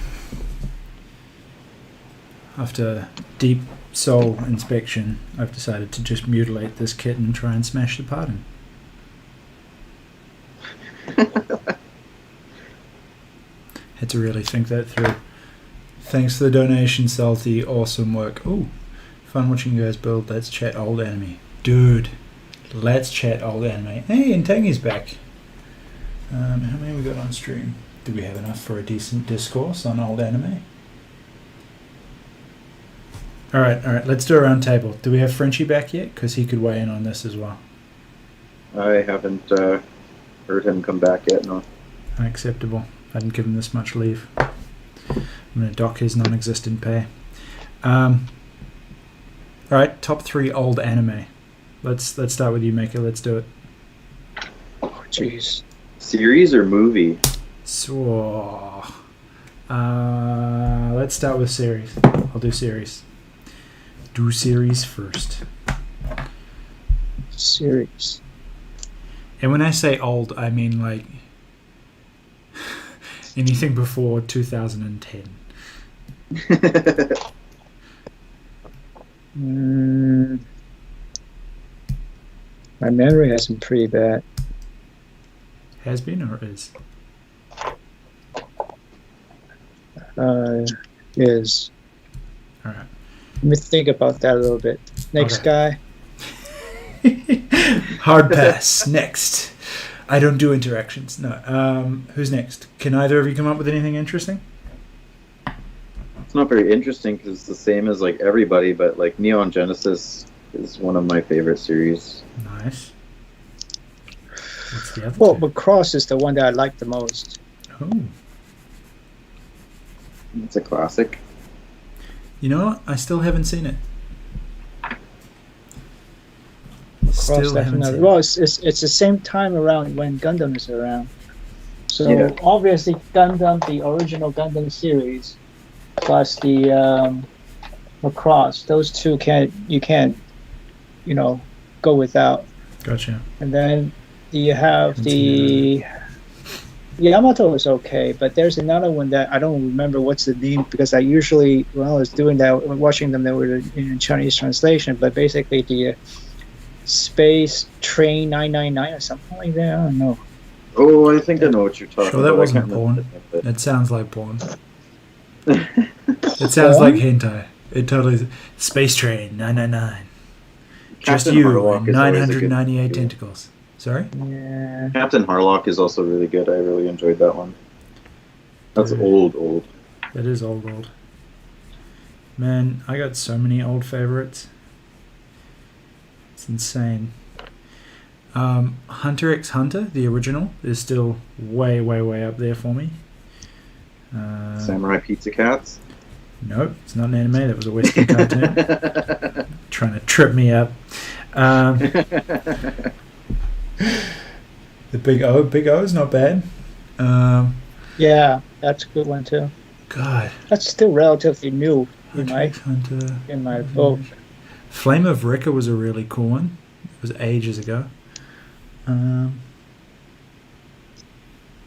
After deep soul inspection, I've decided to just mutilate this kit and try and smash the part in. Had to really think that through. Thanks for the donation, Salty. Awesome work. Ooh, fun watching you guys build. Let's chat old anime. Dude, let's chat old anime. Hey, and Tangy's back. How many we got on stream? Do we have enough for a decent discourse on old anime? Alright, let's do a round table. Do we have Frenchie back yet? Because he could weigh in on this as well. I haven't heard him come back yet, no. Unacceptable. I didn't give him this much leave. I'm going to dock his non-existent pay. Alright, top 3 old anime. Let's start with you, Maker. Let's do it. Oh, jeez. Series or movie? So, let's start with series. I'll do series. Do series first. Series. And when I say old, I mean like anything before 2010. My memory has been pretty bad. Has been or is? Is. All right. Let me think about that a little bit. Next guy. Hard pass. Next. I don't do interactions. No. Who's next? Can either of you come up with anything interesting? It's not very interesting because it's the same as like everybody, but like Neon Genesis is one of my favorite series. Nice. What's the other Well, two? but Cross is the one that I like the most. Oh. It's a classic. You know what? I still haven't seen it. Cross Still haven't definitely. seen Well, it. it's the same time around when Gundam is around. So Yeah. obviously Gundam, the original Gundam series, plus the Cross. Those two you can't go without. Gotcha. And then you have Haven't seen the Yamato is okay, but there's another one that I don't remember what's the name because I usually when I was doing that watching them they were in Chinese translation, but basically the Space Train 999 or something like that. I don't know. Oh, I think I know what you're talking Sure, about. that I wasn't can't remember porn. the name of It sounds like porn. It sounds like hentai. It totally is. Space Train 999. Just Captain you Harlock and is always a good 998 one, too. tentacles. Sorry? Yeah. Captain Harlock is also really good. I really enjoyed that one. That's Dude. old. That is old. Man, I got so many old favorites. It's insane. Hunter x Hunter, the original, is still way up there for me. Samurai Pizza Cats. Nope, it's not an anime. That was a Western cartoon. Trying to trip me up. The Big O is not bad. Yeah, that's a good one too. God. That's still relatively new Hunter x Hunter. in my book. Flame of Recca was a really cool one. It was ages ago. What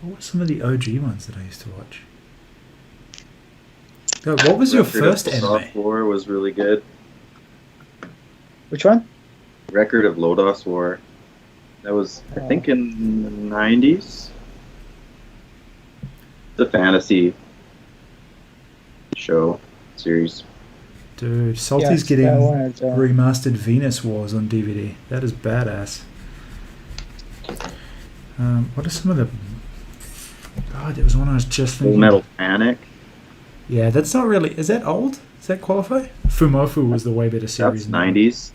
were some of the OG ones that I used to watch? God, what was your first anime? Lodoss War was really good. Which one? Record of Lodoss War. That was, I think, in the 90s. The fantasy show series. Dude, Salty's Yes, getting that one is, remastered Venus Wars on DVD. That is badass. What are some of the... God, there was one I was just Full thinking. Metal Panic. Yeah, that's not really... Is that old? Does that qualify? Fumofu was the way better series. That's 90s,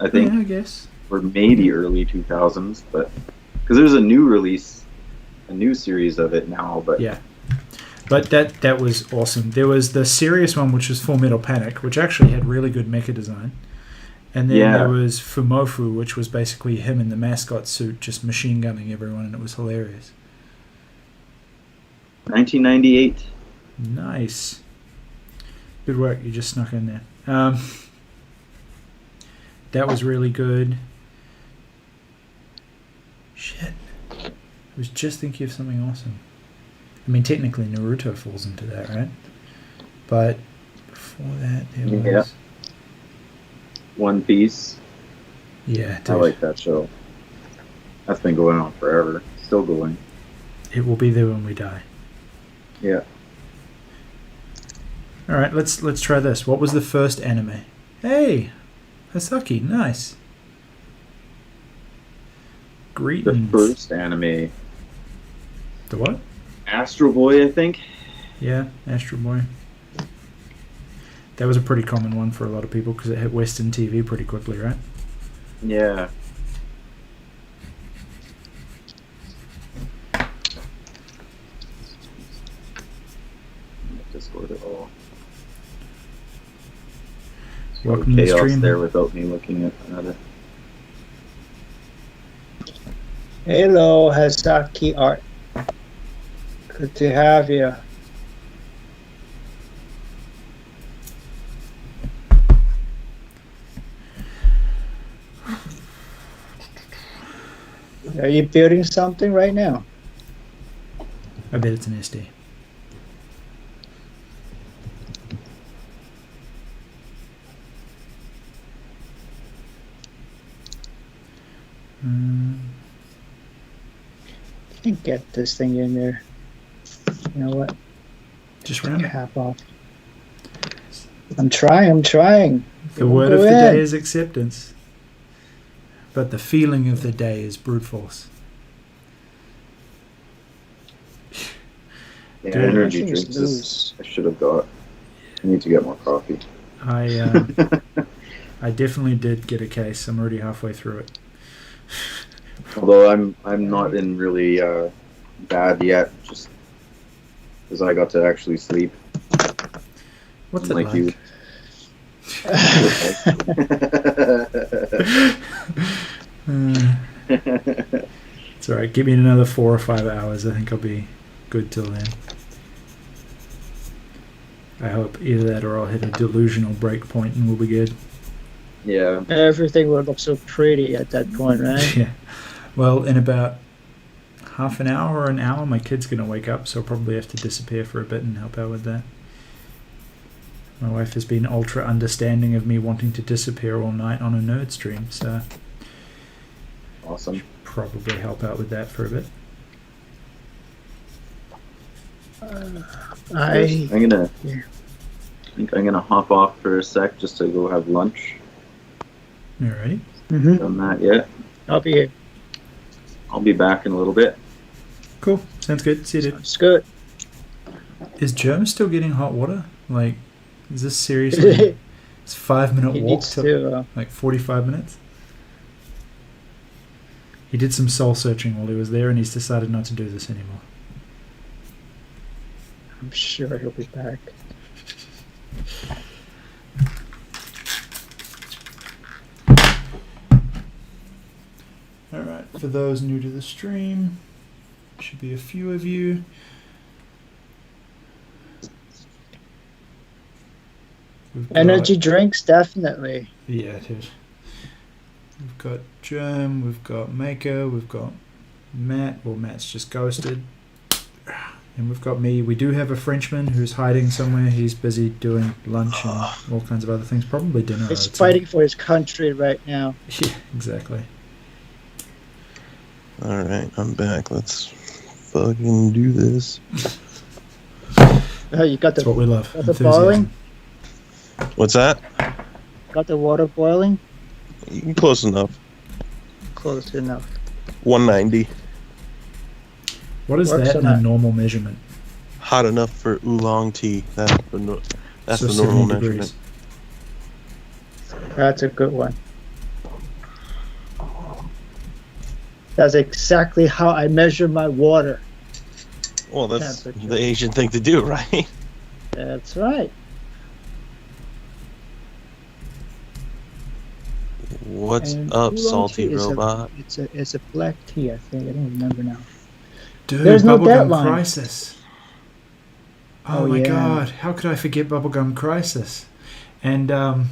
I think. Yeah, I guess. Or maybe early 2000s, but... Because there's a new release, a new series of it now, but... Yeah. But that was awesome. There was the serious one, which was Full Metal Panic, which actually had really good mecha design. And then there was Fumofu, which was basically him in the mascot suit just machine gunning everyone, and it was hilarious. 1998. Nice. Good work. You just snuck in there. That was really good. Shit. I was just thinking of something awesome. I mean, technically Naruto falls into that, right? But before that, there was... One Piece. Yeah, dude. I like that show. That's been going on forever. Still going. It will be there when we die. Yeah. All right, let's try this. What was the first anime? Hey, Hasaki, nice. The Greetings. first anime. The what? Astro Boy, I think. Yeah, Astro Boy. That was a pretty common one for a lot of people because it hit Western TV pretty quickly, right? Yeah. Discord at all. Welcome to the chaos stream. there without me looking at it. Hello, Hasaki Art. Good to have you. Are you building something right now? I bet it's an SD. Can't get this thing in there. You know what? Just round it. Half off. I'm trying. The word of the day is acceptance. But the feeling of the day is brute force. Yeah, Dude, energy things drinks loose. I should have got. I need to get more coffee. I definitely did get a case. I'm already halfway through it. Although I'm not in really bad yet, just because I got to actually sleep. What's it like like? you? It's alright. Give me another 4 or 5 hours. I think I'll be good till then. I hope either that or I'll hit a delusional break point and we'll be good. Yeah. Everything will look so pretty at that point, right? Yeah. Well, in about half an hour or an hour, my kid's going to wake up, so I'll probably have to disappear for a bit and help out with that. My wife has been ultra understanding of me wanting to disappear all night on a nerd stream, so Awesome. probably help out with that for a bit. I think I'm gonna hop off for a sec just to go have lunch. Alrighty. Done that yet? I'll be here. I'll be back in a little bit. Cool. Sounds good. See you, dude. It's good. Is Germ still getting hot water? Like, is this seriously? It's 5-minute He walk needs to, like 45 minutes. He did some soul searching while he was there, and he's decided not to do this anymore. I'm sure he'll be back. Alright, for those new to the stream, should be a few of you. We've got- Energy drinks, definitely. Yeah, dude. We've got Germ, we've got Maker, we've got Matt. Well, Matt's just ghosted. And we've got me. We do have a Frenchman who's hiding somewhere. He's busy doing lunch and all kinds of other things. Probably dinner. I He's would say. fighting for his country right now. Yeah, exactly. Alright, I'm back. Let's fucking do this. Oh, you got That's what we love. got the Enthusiasm. boiling? What's that? Got the water boiling? Close enough. Close enough. 190. What is Works that on in a that. normal measurement? Hot enough for oolong tea. That's the normal 70 measurement. degrees. That's a good one. That's exactly how I measure my water. Well, that's Temperature. the Asian thing to do, right? That's right. What's And up, oolong salty tea is robot? It's a black tea, I think. I don't remember now. Dude, There's no Bubblegum deadline. Crisis. Oh, Oh, my yeah. god, how could I forget Bubblegum Crisis? And what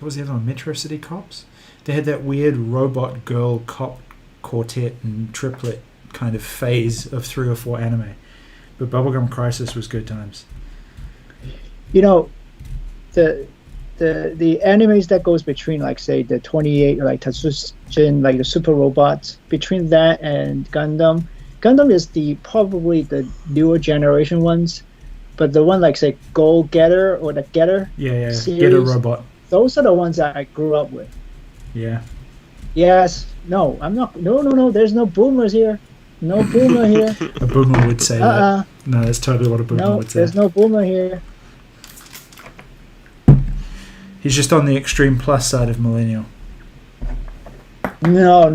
was the other one? Metro City Cops? They had that weird robot girl cop quartet and triplet kind of phase of 3 or 4 anime. But Bubblegum Crisis was good times. You know, the animes that goes between, like, say, the 28, like Tatsujin, like the super robots, between that and Gundam. Gundam is probably the newer generation ones, but the one like, say, Go Getter or the Getter Yeah, series, Get a Robot. those are the ones that I grew up with. Yeah. Yes, no, I'm not. No, there's no boomers here. No boomer here. A boomer would say that. No, that's totally what a boomer No, would say. there's no boomer here. He's just on the extreme plus side of millennial. No.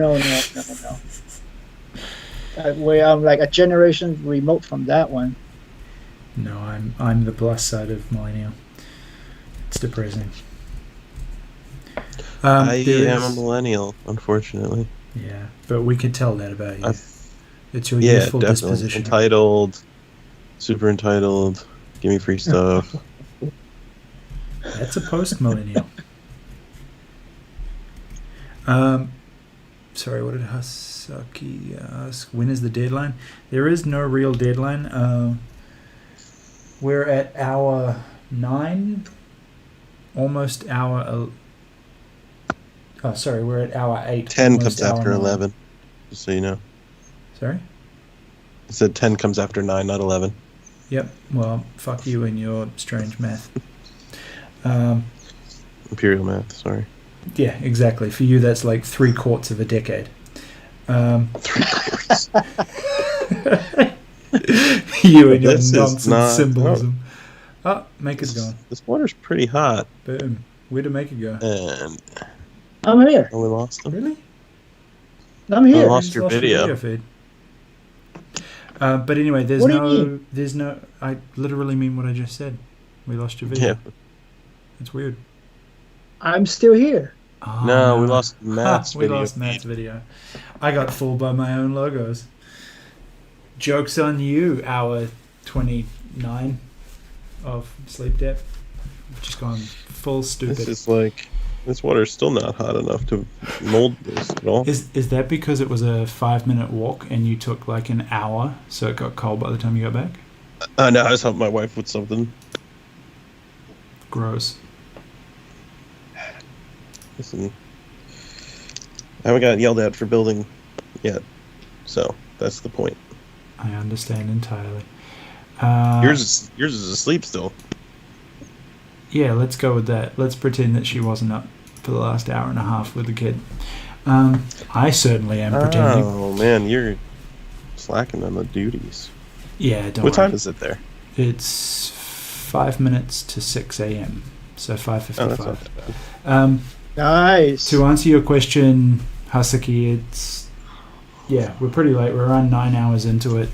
Where I'm like a generation remote from that one. No, I'm the plus side of millennial. It's depressing. I there am a is- millennial, unfortunately. Yeah, but we can tell that about you. It's your Yeah, youthful definitely. disposition. Entitled, super entitled, give me free stuff. That's a post millennial. Sorry, what did Hasaki ask? When is the deadline? There is no real deadline. We're at hour 9, almost hour. Sorry, we're at hour 8. 10 almost comes hour after 9. 11, just so you know. Sorry? I said 10 comes after 9, not 11. Yep. Well, fuck you and your strange math. Imperial math, sorry. Yeah, exactly. For you, that's like 3/4 of a decade. 3/4. You and your This is nonsense not- symbolism. Oh, Maker's gone. This water's pretty hot. Boom. Where'd Maker go? And I'm here. we lost them. Really? I'm here. I lost Just your video. feed. But anyway, What do you mean? I literally mean what I just said. We lost your video. Yeah. It's weird. I'm still here. Oh, No, we lost Matt's we video. lost Matt's video. I got fooled by my own logos. Joke's on you, hour 29 of sleep depth. We've just gone full stupid. This water's still not hot enough to mold this at all. Is that because it was a 5-minute walk and you took like an hour, so it got cold by the time you got back? No, I just helped my wife with something. Gross. Listen, I haven't got yelled at for building yet, so that's the point. I understand entirely. Yours is asleep still. Yeah, let's go with that. Let's pretend that she wasn't up for the last hour and a half with the kid. I certainly am pretending. Oh man, you're slacking on the duties. Yeah, don't What worry. time is it there? It's 5 minutes to 6 a.m. So 5:55. Oh, that's not that bad. Nice. To answer your question, Hasaki, we're pretty late. We're around 9 hours into it.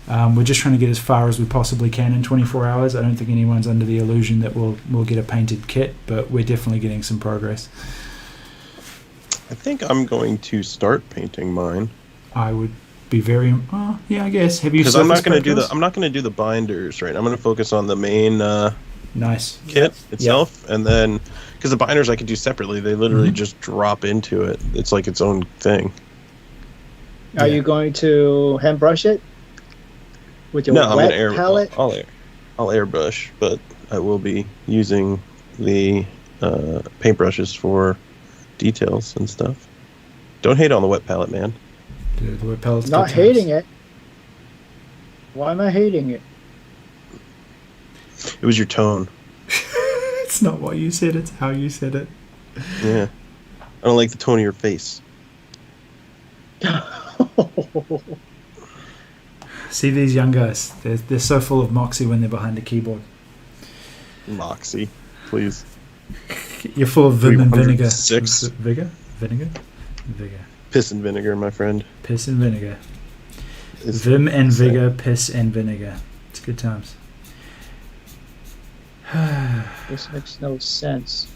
We're just trying to get as far as we possibly can in 24 hours. I don't think anyone's under the illusion that we'll get a painted kit, but we're definitely getting some progress. I think I'm going to start painting mine. I would be very. Yeah, I guess. Have you? Because I'm not going to surface I'm not going to do the binders right. I'm going to focus on the main nice kit itself, and then because the binders I could do separately. They literally Mhm. just drop into it. It's like its own thing. Are you going to hand brush it with your No, I'm wet going to palette? I'll airbrush, but I will be using the paintbrushes for details and stuff. Don't hate on the wet palette, man. Dude, the wet palette's Not good hating times. it. Why am I hating it? It was your tone. It's not what you said. It's how you said it. Yeah. I don't like the tone of your face. See these young guys. They're so full of moxie when they're behind a keyboard. Moxie, please. You're full of vim and vinegar. 306. Vinegar? Vigor. Piss and vinegar, my friend. Piss and vinegar. Is Vim and vigor, piss and vinegar. It's good times. This makes no sense.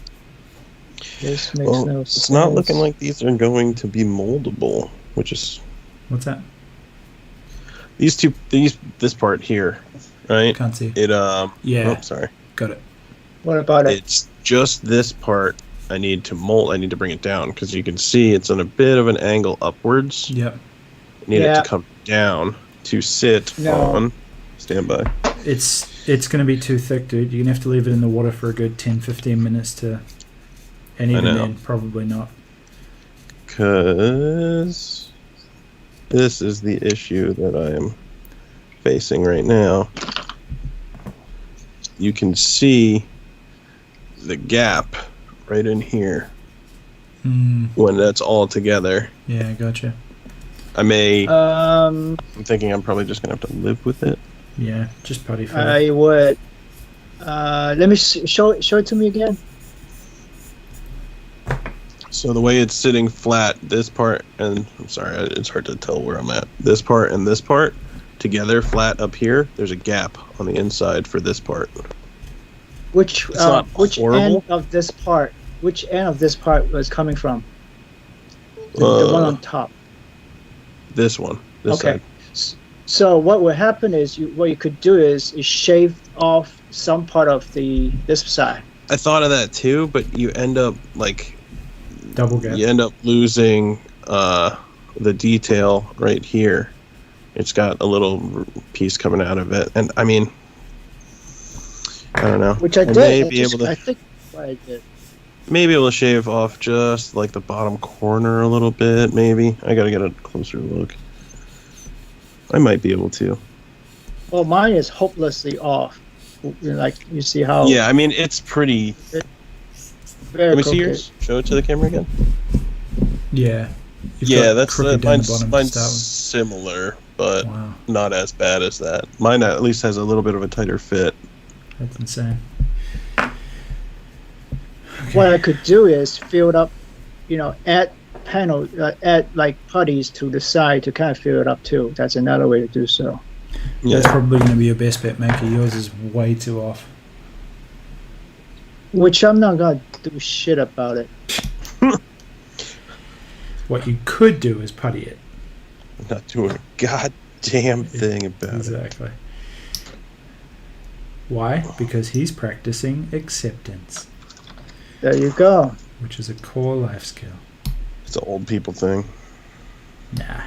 This makes Well, no it's sense. not looking like these are going to be moldable, which is What's that? this part here, right? Can't see. It Yeah. Oh, sorry. Got it. What about it? It's just this part I need to mold. I need to bring it down because you can see it's on a bit of an angle upwards. Yep. I need it to come down to sit on. Stand by. It's going to be too thick, dude. You're going to have to leave it in the water for a good 10-15 minutes to... And even know. then, probably not. Because this is the issue that I am facing right now. You can see the gap right in here when that's all together. Yeah, I gotcha. I may. I'm thinking I'm probably just gonna have to live with it. Yeah, just putty for I would. Let me show it to me again. So the way it's sitting flat, this part, and I'm sorry, it's hard to tell where I'm at. This part and this part together, flat up here. There's a gap on the inside for this part. Which It's not which horrible. end of this part? Which end of this part was coming from? The one on top. This one. This Okay. side. So what would happen is what you could do is shave off some part of this side. I thought of that too, but you end up like double gap. You end up losing the detail right here. It's got a little piece coming out of it, and I mean, I don't know. Which I did. may be able to. I think I did. Maybe able to shave off just like the bottom corner a little bit. Maybe I gotta get a closer look. I might be able to. Well, mine is hopelessly off. Like you see how? Yeah, I mean it's pretty. Very Let me see crooked. yours. Show it to the camera again. Yeah. You've Yeah, got that's crooked down the bottom to mine's start with. similar, but Wow. not as bad as that. Mine at least has a little bit of a tighter fit. That's insane. What I could do is fill it up, add add like putties to the side to kind of fill it up too. That's another way to do so. That's probably going to be your best bet, Maker. Yours is way too off. Which I'm not gonna do shit about it. What you could do is putty it. I'm not doing a goddamn thing about Exactly. Why? Because he's practicing acceptance, There you go. which is a core life skill. it. It's an old people thing. Nah.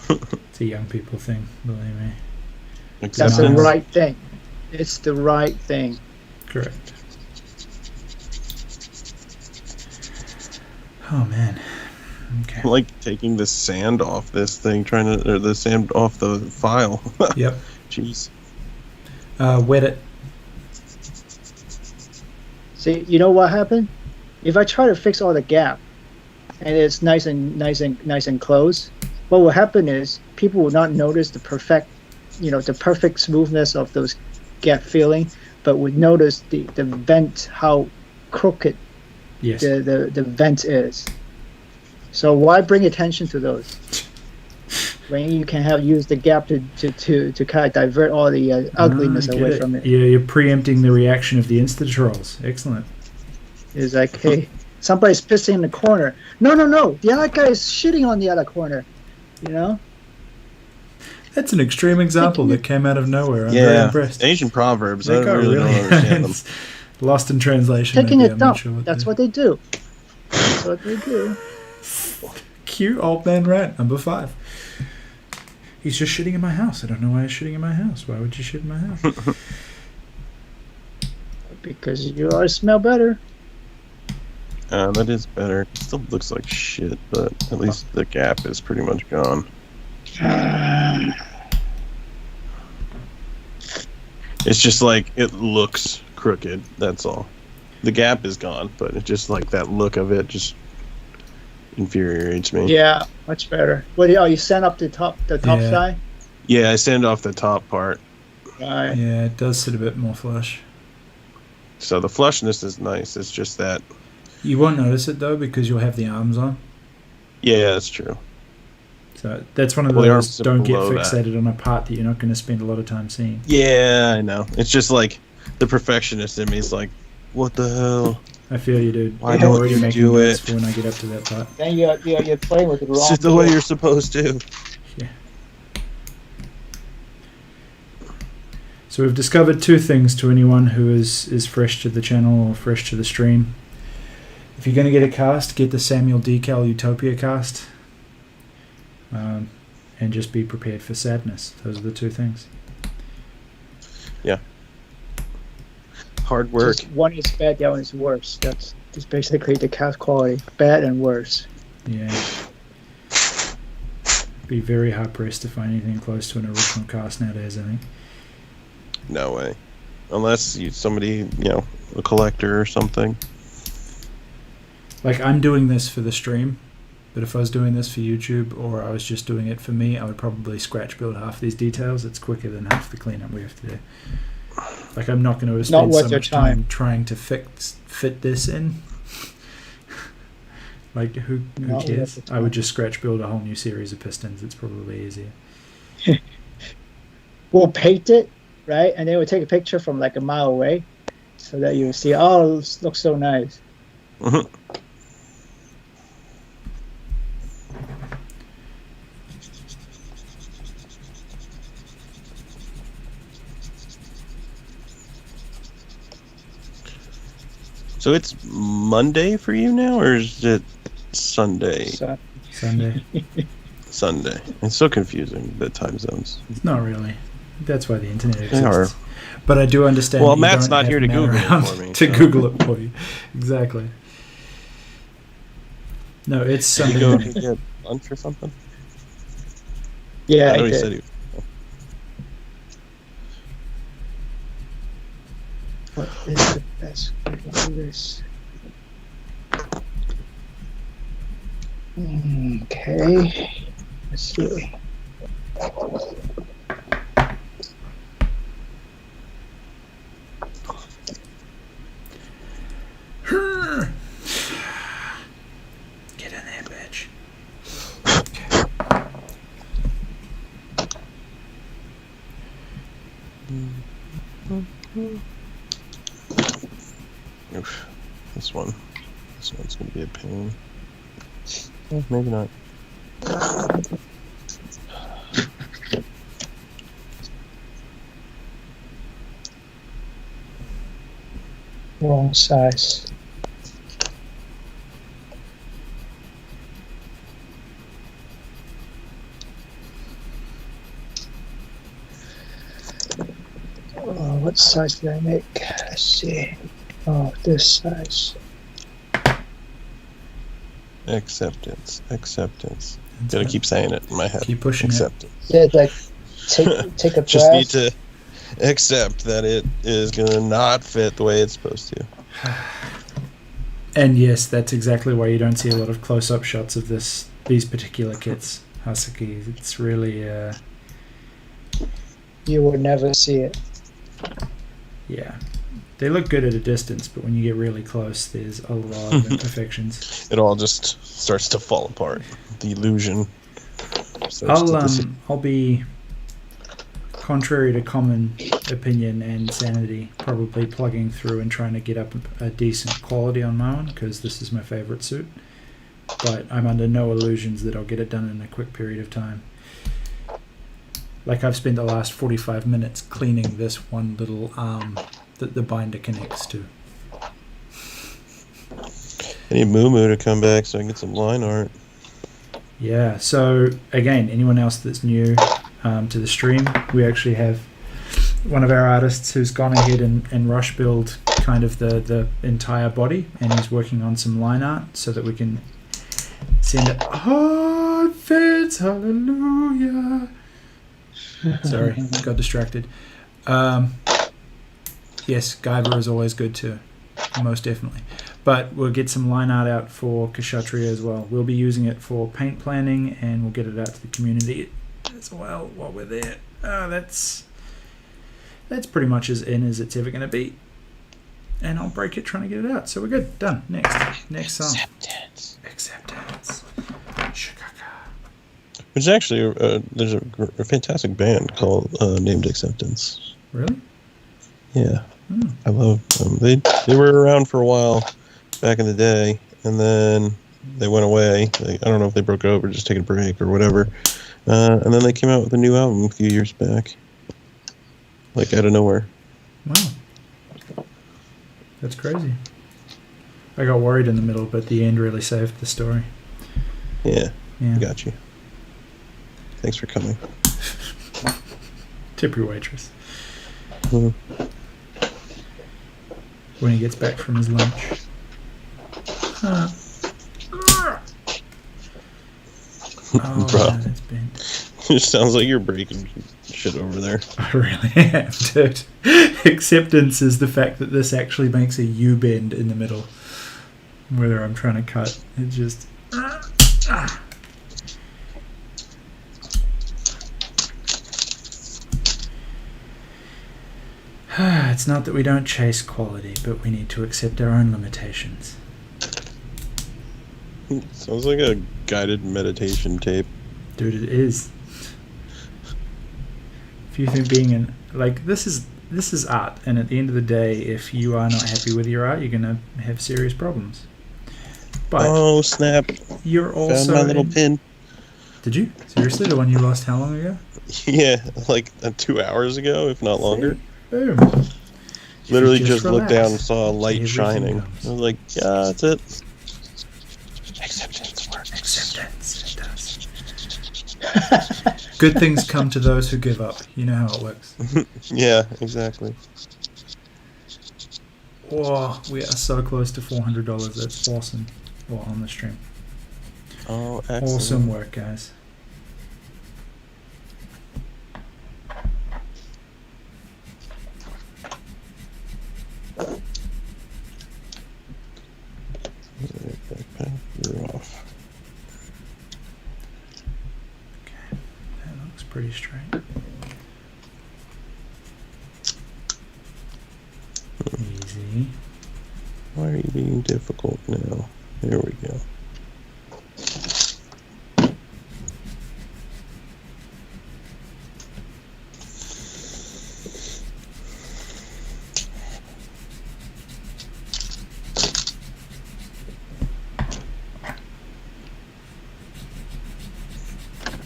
It's a young people thing, believe me. That's the Nice. right thing. It's the right thing. Correct. Oh, man. Okay. I'm like taking the sand off this thing, or the sand off the file. Yep. Jeez. Wet it. See, you know what happened? If I try to fix all the gap, and it's nice and close, what will happen is people will not notice the perfect smoothness of those gap filling, but would notice the vent, how crooked Yes. the vent is. So why bring attention to those when you can use the gap to kind of divert all the ugliness I get away it. from it? Yeah, you're preempting the reaction of the Insta trolls. Excellent. It's like, hey, somebody's pissing in the corner. No, the other guy is shitting on the other corner. That's an extreme example that came out of nowhere. I'm very Yeah, impressed. Asian proverbs. They I got really don't understand them. Lost in translation. Taking maybe. a I'm not dump. sure That's what they do. That's what they do. Cute old man rant number 5. He's just shitting in my house. I don't know why he's shitting in my house. Why would you shit in my house? Because you always smell better. That is better. It still looks like shit, but at least the gap is pretty much gone. It's just like it looks crooked. That's all. The gap is gone, but it's just like that look of it just infuriates me. Yeah, much better. What? You sand up the top Yeah. side? Yeah, I sand off the top part, Right. Yeah, it does sit a bit more flush. so the flushness is nice. It's just that. You won't notice it though because you'll have the arms on. Yeah, that's true. So that's one of Well, the those arms are don't get below that. fixated on a part that you're not going to spend a lot of time seeing. Yeah, I know. It's just like the perfectionist in me is like, what the hell? I feel you, dude. Why I'm don't already you making do notes it? for when I get up to that part. Then you're playing with the wrong. Sit the way tool. you're supposed to. Yeah. So we've discovered 2 things to anyone who is fresh to the channel or fresh to the stream. If you're going to get a cast, get the Samuel Decal Utopia cast. And just be prepared for sadness. Those are the 2 things. Hard work. Just one is bad, the other one is worse. That's basically the cast quality. Bad and worse. Yeah. Be very hard pressed to find anything close to an original cast nowadays, I think. No way. Unless somebody, a collector or something. Like, I'm doing this for the stream, but if I was doing this for YouTube or I was just doing it for me, I would probably scratch build half these details. It's quicker than half the cleanup we have to do. Like, I'm not going to spend so much time trying to fit this in. Like, who Not cares? worth the I would time. just scratch build a whole new series of pistons. It's probably easier. We'll paint it, right? And then we'll take a picture from like a mile away so that you see, oh, it looks so nice. So it's Monday for you now, or is it Sunday? Sunday. Sunday. It's so confusing, the time zones. It's not really. That's why the internet They exists. are. But I do understand. Well, that you Matt's don't not have here to Matt Google it around for me, To so. Google it for you. Exactly. No, it's Did Sunday you go morning. to get lunch or something? Yeah, I know I he did. said he. What is the best way to do this? Okay. Let's see. Get in there, bitch. Oof. This one's gonna be a pain. Oh, maybe not. Wrong size. Oh, what size did I make? Let's see. Oh, this size. Acceptance. That's Gotta right. keep saying it in my head. Keep pushing it. Acceptance. Yeah, like take a Just need breath. to accept that it is gonna not fit the way it's supposed to. And yes, that's exactly why you don't see a lot of close-up shots of these particular kits, Husky. It's really, You will never see it. yeah. They look good at a distance, but when you get really close, there's a lot of imperfections. It all just starts to fall apart. The illusion starts to disappear. I'll be contrary to common opinion and sanity, probably plugging through and trying to get up a decent quality on my one because this is my favorite suit. But I'm under no illusions that I'll get it done in a quick period of time. Like I've spent the last 45 minutes cleaning this one little arm that the binder connects to. I need Moo Moo to come back so I can get some line art. Yeah, so again, anyone else that's new to the stream, we actually have one of our artists who's gone ahead and rush build kind of the entire body, and he's working on some line art so that we can send it. Oh, it fits, hallelujah. Sorry, got distracted. Yes, Guyver is always good too, most definitely. But we'll get some line art out for Kshatriya as well. We'll be using it for paint planning, and we'll get it out to the community as well while we're there. That's pretty much as in as it's ever going to be. And I'll break it trying to get it out. So we're good. Done. Next song. Acceptance. Which is actually, there's a fantastic band called named Acceptance. Really? Yeah. I love them. They were around for a while back in the day, and then they went away. I don't know if they broke up or just taking a break or whatever. And then they came out with a new album a few years back. Like out of nowhere. Wow. That's crazy. I got worried in the middle, but the end really saved the story. Yeah. Yeah. Got you. Thanks for coming. Tip your waitress. Mhm. When he gets back from his lunch. Oh, Bro. man, it's been... It sounds like you're breaking shit over there. I really am, dude. Acceptance is the fact that this actually makes a U-bend in the middle. Whether I'm trying to cut, it just... It's not that we don't chase quality, but we need to accept our own limitations. Sounds like a guided meditation tape. Dude, it is. If you think being in... Like, this is art, and at the end of the day, if you are not happy with your art, you're going to have serious problems. But oh, snap. You're also... Found my little pin. Did you? Seriously? The one you lost how long ago? Yeah, like 2 hours ago, if not longer. Boom. Literally You just looked relax. down and saw a light Everything shining. comes. I was like, yeah, that's it. Acceptance. Good things come to those who give up. You know how it works. Yeah, exactly. Oh, we are so close to $400. That's awesome. Well, on the stream. Oh, excellent. Awesome work, guys. You're off. That looks pretty straight. Easy. Why are you being difficult now? There we go.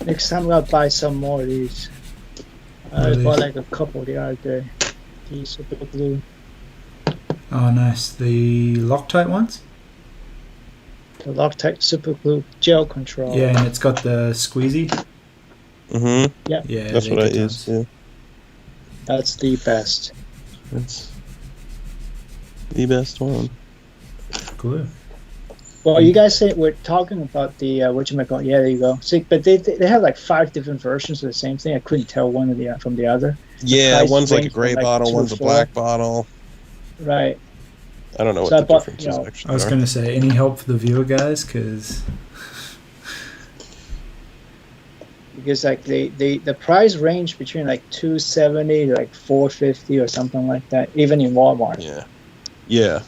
Next time I'm gonna buy some more of these. I Really? bought like a couple the other day. These super glue. Oh, nice. The Loctite ones? The Loctite super glue gel control. Yeah, and it's got the squeezy. Mm-hmm. Yeah. Yeah, That's they're what I good use, ones. yeah. That's the best. That's the best one. Glue. Well, you guys say we're talking about the whatchamacallit. Yeah, there you go. See, but they have like 5 different versions of the same thing. I couldn't tell one of the from the other. Yeah, price one's like a range gray from, like, bottle, 2 one's to a 4. black bottle. Right. I don't know So what I the bought, differences actually I was are. going to say, any help for the viewer, guys? Because Like the price range between like $270 to like $450 or something like that, even in Walmart. Yeah. Yeah.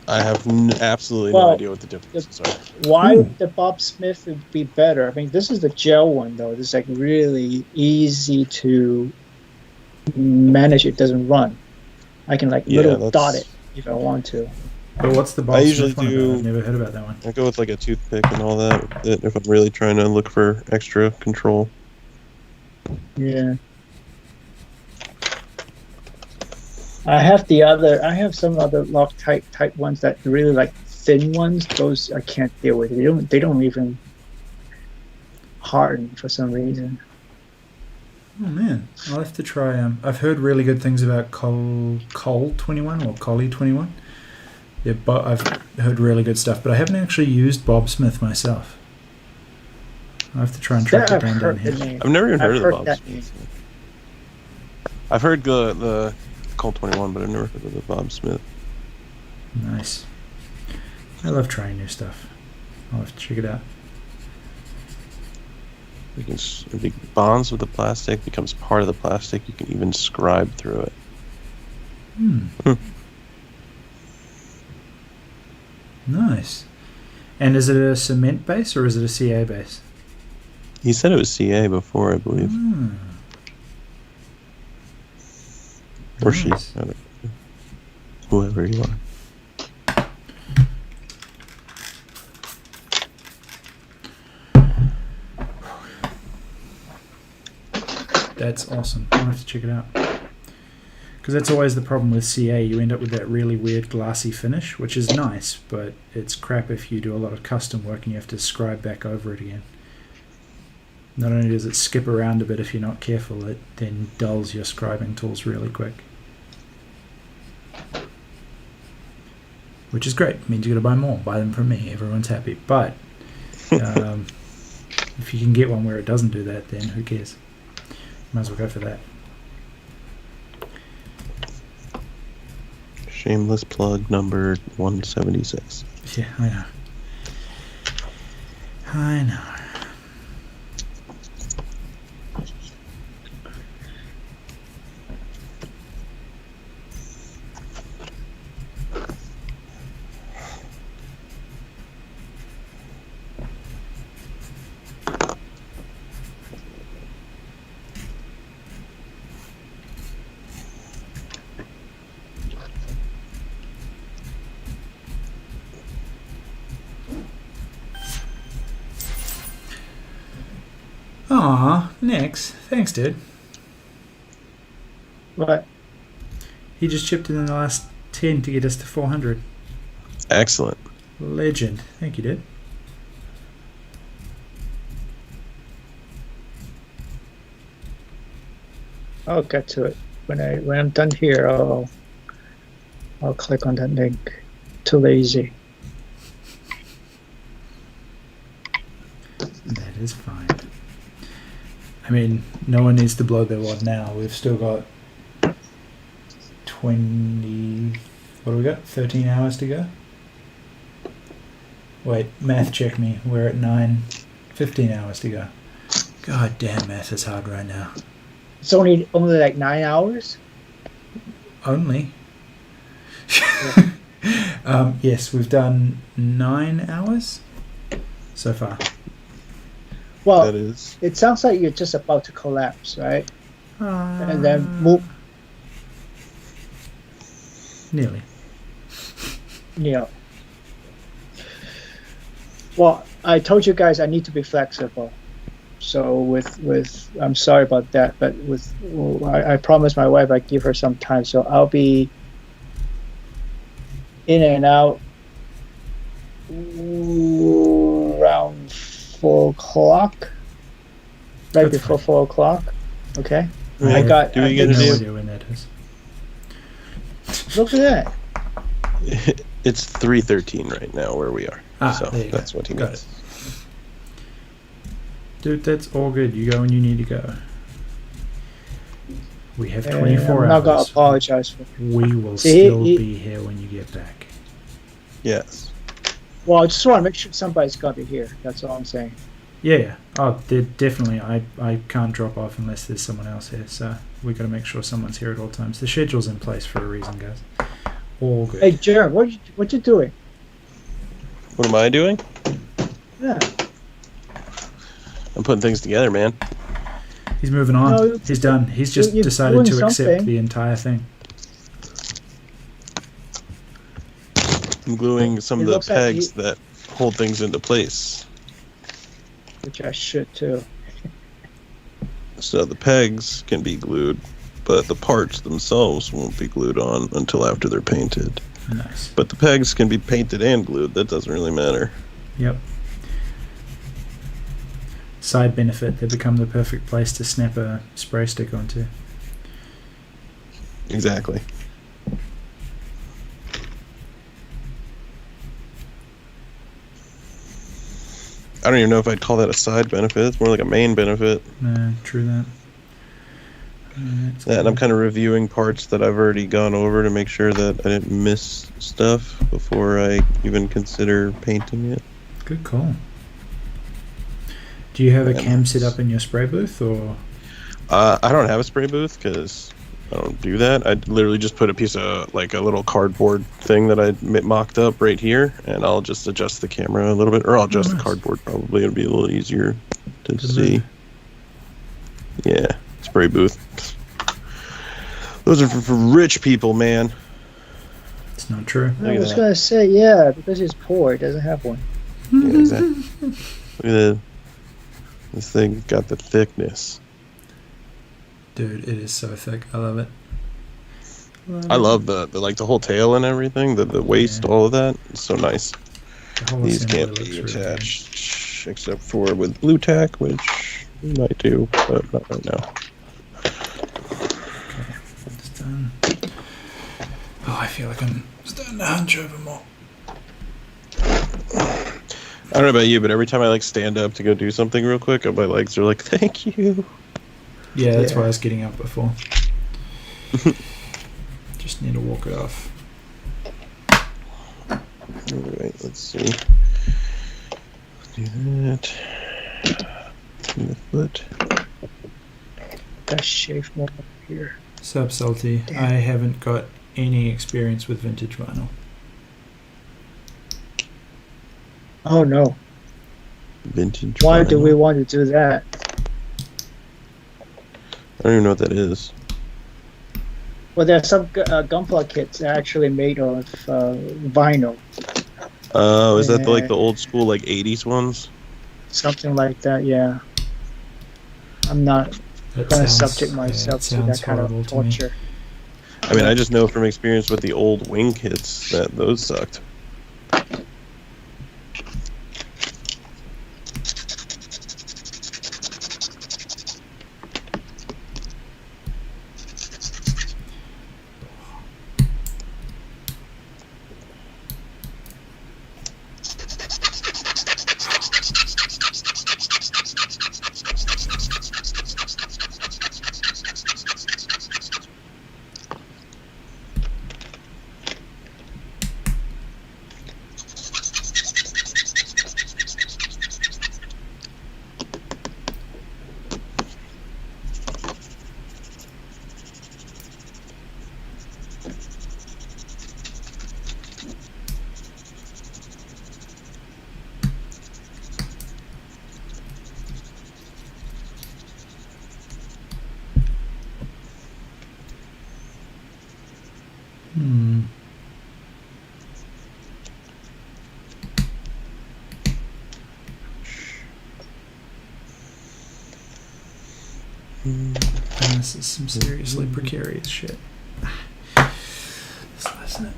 I have absolutely Well, no idea what the differences are. Why the Bob Smith would be better? I mean, this is the gel one though. It's like really easy to manage. It doesn't run. I can like Yeah, little dot that's- it if I want to. but what's the Bob I usually Smith one do- about? I've never heard about that one. I go with like a toothpick and all that if I'm really trying to look for extra control. Yeah. I have some other Loctite type ones that really like thin ones. Those I can't deal with. They don't even harden for some reason. Oh man, I'll have to try. I've heard really good things about Col 21 or Collie 21. Yeah, but I've heard really good stuff, but I haven't actually used Bob Smith myself. I have to try and track Yeah, it down down here. name. I've never even heard of the Bob that Smith. I've heard the Colt 21, but I've never heard of the Bob Smith. Nice. I love trying new stuff. I'll have to check it out. It bonds with the plastic, becomes part of the plastic. You can even scribe through it. Nice. And is it a cement base or is it a CA base? He said it was CA before, I believe. Or she. I don't know. Whoever you are. That's awesome. I'll have to check it out. Because that's always the problem with CA. You end up with that really weird glassy finish, which is nice, but it's crap if you do a lot of custom work and you have to scribe back over it again. Not only does it skip around a bit if you're not careful, it then dulls your scribing tools really quick. Which is great. It means you got to buy more. Buy them from me. Everyone's happy. But if you can get one where it doesn't do that, then who cares? Might as well go for that. Shameless plug number 176. Yeah, I know. I know. Aw, Nix. Thanks, dude. What? He just chipped in the last 10 to get us to 400. Excellent. Legend. Thank you, dude. I'll get to it when I'm done here. I'll click on that link. Too lazy. That is fine. I mean, no one needs to blow their wad now. We've still got 20... What do we got? 13 hours to go? Wait, math check me. We're at 9. 15 hours to go. God damn, math is hard right now. It's only like 9 hours? Only? Yes, we've done 9 hours so far. Well, That is. it sounds like you're just about to collapse, right? And then move. Nearly. Yeah. Well, I told you guys I need to be flexible. So with I'm sorry about that, but I promised my wife I'd give her some time. So I'll be in and out around 4 o'clock, right That's before fine. 4 o'clock. Okay. Yeah. I got. Do we I get think- to No do- idea when that is. Look at that. It's 3:13 right now where we are. So there you that's go. what he Got means. Dude, that's all good. You go when you need to go. We have And 24 I'm not gonna hours. apologize for. We will See, still he- be here when you get back. Yes. Well, I just want to make sure somebody's got to be here. That's all I'm saying. Yeah. Oh, definitely. I can't drop off unless there's someone else here. So we got to make sure someone's here at all times. The schedule's in place for a reason, guys. All good. Hey, Jared, what you doing? What am I doing? Yeah. I'm putting things together, man. He's moving on. No, He's done. He's just you're decided doing to accept something. the entire thing. I'm gluing some It of the looks like pegs that hold things into place. Which I should too. So the pegs can be glued, but the parts themselves won't be glued on until after they're painted. Nice. But the pegs can be painted and glued. That doesn't really matter. Yep. Side benefit, they become the perfect place to snap a spray stick onto. Exactly. I don't even know if I'd call that a side benefit. It's more like a main benefit. No, true that. Yeah, and I'm kind of reviewing parts that I've already gone over to make sure that I didn't miss stuff before I even consider painting it. Good call. Do you have a Yeah, cam nice. set up in your spray booth, or? I don't have a spray booth because I don't do that. I literally just put a piece of, like, a little cardboard thing that I mocked up right here, and I'll just adjust the camera a little bit, or I'll adjust the nice. cardboard probably. It'll be a little easier to Good see. move. Yeah, spray booth. Those are for rich people, man. It's not true. I Look at was that. gonna say yeah, because he's poor, he doesn't have one. Yeah, exactly. Look at that. This thing got the thickness. Dude, it is so thick. I love it. I love the like the whole tail and everything, the waist, Yeah. all of that. It's so nice. The whole These assembly can't be looks really good. attached except for with blue tack, which we might do, but not right now. Okay, it's done. Oh, I feel like I'm starting to hunch over more. I don't know about you, but every time I like stand up to go do something real quick, my legs are like, "Thank you." Yeah, that's Yeah. why I was getting up before. Just need to walk it off. Alright, let's see. Do that. Do the foot. Let's shave more up here. Sub Salty, Damn. I haven't got any experience with vintage vinyl. Oh no! Vintage. Why do vinyl. we want to do that? I don't even know what that is. Well, there are some gunpla kits actually made of vinyl, Oh, is that the, like Yeah. the old school like '80s ones? something like that. Yeah. I'm not That gonna sounds- subject yeah, myself it to that sounds kind of horrible to me. torture. I mean, I just know from experience with the old wing kits that those sucked. And this is some seriously precarious shit. Slicing it.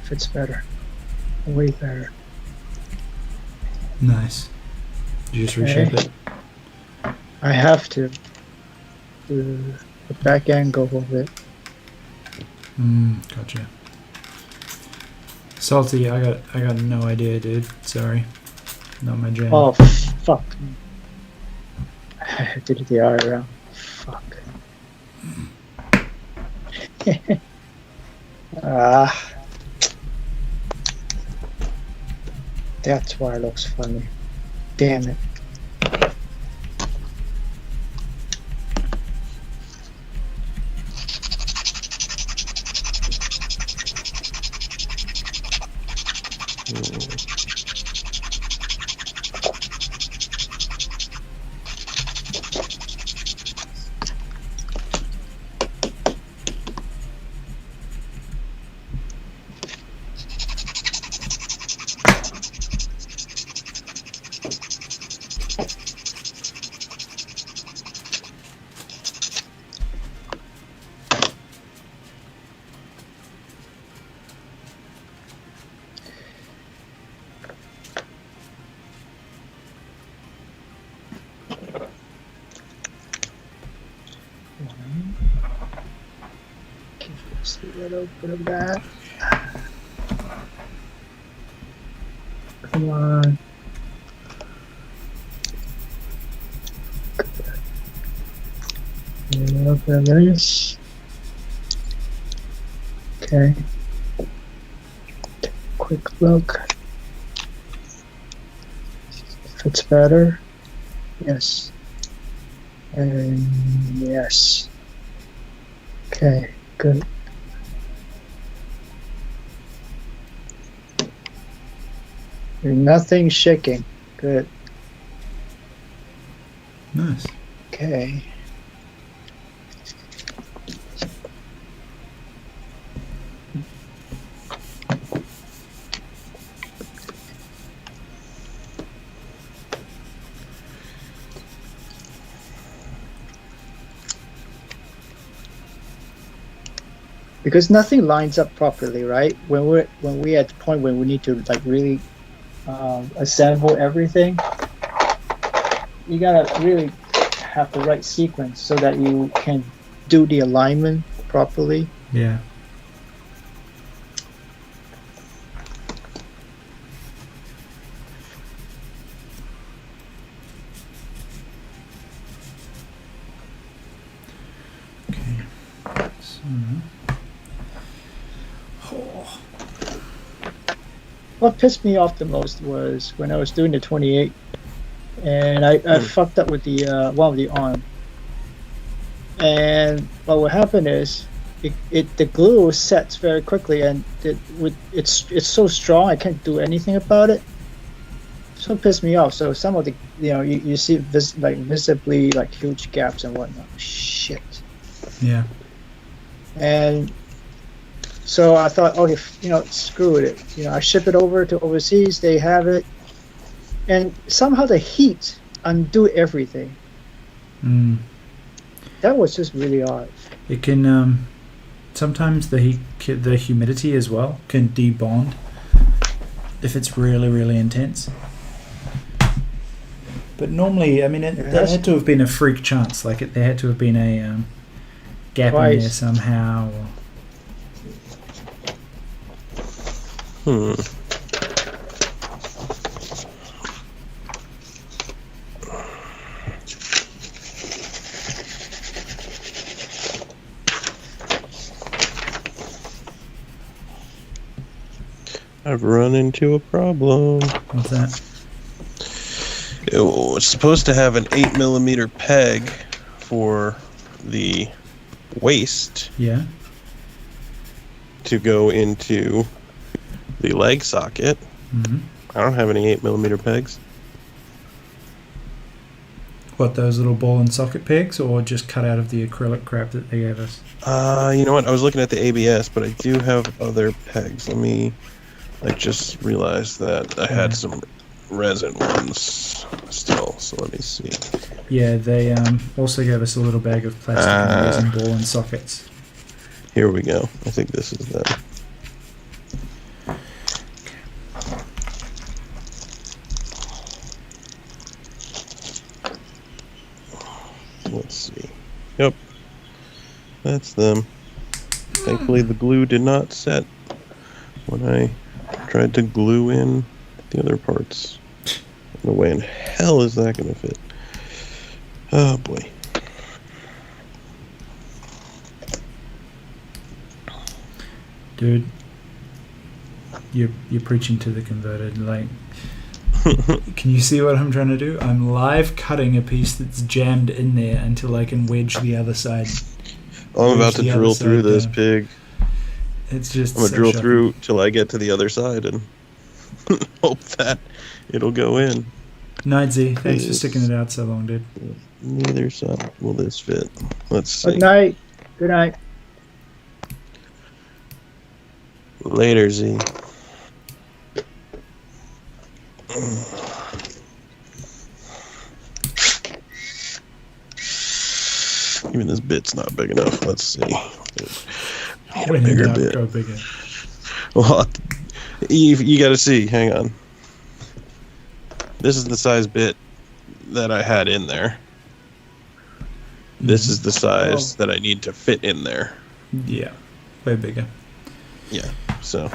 Fits better. Way better. Nice. Did you just reshape Okay. it? I have to. The back angle of it. Gotcha. Salty, I got no idea, dude. Sorry. Not my jam. Oh, fuck. I did it the other round. Fuck. That's why it looks funny. Damn it. See a little bit of that. Come on. A little bit of this. Okay. Quick look. Fits better. Yes. And yes. Okay, good. Nothing shaking. Good. Nice. Okay. Because nothing lines up properly, right? When we're at the point when we need to like really assemble everything, you gotta really have the right sequence so that you can do the alignment properly. Yeah. Okay. So. Oh. What pissed me off the most was when I was doing the 28, and I fucked up with the one of the arm. And what happened is, the glue sets very quickly, and it's so strong I can't do anything about it. So it pissed me off. So some of the you see visibly like huge gaps and whatnot. Shit. Yeah. And so I thought, okay, screw it. I ship it over to overseas. They have it, and somehow the heat undo everything. That was just really odd. It can sometimes the humidity as well can debond if it's really, really intense. But normally, I mean, there had to have been a freak chance. Like there had to have been a gap in there somehow. I've run into a problem. What's that? It was supposed to have an 8mm peg for the waist Yeah. to go into the leg socket. Mm-hmm. I don't have any 8mm pegs. What, those little ball and socket pegs, or just cut out of the acrylic crap that they gave us? You know what? I was looking at the ABS, but I do have other pegs. I just realized that I had some resin ones still, so let me see. Yeah, they also gave us a little bag of plastic and resin ball and sockets. Here we go. I think this is them. Let's see. Yep. That's them. Thankfully, the glue did not set when I tried to glue in the other parts. No way in hell is that going to fit. Oh, boy. Dude, you're preaching to the converted. Like, can you see what I'm trying to do? I'm live cutting a piece that's jammed in there until I can wedge the other side. I'm about to drill through this pig. It's just I'm going to drill through till I get to the other side and hope that it'll go in. Night Z, thanks for sticking it out so long, dude. Neither side will this fit. Let's see. Good night. Good night. Later, Z. Even this bit's not big enough. Let's see. When Bigger in doubt, bit. go bigger. Well, you got to see. Hang on. This is the size bit that I had in there. This is the size that I need to fit in there. Yeah, way bigger. Yeah, so.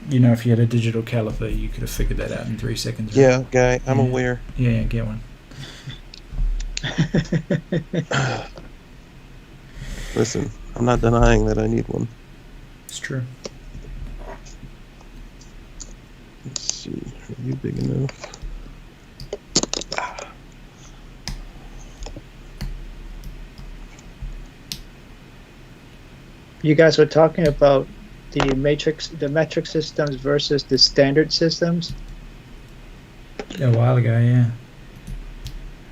You know, if you had a digital caliper, you could have figured that out in 3 seconds. Right? Yeah, guy, I'm aware. Yeah, get one. Listen, I'm not denying that I need one. It's true. Let's see. Are you big enough? You guys were talking about the metric systems versus the standard systems. A while ago, yeah.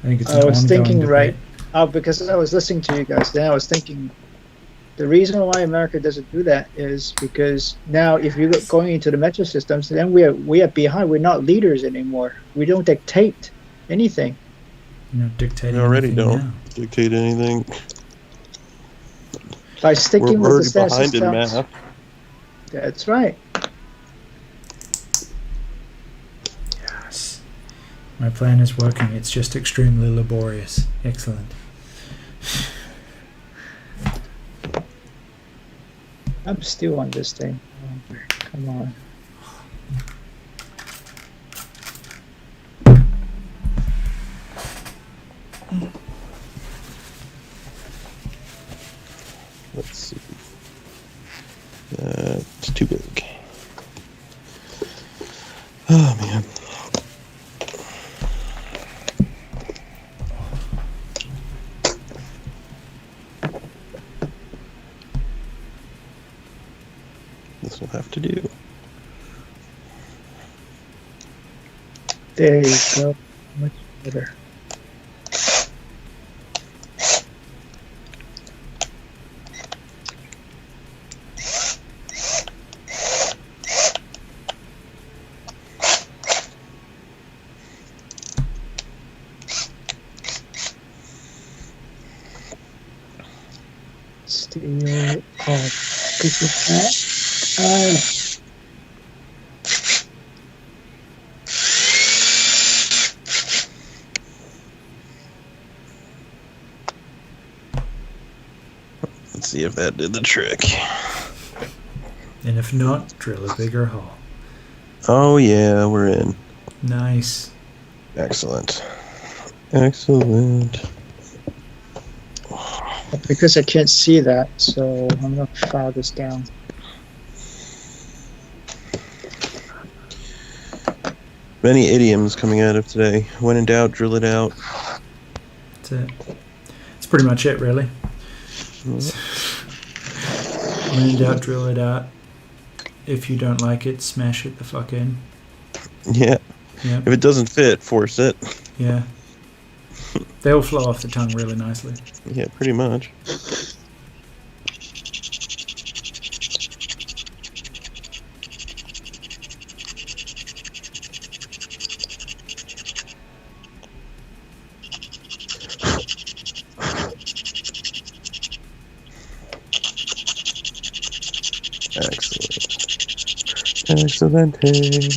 I think it's. I was thinking, debate. right? Oh, because I was listening to you guys. Then I was thinking, the reason why America doesn't do that is because now, if you're going into the metric systems, then we are behind. We're not leaders anymore. We don't dictate anything. You know, dictating. We already anything don't now. dictate anything. By sticking We're with the already standard behind in systems. math. That's right. Yes. My plan is working. It's just extremely laborious. Excellent. I'm still on this thing. Oh, come on. Let's see. It's too big. Oh, man. This will have to do. There you go. Much better. Steel. Oh, piece of that. Let's see if that did the trick. And if not, drill a bigger hole. Oh, yeah, we're in. Nice. Excellent. Excellent. Because I can't see that, so I'm gonna file this down. Many idioms coming out of today. When in doubt, drill it out. That's it. That's pretty much it, really. When in doubt, drill it out. If you don't like it, smash it the fuck in. Yeah. Yeah. If it doesn't fit, force it. Yeah. They all flow off the tongue really nicely. Yeah, pretty much. Excellent. Excellent.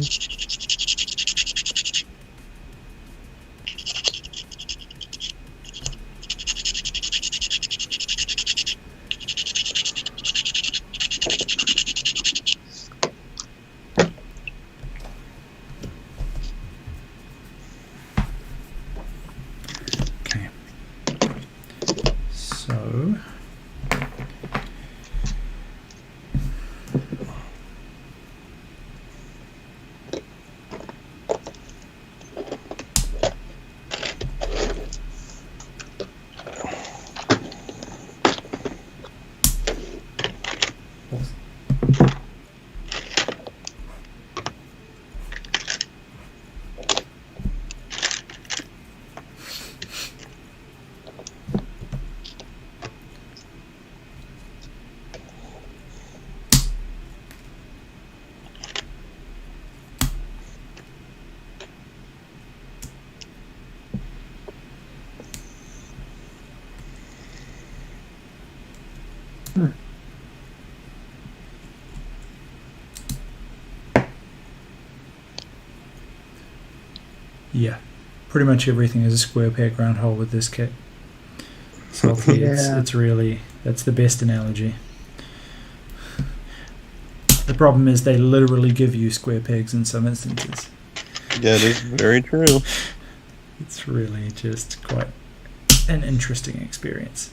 Okay. So. Yeah, pretty much everything is a square peg round hole with this kit. Salty, Yeah. it's really, that's the best analogy. The problem is they literally give you square pegs in some instances. Yeah, it is very true. It's really just quite an interesting experience.